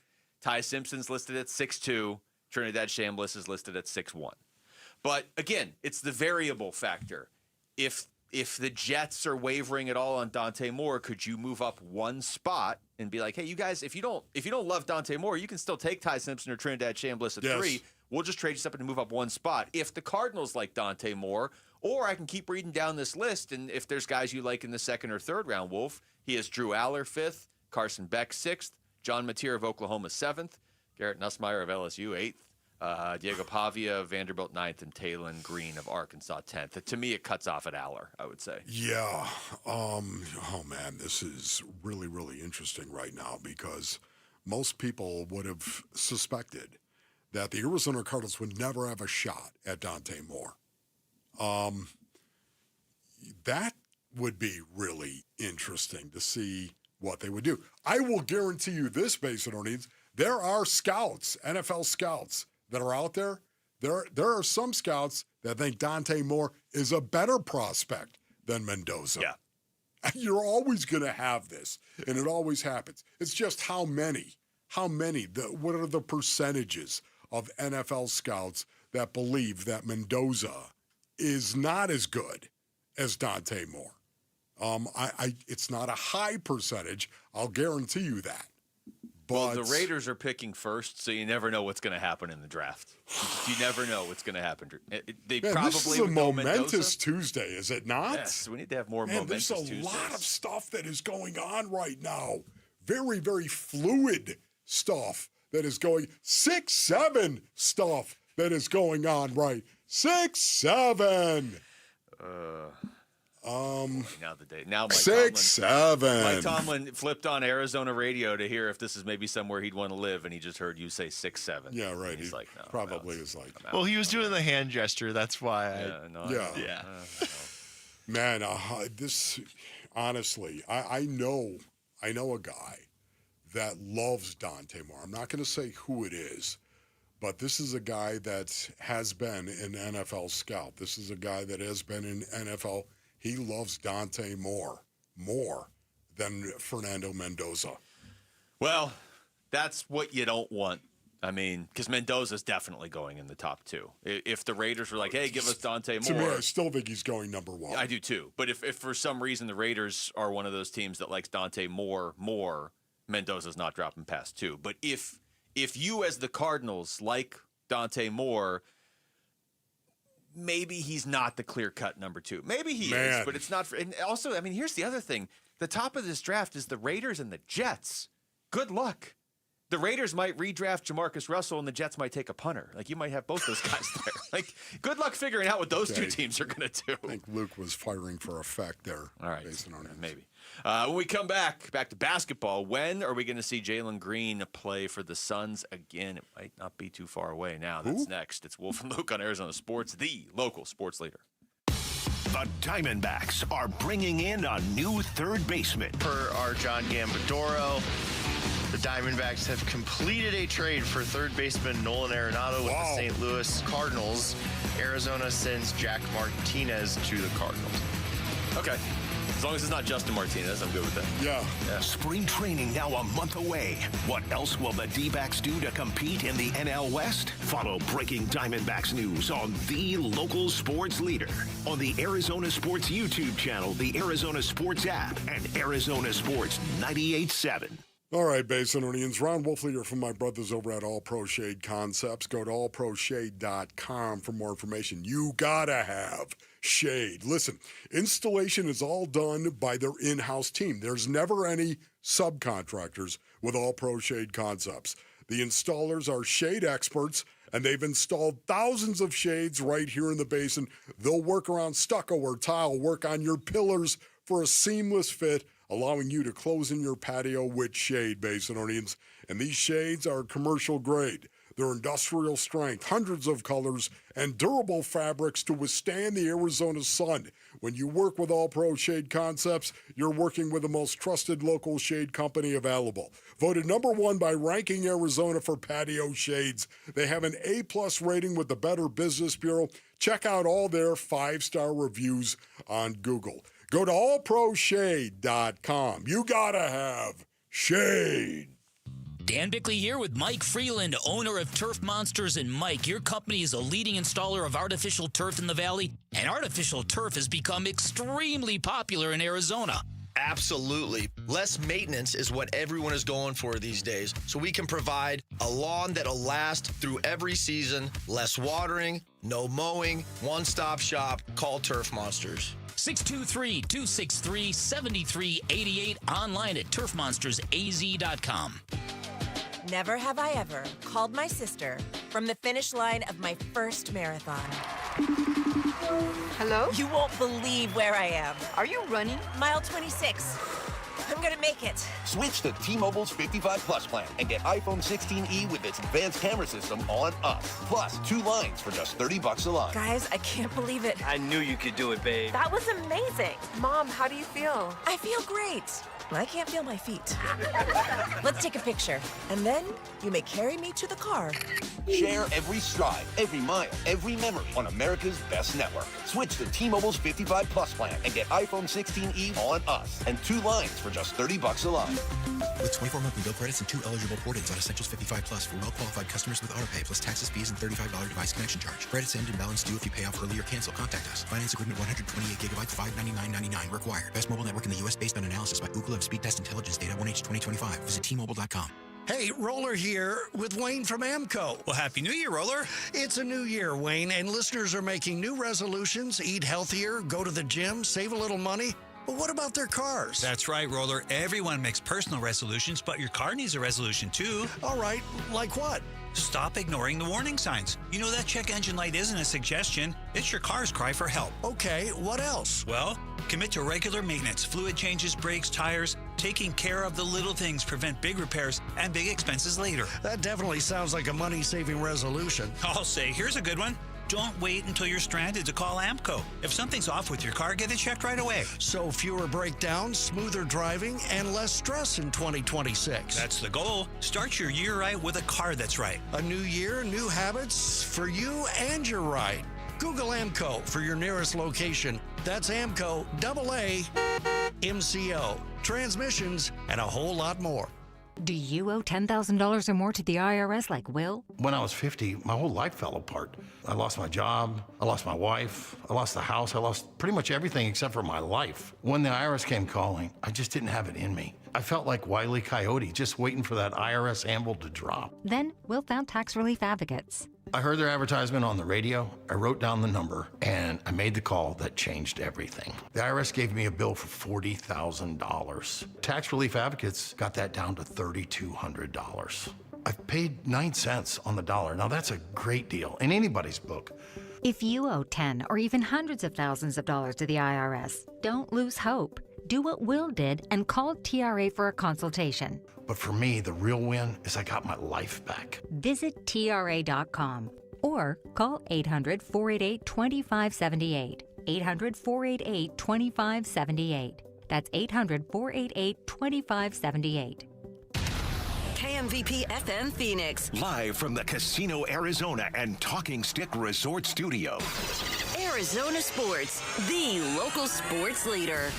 Speaker 8: Ty Simpson's listed at 6'2". Trinidad Chambliss is listed at 6'1". But again, it's the variable factor. If the Jets are wavering at all on Dante Moore, could you move up 1 spot and be like, hey, you guys, if you don't love Dante Moore, you can still take Ty Simpson or Trinidad Chambliss at 3. We'll just trade you up and move up 1 spot. If the Cardinals like Dante Moore, or I can keep reading down this list, and if there's guys you like in the 2nd or 3rd round, Wolf, he has Drew Aller 5th, Carson Beck 6th, John Mateer of Oklahoma 7th, Garrett Nussmeier of LSU 8th, Diego Pavia of Vanderbilt 9th, and Talon Green of Arkansas 10th. To me, it cuts off at Aller, I would say.
Speaker 5: Yeah. Oh, man, this is really, really interesting right now because most people would have suspected that the Arizona Cardinals would never have a shot at Dante Moore. That would be really interesting to see what they would do. I will guarantee you this, Basinonians, there are scouts, NFL scouts, that are out there. There are some scouts that think Dante Moore is a better prospect than Mendoza.
Speaker 8: Yeah.
Speaker 5: You're always going to have this, and it always happens. It's just how many, what are the percentages of NFL scouts that believe that Mendoza is not as good as Dante Moore? It's not a high percentage. I'll guarantee you that. But
Speaker 8: Well, the Raiders are picking first, so you never know what's going to happen in the draft. You never know what's going to happen. They probably
Speaker 5: this is a
Speaker 8: would go
Speaker 5: momentous
Speaker 8: Mendoza.
Speaker 5: Tuesday, is it not?
Speaker 8: Yes, we need to have more
Speaker 5: Man,
Speaker 8: momentous
Speaker 5: there's a
Speaker 8: Tuesdays.
Speaker 5: lot of stuff that is going on right now. Very, very fluid stuff that is going. 6-7 stuff that is going on right. 6-7.
Speaker 8: Now the day. Now Mike
Speaker 5: 6-7.
Speaker 8: Mike Tomlin flipped on Arizona radio to hear if this is maybe somewhere he'd want to live, and he just heard you say 6-7.
Speaker 5: Yeah, right.
Speaker 8: And he's like, no.
Speaker 5: Probably is like.
Speaker 2: Well, he was doing the hand gesture. That's why.
Speaker 5: Yeah. Man, this honestly, I know a guy that loves Dante Moore. I'm not going to say who it is, but this is a guy that has been an NFL scout. This is a guy that has been in NFL. He loves Dante Moore more than Fernando Mendoza.
Speaker 8: Well, that's what you don't want. I mean, because Mendoza's definitely going in the top 2. If the Raiders were like, hey, give us Dante
Speaker 5: To
Speaker 8: Moore.
Speaker 5: me, I still think he's going number 1.
Speaker 8: I do too. But if for some reason the Raiders are one of those teams that likes Dante Moore more, Mendoza's not dropping past 2. But if you as the Cardinals like Dante Moore, maybe he's not the clear-cut number 2. Maybe he is, but it's not. And also, I mean, here's the other thing. The top of this draft is the Raiders and the Jets. Good luck. The Raiders might redraft Jamarcus Russell, and the Jets might take a punter. Like, you might have both those guys there. Like, good luck figuring out what those two teams are going to do.
Speaker 5: I think Luke was firing for effect there.
Speaker 8: All right, maybe. When we come back to basketball, when are we going to see Jalen Green play for the Suns again? It might not be too far away now. That's next. It's Wolf and Luke on Arizona Sports, the local sports leader.
Speaker 4: The Diamondbacks are bringing in a new third baseman.
Speaker 2: Per our John Gambadoro, the Diamondbacks have completed a trade for third baseman Nolan Arenado with the St. Louis Cardinals. Arizona sends Jack Martinez to the Cardinals.
Speaker 8: Okay. As long as it's not Justin Martinez, I'm good with that.
Speaker 5: Yeah.
Speaker 4: Spring training now a month away. What else will the D-backs do to compete in the NL West? Follow breaking Diamondbacks news on the local sports leader on the Arizona Sports YouTube channel, the Arizona Sports app, and Arizona Sports 98.7.
Speaker 5: All right, Basinonians. Ron Wolfleader from my brothers over at All Pro Shade Concepts. Go to allproshade.com for more information. You gotta have shade. Listen, installation is all done by their in-house team. There's never any subcontractors with All Pro Shade Concepts. The installers are shade experts, and they've installed thousands of shades right here in the basin. They'll work around stucco or tile, work on your pillars for a seamless fit, allowing you to close in your patio with shade, Basinonians. And these shades are commercial grade. They're industrial strength, hundreds of colors, and durable fabrics to withstand the Arizona sun. When you work with All Pro Shade Concepts, you're working with the most trusted local shade company available. Voted #1 by Ranking Arizona for patio shades. They have an A+ rating with the Better Business Bureau. Check out all their 5-star reviews on Google. Go to allproshade.com. You gotta have shade.
Speaker 23: Dan Bickley here with Mike Freeland, owner of Turf Monsters. And Mike, your company is a leading installer of artificial turf in the Valley, and artificial turf has become extremely popular in Arizona.
Speaker 11: Absolutely. Less maintenance is what everyone is going for these days. So we can provide a lawn that'll last through every season, less watering, no mowing, one-stop shop. Call Turf Monsters.
Speaker 23: 623-263-7388, online at turfmonstersaz.com.
Speaker 13: Never have I ever called my sister from the finish line of my first marathon. Hello? You won't believe where I am. Are you running? Mile 26. I'm gonna make it.
Speaker 14: Switch to T-Mobile's 55 Plus plan and get iPhone 16e with its advanced camera system on us. Plus, 2 lines for just $30 a line.
Speaker 13: Guys, I can't believe it.
Speaker 14: I knew you could do it, babe.
Speaker 13: That was amazing. Mom, how do you feel? I feel great. I can't feel my feet. Let's take a picture. And then you may carry me to the car.
Speaker 14: Share every stride, every mile, every memory on America's best network. Switch to T-Mobile's 55 Plus plan and get iPhone 16e on us and 2 lines for just $30 a line.
Speaker 15: With 24 monthly bill credits and 2 eligible port-ins on Essentials 55 Plus for well-qualified customers with AutoPay, plus taxes, fees, and $35 device connection charge. Credits end and balance due if you pay off early or cancel. Contact us. Finance agreement 128 gigabytes, $599.99 required. Best mobile network in the U.S. based on analysis by Ookla of Speed Test Intelligence data 1H 2025. Visit T-Mobile.com.
Speaker 17: Hey, Roller here with Wayne from Amco.
Speaker 18: Well, Happy New Year, Roller.
Speaker 17: It's a new year, Wayne, and listeners are making new resolutions, eat healthier, go to the gym, save a little money. But what about their cars?
Speaker 18: That's right, Roller. Everyone makes personal resolutions, but your car needs a resolution, too.
Speaker 17: All right, like what?
Speaker 18: Stop ignoring the warning signs. You know that check engine light isn't a suggestion. It's your car's cry for help.
Speaker 17: Okay, what else?
Speaker 18: Well, commit to regular maintenance, fluid changes, brakes, tires. Taking care of the little things prevent big repairs and big expenses later.
Speaker 17: That definitely sounds like a money-saving resolution.
Speaker 18: I'll say, here's a good one. Don't wait until you're stranded to call AMCO. If something's off with your car, get it checked right away.
Speaker 17: So fewer breakdowns, smoother driving, and less stress in 2026.
Speaker 18: That's the goal. Start your year right with a car that's right.
Speaker 17: A new year, new habits for you and your ride. Google AMCO for your nearest location. That's AMCO, AA, MCO, transmissions, and a whole lot more.
Speaker 16: Do you owe $10,000 or more to the IRS like Will?
Speaker 19: When I was 50, my whole life fell apart. I lost my job, I lost my wife, I lost the house, I lost pretty much everything except for my life. When the IRS came calling, I just didn't have it in me. I felt like Wile E. Coyote, just waiting for that IRS anvil to drop.
Speaker 16: Then Will found tax relief advocates.
Speaker 19: I heard their advertisement on the radio, I wrote down the number, and I made the call that changed everything. The IRS gave me a bill for $40,000. Tax Relief Advocates got that down to $3,200. I've paid 9 cents on the dollar. Now that's a great deal in anybody's book.
Speaker 16: If you owe 10 or even hundreds of thousands of dollars to the IRS, don't lose hope. Do what Will did and call TRA for a consultation.
Speaker 19: But for me, the real win is I got my life back.
Speaker 16: Visit TRA.com or call 800-488-2578. 800-488-2578. That's 800-488-2578.
Speaker 20: KMVP FM Phoenix.
Speaker 4: Live from the Casino Arizona and Talking Stick Resort Studio.
Speaker 20: Arizona Sports, the local sports leader.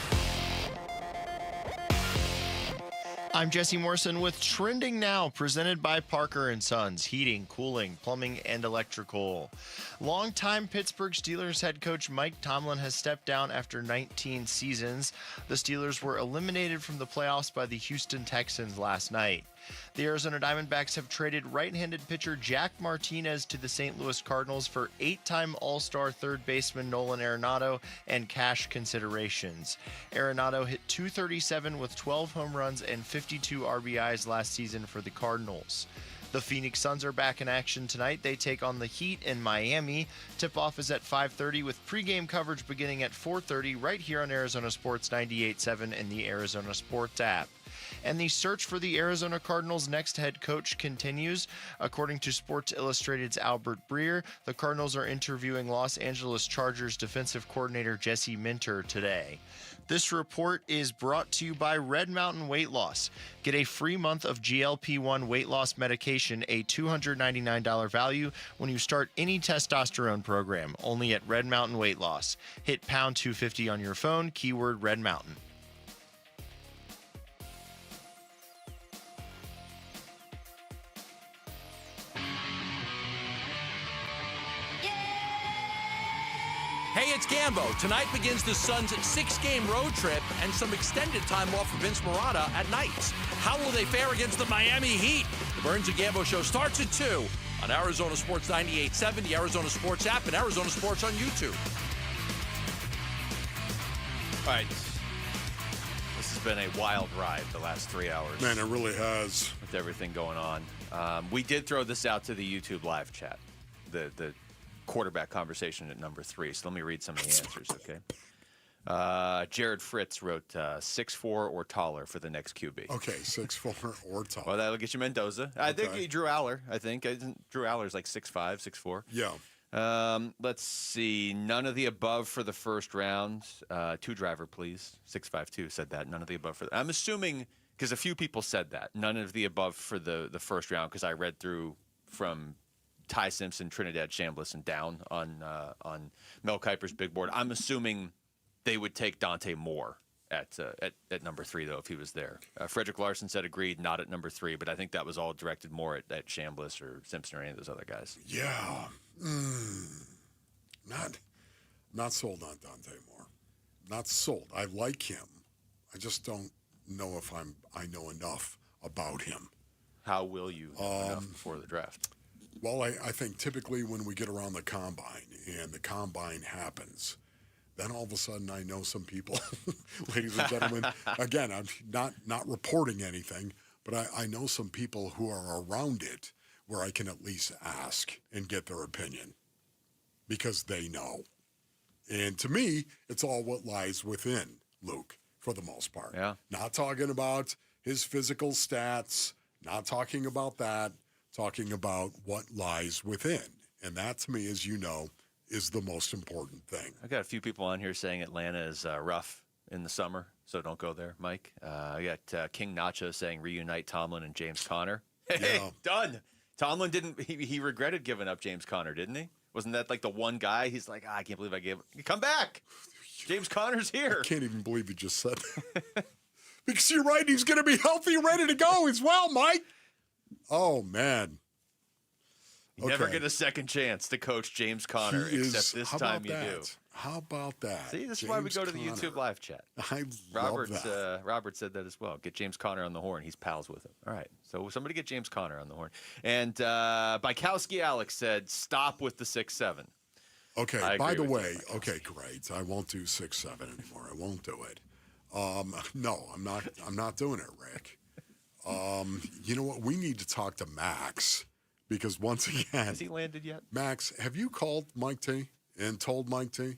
Speaker 2: I'm Jesse Morrison with Trending Now, presented by Parker & Sons, heating, cooling, plumbing, and electrical. Longtime Pittsburgh Steelers head coach Mike Tomlin has stepped down after 19 seasons. The Steelers were eliminated from the playoffs by the Houston Texans last night. The Arizona Diamondbacks have traded right-handed pitcher Jack Martinez to the St. Louis Cardinals for 8-time All-Star third baseman Nolan Arenado and cash considerations. Arenado hit .237 with 12 home runs and 52 RBIs last season for the Cardinals. The Phoenix Suns are back in action tonight. They take on the Heat in Miami. Tip-off is at 5:30 with pregame coverage beginning at 4:30 right here on Arizona Sports 98.7 and the Arizona Sports app. And the search for the Arizona Cardinals' next head coach continues. According to Sports Illustrated's Albert Breer, the Cardinals are interviewing Los Angeles Chargers defensive coordinator Jesse Minter today. This report is brought to you by Red Mountain Weight Loss. Get a free month of GLP-1 weight loss medication, a $299 value when you start any testosterone program, only at Red Mountain Weight Loss. Hit pound 250 on your phone, keyword Red Mountain.
Speaker 22: Hey, it's Gambo. Tonight begins the Suns' 6-game road trip and some extended time off for Vince Marotta at nights. How will they fare against the Miami Heat? The Burns and Gambo show starts at 2 on Arizona Sports 98.7, the Arizona Sports app, and Arizona Sports on YouTube.
Speaker 8: All right. This has been a wild ride the last 3 hours.
Speaker 5: Man, it really has.
Speaker 8: With everything going on. We did throw this out to the YouTube live chat. The quarterback conversation at number 3. So let me read some of the answers, okay? Jared Fritz wrote 6'4" or taller for the next QB.
Speaker 5: Okay, 6'4" or taller.
Speaker 8: Well, that'll get you Mendoza. I think he Drew Aller. Drew Aller's like 6'5", 6'4".
Speaker 5: Yeah.
Speaker 8: Let's see. None of the above for the first round. 2-driver, please. 6'5" said that. None of the above for. I'm assuming because a few people said that. None of the above for the first round because I read through from Ty Simpson, Trinidad Chambliss, and down on Mel Kiper's big board. I'm assuming they would take Dante Moore at number 3, though, if he was there. Frederick Larson said agreed, not at number 3, but I think that was all directed more at Chambliss or Simpson or any of those other guys.
Speaker 5: Yeah. Not sold on Dante Moore. Not sold. I like him. I just don't know if I know enough about him.
Speaker 8: How will you know enough before the draft?
Speaker 5: Well, I think typically when we get around the combine and the combine happens, then all of a sudden I know some people, ladies and gentlemen. Again, I'm not reporting anything, but I know some people who are around it where I can at least ask and get their opinion because they know. And to me, it's all what lies within Luke for the most part.
Speaker 8: Yeah.
Speaker 5: Not talking about his physical stats, not talking about that. Talking about what lies within. And that, to me, as you know, is the most important thing.
Speaker 8: I got a few people on here saying Atlanta is rough in the summer, so don't go there, Mike. I got King Nacho saying reunite Tomlin and James Conner. Hey,
Speaker 5: Yeah.
Speaker 8: done. Tomlin didn't. He regretted giving up James Conner, didn't he? Wasn't that like the one guy? He's like, I can't believe I gave. Come back. James Conner's here.
Speaker 5: I can't even believe you just said that. Because you're right, he's going to be healthy, ready to go as well, Mike. Oh, man.
Speaker 8: You never get a second chance to coach James Conner, except this time you do.
Speaker 5: How about that?
Speaker 8: See, this is why we go to the YouTube live chat.
Speaker 5: love that.
Speaker 8: Robert said that as well. Get James Conner on the horn. He's pals with him. All right. So somebody get James Conner on the horn. And Bykowski Alex said, stop with the 6-7.
Speaker 5: Okay, by the way, okay, great. I won't do 6-7 anymore. I won't do it. No, I'm not doing it, Rick. You know what? We need to talk to Max. Because once again,
Speaker 8: has he landed yet?
Speaker 5: Max, have you called Mike T and told Mike T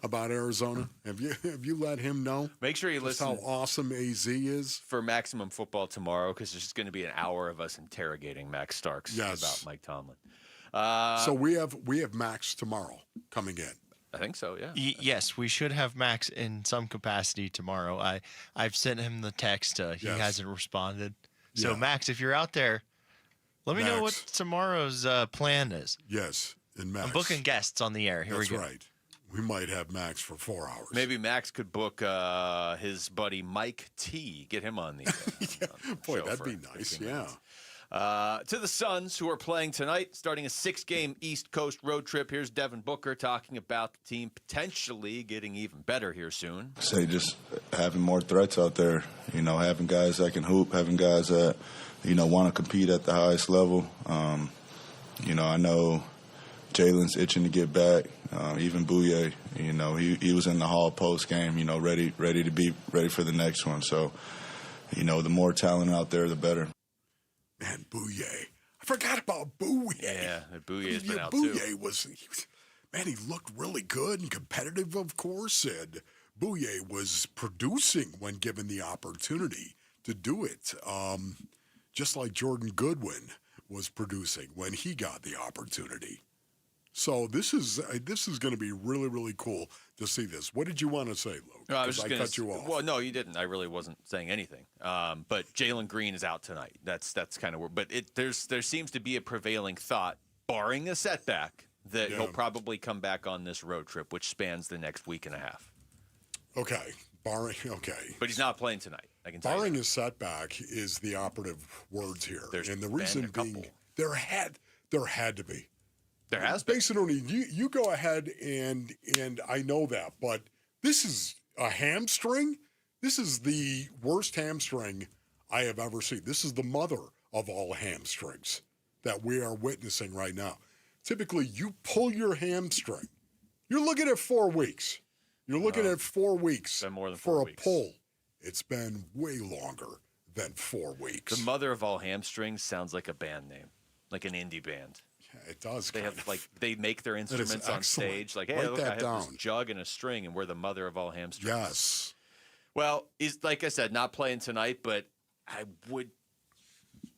Speaker 5: about Arizona? Have you let him know?
Speaker 8: Make sure you listen.
Speaker 5: How awesome AZ is
Speaker 8: for Maximum Football tomorrow, because there's just going to be an hour of us interrogating Max Starks about Mike Tomlin.
Speaker 5: So we have Max tomorrow coming in.
Speaker 8: I think so. Yeah.
Speaker 2: Yes, we should have Max in some capacity tomorrow. I've sent him the text. He hasn't responded. So Max, if you're out there. Let me know what tomorrow's plan is.
Speaker 5: Yes, and Max.
Speaker 2: I'm booking guests on the air. Here we go.
Speaker 5: That's right. We might have Max for 4 hours.
Speaker 8: Maybe Max could book his buddy Mike T. Get him on the
Speaker 5: Boy, that'd be nice. Yeah.
Speaker 8: To the Suns, who are playing tonight, starting a 6-game East Coast road trip. Here's Devin Booker talking about the team potentially getting even better here soon.
Speaker 6: Say just having more threats out there. You know, having guys that can hoop, having guys that want to compete at the highest level. I know Jalen's itching to get back. Even Bouye, he was in the hall post game, ready to be ready for the next one. So, the more talent out there, the better.
Speaker 5: Man, Bouye. I forgot about Bouye.
Speaker 8: Yeah, Bouye's been out
Speaker 5: Bouye
Speaker 8: too.
Speaker 5: He looked really good and competitive, of course. And Bouye was producing when given the opportunity to do it. Just like Jordan Goodwin was producing when he got the opportunity. So this is going to be really, really cool to see this. What did you want to say, Luke?
Speaker 8: No, I was just going to
Speaker 5: cut you off.
Speaker 8: Well, no, you didn't. I really wasn't saying anything. But Jalen Green is out tonight. That's kind of where. But there seems to be a prevailing thought, barring a setback, that he'll probably come back on this road trip, which spans the next week and a half.
Speaker 5: Okay. Okay.
Speaker 8: But he's not playing tonight. I can tell
Speaker 5: barring
Speaker 8: you.
Speaker 5: a setback is the operative words here.
Speaker 8: And
Speaker 5: the reason being there had to be.
Speaker 8: There has been.
Speaker 5: Based on you go ahead and I know that, but this is a hamstring. This is the worst hamstring I have ever seen. This is the mother of all hamstrings that we are witnessing right now. Typically, you pull your hamstring. You're looking at 4 weeks. You're looking at 4 weeks
Speaker 8: been more than
Speaker 5: for
Speaker 8: 4
Speaker 5: a
Speaker 8: weeks.
Speaker 5: pull. It's been way longer than 4 weeks.
Speaker 8: The mother of all hamstrings sounds like a band name, like an indie band.
Speaker 5: Yeah, it does.
Speaker 8: They have they make their instruments on stage. Like, hey,
Speaker 5: Write
Speaker 8: look,
Speaker 5: that
Speaker 8: I have
Speaker 5: down.
Speaker 8: this jug and a string, and we're the mother of all hamstrings.
Speaker 5: Yes.
Speaker 8: Well, he's like I said, not playing tonight, but I would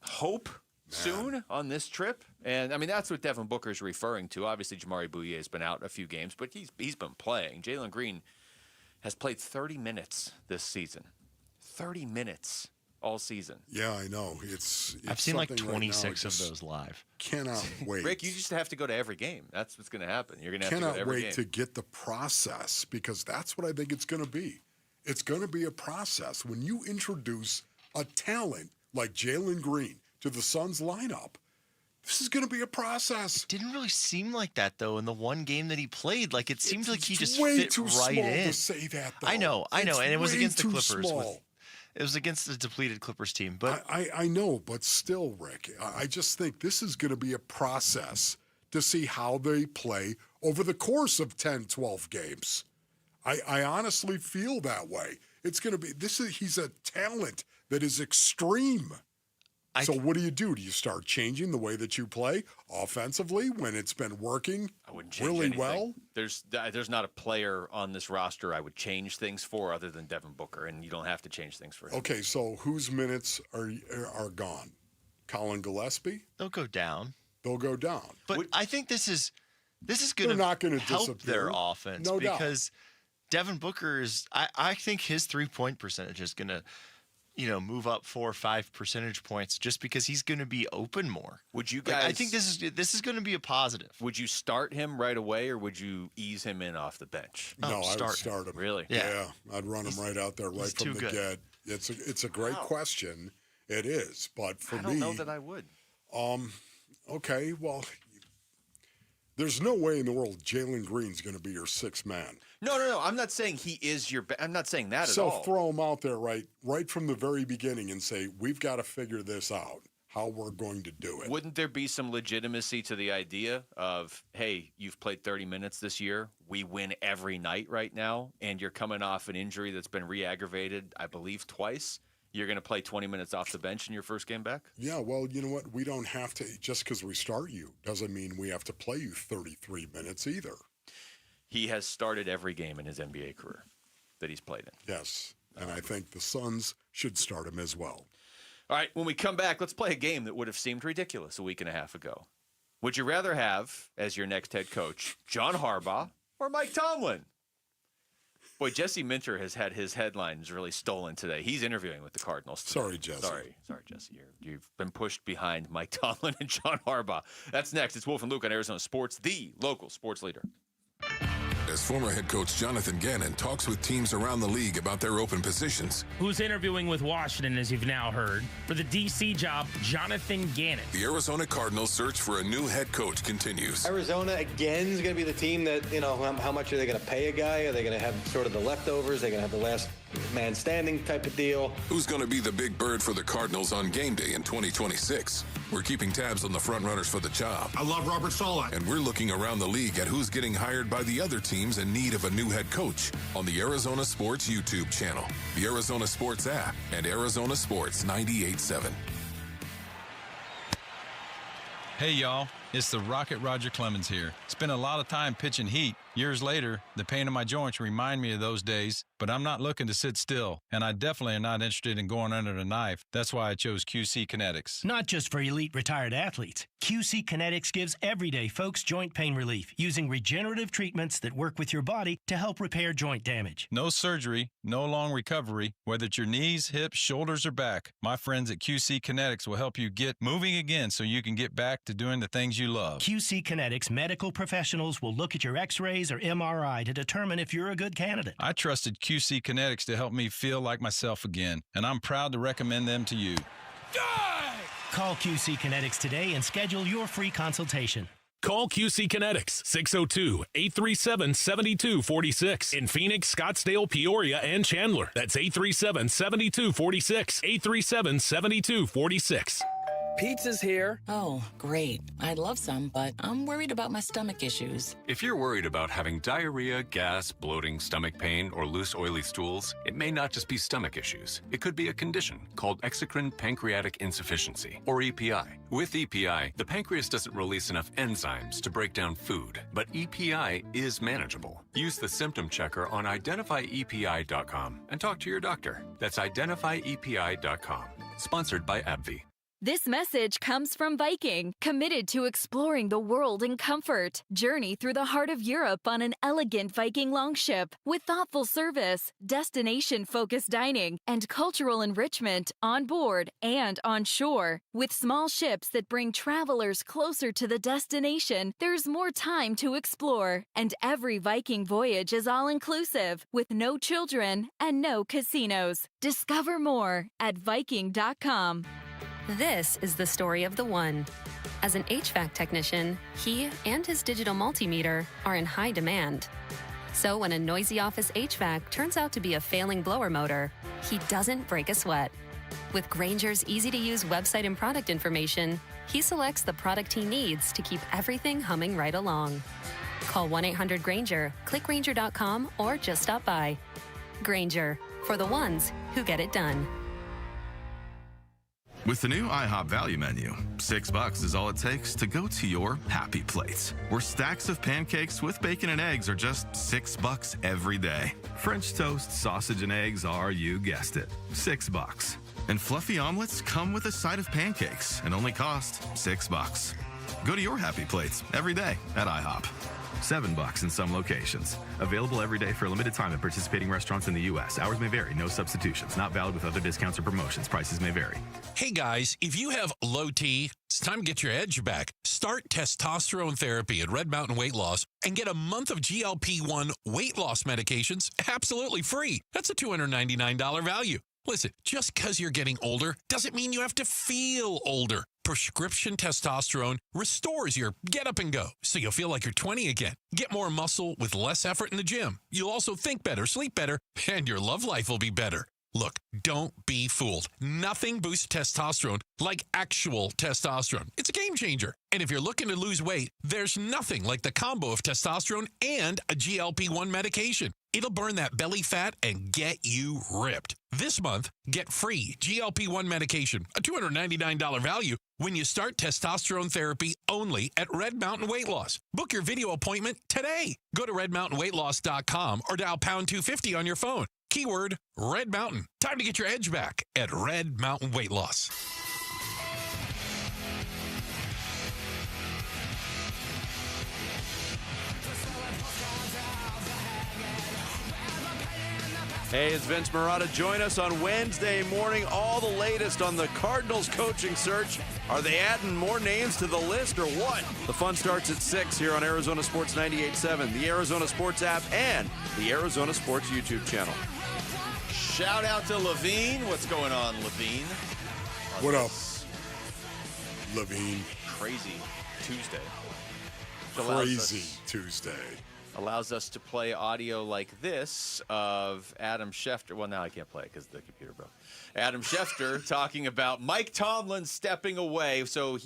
Speaker 8: hope soon on this trip. And I mean, that's what Devin Booker is referring to. Obviously, Jamari Bouye has been out a few games, but he's been playing. Jalen Green has played 30 minutes this season. 30 minutes all season.
Speaker 5: Yeah, I know.
Speaker 2: I've seen like
Speaker 5: something
Speaker 2: 26
Speaker 5: right now,
Speaker 2: of those live.
Speaker 5: Cannot wait.
Speaker 8: Rick, you just have to go to every game. That's what's going to happen. You're going to have to go to every game.
Speaker 5: Cannot wait to get the process, because that's what I think it's going to be. It's going to be a process. When you introduce a talent like Jalen Green to the Suns lineup, this is going to be a process.
Speaker 2: It didn't really seem like that, though, in the one game that he played. Like, it seemed like he just
Speaker 5: way
Speaker 2: fit
Speaker 5: too
Speaker 2: right
Speaker 5: small
Speaker 2: in.
Speaker 5: to say that, though.
Speaker 2: I know, and it was
Speaker 5: way
Speaker 2: against the
Speaker 5: too
Speaker 2: Clippers.
Speaker 5: small.
Speaker 2: It was against the depleted Clippers team. But
Speaker 5: I know, but still, Rick, I just think this is going to be a process to see how they play over the course of 10, 12 games. I honestly feel that way. It's going to be he's a talent that is extreme. So what do? Do you start changing the way that you play offensively when it's been working really well?
Speaker 8: There's not a player on this roster I would change things for other than Devin Booker, and you don't have to change things for him.
Speaker 5: Okay, so whose minutes are gone? Colin Gillespie?
Speaker 2: they'll go down.
Speaker 5: They'll go down.
Speaker 2: But I think this is going
Speaker 5: They're not gonna
Speaker 2: to help
Speaker 5: disappear.
Speaker 2: their offense
Speaker 5: No doubt.
Speaker 2: because Devin Booker is. I think his 3-point percentage is going to, move up 4 or 5 percentage points just because he's going to be open more.
Speaker 8: Would you guys?
Speaker 2: I think this is going to be a positive.
Speaker 8: Would you start him right away, or would you ease him in off the bench?
Speaker 5: No, I would start him.
Speaker 8: Really?
Speaker 5: Yeah. I'd run him right out there, right from the
Speaker 2: too good.
Speaker 5: get. It's a great question. It is, but for me,
Speaker 8: I don't know that I would.
Speaker 5: Okay, well, there's no way in the world Jalen Green's going to be your sixth man.
Speaker 8: No. I'm not saying he is your. I'm not saying that at
Speaker 5: So
Speaker 8: all.
Speaker 5: throw him out there right from the very beginning and say we've got to figure this out, how we're going to do it.
Speaker 8: Wouldn't there be some legitimacy to the idea of, hey, you've played 30 minutes this year, we win every night right now, and you're coming off an injury that's been re-aggravated, I believe, twice? You're going to play 20 minutes off the bench in your first game back?
Speaker 5: Yeah, well, you know what? We don't have to, just because we start you doesn't mean we have to play you 33 minutes either.
Speaker 8: He has started every game in his NBA career that he's played in.
Speaker 5: Yes, and I think the Suns should start him as well.
Speaker 8: All right, when we come back, let's play a game that would have seemed ridiculous a week and a half ago. Would you rather have, as your next head coach, John Harbaugh or Mike Tomlin? Boy, Jesse Minter has had his headlines really stolen today. He's interviewing with the Cardinals today.
Speaker 5: Sorry, Jesse.
Speaker 8: Sorry, Jesse. You've been pushed behind Mike Tomlin and John Harbaugh. That's next. It's Wolf and Luke on Arizona Sports, the local sports leader.
Speaker 7: As former head coach Jonathan Gannon talks with teams around the league about their open positions.
Speaker 12: Who's interviewing with Washington, as you've now heard. For the D.C. job, Jonathan Gannon.
Speaker 7: The Arizona Cardinals search for a new head coach continues.
Speaker 21: Arizona, again, is going to be the team that, how much are they going to pay a guy? Are they going to have sort of the leftovers? Are they going to have the last man standing type of deal?
Speaker 7: Who's going to be the big bird for the Cardinals on game day in 2026? We're keeping tabs on the front runners for the job.
Speaker 24: I love Robert Saleh.
Speaker 7: And we're looking around the league at who's getting hired by the other teams in need of a new head coach on the Arizona Sports YouTube channel, the Arizona Sports app, and Arizona Sports 98.7.
Speaker 25: Hey, y'all. It's the Rocket Roger Clemens here. Spent a lot of time pitching heat. Years later, the pain in my joints remind me of those days, but I'm not looking to sit still, and I definitely am not interested in going under the knife. That's why I chose QC Kinetics.
Speaker 26: Not just for elite retired athletes. QC Kinetics gives everyday folks joint pain relief using regenerative treatments that work with your body to help repair joint damage.
Speaker 25: No surgery, no long recovery, whether it's your knees, hips, shoulders, or back. My friends at QC Kinetics will help you get moving again so you can get back to doing the things you love.
Speaker 26: QC Kinetics medical professionals will look at your x-rays or MRI to determine if you're a good candidate.
Speaker 25: I trusted QC Kinetics to help me feel like myself again, and I'm proud to recommend them to you.
Speaker 26: Call QC Kinetics today and schedule your free consultation.
Speaker 27: Call QC Kinetics, 602-837-7246. In Phoenix, Scottsdale, Peoria, and Chandler. That's 837-7246. 837-7246.
Speaker 28: Pizza's here. Oh, great. I'd love some, but I'm worried about my stomach issues.
Speaker 29: If you're worried about having diarrhea, gas, bloating, stomach pain, or loose, oily stools, it may not just be stomach issues. It could be a condition called exocrine pancreatic insufficiency, or EPI. With EPI, the pancreas doesn't release enough enzymes to break down food, but EPI is manageable. Use the symptom checker on identifyepi.com and talk to your doctor. That's identifyepi.com. Sponsored by AbbVie.
Speaker 30: This message comes from Viking, committed to exploring the world in comfort. Journey through the heart of Europe on an elegant Viking longship with thoughtful service, destination-focused dining, and cultural enrichment on board and on shore. With small ships that bring travelers closer to the destination, there's more time to explore. And every Viking voyage is all-inclusive, with no children and no casinos. Discover more at Viking.com.
Speaker 31: This is the story of the one. As an HVAC technician, he and his digital multimeter are in high demand. So when a noisy office HVAC turns out to be a failing blower motor, he doesn't break a sweat. With Grainger's easy-to-use website and product information, he selects the product he needs to keep everything humming right along. Call 1-800-GRAINGER, click Grainger.com, or just stop by. Grainger, for the ones who get it done.
Speaker 32: With the new IHOP value menu, $6 is all it takes to go to your happy place, where stacks of pancakes with bacon and eggs are just $6 every day. French toast, sausage, and eggs are, you guessed it, $6. And fluffy omelets come with a side of pancakes and only cost $6. Go to your happy plates every day at IHOP. $7 in some locations. Available every day for a limited time at participating restaurants in the U.S. Hours may vary. No substitutions. Not valid with other discounts or promotions. Prices may vary.
Speaker 22: Hey guys, if you have low T, it's time to get your edge back. Start testosterone therapy at Red Mountain Weight Loss and get a month of GLP-1 weight loss medications absolutely free. That's a $299 value. Listen, just because you're getting older doesn't mean you have to feel older. Prescription testosterone restores your get up and go, so you'll feel like you're 20 again. Get more muscle with less effort in the gym. You'll also think better, sleep better, and your love life will be better. Look, don't be fooled. Nothing boosts testosterone like actual testosterone. It's a game changer. And if you're looking to lose weight, there's nothing like the combo of testosterone and a GLP-1 medication. It'll burn that belly fat and get you ripped. This month, get free GLP-1 medication, a $299 value, when you start testosterone therapy only at Red Mountain Weight Loss. Book your video appointment today. Go to redmountainweightloss.com or dial pound 250 on your phone. Keyword Red Mountain. Time to get your edge back at Red Mountain Weight Loss.
Speaker 8: Hey, it's Vince Marotta. Join us on Wednesday morning. All the latest on the Cardinals coaching search. Are they adding more names to the list or what? The fun starts at 6 here on Arizona Sports 98.7, the Arizona Sports app, and the Arizona Sports YouTube channel. Shout out to Levine. What's going on, Levine?
Speaker 5: What up, Levine?
Speaker 8: Crazy Tuesday.
Speaker 5: Crazy Tuesday.
Speaker 8: Allows us to play audio like this of Adam Schefter. Well, now I can't play it because the computer broke. Adam Schefter talking about Mike Tomlin stepping away. So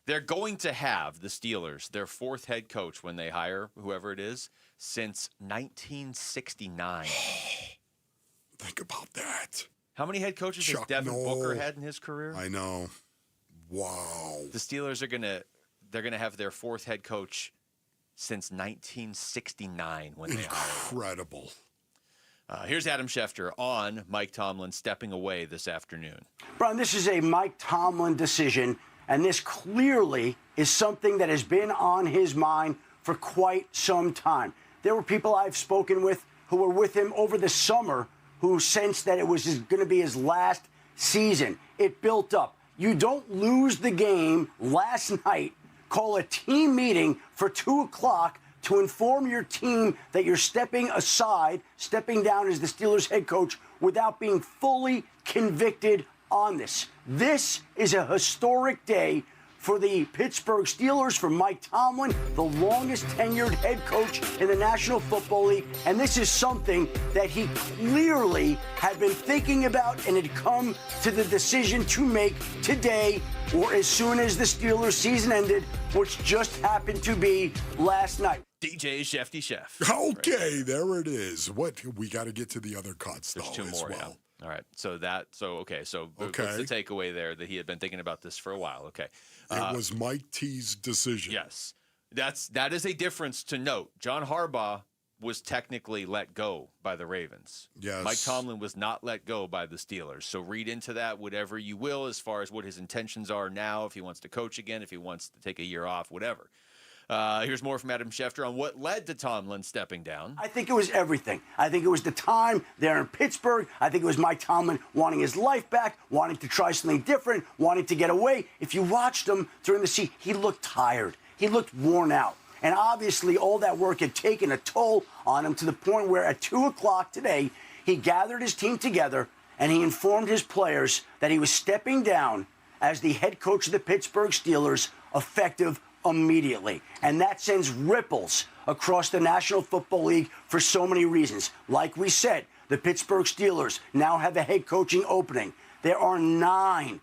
Speaker 8: they're going to have the Steelers, their fourth head coach when they hire whoever it is, since 1969.
Speaker 5: Think about that.
Speaker 8: How many head coaches has Devin Booker had in his career?
Speaker 5: I know. Wow.
Speaker 8: The Steelers they're gonna have their fourth head coach since 1969 when they hired.
Speaker 5: Incredible.
Speaker 8: Here's Adam Schefter on Mike Tomlin stepping away this afternoon.
Speaker 1: Brian, this is a Mike Tomlin decision, and this clearly is something that has been on his mind for quite some time. There were people I've spoken with who were with him over the summer who sensed that it was going to be his last season. It built up. You don't lose the game last night, call a team meeting for 2 o'clock to inform your team that you're stepping down as the Steelers head coach without being fully convicted on this. This is a historic day for the Pittsburgh Steelers, for Mike Tomlin, the longest tenured head coach in the National Football League. And this is something that he clearly had been thinking about and had come to the decision to make today or as soon as the Steelers season ended, which just happened to be last night.
Speaker 8: DJ Shefty Chef.
Speaker 5: Okay, right there it is. We got to get to the other cuts,
Speaker 8: There's
Speaker 5: though,
Speaker 8: two
Speaker 5: as
Speaker 8: more,
Speaker 5: well.
Speaker 8: yeah. All right. So what's the takeaway there that he had been thinking about this for a while? Okay.
Speaker 5: It was Mike T's decision.
Speaker 8: Yes. That is a difference to note. John Harbaugh was technically let go by the Ravens.
Speaker 5: Yes.
Speaker 8: Mike Tomlin was not let go by the Steelers. So read into that whatever you will as far as what his intentions are now, if he wants to coach again, if he wants to take a year off, whatever. Here's more from Adam Schefter on what led to Tomlin stepping down.
Speaker 1: I think it was everything. I think it was the time there in Pittsburgh. I think it was Mike Tomlin wanting his life back, wanting to try something different, wanting to get away. If you watched him during the season, he looked tired. He looked worn out. And obviously all that work had taken a toll on him to the point where at 2 o'clock today, he gathered his team together and he informed his players that he was stepping down as the head coach of the Pittsburgh Steelers, effective immediately. And that sends ripples across the National Football League for so many reasons. Like we said, the Pittsburgh Steelers now have a head coaching opening. There are nine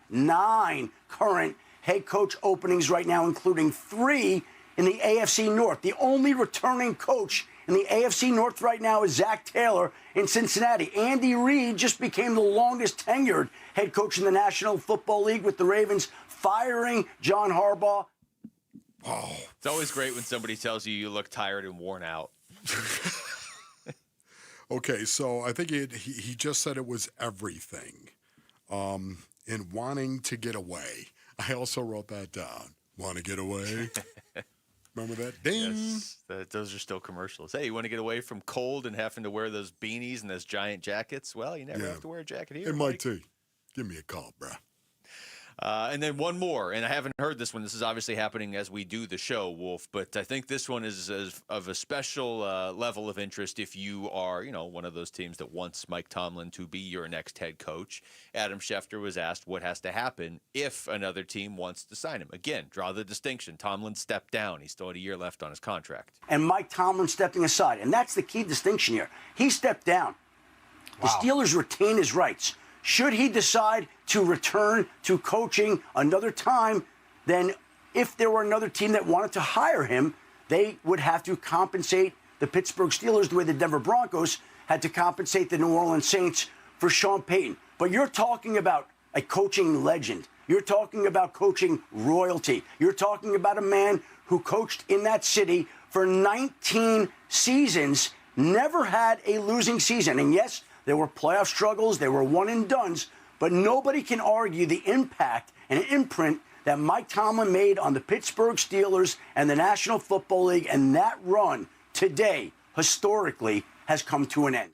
Speaker 1: current head coach openings right now, including 3 in the AFC North. The only returning coach in the AFC North right now is Zach Taylor in Cincinnati. Andy Reid just became the longest tenured head coach in the National Football League with the Ravens firing John Harbaugh.
Speaker 5: Oh.
Speaker 8: It's always great when somebody tells you look tired and worn out.
Speaker 5: Okay, so I think he just said it was everything in wanting to get away. I also wrote that down. Want to get away? Remember that? Ding.
Speaker 8: Yes, those are still commercials. Hey, you want to get away from cold and having to wear those beanies and those giant jackets? Well, you never have to wear a jacket here.
Speaker 5: Hey, Mike T, give me a call, bro.
Speaker 8: And then one more, and I haven't heard this one. This is obviously happening as we do the show, Wolf, but I think this one is of a special level of interest if you are, one of those teams that wants Mike Tomlin to be your next head coach. Adam Schefter was asked what has to happen if another team wants to sign him. Again, draw the distinction. Tomlin stepped down. He still had a year left on his contract.
Speaker 1: And Mike Tomlin stepping aside. And that's the key distinction here. He stepped down. The Steelers retain his rights. Should he decide to return to coaching another time, then if there were another team that wanted to hire him, they would have to compensate the Pittsburgh Steelers the way the Denver Broncos had to compensate the New Orleans Saints for Sean Payton. But you're talking about a coaching legend. You're talking about coaching royalty. You're talking about a man who coached in that city for 19 seasons, never had a losing season. And yes, there were playoff struggles, there were one-and-dones, but nobody can argue the impact and imprint that Mike Tomlin made on the Pittsburgh Steelers and the National Football League, and that run today, historically, has come to an end.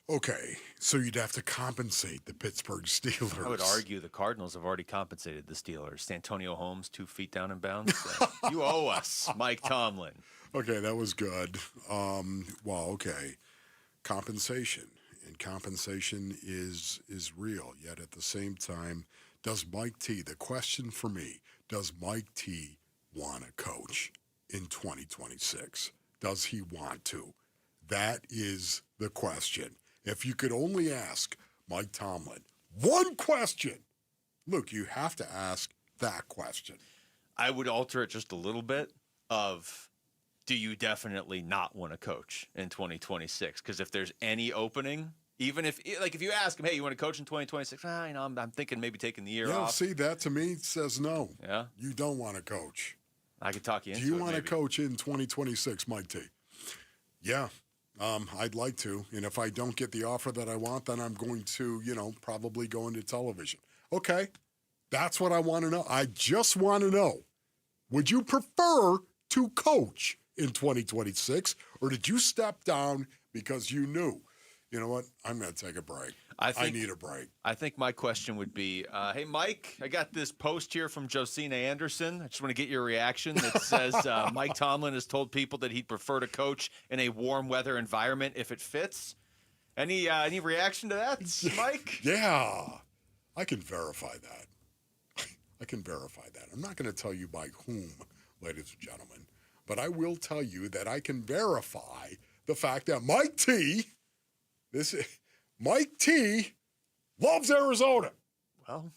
Speaker 5: Okay, so you'd have to compensate the Pittsburgh Steelers.
Speaker 8: I would argue the Cardinals have already compensated the Steelers. Santonio Holmes, 2 feet down in bounds. You owe us, Mike Tomlin.
Speaker 5: Okay, that was good. Okay. Compensation. And compensation is real. Yet at the same time, does Mike T, the question for me, does Mike T want to coach in 2026? Does he want to? That is the question. If you could only ask Mike Tomlin one question, Luke, you have to ask that question.
Speaker 8: I would alter it just a little bit of, do you definitely not want to coach in 2026? Because if there's any opening, even if you ask him, hey, you want to coach in 2026? I'm thinking maybe taking the year off.
Speaker 5: See, that to me says no.
Speaker 8: Yeah?
Speaker 5: You don't want to coach.
Speaker 8: I could talk you into it.
Speaker 5: Do you want to coach in 2026, Mike T? Yeah, I'd like to. And if I don't get the offer that I want, then I'm going to, probably go into television. Okay, that's what I want to know. I just want to know, would you prefer to coach in 2026, or did you step down because you knew, you know what, I'm going to take a break. I need a break.
Speaker 8: I think my question would be, hey, Mike, I got this post here from Josina Anderson. I just want to get your reaction that says Mike Tomlin has told people that he'd prefer to coach in a warm weather environment if it fits. Any reaction to that, Mike?
Speaker 5: Yeah, I can verify that. I'm not going to tell you by whom, ladies and gentlemen, but I will tell you that I can verify the fact that Mike T loves Arizona.
Speaker 8: Well,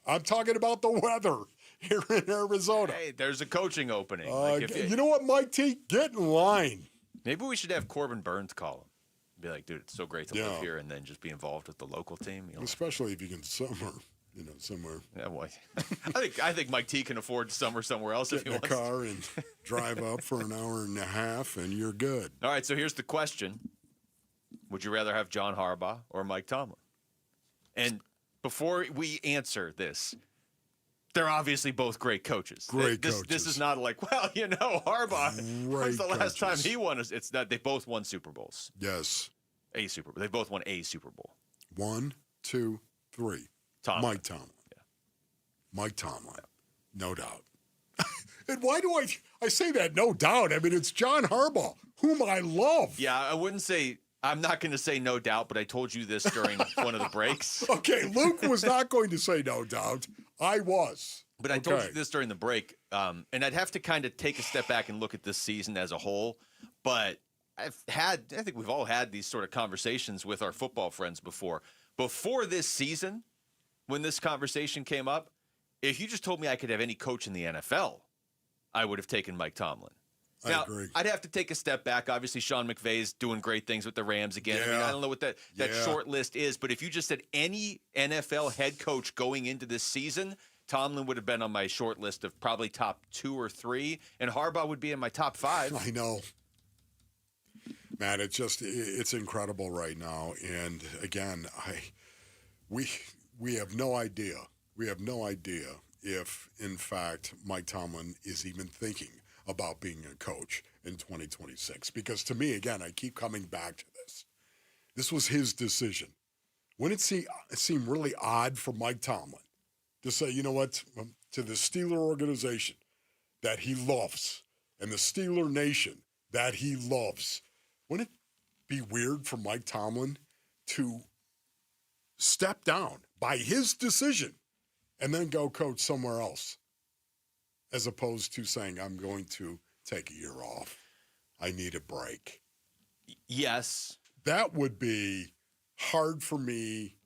Speaker 5: I'm talking about the weather here in Arizona.
Speaker 8: Hey, there's a coaching opening.
Speaker 5: You know what, Mike T? Get in line.
Speaker 8: Maybe we should have Corbin Burns call him. Be like, dude, it's so great to live here, and then just be involved with the local team.
Speaker 5: Especially if you can summer. Somewhere.
Speaker 8: Yeah, well, I think Mike T can afford summer somewhere else if he wants.
Speaker 5: Get in a car and drive up for an hour and a half, and you're good.
Speaker 8: All right, so here's the question. Would you rather have John Harbaugh or Mike Tomlin? And before we answer this, they're obviously both great coaches.
Speaker 5: Coaches.
Speaker 8: This is not like, Harbaugh, when's the last time he won? It's not. They both won Super Bowls.
Speaker 5: Yes.
Speaker 8: A Super Bowl. They both won a Super Bowl.
Speaker 5: 1, 2, 3.
Speaker 8: Tomlin.
Speaker 5: Mike Tomlin. Yeah. Mike Tomlin. Yeah. No doubt. And why do I say that? No doubt. I mean, it's John Harbaugh, whom I love.
Speaker 8: Yeah, I'm not going to say no doubt, but I told you this during one of the breaks.
Speaker 5: Okay, Luke was not going to say no doubt. I was.
Speaker 8: But I told you this during the break, and I'd have to kind of take a step back and look at this season as a whole. But I think we've all had these sort of conversations with our football friends before. Before this season, when this conversation came up, if you just told me I could have any coach in the NFL, I would have taken Mike Tomlin. Now,
Speaker 5: I agree.
Speaker 8: I'd have to take a step back. Obviously, Sean McVay's doing great things with the Rams again.
Speaker 5: Yeah.
Speaker 8: I mean, I don't know what that short list is, but if you just said any NFL head coach going into this season, Tomlin would have been on my short list of probably top 2 or 3, and Harbaugh would be in my top 5.
Speaker 5: I know. Man, it's incredible right now. And again, we have no idea. We have no idea if, in fact, Mike Tomlin is even thinking about being a coach in 2026. Because to me, again, I keep coming back to this. This was his decision. Wouldn't it seem really odd for Mike Tomlin to say, you know what, to the Steeler organization that he loves and the Steeler Nation that he loves, wouldn't it be weird for Mike Tomlin to step down by his decision and then go coach somewhere else, as opposed to saying, I'm going to take a year off. I need a break.
Speaker 8: Yes.
Speaker 5: That would be hard for me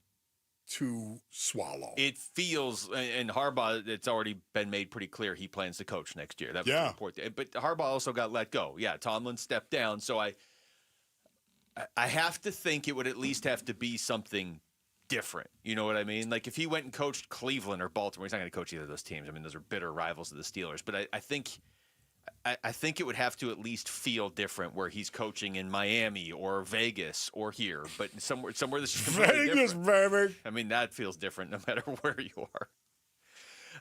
Speaker 5: to swallow.
Speaker 8: It feels, and Harbaugh, it's already been made pretty clear he plans to coach next year. That was the report. But Harbaugh also got let go. Yeah, Tomlin stepped down. So I have to think it would at least have to be something different. You know what I mean? Like if he went and coached Cleveland or Baltimore, he's not going to coach either of those teams. I mean, those are bitter rivals of the Steelers. But I think it would have to at least feel different where he's coaching in Miami or Vegas or here, but somewhere that's just completely
Speaker 5: Vegas,
Speaker 8: different.
Speaker 5: baby.
Speaker 8: I mean, that feels different no matter where you are.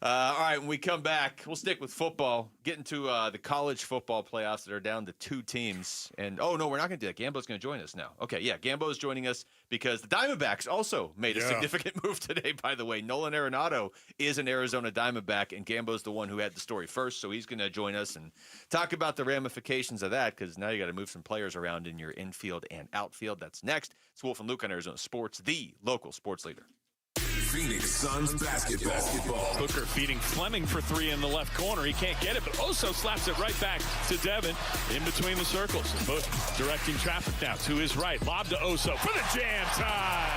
Speaker 8: All right, when we come back, we'll stick with football, get into the college football playoffs that are down to 2 teams. And, oh, no, we're not going to do that. Gambo's going to join us now. Okay, yeah, Gambo's joining us because the Diamondbacks also made a significant move today, by the way. Nolan Arenado is an Arizona Diamondback, and Gambo's the one who had the story first, so he's going to join us and talk about the ramifications of that because now you got to move some players around in your infield and outfield. That's next. It's Wolf and Luke on Arizona Sports, the local sports leader.
Speaker 7: Phoenix Suns basketball.
Speaker 3: Booker feeding Fleming for 3 in the left corner. He can't get it, but Oso slaps it right back to Devin in between the circles. And both directing traffic now to his right. Lob to Oso for the jam time.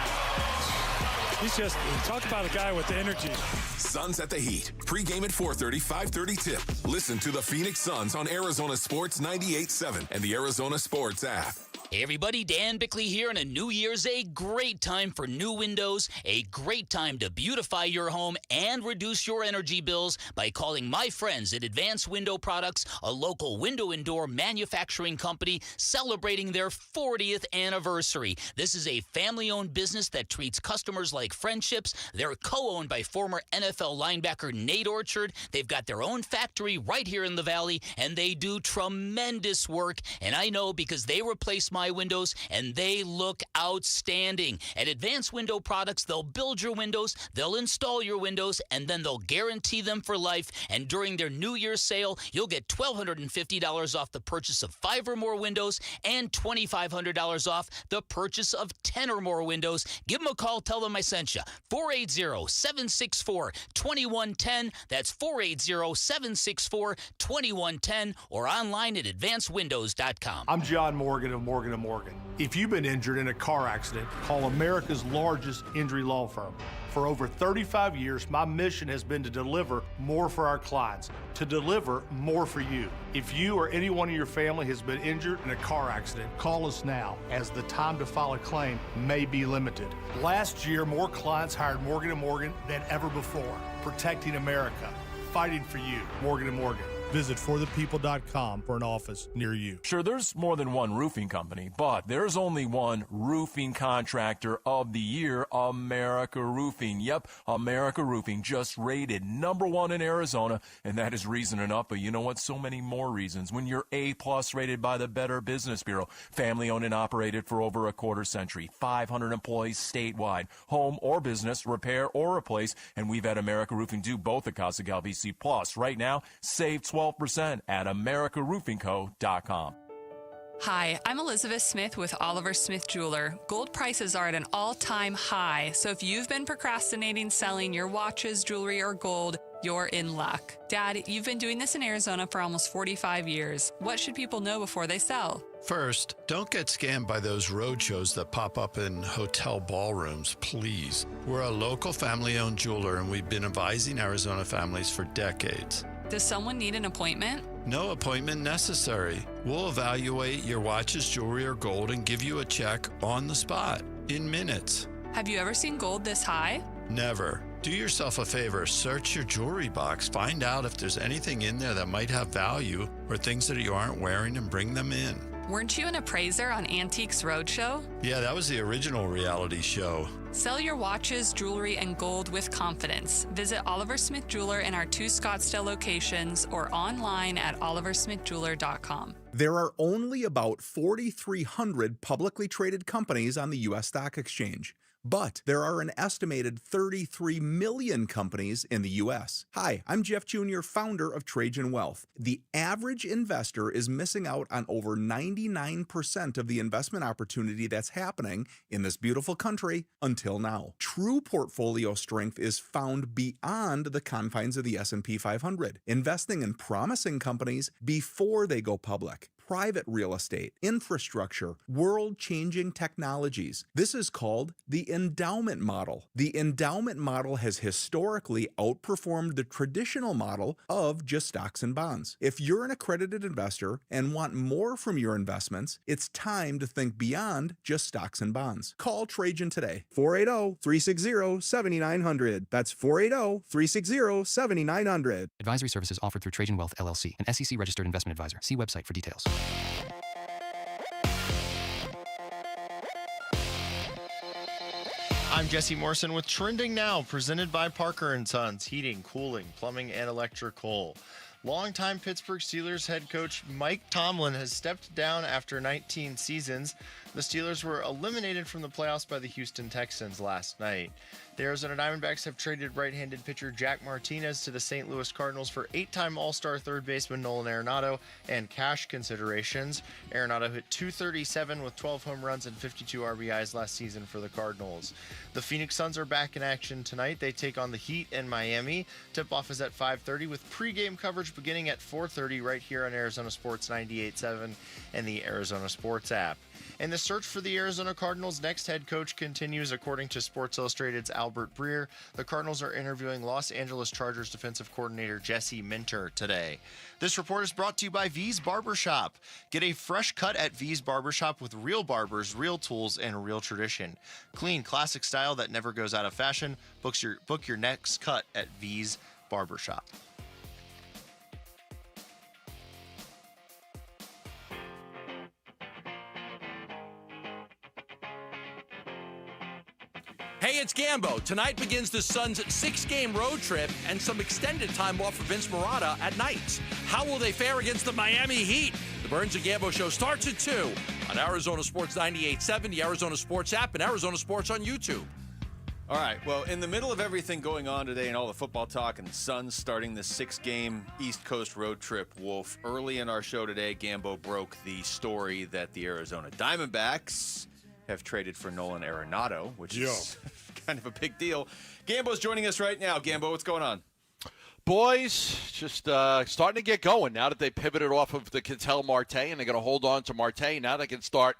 Speaker 9: He's just, talk about a guy with the energy.
Speaker 7: Suns at the Heat. Pre-game at 4:30, 5:30 tip. Listen to the Phoenix Suns on Arizona Sports 98.7 and the Arizona Sports app.
Speaker 10: Hey everybody, Dan Bickley here, and a new year's a great time for new windows, a great time to beautify your home and reduce your energy bills by calling my friends at Advanced Window Products, a local window and door manufacturing company celebrating their 40th anniversary. This is a family-owned business that treats customers like friendships. They're co-owned by former NFL linebacker Nate Orchard. They've got their own factory right here in the Valley, and they do tremendous work, and I know because they replace my windows, and they look outstanding. At Advanced Window Products, they'll build your windows, they'll install your windows, and then they'll guarantee them for life. And during their New Year's sale, you'll get $1,250 off the purchase of 5 or more windows and $2,500 off the purchase of 10 or more windows. Give them a call. Tell them I sent you. 480-764-2110. That's 480-764-2110 or online at advancedwindows.com.
Speaker 11: I'm John Morgan of Morgan & Morgan. If you've been injured in a car accident, call America's largest injury law firm. For over 35 years, my mission has been to deliver more for our clients, to deliver more for you. If you or anyone in your family has been injured in a car accident, call us now, as the time to file a claim may be limited. Last year, more clients hired Morgan & Morgan than ever before, protecting America, fighting for you. Morgan & Morgan. Visit forthepeople.com for an office near you.
Speaker 13: Sure, there's more than one roofing company, but there's only one roofing contractor of the year, America Roofing. Yep, America Roofing, just rated #1 in Arizona, and that is reason enough. But you know what? So many more reasons. When you're A+ rated by the Better Business Bureau, family owned and operated for over a quarter century, 500 employees statewide, home or business, repair or replace, and we've had America Roofing do both at Casa Galvisi Plus. Right now, save 12% at AmericaRoofingCo.com.
Speaker 14: Hi, I'm Elizabeth Smith with Oliver Smith Jeweler. Gold prices are at an all-time high, so if you've been procrastinating selling your watches, jewelry, or gold, you're in luck. Dad, you've been doing this in Arizona for almost 45 years. What should people know before they sell?
Speaker 15: First, don't get scammed by those roadshows that pop up in hotel ballrooms, please. We're a local family-owned jeweler, and we've been advising Arizona families for decades.
Speaker 14: Does someone need an appointment?
Speaker 15: No appointment necessary. We'll evaluate your watches, jewelry, or gold and give you a check on the spot in minutes.
Speaker 14: Have you ever seen gold this high?
Speaker 15: Never. Do yourself a favor, search your jewelry box, find out if there's anything in there that might have value or things that you aren't wearing, and bring them in.
Speaker 14: Weren't you an appraiser on Antiques Roadshow?
Speaker 15: Yeah, that was the original reality show.
Speaker 14: Sell your watches, jewelry, and gold with confidence. Visit Oliver Smith Jeweler in our 2 Scottsdale locations or online at oliversmithjeweler.com.
Speaker 17: There are only about 4,300 publicly traded companies on the U.S. stock exchange.
Speaker 2: But there are an estimated 33 million companies in the U.S. Hi, I'm Jeff Jr., founder of Trajan Wealth. The average investor is missing out on over 99% of the investment opportunity that's happening in this beautiful country until now. True portfolio strength is found beyond the confines of the S&P 500, investing in promising companies before they go public. Private real estate, infrastructure, world-changing technologies. This is called the endowment model. The endowment model has historically outperformed the traditional model of just stocks and bonds. If you're an accredited investor and want more from your investments, it's time to think beyond just stocks and bonds. Call Trajan today. 480-360-7900. That's 480-360-7900.
Speaker 4: Advisory services offered through Trajan Wealth, LLC, an SEC-registered investment advisor. See website for details.
Speaker 6: I'm Jesse Morrison with Trending Now, presented by Parker & Sons, heating, cooling, plumbing, and electrical. Longtime Pittsburgh Steelers head coach Mike Tomlin has stepped down after 19 seasons. The Steelers were eliminated from the playoffs by the Houston Texans last night. The Arizona Diamondbacks have traded right-handed pitcher Jack Martinez to the St. Louis Cardinals for 8-time All-Star third baseman Nolan Arenado and cash considerations. Arenado hit .237 with 12 home runs and 52 RBIs last season for the Cardinals. The Phoenix Suns are back in action tonight. They take on the Heat in Miami. Tip-off is at 5:30 with pregame coverage beginning at 4:30 right here on Arizona Sports 98.7 and the Arizona Sports app. And the search for the Arizona Cardinals' next head coach continues, according to Sports Illustrated's Albert Breer. The Cardinals are interviewing Los Angeles Chargers defensive coordinator Jesse Minter today. This report is brought to you by V's Barbershop. Get a fresh cut at V's Barbershop with real barbers, real tools, and real tradition. Clean, classic style that never goes out of fashion. Book your next cut at V's Barbershop.
Speaker 12: Hey, it's Gambo. Tonight begins the Suns' 6-game road trip and some extended time off for Vince Marotta at night. How will they fare against the Miami Heat? The Burns and Gambo show starts at 2 on Arizona Sports 98.7, the Arizona Sports app, and Arizona Sports on YouTube.
Speaker 8: All right, well, in the middle of everything going on today and all the football talk and the Suns starting the 6-game East Coast road trip, Wolf, early in our show today, Gambo broke the story that the Arizona Diamondbacks have traded for Nolan Arenado, which is kind of a big deal. Gambo's joining us right now. Gambo, what's going on?
Speaker 16: Boys, just starting to get going now that they pivoted off of the Ketel Marte, and they're going to hold on to Marte. Now they can start,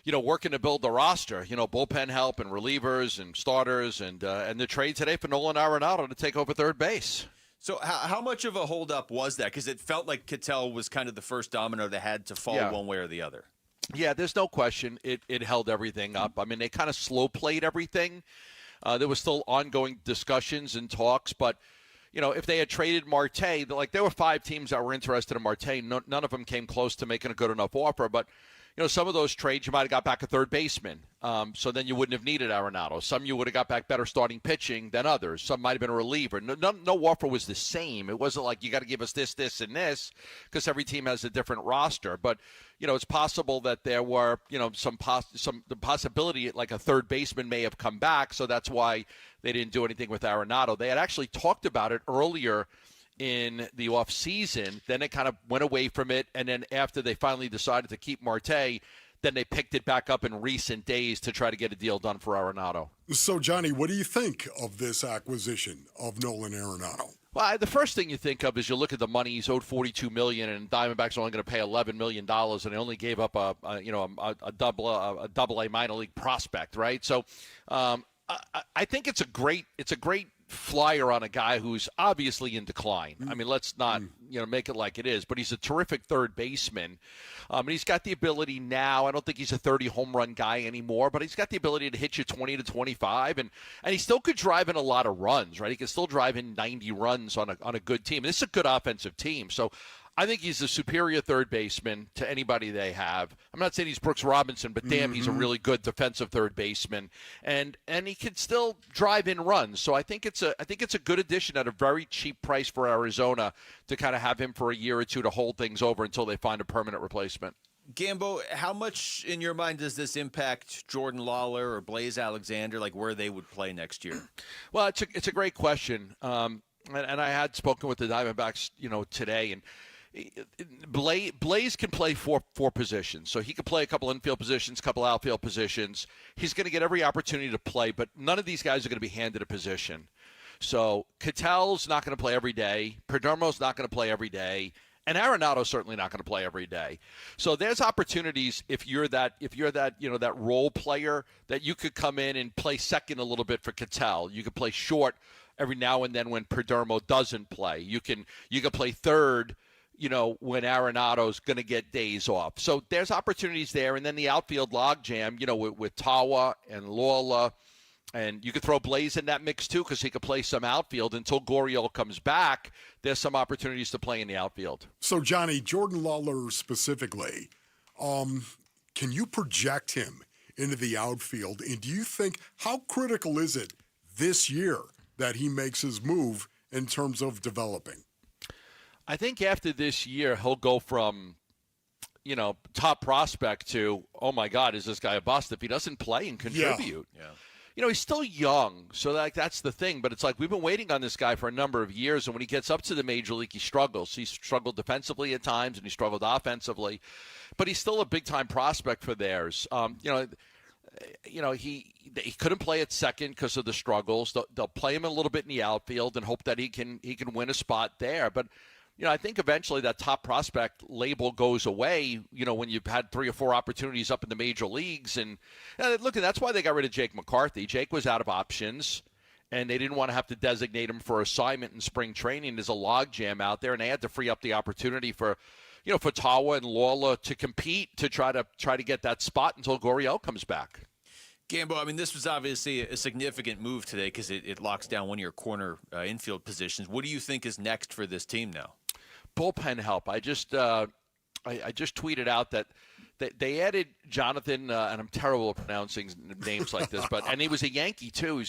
Speaker 16: working to build the roster, bullpen help and relievers and starters, and the trade today for Nolan Arenado to take over third base.
Speaker 8: So how much of a holdup was that? Because it felt like Ketel was kind of the first domino that had to fall one way or the other.
Speaker 16: Yeah, there's no question it held everything up. I mean, they kind of slow-played everything. There was still ongoing discussions and talks, but, if they had traded Marte, there were 5 teams that were interested in Marte. None of them came close to making a good enough offer, but, some of those trades you might have got back a third baseman, so then you wouldn't have needed Arenado. Some you would have got back better starting pitching than others. Some might have been a reliever. No offer was the same. It wasn't like you got to give us this, and this, because every team has a different roster. But, it's possible that there were, the possibility like a third baseman may have come back, so that's why they didn't do anything with Arenado. They had actually talked about it earlier in the offseason. Then it kind of went away from it, and then after they finally decided to keep Marte, then they picked it back up in recent days to try to get a deal done for Arenado.
Speaker 5: So, Johnny, what do you think of this acquisition of Nolan Arenado?
Speaker 16: Well, the first thing you think of is you look at the money. He's owed $42 million, and Diamondbacks are only going to pay $11 million, and they only gave up a double-A minor league prospect, right? So, I think it's a great flyer on a guy who's obviously in decline. I mean, let's not make it like it is, but he's a terrific third baseman. And he's got the ability now. I don't think he's a 30 home run guy anymore, but he's got the ability to hit you 20 to 25, and he still could drive in a lot of runs, right? He can still drive in 90 runs on a good team. And this is a good offensive team, so I think he's a superior third baseman to anybody they have. I'm not saying he's Brooks Robinson, but damn, he's a really good defensive third baseman, and he can still drive in runs. So I think it's a good addition at a very cheap price for Arizona to kind of have him for a year or two to hold things over until they find a permanent replacement.
Speaker 8: Gambo, how much in your mind does this impact Jordan Lawler or Blaze Alexander, like where they would play next year?
Speaker 16: Well, it's a great question. And I had spoken with the Diamondbacks, today, and Blaze can play four positions. So he could play a couple infield positions, a couple outfield positions. He's going to get every opportunity to play, but none of these guys are going to be handed a position. So Ketel's not going to play every day. Perdomo's not going to play every day. And Arenado's certainly not going to play every day. So there's opportunities if you're that that role player that you could come in and play second a little bit for Ketel. You could play short every now and then when Perdomo doesn't play. You can play third, when Arenado's going to get days off. So there's opportunities there. And then the outfield logjam, with Tawa and Lawler. And you could throw Blaze in that mix, too, because he could play some outfield. Until Gurriel comes back, there's some opportunities to play in the outfield.
Speaker 5: So, Johnny, Jordan Lawler specifically, can you project him into the outfield? And do you think, how critical is it this year that he makes his move in terms of developing?
Speaker 16: I think after this year, he'll go from, top prospect to, oh, my God, is this guy a bust if he doesn't play and contribute?
Speaker 8: Yeah.
Speaker 16: He's still young, so that's the thing. But it's like we've been waiting on this guy for a number of years, and when he gets up to the major league, he struggles. He's struggled defensively at times, and he struggled offensively. But he's still a big-time prospect for theirs. He couldn't play at second because of the struggles. They'll play him a little bit in the outfield and hope that he can win a spot there. But I think eventually that top prospect label goes away, when you've had 3 or 4 opportunities up in the major leagues. And look, that's why they got rid of Jake McCarthy. Jake was out of options, and they didn't want to have to designate him for assignment in spring training. There's a logjam out there, and they had to free up the opportunity for Tawa and Lawler to compete to try to get that spot until Gurriel comes back.
Speaker 8: Gambo, this was obviously a significant move today because it locks down one of your corner infield positions. What do you think is next for this team now?
Speaker 16: Bullpen help. I just tweeted out that they added Jonathan, and I'm terrible at pronouncing names like this, and he was a Yankee too.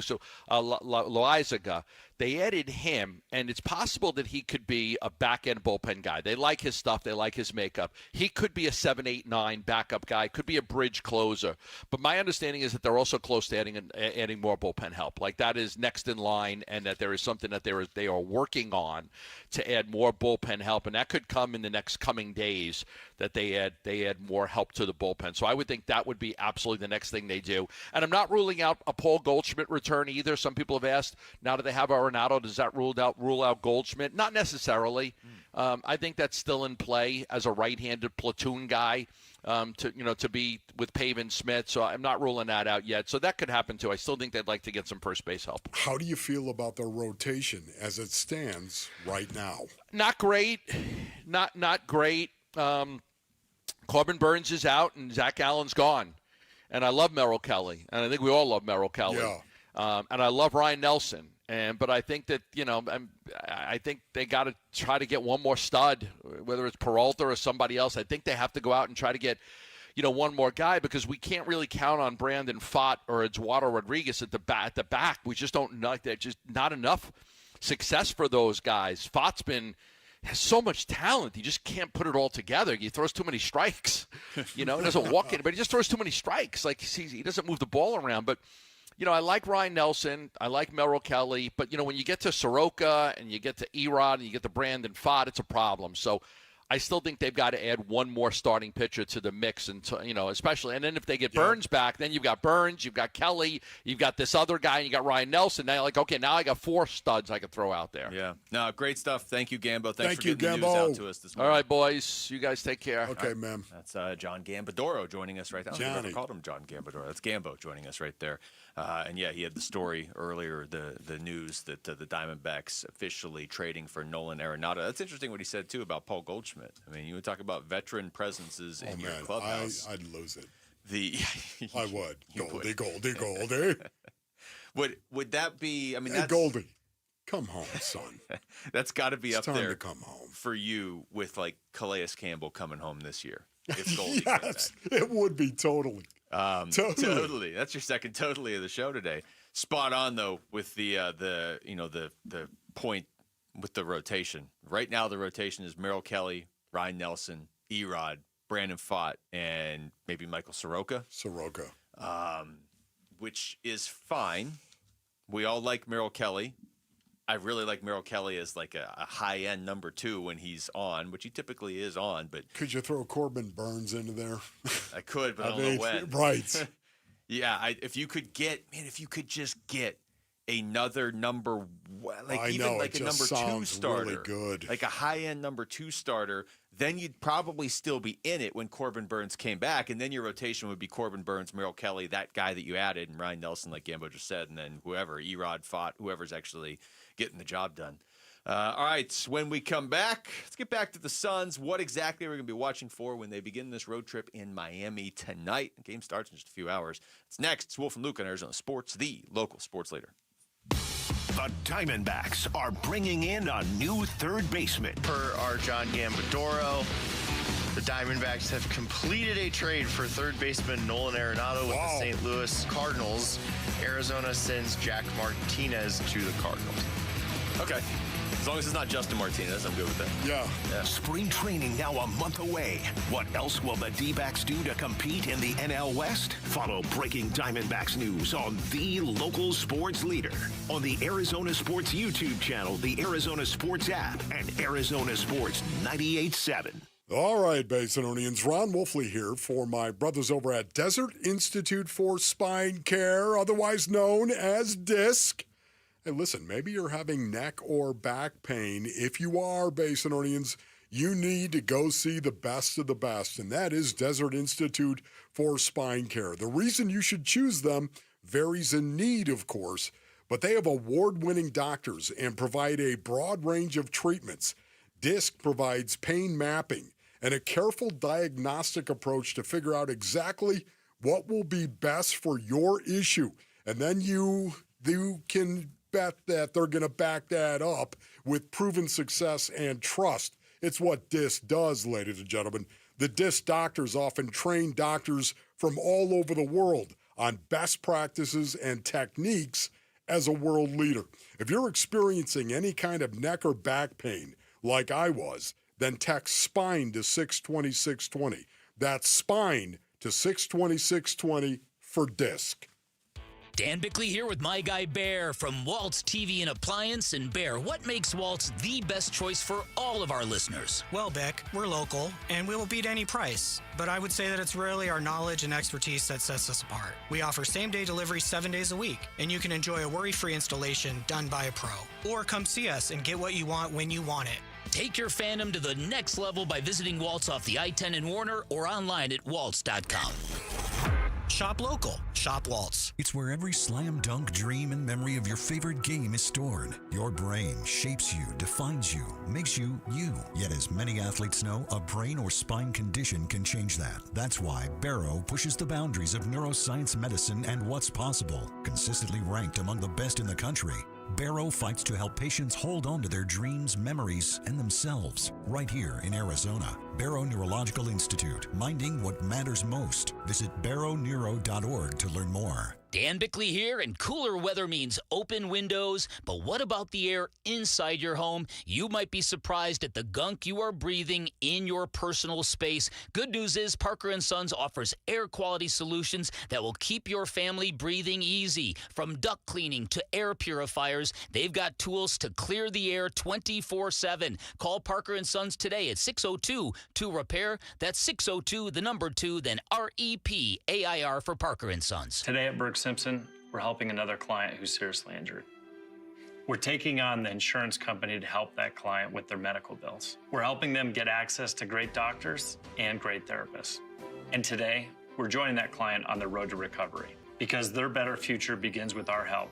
Speaker 16: So Loizaga. They added him, and it's possible that he could be a back-end bullpen guy. They like his stuff. They like his makeup. He could be a 7, 8, 9 backup guy. Could be a bridge closer. But my understanding is that they're also close to adding more bullpen help. Like that is next in line, and that there is something that they are working on to add more bullpen help, and that could come in the next coming days. That they add more help to the bullpen. So I would think that would be absolutely the next thing they do. And I'm not ruling out a Paul Goldschmidt return either. Some people have asked, now that they have Arenado, does that rule out Goldschmidt? Not necessarily. I think that's still in play as a right-handed platoon guy to be with Pavin Smith. So I'm not ruling that out yet. So that could happen too. I still think they'd like to get some first base help.
Speaker 5: How do you feel about their rotation as it stands right now?
Speaker 16: Not great. Not great. Corbin Burns is out and Zach Allen's gone. And I love Merrill Kelly. And I think we all love Merrill Kelly.
Speaker 5: Yeah.
Speaker 16: And I love Ryan Nelson. But I think that, I think they got to try to get one more stud, whether it's Peralta or somebody else. I think they have to go out and try to get, one more guy because we can't really count on Brandon Pfaadt or Eduardo Rodriguez at the back. We just don't know. There's just not enough success for those guys. Pfaadt's has so much talent. He just can't put it all together. He throws too many strikes. He doesn't walk in, but he just throws too many strikes. Like he doesn't move the ball around. But, I like Ryan Nelson. I like Merrill Kelly. But, when you get to Soroka and you get to Erod and you get to Brandon Pfaadt, it's a problem. So I still think they've got to add one more starting pitcher to the mix, and especially. And then if they get Burns back, then you've got Burns, you've got Kelly, you've got this other guy, and you got Ryan Nelson. Now, now I got 4 studs I could throw out there.
Speaker 8: Yeah. No, great stuff. Thank you, Gambo. Thanks
Speaker 5: Thank
Speaker 8: for
Speaker 5: you,
Speaker 8: getting
Speaker 5: Gambo.
Speaker 8: the news out to us this morning.
Speaker 16: All right, boys. You guys take care.
Speaker 5: Okay, ma'am.
Speaker 8: That's John Gambadoro joining us right now. I never called him John Gambadoro. That's Gambo joining us right there. And he had the story earlier, the news that the Diamondbacks officially trading for Nolan Arenado. That's interesting what he said, too, about Paul Goldschmidt. You would talk about veteran presences in your clubhouse.
Speaker 5: I'd lose it.
Speaker 8: I
Speaker 5: would. Goldie.
Speaker 8: Would that be?
Speaker 5: Hey, Goldie, come home, son.
Speaker 8: That's got to be
Speaker 5: it's
Speaker 8: up
Speaker 5: time
Speaker 8: there
Speaker 5: to come home
Speaker 8: for you with Calais Campbell coming home this year. If Goldie
Speaker 5: yes, it would be totally.
Speaker 8: Totally. That's your second totally of the show today. Spot on though with the point with the rotation. Right now the rotation is Merrill Kelly, Ryan Nelson, Erod, Brandon Pfaadt and maybe Michael Soroka. Which is fine. We all like Merrill Kelly. I really like Merrill Kelly as like a high-end number 2 when he's on, which he typically is on. But
Speaker 5: could you throw Corbin Burns into there?
Speaker 8: I could, but I don't know when.
Speaker 5: Right.
Speaker 8: Yeah, if you could just get another number, like
Speaker 5: I
Speaker 8: even
Speaker 5: know,
Speaker 8: like
Speaker 5: it
Speaker 8: a
Speaker 5: just
Speaker 8: number 2
Speaker 5: sounds
Speaker 8: starter,
Speaker 5: really good.
Speaker 8: like a high-end number 2 starter, then you'd probably still be in it when Corbin Burns came back, and then your rotation would be Corbin Burns, Merrill Kelly, that guy that you added, and Ryan Nelson, like Gambo just said, and then whoever, Erod, Pfaadt, whoever's actually getting the job done. All right, when we come back, let's get back to the Suns. What exactly are we going to be watching for when they begin this road trip in Miami tonight? The game starts in just a few hours. It's next. It's Wolf and Luke on Arizona Sports, the local sports leader.
Speaker 17: The Diamondbacks are bringing in a new third baseman.
Speaker 6: Per our John Gambadoro, the Diamondbacks have completed a trade for third baseman Nolan Arenado with the St. Louis Cardinals. Arizona sends Jack Martinez to the Cardinals.
Speaker 8: Okay. As long as it's not Justin Martinez, I'm good with that.
Speaker 5: Yeah.
Speaker 17: Spring training now a month away. What else will the D-backs do to compete in the NL West? Follow breaking Diamondbacks news on the local sports leader on the Arizona Sports YouTube channel, the Arizona Sports app, and Arizona Sports 98.7.
Speaker 5: All right, Basinonians. Ron Wolfley here for my brothers over at Desert Institute for Spine Care, otherwise known as DISC. Hey, listen, maybe you're having neck or back pain. If you are, Basinonians, you need to go see the best of the best, and that is Desert Institute for Spine Care. The reason you should choose them varies in need, of course, but they have award-winning doctors and provide a broad range of treatments. DISC provides pain mapping and a careful diagnostic approach to figure out exactly what will be best for your issue. And then you can bet that they're going to back that up with proven success and trust. It's what DISC does, ladies and gentlemen. The DISC doctors often train doctors from all over the world on best practices and techniques as a world leader. If you're experiencing any kind of neck or back pain, like I was, then text SPINE to 620-620. That's SPINE to 620-620 for DISC.
Speaker 10: Dan Bickley here with my guy Bear from Waltz TV and Appliance. And Bear, what makes Waltz the best choice for all of our listeners?
Speaker 18: Well, Beck, we're local and we will beat any price. But I would say that it's really our knowledge and expertise that sets us apart. We offer same-day delivery 7 days a week, and you can enjoy a worry-free installation done by a pro. Or come see us and get what you want when you want it.
Speaker 10: Take your fandom to the next level by visiting Waltz off the I-10 in Warner or online at waltz.com.
Speaker 18: Shop local. Shop Waltz.
Speaker 19: It's where every slam dunk dream and memory of your favorite game is stored. Your brain shapes you, defines you, makes you, you. Yet as many athletes know, a brain or spine condition can change that. That's why Barrow pushes the boundaries of neuroscience medicine and what's possible. Consistently ranked among the best in the country, Barrow fights to help patients hold on to their dreams, memories, and themselves right here in Arizona. Barrow Neurological Institute, minding what matters most. Visit barrowneuro.org to learn more.
Speaker 10: Dan Bickley here, and cooler weather means open windows. But what about the air inside your home? You might be surprised at the gunk you are breathing in your personal space. Good news is Parker & Sons offers air quality solutions that will keep your family breathing easy. From duct cleaning to air purifiers, they've got tools to clear the air 24/7. Call Parker & Sons today at 602-2REPAIR. That's 602, the number 2, then REPAIR for Parker & Sons.
Speaker 20: Today at Berg Simpson, we're helping another client who's seriously injured. We're taking on the insurance company to help that client with their medical bills. We're helping them get access to great doctors and great therapists. And today, we're joining that client on the road to recovery because their better future begins with our help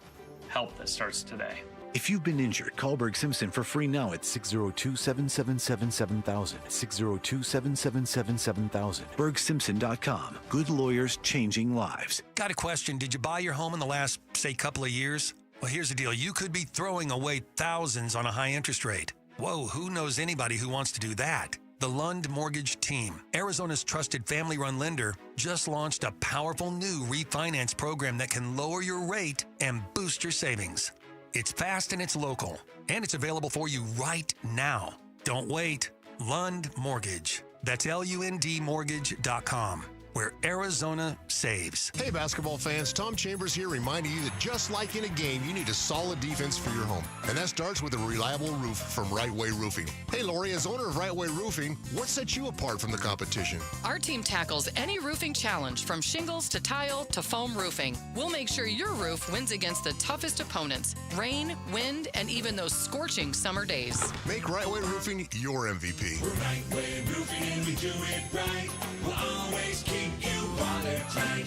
Speaker 20: that starts today.
Speaker 21: If you've been injured, call Berg Simpson for free now at 602-777-7000. 602-777-7000. BergSimpson.com. Good lawyers changing lives.
Speaker 22: Got a question. Did you buy your home in the last, say, couple of years? Well, here's the deal. You could be throwing away thousands on a high interest rate. Whoa, who knows anybody who wants to do that? The Lund Mortgage Team, Arizona's trusted family-run lender, just launched a powerful new refinance program that can lower your rate and boost your savings. It's fast and it's local, and it's available for you right now. Don't wait.
Speaker 1: Lund Mortgage. That's LUNDmortgage.com, where Arizona saves.
Speaker 3: Hey, basketball fans, Tom Chambers here reminding you that just like in a game, you need a solid defense for your home. And that starts with a reliable roof from Right Way Roofing. Hey, Lori, as owner of Right Way Roofing, what sets you apart from the competition?
Speaker 23: Our team tackles any roofing challenge, from shingles to tile to foam roofing. We'll make sure your roof wins against the toughest opponents: rain, wind, and even those scorching summer days.
Speaker 3: Make Right Way Roofing your MVP.
Speaker 24: We're Right Way Roofing and we do it right. We'll always keep you watertight.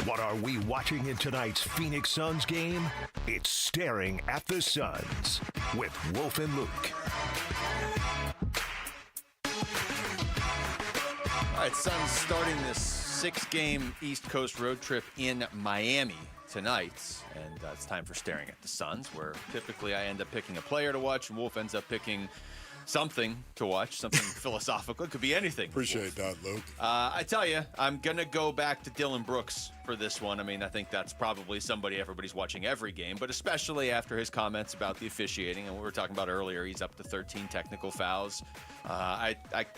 Speaker 17: What are we watching in tonight's Phoenix Suns game? It's Staring at the Suns with Wolf and Luke.
Speaker 8: All right, Suns starting this 6-game East Coast road trip in Miami tonight, and it's time for Staring at the Suns, where typically I end up picking a player to watch, and Wolf ends up picking something to watch, something philosophical. It could be anything.
Speaker 5: Appreciate that, Luke.
Speaker 8: I tell you, I'm going to go back to Dillon Brooks for this one. I mean, I think that's probably somebody everybody's watching every game, but especially after his comments about the officiating, and what we were talking about earlier, he's up to 13 technical fouls. I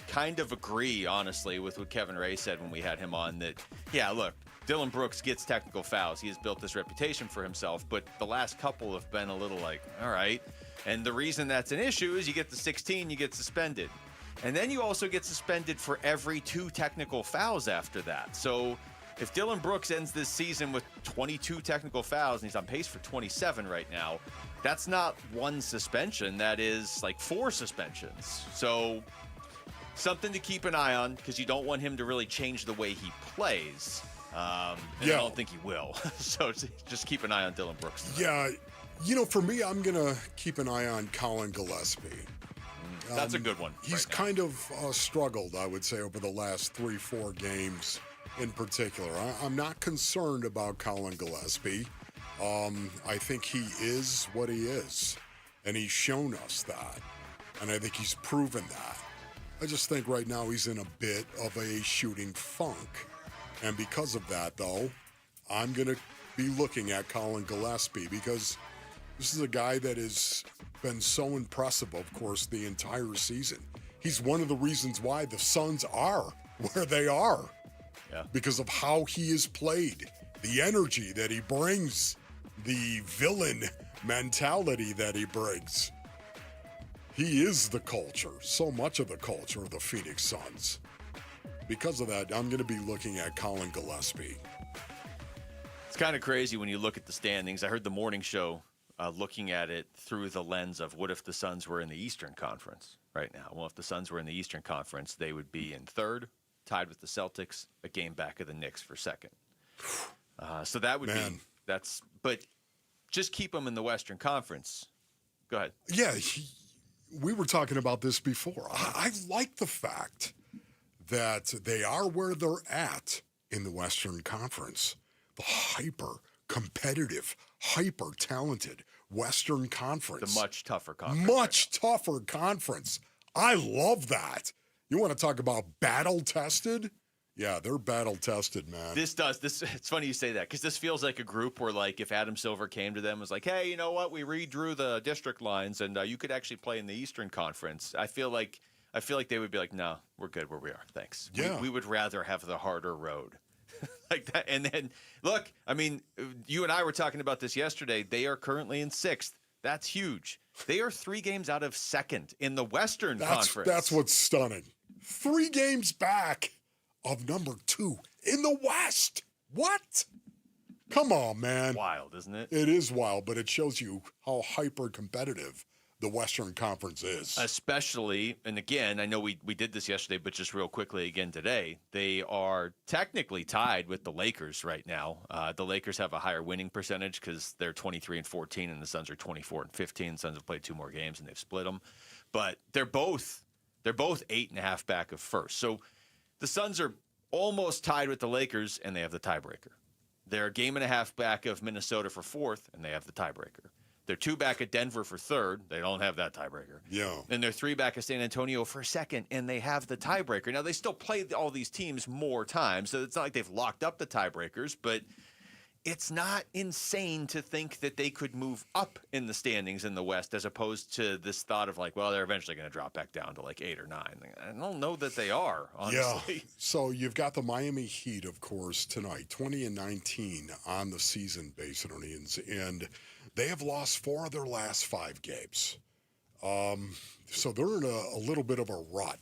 Speaker 8: kind of agree, honestly, with what Kevin Ray said when we had him on, that, yeah, look, Dillon Brooks gets technical fouls. He has built this reputation for himself, but the last couple have been a little like, all right. And the reason that's an issue is you get to 16, you get suspended. And then you also get suspended for every 2 technical fouls after that. So if Dillon Brooks ends this season with 22 technical fouls, and he's on pace for 27 right now, that's not 1 suspension. That is like 4 suspensions. So something to keep an eye on, because you don't want him to really change the way he plays. And I don't think he will. So just keep an eye on Dillon Brooks tonight.
Speaker 5: Yeah. You know, for me, I'm going to keep an eye on Colin Gillespie.
Speaker 8: That's a good one.
Speaker 5: He's kind of struggled, I would say, over the last 3-4 games in particular. I'm not concerned about Colin Gillespie. I think he is what he is, and he's shown us that, and I think he's proven that. I just think right now he's in a bit of a shooting funk, and because of that, though, I'm going to be looking at Colin Gillespie, because this is a guy that has been so impressive, of course, the entire season. He's one of the reasons why the Suns are where they are.
Speaker 8: Yeah.
Speaker 5: Because of how he is played, the energy that he brings, the villain mentality that he brings. He is the culture, so much of the culture of the Phoenix Suns. Because of that, I'm going to be looking at Colin Gillespie.
Speaker 8: It's kind of crazy when you look at the standings. I heard the morning show looking at it through the lens of what if the Suns were in the Eastern Conference right now? Well, if the Suns were in the Eastern Conference, they would be in 3rd, tied with the Celtics, a game back of the Knicks for 2nd. So that would be but just keep them in the Western Conference. Go ahead.
Speaker 5: Yeah, we were talking about this before. I like the fact that they are where they're at in the Western Conference. The hyper-competitive, hyper-talented Western Conference.
Speaker 8: The much tougher conference.
Speaker 5: Much tougher conference. I love that. You want to talk about battle-tested? Yeah, they're battle-tested, man.
Speaker 8: It's funny you say that, because this feels like a group where, like, if Adam Silver came to them and was like, hey, you know what, we redrew the district lines, and you could actually play in the Eastern Conference. I feel like they would be like, no, we're good where we are. Thanks.
Speaker 5: Yeah.
Speaker 8: We would rather have the harder road. Like that. And then, look, I mean, you and I were talking about this yesterday. They are currently in 6th. That's huge. They are 3 games out of 2nd in the Western Conference.
Speaker 5: That's what's stunning. 3 games back of number 2 in the West. What? Come on, man.
Speaker 8: Wild, isn't it?
Speaker 5: It is wild, but it shows you how hyper-competitive the Western Conference is.
Speaker 8: Especially, and again, I know we did this yesterday, but just real quickly again today, they are technically tied with the Lakers right now. The Lakers have a higher winning percentage because they're 23-14, and the Suns are 24-15. The Suns have played 2 more games, and they've split them. But they're both 8.5 back of first. So the Suns are almost tied with the Lakers, and they have the tiebreaker. They're a game and a half back of Minnesota for 4th, and they have the tiebreaker. They're 2 back at Denver for 3rd. They don't have that tiebreaker.
Speaker 5: Yeah.
Speaker 8: And they're 3 back at San Antonio for 2nd, and they have the tiebreaker. Now, they still play all these teams more times, so it's not like they've locked up the tiebreakers, but it's not insane to think that they could move up in the standings in the West as opposed to this thought of like, well, they're eventually going to drop back down to like 8 or 9. I don't know that they are, honestly.
Speaker 5: Yeah. So you've got the Miami Heat, of course, tonight, 20-19 on the season, Basinonians, and they have lost 4 of their last 5 games. So they're in a little bit of a rut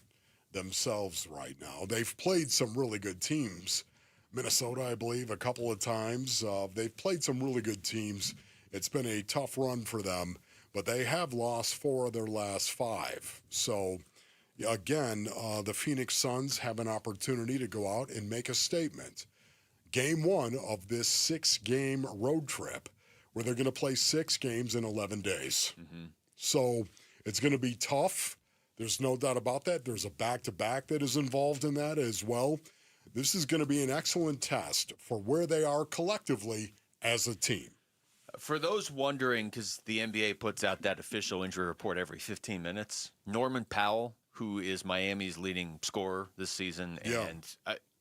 Speaker 5: themselves right now. They've played some really good teams. Minnesota, I believe, a couple of times. They've played some really good teams. It's been a tough run for them, but they have lost 4 of their last 5. So, again, the Phoenix Suns have an opportunity to go out and make a statement. Game 1 of this 6-game road trip, where they're going to play 6 games in 11 days. Mm-hmm. So it's going to be tough. There's no doubt about that. There's a back-to-back that is involved in that as well. This is going to be an excellent test for where they are collectively as a team.
Speaker 8: For those wondering, because the NBA puts out that official injury report every 15 minutes, Norman Powell, who is Miami's leading scorer this season, and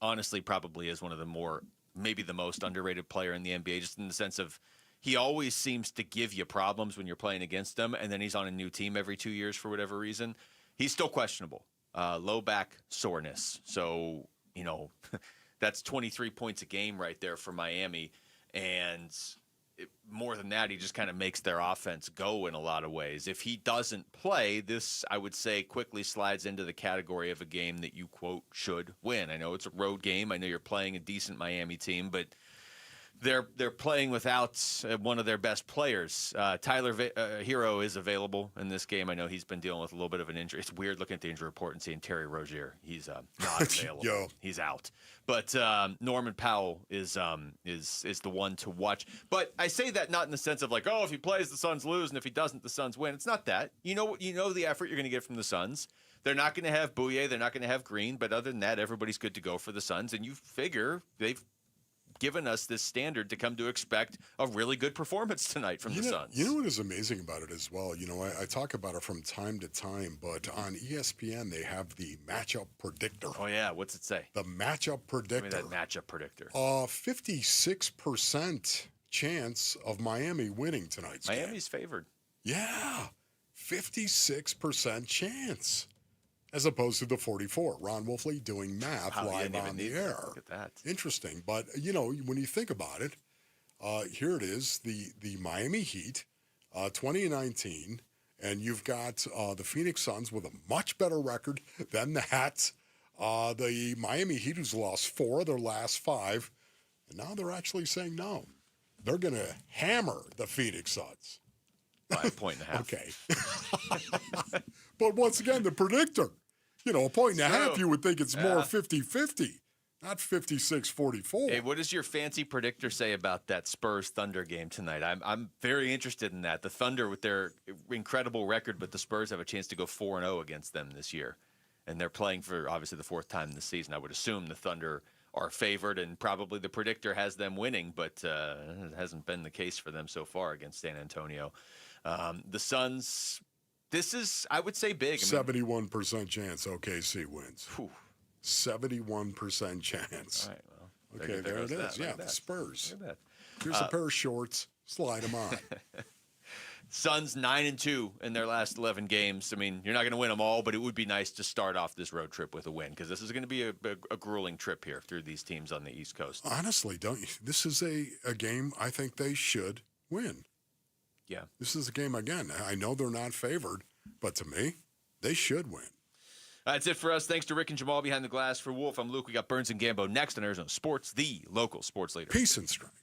Speaker 8: honestly probably is one of the more, maybe the most underrated player in the NBA, just in the sense of he always seems to give you problems when you're playing against him, and then he's on a new team every 2 years for whatever reason. He's still questionable. Low back soreness. So, that's 23 points a game right there for Miami. And more than that, he just kind of makes their offense go in a lot of ways. If he doesn't play, this, I would say, quickly slides into the category of a game that you, quote, should win. I know it's a road game. I know you're playing a decent Miami team, but they're playing without one of their best players. Tyler Hero is available in this game. I know he's been dealing with a little bit of an injury. It's weird looking at the injury report and seeing Terry Rozier. He's not available. He's out. But Norman Powell is the one to watch. But I say that not in the sense of like, oh, if he plays, the Suns lose, and if he doesn't, the Suns win. It's not that. You know the effort you're going to get from the Suns. They're not going to have Bouye. They're not going to have Green. But other than that, everybody's good to go for the Suns. And you figure they've given us this standard to come to expect a really good performance tonight from the Suns.
Speaker 5: You know what is amazing about it as well? I talk about it from time to time, but on ESPN, they have the matchup predictor.
Speaker 8: Oh, yeah. What's it say?
Speaker 5: The matchup predictor.
Speaker 8: Give me that matchup predictor.
Speaker 5: 56% chance of Miami winning tonight's game.
Speaker 8: Miami's favored.
Speaker 5: Yeah. 56% chance. As opposed to the 44. Ron Wolfley doing math live on the air.
Speaker 8: Look at that.
Speaker 5: Interesting. But, when you think about it, here it is, the Miami Heat, 2019, and you've got the Phoenix Suns with a much better record than that. The Miami Heat, who's lost 4 of their last 5, and now they're actually saying no. They're going to hammer the Phoenix Suns.
Speaker 8: By a point and a half.
Speaker 5: Okay. But once again, the predictor. A point and a half, you would think it's more 50-50, not 56-44.
Speaker 8: Hey, what does your fancy predictor say about that Spurs-Thunder game tonight? I'm very interested in that. The Thunder, with their incredible record, but the Spurs have a chance to go 4-0 against them this year. And they're playing for, obviously, the 4th time this season. I would assume the Thunder are favored, and probably the predictor has them winning, but it hasn't been the case for them so far against San Antonio. The Suns... This is, I would say, big.
Speaker 5: 71% chance OKC wins. Whew. 71% chance.
Speaker 8: All right, well.
Speaker 5: Okay, there it is. Yeah, the Spurs.
Speaker 8: Look at that.
Speaker 5: Here's a pair of shorts. Slide them on.
Speaker 8: Suns 9-2 in their last 11 games. I mean, you're not going to win them all, but it would be nice to start off this road trip with a win, because this is going to be a grueling trip here through these teams on the East Coast.
Speaker 5: Honestly, don't you? This is a game I think they should win.
Speaker 8: Yeah.
Speaker 5: This is a game, again, I know they're not favored, but to me, they should win.
Speaker 8: That's it for us. Thanks to Rick and Jamal behind the glass. For Wolf, I'm Luke. We got Burns and Gambo next on Arizona Sports, the local sports leader.
Speaker 5: Peace and strength.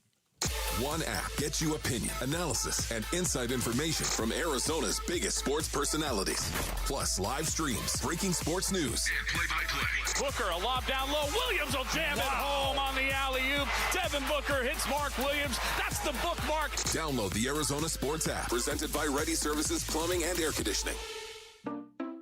Speaker 7: One app gets you opinion, analysis, and inside information from Arizona's biggest sports personalities. Plus live streams, breaking sports news, and play-by-play.
Speaker 9: Booker, a lob down low. Williams will jam it home on the alley-oop. Devin Booker hits Mark Williams. That's the bookmark.
Speaker 7: Download the Arizona Sports app, presented by Ready Services Plumbing and Air Conditioning.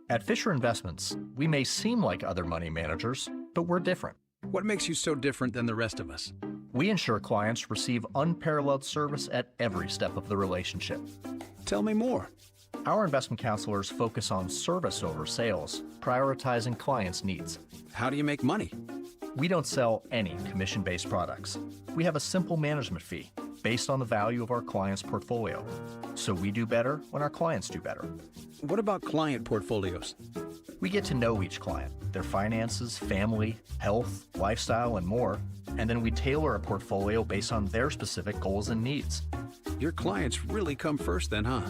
Speaker 11: At Fisher Investments, we may seem like other money managers, but we're different.
Speaker 13: What makes you so different than the rest of us?
Speaker 11: We ensure clients receive unparalleled service at every step of the relationship.
Speaker 13: Tell me more.
Speaker 11: Our investment counselors focus on service over sales, prioritizing clients' needs.
Speaker 13: How do you make money?
Speaker 11: We don't sell any commission-based products. We have a simple management fee based on the value of our client's portfolio. So we do better when our clients do better.
Speaker 13: What about client portfolios?
Speaker 11: We get to know each client, their finances, family, health, lifestyle, and more, and then we tailor a portfolio based on their specific goals and needs.
Speaker 13: Your clients really come first then, huh?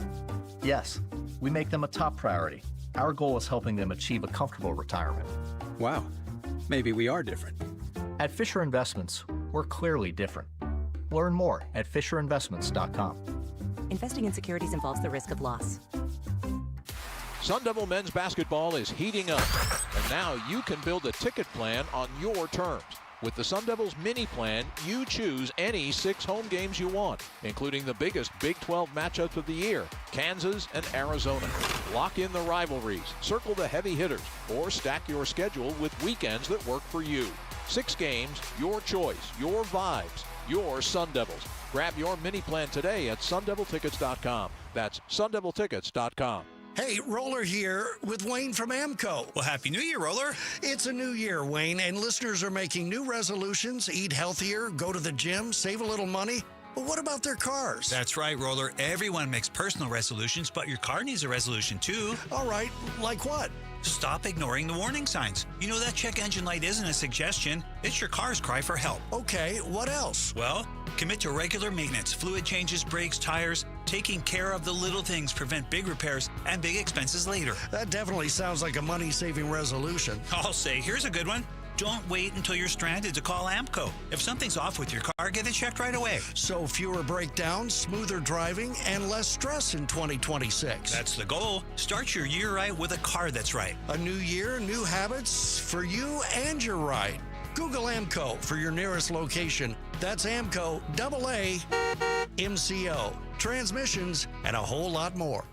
Speaker 11: Yes, we make them a top priority. Our goal is helping them achieve a comfortable retirement.
Speaker 13: Wow, maybe we are different.
Speaker 11: At Fisher Investments, we're clearly different. Learn more at FisherInvestments.com.
Speaker 2: Investing in securities involves the risk of loss.
Speaker 4: Sun Devil men's basketball is heating up, and now you can build a ticket plan on your terms. With the Sun Devils mini plan, you choose any 6 home games you want, including the biggest Big 12 matchups of the year, Kansas and Arizona. Lock in the rivalries, circle the heavy hitters, or stack your schedule with weekends that work for you. 6 games, your choice, your vibes, your Sun Devils. Grab your mini plan today at sundeviltickets.com. That's sundeviltickets.com.
Speaker 14: Hey, Roller here with Wayne from AMCO.
Speaker 15: Well, Happy New Year, Roller.
Speaker 14: It's a new year, Wayne, and listeners are making new resolutions, eat healthier, go to the gym, save a little money. But what about their cars?
Speaker 15: That's right, Roller. Everyone makes personal resolutions, but your car needs a resolution too.
Speaker 14: All right, like what?
Speaker 15: Stop ignoring the warning signs. You know that check engine light isn't a suggestion. It's your car's cry for help.
Speaker 14: Okay, what else?
Speaker 15: Well, commit to regular maintenance, fluid changes, brakes, tires. Taking care of the little things prevent big repairs and big expenses later.
Speaker 14: That definitely sounds like a money-saving resolution.
Speaker 15: I'll say, here's a good one. Don't wait until you're stranded to call AMCO. If something's off with your car, get it checked right away.
Speaker 14: So fewer breakdowns, smoother driving, and less stress in 2026.
Speaker 15: That's the goal. Start your year right with a car that's right.
Speaker 14: A new year, new habits for you and your ride. Google AMCO for your nearest location. That's AMCO, AA, transmissions, and a whole lot more.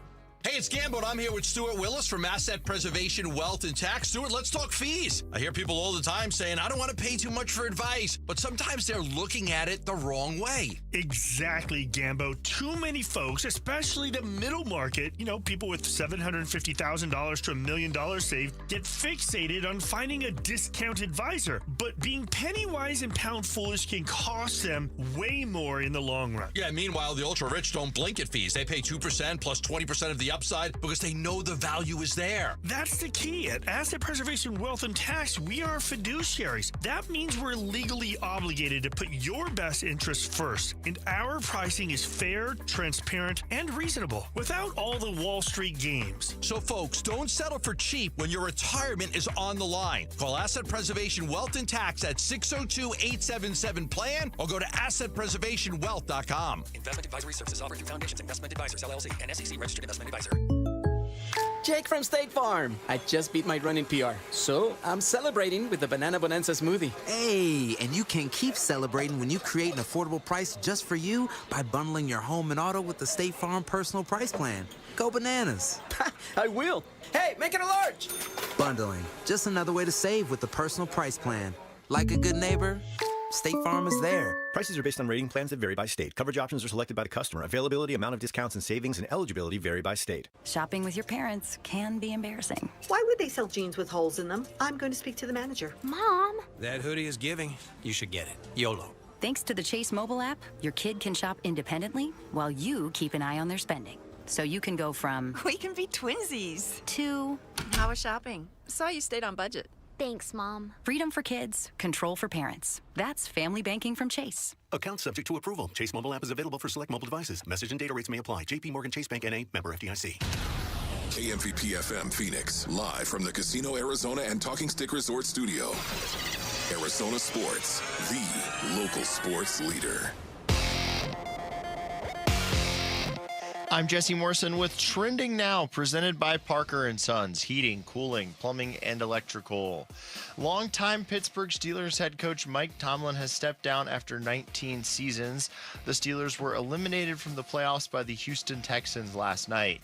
Speaker 12: Hey, it's Gambo, and I'm here with Stuart Willis from Asset Preservation Wealth and Tax. Stuart, let's talk fees. I hear people all the time saying, I don't want to pay too much for advice, but sometimes they're looking at it the wrong way.
Speaker 25: Exactly, Gambo. Too many folks, especially the middle market, people with $750,000 to $1 million saved, get fixated on finding a discount advisor. But being penny wise and pound foolish can cost them way more in the long run.
Speaker 12: Yeah, meanwhile, the ultra-rich don't blink at fees. They pay 2% plus 20% of the upside because they know the value is there.
Speaker 25: That's the key. At Asset Preservation Wealth and Tax, we are fiduciaries. That means we're legally obligated to put your best interests first. And our pricing is fair, transparent, and reasonable without all the Wall Street games.
Speaker 12: So folks, don't settle for cheap when your retirement is on the line. Call Asset Preservation Wealth and Tax at 602-877-PLAN or go to assetpreservationwealth.com.
Speaker 26: Investment advisory services offered through Foundations Investment Advisors, LLC, and SEC Registered Investment Advisor.
Speaker 27: Jake from State Farm. I just beat my run in PR, so I'm celebrating with the Banana Bonanza smoothie.
Speaker 28: Hey, and you can keep celebrating when you create an affordable price just for you by bundling your home and auto with the State Farm Personal Price Plan. Go bananas.
Speaker 27: I will. Hey, make it a large.
Speaker 28: Bundling, just another way to save with the Personal Price Plan. Like a good neighbor, State Farm is there.
Speaker 29: Prices are based on rating plans that vary by state. Coverage options are selected by the customer. Availability, amount of discounts and savings, and eligibility vary by state.
Speaker 2: Shopping with your parents can be embarrassing.
Speaker 30: Why would they sell jeans with holes in them? I'm going to speak to the manager.
Speaker 2: Mom!
Speaker 31: That hoodie is giving. You should get it. YOLO.
Speaker 2: Thanks to the Chase mobile app, your kid can shop independently while you keep an eye on their spending. So you can go from...
Speaker 32: We can be twinsies.
Speaker 2: ...to...
Speaker 32: How was shopping? Saw you stayed on budget.
Speaker 2: Thanks, Mom. Freedom for kids, control for parents. That's family banking from Chase.
Speaker 33: Account subject to approval. Chase mobile app is available for select mobile devices. Message and data rates may apply. JP Morgan Chase Bank N.A. member FDIC.
Speaker 7: KMVP FM Phoenix, live from the Casino Arizona and Talking Stick Resort Studio. Arizona Sports, the local sports leader.
Speaker 6: I'm Jesse Morrison with Trending Now, presented by Parker & Sons, heating, cooling, plumbing, and electrical. Longtime Pittsburgh Steelers head coach Mike Tomlin has stepped down after 19 seasons. The Steelers were eliminated from the playoffs by the Houston Texans last night.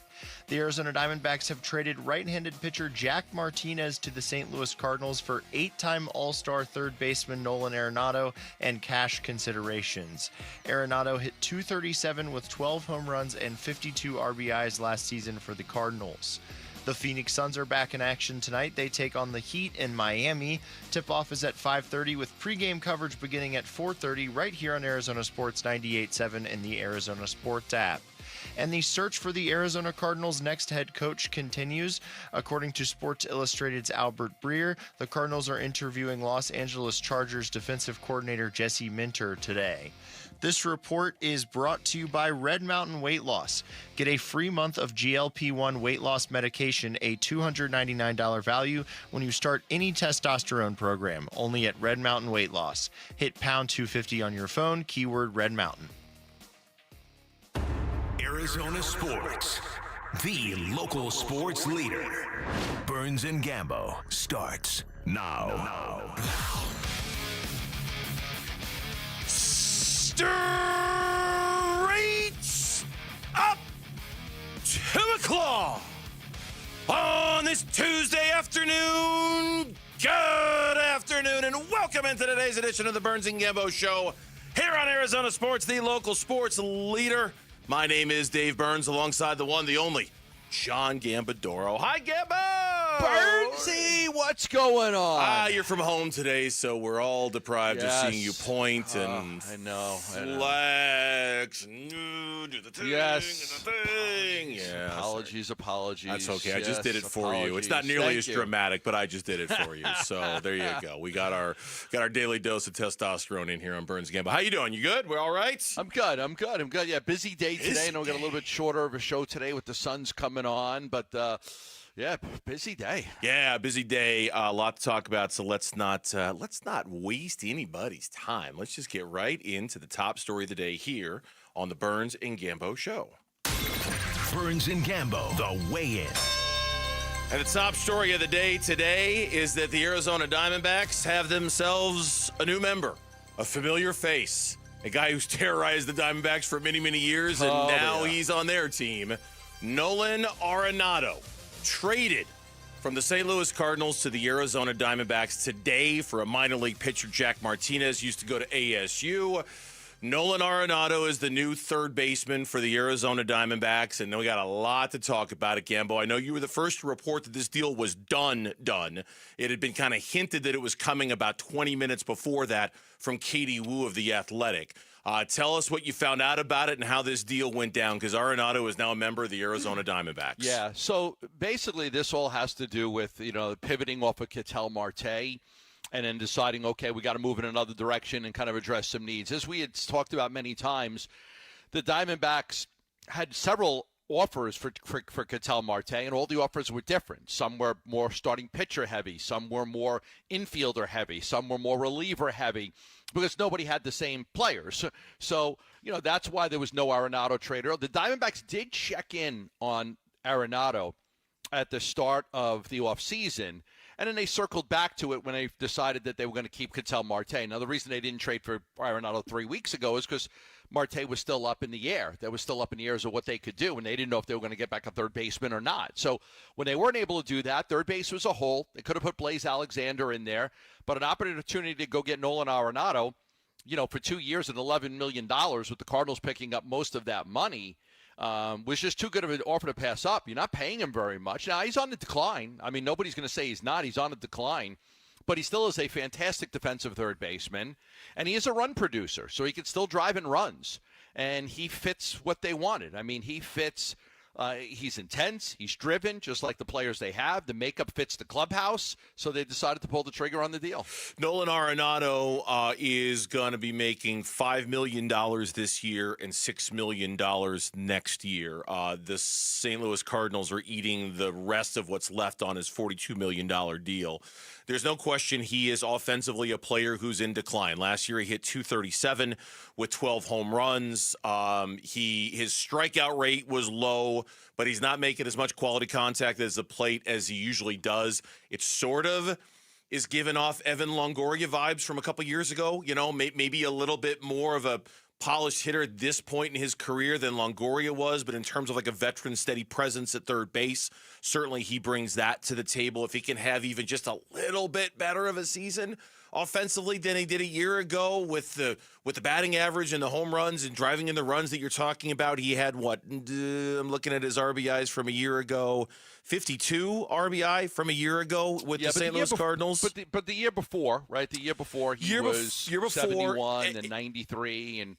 Speaker 6: The Arizona Diamondbacks have traded right-handed pitcher Jack Martinez to the St. Louis Cardinals for 8-time All-Star third baseman Nolan Arenado and cash considerations. Arenado hit .237 with 12 home runs and 52 RBIs last season for the Cardinals. The Phoenix Suns are back in action tonight. They take on the Heat in Miami. Tip-off is at 5:30 with pregame coverage beginning at 4:30 right here on Arizona Sports 98.7 in the Arizona Sports app. And the search for the Arizona Cardinals' next head coach continues. According to Sports Illustrated's Albert Breer, the Cardinals are interviewing Los Angeles Chargers defensive coordinator Jesse Minter today. This report is brought to you by Red Mountain Weight Loss. Get a free month of GLP-1 weight loss medication, a $299 value when you start any testosterone program, only at Red Mountain Weight Loss. Hit pound 250 on your phone, keyword Red Mountain.
Speaker 1: Arizona Sports, the local sports leader. Burns and Gambo starts now.
Speaker 12: Straight up to the claw on this Tuesday afternoon. Good afternoon, and welcome into today's edition of the Burns and Gambo Show here on Arizona Sports, the local sports leader. My name is Dave Burns, alongside the one, the only, John Gambadoro. Hi, Gambo!
Speaker 3: Burnsy, what's going on?
Speaker 12: You're from home today, so we're all deprived of seeing you point and
Speaker 3: I know.
Speaker 12: flex and do the thing,
Speaker 3: Yes.
Speaker 12: do the thing. Yeah,
Speaker 3: Apologies.
Speaker 12: That's okay. I just
Speaker 3: Yes,
Speaker 12: did it for you. It's not
Speaker 3: apologies.
Speaker 12: nearly
Speaker 3: Thank
Speaker 12: as
Speaker 3: you.
Speaker 12: dramatic, but I just did it for you. So there you go. We got our daily dose of testosterone in here on Burns Gambo. How you doing? You good? We're all right?
Speaker 3: I'm good. Yeah, busy day today. I know we got a little bit shorter of a show today with the Suns coming on, but yeah, busy day.
Speaker 12: Yeah, busy day. A lot to talk about. So let's not waste anybody's time. Let's just get right into the top story of the day here on the Burns and Gambo Show.
Speaker 1: Burns and Gambo, the weigh-in.
Speaker 12: And the top story of the day today is that the Arizona Diamondbacks have themselves a new member, a familiar face, a guy who's terrorized the Diamondbacks for many, many years, and now he's on their team. Nolan Arenado traded from the St. Louis Cardinals to the Arizona Diamondbacks today for a minor league pitcher. Jack Martinez used to go to ASU. Nolan Arenado is the new third baseman for the Arizona Diamondbacks, and we got a lot to talk about it, Gambo. I know you were the first to report that this deal was done. It had been kind of hinted that it was coming about 20 minutes before that from Katie Wu of The Athletic. Tell us what you found out about it and how this deal went down, because Arenado is now a member of the Arizona Diamondbacks.
Speaker 3: Yeah, so basically this all has to do with, pivoting off of Ketel Marte and then deciding, okay, we got to move in another direction and kind of address some needs. As we had talked about many times, the Diamondbacks had several offers for Ketel Marte, and all the offers were different. Some were more starting pitcher heavy, some were more infielder heavy, some were more reliever heavy, because nobody had the same players. So that's why there was no Arenado trade. The Diamondbacks did check in on Arenado at the start of the offseason, and then they circled back to it when they decided that they were going to keep Ketel Marte. Now, the reason they didn't trade for Arenado 3 weeks ago is because Marte was still up in the air. That was still up in the air as to what they could do, and they didn't know if they were going to get back a third baseman or not. So when they weren't able to do that, third base was a hole. They could have put Blaze Alexander in there, but an opportunity to go get Nolan Arenado, for 2 years and $11 million, with the Cardinals picking up most of that money, was just too good of an offer to pass up. You're not paying him very much. Now, he's on the decline. I mean, nobody's going to say he's not. He's on the decline. But he still is a fantastic defensive third baseman, and he is a run producer, so he can still drive in runs. And he fits what they wanted. I mean, he fits. He's intense. He's driven, just like the players they have. The makeup fits the clubhouse, so they decided to pull the trigger on the deal.
Speaker 12: Nolan Arenado is going to be making $5 million this year and $6 million next year. The St. Louis Cardinals are eating the rest of what's left on his $42 million deal. There's no question he is offensively a player who's in decline. Last year he hit .237 with 12 home runs. His strikeout rate was low, but he's not making as much quality contact as the plate as he usually does. It sort of is giving off Evan Longoria vibes from a couple years ago. Maybe a little bit more of a polished hitter at this point in his career than Longoria was, but in terms of like a veteran steady presence at third base, certainly he brings that to the table. If he can have even just a little bit better of a season
Speaker 5: offensively than he did a year ago with the batting average and the home runs and driving in the runs that you're talking about. He had I'm looking at his RBIs from a year ago, 52 RBI from a year ago with the St. Louis Cardinals.
Speaker 3: But the year before, right? The year before he was 71 and 93 and.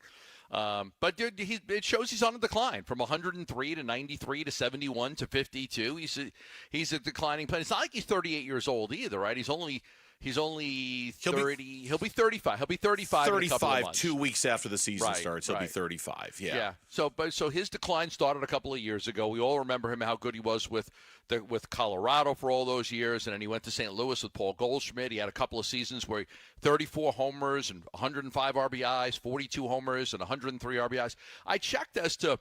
Speaker 3: But it shows he's on a decline from 103 to 93 to 71 to 52. He's a declining player. It's not like he's 38 years old either, right? He's only 30. He'll be 35. He'll be 35.
Speaker 5: 35
Speaker 3: in a couple of months.
Speaker 5: 2 weeks after the season starts. He'll be 35. Yeah.
Speaker 3: So his decline started a couple of years ago. We all remember him, how good he was with Colorado for all those years, and then he went to St. Louis with Paul Goldschmidt. He had a couple of seasons where 34 homers and 105 RBIs, 42 homers and 103 RBIs. I checked as to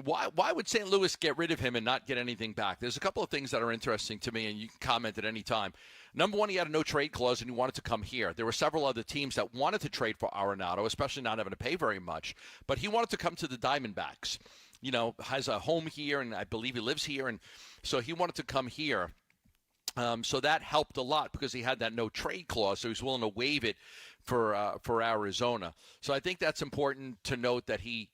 Speaker 3: why would St. Louis get rid of him and not get anything back. There's a couple of things that are interesting to me, and you can comment at any time. Number one, he had a no-trade clause, and he wanted to come here. There were several other teams that wanted to trade for Arenado, especially not having to pay very much. But he wanted to come to the Diamondbacks. Has a home here, and I believe he lives here, and so he wanted to come here. So that helped a lot because he had that no-trade clause, so he was willing to waive it for Arizona. So I think that's important to note that he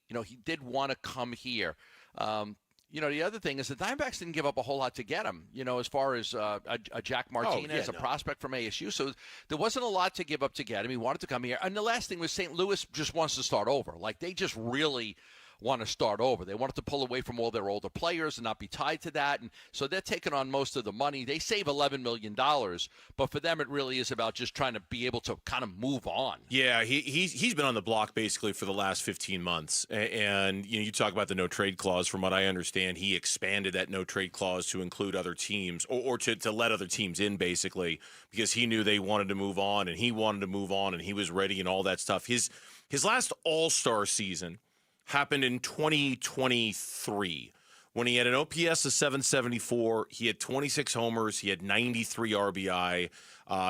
Speaker 3: did want to come here. The other thing is the Diamondbacks didn't give up a whole lot to get him, as far as a Jack Martinez, a prospect from ASU. So there wasn't a lot to give up to get him. He wanted to come here. And the last thing was St. Louis just wants to start over. Like, they just really want to start over. They wanted to pull away from all their older players and not be tied to that. And so they're taking on most of the money. They save $11 million, but for them it really is about just trying to be able to kind of move on.
Speaker 5: Yeah, he's been on the block basically for the last 15 months. And you talk about the no-trade clause. From what I understand, he expanded that no-trade clause to include other teams or to let other teams in basically because he knew they wanted to move on and he wanted to move on and he was ready and all that stuff. His last All-Star season happened in 2023 when he had an OPS of 774. He had 26 homers. He had 93 RBI.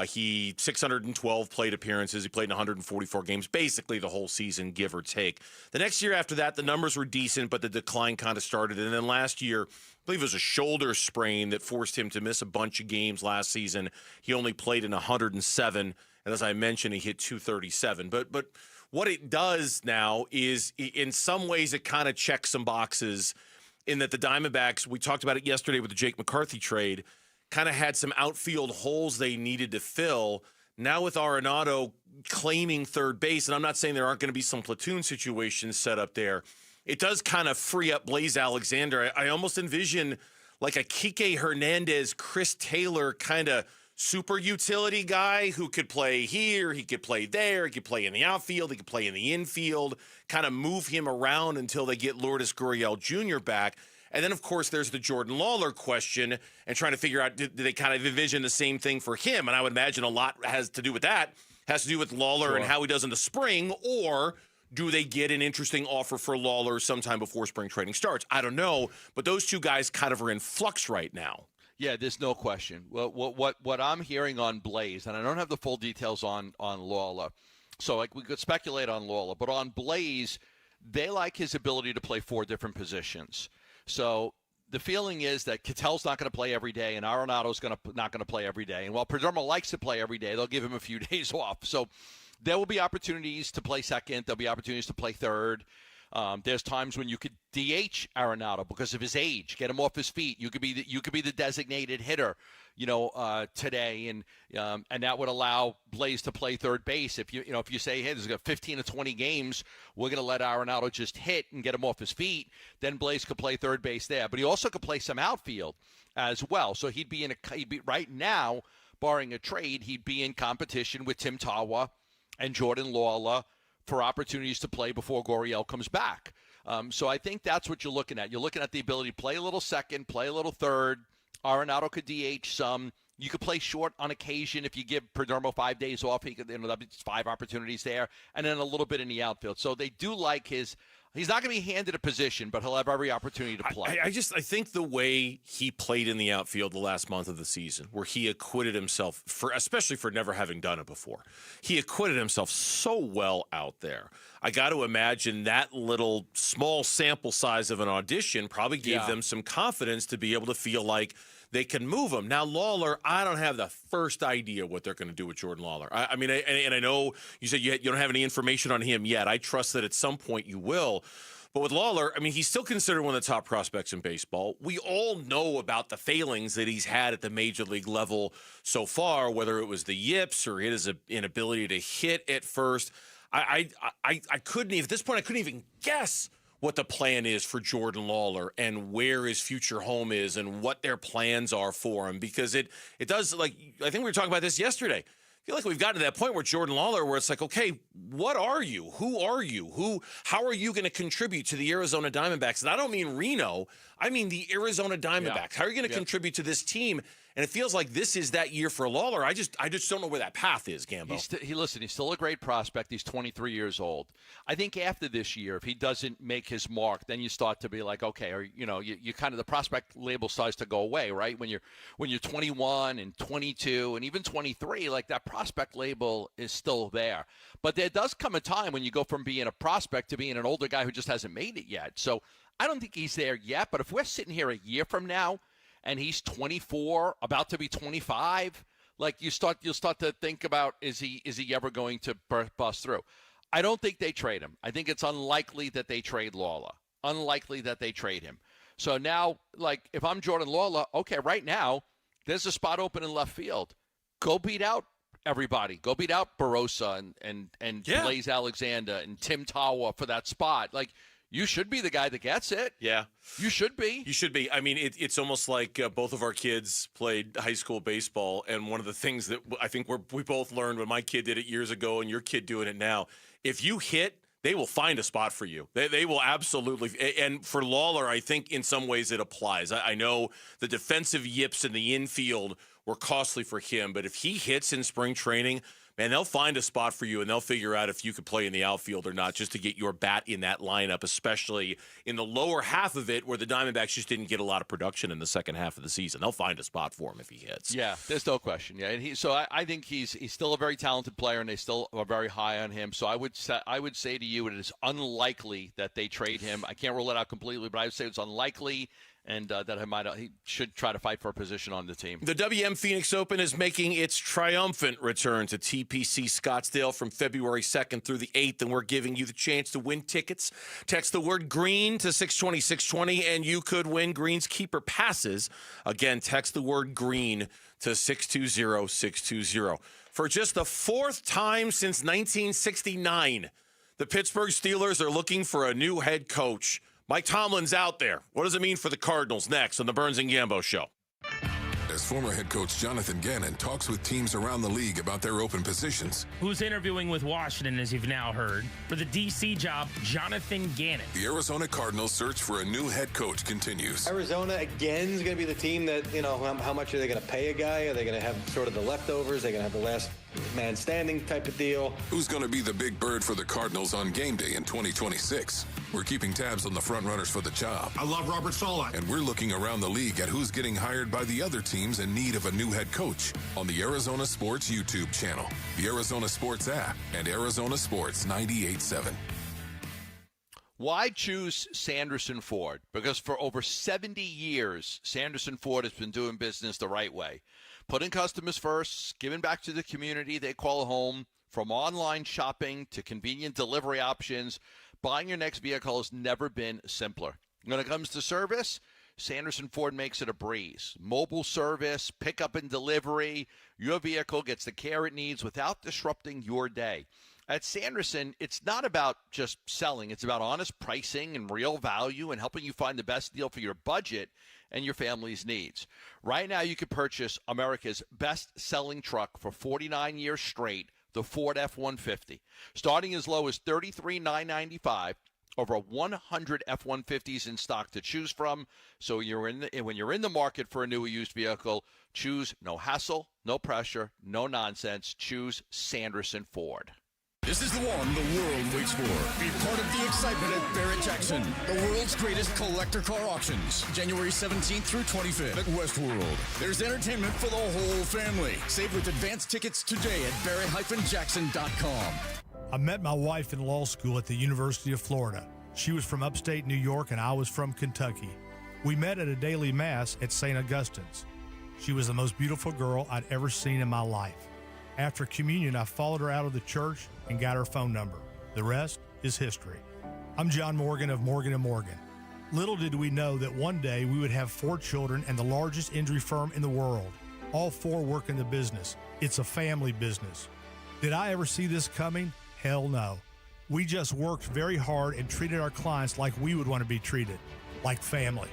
Speaker 5: He 612 plate appearances. He played in 144 games, basically the whole season, give or take. The next year after that, the numbers were decent, but the decline kind of started. And then last year, I believe it was a shoulder sprain that forced him to miss a bunch of games last season. He only played in 107, and as I mentioned, he hit 237. But what it does now is, in some ways, it kind of checks some boxes in that the Diamondbacks, we talked about it yesterday with the Jake McCarthy trade, kind of had some outfield holes they needed to fill. Now with Arenado claiming third base, and I'm not saying there aren't going to be some platoon situations set up there, it does kind of free up Blaze Alexander. I almost envision like a Kike Hernandez, Chris Taylor kind of super utility guy who could play here, he could play there, he could play in the outfield, he could play in the infield, kind of move him around until they get Lourdes Gurriel Jr. back. And then, of course, there's the Jordan Lawler question and trying to figure out, do they kind of envision the same thing for him? And I would imagine a lot has to do with that, has to do with Lawler and how he does in the spring, or do they get an interesting offer for Lawler sometime before spring training starts? I don't know, but those two guys kind of are in flux right now.
Speaker 3: Yeah, there's no question. Well, what I'm hearing on Blaze, and I don't have the full details on Lawler, so like we could speculate on Lawler, but on Blaze, they like his ability to play 4 different positions. So the feeling is that Ketel's not going to play every day, and Arenado's not going to play every day. And while Perdomo likes to play every day, they'll give him a few days off. So there will be opportunities to play second. There'll be opportunities to play third. There's times when you could DH Arenado because of his age, get him off his feet. You could be the designated hitter, today, and that would allow Blaze to play third base. If you say, hey, there's got 15 to 20 games, we're going to let Arenado just hit and get him off his feet, then Blaze could play third base there. But he also could play some outfield as well. So he'd be right now, barring a trade, he'd be in competition with Tim Tawa and Jordan Lawler for opportunities to play before Gurriel comes back. So I think that's what you're looking at. You're looking at the ability to play a little second, play a little third. Arenado could DH some. You could play short on occasion if you give Perdomo 5 days off. He could, that'd be 5 opportunities there, and then a little bit in the outfield. So they do like his. He's not going to be handed a position, but he'll have every opportunity to play.
Speaker 5: I think the way he played in the outfield the last month of the season, where he acquitted himself, especially for never having done it before, he acquitted himself so well out there. I got to imagine that little small sample size of an audition probably gave them some confidence to be able to feel like they can move him. Now, Lawler, I don't have the first idea what they're going to do with Jordan Lawler. I mean, and I know you said you don't have any information on him yet. I trust that at some point you will. But with Lawler, I mean, he's still considered one of the top prospects in baseball. We all know about the failings that he's had at the major league level so far, whether it was the yips or his inability to hit at first. I couldn't even, at this point, I couldn't even guess what the plan is for Jordan Lawler and where his future home is and what their plans are for him, because it does, like, I think we were talking about this yesterday. I feel like we've gotten to that point where Jordan Lawler, where it's like, okay, what are you? Who are you? How are you going to contribute to the Arizona Diamondbacks? And I don't mean Reno. I mean the Arizona Diamondbacks. Yeah. How are you going to contribute to this team? And it feels like this is that year for Lawler. I just don't know where that path is, Gambo.
Speaker 3: He's still a great prospect. He's 23 years old. I think after this year, if he doesn't make his mark, then you start to be like, okay, or you kind of, the prospect label starts to go away, right? When you're 21 and 22 and even 23, like that prospect label is still there. But there does come a time when you go from being a prospect to being an older guy who just hasn't made it yet. So I don't think he's there yet. But if we're sitting here a year from now, and he's 24, about to be 25, like you'll start to think about, is he ever going to bust through? I don't think they trade him. I think it's unlikely that they trade Lawler. Unlikely that they trade him. So now, like, if I'm Jordan Lawler, okay, right now, there's a spot open in left field. Go beat out everybody. Go beat out Barossa and Blaze Alexander and Tim Tawa for that spot. Like, you should be the guy that gets it.
Speaker 5: Yeah.
Speaker 3: You should be.
Speaker 5: You should be. I mean, it's almost like both of our kids played high school baseball, and one of the things that I think we both learned when my kid did it years ago and your kid doing it now, if you hit, they will find a spot for you. They will absolutely. And for Lawler, I think in some ways it applies. I know the defensive yips in the infield were costly for him, but if he hits in spring training, man, they'll find a spot for you, and they'll figure out if you could play in the outfield or not, just to get your bat in that lineup, especially in the lower half of it where the Diamondbacks just didn't get a lot of production in the second half of the season. They'll find a spot for him if he hits.
Speaker 3: Yeah, there's no question. Yeah, and I think he's still a very talented player, and they still are very high on him. So I would say to you, it is unlikely that they trade him. I can't rule it out completely, but I would say it's unlikely. And that he should try to fight for a position on the team.
Speaker 5: The WM Phoenix Open is making its triumphant return to TPC Scottsdale from February 2nd through the 8th, and we're giving you the chance to win tickets. Text the word green to 620-620, and you could win Greenskeeper passes. Again, text the word green to 620-620. For just the fourth time since 1969, the Pittsburgh Steelers are looking for a new head coach. Mike Tomlin's out there. What does it mean for the Cardinals? Next on the Burns and Gambo Show.
Speaker 7: As former head coach Jonathan Gannon talks with teams around the league about their open positions.
Speaker 8: Who's interviewing with Washington, as you've now heard. For the D.C. job, Jonathan Gannon.
Speaker 7: The Arizona Cardinals search for a new head coach continues.
Speaker 9: Arizona, again, is going to be the team that, how much are they going to pay a guy? Are they going to have sort of the leftovers? Are they going to have the last man standing type of deal?
Speaker 7: Who's going to be the big bird for the Cardinals on game day in 2026? We're keeping tabs on the front runners for the job.
Speaker 10: I love Robert Saleh.
Speaker 7: And we're looking around the league at who's getting hired by the other teams in need of a new head coach on the Arizona Sports YouTube channel, the Arizona Sports app, and Arizona Sports 98.7.
Speaker 3: Why choose Sanderson Ford? Because for over 70 years, Sanderson Ford has been doing business the right way. Putting customers first, giving back to the community they call home. From online shopping to convenient delivery options, buying your next vehicle has never been simpler. When it comes to service, Sanderson Ford makes it a breeze. Mobile service, pickup and delivery. Your vehicle gets the care it needs without disrupting your day. At Sanderson, it's not about just selling. It's about honest pricing and real value and helping you find the best deal for your budget and your family's needs. Right now, you can purchase America's best-selling truck for 49 years straight, the Ford F-150. Starting as low as $33,995, over 100 F-150s in stock to choose from. So when you're in the market for a new or used vehicle, choose no hassle, no pressure, no nonsense. Choose Sanderson Ford.
Speaker 13: This is the one the world waits for. Be part of the excitement at Barrett-Jackson, the world's greatest collector car auctions. January 17th through 25th at Westworld. There's entertainment for the whole family. Save with advance tickets today at barrett-jackson.com.
Speaker 16: I met my wife in law school at the University of Florida. She was from upstate New York and I was from Kentucky. We met at a daily mass at St. Augustine's. She was the most beautiful girl I'd ever seen in my life. After communion, I followed her out of the church and got her phone number. The rest is history. I'm John Morgan of Morgan & Morgan. Little did we know that one day we would have 4 children and the largest injury firm in the world. All 4 work in the business. It's a family business. Did I ever see this coming? Hell no. We just worked very hard and treated our clients like we would want to be treated, like family.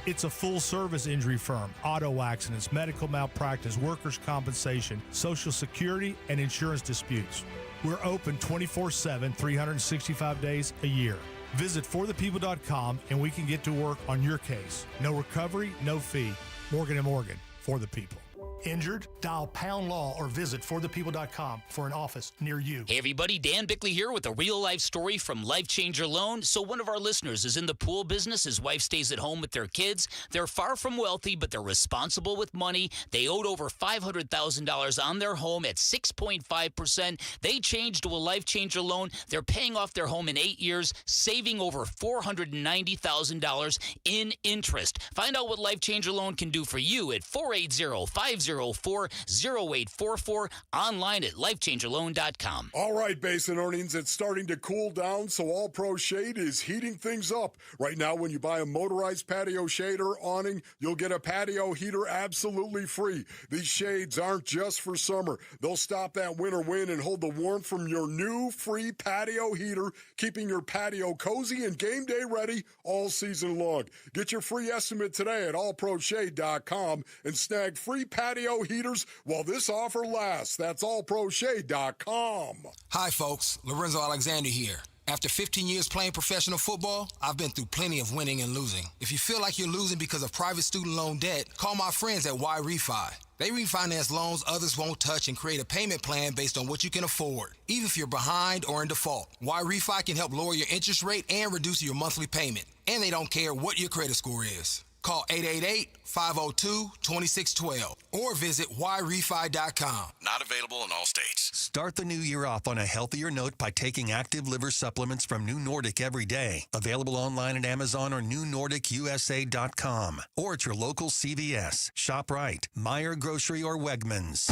Speaker 16: It's a full-service injury firm, auto accidents, medical malpractice, workers' compensation, Social Security, and insurance disputes. We're open 24/7, 365 days a year. Visit forthepeople.com and we can get to work on your case. No recovery, no fee. Morgan & Morgan, for the people. Injured? Dial pound law or visit forthepeople.com for an office near you.
Speaker 4: Hey everybody, Dan Bickley here with a real life story from Life Changer Loan. So one of our listeners is in the pool business. His wife stays at home with their kids. They're far from wealthy, but they're responsible with money. They owed over $500,000 on their home at 6.5%. They changed to a Life Changer Loan. They're paying off their home in 8 years, saving over $490,000 in interest. Find out what Life Changer Loan can do for you at 480-504-0844, online at lifechangerloan.com.
Speaker 10: All right, Basin Earnings, it's starting to cool down, so All Pro Shade is heating things up. Right now, when you buy a motorized patio shade or awning, you'll get a patio heater absolutely free. These shades aren't just for summer. They'll stop that winter wind and hold the warmth from your new free patio heater, keeping your patio cozy and game day ready all season long. Get your free estimate today at allproshade.com and snag free patio heaters while this offer lasts. That's allproshade.com.
Speaker 31: Hi, folks. Lorenzo Alexander here. After 15 years playing professional football, I've been through plenty of winning and losing. If you feel like you're losing because of private student loan debt, call my friends at Y Refi. They refinance loans others won't touch and create a payment plan based on what you can afford, even if you're behind or in default. Y Refi can help lower your interest rate and reduce your monthly payment. And they don't care what your credit score is. Call 888-502-2612 or visit yrefi.com.
Speaker 33: Not available in all states.
Speaker 11: Start the new year off on a healthier note by taking active liver supplements from New Nordic every day. Available online at Amazon or newnordicusa.com or at your local CVS, ShopRite, Meijer Grocery, or Wegmans.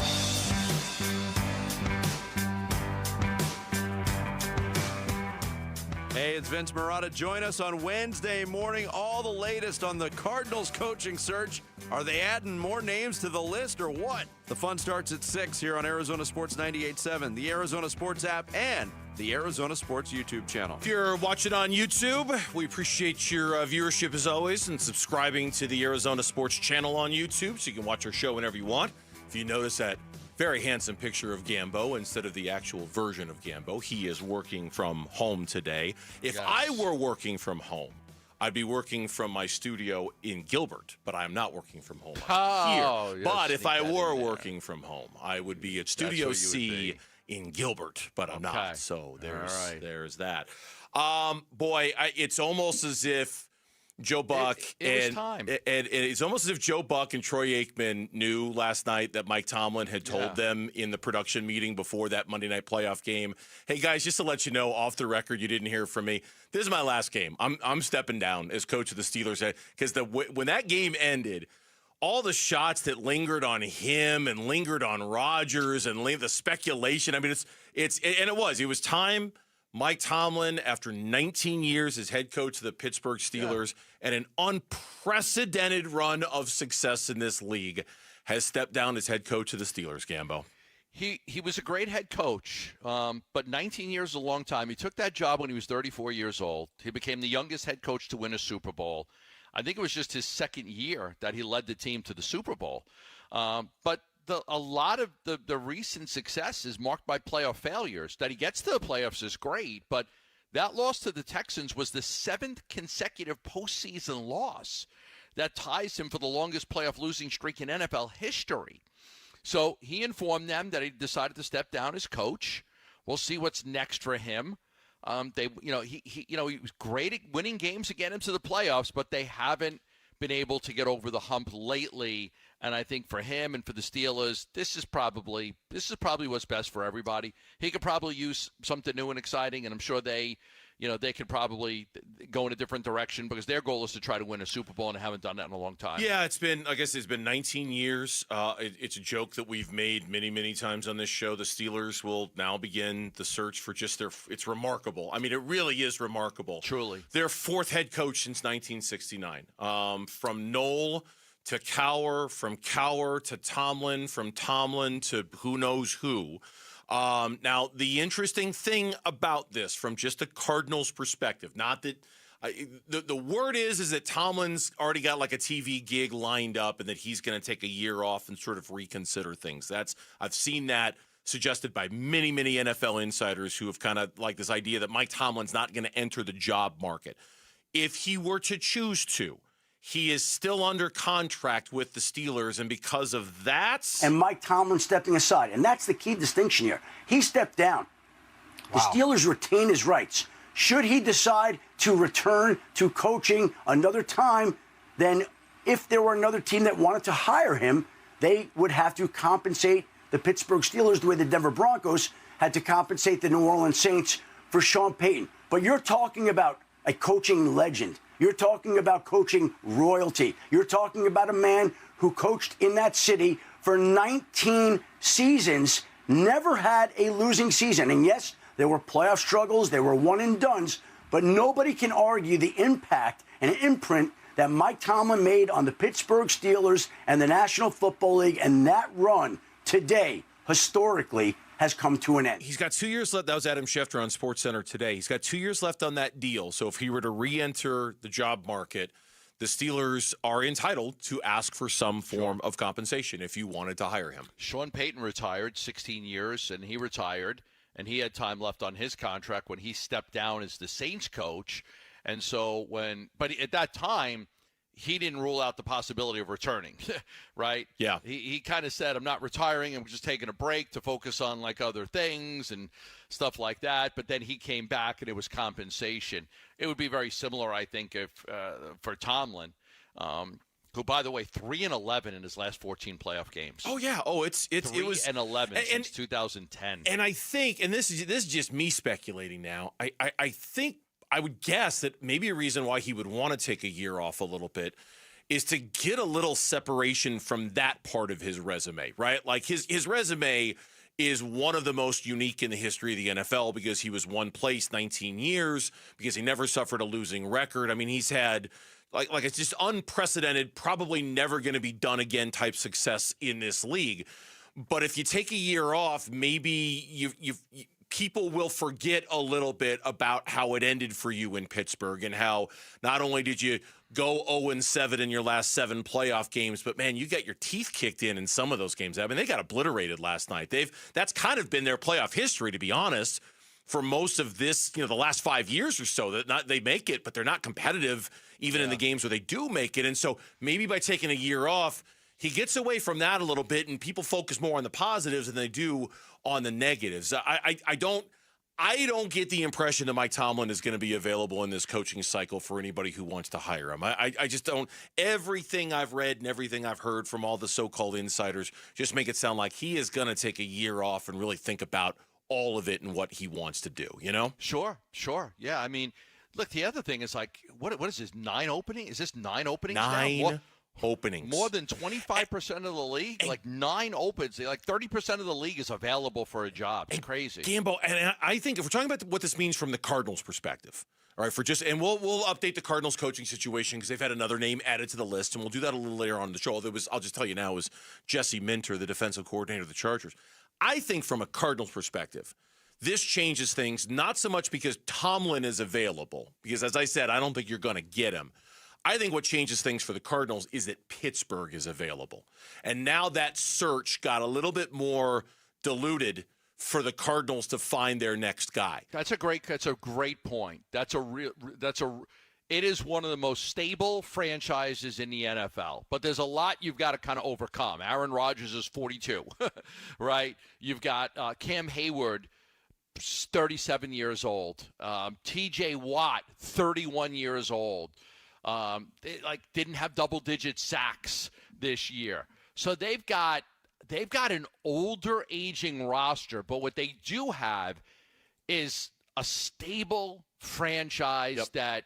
Speaker 12: Hey, it's Vince Marotta. Join us on Wednesday morning. All the latest on the Cardinals coaching search. Are they adding more names to the list or what? The fun starts at 6 here on Arizona Sports 98.7, the Arizona Sports app, and the Arizona Sports YouTube channel.
Speaker 5: If you're watching on YouTube, we appreciate your viewership as always and subscribing to the Arizona Sports channel on YouTube so you can watch our show whenever you want. If you notice that very handsome picture of Gambo instead of the actual version of Gambo, he is working from home today. If I were working from home, I'd be working from my studio in Gilbert, but I'm not working from home here. But if I were working from home, I would be at Studio C in Gilbert, but I'm not. So there's that. Boy, it's almost as if Joe Buck and it's almost as if Joe Buck and Troy Aikman knew last night that Mike Tomlin had told them in the production meeting before that Monday night playoff game, hey guys, just to let you know, off the record, you didn't hear from me. This is my last game. I'm stepping down as coach of the Steelers because when that game ended, all the shots that lingered on him and lingered on Rodgers and the speculation. I mean, it was time. Mike Tomlin, after 19 years as head coach of the Pittsburgh Steelers and an unprecedented run of success in this league, has stepped down as head coach of the Steelers, Gambo.
Speaker 3: He was a great head coach, but 19 years is a long time. He took that job when he was 34 years old. He became the youngest head coach to win a Super Bowl. I think it was just his second year that he led the team to the Super Bowl. But a lot of the recent success is marked by playoff failures. That he gets to the playoffs is great, but that loss to the Texans was the 7th consecutive postseason loss that ties him for the longest playoff losing streak in NFL history. So he informed them that he decided to step down as coach. We'll see what's next for him. He was great at winning games to get him to the playoffs, but they haven't been able to get over the hump lately. And I think for him and for the Steelers, this is probably what's best for everybody. He could probably use something new and exciting, and I'm sure they, they could probably go in a different direction because their goal is to try to win a Super Bowl, and they haven't done that in a long time.
Speaker 5: Yeah, it's been 19 years. It's a joke that we've made many, many times on this show. The Steelers will now begin the search for just it's remarkable. I mean, it really is remarkable.
Speaker 3: Truly.
Speaker 5: Their fourth head coach since 1969. From Knoll to Cowher, from Cowher to Tomlin, from Tomlin to who knows who. Now, the interesting thing about this, from just a Cardinals perspective, not that the word is that Tomlin's already got like a TV gig lined up and that he's going to take a year off and sort of reconsider things. I've seen that suggested by many, many NFL insiders who have kind of like this idea that Mike Tomlin's not going to enter the job market. If he were to choose to, he is still under contract with the Steelers, and because of that...
Speaker 14: And Mike Tomlin stepping aside. And that's the key distinction here. He stepped down. The Steelers retain his rights. Should he decide to return to coaching another time, then if there were another team that wanted to hire him, they would have to compensate the Pittsburgh Steelers the way the Denver Broncos had to compensate the New Orleans Saints for Sean Payton. But you're talking about a coaching legend. You're talking about coaching royalty. You're talking about a man who coached in that city for 19 seasons, never had a losing season. And yes, there were playoff struggles, there were one-and-dones, but nobody can argue the impact and imprint that Mike Tomlin made on the Pittsburgh Steelers and the National Football League, and that run today, historically, has come to an end.
Speaker 5: He's got 2 years left. That was Adam Schefter on SportsCenter today. He's got 2 years left on that deal. So if he were to re-enter the job market, the Steelers are entitled to ask for some form of compensation if you wanted to hire him.
Speaker 3: Sean Payton retired 16 years, and he retired, and he had time left on his contract when he stepped down as the Saints coach. And so but at that time, he didn't rule out the possibility of returning, right?
Speaker 5: Yeah.
Speaker 3: He kind of said, I'm not retiring. I'm just taking a break to focus on like other things and stuff like that. But then he came back and it was compensation. It would be very similar, I think, if for Tomlin, who, by the way, 3-11 in his last 14 playoff games.
Speaker 5: Oh, yeah. Oh, it was
Speaker 3: 3-11 since 2010.
Speaker 5: And I think, and this is just me speculating now, I think, I would guess that maybe a reason why he would want to take a year off a little bit is to get a little separation from that part of his resume, right? Like his resume is one of the most unique in the history of the NFL because he was one place 19 years, because he never suffered a losing record. I mean, he's had like it's just unprecedented, probably never going to be done again type success in this league. But if you take a year off, maybe people will forget a little bit about how it ended for you in Pittsburgh and how not only did you go 0-7 in your last 7 playoff games, but, man, you got your teeth kicked in some of those games. I mean, they got obliterated last night. That's kind of been their playoff history, to be honest, for most of this, the last 5 years or so. They make it, but they're not competitive even in the games where they do make it. And so maybe by taking a year off, he gets away from that a little bit, and people focus more on the positives than they do on the negatives. I don't get the impression that Mike Tomlin is going to be available in this coaching cycle for anybody who wants to hire him. I just don't. Everything I've read and everything I've heard from all the so-called insiders just make it sound like he is going to take a year off and really think about all of it and what he wants to do,
Speaker 3: Sure. Yeah, I mean, look, the other thing is like, what is this, 9 openings? Is this 9 openings now?
Speaker 5: 9 openings.
Speaker 3: More than 25% of the league? Like 9 opens. Like 30% of the league is available for a job. It's crazy.
Speaker 5: Gambo, and I think if we're talking about what this means from the Cardinals' perspective, all right, and we'll update the Cardinals coaching situation because they've had another name added to the list, and we'll do that a little later on in the show. I'll just tell you now, is Jesse Minter, the defensive coordinator of the Chargers. I think from a Cardinals perspective, this changes things, not so much because Tomlin is available, because as I said, I don't think you're going to get him. I think what changes things for the Cardinals is that Pittsburgh is available. And now that search got a little bit more diluted for the Cardinals to find their next guy.
Speaker 3: That's a great point. It is one of the most stable franchises in the NFL, but there's a lot you've got to kind of overcome. Aaron Rodgers is 42, right? You've got Cam Hayward, 37 years old. T.J. Watt, 31 years old. They didn't have double-digit sacks this year. So they've got an older aging roster, but what they do have is a stable franchise that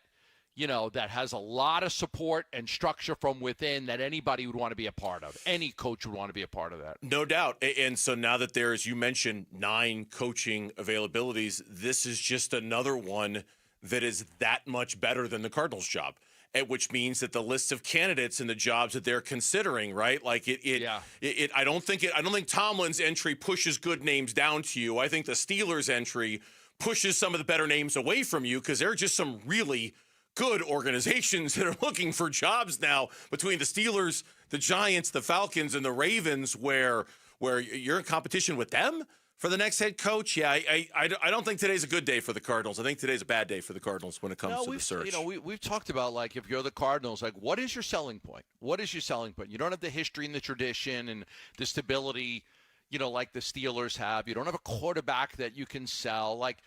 Speaker 3: has a lot of support and structure from within that anybody would want to be a part of. Any coach would want to be a part of that.
Speaker 5: No doubt. And so now that there's, you mentioned 9 coaching availabilities, this is just another one that is that much better than the Cardinals job. Which means that the list of candidates and the jobs that they're considering, right? Like I don't think Tomlin's entry pushes good names down to you. I think the Steelers' entry pushes some of the better names away from you because there are just some really good organizations that are looking for jobs now between the Steelers, the Giants, the Falcons, and the Ravens, where you're in competition with them for the next head coach. Yeah, I don't think today's a good day for the Cardinals. I think today's a bad day for the Cardinals when it comes to the search.
Speaker 3: We've talked about, like, if you're the Cardinals, like, what is your selling point? What is your selling point? You don't have the history and the tradition and the stability, like the Steelers have. You don't have a quarterback that you can sell. Like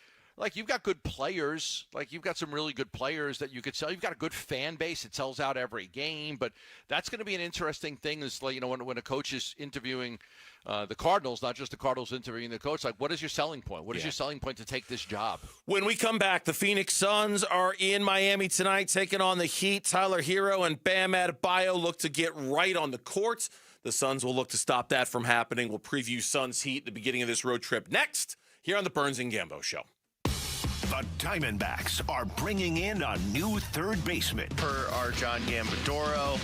Speaker 3: you've got good players. Like, you've got some really good players that you could sell. You've got a good fan base. It sells out every game. But that's going to be an interesting thing is, like, when a coach is interviewing the Cardinals, not just the Cardinals interviewing the coach, like, what is your selling point? What is your selling point to take this job?
Speaker 5: When we come back, the Phoenix Suns are in Miami tonight, taking on the Heat. Tyler Hero and Bam Adebayo look to get right on the court. The Suns will look to stop that from happening. We'll preview Suns Heat at the beginning of this road trip next here on the Burns and Gambo Show.
Speaker 1: The Diamondbacks are bringing in a new third baseman.
Speaker 6: Per our John Gambadoro,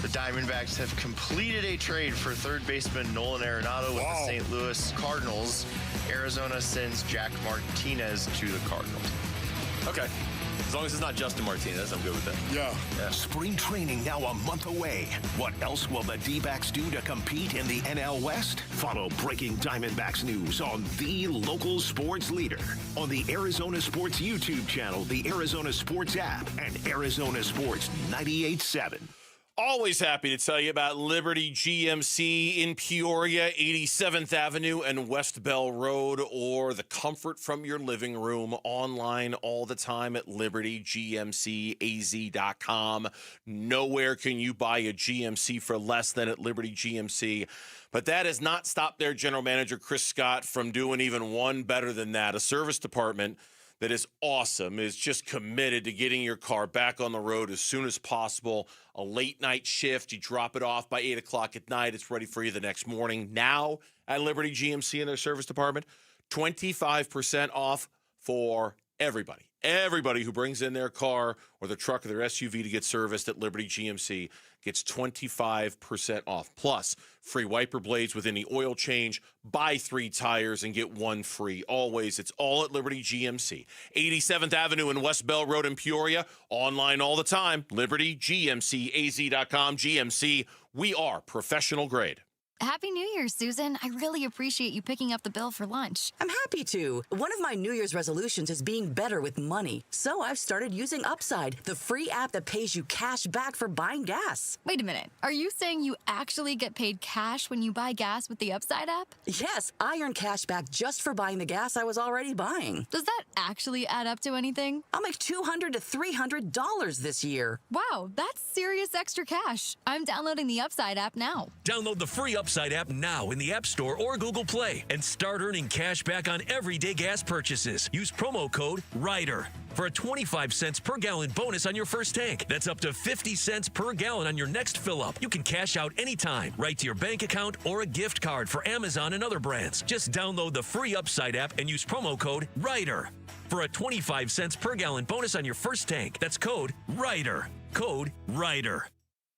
Speaker 6: the Diamondbacks have completed a trade for third baseman Nolan Arenado with the St. Louis Cardinals. Arizona sends Jack Martinez to the Cardinals.
Speaker 5: Okay. As long as it's not Justin Martinez, I'm good with that.
Speaker 10: Yeah.
Speaker 1: Spring training now a month away. What else will the D-backs do to compete in the NL West? Follow breaking Diamondbacks news on the local sports leader on the Arizona Sports YouTube channel, the Arizona Sports app, and Arizona Sports 98.7.
Speaker 5: Always happy to tell you about Liberty GMC in Peoria, 87th Avenue and West Bell Road, or the comfort from your living room, online all the time at libertygmcaz.com. Nowhere can you buy a GMC for less than at Liberty GMC. But that has not stopped their general manager, Chris Scott, from doing even one better than that. A service department that is awesome, is just committed to getting your car back on the road as soon as possible. A late night shift, you drop it off by 8 o'clock at night, it's ready for you the next morning. Now at Liberty GMC in their service department, 25% off for everybody. Everybody who brings in their car or their truck or their SUV to get serviced at Liberty GMC gets 25% off. Plus, free wiper blades with any oil change. Buy 3 tires and get 1 free. Always, it's all at Liberty GMC. 87th Avenue and West Bell Road in Peoria. Online all the time. LibertyGMCAZ.com. GMC, we are professional grade.
Speaker 15: Happy New Year, Susan. I really appreciate you picking up the bill for lunch.
Speaker 17: I'm happy to. One of my New Year's resolutions is being better with money. So I've started using Upside, the free app that pays you cash back for buying gas.
Speaker 15: Wait a minute. Are you saying you actually get paid cash when you buy gas with the Upside app?
Speaker 17: Yes, I earn cash back just for buying the gas I was already buying.
Speaker 15: Does that actually add up to anything?
Speaker 17: I'll make $200 to $300 this year.
Speaker 15: Wow, that's serious extra cash. I'm downloading the Upside app now.
Speaker 18: Download the free Upside app now in the App Store or Google Play and start earning cash back on everyday gas purchases. Use promo code RIDER for a 25 cents per gallon bonus on your first tank. That's up to 50 cents per gallon on your next fill up. You can cash out anytime, right to your bank account or a gift card for Amazon and other brands. Just download the free Upside app and use promo code RIDER for a 25 cents per gallon bonus on your first tank. That's code RIDER. Code RIDER.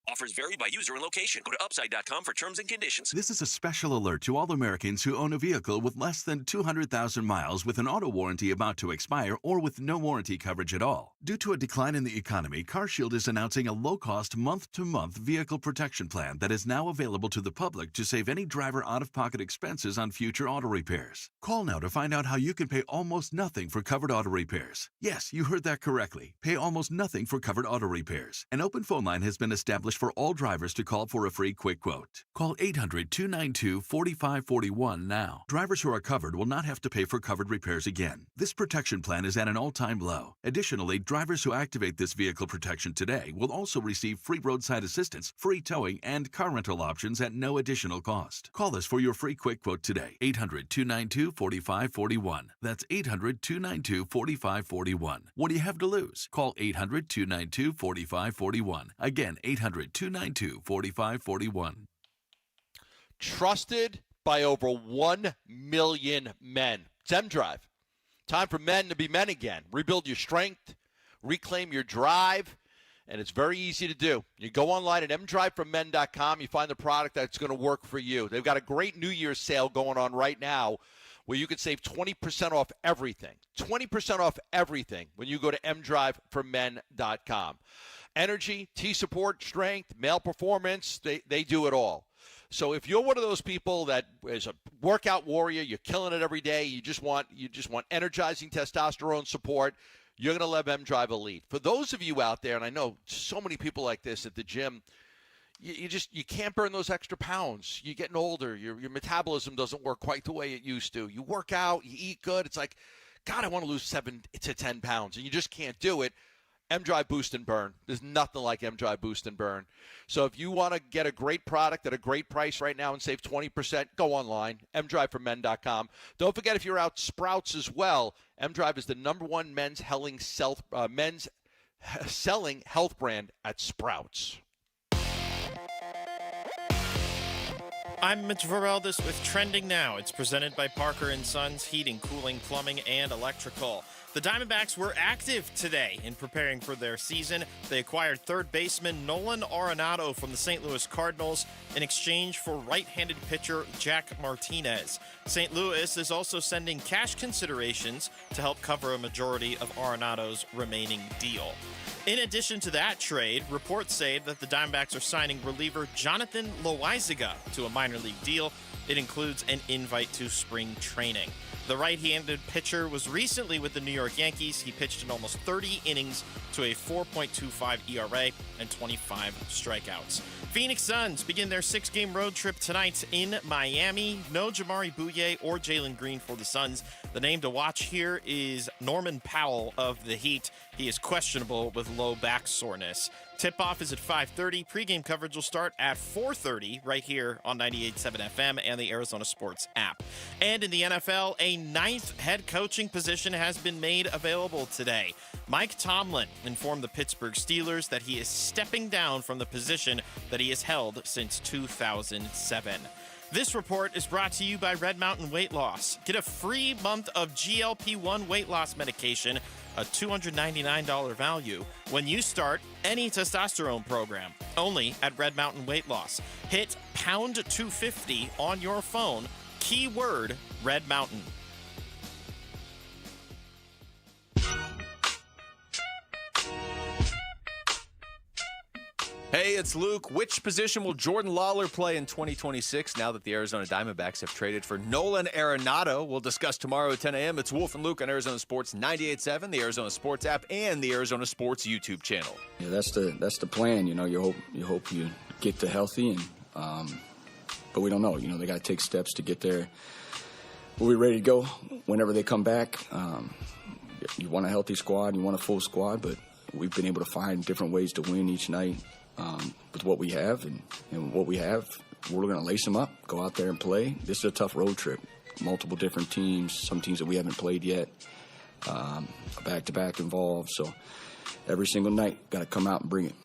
Speaker 18: Offers vary by user and location. Go to upside.com for terms and conditions.
Speaker 19: This is a special alert to all Americans who own a vehicle with less than 200,000 miles with an auto warranty about to expire or with no warranty coverage at all. Due to a decline in the economy, CarShield is announcing a low-cost month-to-month vehicle protection plan that is now available to the public to save any driver out-of-pocket expenses on future auto repairs. Call now to find out how you can pay almost nothing for covered auto repairs. Yes, you heard that correctly. Pay almost nothing for covered auto repairs. An open phone line has been established for all drivers to call for a free quick quote. Call 800-292-4541 now. Drivers who are covered will not have to pay for covered repairs again. This protection plan is at an all-time low. Additionally, drivers who activate this vehicle protection today will also receive free roadside assistance, free towing, and car rental options at no additional cost. Call us for your free quick quote today. 800-292-4541. That's 800-292-4541. What do you have to lose? Call 800-292-4541. Again, 800-292-4541.
Speaker 3: Trusted by over 1 million men. It's M-Drive. Time for men to be men again. Rebuild your strength, reclaim your drive, and it's very easy to do. You go online at mdriveformen.com. You find the product that's going to work for you. They've got a great New Year's sale going on right now where you can save 20% off everything. 20% off everything when you go to mdriveformen.com. Energy, T-support, strength, male performance, they do it all. So if you're one of those people that is a workout warrior, you're killing it every day, you just want energizing testosterone support, you're going to love M-Drive Elite. For those of you out there, and I know so many people like this at the gym, you can't burn those extra pounds. You're getting older. Your metabolism doesn't work quite the way it used to. You work out, you eat good. It's like, God, I want to lose 7 to 10 pounds, and you just can't do it. M-Drive Boost and Burn. There's nothing like M-Drive Boost and Burn. So if you want to get a great product at a great price right now and save 20%, go online, mdriveformen.com. Don't forget, if you're out Sprouts as well, M-Drive is the #1 men's selling health brand at Sprouts.
Speaker 6: I'm Mitch Vareldis with Trending Now. It's presented by Parker & Sons Heating, Cooling, Plumbing, and Electrical. The Diamondbacks were active today in preparing for their season. They acquired third baseman Nolan Arenado from the St. Louis Cardinals in exchange for right-handed pitcher Jack Martinez. St. Louis is also sending cash considerations to help cover a majority of Arenado's remaining deal. In addition to that trade, reports say that the Diamondbacks are signing reliever Jonathan Loaizaga to a minor league deal. It includes an invite to spring training. The right-handed pitcher was recently with the New York Yankees. He pitched in almost 30 innings to a 4.25 ERA and 25 strikeouts. Phoenix Suns begin their 6-game road trip tonight in Miami. No Jamari Bouye or Jalen Green for the Suns. The name to watch here is Norman Powell of the Heat. He is questionable with low back soreness. Tip-off is at 5:30. Pre-game coverage will start at 4:30 right here on 98.7 FM and the Arizona Sports app. And in the NFL, a 9th head coaching position has been made available today. Mike Tomlin informed the Pittsburgh Steelers that he is stepping down from the position that he has held since 2007. This report is brought to you by Red Mountain Weight Loss. Get a free month of GLP-1 weight loss medication, a $299 value, when you start any testosterone program. Only at Red Mountain Weight Loss. Hit pound 250 on your phone, keyword Red Mountain.
Speaker 2: Hey, it's Luke. Which position will Jordan Lawler play in 2026 now that the Arizona Diamondbacks have traded for Nolan Arenado? We'll discuss tomorrow at 10 a.m. It's Wolf and Luke on Arizona Sports 98.7, the Arizona Sports app, and the Arizona Sports YouTube channel.
Speaker 20: Yeah, that's the plan. You know, you hope you get to healthy, and but we don't know. You know, they got to take steps to get there. We'll be ready to go whenever they come back. You want a healthy squad, you want a full squad, but we've been able to find different ways to win each night. With what we have and what we have, we're going to lace them up, go out there and play. This is a tough road trip. Multiple different teams, some teams that we haven't played yet, back-to-back involved. So every single night, got to come out and bring it.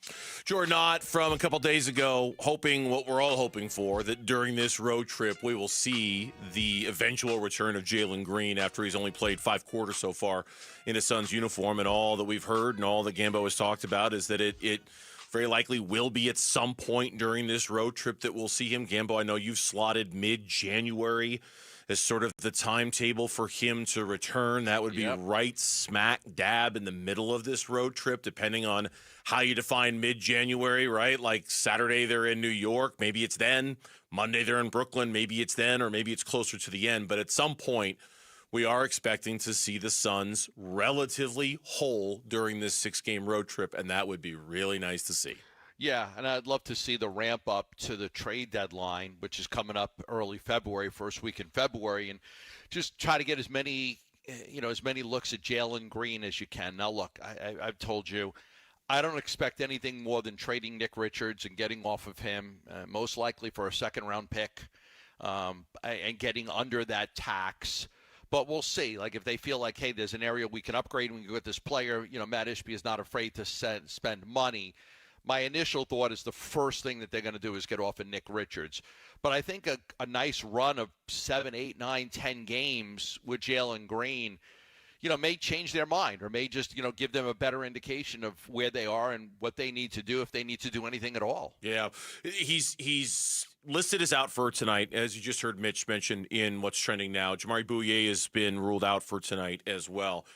Speaker 5: Jordan Ott from a couple days ago, hoping what we're all hoping for, that during this road trip we will see the eventual return of Jalen Green after he's only played 5 quarters so far in a Suns uniform. And all that we've heard and all that Gambo has talked about is that it very likely will be at some point during this road trip that we'll see him. Gambo, I know you've slotted mid-January as sort of the timetable for him to return. That would be right smack dab in the middle of this road trip, depending on how you define mid-January, right? Like Saturday they're in New York, maybe it's then. Monday they're in Brooklyn, maybe it's then, or maybe it's closer to the end. But at some point, we are expecting to see the Suns relatively whole during this 6-game road trip, and that would be really nice to see.
Speaker 3: Yeah, and I'd love to see the ramp up to the trade deadline, which is coming up early February, first week in February, and just try to get as many looks at Jalen Green as you can. Now, look, I've told you, I don't expect anything more than trading Nick Richards and getting off of him, most likely for a second-round pick, and getting under that tax. But we'll see. Like, if they feel like, hey, there's an area we can upgrade and we can get this player, Matt Ishbia is not afraid to spend money. My initial thought is the first thing that they're going to do is get off of Nick Richards. But I think a nice run of 7, 8, 9, 10 games with Jalen Green, may change their mind or may just, give them a better indication of where they are and what they need to do if they need to do anything at all.
Speaker 5: Yeah, he's listed as out for tonight, as you just heard Mitch mention in what's trending now. Jamari Bouye has been ruled out for tonight as well.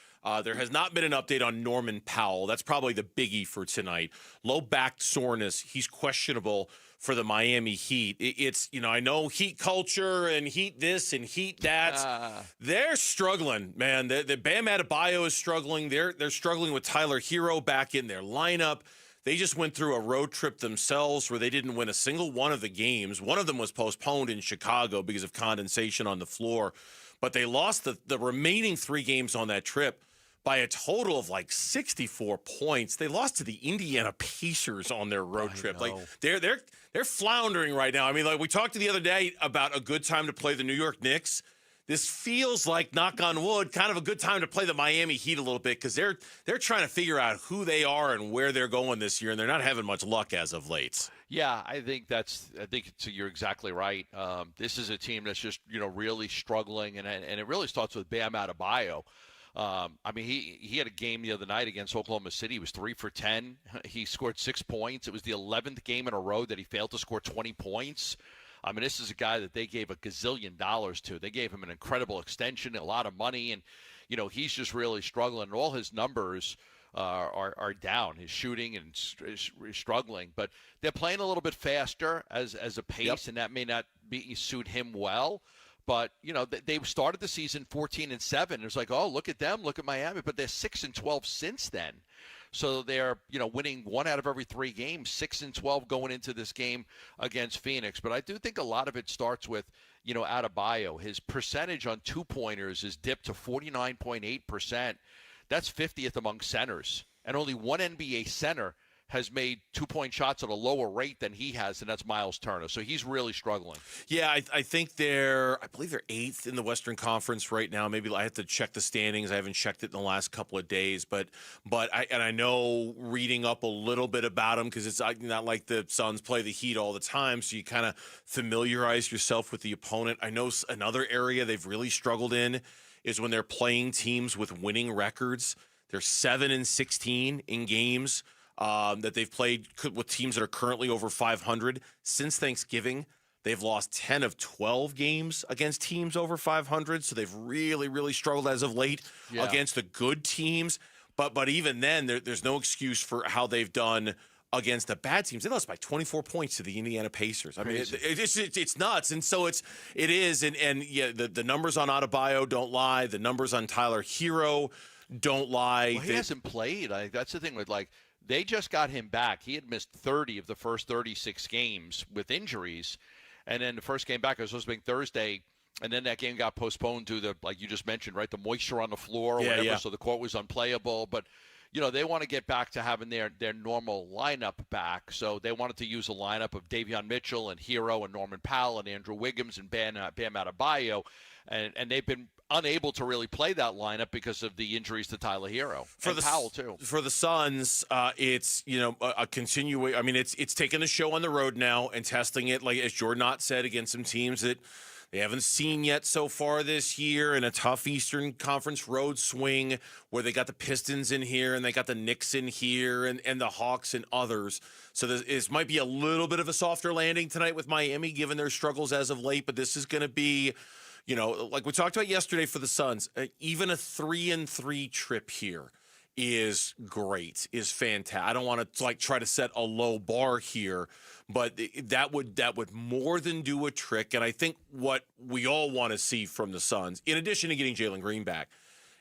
Speaker 5: There has not been an update on Norman Powell. That's probably the biggie for tonight. Low back soreness. He's questionable for the Miami Heat. It's, I know Heat culture and Heat this and Heat that. They're struggling, man. The Bam Adebayo is struggling. They're struggling with Tyler Hero back in their lineup. They just went through a road trip themselves where they didn't win a single one of the games. One of them was postponed in Chicago because of condensation on the floor. But they lost the remaining 3 games on that trip by a total of like 64 points. They lost to the Indiana Pacers on their road trip. Like they're floundering right now. I mean, like we talked the other day about a good time to play the New York Knicks. This feels like, knock on wood, kind of a good time to play the Miami Heat a little bit because they're trying to figure out who they are and where they're going this year, and they're not having much luck as of late.
Speaker 3: Yeah, I think you're exactly right. This is a team that's just really struggling, and it really starts with Bam Adebayo. He had a game the other night against Oklahoma City. He was 3 for 10. He scored 6 points. It was the 11th game in a row that he failed to score 20 points. This is a guy that they gave $1 gazillion to. They gave him an incredible extension, a lot of money, and he's just really struggling. All his numbers are down. His shooting and is struggling, but they're playing a little bit faster as a pace, and that may not suit him well. But, they started the season 14-7. It was like, oh, look at them, look at Miami. But they're 6-12 since then. So they're, winning 1 out of every 3 games, 6-12 going into this game against Phoenix. But I do think a lot of it starts with, Adebayo. His percentage on 2-pointers is dipped to 49.8%. That's 50th among centers. And only one NBA center has made 2-point shots at a lower rate than he has, and that's Miles Turner. So he's really struggling.
Speaker 5: Yeah, I think I believe they're 8th in the Western Conference right now. Maybe I have to check the standings. I haven't checked it in the last couple of days, but I know reading up a little bit about them because it's not like the Suns play the Heat all the time, so you kind of familiarize yourself with the opponent. I know another area they've really struggled in is when they're playing teams with winning records. They're 7-16 in games that they've played with teams that are currently over 500. Since Thanksgiving, they've lost 10 of 12 games against teams over 500. So they've really, really struggled as of late against the good teams. But even then, there's no excuse for how they've done against the bad teams. They lost by 24 points to the Indiana Pacers. I mean, it's nuts. And so it is. And yeah, the numbers on Adebayo don't lie. The numbers on Tyler Hero don't lie.
Speaker 3: Well, he hasn't played. That's the thing with they just got him back. He had missed 30 of the first 36 games with injuries. And then the first game back was supposed to be Thursday. And then that game got postponed due to, like you just mentioned, right, the moisture on the floor or whatever. Yeah. So the court was unplayable. But, they want to get back to having their normal lineup back. So they wanted to use a lineup of Davion Mitchell and Hero and Norman Powell and Andrew Wiggins and Bam Adebayo. And they've been unable to really play that lineup because of the injuries to Tyler Hero and Powell too.
Speaker 5: For the Suns, it's a continuation. I mean, it's taking the show on the road now and testing it, like as Jordan Ott said, against some teams that they haven't seen yet so far this year in a tough Eastern Conference road swing where they got the Pistons in here and they got the Knicks in here and the Hawks and others. So this might be a little bit of a softer landing tonight with Miami given their struggles as of late, but this is going to be, like we talked about yesterday for the Suns, even a 3-3 trip here is great, is fantastic. I don't want to try to set a low bar here, but that would more than do a trick. And I think what we all want to see from the Suns, in addition to getting Jalen Green back,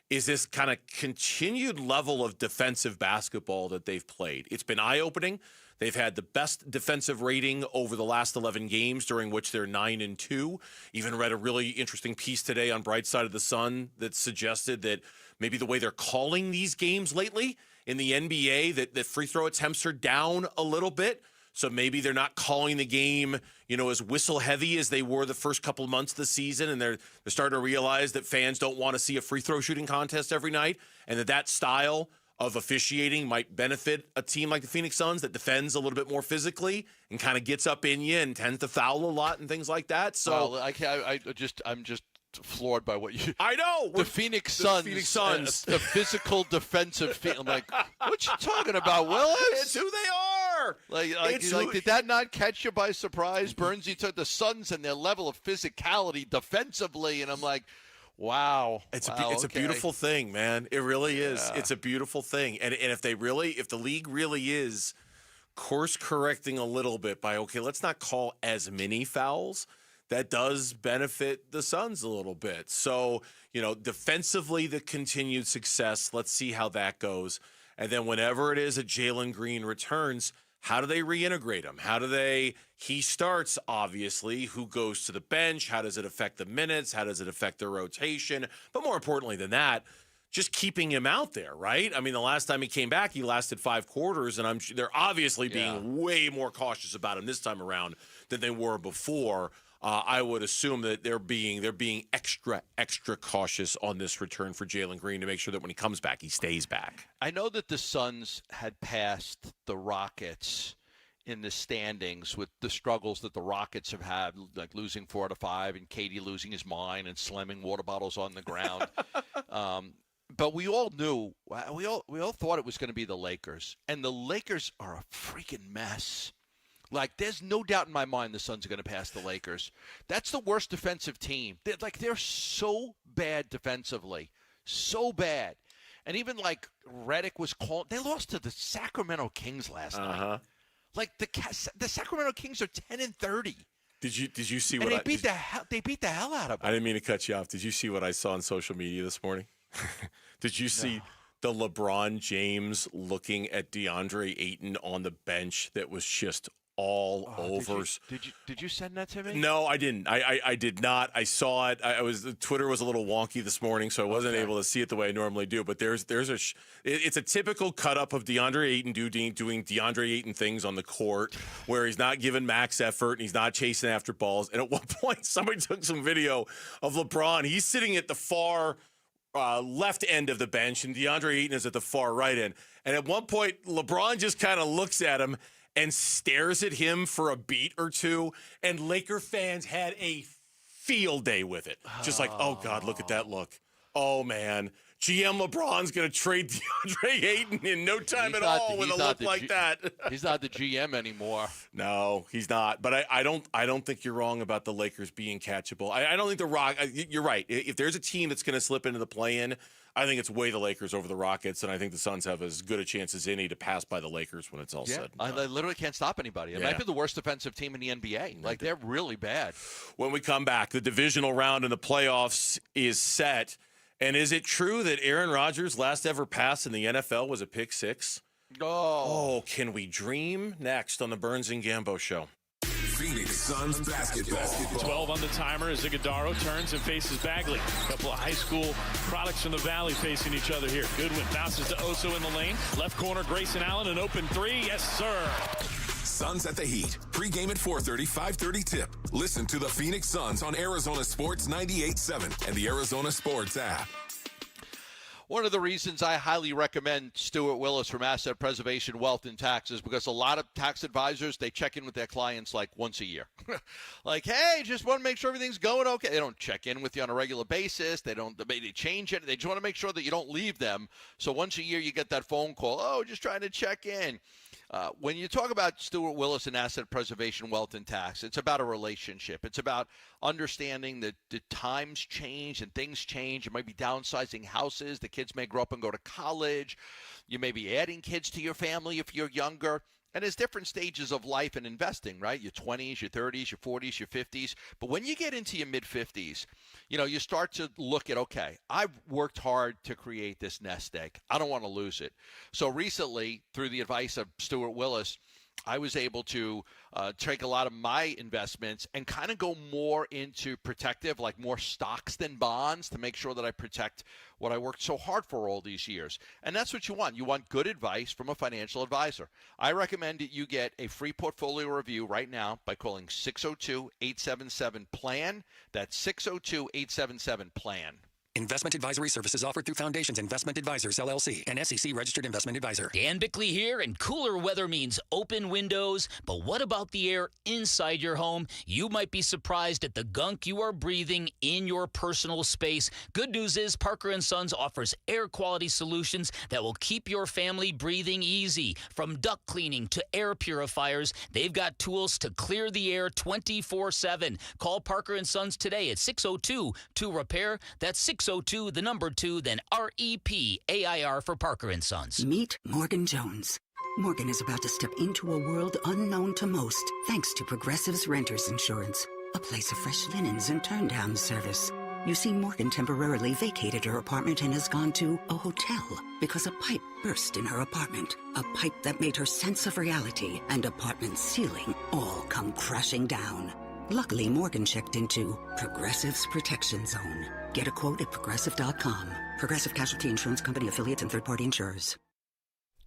Speaker 5: is this kind of continued level of defensive basketball that they've played. It's been eye-opening. They've had the best defensive rating over the last 11 games, during which they're 9-2. Even read a really interesting piece today on Bright Side of the Sun that suggested that maybe the way they're calling these games lately in the NBA, that free throw attempts are down a little bit. So maybe they're not calling the game, as whistle heavy as they were the first couple of months of the season, and they're starting to realize that fans don't want to see a free throw shooting contest every night, and that style of officiating might benefit a team like the Phoenix Suns that defends a little bit more physically and kind of gets up in you and tends to foul a lot and things like that. So
Speaker 3: I'm just floored by what you.
Speaker 5: I know
Speaker 3: the Phoenix Suns. The physical defensive. I'm like, what you talking about, Willis?
Speaker 5: It's who they are.
Speaker 3: Did that not catch you by surprise, Burns? You took the Suns and their level of physicality defensively, and I'm like, wow.
Speaker 5: It's a beautiful thing, man. It really is. Yeah. It's a beautiful thing, and if the league really is course correcting a little bit by let's not call as many fouls. That does benefit the Suns a little bit. So, defensively, the continued success, let's see how that goes. And then whenever it is that Jalen Green returns, how do they reintegrate him? He starts, obviously. Who goes to the bench? How does it affect the minutes? How does it affect the rotation? But more importantly than that, just keeping him out there, right? I mean, the last time he came back, he lasted 5 quarters, and they're obviously being way more cautious about him this time around than they were before. I would assume that they're being extra cautious on this return for Jalen Green to make sure that when he comes back, he stays back.
Speaker 3: I know that the Suns had passed the Rockets in the standings with the struggles that the Rockets have had, like losing 4 out of 5 and Katie losing his mind and slamming water bottles on the ground. But we all knew, we all thought it was going to be the Lakers, and the Lakers are a freaking mess. Like, there's no doubt in my mind the Suns are going to pass the Lakers. That's the worst defensive team. They're so bad defensively. So bad. And even, Redick was called. They lost to the Sacramento Kings last night. Like, the Sacramento Kings are 10-30.
Speaker 5: Did you see
Speaker 3: and
Speaker 5: what
Speaker 3: they beat the hell out of them.
Speaker 5: I didn't mean to cut you off. Did you see what I saw on social media this morning? Did you see the LeBron James looking at DeAndre Ayton on the bench that was just all over?
Speaker 3: Did you send that to me?
Speaker 5: No, I didn't. I did not. I saw it. Twitter was a little wonky this morning, so I wasn't able to see it the way I normally do. But it's a typical cut up of DeAndre Ayton doing DeAndre Ayton things on the court, where he's not giving max effort and he's not chasing after balls. And at one point, somebody took some video of LeBron. He's sitting at the far left end of the bench, and DeAndre Ayton is at the far right end. And at one point, LeBron just kind of looks at him and stares at him for a beat or two, and Laker fans had a field day with it. Just like, oh, God, look at that look. Oh, man. GM LeBron's going to trade DeAndre Ayton in no time at all with a look like that.
Speaker 3: He's not the GM anymore.
Speaker 5: No, he's not. But I don't think you're wrong about the Lakers being catchable. I don't think the you're right. If there's a team that's going to slip into the play-in, I think it's way the Lakers over the Rockets, and I think the Suns have as good a chance as any to pass by the Lakers when it's all said and done.
Speaker 3: They literally can't stop anybody. It might be the worst defensive team in the NBA. Like, they're really bad.
Speaker 5: When we come back, the divisional round in the playoffs is set. And is it true that Aaron Rodgers' last ever pass in the NFL was a pick six? Oh, can we dream? Next on the Burns and Gambo Show.
Speaker 7: Phoenix Suns basketball.
Speaker 8: 12 on the timer as Iguodaro turns and faces Bagley. A couple of high school products from the Valley facing each other here. Goodwin bounces to Oso in the lane. Left corner, Grayson Allen, an open three. Yes, sir.
Speaker 7: Suns at the Heat. Pre-game at 4:30, 5:30 tip. Listen to the Phoenix Suns on Arizona Sports 98.7 and the Arizona Sports app.
Speaker 3: One of the reasons I highly recommend Stuart Willis from Asset Preservation, Wealth, and Taxes, because a lot of tax advisors, they check in with their clients like once a year. Like, hey, just want to make sure everything's going okay. They don't check in with you on a regular basis. They change it. They just want to make sure that you don't leave them. So once a year you get that phone call, oh, just trying to check in. When you talk about Stuart Willis and Asset Preservation, Wealth, and Tax, it's about a relationship. It's about understanding that the times change and things change. You might be downsizing houses. The kids may grow up and go to college. You may be adding kids to your family if you're younger. And there's different stages of life and investing, right? Your 20s, your 30s, your 40s, your 50s. But when you get into your mid-50s, you start to look at, okay, I've worked hard to create this nest egg. I don't want to lose it. So recently, through the advice of Stuart Willis, I was able to take a lot of my investments and kind of go more into protective, like more stocks than bonds, to make sure that I protect what I worked so hard for all these years. And that's what you want. You want good advice from a financial advisor. I recommend that you get a free portfolio review right now by calling 602-877-PLAN. That's 602-877-PLAN.
Speaker 11: Investment advisory services offered through Foundations Investment Advisors, LLC, an SEC-registered investment advisor.
Speaker 4: Dan Bickley here, and cooler weather means open windows. But what about the air inside your home? You might be surprised at the gunk you are breathing in your personal space. Good news is Parker & Sons offers air quality solutions that will keep your family breathing easy. From duct cleaning to air purifiers, they've got tools to clear the air 24/7. Call Parker & Sons today at 602-2REPAIR. That's 602, the number 2, then REPAIR for Parker & Sons.
Speaker 9: Meet Morgan Jones. Morgan is about to step into a world unknown to most, thanks to Progressive's Renters Insurance, a place of fresh linens and turn-down service. You see, Morgan temporarily vacated her apartment and has gone to a hotel because a pipe burst in her apartment. A pipe that made her sense of reality and apartment ceiling all come crashing down. Luckily, Morgan checked into Progressive's Protection Zone. Get a quote at Progressive.com. Progressive Casualty Insurance Company, affiliates, and third-party insurers.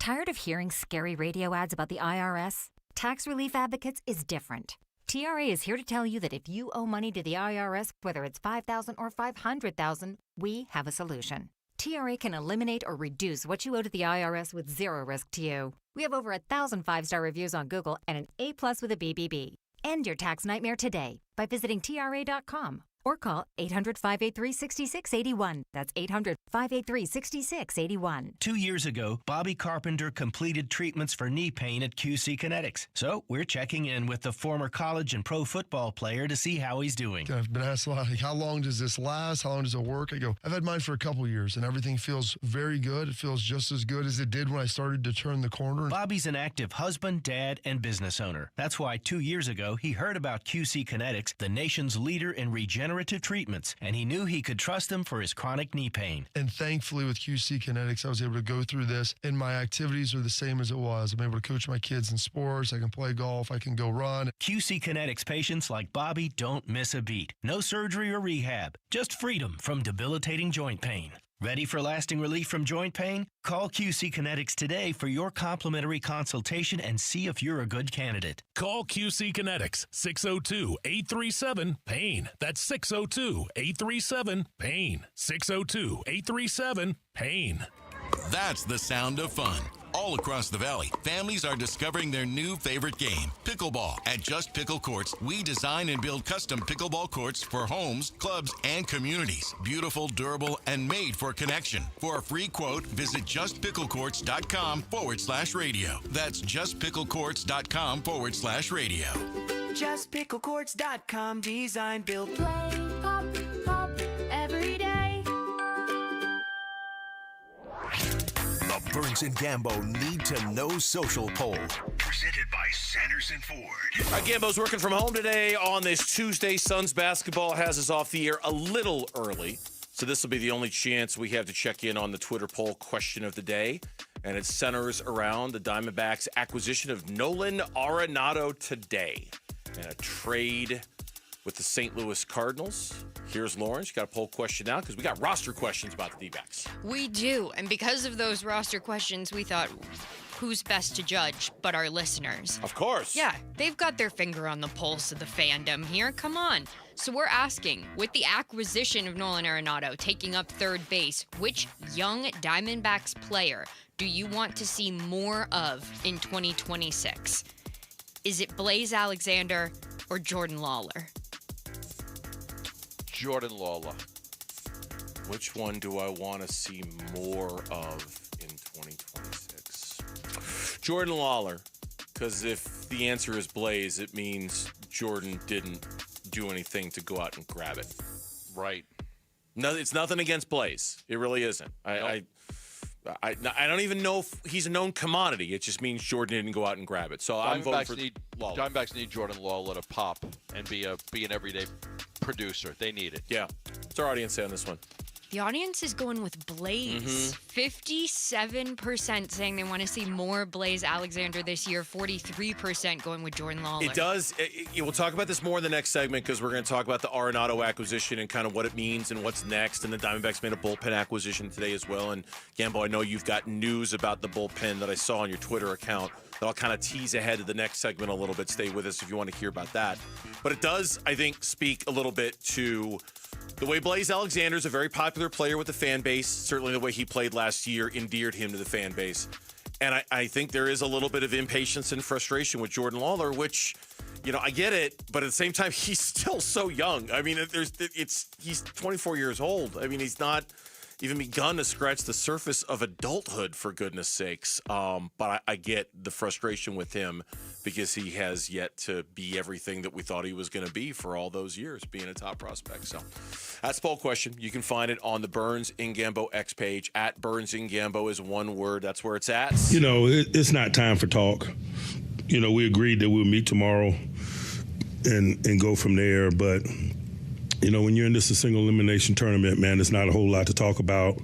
Speaker 13: Tired of hearing scary radio ads about the IRS? Tax Relief Advocates is different. TRA is here to tell you that if you owe money to the IRS, whether it's $5,000 or $500,000, we have a solution. TRA can eliminate or reduce what you owe to the IRS with zero risk to you. We have over 1,000 5-star reviews on Google and an A+ with a BBB. End your tax nightmare today by visiting TRA.com or call 800-583-6681. That's 800-583-6681.
Speaker 21: 2 years ago, Bobby Carpenter completed treatments for knee pain at QC Kinetics. So we're checking in with the former college and pro football player to see how he's doing.
Speaker 22: I've been asked a lot, like, how long does this last? How long does it work? I go, I've had mine for a couple years, and everything feels very good. It feels just as good as it did when I started to turn the corner.
Speaker 21: Bobby's an active husband, dad, and business owner. That's why 2 years ago, he heard about QC Kinetics, the nation's leader in regenerative treatments, and he knew he could trust them for his chronic knee pain.
Speaker 22: And thankfully with QC Kinetics, I was able to go through this, and my activities are the same as it was. I'm able to coach my kids in sports, I can play golf, I can go run.
Speaker 21: QC Kinetics patients like Bobby don't miss a beat. No surgery or rehab, just freedom from debilitating joint pain. Ready for lasting relief from joint pain? Call QC Kinetics today for your complimentary consultation and see if you're a good candidate.
Speaker 18: Call QC Kinetics, 602-837-PAIN. That's 602-837-PAIN. 602-837-PAIN.
Speaker 23: That's the sound of fun. All across the valley, families are discovering their new favorite game, pickleball. At Just Pickle Courts, we design and build custom pickleball courts for homes, clubs, and communities. Beautiful, durable, and made for connection. For a free quote, visit justpicklecourts.com/radio. That's justpicklecourts.com/radio.
Speaker 24: Justpicklecourts.com, design, build, play, pop, pop, every day.
Speaker 1: The Burns and Gambo Need to Know Social Poll, presented by Sanderson Ford.
Speaker 5: All right, Gambo's working from home today on this Tuesday. Suns basketball has us off the air a little early, so this will be the only chance we have to check in on the Twitter poll question of the day, and it centers around the Diamondbacks' acquisition of Nolan Arenado today and a trade with the St. Louis Cardinals. Here's Lawrence. You got a poll question now because we got roster questions about the D-backs.
Speaker 25: We do, and because of those roster questions, we thought, who's best to judge but our listeners?
Speaker 5: Of course.
Speaker 25: Yeah, they've got their finger on the pulse of the fandom here. Come on. So we're asking, with the acquisition of Nolan Arenado taking up third base, which young Diamondbacks player do you want to see more of in 2026? Is it Blaze Alexander or Jordan Lawler?
Speaker 3: Jordan Lawler.
Speaker 5: Which one do I want to see more of in 2026? Jordan Lawler, because if the answer is Blaze, it means Jordan didn't do anything to go out and grab it.
Speaker 3: Right.
Speaker 5: No, it's nothing against Blaze. It really isn't. I don't even know if he's a known commodity. It just means Jordan didn't go out and grab it. So I'm voting for Lawler.
Speaker 3: Diamondbacks need Jordan Lawler to pop and be an everyday producer. They need it.
Speaker 5: Yeah. What's our audience say on this one?
Speaker 25: The audience is going with Blaze. 57% saying they want to see more Blaze Alexander this year. 43% going with Jordan Lawler.
Speaker 5: It does. We'll talk about this more in the next segment because we're going to talk about the Arenado acquisition and kind of what it means and what's next. And the Diamondbacks made a bullpen acquisition today as well. And Gambo, I know you've got news about the bullpen that I saw on your Twitter account that I'll kind of tease ahead of the next segment a little bit. Stay with us if you want to hear about that. But it does, I think, speak a little bit to the way Blaze Alexander is a very popular player with the fan base. Certainly the way he played last year endeared him to the fan base. And I think there is a little bit of impatience and frustration with Jordan Lawler, which, I get it, but at the same time, he's still so young. I mean, he's 24 years old. I mean, he's not even begun to scratch the surface of adulthood, for goodness sakes. But I get the frustration with him because he has yet to be everything that we thought he was going to be for all those years, being a top prospect. So that's poll question. You can find it on the Burns in Gambo X page. At Burns in Gambo is one word. That's where it's at.
Speaker 10: It's not time for talk. We agreed that we'll meet tomorrow and go from there. But when you're in this single elimination tournament, man, there's not a whole lot to talk about.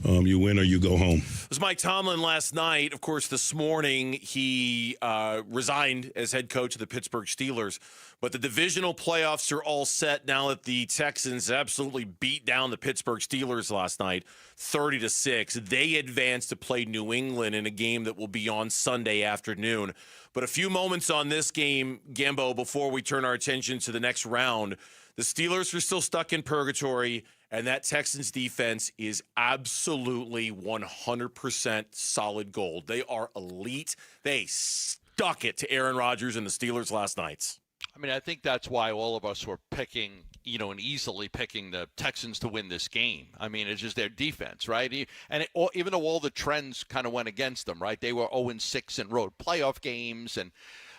Speaker 10: You win or you go home.
Speaker 5: It was Mike Tomlin last night. Of course, this morning he resigned as head coach of the Pittsburgh Steelers. But the divisional playoffs are all set now that the Texans absolutely beat down the Pittsburgh Steelers last night, 30-6. They advanced to play New England in a game that will be on Sunday afternoon. But a few moments on this game, Gambo, before we turn our attention to the next round. The Steelers are still stuck in purgatory, and that Texans defense is absolutely 100% solid gold. They are elite. They stuck it to Aaron Rodgers and the Steelers last night.
Speaker 3: I mean, I think that's why all of us were picking, and easily picking the Texans to win this game. I mean, it's just their defense, right? And even though all the trends kind of went against them, right? They were 0-6 in road playoff games, and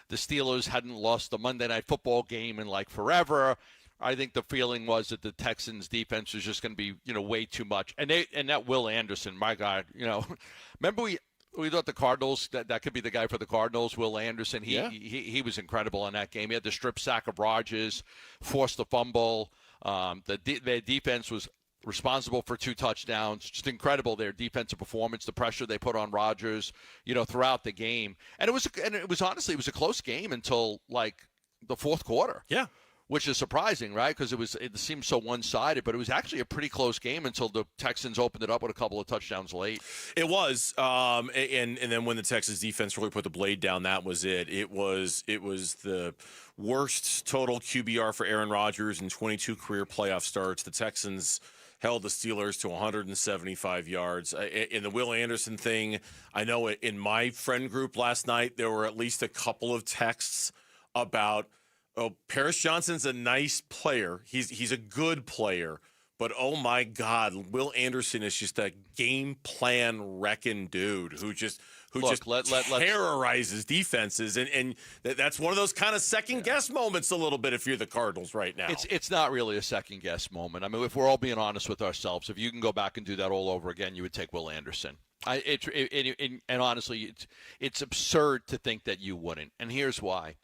Speaker 3: the Steelers hadn't lost the Monday Night Football game in forever. I think the feeling was that the Texans defense was just going to be, way too much. And that Will Anderson, my God, remember we thought the Cardinals, that could be the guy for the Cardinals, Will Anderson. He was incredible in that game. He had the strip sack of Rodgers, forced the fumble. Their defense was responsible for 2 touchdowns. Just incredible, their defensive performance, the pressure they put on Rodgers, throughout the game. And it was honestly, it was a close game until the fourth quarter.
Speaker 5: Yeah.
Speaker 3: Which is surprising, right? Because it seemed so one-sided, but it was actually a pretty close game until the Texans opened it up with a couple of touchdowns late.
Speaker 5: It was, and then when the Texans defense really put the blade down, that was it. It was the worst total QBR for Aaron Rodgers in 22 career playoff starts. The Texans held the Steelers to 175 yards. In the Will Anderson thing, I know in my friend group last night, there were at least a couple of texts about, Paris Johnson's a nice player. He's a good player. But, oh, my God, Will Anderson is just a game plan wrecking dude who just terrorizes defenses. And that's one of those kind of second-guess moments a little bit if you're the Cardinals right now.
Speaker 3: It's not really a second-guess moment. I mean, if we're all being honest with ourselves, if you can go back and do that all over again, you would take Will Anderson. And honestly, it's absurd to think that you wouldn't. And here's why.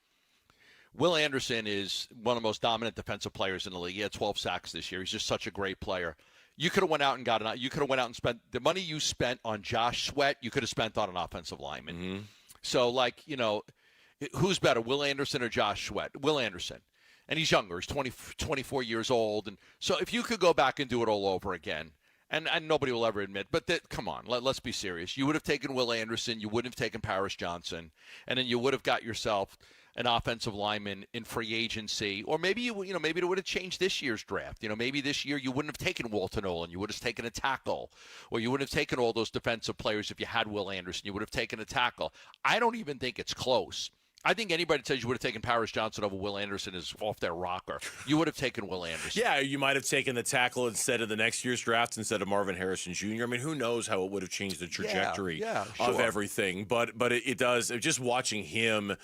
Speaker 3: Will Anderson is one of the most dominant defensive players in the league. He had 12 sacks this year. He's just such a great player. You could have went out and got it. You could have went out and spent the money you spent on Josh Sweat. You could have spent on an offensive lineman. Mm-hmm. So, who's better, Will Anderson or Josh Sweat? Will Anderson. And he's younger. He's 24 years old. And so if you could go back and do it all over again, and nobody will ever admit, but come on, let's be serious. You would have taken Will Anderson. You wouldn't have taken Paris Johnson. And then you would have got yourself an offensive lineman in free agency, or maybe maybe it would have changed this year's draft. Maybe this year you wouldn't have taken Walter Nolan. You would have taken a tackle, or you wouldn't have taken all those defensive players if you had Will Anderson. You would have taken a tackle. I don't even think it's close. I think anybody that says you would have taken Paris Johnson over Will Anderson is off their rocker. You would have taken Will Anderson.
Speaker 5: Yeah, you might have taken the tackle instead of the next year's draft instead of Marvin Harrison Jr. I mean, who knows how it would have changed the trajectory of everything. But it does. Just watching him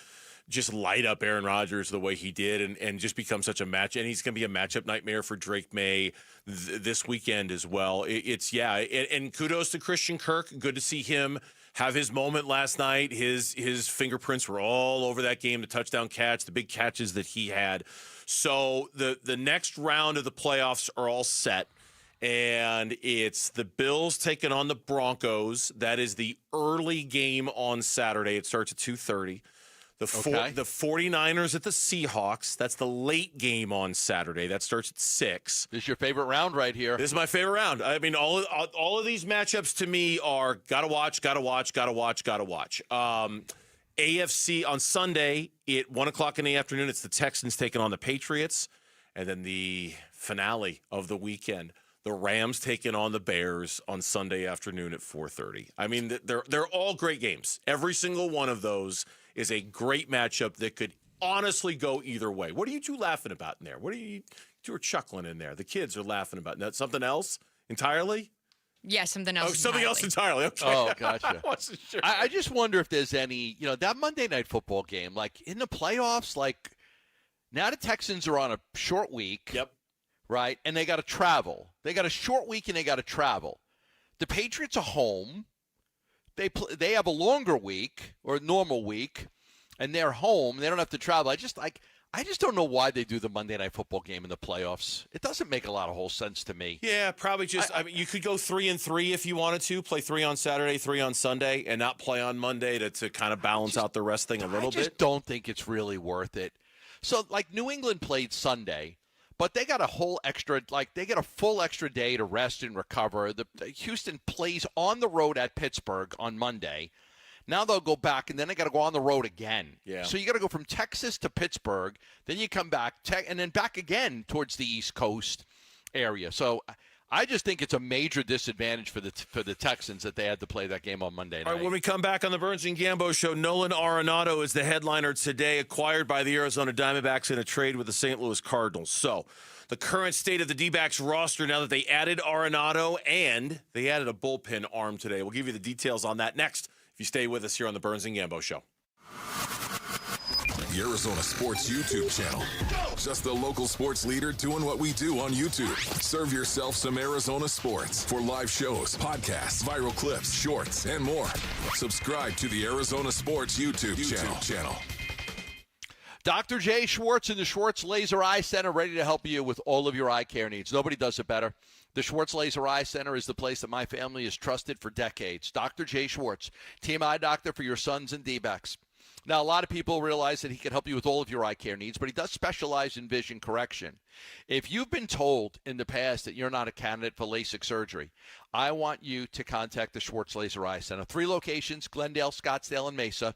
Speaker 5: just light up Aaron Rodgers the way he did and just become such a match. And he's going to be a matchup nightmare for Drake May this weekend as well. And kudos to Christian Kirk. Good to see him have his moment last night. His fingerprints were all over that game, the touchdown catch, the big catches that he had. So the next round of the playoffs are all set. And it's the Bills taking on the Broncos. That is the early game on Saturday. It starts at 2:30. The 49ers at the Seahawks. That's the late game on Saturday. That starts at 6.
Speaker 3: This is your favorite round right here.
Speaker 5: This is my favorite round. I mean, all of these matchups to me are gotta watch. AFC on Sunday at 1 o'clock in the afternoon. It's the Texans taking on the Patriots. And then the finale of the weekend, the Rams taking on the Bears on Sunday afternoon at 4:30. I mean, they're all great games. Every single one of those is a great matchup that could honestly go either way. What are you two laughing about in there? What are you two are chuckling in there? The kids are laughing about that. Something else entirely?
Speaker 25: Yeah, something else.
Speaker 5: Oh, something else entirely. Okay.
Speaker 3: Oh, gotcha.
Speaker 5: I wasn't sure.
Speaker 3: I just wonder if there's any, that Monday Night Football game, like in the playoffs, like now the Texans are on a short week.
Speaker 5: Yep.
Speaker 3: Right? And they got to travel. They got a short week and they got to travel. The Patriots are home. They have a longer week or a normal week, and they're home. They don't have to travel. I just don't know why they do the Monday Night Football game in the playoffs. It doesn't make a lot of whole sense to me.
Speaker 5: Yeah, probably just. I mean, you could go 3-3 if you wanted to. Play 3 on Saturday, 3 on Sunday, and not play on Monday to kind of balance out the rest thing a little bit.
Speaker 3: I just don't think it's really worth it. So, like, New England played Sunday. But they got a full extra day to rest and recover. Houston plays on the road at Pittsburgh on Monday. Now they'll go back, and then they got to go on the road again.
Speaker 5: Yeah.
Speaker 3: So you got to go from Texas to Pittsburgh, then you come back, and then back again towards the East Coast area. So I just think it's a major disadvantage for the Texans that they had to play that game on Monday night.
Speaker 5: All right, when we come back on the Burns and Gambo show, Nolan Arenado is the headliner today, acquired by the Arizona Diamondbacks in a trade with the St. Louis Cardinals. So the current state of the D-backs roster now that they added Arenado and they added a bullpen arm today. We'll give you the details on that next if you stay with us here on the Burns and Gambo show.
Speaker 7: The Arizona Sports YouTube channel. Just the local sports leader doing what we do on YouTube. Serve yourself some Arizona sports for live shows, podcasts, viral clips, shorts, and more. Subscribe to the Arizona Sports YouTube channel.
Speaker 3: Dr. Jay Schwartz in the Schwartz Laser Eye Center, ready to help you with all of your eye care needs. Nobody does it better. The Schwartz Laser Eye Center is the place that my family has trusted for decades. Dr. Jay Schwartz, team eye doctor for your sons and D-backs. Now, a lot of people realize that he can help you with all of your eye care needs, but he does specialize in vision correction. If you've been told in the past that you're not a candidate for LASIK surgery, I want you to contact the Schwartz Laser Eye Center. 3 locations, Glendale, Scottsdale, and Mesa,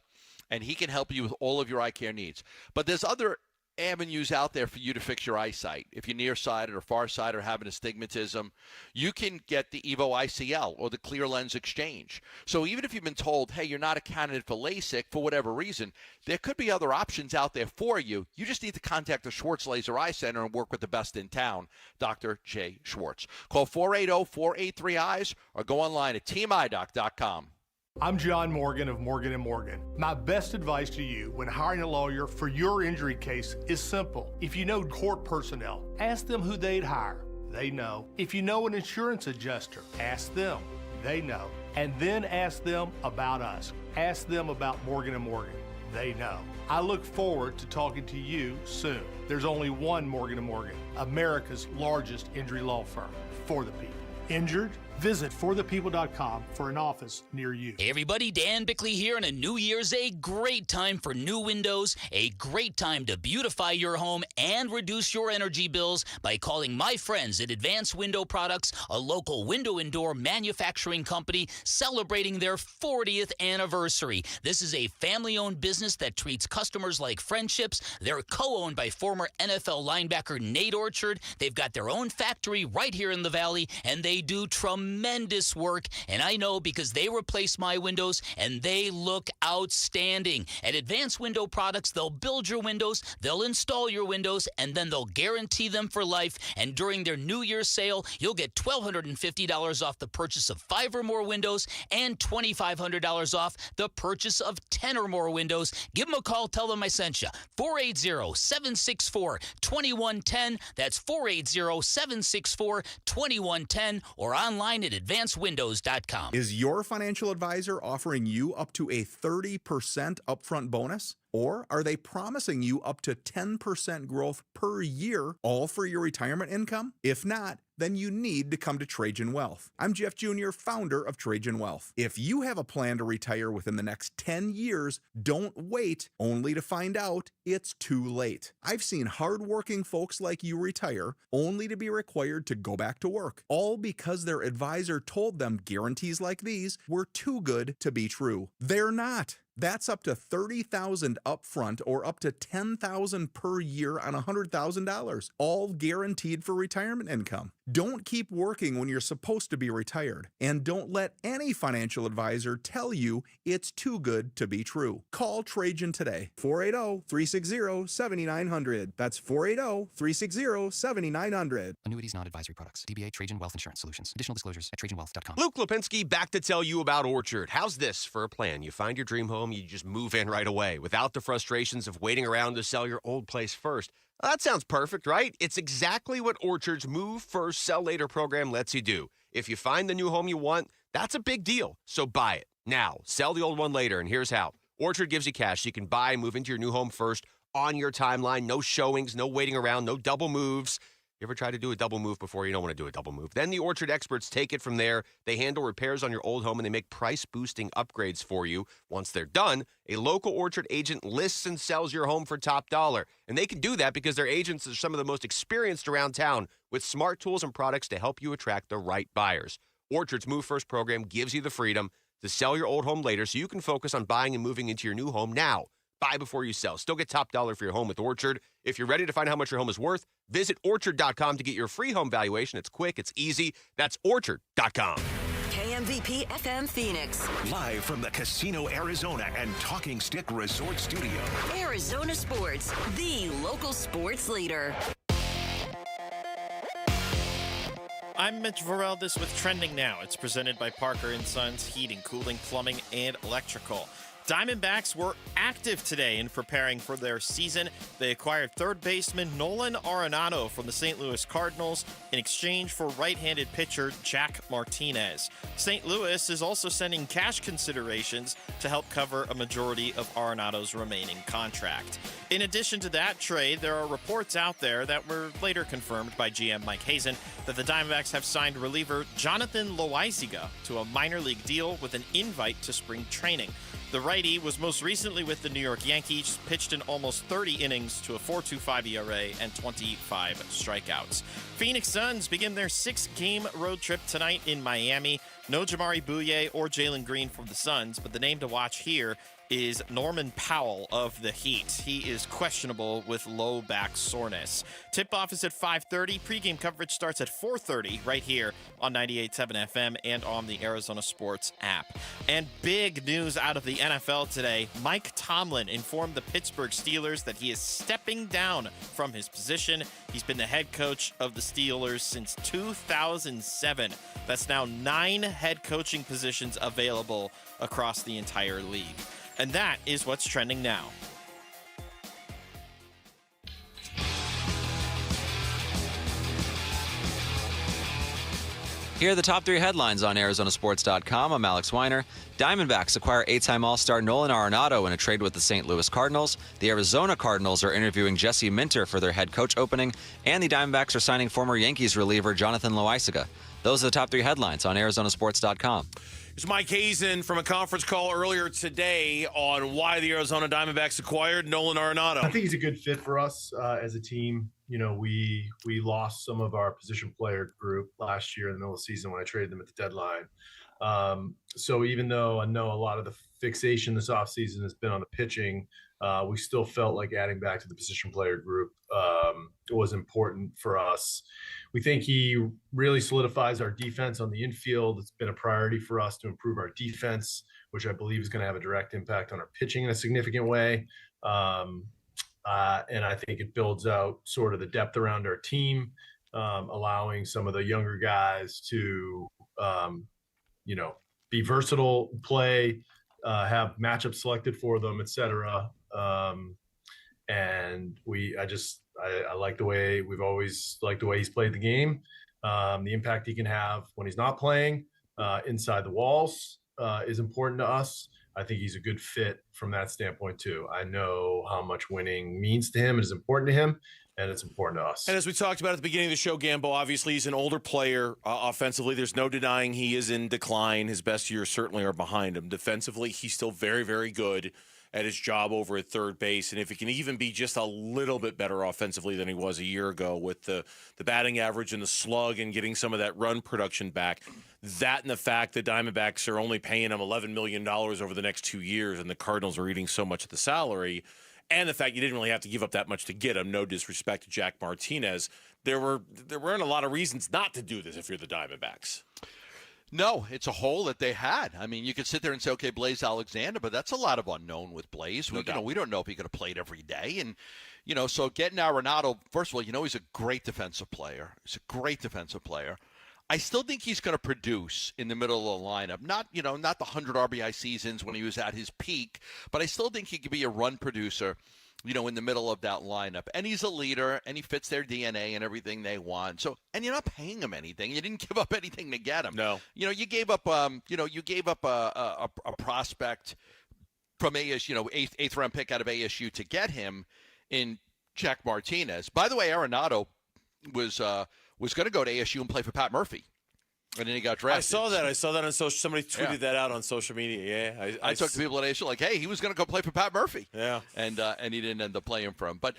Speaker 3: and he can help you with all of your eye care needs. But there's other avenues out there for you to fix your eyesight. If you're nearsighted or farsighted or having astigmatism, you can get the Evo ICL or the Clear Lens Exchange. So even if you've been told, hey, you're not a candidate for LASIK for whatever reason, there could be other options out there for you. You just need to contact the Schwartz Laser Eye Center and work with the best in town, Dr. Jay Schwartz. Call 480-483-EYES or go online at teamidoc.com.
Speaker 12: I'm John Morgan of Morgan & Morgan. My best advice to you when hiring a lawyer for your injury case is simple. If you know court personnel, ask them who they'd hire. They know. If you know an insurance adjuster, ask them. They know. And then ask them about us. Ask them about Morgan & Morgan. They know. I look forward to talking to you soon. There's only one Morgan & Morgan, America's largest injury law firm for the people. Injured? Visit forthepeople.com for an office near you.
Speaker 4: Hey everybody, Dan Bickley here, and a New Year's a great time for new windows, a great time to beautify your home and reduce your energy bills by calling my friends at Advanced Window Products, a local window and door manufacturing company celebrating their 40th anniversary. This is a family-owned business that treats customers like friendships. They're co-owned by former NFL linebacker Nate Orchard. They've got their own factory right here in the Valley, and they do tremendous tremendous work, and I know because they replaced my windows, and they look outstanding. At Advanced Window Products, they'll build your windows, they'll install your windows, and then they'll guarantee them for life. And during their New Year's sale, you'll get $1,250 off the purchase of 5 or more windows and $2,500 off the purchase of 10 or more windows. Give them a call. Tell them I sent you. 480-764-2110. That's 480-764-2110 or online at advancedwindows.com.
Speaker 14: Is your financial advisor offering you up to a 30% upfront bonus? Or are they promising you up to 10% growth per year, all for your retirement income? If not, then you need to come to Trajan Wealth. I'm Jeff Jr., founder of Trajan Wealth. If you have a plan to retire within the next 10 years, don't wait only to find out it's too late. I've seen hardworking folks like you retire only to be required to go back to work, all because their advisor told them guarantees like these were too good to be true. They're not. That's up to $30,000 upfront or up to $10,000 per year on $100,000, all guaranteed for retirement income. Don't keep working when you're supposed to be retired, and don't let any financial advisor tell you it's too good to be true. Call Trajan today, 480-360-7900. That's 480-360-7900.
Speaker 15: Annuities, not advisory products. DBA Trajan Wealth Insurance Solutions. Additional disclosures at TrajanWealth.com.
Speaker 16: Luke Lipinski back to tell you about Orchard. How's this for a plan? You find your dream home, you just move in right away without the frustrations of waiting around to sell your old place first. Well, that sounds perfect, right? It's exactly what Orchard's Move First, Sell Later program lets you do. If you find the new home you want, that's a big deal. So buy it now. Sell the old one later, and here's how. Orchard gives you cash so you can buy and move into your new home first on your timeline. No showings, no waiting around, no double moves. You ever try to do a double move before? You don't want to do a double move. Then the Orchard experts take it from there. They handle repairs on your old home, and they make price-boosting upgrades for you. Once they're done, a local Orchard agent lists and sells your home for top dollar. And they can do that because their agents are some of the most experienced around town with smart tools and products to help you attract the right buyers. Orchard's Move First program gives you the freedom to sell your old home later so you can focus on buying and moving into your new home now. Buy before you sell. Still get top dollar for your home with Orchard. If you're ready to find how much your home is worth, visit Orchard.com to get your free home valuation. It's quick, it's easy. That's Orchard.com.
Speaker 17: KMVP FM Phoenix.
Speaker 1: Live from the Casino Arizona and Talking Stick Resort Studio.
Speaker 17: Arizona Sports, the local sports leader.
Speaker 19: I'm Mitch Varel. With Trending Now. It's presented by Parker & Sons Heating, Cooling, Plumbing, and Electrical. Diamondbacks were active today in preparing for their season. They acquired third baseman Nolan Arenado from the St. Louis Cardinals in exchange for right-handed pitcher Jack Martinez. St. Louis is also sending cash considerations to help cover a majority of Arenado's remaining contract. In addition to that trade, there are reports out there that were later confirmed by GM Mike Hazen that the Diamondbacks have signed reliever Jonathan Loaisiga to a minor league deal with an invite to spring training. The righty was most recently with the New York Yankees, pitched in almost 30 innings to a 4.25 ERA and 25 strikeouts. Phoenix Suns begin their 6-game road trip tonight in Miami. No Jamari Bouye or Jalen Green from the Suns, but the name to watch here is Norman Powell of the Heat. He is questionable with low back soreness. Tip-off is at 5:30. Pre-game coverage starts at 4:30 right here on 98.7 FM and on the Arizona Sports app. And big news out of the NFL today. Mike Tomlin informed the Pittsburgh Steelers that he is stepping down from his position. He's been the head coach of the Steelers since 2007. That's now 9 head coaching positions available across the entire league. And that is what's trending now.
Speaker 26: Here are the top 3 headlines on Arizonasports.com. I'm Alex Weiner. Diamondbacks acquire 8-time All-Star Nolan Arenado in a trade with the St. Louis Cardinals. The Arizona Cardinals are interviewing Jesse Minter for their head coach opening. And the Diamondbacks are signing former Yankees reliever Jonathan Loaisiga. Those are the top 3 headlines on Arizonasports.com.
Speaker 5: It's Mike Hazen from a conference call earlier today on why the Arizona Diamondbacks acquired Nolan Arenado.
Speaker 27: I think he's a good fit for us as a team. You know, we lost some of our position player group last year in the middle of the season when I traded them at the deadline. So even though I know a lot of the fixation this offseason has been on the pitching, we still felt like adding back to the position player group was important for us. We think he really solidifies our defense on the infield. It's been a priority for us to improve our defense, which I believe is going to have a direct impact on our pitching in a significant way. And I think it builds out sort of the depth around our team, allowing some of the younger guys to, be versatile, play, have matchups selected for them, et cetera. And I like the way we've always liked the way he's played the game. The impact he can have when he's not playing inside the walls is important to us. I think he's a good fit from that standpoint too. I know how much winning means to him and is important to him, and it's important to us.
Speaker 5: And as we talked about at the beginning of the show, Gambo, obviously he's an older player offensively. There's no denying he is in decline. His best years certainly are behind him. Defensively, he's still very, very good at his job over at third base. And if he can even be just a little bit better offensively than he was a year ago with the batting average and the slug and getting some of that run production back, that and the fact that Diamondbacks are only paying him $11 million over the next 2 years and the Cardinals are eating so much of the salary, and the fact you didn't really have to give up that much to get him, no disrespect to Jack Martinez, there weren't a lot of reasons not to do this if you're the Diamondbacks.
Speaker 3: No, it's a hole that they had. I mean, you could sit there and say, okay, Blaze Alexander, but that's a lot of unknown with Blaze. We don't know if he could have played every day. And, so getting Arenado, first of all, he's a great defensive player. He's a great defensive player. I still think he's going to produce in the middle of the lineup. Not the 100 RBI seasons when he was at his peak, but I still think he could be a run producer, in the middle of that lineup. And he's a leader, and he fits their DNA and everything they want. So, and you're not paying him anything. You didn't give up anything to get him.
Speaker 5: No.
Speaker 3: You gave up, a prospect from ASU, eighth round pick out of ASU to get him in Jack Martinez. By the way, Arenado was going to go to ASU and play for Pat Murphy, and then he got drafted.
Speaker 5: I saw that on social. Somebody tweeted that out on social media. Yeah,
Speaker 3: I talked to people at ASU like, hey, he was going to go play for Pat Murphy.
Speaker 5: Yeah,
Speaker 3: and he didn't end up playing for him. But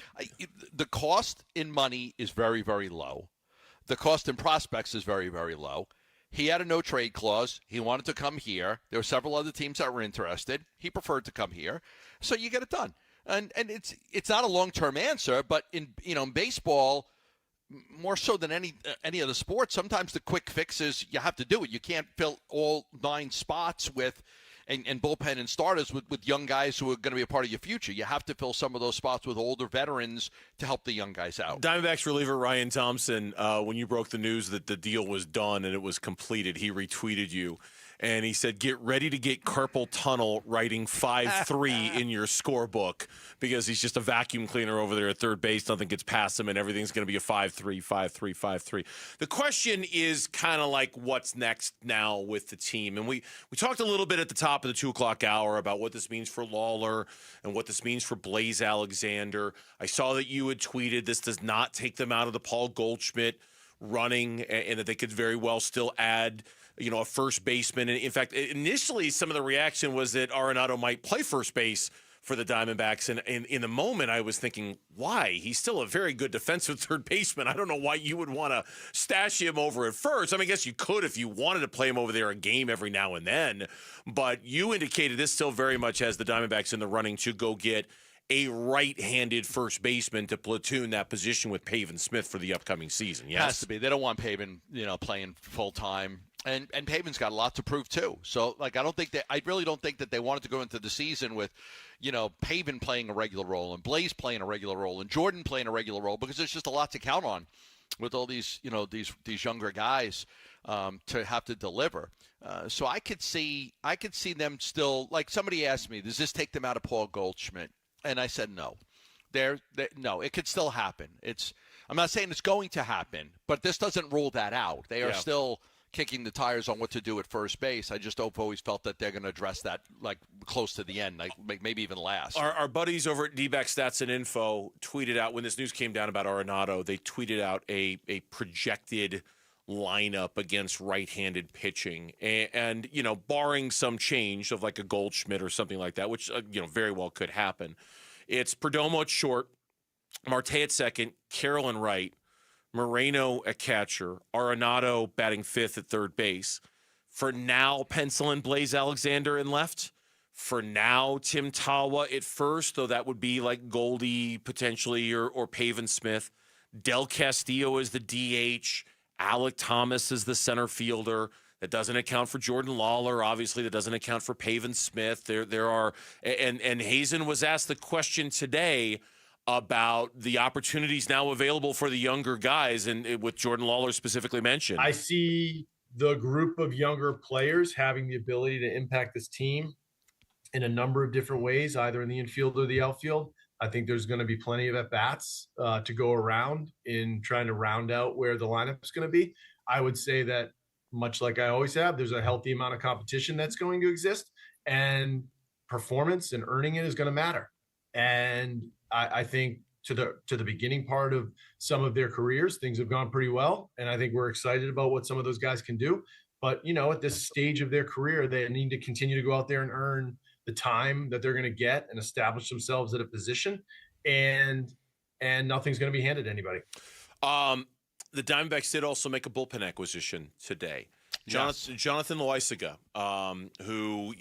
Speaker 3: the cost in money is very, very low. The cost in prospects is very, very low. He had a no trade clause. He wanted to come here. There were several other teams that were interested. He preferred to come here, so you get it done. And it's not a long-term answer, but in baseball, more so than any other sport, sometimes the quick fixes, you have to do it. You can't fill all 9 spots with and bullpen and starters with young guys who are going to be a part of your future. You have to fill some of those spots with older veterans to help the young guys out.
Speaker 5: Diamondbacks reliever Ryan Thompson, when you broke the news that the deal was done and it was completed, he retweeted you. And he said, get ready to get carpal tunnel writing 5-3 in your scorebook because he's just a vacuum cleaner over there at third base. Nothing gets past him, and everything's going to be a 5-3, 5-3, 5-3. The question is kind of like what's next now with the team. And we talked a little bit at the top of the 2 o'clock hour about what this means for Lawler and what this means for Blaze Alexander. I saw that you had tweeted this does not take them out of the Paul Goldschmidt running and that they could very well still add a first baseman. And in fact, initially some of the reaction was that Arenado might play first base for the Diamondbacks. And in the moment, I was thinking, why? He's still a very good defensive third baseman. I don't know why you would want to stash him over at first. I mean, I guess you could if you wanted to play him over there a game every now and then. But you indicated this still very much has the Diamondbacks in the running to go get a right-handed first baseman to platoon that position with Pavin Smith for the upcoming season. Yes,
Speaker 3: has to be. They don't want Pavin, playing full time, and Pavin's got a lot to prove too. So, I really don't think that they wanted to go into the season with, Pavin playing a regular role and Blaze playing a regular role and Jordan playing a regular role because there's just a lot to count on with all these, these younger guys to have to deliver. So I could see them still. Like somebody asked me, does this take them out of Paul Goldschmidt? And I said no. No, it could still happen. I'm not saying it's going to happen, but this doesn't rule that out. They are still kicking the tires on what to do at first base. I just always felt that they're going to address that close to the end, maybe even last.
Speaker 5: Our buddies over at D-Back Stats and Info tweeted out when this news came down about Arenado, they tweeted out a projected lineup against right-handed pitching, and barring some change of like a Goldschmidt or something like that, which very well could happen. It's Perdomo at short, Marte at second, Carroll right, Moreno at catcher, Arenado batting fifth at third base, For now, pencil in Blaze Alexander in left. For now, Tim Tawa at first, though that would be like Goldie potentially or Pavin Smith. Del Castillo is the DH. Alec Thomas is the center fielder. That doesn't account for Jordan Lawler, obviously. That doesn't account for Pavin Smith. There are, and Hazen was asked the question today about the opportunities now available for the younger guys, and with Jordan Lawler specifically mentioned.
Speaker 27: I see the group of younger players having the ability to impact this team in a number of different ways, either in the infield or the outfield. I think there's going to be plenty of at-bats to go around in trying to round out where the lineup is going to be. I would say that, much like I always have, there's a healthy amount of competition that's going to exist, and performance and earning it is going to matter. And I think to the beginning part of some of their careers, things have gone pretty well. And I think we're excited about what some of those guys can do. But, at this stage of their career, they need to continue to go out there and earn the time that they're going to get and establish themselves at a position. And nothing's going to be handed to anybody.
Speaker 5: The Diamondbacks did also make a bullpen acquisition today. Jonathan Loaisiga, who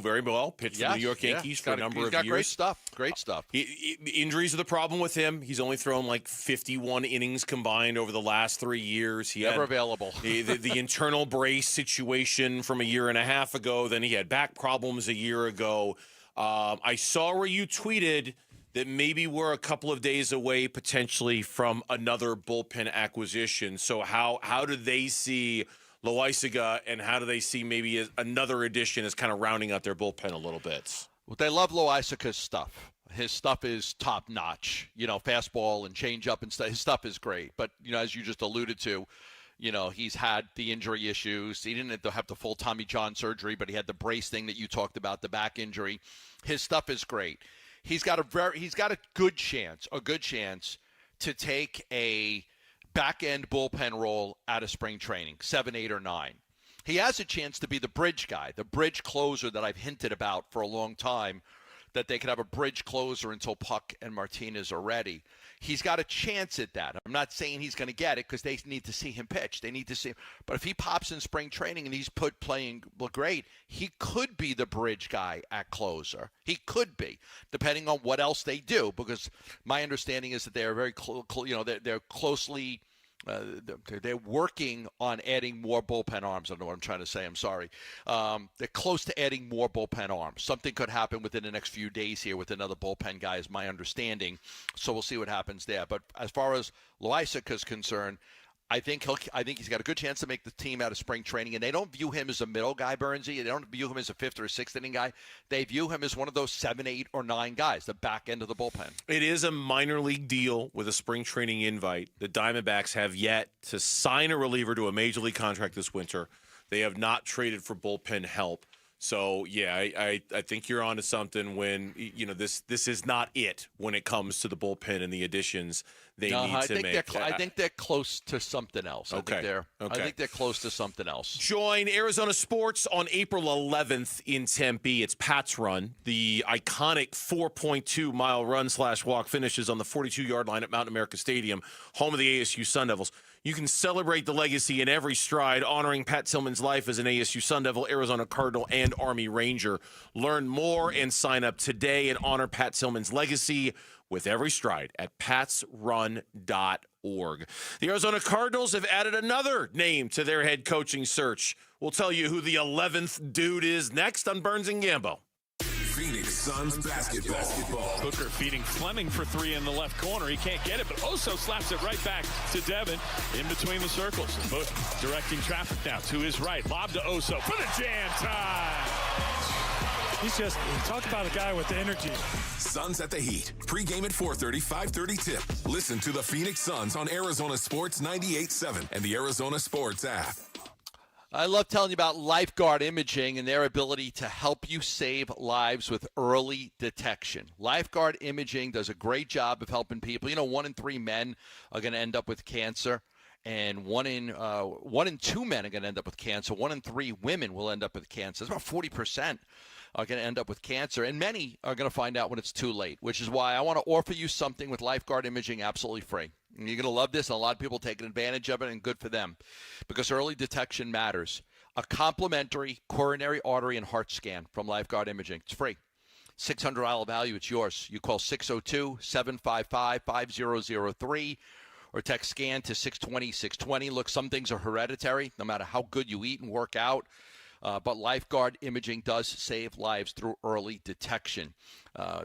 Speaker 5: very well, pitched for the New York Yankees for a number of years.
Speaker 3: Great stuff.
Speaker 5: Injuries are the problem with him. He's only thrown like 51 innings combined over the last 3 years. He
Speaker 3: Never available.
Speaker 5: the internal brace situation from a year and a half ago. Then he had back problems a year ago. I saw where you tweeted that maybe we're a couple of days away potentially from another bullpen acquisition. So how do they see Loaisiga, and how do they see maybe another addition as kind of rounding out their bullpen a little bit?
Speaker 3: Well, they love Loaisiga's stuff. His stuff is top notch. Fastball and changeup and stuff. His stuff is great. But as you just alluded to, he's had the injury issues. He didn't have the full Tommy John surgery, but he had the brace thing that you talked about, the back injury. His stuff is great. He's got a good chance to take a back-end bullpen role out of spring training, 7, 8, or 9. He has a chance to be the bridge guy, the bridge closer that I've hinted about for a long time, that they could have a bridge closer until Puck and Martinez are ready. He's got a chance at that. I'm not saying he's going to get it because they need to see him pitch. They need to see him. But if he pops in spring training and he's playing great, he could be the bridge guy at closer. He could be, depending on what else they do. Because my understanding is that they are very they're closely. They're working on adding more bullpen arms. I don't know what I'm trying to say. I'm sorry. They're close to adding more bullpen arms. Something could happen within the next few days here with another bullpen guy is my understanding. So we'll see what happens there. But as far as Loaisiga is concerned, I think he's got a good chance to make the team out of spring training. And they don't view him as a middle guy, Burnsy. They don't view him as a 5th or 6th inning guy. They view him as one of those 7, 8, or 9 guys, the back end of the bullpen.
Speaker 5: It is a minor league deal with a spring training invite. The Diamondbacks have yet to sign a reliever to a major league contract this winter. They have not traded for bullpen help. So, yeah, I think you're onto something when, this is not it when it comes to the bullpen and the additions they need to make.
Speaker 3: I think they're close to something else.
Speaker 5: Okay.
Speaker 3: I think they're close to something else.
Speaker 5: Join Arizona Sports on April 11th in Tempe. It's Pat's Run. The iconic 4.2-mile run/walk finishes on the 42-yard line at Mountain America Stadium, home of the ASU Sun Devils. You can celebrate the legacy in every stride, honoring Pat Tillman's life as an ASU Sun Devil, Arizona Cardinal, and Army Ranger. Learn more and sign up today and honor Pat Tillman's legacy with every stride at patsrun.org. The Arizona Cardinals have added another name to their head coaching search. We'll tell you who the 11th dude is next on Burns and Gambo.
Speaker 7: Phoenix Suns basketball.
Speaker 2: Booker feeding Fleming for 3 in the left corner. He can't get it, but Oso slaps it right back to Devin in between the circles. Both directing traffic now to his right. Lob to Oso for the jam time.
Speaker 6: He's just, talk about a guy with the energy.
Speaker 7: Suns at the Heat. Pre-game at 4:30, 5:30 tip. Listen to the Phoenix Suns on Arizona Sports 98.7 and the Arizona Sports app.
Speaker 3: I love telling you about Lifeguard Imaging and their ability to help you save lives with early detection. Lifeguard Imaging does a great job of helping people. 1 in 3 men are going to end up with cancer, and 1 in 2 men are going to end up with cancer. 1 in 3 women will end up with cancer. It's about 40% are going to end up with cancer, and many are going to find out when it's too late, which is why I want to offer you something with Lifeguard Imaging absolutely free. And you're going to love this, and a lot of people taking advantage of it, and good for them, because early detection matters. a complimentary coronary artery and heart scan from Lifeguard Imaging. It's free. $600 value. It's yours. You call 602-755-5003 or text SCAN to 620-620. Look, some things are hereditary, no matter how good you eat and work out. But Lifeguard Imaging does save lives through early detection.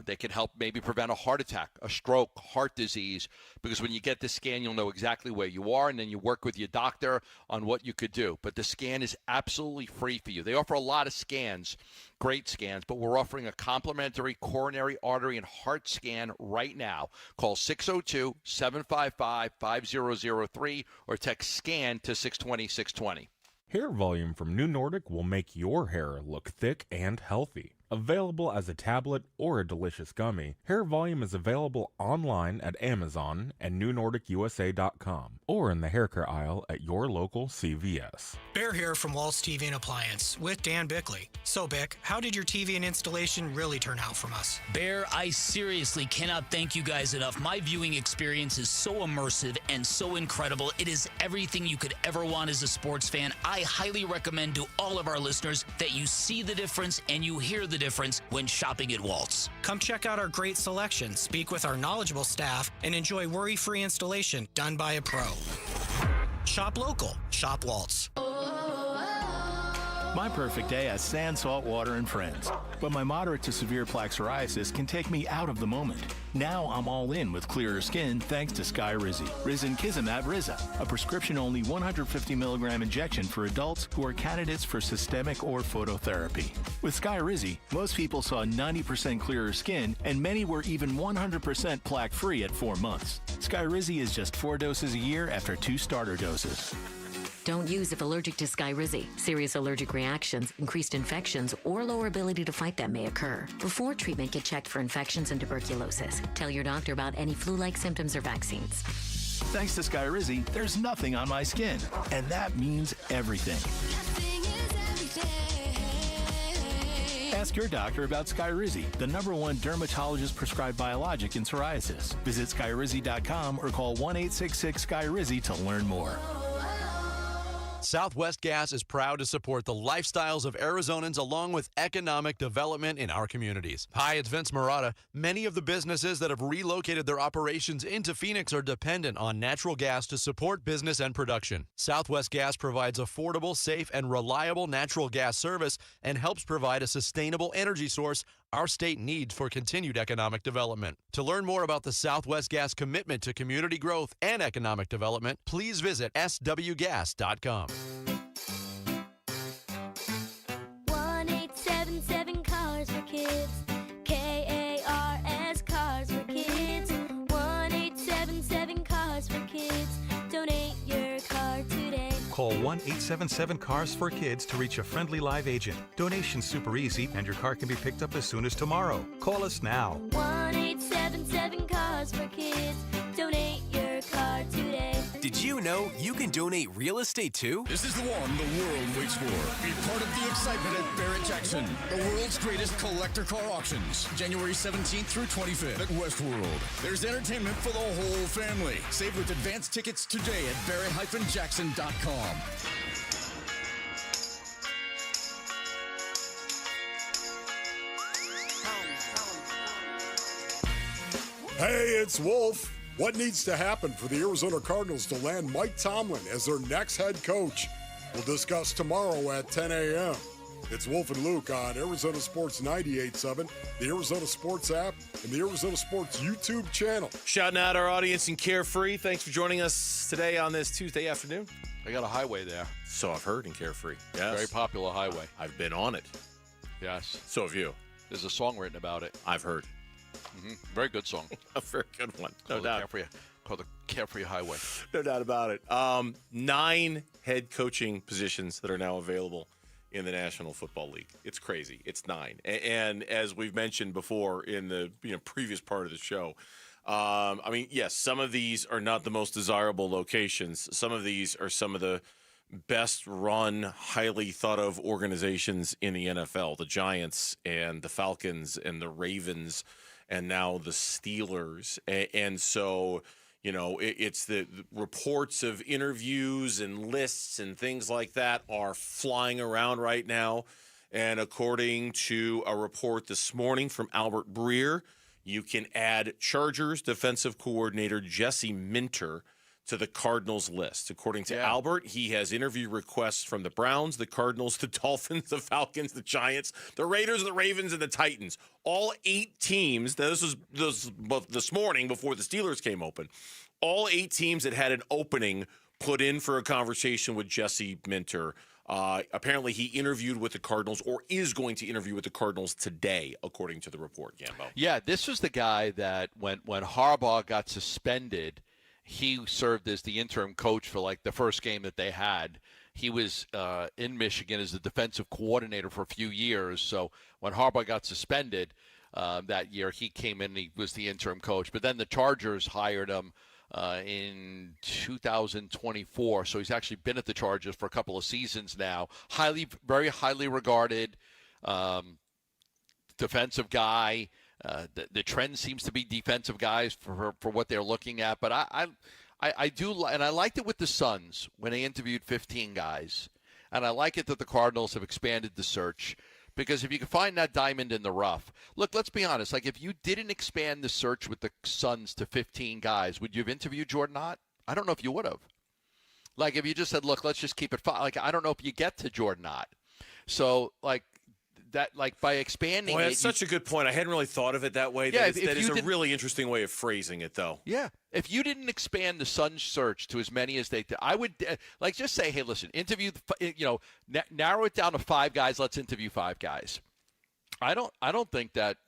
Speaker 3: They can help maybe prevent a heart attack, a stroke, heart disease, because when you get the scan, you'll know exactly where you are, and then you work with your doctor on what you could do. But the scan is absolutely free for you. They offer a lot of scans, great scans, but we're offering a complimentary coronary artery and heart scan right now. Call 602-755-5003 or text SCAN to 620-620.
Speaker 8: Hair volume from New Nordic will make your hair look thick and healthy. Available as a tablet or a delicious gummy, Hair Volume is available online at Amazon and NewNordicUSA.com or in the hair care aisle at your local CVS.
Speaker 9: Bear here from Waltz TV and Appliance with Dan Bickley. So, Bick, how did your TV and installation really turn out from us?
Speaker 4: Bear, I seriously cannot thank you guys enough. My viewing experience is so immersive and so incredible. It is everything you could ever want as a sports fan. I highly recommend to all of our listeners that you see the difference and you hear the difference when shopping at Waltz.
Speaker 9: Come check out our great selection, speak with our knowledgeable staff, and enjoy worry-free installation done by a pro. Shop local. Shop Waltz.
Speaker 11: My perfect day has sand, salt water, and friends. But my moderate to severe plaque psoriasis can take me out of the moment. Now I'm all in with clearer skin thanks to Skyrizi. Risankizumab Riza, a prescription-only 150 milligram injection for adults who are candidates for systemic or phototherapy. With Skyrizi, most people saw 90% clearer skin, and many were even 100% plaque-free at 4 months. Skyrizi is just 4 doses a year after 2 starter doses.
Speaker 13: Don't use if allergic to Skyrizi. Serious allergic reactions, increased infections, or lower ability to fight them may occur. Before treatment, get checked for infections and tuberculosis. Tell your doctor about any flu-like symptoms or vaccines.
Speaker 11: Thanks to Skyrizi, there's nothing on my skin, and that means everything. Ask your doctor about Skyrizi, the #1 dermatologist-prescribed biologic in psoriasis. Visit Skyrizi.com or call 1-866-SKYRIZI to learn more.
Speaker 20: Southwest Gas is proud to support the lifestyles of Arizonans along with economic development in our communities. Hi, it's Vince Marotta. Many of the businesses that have relocated their operations into Phoenix are dependent on natural gas to support business and production. Southwest Gas provides affordable, safe, and reliable natural gas service and helps provide a sustainable energy source our state needs for continued economic development. To learn more about the Southwest Gas commitment to community growth and economic development, please visit swgas.com.
Speaker 24: 1-877 Cars for Kids. KARS Cars for Kids. 1-877 Cars for Kids. Donate your car today.
Speaker 21: Call 1-877-CARS-FOR-KIDS to reach a friendly live agent. Donation's super easy, and your car can be picked up as soon as tomorrow. Call us now.
Speaker 24: 1-877 Cars for Kids. Donate your car today.
Speaker 22: Did you know you can donate real estate too?
Speaker 28: This is the one the world waits for. Be part of the excitement at Barrett-Jackson, the world's greatest collector car auctions. January 17th through 25th at Westworld. There's entertainment for the whole family. Save with advanced tickets today at barrett-jackson.com.
Speaker 29: Hey, it's Wolf. What needs to happen for the Arizona Cardinals to land Mike Tomlin as their next head coach? We'll discuss tomorrow at 10 a.m. It's Wolf and Luke on Arizona Sports 98.7, the Arizona Sports app, and the Arizona Sports YouTube channel.
Speaker 5: Shouting out our audience in Carefree. Thanks for joining us today on this Tuesday afternoon.
Speaker 3: They got a highway there.
Speaker 5: So I've heard in Carefree. Yes.
Speaker 3: Very popular highway.
Speaker 5: I've been on it.
Speaker 3: Yes.
Speaker 5: So have you.
Speaker 3: There's a song written about it.
Speaker 5: I've heard.
Speaker 3: Mm-hmm. Very good song.
Speaker 5: A very good one. No doubt.
Speaker 3: Called the Carefree Highway.
Speaker 5: No doubt about it. 9 head coaching positions that are now available in the National Football League. It's crazy. It's 9. And as we've mentioned before in the previous part of the show, yes, some of these are not the most desirable locations. Some of these are some of the best run, highly thought of organizations in the NFL. The Giants and the Falcons and the Ravens and now the Steelers. And so, It's the reports of interviews and lists and things like that are flying around right now. And according to a report this morning from Albert Breer, you can add Chargers defensive coordinator Jesse Minter to the Cardinals list. According to Albert, he has interview requests from the Browns, the Cardinals, the Dolphins, the Falcons, the Giants, the Raiders, the Ravens, and the Titans. All 8 teams. This was this morning before the Steelers came open. All 8 teams that had an opening put in for a conversation with Jesse Minter. Apparently, he interviewed with the Cardinals or is going to interview with the Cardinals today, according to the report, Gambo.
Speaker 3: Yeah, this was the guy that when Harbaugh got suspended, he served as the interim coach for like the first game that they had. He was in Michigan as the defensive coordinator for a few years. So when Harbaugh got suspended that year, he came in and he was the interim coach. But then the Chargers hired him in 2024. So he's actually been at the Chargers for a couple of seasons now. Very highly regarded defensive guy. The trend seems to be defensive guys for what they're looking at. But I do, and I liked it with the Suns when they interviewed 15 guys. And I like it that the Cardinals have expanded the search. Because if you can find that diamond in the rough, look, let's be honest. Like, if you didn't expand the search with the Suns to 15 guys, would you have interviewed Jordan Ott? I don't know if you would have. Like, if you just said, look, let's just keep it 5. Like, I don't know if you get to Jordan Ott. So, like, that, like, by expanding
Speaker 5: that's such a good point. I hadn't really thought of it that way.
Speaker 3: Yeah,
Speaker 5: that is a really interesting way of phrasing it, though.
Speaker 3: Yeah. If you didn't expand the Suns search to as many as they did, I would like just say, hey, listen, interview, narrow it down to 5 guys. Let's interview 5 guys. I don't think that,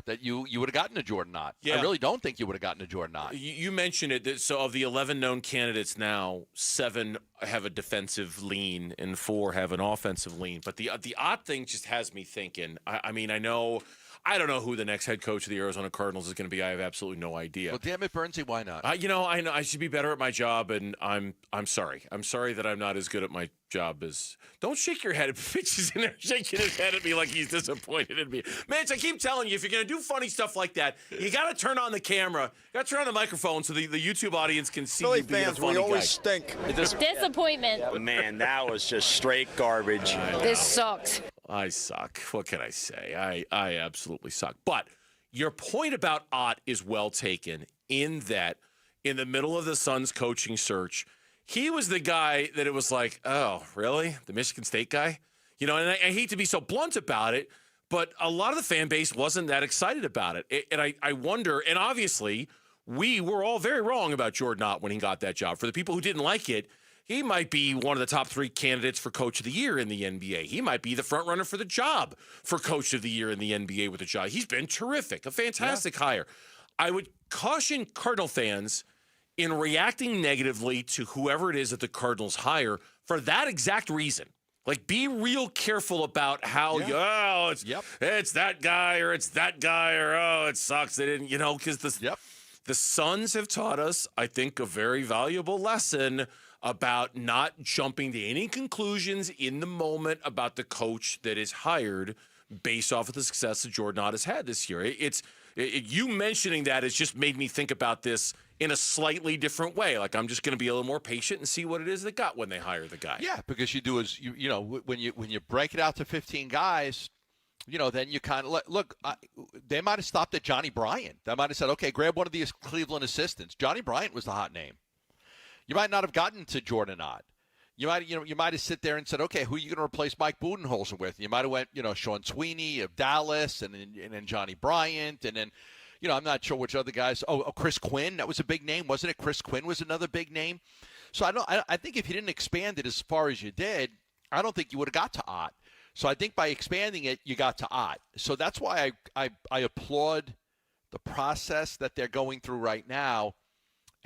Speaker 3: that you would have gotten to Jordan Ott.
Speaker 5: Yeah.
Speaker 3: I really don't think you would have gotten to Jordan Ott.
Speaker 5: You mentioned it. So of the 11 known candidates now, 7 have a defensive lean and 4 have an offensive lean. But the Ott thing just has me thinking. I don't know who the next head coach of the Arizona Cardinals is going to be. I have absolutely no idea.
Speaker 3: Well, damn it, Bernsey, why not?
Speaker 5: I know I should be better at my job, and I'm sorry. I'm sorry that I'm not as good at my job as. Don't shake your head. Fitch is in there shaking his head at me like he's disappointed in me. Mitch, I keep telling you, if you're going to do funny stuff like that, you got to turn on the camera. You got to turn on the microphone so the YouTube audience can see
Speaker 1: Philly
Speaker 5: you being
Speaker 1: fans,
Speaker 5: a funny
Speaker 1: we always
Speaker 5: guy.
Speaker 1: stink.
Speaker 24: Disappointment.
Speaker 1: Man, that was just straight garbage.
Speaker 24: This sucked.
Speaker 5: I suck. What can I say? I absolutely suck. But your point about Ott is well taken in that in the middle of the Suns coaching search, he was the guy that it was like, oh, really? The Michigan State guy? And I hate to be so blunt about it, but a lot of the fan base wasn't that excited about it. And I wonder, and obviously we were all very wrong about Jordan Ott when he got that job. For the people who didn't like it, he might be one of the top 3 candidates for Coach of the Year in the NBA. He might be the front runner for the job for Coach of the Year in the NBA with a job. He's been terrific, a fantastic hire. I would caution Cardinal fans in reacting negatively to whoever it is that the Cardinals hire for that exact reason. Like, be real careful about how, it's that guy or it's that guy or, oh, it sucks. They didn't, because the Suns have taught us, I think, a very valuable lesson about not jumping to any conclusions in the moment about the coach that is hired based off of the success that Jordan Ott has had this year. You mentioning that has just made me think about this in a slightly different way. Like, I'm just going to be a little more patient and see what it is they got when they hire the guy.
Speaker 3: Yeah, because you do is when you break it out to 15 guys, then you kind of look. They might have stopped at Johnny Bryant. They might have said, okay, grab one of these Cleveland assistants. Johnny Bryant was the hot name. You might not have gotten to Jordan Ott. You might have sit there and said, okay, who are you going to replace Mike Budenholzer with? You might have went, Sean Sweeney of Dallas, and then Johnny Bryant, and then, I'm not sure which other guys. Oh, Chris Quinn, that was a big name, wasn't it? Chris Quinn was another big name. So I think if you didn't expand it as far as you did, I don't think you would have got to Ott. So I think by expanding it, you got to Ott. So that's why I applaud the process that they're going through right now.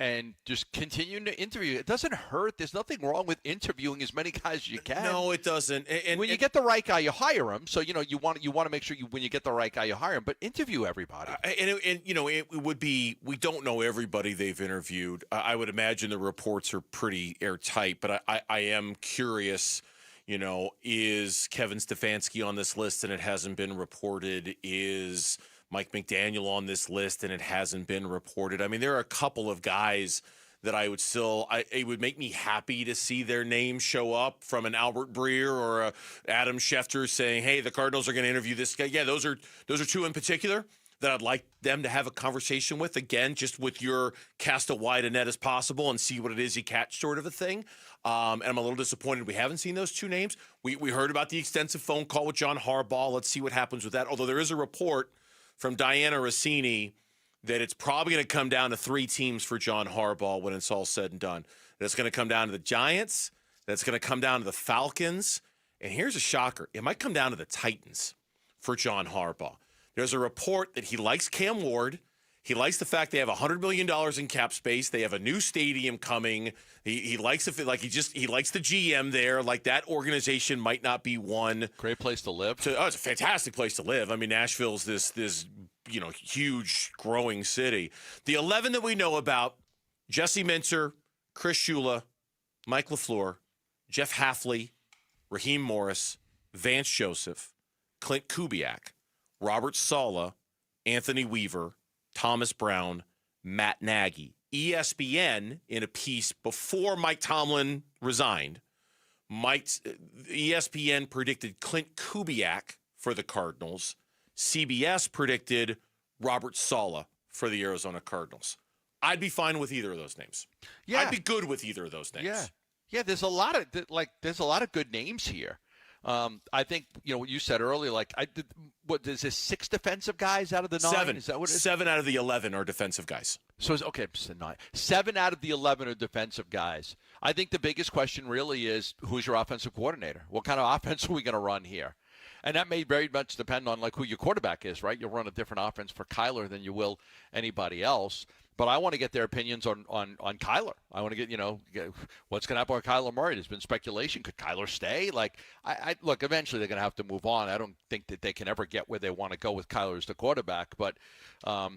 Speaker 3: And just continuing to interview. It doesn't hurt. There's nothing wrong with interviewing as many guys as you can.
Speaker 5: No, it doesn't. And
Speaker 3: when you get the right guy, you hire him. So, you want to make sure when you get the right guy, you hire him. But interview everybody.
Speaker 5: It would be, we don't know everybody they've interviewed. I would imagine the reports are pretty airtight. But I am curious, is Kevin Stefanski on this list and it hasn't been reported? Is Mike McDaniel on this list and it hasn't been reported. I mean, there are a couple of guys that I would still, it would make me happy to see their name show up, from an Albert Breer or a Adam Schefter saying, hey, the Cardinals are going to interview this guy. Yeah, those are two in particular that I'd like them to have a conversation with, again, just with your cast a wide a net as possible and see what it is you catch, sort of a thing. And I'm a little disappointed we haven't seen those two names. We heard about the extensive phone call with John Harbaugh. Let's see what happens with that. Although there is a report from Diana Rossini that it's probably going to come down to 3 teams for John Harbaugh when it's all said and done. That's going to come down to the Giants. That's going to come down to the Falcons. And here's a shocker. It might come down to the Titans for John Harbaugh. There's a report that he likes Cam Ward. He likes the fact they have $100 million in cap space. They have a new stadium coming. He likes he likes the GM there. Like, that organization might not be one.
Speaker 3: Great place to live.
Speaker 5: It's a fantastic place to live. I mean, Nashville's this huge growing city. The 11 that we know about: Jesse Minter, Chris Shula, Mike LaFleur, Jeff Hafley, Raheem Morris, Vance Joseph, Clint Kubiak, Robert Saleh, Anthony Weaver, Thomas Brown, Matt Nagy. ESPN, in a piece before Mike Tomlin resigned, ESPN predicted Clint Kubiak for the Cardinals. CBS predicted Robert Saleh for the Arizona Cardinals. I'd be fine with either of those names.
Speaker 3: Yeah.
Speaker 5: I'd be good with either of those names.
Speaker 3: Yeah. There's a lot of good names here. I think, what you said earlier, is this 6 defensive guys out of the 9?
Speaker 5: 7.
Speaker 3: Is that what it is?
Speaker 5: 7 out of the 11 are defensive guys.
Speaker 3: So 9. 7 out of the 11 are defensive guys. I think the biggest question really is, who's your offensive coordinator? What kind of offense are we going to run here? And that may very much depend on who your quarterback is, right? You'll run a different offense for Kyler than you will anybody else. But I want to get their opinions on Kyler. I want to get, what's going to happen with Kyler Murray. There's been speculation. Could Kyler stay? Look, eventually they're going to have to move on. I don't think that they can ever get where they want to go with Kyler as the quarterback. But, for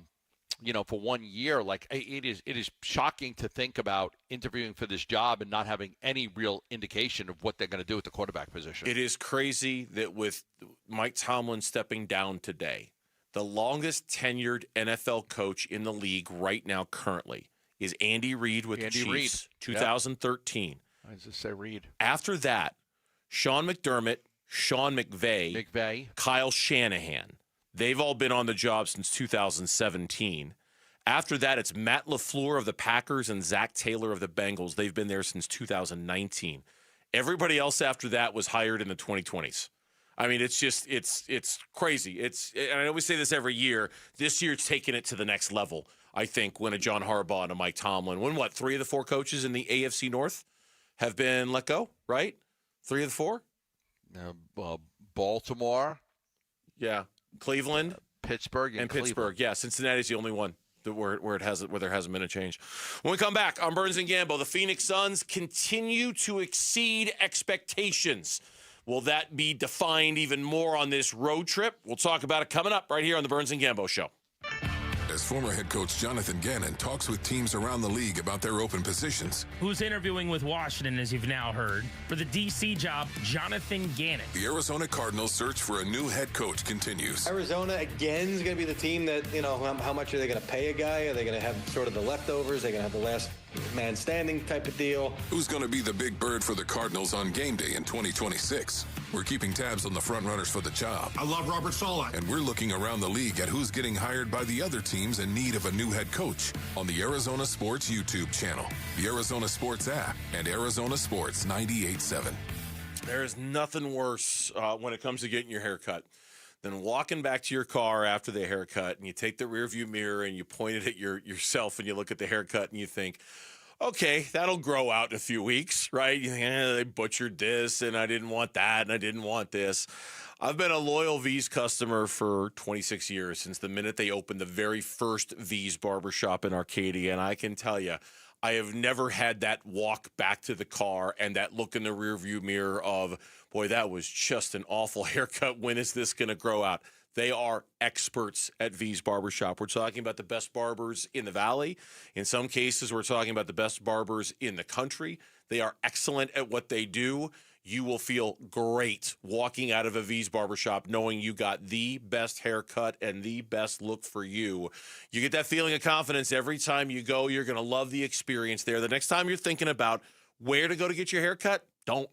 Speaker 3: 1 year, it is shocking to think about interviewing for this job and not having any real indication of what they're going to do with the quarterback position.
Speaker 5: It is crazy that with Mike Tomlin stepping down today, the longest tenured NFL coach in the league right now currently is Andy Reid with the Chiefs, 2013.
Speaker 3: I just say Reid.
Speaker 5: After that, Sean McDermott, Sean McVay, Kyle Shanahan. They've all been on the job since 2017. After that, it's Matt LaFleur of the Packers and Zach Taylor of the Bengals. They've been there since 2019. Everybody else after that was hired in the 2020s. I mean, it's just, it's crazy. And I always say this every year. This year, it's taking it to the next level, I think, when a John Harbaugh and a Mike Tomlin, 3 of the 4 coaches in the AFC North have been let go, right? 3 of the 4?
Speaker 3: Baltimore.
Speaker 5: Yeah. Cleveland.
Speaker 3: Pittsburgh.
Speaker 5: And Pittsburgh. Yeah. Cincinnati's the only one where there hasn't been a change. When we come back on Burns and Gambo, the Phoenix Suns continue to exceed expectations. Will that be defined even more on this road trip? We'll talk about it coming up right here on the Burns and Gambo Show.
Speaker 7: As former head coach Jonathan Gannon talks with teams around the league about their open positions.
Speaker 10: Who's interviewing with Washington, as you've now heard. For the D.C. job, Jonathan Gannon.
Speaker 7: The Arizona Cardinals search for a new head coach continues.
Speaker 12: Arizona, again, is going to be the team that, how much are they going to pay a guy? Are they going to have sort of the leftovers? Are they going to have the last man standing type of deal?
Speaker 7: Who's going to be the big bird for the Cardinals on game day in 2026? We're keeping tabs on the front runners for the job.
Speaker 29: I love Robert Saleh.
Speaker 7: And we're looking around the league at who's getting hired by the other teams in need of a new head coach on the Arizona Sports YouTube channel, the Arizona Sports app, and Arizona Sports 98.7.
Speaker 5: There is nothing worse when it comes to getting your hair cut than walking back to your car after the haircut and you take the rearview mirror and you point it at yourself and you look at the haircut and you think, okay, that'll grow out in a few weeks, right? You think, they butchered this and I didn't want that and I didn't want this. I've been a loyal V's customer for 26 years, since the minute they opened the very first V's barbershop in Arcadia, and I can tell you, I have never had that walk back to the car and that look in the rearview mirror of, boy, that was just an awful haircut. When is this going to grow out? They are experts at V's Barbershop. We're talking about the best barbers in the Valley. In some cases, we're talking about the best barbers in the country. They are excellent at what they do. you will feel great walking out of a V's barbershop knowing you got the best haircut and the best look for you. You get that feeling of confidence every time you go. You're going to love the experience there. The next time you're thinking about where to go to get your haircut, don't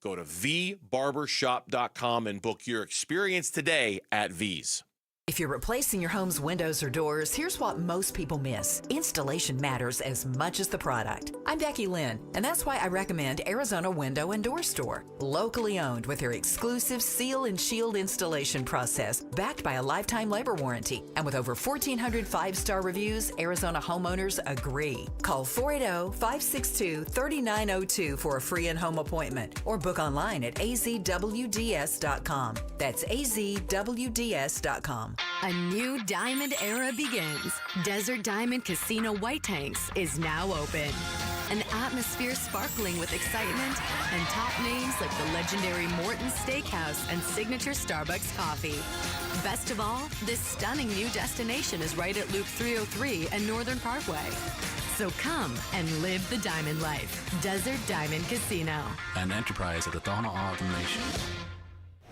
Speaker 5: go to vbarbershop.com and book your experience today at V's.
Speaker 14: If you're replacing your home's windows or doors, here's what most people miss. Installation matters as much as the product. I'm Becky Lynn, and that's why I recommend Arizona Window and Door Store. Locally owned with their exclusive seal and shield installation process, backed by a lifetime labor warranty. And with over 1,400 five-star reviews, Arizona homeowners agree. Call 480-562-3902 for a free in-home appointment or book online at azwds.com. That's azwds.com.
Speaker 15: A new diamond era begins. Desert Diamond Casino White Tanks is now open. An atmosphere sparkling with excitement and top names like the legendary Morton's Steakhouse and signature Starbucks coffee. Best of all, this stunning new destination is right at Loop 303 and Northern Parkway. So come and live the diamond life. Desert Diamond Casino.
Speaker 16: An enterprise of the Donna Autumn Nation.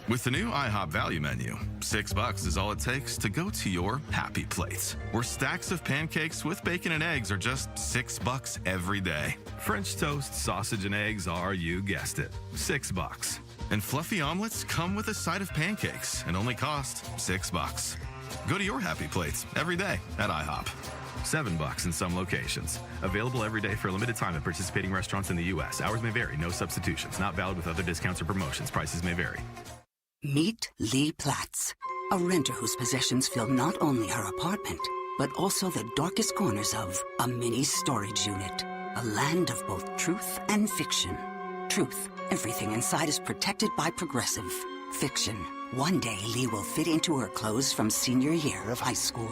Speaker 17: With the new IHOP value menu, $6 is all it takes to go to your happy place, where stacks of pancakes with bacon and eggs are just $6 every day. French toast, sausage, and eggs are, you guessed it, $6. And fluffy omelets come with a side of pancakes and only cost $6. Go to your happy plates every day at IHOP. $7 in some locations. Available every day for a limited time at participating restaurants in the U.S. Hours may vary. No substitutions. Not valid with other discounts or promotions. Prices may vary.
Speaker 18: Meet Lee Platz, a renter whose possessions fill not only her apartment, but also the darkest corners of a mini storage unit. A land of both truth and fiction. Truth, everything inside is protected by Progressive. Fiction, one day Lee will fit into her clothes from senior year of high school.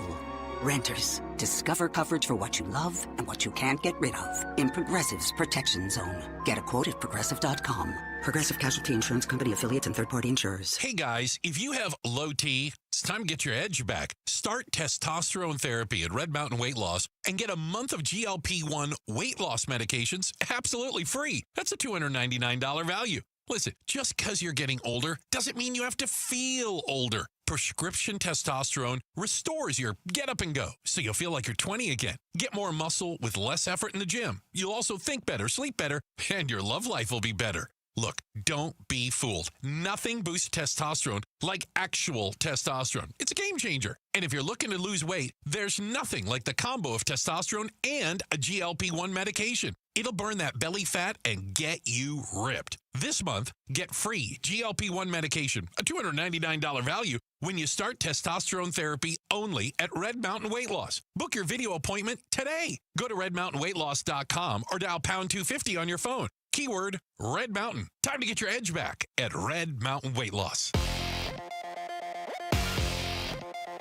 Speaker 18: Renters, discover coverage for what you love and what you can't get rid of in Progressive's Protection Zone. Get a quote at Progressive.com. Progressive Casualty Insurance Company affiliates and third-party insurers.
Speaker 19: Hey guys, if you have low T, it's time to get your edge back. Start testosterone therapy at Red Mountain Weight Loss and get a month of GLP-1 weight loss medications absolutely free. That's a $299 value. Listen, just because you're getting older doesn't mean you have to feel older. Prescription testosterone restores your get up and go, so you'll feel like you're 20 again. Get more muscle with less effort in the gym. You'll also think better, sleep better, and your love life will be better. Look, don't be fooled. Nothing boosts testosterone like actual testosterone. It's a game changer. And if you're looking to lose weight, there's nothing like the combo of testosterone and a GLP-1 medication. It'll burn that belly fat and get you ripped. This month, get free GLP-1 medication, a $299 value, when you start testosterone therapy only at Red Mountain Weight Loss. Book your video appointment today. Go to redmountainweightloss.com or dial pound 250 on your phone. Keyword Red Mountain. Time to get your edge back at Red Mountain Weight Loss.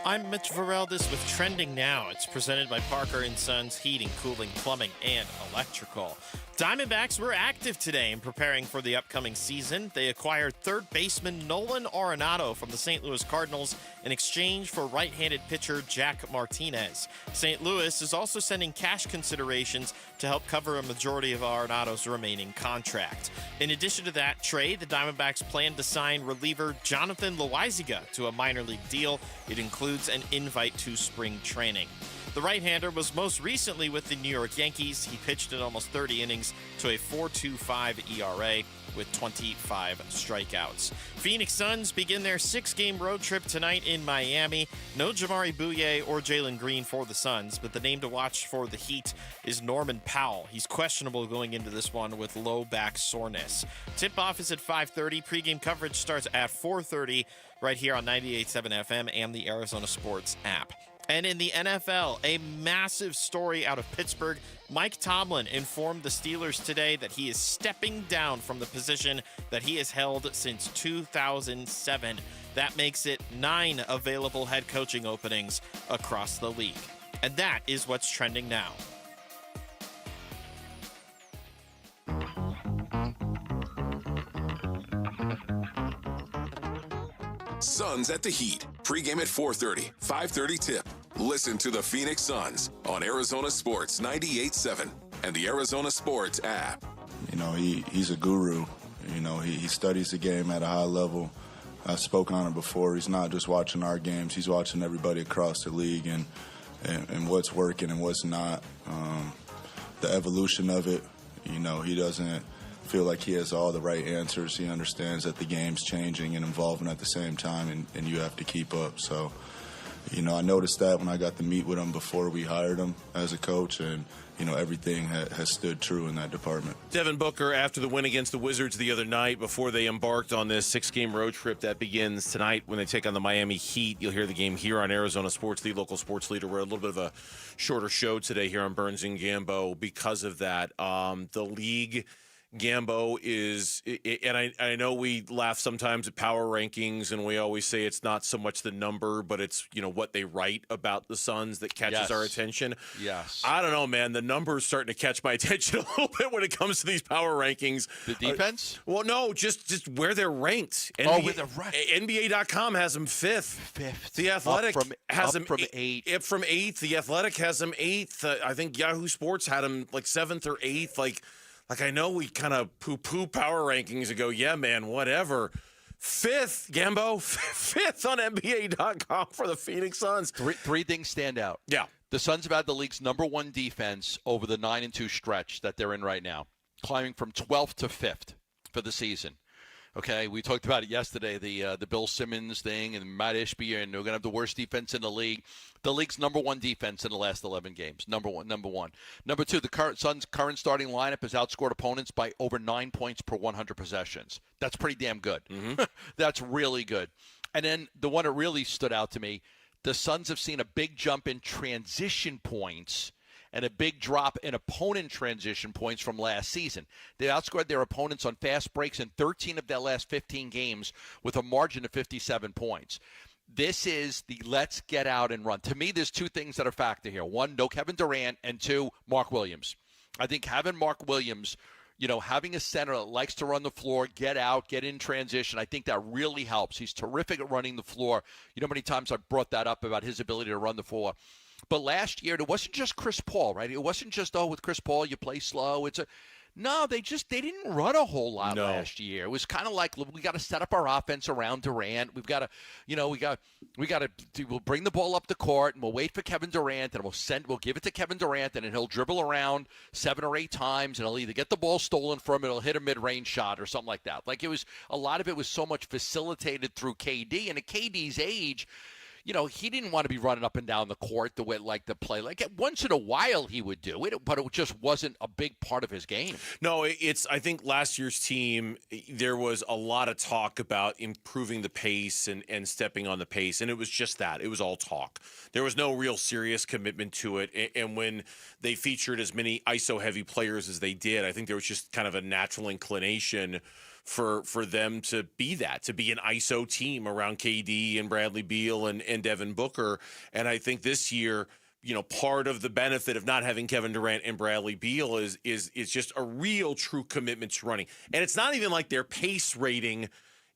Speaker 23: I'm Mitch Vareldis with Trending Now. It's presented by Parker & Sons Heating, Cooling, Plumbing, and Electrical. Diamondbacks were active today in preparing for the upcoming season. They acquired third baseman Nolan Arenado from the St. Louis Cardinals in exchange for right-handed pitcher Jack Martinez. St. Louis is also sending cash considerations to help cover a majority of Arenado's remaining contract. In addition to that trade, the Diamondbacks plan to sign reliever Jonathan Loaisiga to a minor league deal. It includes an invite to spring training. The right-hander was most recently with the New York Yankees. He pitched in almost 30 innings to a 4.25 ERA with 25 strikeouts. Phoenix Suns begin their 6-game road trip tonight in Miami. No Jamari Bouye or Jalen Green for the Suns, but the name to watch for the Heat is Norman Powell. He's questionable going into this one with low back soreness. Tip-off is at 5:30. Pre-game coverage starts at 4:30 right here on 98.7 FM and the Arizona Sports app. And in the NFL, a massive story out of Pittsburgh. Mike Tomlin informed the Steelers today that he is stepping down from the position that he has held since 2007. That makes it 9 available head coaching openings across the league. And that is what's trending now.
Speaker 7: Suns at the Heat. Pre-game at 4:30, 5:30 tip. Listen to the Phoenix Suns on Arizona Sports 98.7 and the Arizona Sports app.
Speaker 25: You know, he's a guru.
Speaker 2: You know, he studies the game at a high level. I spoke on it before. He's not just watching our games. He's watching everybody across the league and what's working and what's not. The evolution of it, you know, he doesn't feel like he has all the right answers. He understands that the game's changing and evolving at the same time, and you have to keep up. So, you know, I noticed that when I got to meet with him before we hired him as a coach, and, you know, everything has stood true in that department.
Speaker 5: Devin Booker, after the win against the Wizards the other night, before they embarked on this 6-game road trip that begins tonight when they take on the Miami Heat. You'll hear the game here on Arizona Sports Lead, local sports leader. We're a little bit of a shorter show today here on Burns and Gambo because of that. The league, Gambo, is, and I know we laugh sometimes at power rankings, and we always say it's not so much the number, but it's, you know, what they write about the Suns that catches our attention.
Speaker 3: Yes.
Speaker 5: I don't know, man. The number's starting to catch my attention a little bit when it comes to these power rankings.
Speaker 3: The defense?
Speaker 5: Well, no, just where they're ranked.
Speaker 3: Where they're ranked.
Speaker 5: NBA.com has them fifth. The Athletic has them
Speaker 3: from 8th.
Speaker 5: From 8th. The Athletic has them 8th. I think Yahoo Sports had them like 7th or 8th. Like I know we kind of poo-poo power rankings and go, yeah, man, whatever. 5th, Gambo, 5th on NBA.com for the Phoenix Suns.
Speaker 3: Three things stand out.
Speaker 5: Yeah.
Speaker 3: The Suns have had the league's #1 defense over the 9-2 stretch that they're in right now, climbing from 12th to 5th for the season. Okay, we talked about it yesterday, the Bill Simmons thing and Matt Ishbia, and they're going to have the worst defense in the league. The league's #1 defense in the last 11 games. Number one. Number two, the Suns' current starting lineup has outscored opponents by over 9 points per 100 possessions. That's pretty damn good. Mm-hmm. That's really good. And then the one that really stood out to me, the Suns have seen a big jump in transition points and a big drop in opponent transition points from last season. They outscored their opponents on fast breaks in 13 of their last 15 games with a margin of 57 points. This is the let's get out and run. To me, there's two things that are factor here. One, no Kevin Durant, and two, Mark Williams. I think having Mark Williams, you know, having a center that likes to run the floor, get out, get in transition, I think that really helps. He's terrific at running the floor. You know how many times I've brought that up about his ability to run the floor. But last year, it wasn't just Chris Paul, right? It wasn't just, with Chris Paul, you play slow. No, they didn't run a whole lot last year. It was kind of like, we got to set up our offense around Durant. We've got to, we'll bring the ball up the court and we'll wait for Kevin Durant and we'll give it to Kevin Durant and then he'll dribble around 7 or 8 times and he'll either get the ball stolen from him or he'll hit a mid-range shot or something like that. Like a lot of it was so much facilitated through KD, and at KD's age, you know, he didn't want to be running up and down the court the way the play. Like once in a while he would do it, but it just wasn't a big part of his game.
Speaker 5: No, I think last year's team, there was a lot of talk about improving the pace and stepping on the pace, and it was just that. It was all talk. There was no real serious commitment to it, and when they featured as many ISO-heavy players as they did, I think there was just kind of a natural inclination for them to be an ISO team around KD and Bradley Beal and Devin Booker. And I think this year, you know, part of the benefit of not having Kevin Durant and Bradley Beal is just a real true commitment to running. And it's not even like their pace rating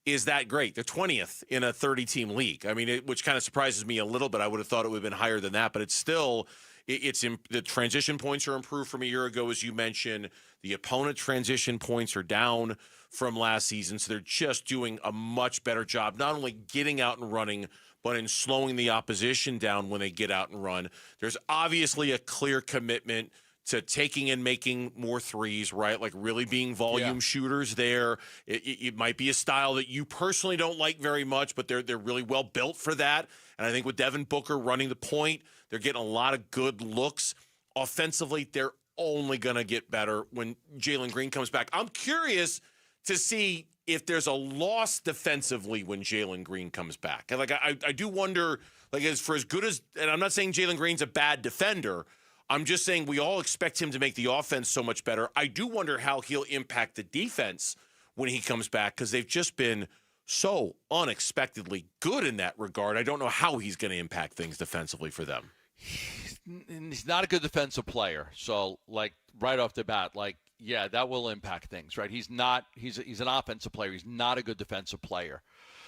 Speaker 5: is that great. They're 20th in a 30-team league. I mean, which kind of surprises me a little bit. I would have thought it would have been higher than that, but it's still the transition points are improved from a year ago, as you mentioned. The opponent transition points are down from last season, so they're just doing a much better job, not only getting out and running, but in slowing the opposition down when they get out and run. There's obviously a clear commitment to taking and making more threes, right? Like really being volume shooters there. It might be a style that you personally don't like very much, but they're really well built for that. And I think with Devin Booker running the point, they're getting a lot of good looks. Offensively, they're only going to get better when Jalen Green comes back. I'm curious to see if there's a loss defensively when Jalen Green comes back. And like I do wonder, like as good as, and I'm not saying Jalen Green's a bad defender, I'm just saying we all expect him to make the offense so much better. I do wonder how he'll impact the defense when he comes back, because they've just been so unexpectedly good in that regard. I don't know how he's going to impact things defensively for them.
Speaker 3: He's not a good defensive player. So, like, right off the bat, like, yeah, that will impact things, right? He's an offensive player. He's not a good defensive player.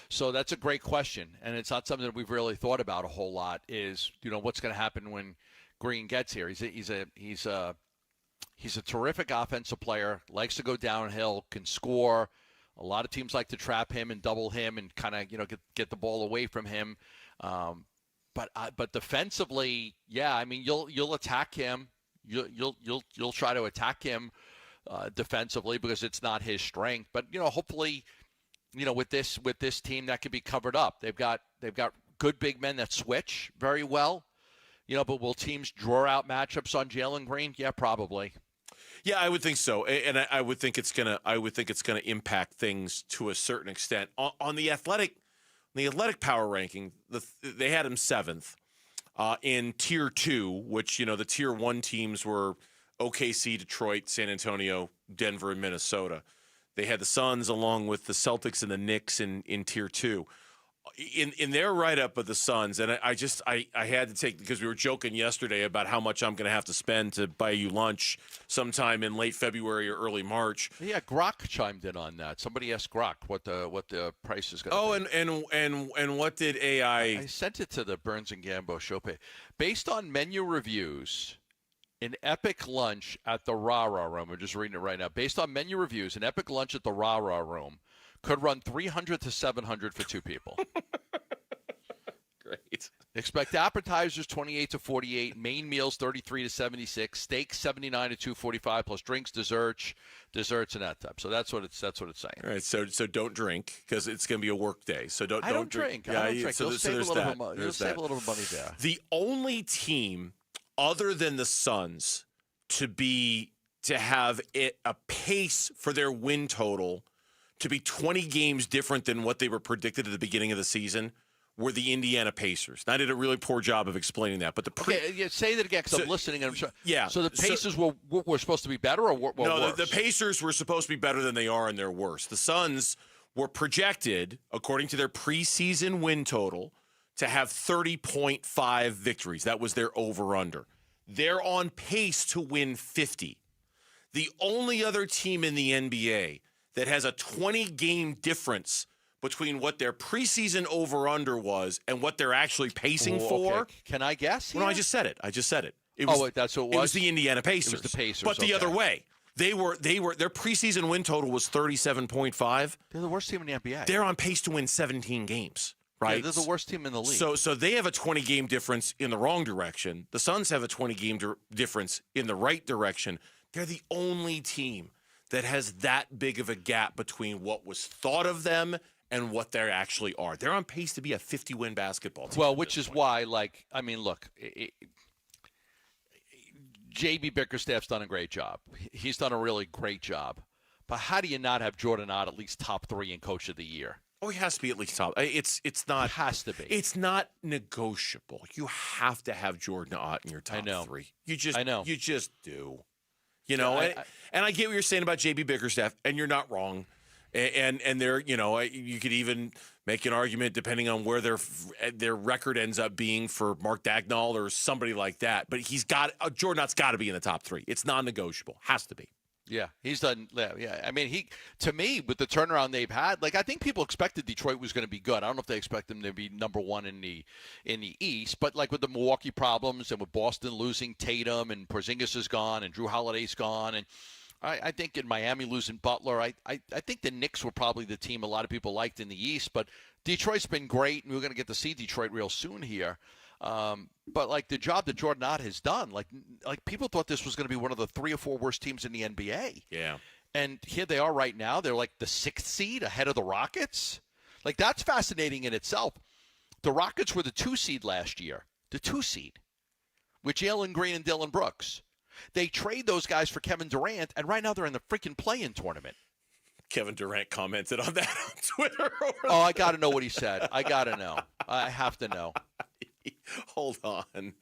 Speaker 3: So that's a great question, and it's not something that we've really thought about a whole lot is, you know, what's going to happen when Green gets here. He's a terrific offensive player, likes to go downhill, can score, A lot of teams like to trap him and double him and kind of get the ball away from him. But defensively, yeah, I mean you'll attack him. You'll try to attack him defensively because it's not his strength. But hopefully, with this team that can be covered up. They've got good big men that switch very well. But will teams draw out matchups on Jalen Green? Yeah, probably.
Speaker 5: Yeah, I would think so, and I would think it's gonna impact things to a certain extent. On the athletic power ranking, they had him 7th in Tier 2, which the Tier 1 teams were OKC, Detroit, San Antonio, Denver, and Minnesota. They had the Suns along with the Celtics and the Knicks in Tier 2. In their write-up of the Suns, and I had to take, because we were joking yesterday about how much I'm going to have to spend to buy you lunch sometime in late February or early March.
Speaker 3: Yeah, Grok chimed in on that. Somebody asked Grok what the price is going to be.
Speaker 5: Oh, and what did AI?
Speaker 3: I sent it to the Burns and Gambo show page. Based on menu reviews, an epic lunch at the Rah-Rah Room, we're just reading it right now. Based on menu reviews, an epic lunch at the Rah-Rah Room could run $300 to $700 for 2 people.
Speaker 5: Great.
Speaker 3: Expect appetizers 28 to 48, main meals 33 to 76, steaks 79 to 245, plus drinks, desserts, and that type. So that's what it's saying.
Speaker 5: All right. So don't drink because it's going to be a work day. So don't
Speaker 3: drink.
Speaker 5: Yeah,
Speaker 3: I don't drink.
Speaker 5: So
Speaker 3: You'll save a little money there.
Speaker 5: The only team other than the Suns to have a pace for their win total to be 20 games different than what they were predicted at the beginning of the season were the Indiana Pacers. And I did a really poor job of explaining that. But
Speaker 3: say that again because I'm listening. And I'm sure.
Speaker 5: Yeah.
Speaker 3: So the Pacers were supposed to be better or worse?
Speaker 5: No, the Pacers were supposed to be better than they are, and they're worse. The Suns were projected, according to their preseason win total, to have 30.5 victories. That was their over-under. They're on pace to win 50. The only other team in the NBA that has a 20-game difference between what their preseason over-under was and what they're actually pacing for.
Speaker 3: Okay. Can I guess?
Speaker 5: Well, no, I just said it.
Speaker 3: That's what it was?
Speaker 5: It was the Indiana Pacers.
Speaker 3: It was the Pacers.
Speaker 5: But the other way. Their preseason win total was 37.5.
Speaker 3: They're the worst team in the NBA.
Speaker 5: They're on pace to win 17 games. Right?
Speaker 3: Yeah, they're the worst team in the league.
Speaker 5: So they have a 20-game difference in the wrong direction. The Suns have a 20-game difference in the right direction. They're the only team that has that big of a gap between what was thought of them and what they actually are. They're on pace to be a 50-win basketball team.
Speaker 3: Well, which is why, look, J.B. Bickerstaff's done a great job. He's done a really great job. But how do you not have Jordan Ott at least top 3 in Coach of the Year?
Speaker 5: Oh, he has to be at least top. It's not.
Speaker 3: It has to be.
Speaker 5: It's not negotiable. You have to have Jordan Ott in your top 3. You just do. And I get what you're saying about J.B. Bickerstaff, and you're not wrong. And they're, you could even make an argument depending on where their record ends up being for Mark Dagnall or somebody like that. But Jordan Ott's got to be in the top 3. It's non-negotiable. Has to be.
Speaker 3: Yeah, he's done. Yeah, I mean, to me, with the turnaround they've had, I think people expected Detroit was going to be good. I don't know if they expect them to be number 1 in the East, but with the Milwaukee problems and with Boston losing Tatum and Porzingis is gone and Drew Holiday's gone, and I think in Miami losing Butler, I think the Knicks were probably the team a lot of people liked in the East, but Detroit's been great, and we're going to get to see Detroit real soon here. But the job that Jordan Ott has done, people thought this was going to be one of the 3 or 4 worst teams in the NBA.
Speaker 5: Yeah.
Speaker 3: And here they are right now. They're the 6th seed ahead of the Rockets. That's fascinating in itself. The Rockets were the 2 seed last year. The 2 seed. With Jalen Green and Dylan Brooks. They trade those guys for Kevin Durant, and right now they're in the freaking play-in tournament.
Speaker 5: Kevin Durant commented on that on Twitter.
Speaker 3: I got to know what he said. I got to know. I have to know.
Speaker 5: Hold on.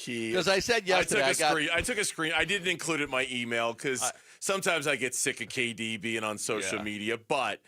Speaker 3: Because I said yesterday,
Speaker 5: I took a screen. I didn't include it in my email because sometimes I get sick of KD being on social media. But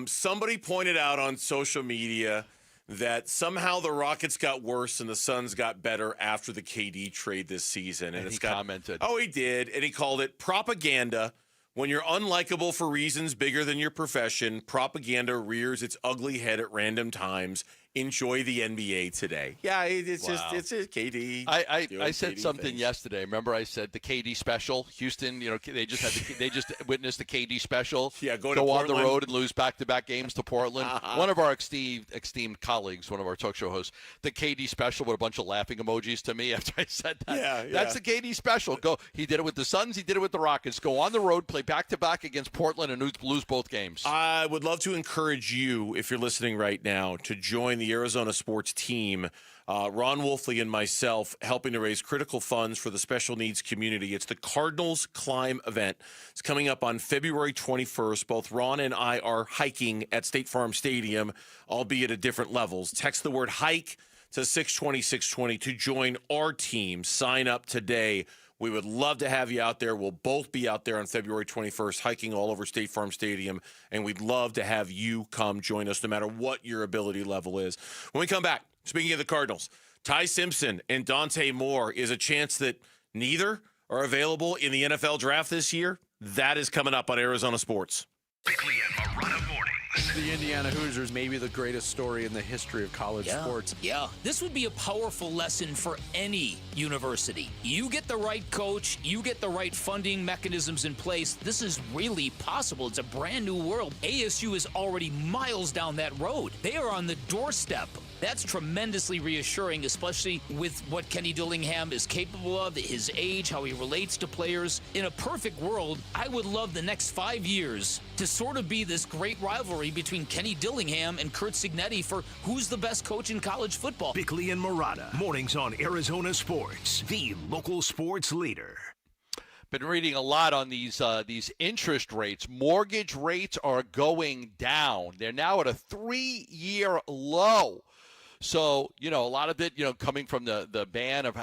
Speaker 5: somebody pointed out on social media that somehow the Rockets got worse and the Suns got better after the KD trade this season.
Speaker 3: And he commented.
Speaker 5: Oh, he did. And he called it propaganda. When you're unlikable for reasons bigger than your profession, propaganda rears its ugly head at random times. enjoy the NBA today. Yeah, it's just KD.
Speaker 3: I said something yesterday. Remember, I said the KD special. Houston, they just witnessed the KD special.
Speaker 5: Yeah, go
Speaker 3: on the road and lose back-to-back games to Portland. One of our esteemed colleagues, one of our talk show hosts, the KD special with a bunch of laughing emojis to me after I said that.
Speaker 5: Yeah.
Speaker 3: That's the KD special. Go. He did it with the Suns. He did it with the Rockets. Go on the road, play back-to-back against Portland, and lose both games.
Speaker 5: I would love to encourage you, if you're listening right now, to join the Arizona sports team. Ron Wolfley and myself helping to raise critical funds for the special needs community. It's the Cardinals Climb event. It's coming up on February 21st. Both Ron and I are hiking at State Farm Stadium, albeit at different levels. Text the word hike to 620-620 to join our team. Sign up today. We would love to have you out there. We'll both be out there on February 21st, hiking all over State Farm Stadium, and we'd love to have you come join us no matter what your ability level is. When we come back, speaking of the Cardinals, Ty Simpson and Dante Moore, is a chance that neither are available in the NFL draft this year. That is coming up on Arizona Sports.
Speaker 4: Bickley and Morana mornings.
Speaker 20: The Indiana Hoosiers may be the greatest story in the history of college sports.
Speaker 6: Yeah, this would be a powerful lesson for any university. You get the right coach, you get the right funding mechanisms in place. This is really possible. It's a brand new world. ASU is already miles down that road. They are on the doorstep. That's tremendously reassuring, especially with what Kenny Dillingham is capable of, his age, how he relates to players. In a perfect world, I would love the next 5 years to sort of be this great rivalry between Kenny Dillingham and Curt Cignetti for who's the best coach in college football.
Speaker 4: Bickley and Morana, mornings on Arizona Sports, the local sports leader.
Speaker 3: Been reading a lot on these interest rates. Mortgage rates are going down. They're now at a 3-year low. So, a lot of it, coming from the ban of,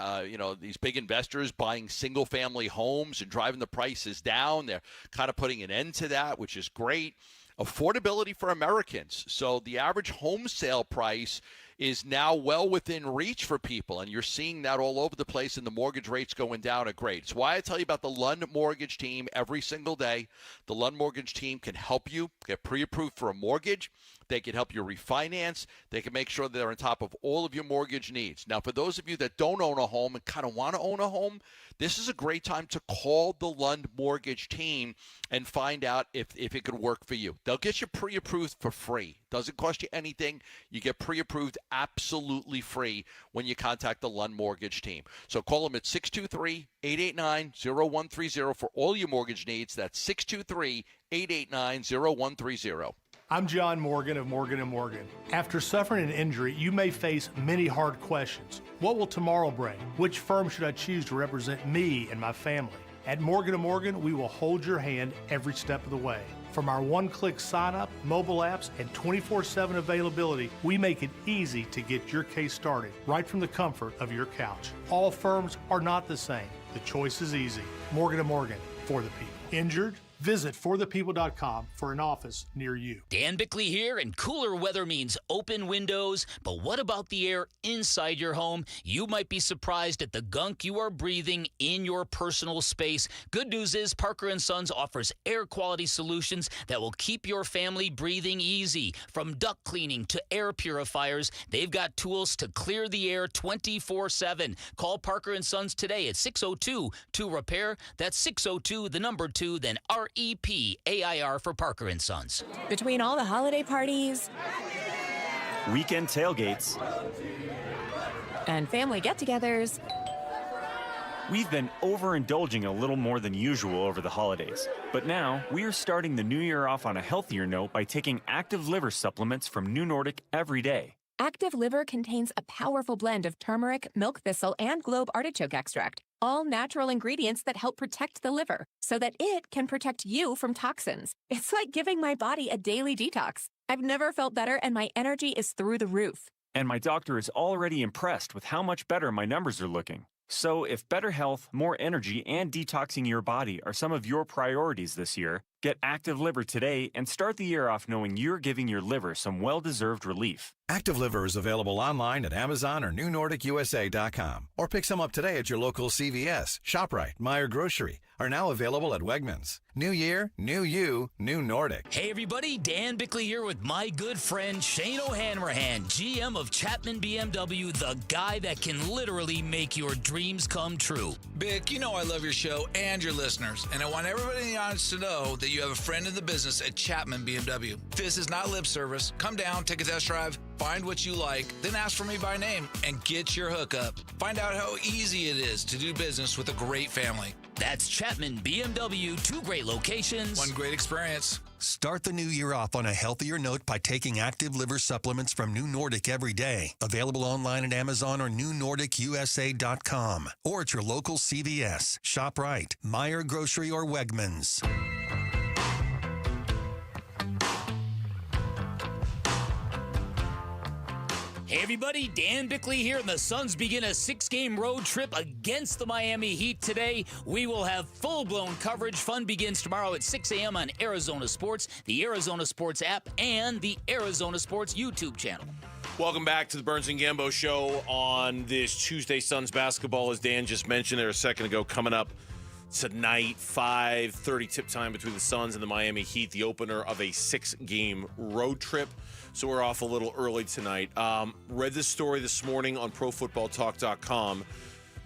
Speaker 3: these big investors buying single-family homes and driving the prices down. They're kind of putting an end to that, which is great. Affordability for Americans. So the average home sale price is now well within reach for people, and you're seeing that all over the place, and the mortgage rates going down are great. It's why I tell you about the Lund Mortgage Team every single day. The Lund Mortgage Team can help you get pre-approved for a mortgage. They can help you refinance. They can make sure they're on top of all of your mortgage needs. Now, for those of you that don't own a home and kind of want to own a home, this is a great time to call the Lund Mortgage Team and find out if it could work for you. They'll get you pre-approved for free. Doesn't cost you anything. You get pre-approved absolutely free when you contact the Lund Mortgage Team. So call them at 623-889-0130 for all your mortgage needs. That's 623-889-0130.
Speaker 8: I'm John Morgan of Morgan & Morgan. After suffering an injury, you may face many hard questions. What will tomorrow bring? Which firm should I choose to represent me and my family? At Morgan & Morgan, we will hold your hand every step of the way. From our one-click sign-up, mobile apps, and 24/7 availability, we make it easy to get your case started right from the comfort of your couch. All firms are not the same. The choice is easy. Morgan & Morgan, for the people. Injured? Visit forthepeople.com for an office near you.
Speaker 6: Dan Bickley here, and cooler weather means open windows. But what about the air inside your home? You might be surprised at the gunk you are breathing in your personal space. Good news is Parker & Sons offers air quality solutions that will keep your family breathing easy. From duct cleaning to air purifiers, they've got tools to clear the air 24/7. Call Parker & Sons today at 602-2-REPAIR. That's 602, then REPAIR for Parker & Sons.
Speaker 9: Between all the holiday parties,
Speaker 11: weekend tailgates,
Speaker 9: and family get-togethers,
Speaker 11: we've been overindulging a little more than usual over the holidays. But now, we are starting the new year off on a healthier note by taking Active Liver supplements from New Nordic every day.
Speaker 9: Active Liver contains a powerful blend of turmeric, milk thistle, and globe artichoke extract, all natural ingredients that help protect the liver so that it can protect you from toxins. It's like giving my body a daily detox. I've never felt better, and my energy is through the roof.
Speaker 11: And my doctor is already impressed with how much better my numbers are looking. So if better health, more energy, and detoxing your body are some of your priorities this year, Get Active Liver today and start the year off knowing you're giving your liver some well-deserved relief.
Speaker 1: Active Liver is available online at Amazon or NewNordicUSA.com. Or pick some up today at your local CVS, ShopRite, Meijer Grocery. Are now available at Wegmans. New year, new you, new Nordic.
Speaker 6: Hey everybody, Dan Bickley here with my good friend Shane O'Hanrahan, GM of Chapman BMW, the guy that can literally make your dreams come true.
Speaker 13: Bick, you know I love your show and your listeners, and I want everybody in the audience to know that you have a friend in the business at Chapman BMW. This is not lip service. Come down, take a test drive, find what you like, then ask for me by name and get your hookup. Find out how easy it is to do business with a great family.
Speaker 6: That's Chapman BMW, 2 great locations.
Speaker 13: One great experience.
Speaker 21: Start the new year off on a healthier note by taking Active Liver supplements from New Nordic every day. Available online at Amazon or NewNordicUSA.com. Or at your local CVS, ShopRite, Meijer Grocery, or Wegmans.
Speaker 6: Hey everybody, Dan Bickley here, and the Suns begin a 6-game road trip against the Miami Heat today. We will have full-blown coverage. Fun begins tomorrow at 6 a.m. on Arizona Sports, the Arizona Sports app, and the Arizona Sports YouTube channel.
Speaker 5: Welcome back to the Burns and Gambo Show on this Tuesday. Suns basketball, as Dan just mentioned there a second ago, coming up tonight, 5:30 tip time between the Suns and the Miami Heat, the opener of a 6-game road trip. So we're off a little early tonight. Read this story this morning on ProFootballTalk.com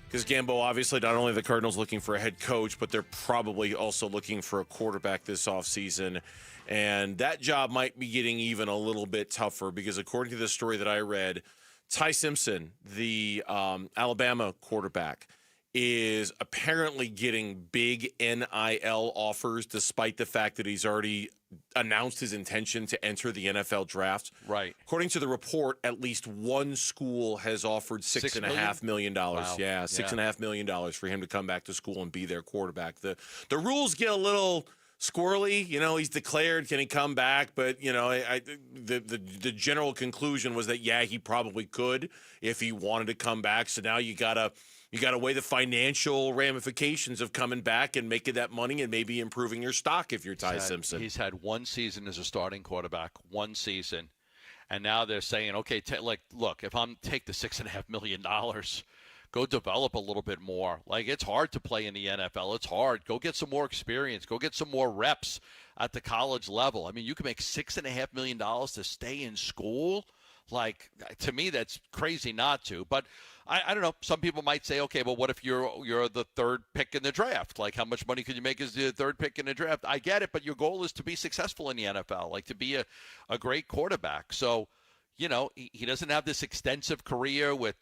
Speaker 5: because Gambo, obviously, not only the Cardinals looking for a head coach, but they're probably also looking for a quarterback this offseason. And that job might be getting even a little bit tougher because according to the story that I read, Ty Simpson, the Alabama quarterback, is apparently getting big NIL offers despite the fact that he's already announced his intention to enter the NFL draft.
Speaker 3: Right.
Speaker 5: According to the report, at least one school has offered $6.5 million.
Speaker 3: Wow.
Speaker 5: Yeah, $6.5 million for him to come back to school and be their quarterback. The rules get a little squirrely. You know, he's declared, can he come back? But, you know, the general conclusion was that, yeah, he probably could if he wanted to come back. So now you got to weigh the financial ramifications of coming back and making that money and maybe improving your stock if you're Ty Simpson.
Speaker 3: He's had one season as a starting quarterback, one season. And now they're saying, okay, look, if I'm take the $6.5 million, go develop a little bit more. Like, it's hard to play in the NFL. It's hard. Go get some more experience. Go get some more reps at the college level. I mean, you can make $6.5 million to stay in school. Like, to me, that's crazy not to. But I don't know. Some people might say, okay, well, what if you're the third pick in the draft? Like, how much money could you make as the third pick in the draft? I get it, but your goal is to be successful in the NFL, like to be a great quarterback. So, you know, he doesn't have this extensive career with,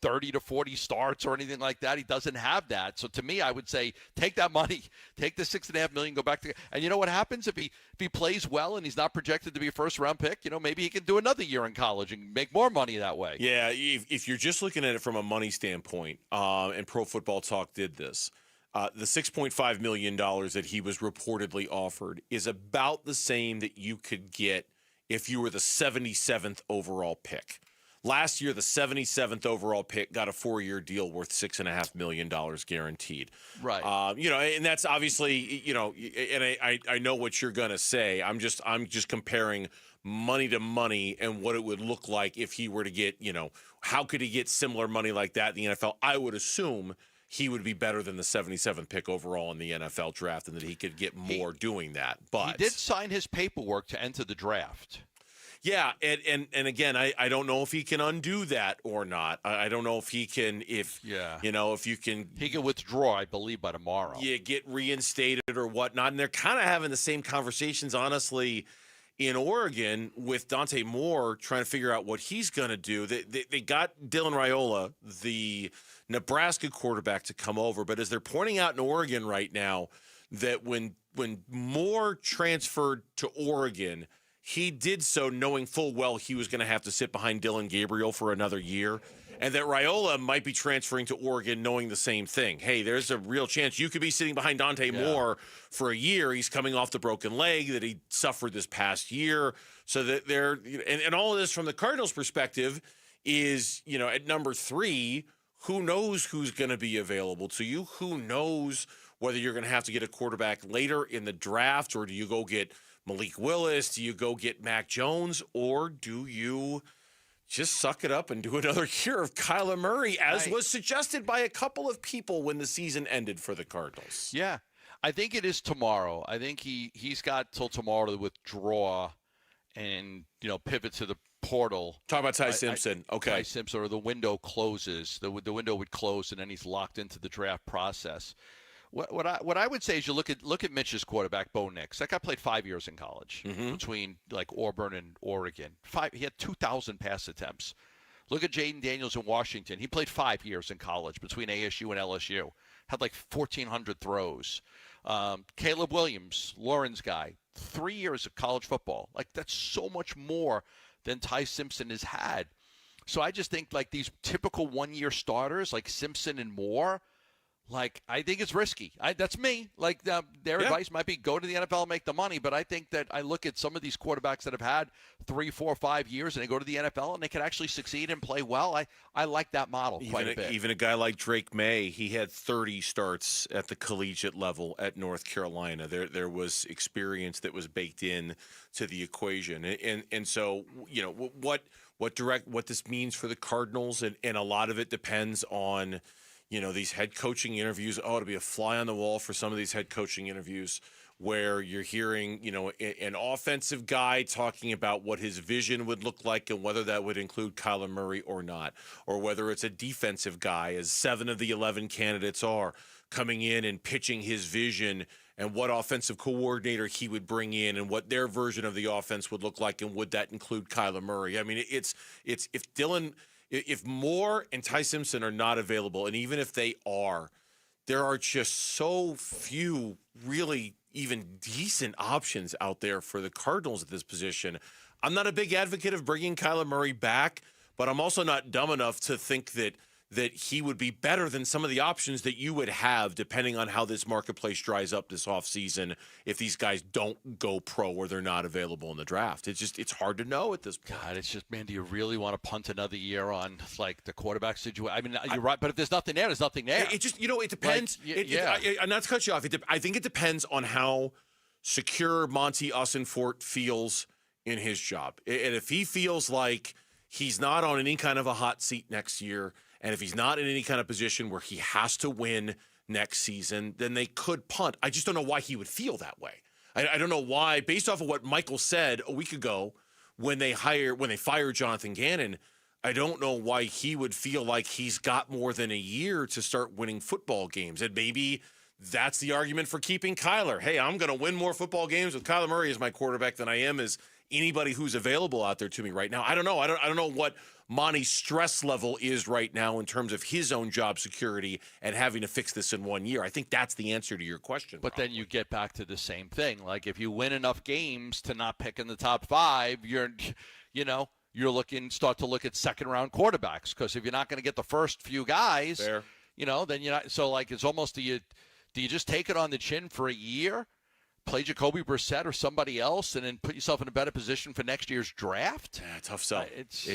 Speaker 3: 30 to 40 starts or anything like that. He doesn't have that. So to me, I would say take that money, take the $6.5 million, go back to, and you know what happens if he plays well and he's not projected to be a first-round pick? Maybe he can do another year in college and make more money that way.
Speaker 5: Yeah, if you're just looking at it from a money standpoint, and Pro Football Talk did this, the $6.5 million that he was reportedly offered is about the same that you could get if you were the 77th overall pick. Last year, the 77th overall pick got a 4-year deal worth $6.5 million guaranteed.
Speaker 3: Right.
Speaker 5: And that's obviously, and I know what you're going to say. I'm just comparing money to money and what it would look like if he were to get, how could he get similar money like that in the NFL? I would assume he would be better than the 77th pick overall in the NFL draft and that he could get more doing that. But
Speaker 3: he did sign his paperwork to enter the draft.
Speaker 5: Yeah, and again, I don't know if he can undo that or not. I don't know if he can, if you can.
Speaker 3: He can withdraw, I believe, by tomorrow.
Speaker 5: Yeah, get reinstated or whatnot. And they're kind of having the same conversations, honestly, in Oregon with Dante Moore trying to figure out what he's going to do. They got Dylan Raiola, the Nebraska quarterback, to come over. But as they're pointing out in Oregon right now, that when Moore transferred to Oregon, he did so knowing full well he was going to have to sit behind Dylan Gabriel for another year, and that Raiola might be transferring to Oregon knowing the same thing. Hey, there's a real chance you could be sitting behind Dante Moore for a year. He's coming off the broken leg that he suffered this past year. So that and all of this from the Cardinals' perspective is, at number 3, who knows who's going to be available to you? Who knows whether you're going to have to get a quarterback later in the draft, or do you go get Malik Willis? Do you go get Mac Jones? Or do you just suck it up and do another year of Kyler Murray, as was suggested by a couple of people when the season ended for the Cardinals?
Speaker 3: Yeah. I think it is tomorrow. I think he's got till tomorrow to withdraw and, pivot to the portal.
Speaker 5: Talk about Ty Simpson. Okay.
Speaker 3: Ty Simpson, or the window closes. The window would close, and then he's locked into the draft process. What I would say is you look at Mitch's quarterback, Bo Nix. That guy played 5 years in college between Auburn and Oregon. He had 2,000 pass attempts. Look at Jaden Daniels in Washington. He played 5 years in college between ASU and LSU. Had 1,400 throws. Caleb Williams, Lauren's guy, 3 years of college football. That's so much more than Ty Simpson has had. So I just think these typical one-year starters like Simpson and Moore, I think it's risky. That's me. Their advice might be go to the NFL and make the money, but I think that I look at some of these quarterbacks that have had 3, 4, 5 years, and they go to the NFL and they can actually succeed and play well. I like that model quite a bit.
Speaker 5: Even a guy like Drake May, he had 30 starts at the collegiate level at North Carolina. There was experience that was baked in to the equation, and so what this means for the Cardinals, and a lot of it depends on these head coaching interviews. Oh, to be a fly on the wall for some of these head coaching interviews where you're hearing, an offensive guy talking about what his vision would look like and whether that would include Kyler Murray or not, or whether it's a defensive guy, as 7 of the 11 candidates are, coming in and pitching his vision and what offensive coordinator he would bring in and what their version of the offense would look like, and would that include Kyler Murray? I mean, if Moore and Ty Simpson are not available, and even if they are, there are just so few really even decent options out there for the Cardinals at this position. I'm not a big advocate of bringing Kyler Murray back, but I'm also not dumb enough to think that he would be better than some of the options that you would have depending on how this marketplace dries up this offseason if these guys don't go pro or they're not available in the draft. It's hard to know at this point.
Speaker 3: God, it's just, man, do you really want to punt another year on the quarterback situation? I mean, you're right, but if there's nothing there, there's nothing there.
Speaker 5: It just, it depends. Not to cut you off, I think it depends on how secure Monty Ussenfort feels in his job. And if he feels like he's not on any kind of a hot seat next year, and if he's not in any kind of position where he has to win next season, then they could punt. I just don't know why he would feel that way. I don't know why, based off of what Michael said a week ago when they fired Jonathan Gannon, I don't know why he would feel like he's got more than a year to start winning football games. And maybe that's the argument for keeping Kyler. Hey, I'm going to win more football games with Kyler Murray as my quarterback than I am as anybody who's available out there to me right now. I don't know. I don't know what Monty's stress level is right now in terms of his own job security and having to fix this in 1 year. I think that's the answer to your question.
Speaker 3: But then you get back to the same thing. If you win enough games to not pick in the top 5, start to look at second-round quarterbacks, because if you're not going to get the first few guys, then you're not. So it's almost do you just take it on the chin for a year, play Jacoby Brissett or somebody else, and then put yourself in a better position for next year's draft?
Speaker 5: Yeah, tough sell. It's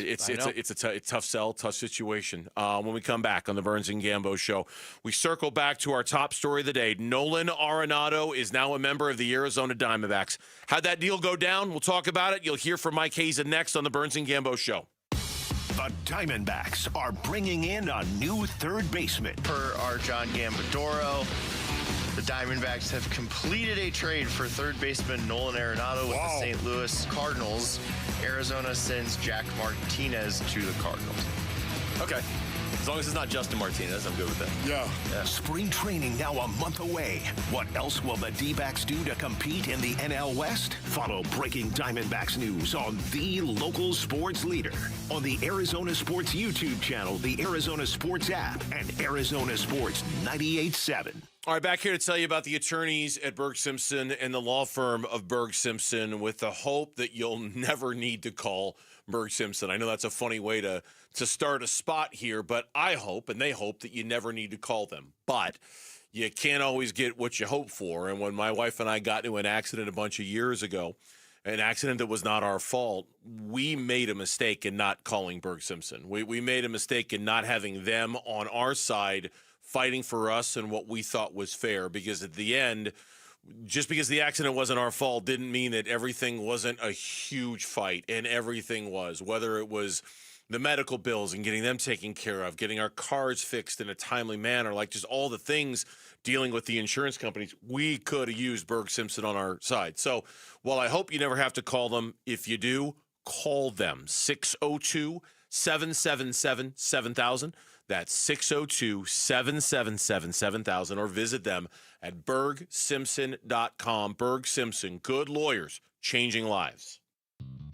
Speaker 5: a tough sell, tough situation. When we come back on the Burns and Gambo Show, we circle back to our top story of the day. Nolan Arenado is now a member of the Arizona Diamondbacks. How'd that deal go down? We'll talk about it. You'll hear from Mike Hazen next on the Burns and Gambo Show.
Speaker 4: The Diamondbacks are bringing in a new third baseman.
Speaker 10: Per our John Gambadoro, the Diamondbacks have completed a trade for third baseman Nolan Arenado with the St. Louis Cardinals. Arizona sends Jack Martinez to the Cardinals.
Speaker 5: Okay. As long as it's not Justin Martinez, I'm good with that.
Speaker 4: Yeah. Spring training now a month away. What else will the D-backs do to compete in the NL West? Follow breaking Diamondbacks news on the local sports leader on the Arizona Sports YouTube channel, the Arizona Sports app, and Arizona Sports 98.7.
Speaker 5: All right, back here to tell you about the attorneys at Berg Simpson and the law firm of Berg Simpson, with the hope that you'll never need to call Berg Simpson. I know that's a funny way to start a spot here, but I hope, and they hope, that you never need to call them. But you can't always get what you hope for. And when my wife and I got into an accident a bunch of years ago, an accident that was not our fault, we made a mistake in not calling Berg Simpson. We made a mistake in not having them on our side fighting for us and what we thought was fair, because at the end, just because the accident wasn't our fault didn't mean that everything wasn't a huge fight, and everything was, whether it was the medical bills and getting them taken care of, getting our cars fixed in a timely manner, like just all the things dealing with the insurance companies. We could have used Berg Simpson on our side. So while I hope you never have to call them, if you do, call them. 602-777-7000. That's 602-777-7000, or visit them at bergsimpson.com. Berg Simpson, good lawyers, changing lives.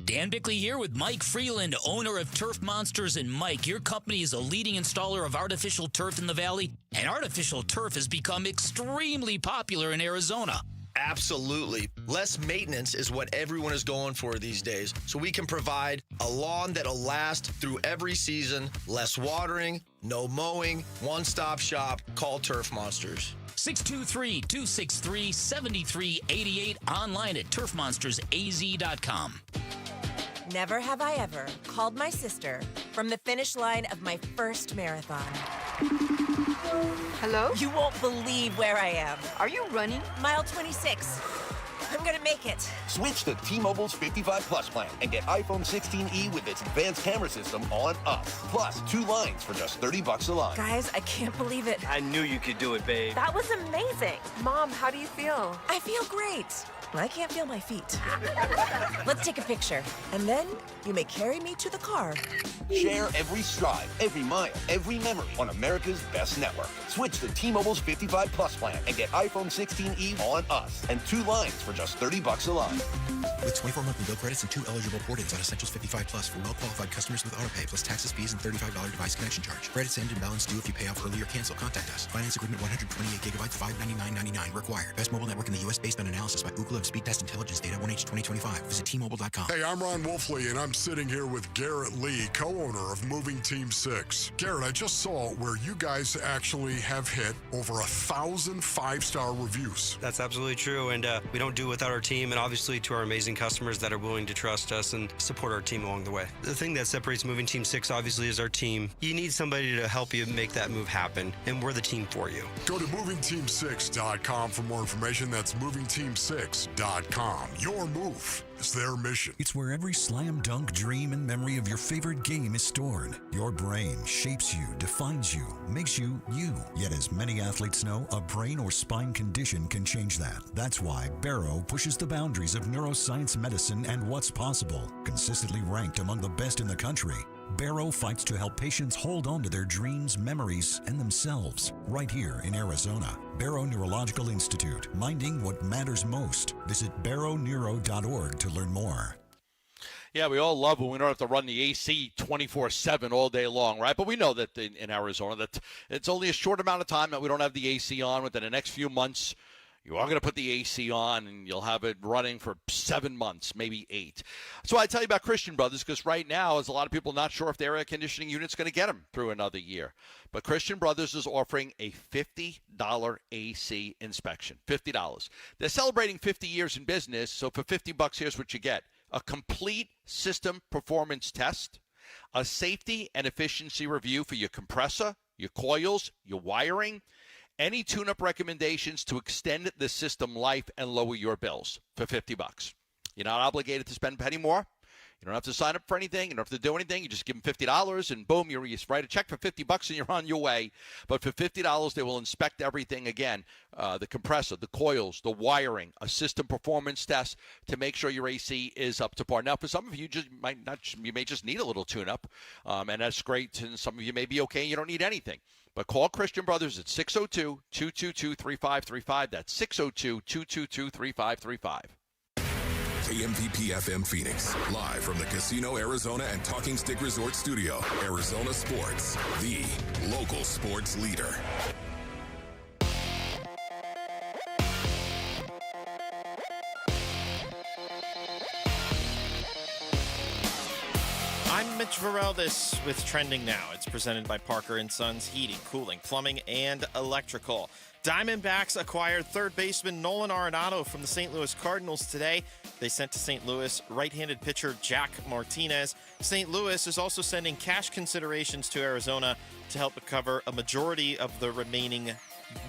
Speaker 6: Dan Bickley here with Mike Freeland, owner of Turf Monsters. And Mike, your company is a leading installer of artificial turf in the Valley, and artificial turf has become extremely popular in Arizona.
Speaker 12: Absolutely. Less maintenance is what everyone is going for these days. So we can provide a lawn that'll last through every season, less watering, no mowing, one-stop shop. Call Turf Monsters.
Speaker 6: 623-263-7388, online at turfmonstersaz.com.
Speaker 14: Never have I ever called my sister from the finish line of my first marathon.
Speaker 22: Hello?
Speaker 14: You won't believe where I am.
Speaker 22: Are you running?
Speaker 14: Mile 26. I'm gonna make it.
Speaker 24: Switch to T-Mobile's 55 Plus plan and get iPhone 16e with its advanced camera system on us. Plus, 2 lines for just $30 a line.
Speaker 14: Guys, I can't believe it.
Speaker 22: I knew you could do it, babe.
Speaker 14: That was amazing. Mom, how do you feel? I feel great. I can't feel my feet. Let's take a picture, and then you may carry me to the car.
Speaker 24: Share every stride, every mile, every memory on America's best network. Switch to T-Mobile's 55 Plus plan and get iPhone 16e on us and 2 lines for just $30 a line.
Speaker 25: With 24 monthly bill credits and 2 eligible port-ins on Essentials 55 Plus for well-qualified customers with autopay plus taxes, fees, and $35 device connection charge. Credits end and balance due if you pay off early or cancel. Contact us. Finance agreement 128 gigabytes, $599.99 required. Best mobile network in the U.S. based on analysis by Ookla of Speed Test Intelligence data 1H 2025. Visit T-Mobile.com.
Speaker 26: Hey, I'm Ron Wolfley, and I'm sitting here with Garrett Lee, co-owner of Moving Team 6. Garrett, I just saw where you guys actually have hit over 1,000 5-star reviews.
Speaker 27: That's absolutely true, and we don't do it without our team, and obviously to our amazing customers that are willing to trust us and support our team along the way. The thing that separates Moving Team 6 obviously is our team. You need somebody to help you make that move happen, and we're the team for you.
Speaker 26: Go to movingteam6.com for more information. That's movingteam6.com. Your move is their mission.
Speaker 28: It's where every slam dunk dream and memory of your favorite game is stored. Your brain shapes you, defines you, makes you you. Yet as many athletes know, a brain or spine condition can change that. That's why Barrow pushes the boundaries of neuroscience medicine and what's possible. Consistently ranked among the best in the country, Barrow fights to help patients hold on to their dreams, memories, and themselves right here in Arizona. Barrow Neurological Institute, minding what matters most. Visit barrowneuro.org to learn more.
Speaker 3: Yeah, we all love when we don't have to run the AC 24/7 all day long, right? But we know that in Arizona that it's only a short amount of time that we don't have the AC on. Within the next few months, you are going to put the AC on, and you'll have it running for 7 months, maybe 8. So I tell you about Christian Brothers, because right now, there's a lot of people not sure if their air conditioning unit's going to get them through another year. But Christian Brothers is offering a $50 AC inspection. $50. They're celebrating 50 years in business, so for $50, here's what you get. A complete system performance test, a safety and efficiency review for your compressor, your coils, your wiring, any tune-up recommendations to extend the system life and lower your bills for $50. You're not obligated to spend a penny more. You don't have to sign up for anything. You don't have to do anything. You just give them $50, and boom, you write a check for $50, and you're on your way. But for $50, they will inspect everything again, the compressor, the coils, the wiring, a system performance test to make sure your AC is up to par. Now, for some of you, you may just need a little tune-up, and that's great. And some of you may be okay. You don't need anything. But call Christian Brothers at 602-222-3535. That's 602-222-3535.
Speaker 7: KMVP FM Phoenix, live from the Casino Arizona and Talking Stick Resort Studio. Arizona Sports, the local sports leader.
Speaker 23: I'm Mitch Vareldes with Trending Now. It's presented by Parker & Sons Heating, Cooling, Plumbing, and Electrical. Diamondbacks acquired third baseman Nolan Arenado from the St. Louis Cardinals today. they sent to St. Louis right-handed pitcher Jack Martinez. St. Louis is also sending cash considerations to Arizona to help cover a majority of the remaining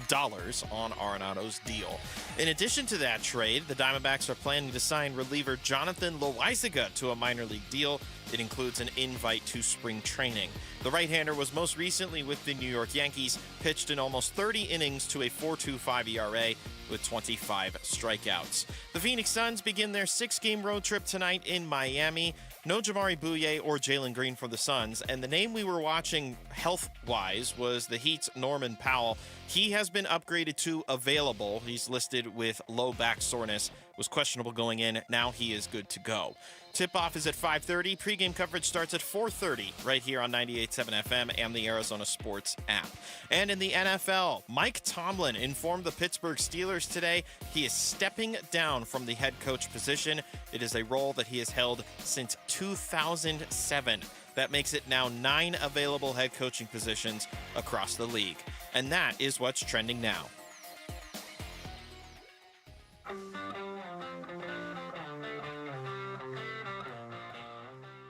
Speaker 23: dollars on Arenado's deal. In addition to that trade, the Diamondbacks are planning to sign reliever Jonathan Loaisiga to a minor league deal. It includes an invite to spring training. The right-hander was most recently with the New York Yankees, pitched in almost 30 innings to a 4.25 ERA with 25 strikeouts. The Phoenix Suns begin their 6-game road trip tonight in Miami. No Jamari Bouye or Jalen Green for the Suns, and the name we were watching health-wise was the Heat's Norman Powell. He has been upgraded to available. He's listed with low back soreness, was questionable going in. Now he is good to go. Tip-off is at 5:30. Pre-game coverage starts at 4:30 right here on 98.7 FM and the Arizona Sports app. And in the NFL, Mike Tomlin informed the Pittsburgh Steelers today he is stepping down from the head coach position. It is a role that he has held since 2007. That makes it now 9 available head coaching positions across the league. And that is what's trending now.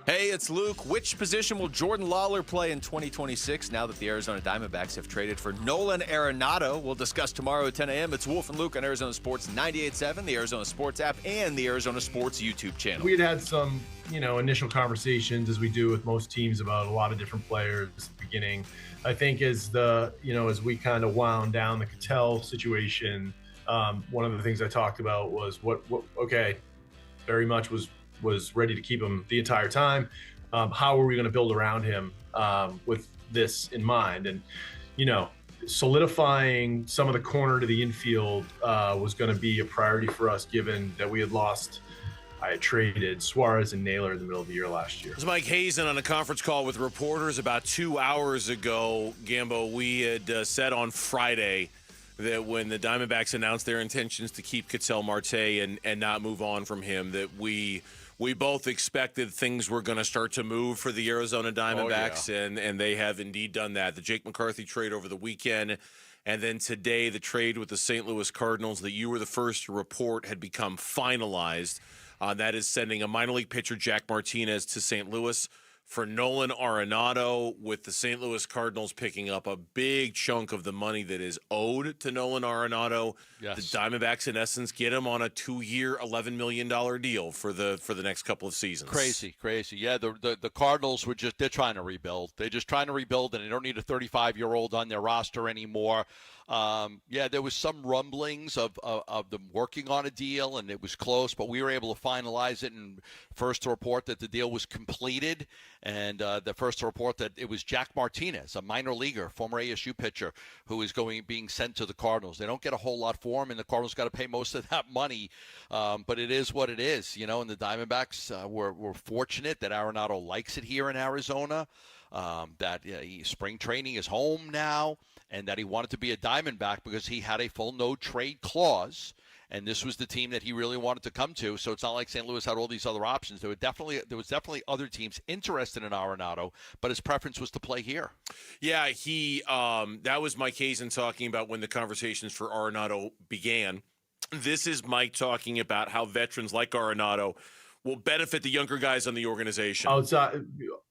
Speaker 2: Hey, it's Luke. Which position will Jordan Lawler play in 2026 now that the Arizona Diamondbacks have traded for Nolan Arenado? We'll discuss tomorrow at 10 a.m. It's Wolf and Luke on Arizona Sports 98.7, the Arizona Sports app, and the Arizona Sports YouTube channel.
Speaker 8: We had some, initial conversations, as we do with most teams, about a lot of different players at the beginning. I think as as we kind of wound down the Cattell situation, one of the things I talked about was very much was ready to keep him the entire time. How are we going to build around him with this in mind? And, solidifying some of the corner to the infield was going to be a priority for us, given that we had lost. I had traded Suarez and Naylor in the middle of the year last year.
Speaker 5: It was Mike Hazen on a conference call with reporters about 2 hours ago. Gambo, we had said on Friday that when the Diamondbacks announced their intentions to keep Ketel Marte and not move on from him, that we both expected things were going to start to move for the Arizona Diamondbacks, and they have indeed done that. The Jake McCarthy trade over the weekend, and then today the trade with the St. Louis Cardinals that you were the first to report had become finalized. That is sending a minor league pitcher, Jack Martinez, to St. Louis for Nolan Arenado, with the St. Louis Cardinals picking up a big chunk of the money that is owed to Nolan Arenado. Yes. The Diamondbacks, in essence, get him on a 2-year, $11 million deal for the next couple of seasons.
Speaker 3: Crazy. Yeah, the Cardinals they're trying to rebuild. They're just trying to rebuild, and they don't need a 35-year-old on their roster anymore. There was some rumblings of them working on a deal, and it was close, but we were able to finalize it, and first to report that the deal was completed, and the first to report that it was Jack Martinez, a minor leaguer, former ASU pitcher, who is being sent to the Cardinals. They don't get a whole lot for him, and the Cardinals got to pay most of that money, but it is what it is, and the Diamondbacks were fortunate that Arenado likes it here in Arizona, that spring training is home now, and that he wanted to be a Diamondback because he had a full no-trade clause, and this was the team that he really wanted to come to. So it's not like St. Louis had all these other options. There was definitely other teams interested in Arenado, but his preference was to play here.
Speaker 5: Yeah, that was Mike Hazen talking about when the conversations for Arenado began. This is Mike talking about how veterans like Arenado will benefit the younger guys on the organization.
Speaker 8: Outside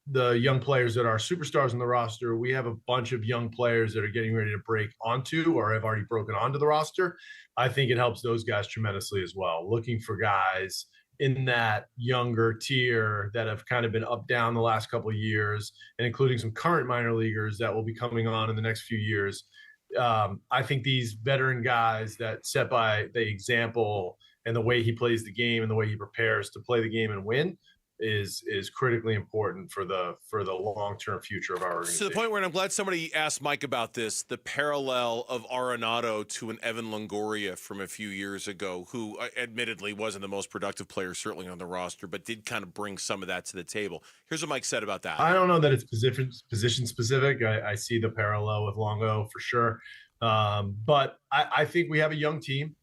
Speaker 8: the young players that are superstars on the roster, we have a bunch of young players that are getting ready to break onto or have already broken onto the roster. I think it helps those guys tremendously as well. Looking for guys in that younger tier that have kind of been up down the last couple of years, and including some current minor leaguers that will be coming on in the next few years. I think these veteran guys that set by the example and the way he plays the game and the way he prepares to play the game and win is critically important for the long-term future of our organization.
Speaker 5: To the point where, and I'm glad somebody asked Mike about this, the parallel of Arenado to an Evan Longoria from a few years ago, who admittedly wasn't the most productive player certainly on the roster, but did kind of bring some of that to the table. Here's what Mike said about that.
Speaker 8: I don't know that it's position specific. I see the parallel with Longo for sure. But I think we have a young team.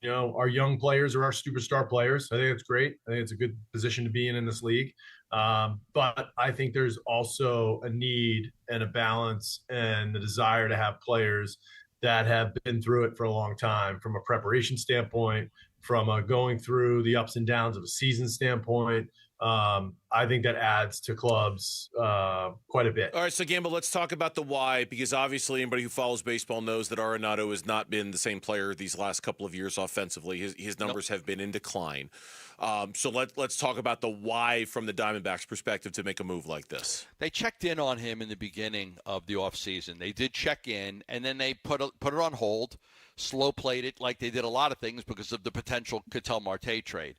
Speaker 8: Our young players are our superstar players. I think it's great. I think it's a good position to be in this league. But I think there's also a need and a balance and the desire to have players that have been through it for a long time, from a preparation standpoint, from going through the ups and downs of a season standpoint. I think that adds to clubs quite a bit.
Speaker 5: All right, so Gamble, let's talk about the why, because obviously anybody who follows baseball knows that Arenado has not been the same player these last couple of years offensively. His numbers have been in decline. So let's talk about the why from the Diamondbacks' perspective to make a move like this.
Speaker 3: They checked in on him in the beginning of the offseason. They did check in, and then they put it on hold, slow played it like they did a lot of things because of the potential Ketel Marte trade.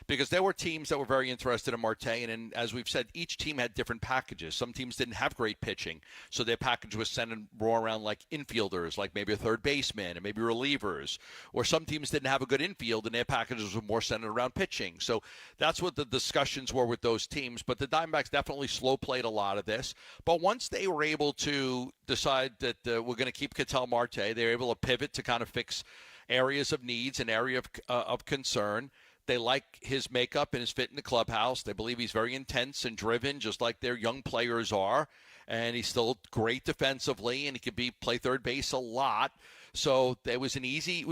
Speaker 3: Because there were teams that were very interested in Marte, and as we've said, each team had different packages. Some teams didn't have great pitching, so their package was centered more around like infielders, like maybe a third baseman and maybe relievers. Or some teams didn't have a good infield, and their packages were more centered around pitching. So that's what the discussions were with those teams. But the Diamondbacks definitely slow played a lot of this. But once they were able to decide that we're going to keep Ketel Marte, they were able to pivot to kind of fix areas of needs and area of concern. They like his makeup and his fit in the clubhouse. They believe he's very intense and driven, just like their young players are. And he's still great defensively, and he could play third base a lot. So it was an easy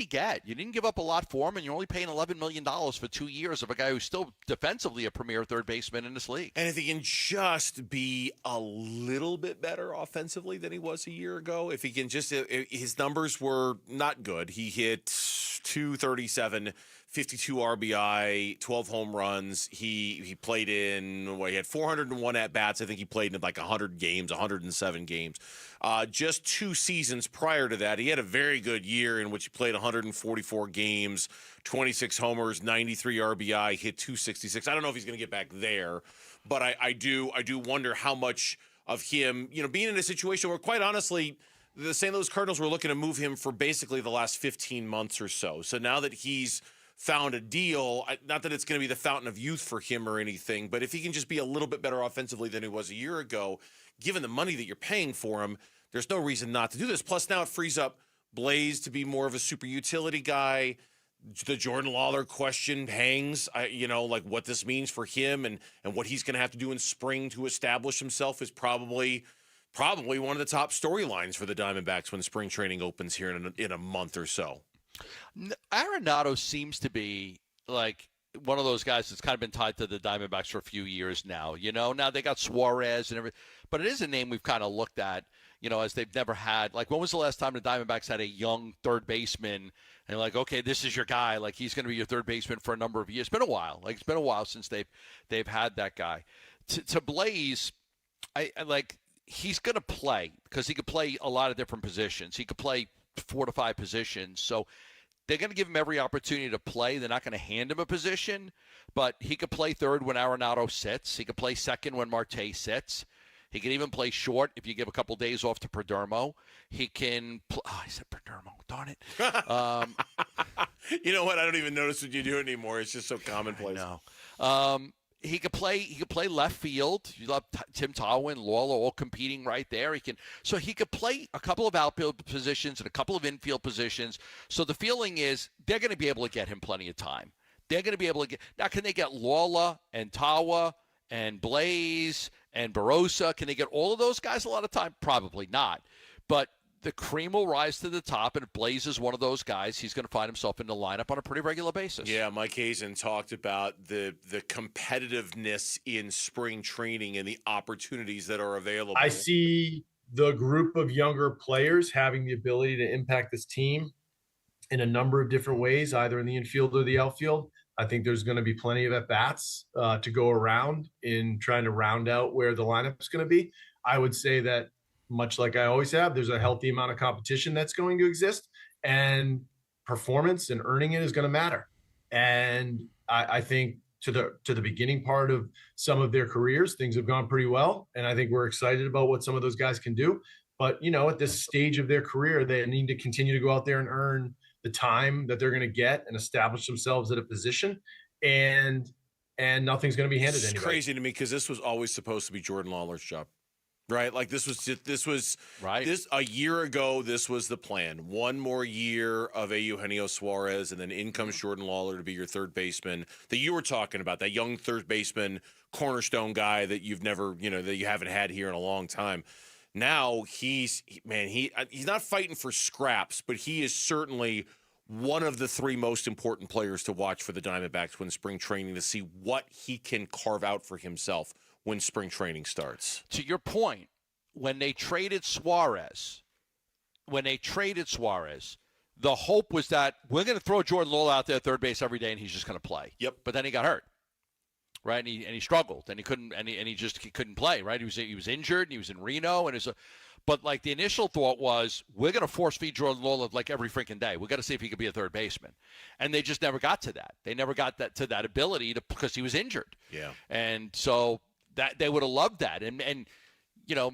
Speaker 3: get. You didn't give up a lot for him, and you're only paying $11 million for 2 years of a guy who's still defensively a premier third baseman in this league.
Speaker 5: And if he can just be a little bit better offensively than he was a year ago, if he can just his numbers were not good. He hit .237, 52 RBI, 12 home runs. He played in, he had 401 at-bats. I think he played in like 100 games, 107 games. Just 2 seasons prior to that, he had a very good year in which he played 144 games, 26 homers, 93 RBI, hit .266. I don't know if he's going to get back there, but I do wonder how much of him, being in a situation where, quite honestly, the St. Louis Cardinals were looking to move him for basically the last 15 months or so. So now that he's found a deal, not that it's going to be the fountain of youth for him or anything, but if he can just be a little bit better offensively than he was a year ago, given the money that you're paying for him, there's no reason not to do this. Plus, now it frees up Blaze to be more of a super utility guy. The Jordan Lawler question hangs, like what this means for him and what he's going to have to do in spring to establish himself is probably one of the top storylines for the Diamondbacks when spring training opens here in a month or so.
Speaker 3: Arenado seems to be like one of those guys that's kind of been tied to the Diamondbacks for a few years now. Now they got Suarez and everything, but it is a name we've kind of looked at, as they've never had. Like, when was the last time the Diamondbacks had a young third baseman and like, okay, this is your guy. Like, he's going to be your third baseman for a number of years. It's been a while. Like, it's been a while since they've had that guy. To Blaze, I like, he's going to play because he could play a lot of different positions. He could play 4 to 5 positions. So they're going to give him every opportunity to play. They're not going to hand him a position, but he could play third when Arenado sits. He could play second when Marte sits. He can even play short if you give a couple days off to Perdomo. He can I said Perdomo. Darn it.
Speaker 5: You know what? I don't even notice what you do anymore. It's just so commonplace.
Speaker 3: I know. He could play left field. You love Tim Tolwyn, Lawler, all competing right there. He could play a couple of outfield positions and a couple of infield positions. So the feeling is they're going to be able to get him plenty of time. They're going to be able to get now. Can they get Lawler and Tawa and Blaze and Barossa? Can they get all of those guys a lot of time? Probably not. But the cream will rise to the top, and if Blaze is one of those guys, he's going to find himself in the lineup on a pretty regular basis.
Speaker 5: Yeah, Mike Hazen talked about the competitiveness in spring training and the opportunities that are available.
Speaker 8: I see the group of younger players having the ability to impact this team in a number of different ways, either in the infield or the outfield. I think there's going to be plenty of at-bats to go around in trying to round out where the lineup is going to be. I would say that, much like I always have, there's a healthy amount of competition that's going to exist, and performance and earning it is going to matter. And I think to the beginning part of some of their careers, things have gone pretty well. And I think we're excited about what some of those guys can do. But, at this stage of their career, they need to continue to go out there and earn the time that they're going to get and establish themselves at a position. And nothing's going to be handed anybody.
Speaker 5: It's crazy to me because this was always supposed to be Jordan Lawler's job. Right, like this was
Speaker 3: right.
Speaker 5: This a year ago. This was the plan. One more year of Eugenio Suarez, and then in comes Jordan Lawler to be your third baseman that you were talking about. That young third baseman, cornerstone guy that you've never, that you haven't had here in a long time. Now he's not fighting for scraps, but he is certainly one of the three most important players to watch for the Diamondbacks when spring training, to see what he can carve out for himself when spring training starts.
Speaker 3: To your point, when they traded Suarez, the hope was that we're going to throw Jordan Lawler out there at third base every day and he's just going to play.
Speaker 5: Yep.
Speaker 3: But then he got hurt, right? And he struggled and he couldn't play, right? He was injured and he was in Reno but like the initial thought was, we're going to force feed Jordan Lawler like every freaking day. We've got to see if he could be a third baseman. And they just never got to that. They never got to that ability because he was injured.
Speaker 5: Yeah.
Speaker 3: And so that they would have loved that. And you know,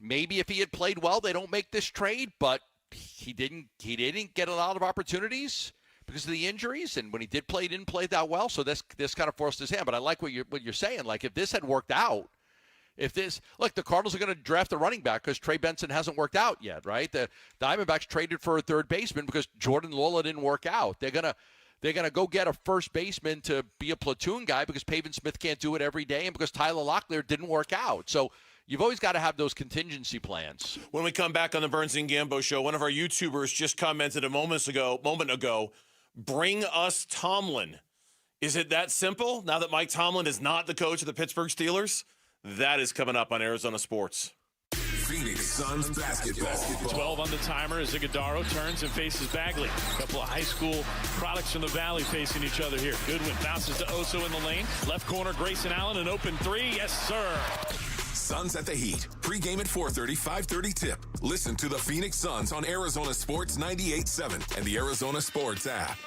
Speaker 3: maybe if he had played well, they don't make this trade, but he didn't get a lot of opportunities because of the injuries. And when he did play, he didn't play that well. So this kind of forced his hand. But I like what you're saying. Like, if this had worked out, the Cardinals are going to draft a running back because Trey Benson hasn't worked out yet, right? The Diamondbacks traded for a third baseman because Jordan Lawler didn't work out. They're gonna go get a first baseman to be a platoon guy because Pavin Smith can't do it every day, and because Tyler Locklear didn't work out. So you've always got to have those contingency plans.
Speaker 5: When we come back on the Burns and Gambo show, one of our YouTubers just commented a moment ago, bring us Tomlin. Is it that simple now that Mike Tomlin is not the coach of the Pittsburgh Steelers? That is coming up on Arizona Sports.
Speaker 7: Phoenix Suns basketball.
Speaker 9: 12 on the timer as Iguodaro turns and faces Bagley. A couple of high school products from the Valley facing each other here. Goodwin bounces to Oso in the lane. Left corner, Grayson Allen, an open three. Yes, sir.
Speaker 7: Suns at the Heat. Pre-game at 4:30, 5:30 tip. Listen to the Phoenix Suns on Arizona Sports 98.7 and the Arizona Sports app.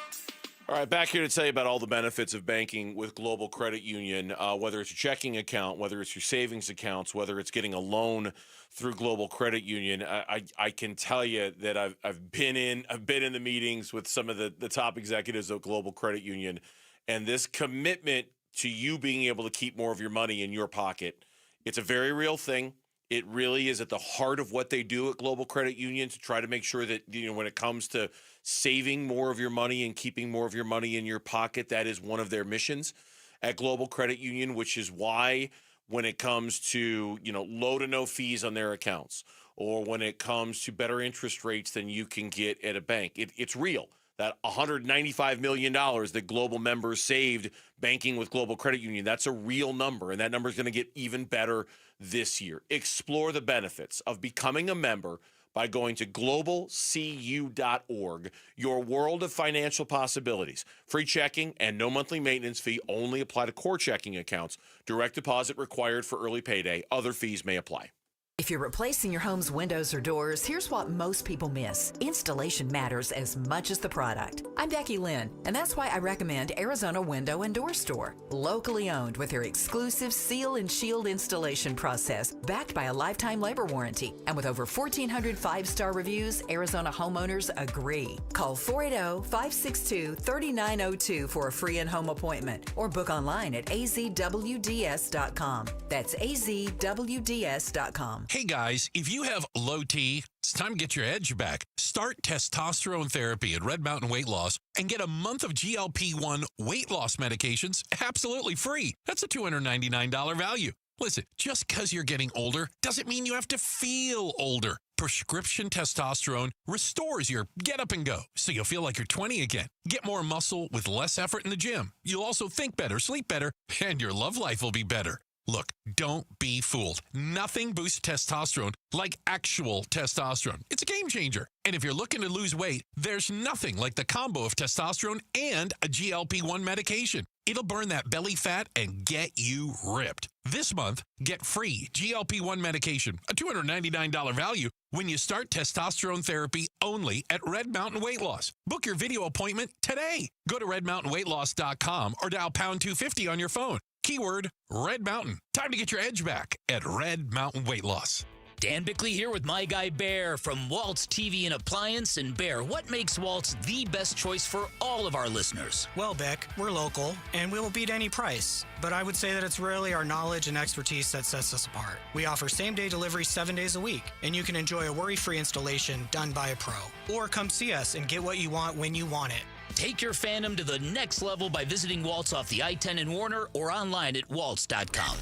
Speaker 5: All right, back here to tell you about all the benefits of banking with Global Credit Union, whether it's your checking account, whether it's your savings accounts, whether it's getting a loan through Global Credit Union. I can tell you that I've been in the meetings with some of the top executives of Global Credit Union, and this commitment to you being able to keep more of your money in your pocket, it's a very real thing. It really is at the heart of what they do at Global Credit Union to try to make sure that, you know, when it comes to saving more of your money and keeping more of your money in your pocket, that is one of their missions at Global Credit Union, which is why when it comes to, you know, low to no fees on their accounts, or when it comes to better interest rates than you can get at a bank, it's real. That $195 million that Global members saved banking with Global Credit Union, that's a real number, and that number is going to get even better this year. Explore the benefits of becoming a member by going to globalcu.org, your world of financial possibilities. Free checking and no monthly maintenance fee only apply to core checking accounts. Direct deposit required for early payday. Other fees may apply.
Speaker 11: If you're replacing your home's windows or doors, here's what most people miss. Installation matters as much as the product. I'm Becky Lynn, and that's why I recommend Arizona Window and Door Store. Locally owned with their exclusive seal and shield installation process, backed by a lifetime labor warranty. And with over 1,400 five-star reviews, Arizona homeowners agree. Call 480-562-3902 for a free in-home appointment, or book online at azwds.com. That's azwds.com.
Speaker 15: Hey guys, if you have low T, it's time to get your edge back. Start testosterone therapy at Red Mountain Weight Loss and get a month of GLP-1 weight loss medications absolutely free. That's a $299 value. Listen, just because you're getting older doesn't mean you have to feel older. Prescription testosterone restores your get up and go, so you'll feel like you're 20 again. Get more muscle with less effort in the gym. You'll also think better, sleep better, and your love life will be better. Look, don't be fooled. Nothing boosts testosterone like actual testosterone. It's a game changer. And if you're looking to lose weight, there's nothing like the combo of testosterone and a GLP-1 medication. It'll burn that belly fat and get you ripped. This month, get free GLP-1 medication, a $299 value, when you start testosterone therapy only at Red Mountain Weight Loss. Book your video appointment today. Go to redmountainweightloss.com or dial pound 250 on your phone. Keyword Red Mountain. Time to get your edge back at Red Mountain Weight Loss.
Speaker 6: Dan Bickley here with my guy Bear from Waltz TV and Appliance. And Bear, what makes Waltz the best choice for all of our listeners?
Speaker 16: Well, Beck, we're local and we will beat any price. But I would say that it's really our knowledge and expertise that sets us apart. We offer same-day delivery 7 days a week, and you can enjoy a worry-free installation done by a pro. Or come see us and get what you want when you want it.
Speaker 6: Take your fandom to the next level by visiting Waltz off the I-10 in Warner or online at waltz.com.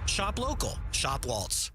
Speaker 16: Shop local. Shop Waltz.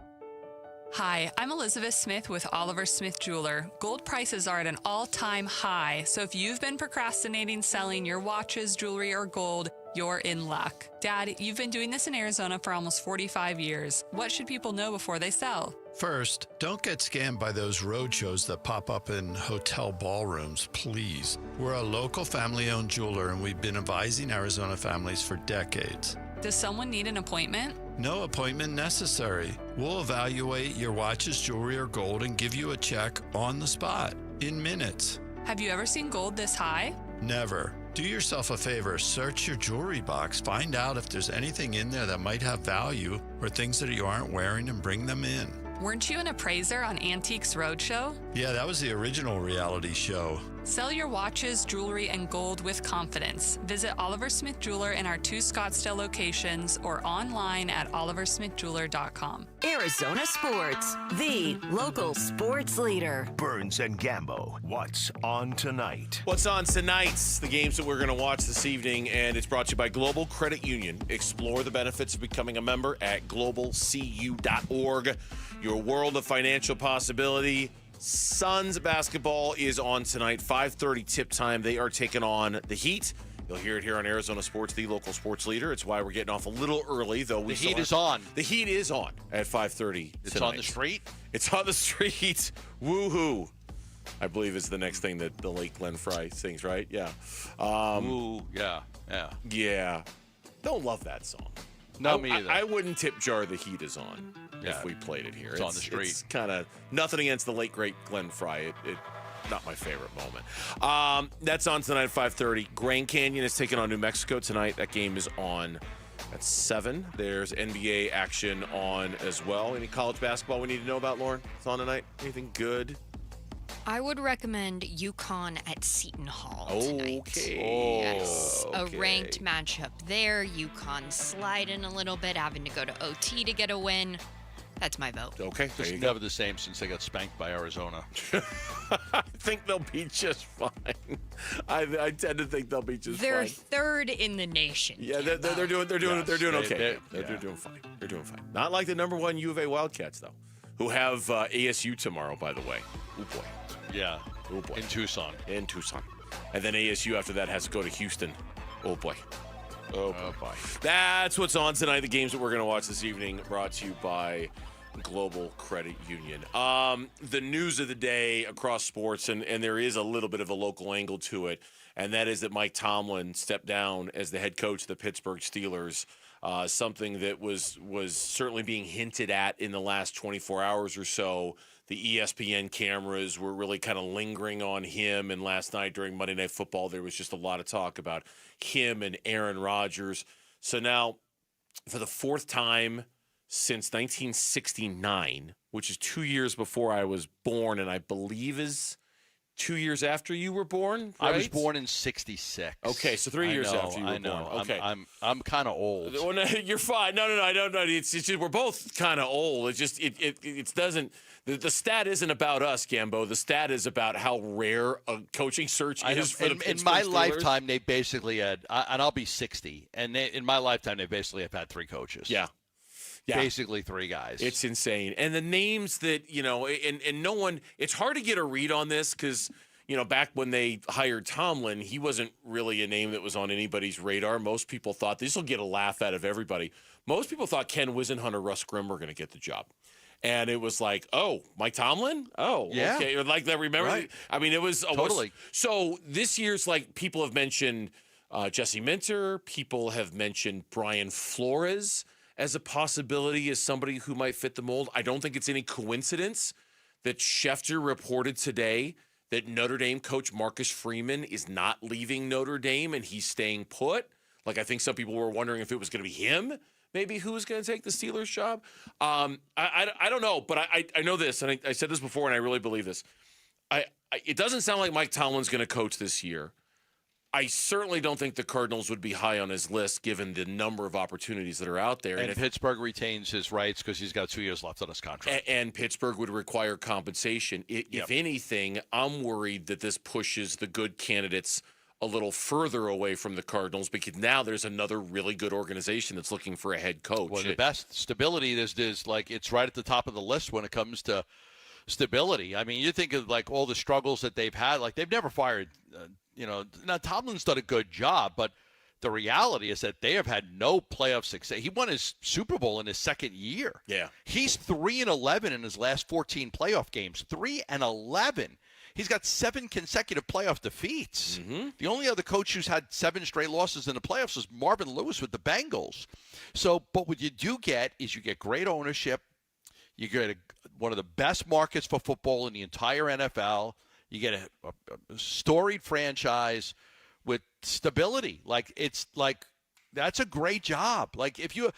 Speaker 1: Hi, I'm Elizabeth Smith with Oliver Smith Jeweler. Gold prices are at an all-time high, so if you've been procrastinating selling your watches, jewelry, or gold, you're in luck. Dad, you've been doing this in Arizona for almost 45 years. What should people know before they sell?
Speaker 10: First, don't get scammed by those roadshows that pop up in hotel ballrooms, please. We're a local family-owned jeweler, and we've been advising Arizona families for decades.
Speaker 1: Does someone need an appointment?
Speaker 10: No appointment necessary. We'll evaluate your watches, jewelry, or gold and give you a check on the spot in minutes.
Speaker 1: Have you ever seen gold this high?
Speaker 10: Never. Do yourself a favor, search your jewelry box, find out if there's anything in there that might have value or things that you aren't wearing, and bring them in.
Speaker 1: Weren't you an appraiser on Antiques Roadshow?
Speaker 10: Yeah, that was the original reality show.
Speaker 1: Sell your watches, jewelry, and gold with confidence. Visit Oliver Smith Jeweler in our 2 Scottsdale locations or online at oliversmithjeweler.com.
Speaker 13: Arizona Sports, the local sports leader.
Speaker 4: Burns and Gambo, what's on tonight?
Speaker 5: What's on tonight's the games that we're going to watch this evening, and it's brought to you by Global Credit Union. Explore the benefits of becoming a member at globalcu.org. Your world of financial possibility. Suns basketball is on tonight, 5:30 tip time. They are taking on the Heat. You'll hear it here on Arizona Sports, the local sports leader. It's why we're getting off a little early, though.
Speaker 3: The Heat is on.
Speaker 5: The Heat is on at 5:30
Speaker 3: It's
Speaker 5: tonight.
Speaker 3: on the street?
Speaker 5: It's on the street. Woohoo. I believe is the next thing that the late Glenn Fry sings, right? Yeah.
Speaker 3: Ooh, yeah.
Speaker 5: Yeah. Don't love that song.
Speaker 3: No, me either.
Speaker 5: I wouldn't tip jar the Heat is on if we played it here.
Speaker 3: It's on the street.
Speaker 5: It's kind of nothing against the late, great Glenn Fry. It not my favorite moment. That's on tonight at 5:30. Grand Canyon is taking on New Mexico tonight. That game is on at 7. There's NBA action on as well. Any college basketball we need to know about, Lauren? It's on tonight. Anything good?
Speaker 17: I would recommend UConn at Seton Hall tonight.
Speaker 5: Okay.
Speaker 17: Yes, a ranked matchup there. UConn sliding a little bit, having to go to OT to get a win. That's my vote.
Speaker 5: Okay.
Speaker 3: It's never the same since they got spanked by Arizona.
Speaker 5: I think they'll be just fine. I tend to think they'll be just
Speaker 17: They're
Speaker 5: fine.
Speaker 17: third in the nation.
Speaker 5: Yeah, they're doing okay. They're doing fine. They're doing fine. Not like the number 1 U of A Wildcats though, who have ASU tomorrow, by the way. Oh boy.
Speaker 3: Yeah.
Speaker 5: Oh boy.
Speaker 3: In Tucson.
Speaker 5: And then ASU after that has to go to Houston. Oh boy. Oh boy. That's what's on tonight. The games that we're going to watch this evening brought to you by Global Credit Union. The news of the day across sports, and there is a little bit of a local angle to it, and that is that Mike Tomlin stepped down as the head coach of the Pittsburgh Steelers. Something that was certainly being hinted at in the last 24 hours or so. The ESPN cameras were really kind of lingering on him, and last night during Monday Night Football, there was just a lot of talk about him and Aaron Rodgers. So now, for the 4th time since 1969, which is 2 years before I was born, and I believe is 2 years after you were born, right?
Speaker 3: I was born in 66.
Speaker 5: Okay, so 3 years after you were born. Okay.
Speaker 3: I'm kind of old.
Speaker 5: Well, no, you're fine. No, I don't know. It's just, we're both kind of old. It just it doesn't. The stat isn't about us, Gambo. The stat is about how rare a coaching search is for the Pittsburgh
Speaker 3: in my
Speaker 5: Steelers.
Speaker 3: lifetime, they basically had, and I'll be 60, and in my lifetime, they basically have had 3 coaches.
Speaker 5: Yeah.
Speaker 3: Basically 3 guys.
Speaker 5: It's insane. And the names that, and no one, it's hard to get a read on this because, back when they hired Tomlin, he wasn't really a name that was on anybody's radar. Most people thought this will get a laugh out of everybody. Most people thought Ken Wisenhunt or Russ Grimm were going to get the job. And it was like, oh, Mike Tomlin? Oh,
Speaker 3: yeah.
Speaker 5: Okay. Like that, remember?
Speaker 3: Right.
Speaker 5: I mean, it was
Speaker 3: Totally.
Speaker 5: So this year's, like, people have mentioned Jesse Minter. People have mentioned Brian Flores as a possibility, as somebody who might fit the mold. I don't think it's any coincidence that Schefter reported today that Notre Dame coach Marcus Freeman is not leaving Notre Dame and he's staying put. Like, I think some people were wondering if it was going to be him, maybe, who was going to take the Steelers job. I don't know, but I know this, and I said this before, and I really believe this. It doesn't sound like Mike Tomlin's going to coach this year. I certainly don't think the Cardinals would be high on his list given the number of opportunities that are out there.
Speaker 3: And Pittsburgh retains his rights because he's got 2 years left on his contract.
Speaker 5: And Pittsburgh would require compensation. If anything, I'm worried that this pushes the good candidates a little further away from the Cardinals because now there's another really good organization that's looking for a head coach.
Speaker 3: Well, the best stability is like it's right at the top of the list when it comes to stability. I mean, you think of like all the struggles that they've had. Like they've never fired. Now Tomlin's done a good job, but the reality is that they have had no playoff success. He won his Super Bowl in his second year.
Speaker 5: Yeah,
Speaker 3: he's 3-11 in his last 14 playoff games. 3-11. He's got 7 consecutive playoff defeats.
Speaker 5: Mm-hmm.
Speaker 3: The only other coach who's had 7 straight losses in the playoffs was Marvin Lewis with the Bengals. So, but what you do get is you get great ownership. You get one of the best markets for football in the entire NFL. You get a storied franchise with stability. That's a great job. Like if you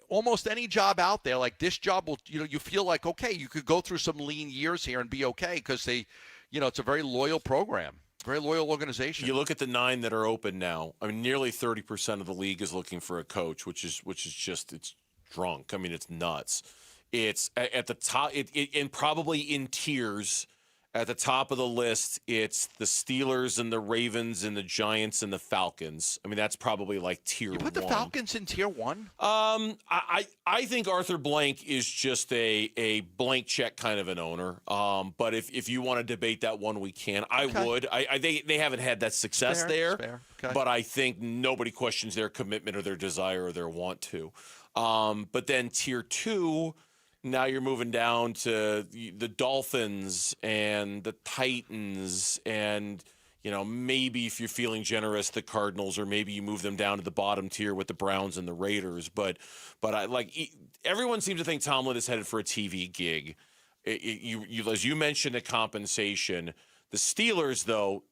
Speaker 3: almost any job out there, like this job will, you feel like, okay, you could go through some lean years here and be okay because they, it's a very loyal program, very loyal organization.
Speaker 5: You look at the 9 that are open now. I mean, nearly 30% of the league is looking for a coach, which is just it's drunk. I mean, it's nuts. It's at the top, and probably in tiers. At the top of the list, it's the Steelers and the Ravens and the Giants and the Falcons. I mean, that's probably like tier 1.
Speaker 3: You put the Falcons in tier 1?
Speaker 5: I think Arthur Blank is just a blank check kind of an owner. But if you want to debate that one, we can. I would. They haven't had that success there.
Speaker 3: Fair. Okay.
Speaker 5: But I think nobody questions their commitment or their desire or their want to. But then tier 2. Now you're moving down to the Dolphins and the Titans and, maybe if you're feeling generous, the Cardinals, or maybe you move them down to the bottom tier with the Browns and the Raiders. But everyone seems to think Tomlin is headed for a TV gig. As you mentioned, the compensation. The Steelers, though,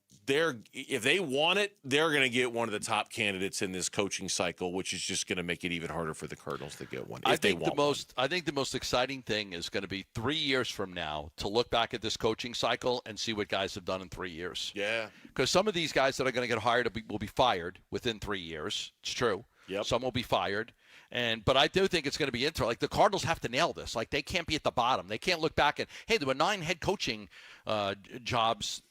Speaker 5: if they want it, they're going to get one of the top candidates in this coaching cycle, which is just going to make it even harder for the Cardinals to get one. I think
Speaker 3: the most exciting thing is going to be 3 years from now to look back at this coaching cycle and see what guys have done in 3 years.
Speaker 5: Yeah,
Speaker 3: because some of these guys that are going to get hired will be fired within 3 years. It's true.
Speaker 5: Yep.
Speaker 3: Some will be fired. But I do think it's going to be interesting. Like the Cardinals have to nail this. Like they can't be at the bottom. They can't look back and, hey, there were 9 head coaching jobs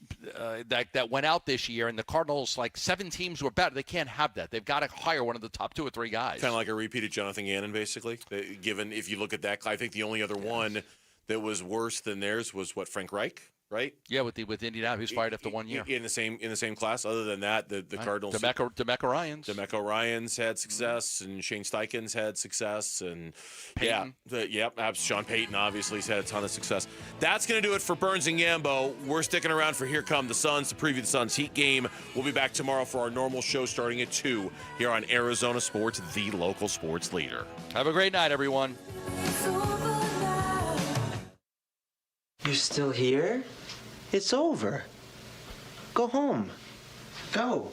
Speaker 3: that went out this year, and the Cardinals, 7 teams were better. They can't have that. They've got to hire one of the top 2 or 3 guys.
Speaker 5: Kind of like a repeat of Jonathan Gannon, basically. Given if you look at that, I think the only other one that was worse than theirs was Frank Reich. Right?
Speaker 3: Yeah, with Indianapolis, he was fired after 1 year.
Speaker 5: In the same class. Other than that, the Cardinals.
Speaker 3: DeMeco
Speaker 5: Ryans had success, and Shane Steichens had success, and
Speaker 3: Peyton.
Speaker 5: Sean Payton obviously has had a ton of success. That's going to do it for Burns and Gambo. We're sticking around for Here Come the Suns to preview the Suns Heat game. We'll be back tomorrow for our normal show starting at 2 here on Arizona Sports, the local sports leader.
Speaker 3: Have a great night, everyone.
Speaker 12: You're still here? It's over. Go home. Go.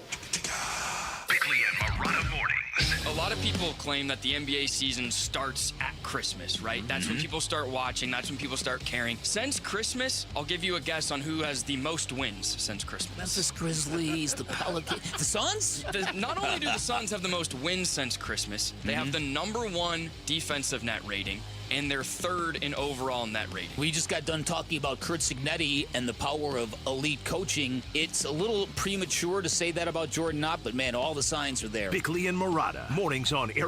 Speaker 4: Bickley and Marotta mornings.
Speaker 14: A lot of people claim that the NBA season starts at Christmas, right? That's when people start watching. That's when people start caring. Since Christmas, I'll give you a guess on who has the most wins since Christmas.
Speaker 6: Memphis Grizzlies, the Pelicans, the Suns?
Speaker 14: Not only do the Suns have the most wins since Christmas, they have the #1 defensive net rating, and they're 3rd in overall net rating.
Speaker 6: We just got done talking about Curt Cignetti and the power of elite coaching. It's a little premature to say that about Jordan Knott, but man, all the signs are there.
Speaker 4: Bickley and Marotta mornings on Arizona.